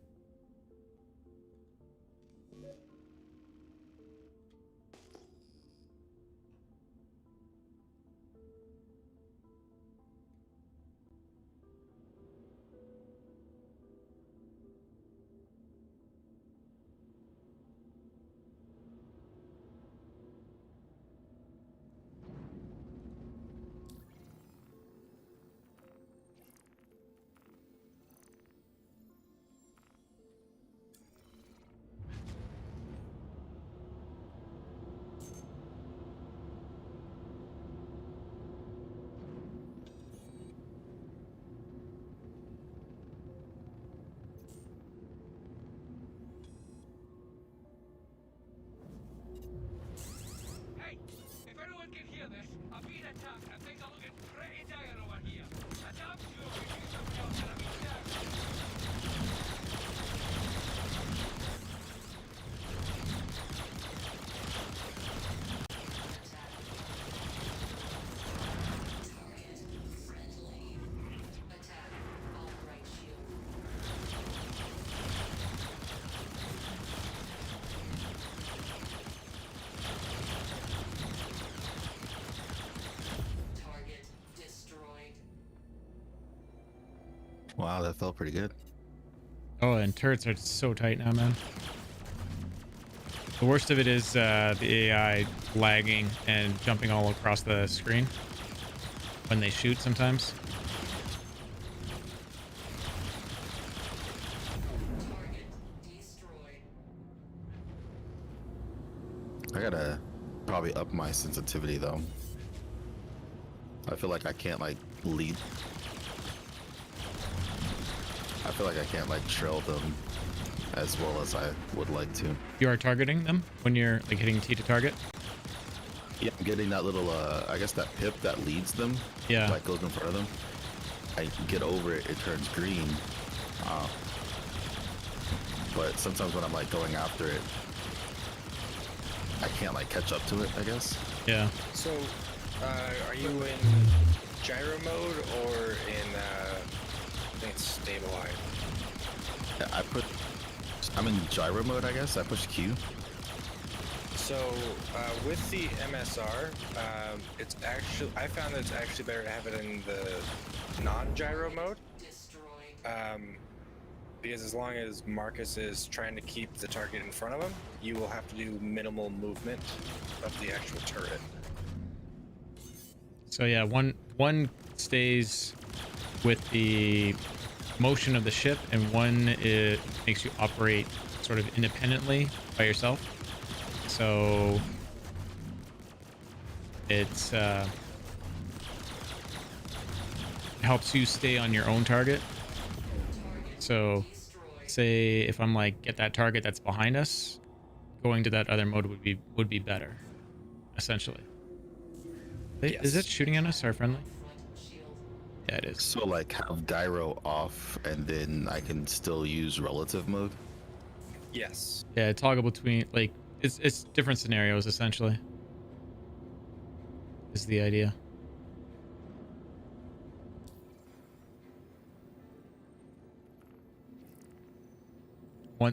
Hey, if anyone can hear this, I'm being attacked and things are looking pretty dire over here. A damn sure we do some jobs and I'm being down. Wow, that felt pretty good. Oh, and turrets are so tight now, man. The worst of it is the AI lagging and jumping all across the screen when they shoot sometimes. I gotta probably up my sensitivity though. I feel like I can't like lead. I feel like I can't like trail them as well as I would like to. You are targeting them when you're like hitting T to target? Yeah, I'm getting that little, I guess that pip that leads them. Yeah. Like goes in front of them. I get over it, it turns green. But sometimes when I'm like going after it, I can't like catch up to it, I guess. Yeah. So, are you in gyro mode or in, I think it's stabilized? Yeah, I'm in gyro mode, I guess. I push Q. So, with the MSR, it's actually, I found that it's actually better to have it in the non-gyro mode. Because as long as Marcus is trying to keep the target in front of him, you will have to do minimal movement of the actual turret. So yeah, one stays with the motion of the ship, and one it makes you operate sort of independently by yourself. So it's helps you stay on your own target. So say if I'm like, get that target that's behind us, going to that other mode would be better, essentially. Yes. Is it shooting at us, our friendly? Yeah, it is. So like have gyro off and then I can still use relative mode. Yes. Yeah, toggle between, like, it's different scenarios, essentially, is the idea.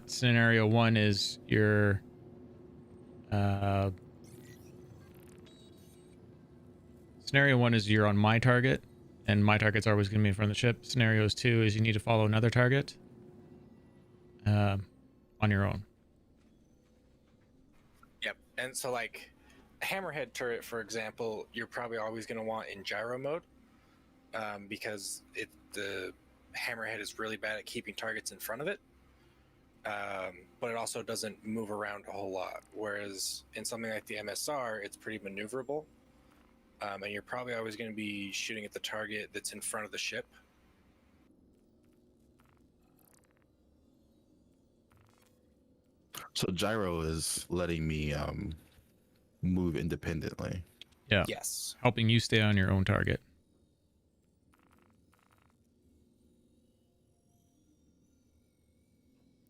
Scenario one is your scenario one is you're on my target, and my target's always going to be in front of the ship. Scenarios two is you need to follow another target on your own. Yep. And so, like, a hammerhead turret, for example, you're probably always going to want in gyro mode, because the hammerhead is really bad at keeping targets in front of it. But it also doesn't move around a whole lot. Whereas in something like the MSR, it's pretty maneuverable. And you're probably always going to be shooting at the target that's in front of the ship. So gyro is letting me move independently. Yeah. Yes. Helping you stay on your own target.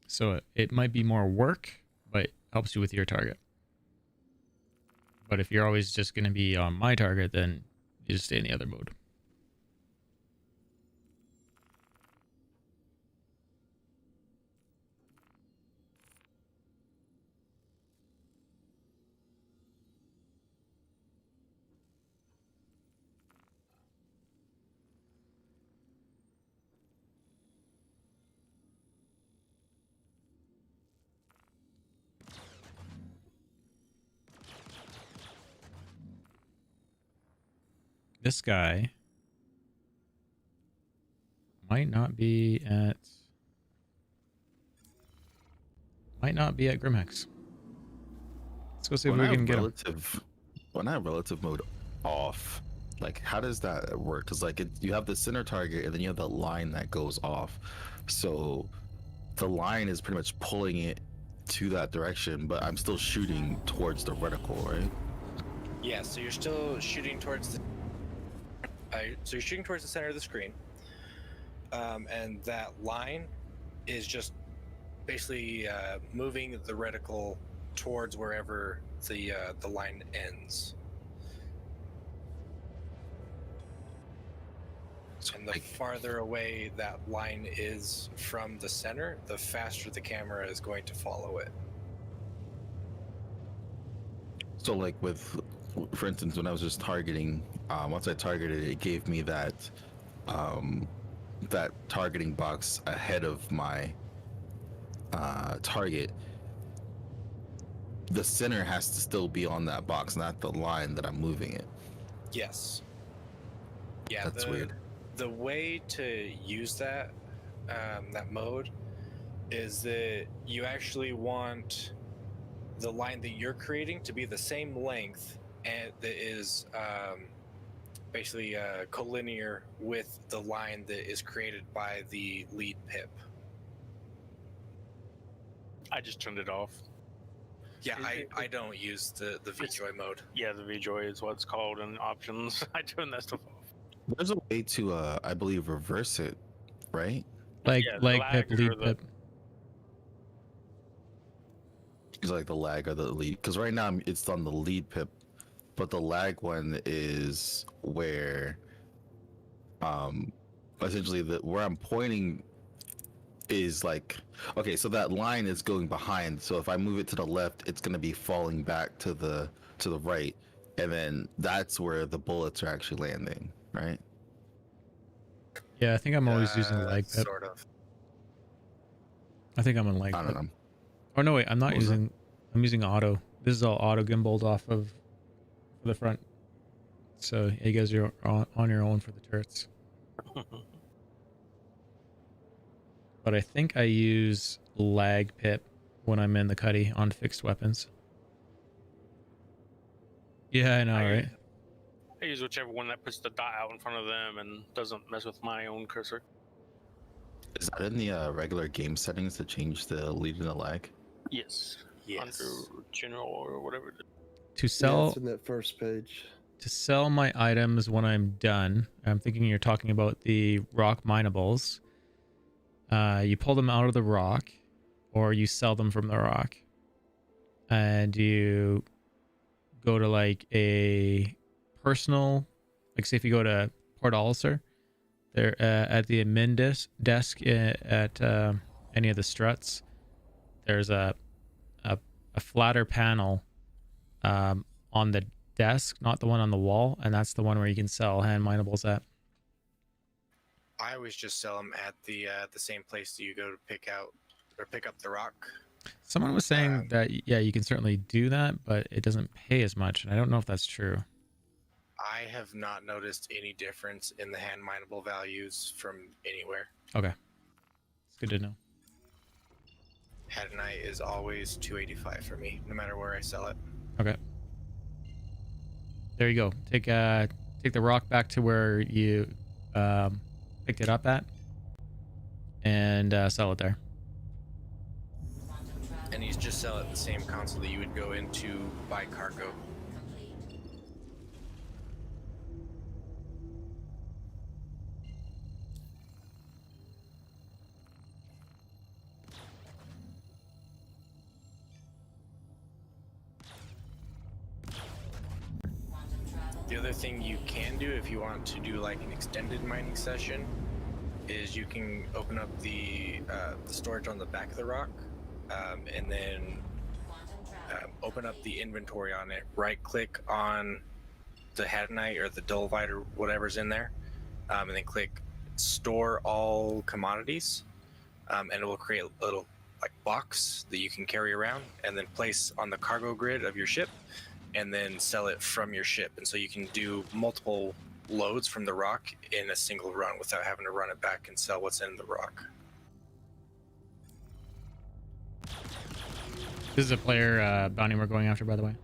So it might be more work, but helps you with your target. But if you're always just going to be on my target, then you just stay in the other mode. This guy might not be at Grimhex. Let's go see if we can get him. When I have relative mode off, like how does that work? Because like you have the center target and then you have the line that goes off. So the line is pretty much pulling it to that direction, but I'm still shooting towards the reticle, right? Yeah, so you're still shooting towards the center of the screen, and that line is just basically moving the reticle towards wherever the line ends. And the farther away that line is from the center, the faster the camera is going to follow it. So like for instance, when I was just targeting, once I targeted it, it gave me that that targeting box ahead of my target. The center has to still be on that box, not the line that I'm moving it. Yes. Yeah, that's weird. The way to use that mode is that you actually want the line that you're creating to be the same length and that is basically collinear with the line that is created by the lead pip. I just turned it off. Yeah, I don't use the VJoy mode. Yeah, the VJoy is what it's called in options. I turn that stuff off. There's a way to, I believe, reverse it, right? Leg pip, or lead pip. It's like the lag or the lead, because right now it's on the lead pip, but the lag one is where, essentially where I'm pointing is like, okay, so that line is going behind. So if I move it to the left, it's gonna be falling back to the right, and then that's where the bullets are actually landing, right? Yeah, I think I'm always using leg pip. Sort of. I think I'm on leg I pip. don't know. Oh no, wait, I'm not What was using. I'm using auto. This is all auto gimbaled off of for the front. So you guys are on your own for the turrets. But I think I use lag pip when I'm in the cuddy on fixed weapons. Yeah, I know, right? I use whichever one that puts the dot out in front of them and doesn't mess with my own cursor. Is that in the regular game settings to change the lead and the lag? Yes. Under general or whatever. To sell it's in that first page. To sell my items when I'm done, I'm thinking you're talking about the rock minables. You pull them out of the rock, or you sell them from the rock, and you go to like a personal, like say if you go to Port Alicer, there at the admin desk at any of the struts, there's a flatter panel on the desk, not the one on the wall, and that's the one where you can sell hand minables at. I always just sell them at the same place that you go to pick up the rock. Someone was saying that yeah, you can certainly do that, but it doesn't pay as much, and I don't know if that's true. I have not noticed any difference in the hand mineable values from anywhere. Okay, it's good to know. Hadanite is always 285 for me, no matter where I sell it. Okay. There you go. Take the rock back to where you picked it up at, and sell it there. And you just sell it the same console that you would go into buy cargo. The other thing you can do if you want to do like an extended mining session is you can open up the storage on the back of the rock, and then open up the inventory on it. Right click on the Hadanite or the Dolvite or whatever's in there, and then click store all commodities, and it will create a little like box that you can carry around and then place on the cargo grid of your ship, and then sell it from your ship. And so you can do multiple loads from the rock in a single run without having to run it back and sell what's in the rock. This is a player bounty we're going after, by the way.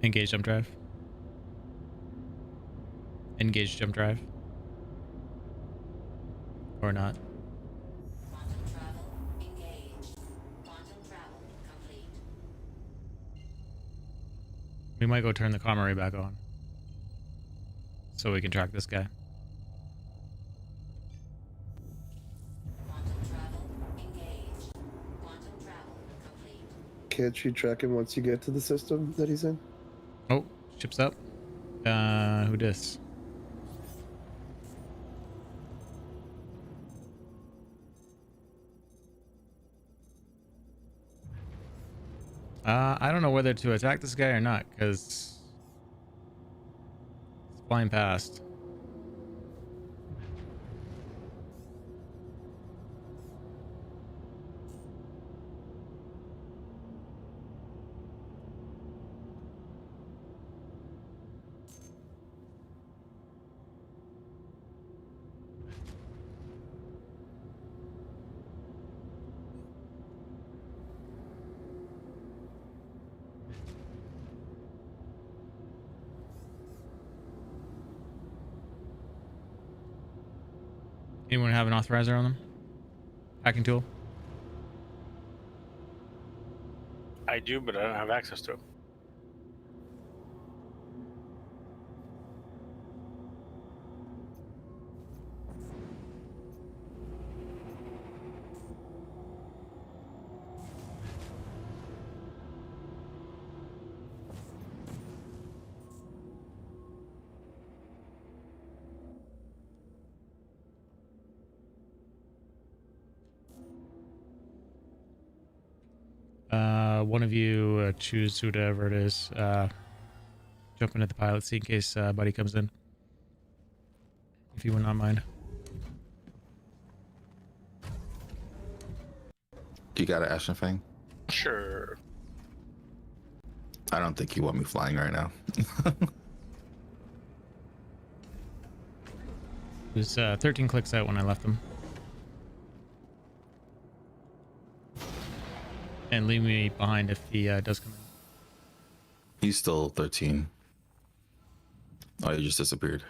Engage jump drive. Engage jump drive. Or not. We might go turn the comm array back on, so we can track this guy. Can't you track him once you get to the system that he's in? Oh, ship's up. Who dis? I don't know whether to attack this guy or not, because it's flying past. Anyone have an authorizer on them? Hacking tool? I do, but I don't have access to it. One of you choose whatever it is. Jump into the pilot seat in case Buddy comes in. If you would not mind. You got it, Ashen Fang? Sure. I don't think you want me flying right now. It was 13 clicks out when I left them. And leave me behind if he does come in. He's still 13. Oh, he just disappeared.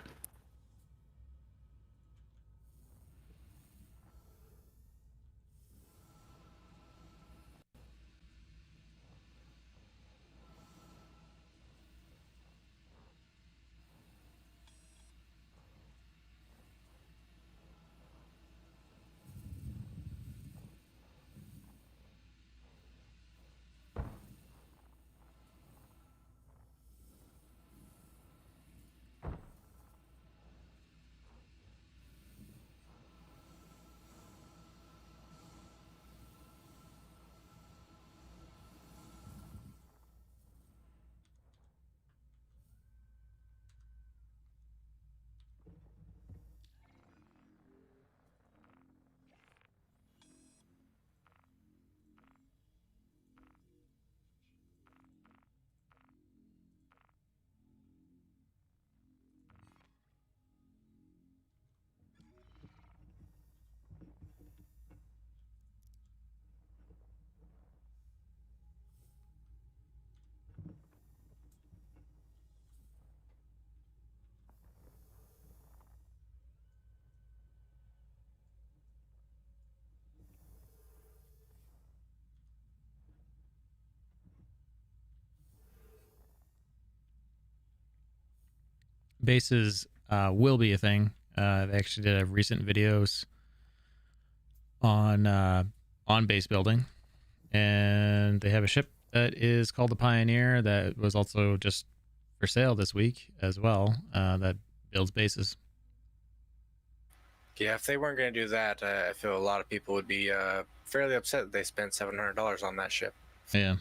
Bases will be a thing. They actually did have recent videos on base building, and they have a ship that is called the Pioneer that was also just for sale this week as well. That builds bases. Yeah, if they weren't going to do that, I feel a lot of people would be fairly upset that they spent $700 on that ship. Yeah.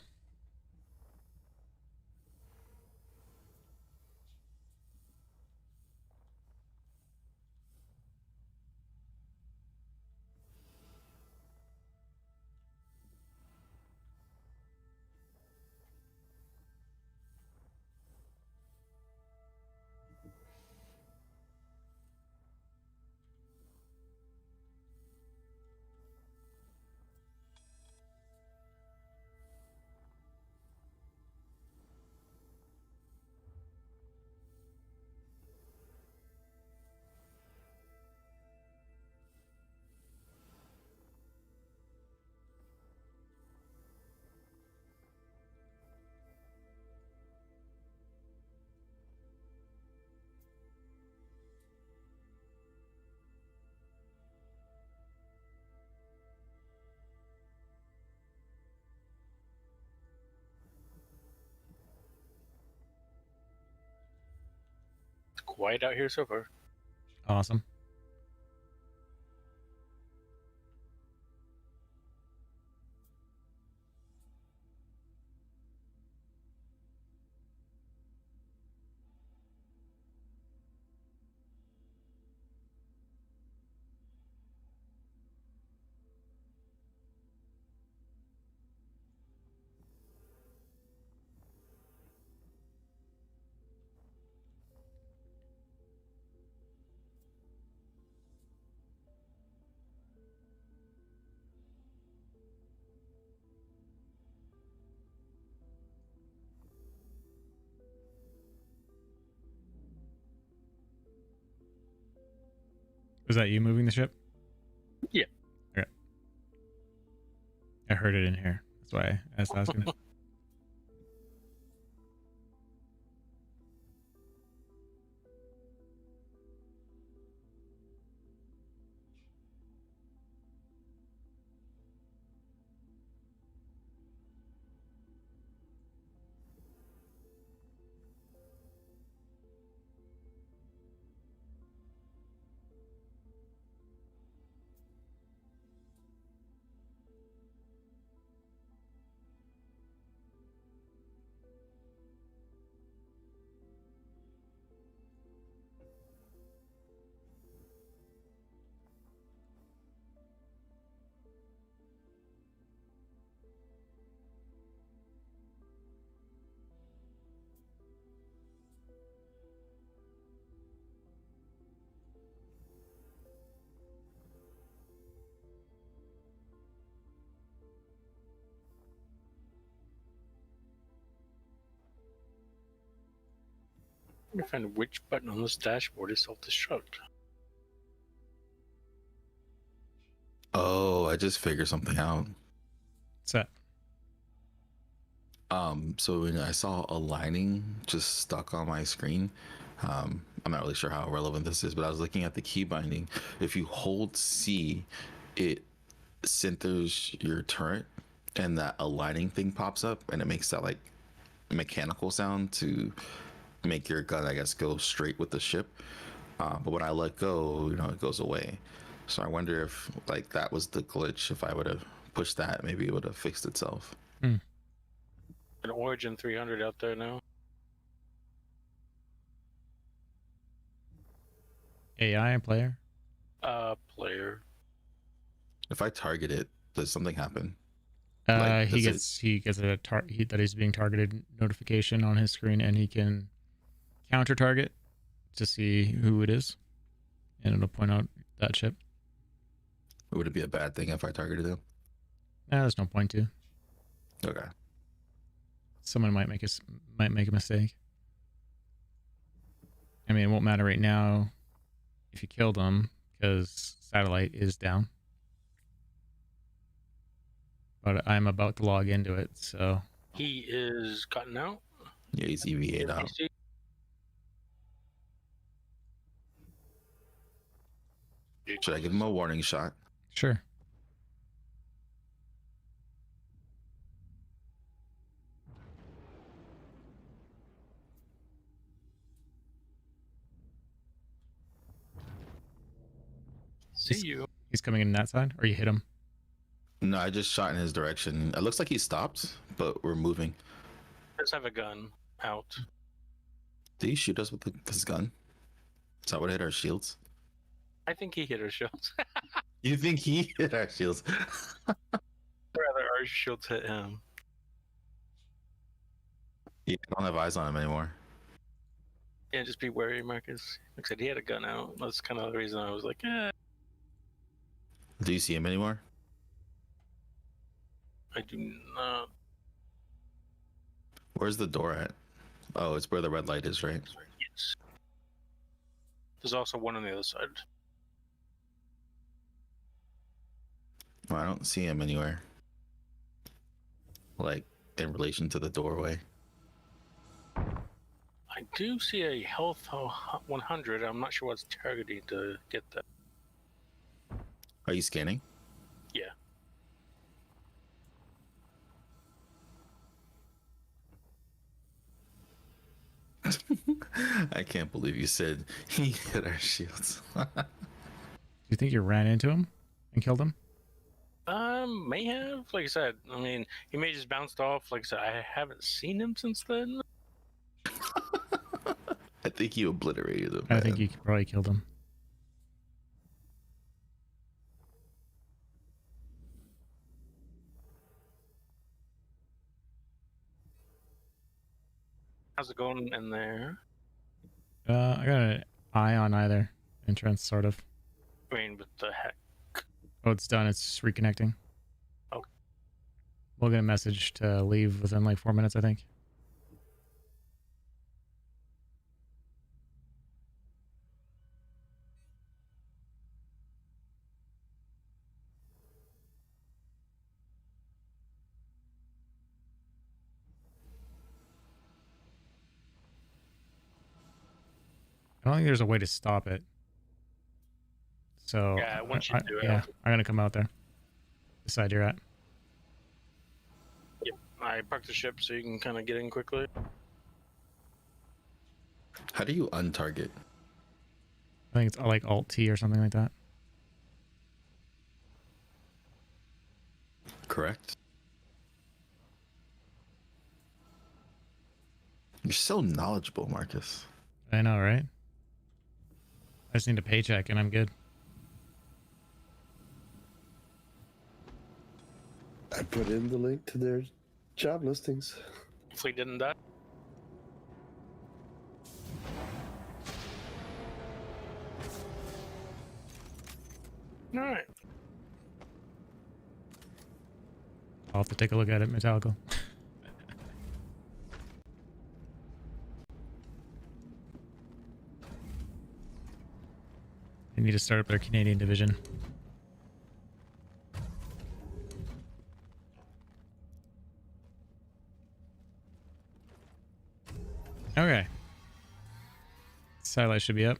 It's quiet out here so far. Awesome. Was that you moving the ship? heard it in here. That's why I was asking. I'm trying to find which button on this dashboard is self-destruct. Oh, I just figured something out. What's that? So when I saw a lining just stuck on my screen, I'm not really sure how relevant this is, but I was looking at the key binding. If you hold C, it centers your turret, and that aligning thing pops up, and it makes that like mechanical sound to make your gun, I guess, go straight with the ship. But when I let go, it goes away. So I wonder if like that was the glitch. If I would have pushed that, maybe it would have fixed itself. An Origin 300 out there now. AI player. Player. If I target it, does something happen? He gets a that he's being targeted notification on his screen, and he can counter target to see who it is, and it'll point out that ship. Would it be a bad thing if I targeted him? There's no point to. Okay. Someone might make a mistake. I mean, it won't matter right now if you kill them because satellite is down. But I'm about to log into it, so. He is gotten out. Yeah, he's EVA'd out. Should I give him a warning shot? Sure. See you. He's coming in that side, or you hit him? No, I just shot in his direction. It looks like he stopped, but we're moving. Does have a gun out. Did he shoot us with his gun? Is that what hit our shields? I think he hit our shields. You think he hit our shields? Rather, our shields hit him. Yeah, I don't have eyes on him anymore. Yeah, just be wary, Marcus. Like I said, he had a gun out. That's kind of the reason I was like, eh. Do you see him anymore? I do not. Where's the door at? Oh, it's where the red light is, right? Yes. There's also one on the other side. Well, I don't see him anywhere. Like, in relation to the doorway. I do see a health 100. I'm not sure what's targeting to get that. Are you scanning? Yeah. I can't believe you said he hit our shields. Do you think you ran into him and killed him? May have. Like I said, I mean, he may just bounced off. Like I said, I haven't seen him since then. I think you obliterated him. I think you probably killed him. How's it going in there? I got an eye on either entrance, sort of. I mean, with the heck. Oh, it's done. It's reconnecting. Okay. We'll get a message to leave within like 4 minutes, I think. I don't think there's a way to stop it. So Yeah, once you do it, yeah, I'm gonna come out there. The side you're at. Yep. I parked the ship so you can kind of get in quickly. How do you untarget? I think it's like Alt T or something like that. Correct. You're so knowledgeable, Marcus. I know, right? I just need a paycheck and I'm good. I put in the link to their job listings. Fleet didn't die. All right. I'll have to take a look at it, Metallica. They need to start up their Canadian division. Okay. Satellite should be up.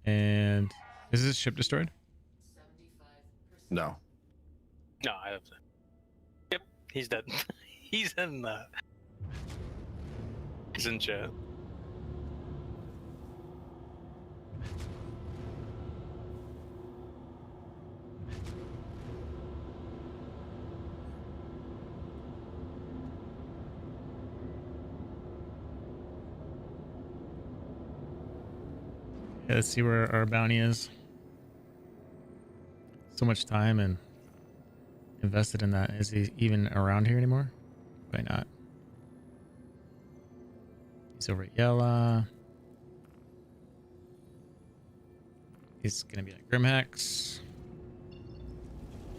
And is this ship destroyed? No. No, I have to. Yep, he's dead. He's in he's in chat. Yeah, let's see where our bounty is. So much time and invested in that. Is he even around here anymore? Why not? He's over at Yella. He's gonna be at Grimhex.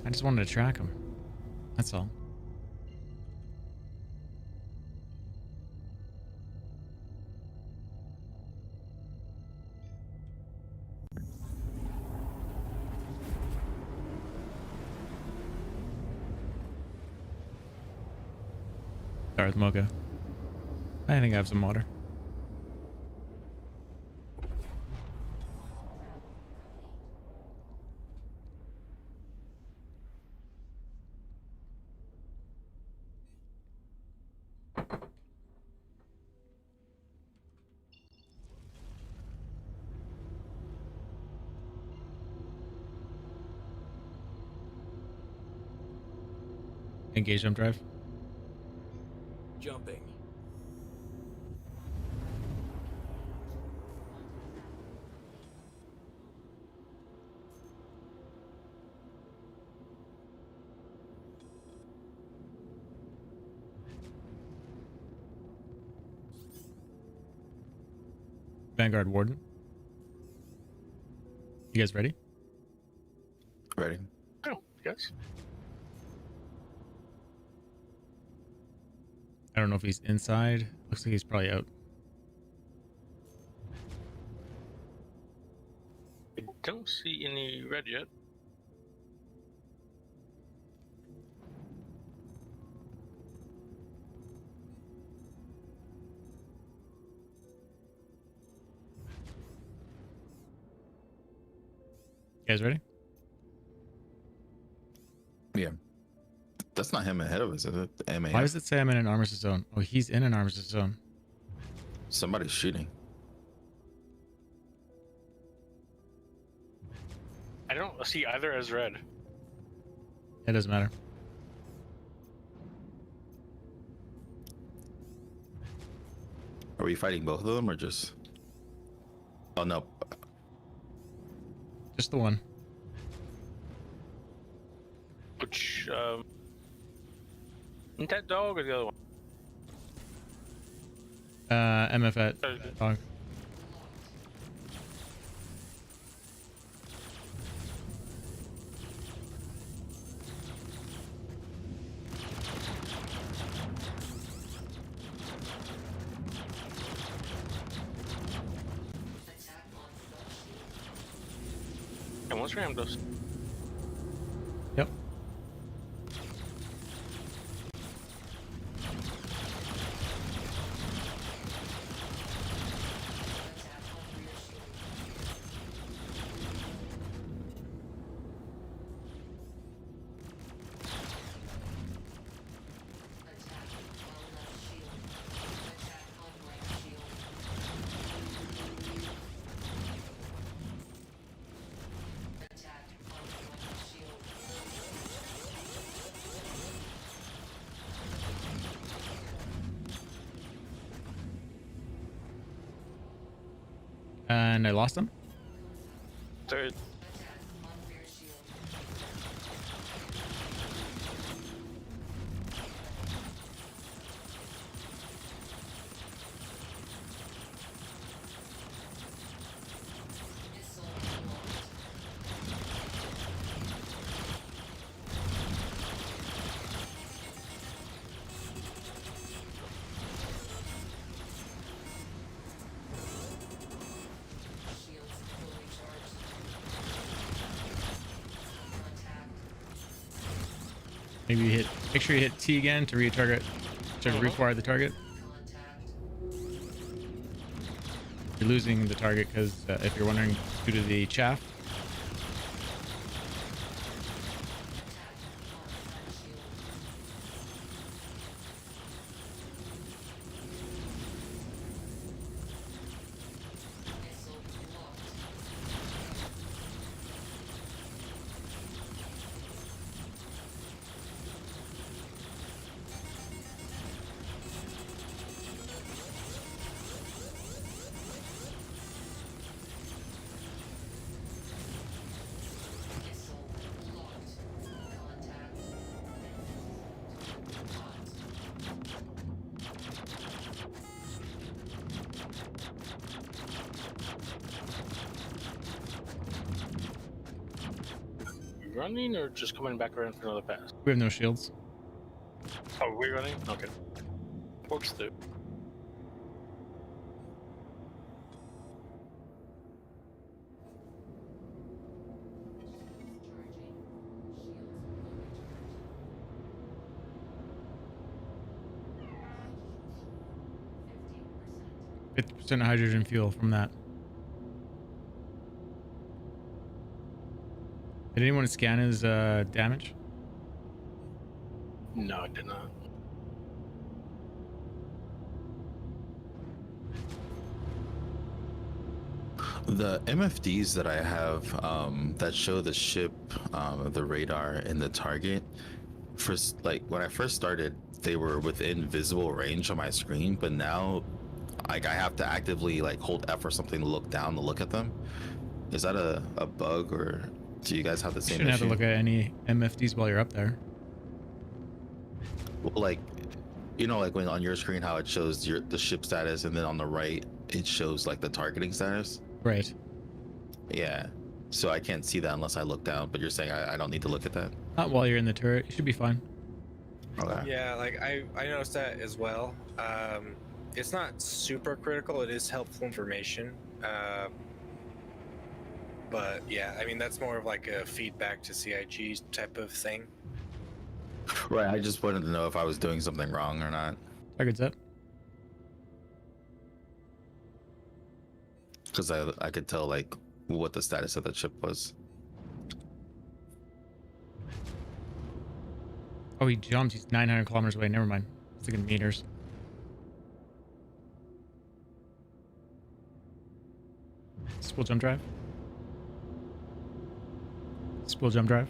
I just wanted to track him. That's all. Darth Mocha. I think I have some water. Engage jump drive. Jumping. Vanguard Warden. You guys ready? Ready. Oh, yes. I don't know if he's inside. Looks like he's probably out. I don't see any red yet. You guys ready? Yeah. That's not him ahead of us, is it? The MAF? Why does it say I'm in an armistice zone? Oh, he's in an armistice zone. Somebody's shooting. I don't see either as red. It doesn't matter. Are we fighting both of them or just... Oh, no. Just the one. Which, isn't that dog or the other one? MF at dog. And what's rammed us? Yep. And I lost him. Third. Maybe you hit. Make sure you hit T again to retarget, to refire the target. You're losing the target because if you're wondering, due to the chaff. Running or just coming back around for another pass? We have no shields. Oh, we're running? Okay. Works through. %50 hydrogen fuel from that. Did anyone scan his damage? No, I did not. The MFDs that I have that show the ship, the radar, and the target, first, like when I first started, they were within visible range on my screen, but now, like I have to actively like hold F or something to look down to look at them. Is that a bug, or do you guys have the You same shouldn't issue? have to look at any MFDs while you're up there. Well, like, you know, like when on your screen how it shows the ship status, and then on the right it shows like the targeting status. Right. Yeah. So I can't see that unless I look down. But you're saying I don't need to look at that? Not while you're in the turret. You should be fine. Okay. Yeah, like I noticed that as well. It's not super critical. It is helpful information. But yeah, I mean that's more of like a feedback to CIG type of thing. Right. I just wanted to know if I was doing something wrong or not. Target's up. Because I could tell like what the status of the chip was. Oh, he jumped. He's 900 kilometers away. Never mind. It's like in meters. Spool jump drive. Spool jump drive.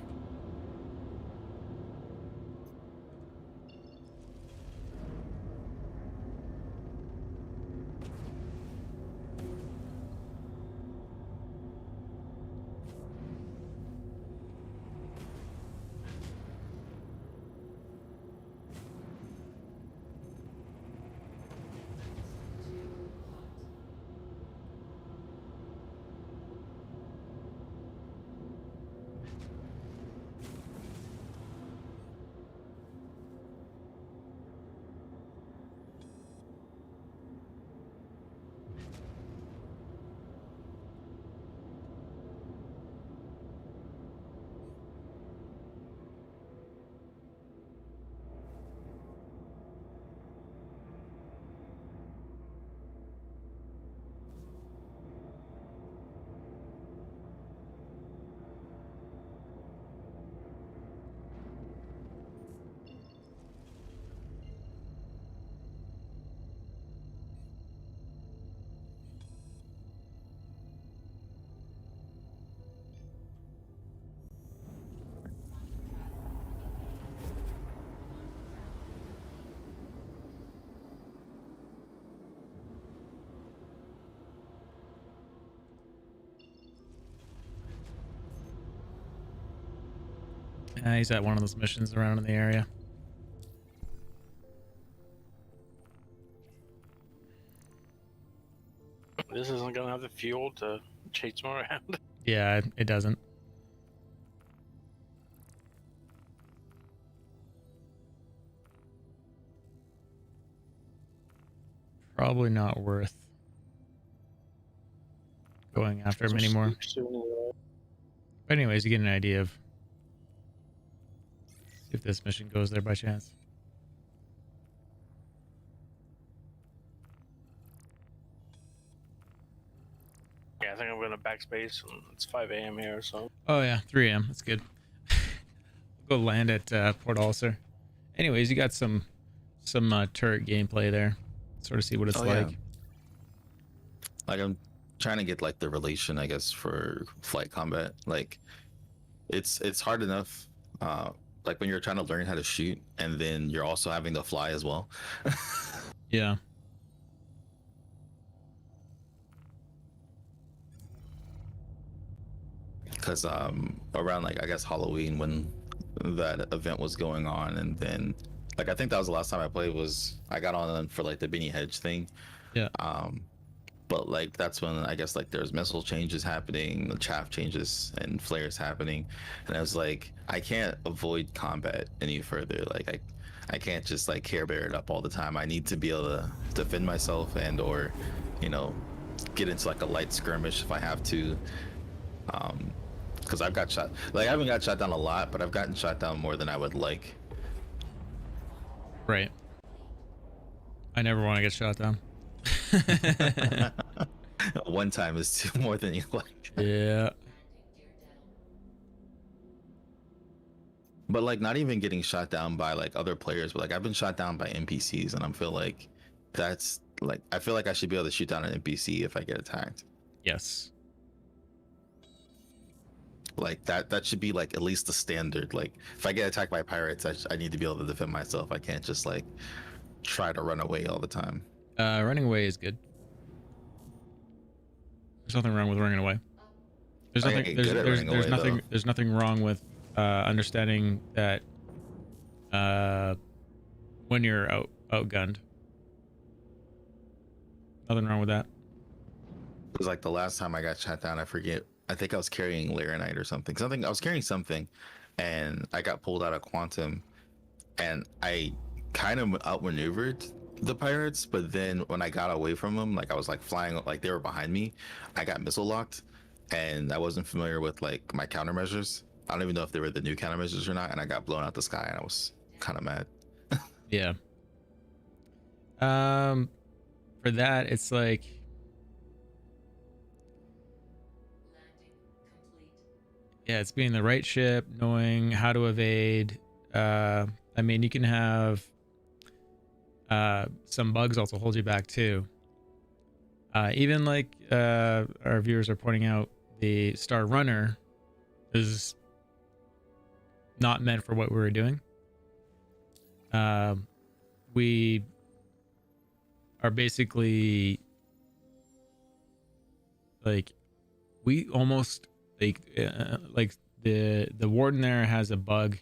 He's at one of those missions around in the area. This isn't gonna have the fuel to chase him around. Yeah, it doesn't. Probably not worth going after him anymore. But anyways, you get an idea of if this mission goes there by chance. Yeah, I think I'm gonna backspace. And it's 5 a.m. here, so. Oh yeah, 3 a.m. That's good. Go land at Port Ulcer. Anyways, you got some turret gameplay there. Sort of see what it's like. Yeah. Like I'm trying to get like the relation, I guess, for flight combat. Like it's hard enough. Like when you're trying to learn how to shoot, and then you're also having to fly as well. Yeah. Because around like I guess Halloween when that event was going on, and then like I think that was the last time I played, was I got on for like the Benny Hedge thing. Yeah. But like that's when I guess like there's missile changes happening, the chaff changes and flares happening, and I was like, I can't avoid combat any further. Like I can't just like Care Bear it up all the time. I need to be able to defend myself and or, you know, get into like a light skirmish if I have to. Because I've got shot, like I haven't got shot down a lot, but I've gotten shot down more than I would like. Right. I never want to get shot down. One time is too more than you like. Yeah. But like not even getting shot down by like other players, but like I've been shot down by NPCs, and I feel like that's like I feel like I should be able to shoot down an NPC if I get attacked. Yes. Like that should be like at least the standard. Like if I get attacked by pirates, I need to be able to defend myself. I can't just like try to run away all the time. Running away is good. There's nothing wrong with running away. There's nothing. There's nothing wrong with understanding that when you're outgunned. Nothing wrong with that. It was like the last time I got shot down. I forget. I think I was carrying Laranite or something. I was carrying something, and I got pulled out of Quantum, and I kind of outmaneuvered the pirates. But then when I got away from them, like I was like flying, like they were behind me. I got missile locked, and I wasn't familiar with like my countermeasures. I don't even know if they were the new countermeasures or not. And I got blown out the sky, and I was kind of mad. Yeah. For that, it's like. Yeah, it's being the right ship, knowing how to evade. I mean, you can have some bugs also hold you back too. Even like our viewers are pointing out, the Star Runner is not meant for what we were doing. We are basically like we almost. Like the warden there has a bug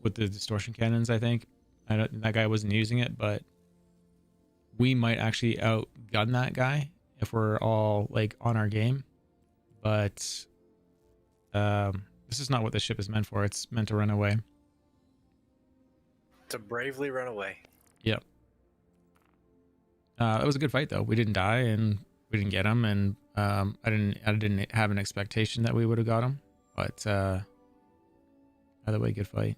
with the distortion cannons. I think that guy wasn't using it, but we might actually outgun that guy if we're all like on our game. But this is not what the ship is meant for. It's meant to run away. To bravely run away. Yep. It was a good fight though. We didn't die and we didn't get him, and I didn't have an expectation that we would have got him, but either way, good fight.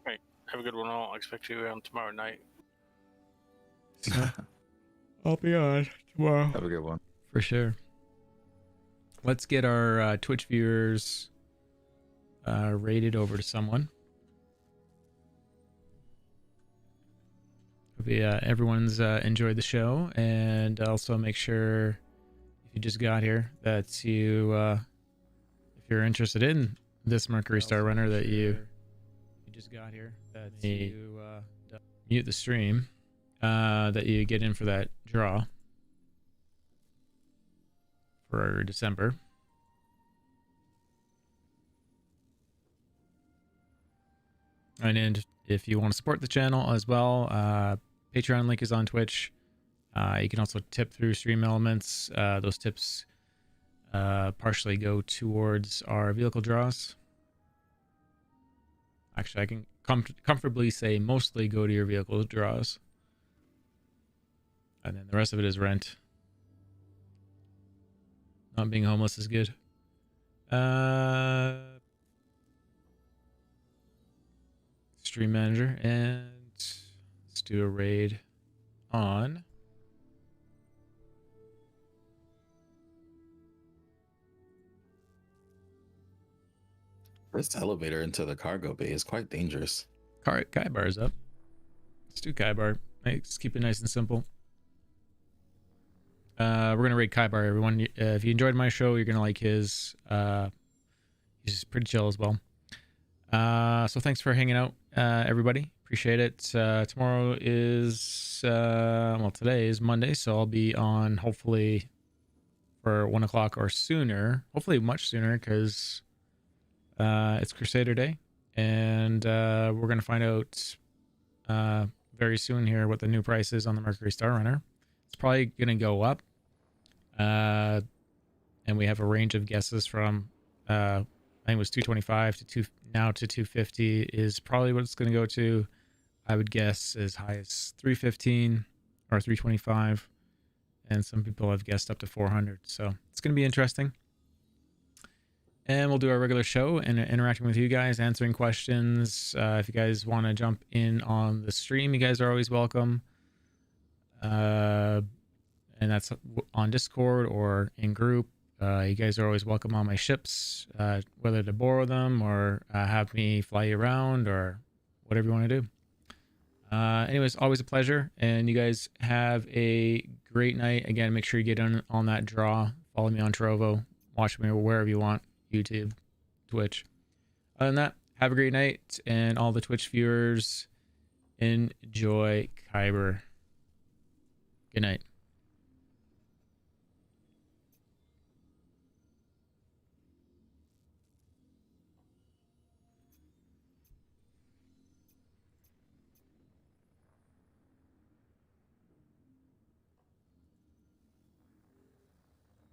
Right. Have a good one. I'll expect you tomorrow night. I'll be on tomorrow. Have a good one. For sure. Let's get our Twitch viewers rated over to someone. Hope everyone's enjoyed the show, and also make sure if you just got here that you, if you're interested in this Mercury Star Runner, that you just got here, that you mute the stream, that you get in for that draw for December. And if you want to support the channel as well, Patreon link is on Twitch. You can also tip through Stream Elements. Those tips partially go towards our vehicle draws. Actually, I can comfortably say mostly go to your vehicle draws. And then the rest of it is rent. Not being homeless is good. Stream manager, and let's do a raid on This elevator into the cargo bay is quite dangerous. Kai bar's up. Let's do Kai bar. Let's keep it nice and simple. We're gonna raid Kai bar, everyone. If you enjoyed my show, you're gonna like his. He's pretty chill as well. So thanks for hanging out, everybody. Appreciate it. Tomorrow is well, today is Monday, so I'll be on hopefully for 1 o'clock or sooner. Hopefully much sooner, because it's Crusader Day, and we're gonna find out very soon here what the new price is on the Mercury Star Runner. It's probably gonna go up, and we have a range of guesses from I think it was 225 to now to 250 is probably what it's going to go to. I would guess as high as 315 or 325, and some people have guessed up to 400. So it's going to be interesting. And we'll do our regular show and interacting with you guys, answering questions. If you guys want to jump in on the stream, you guys are always welcome. And that's on Discord or in group. You guys are always welcome on my ships, whether to borrow them or have me fly you around or whatever you want to do. Anyways, always a pleasure. And you guys have a great night. Again, make sure you get on that draw. Follow me on Trovo. Watch me wherever you want. YouTube, Twitch. Other than that, have a great night. And all the Twitch viewers, enjoy Kyber. Good night.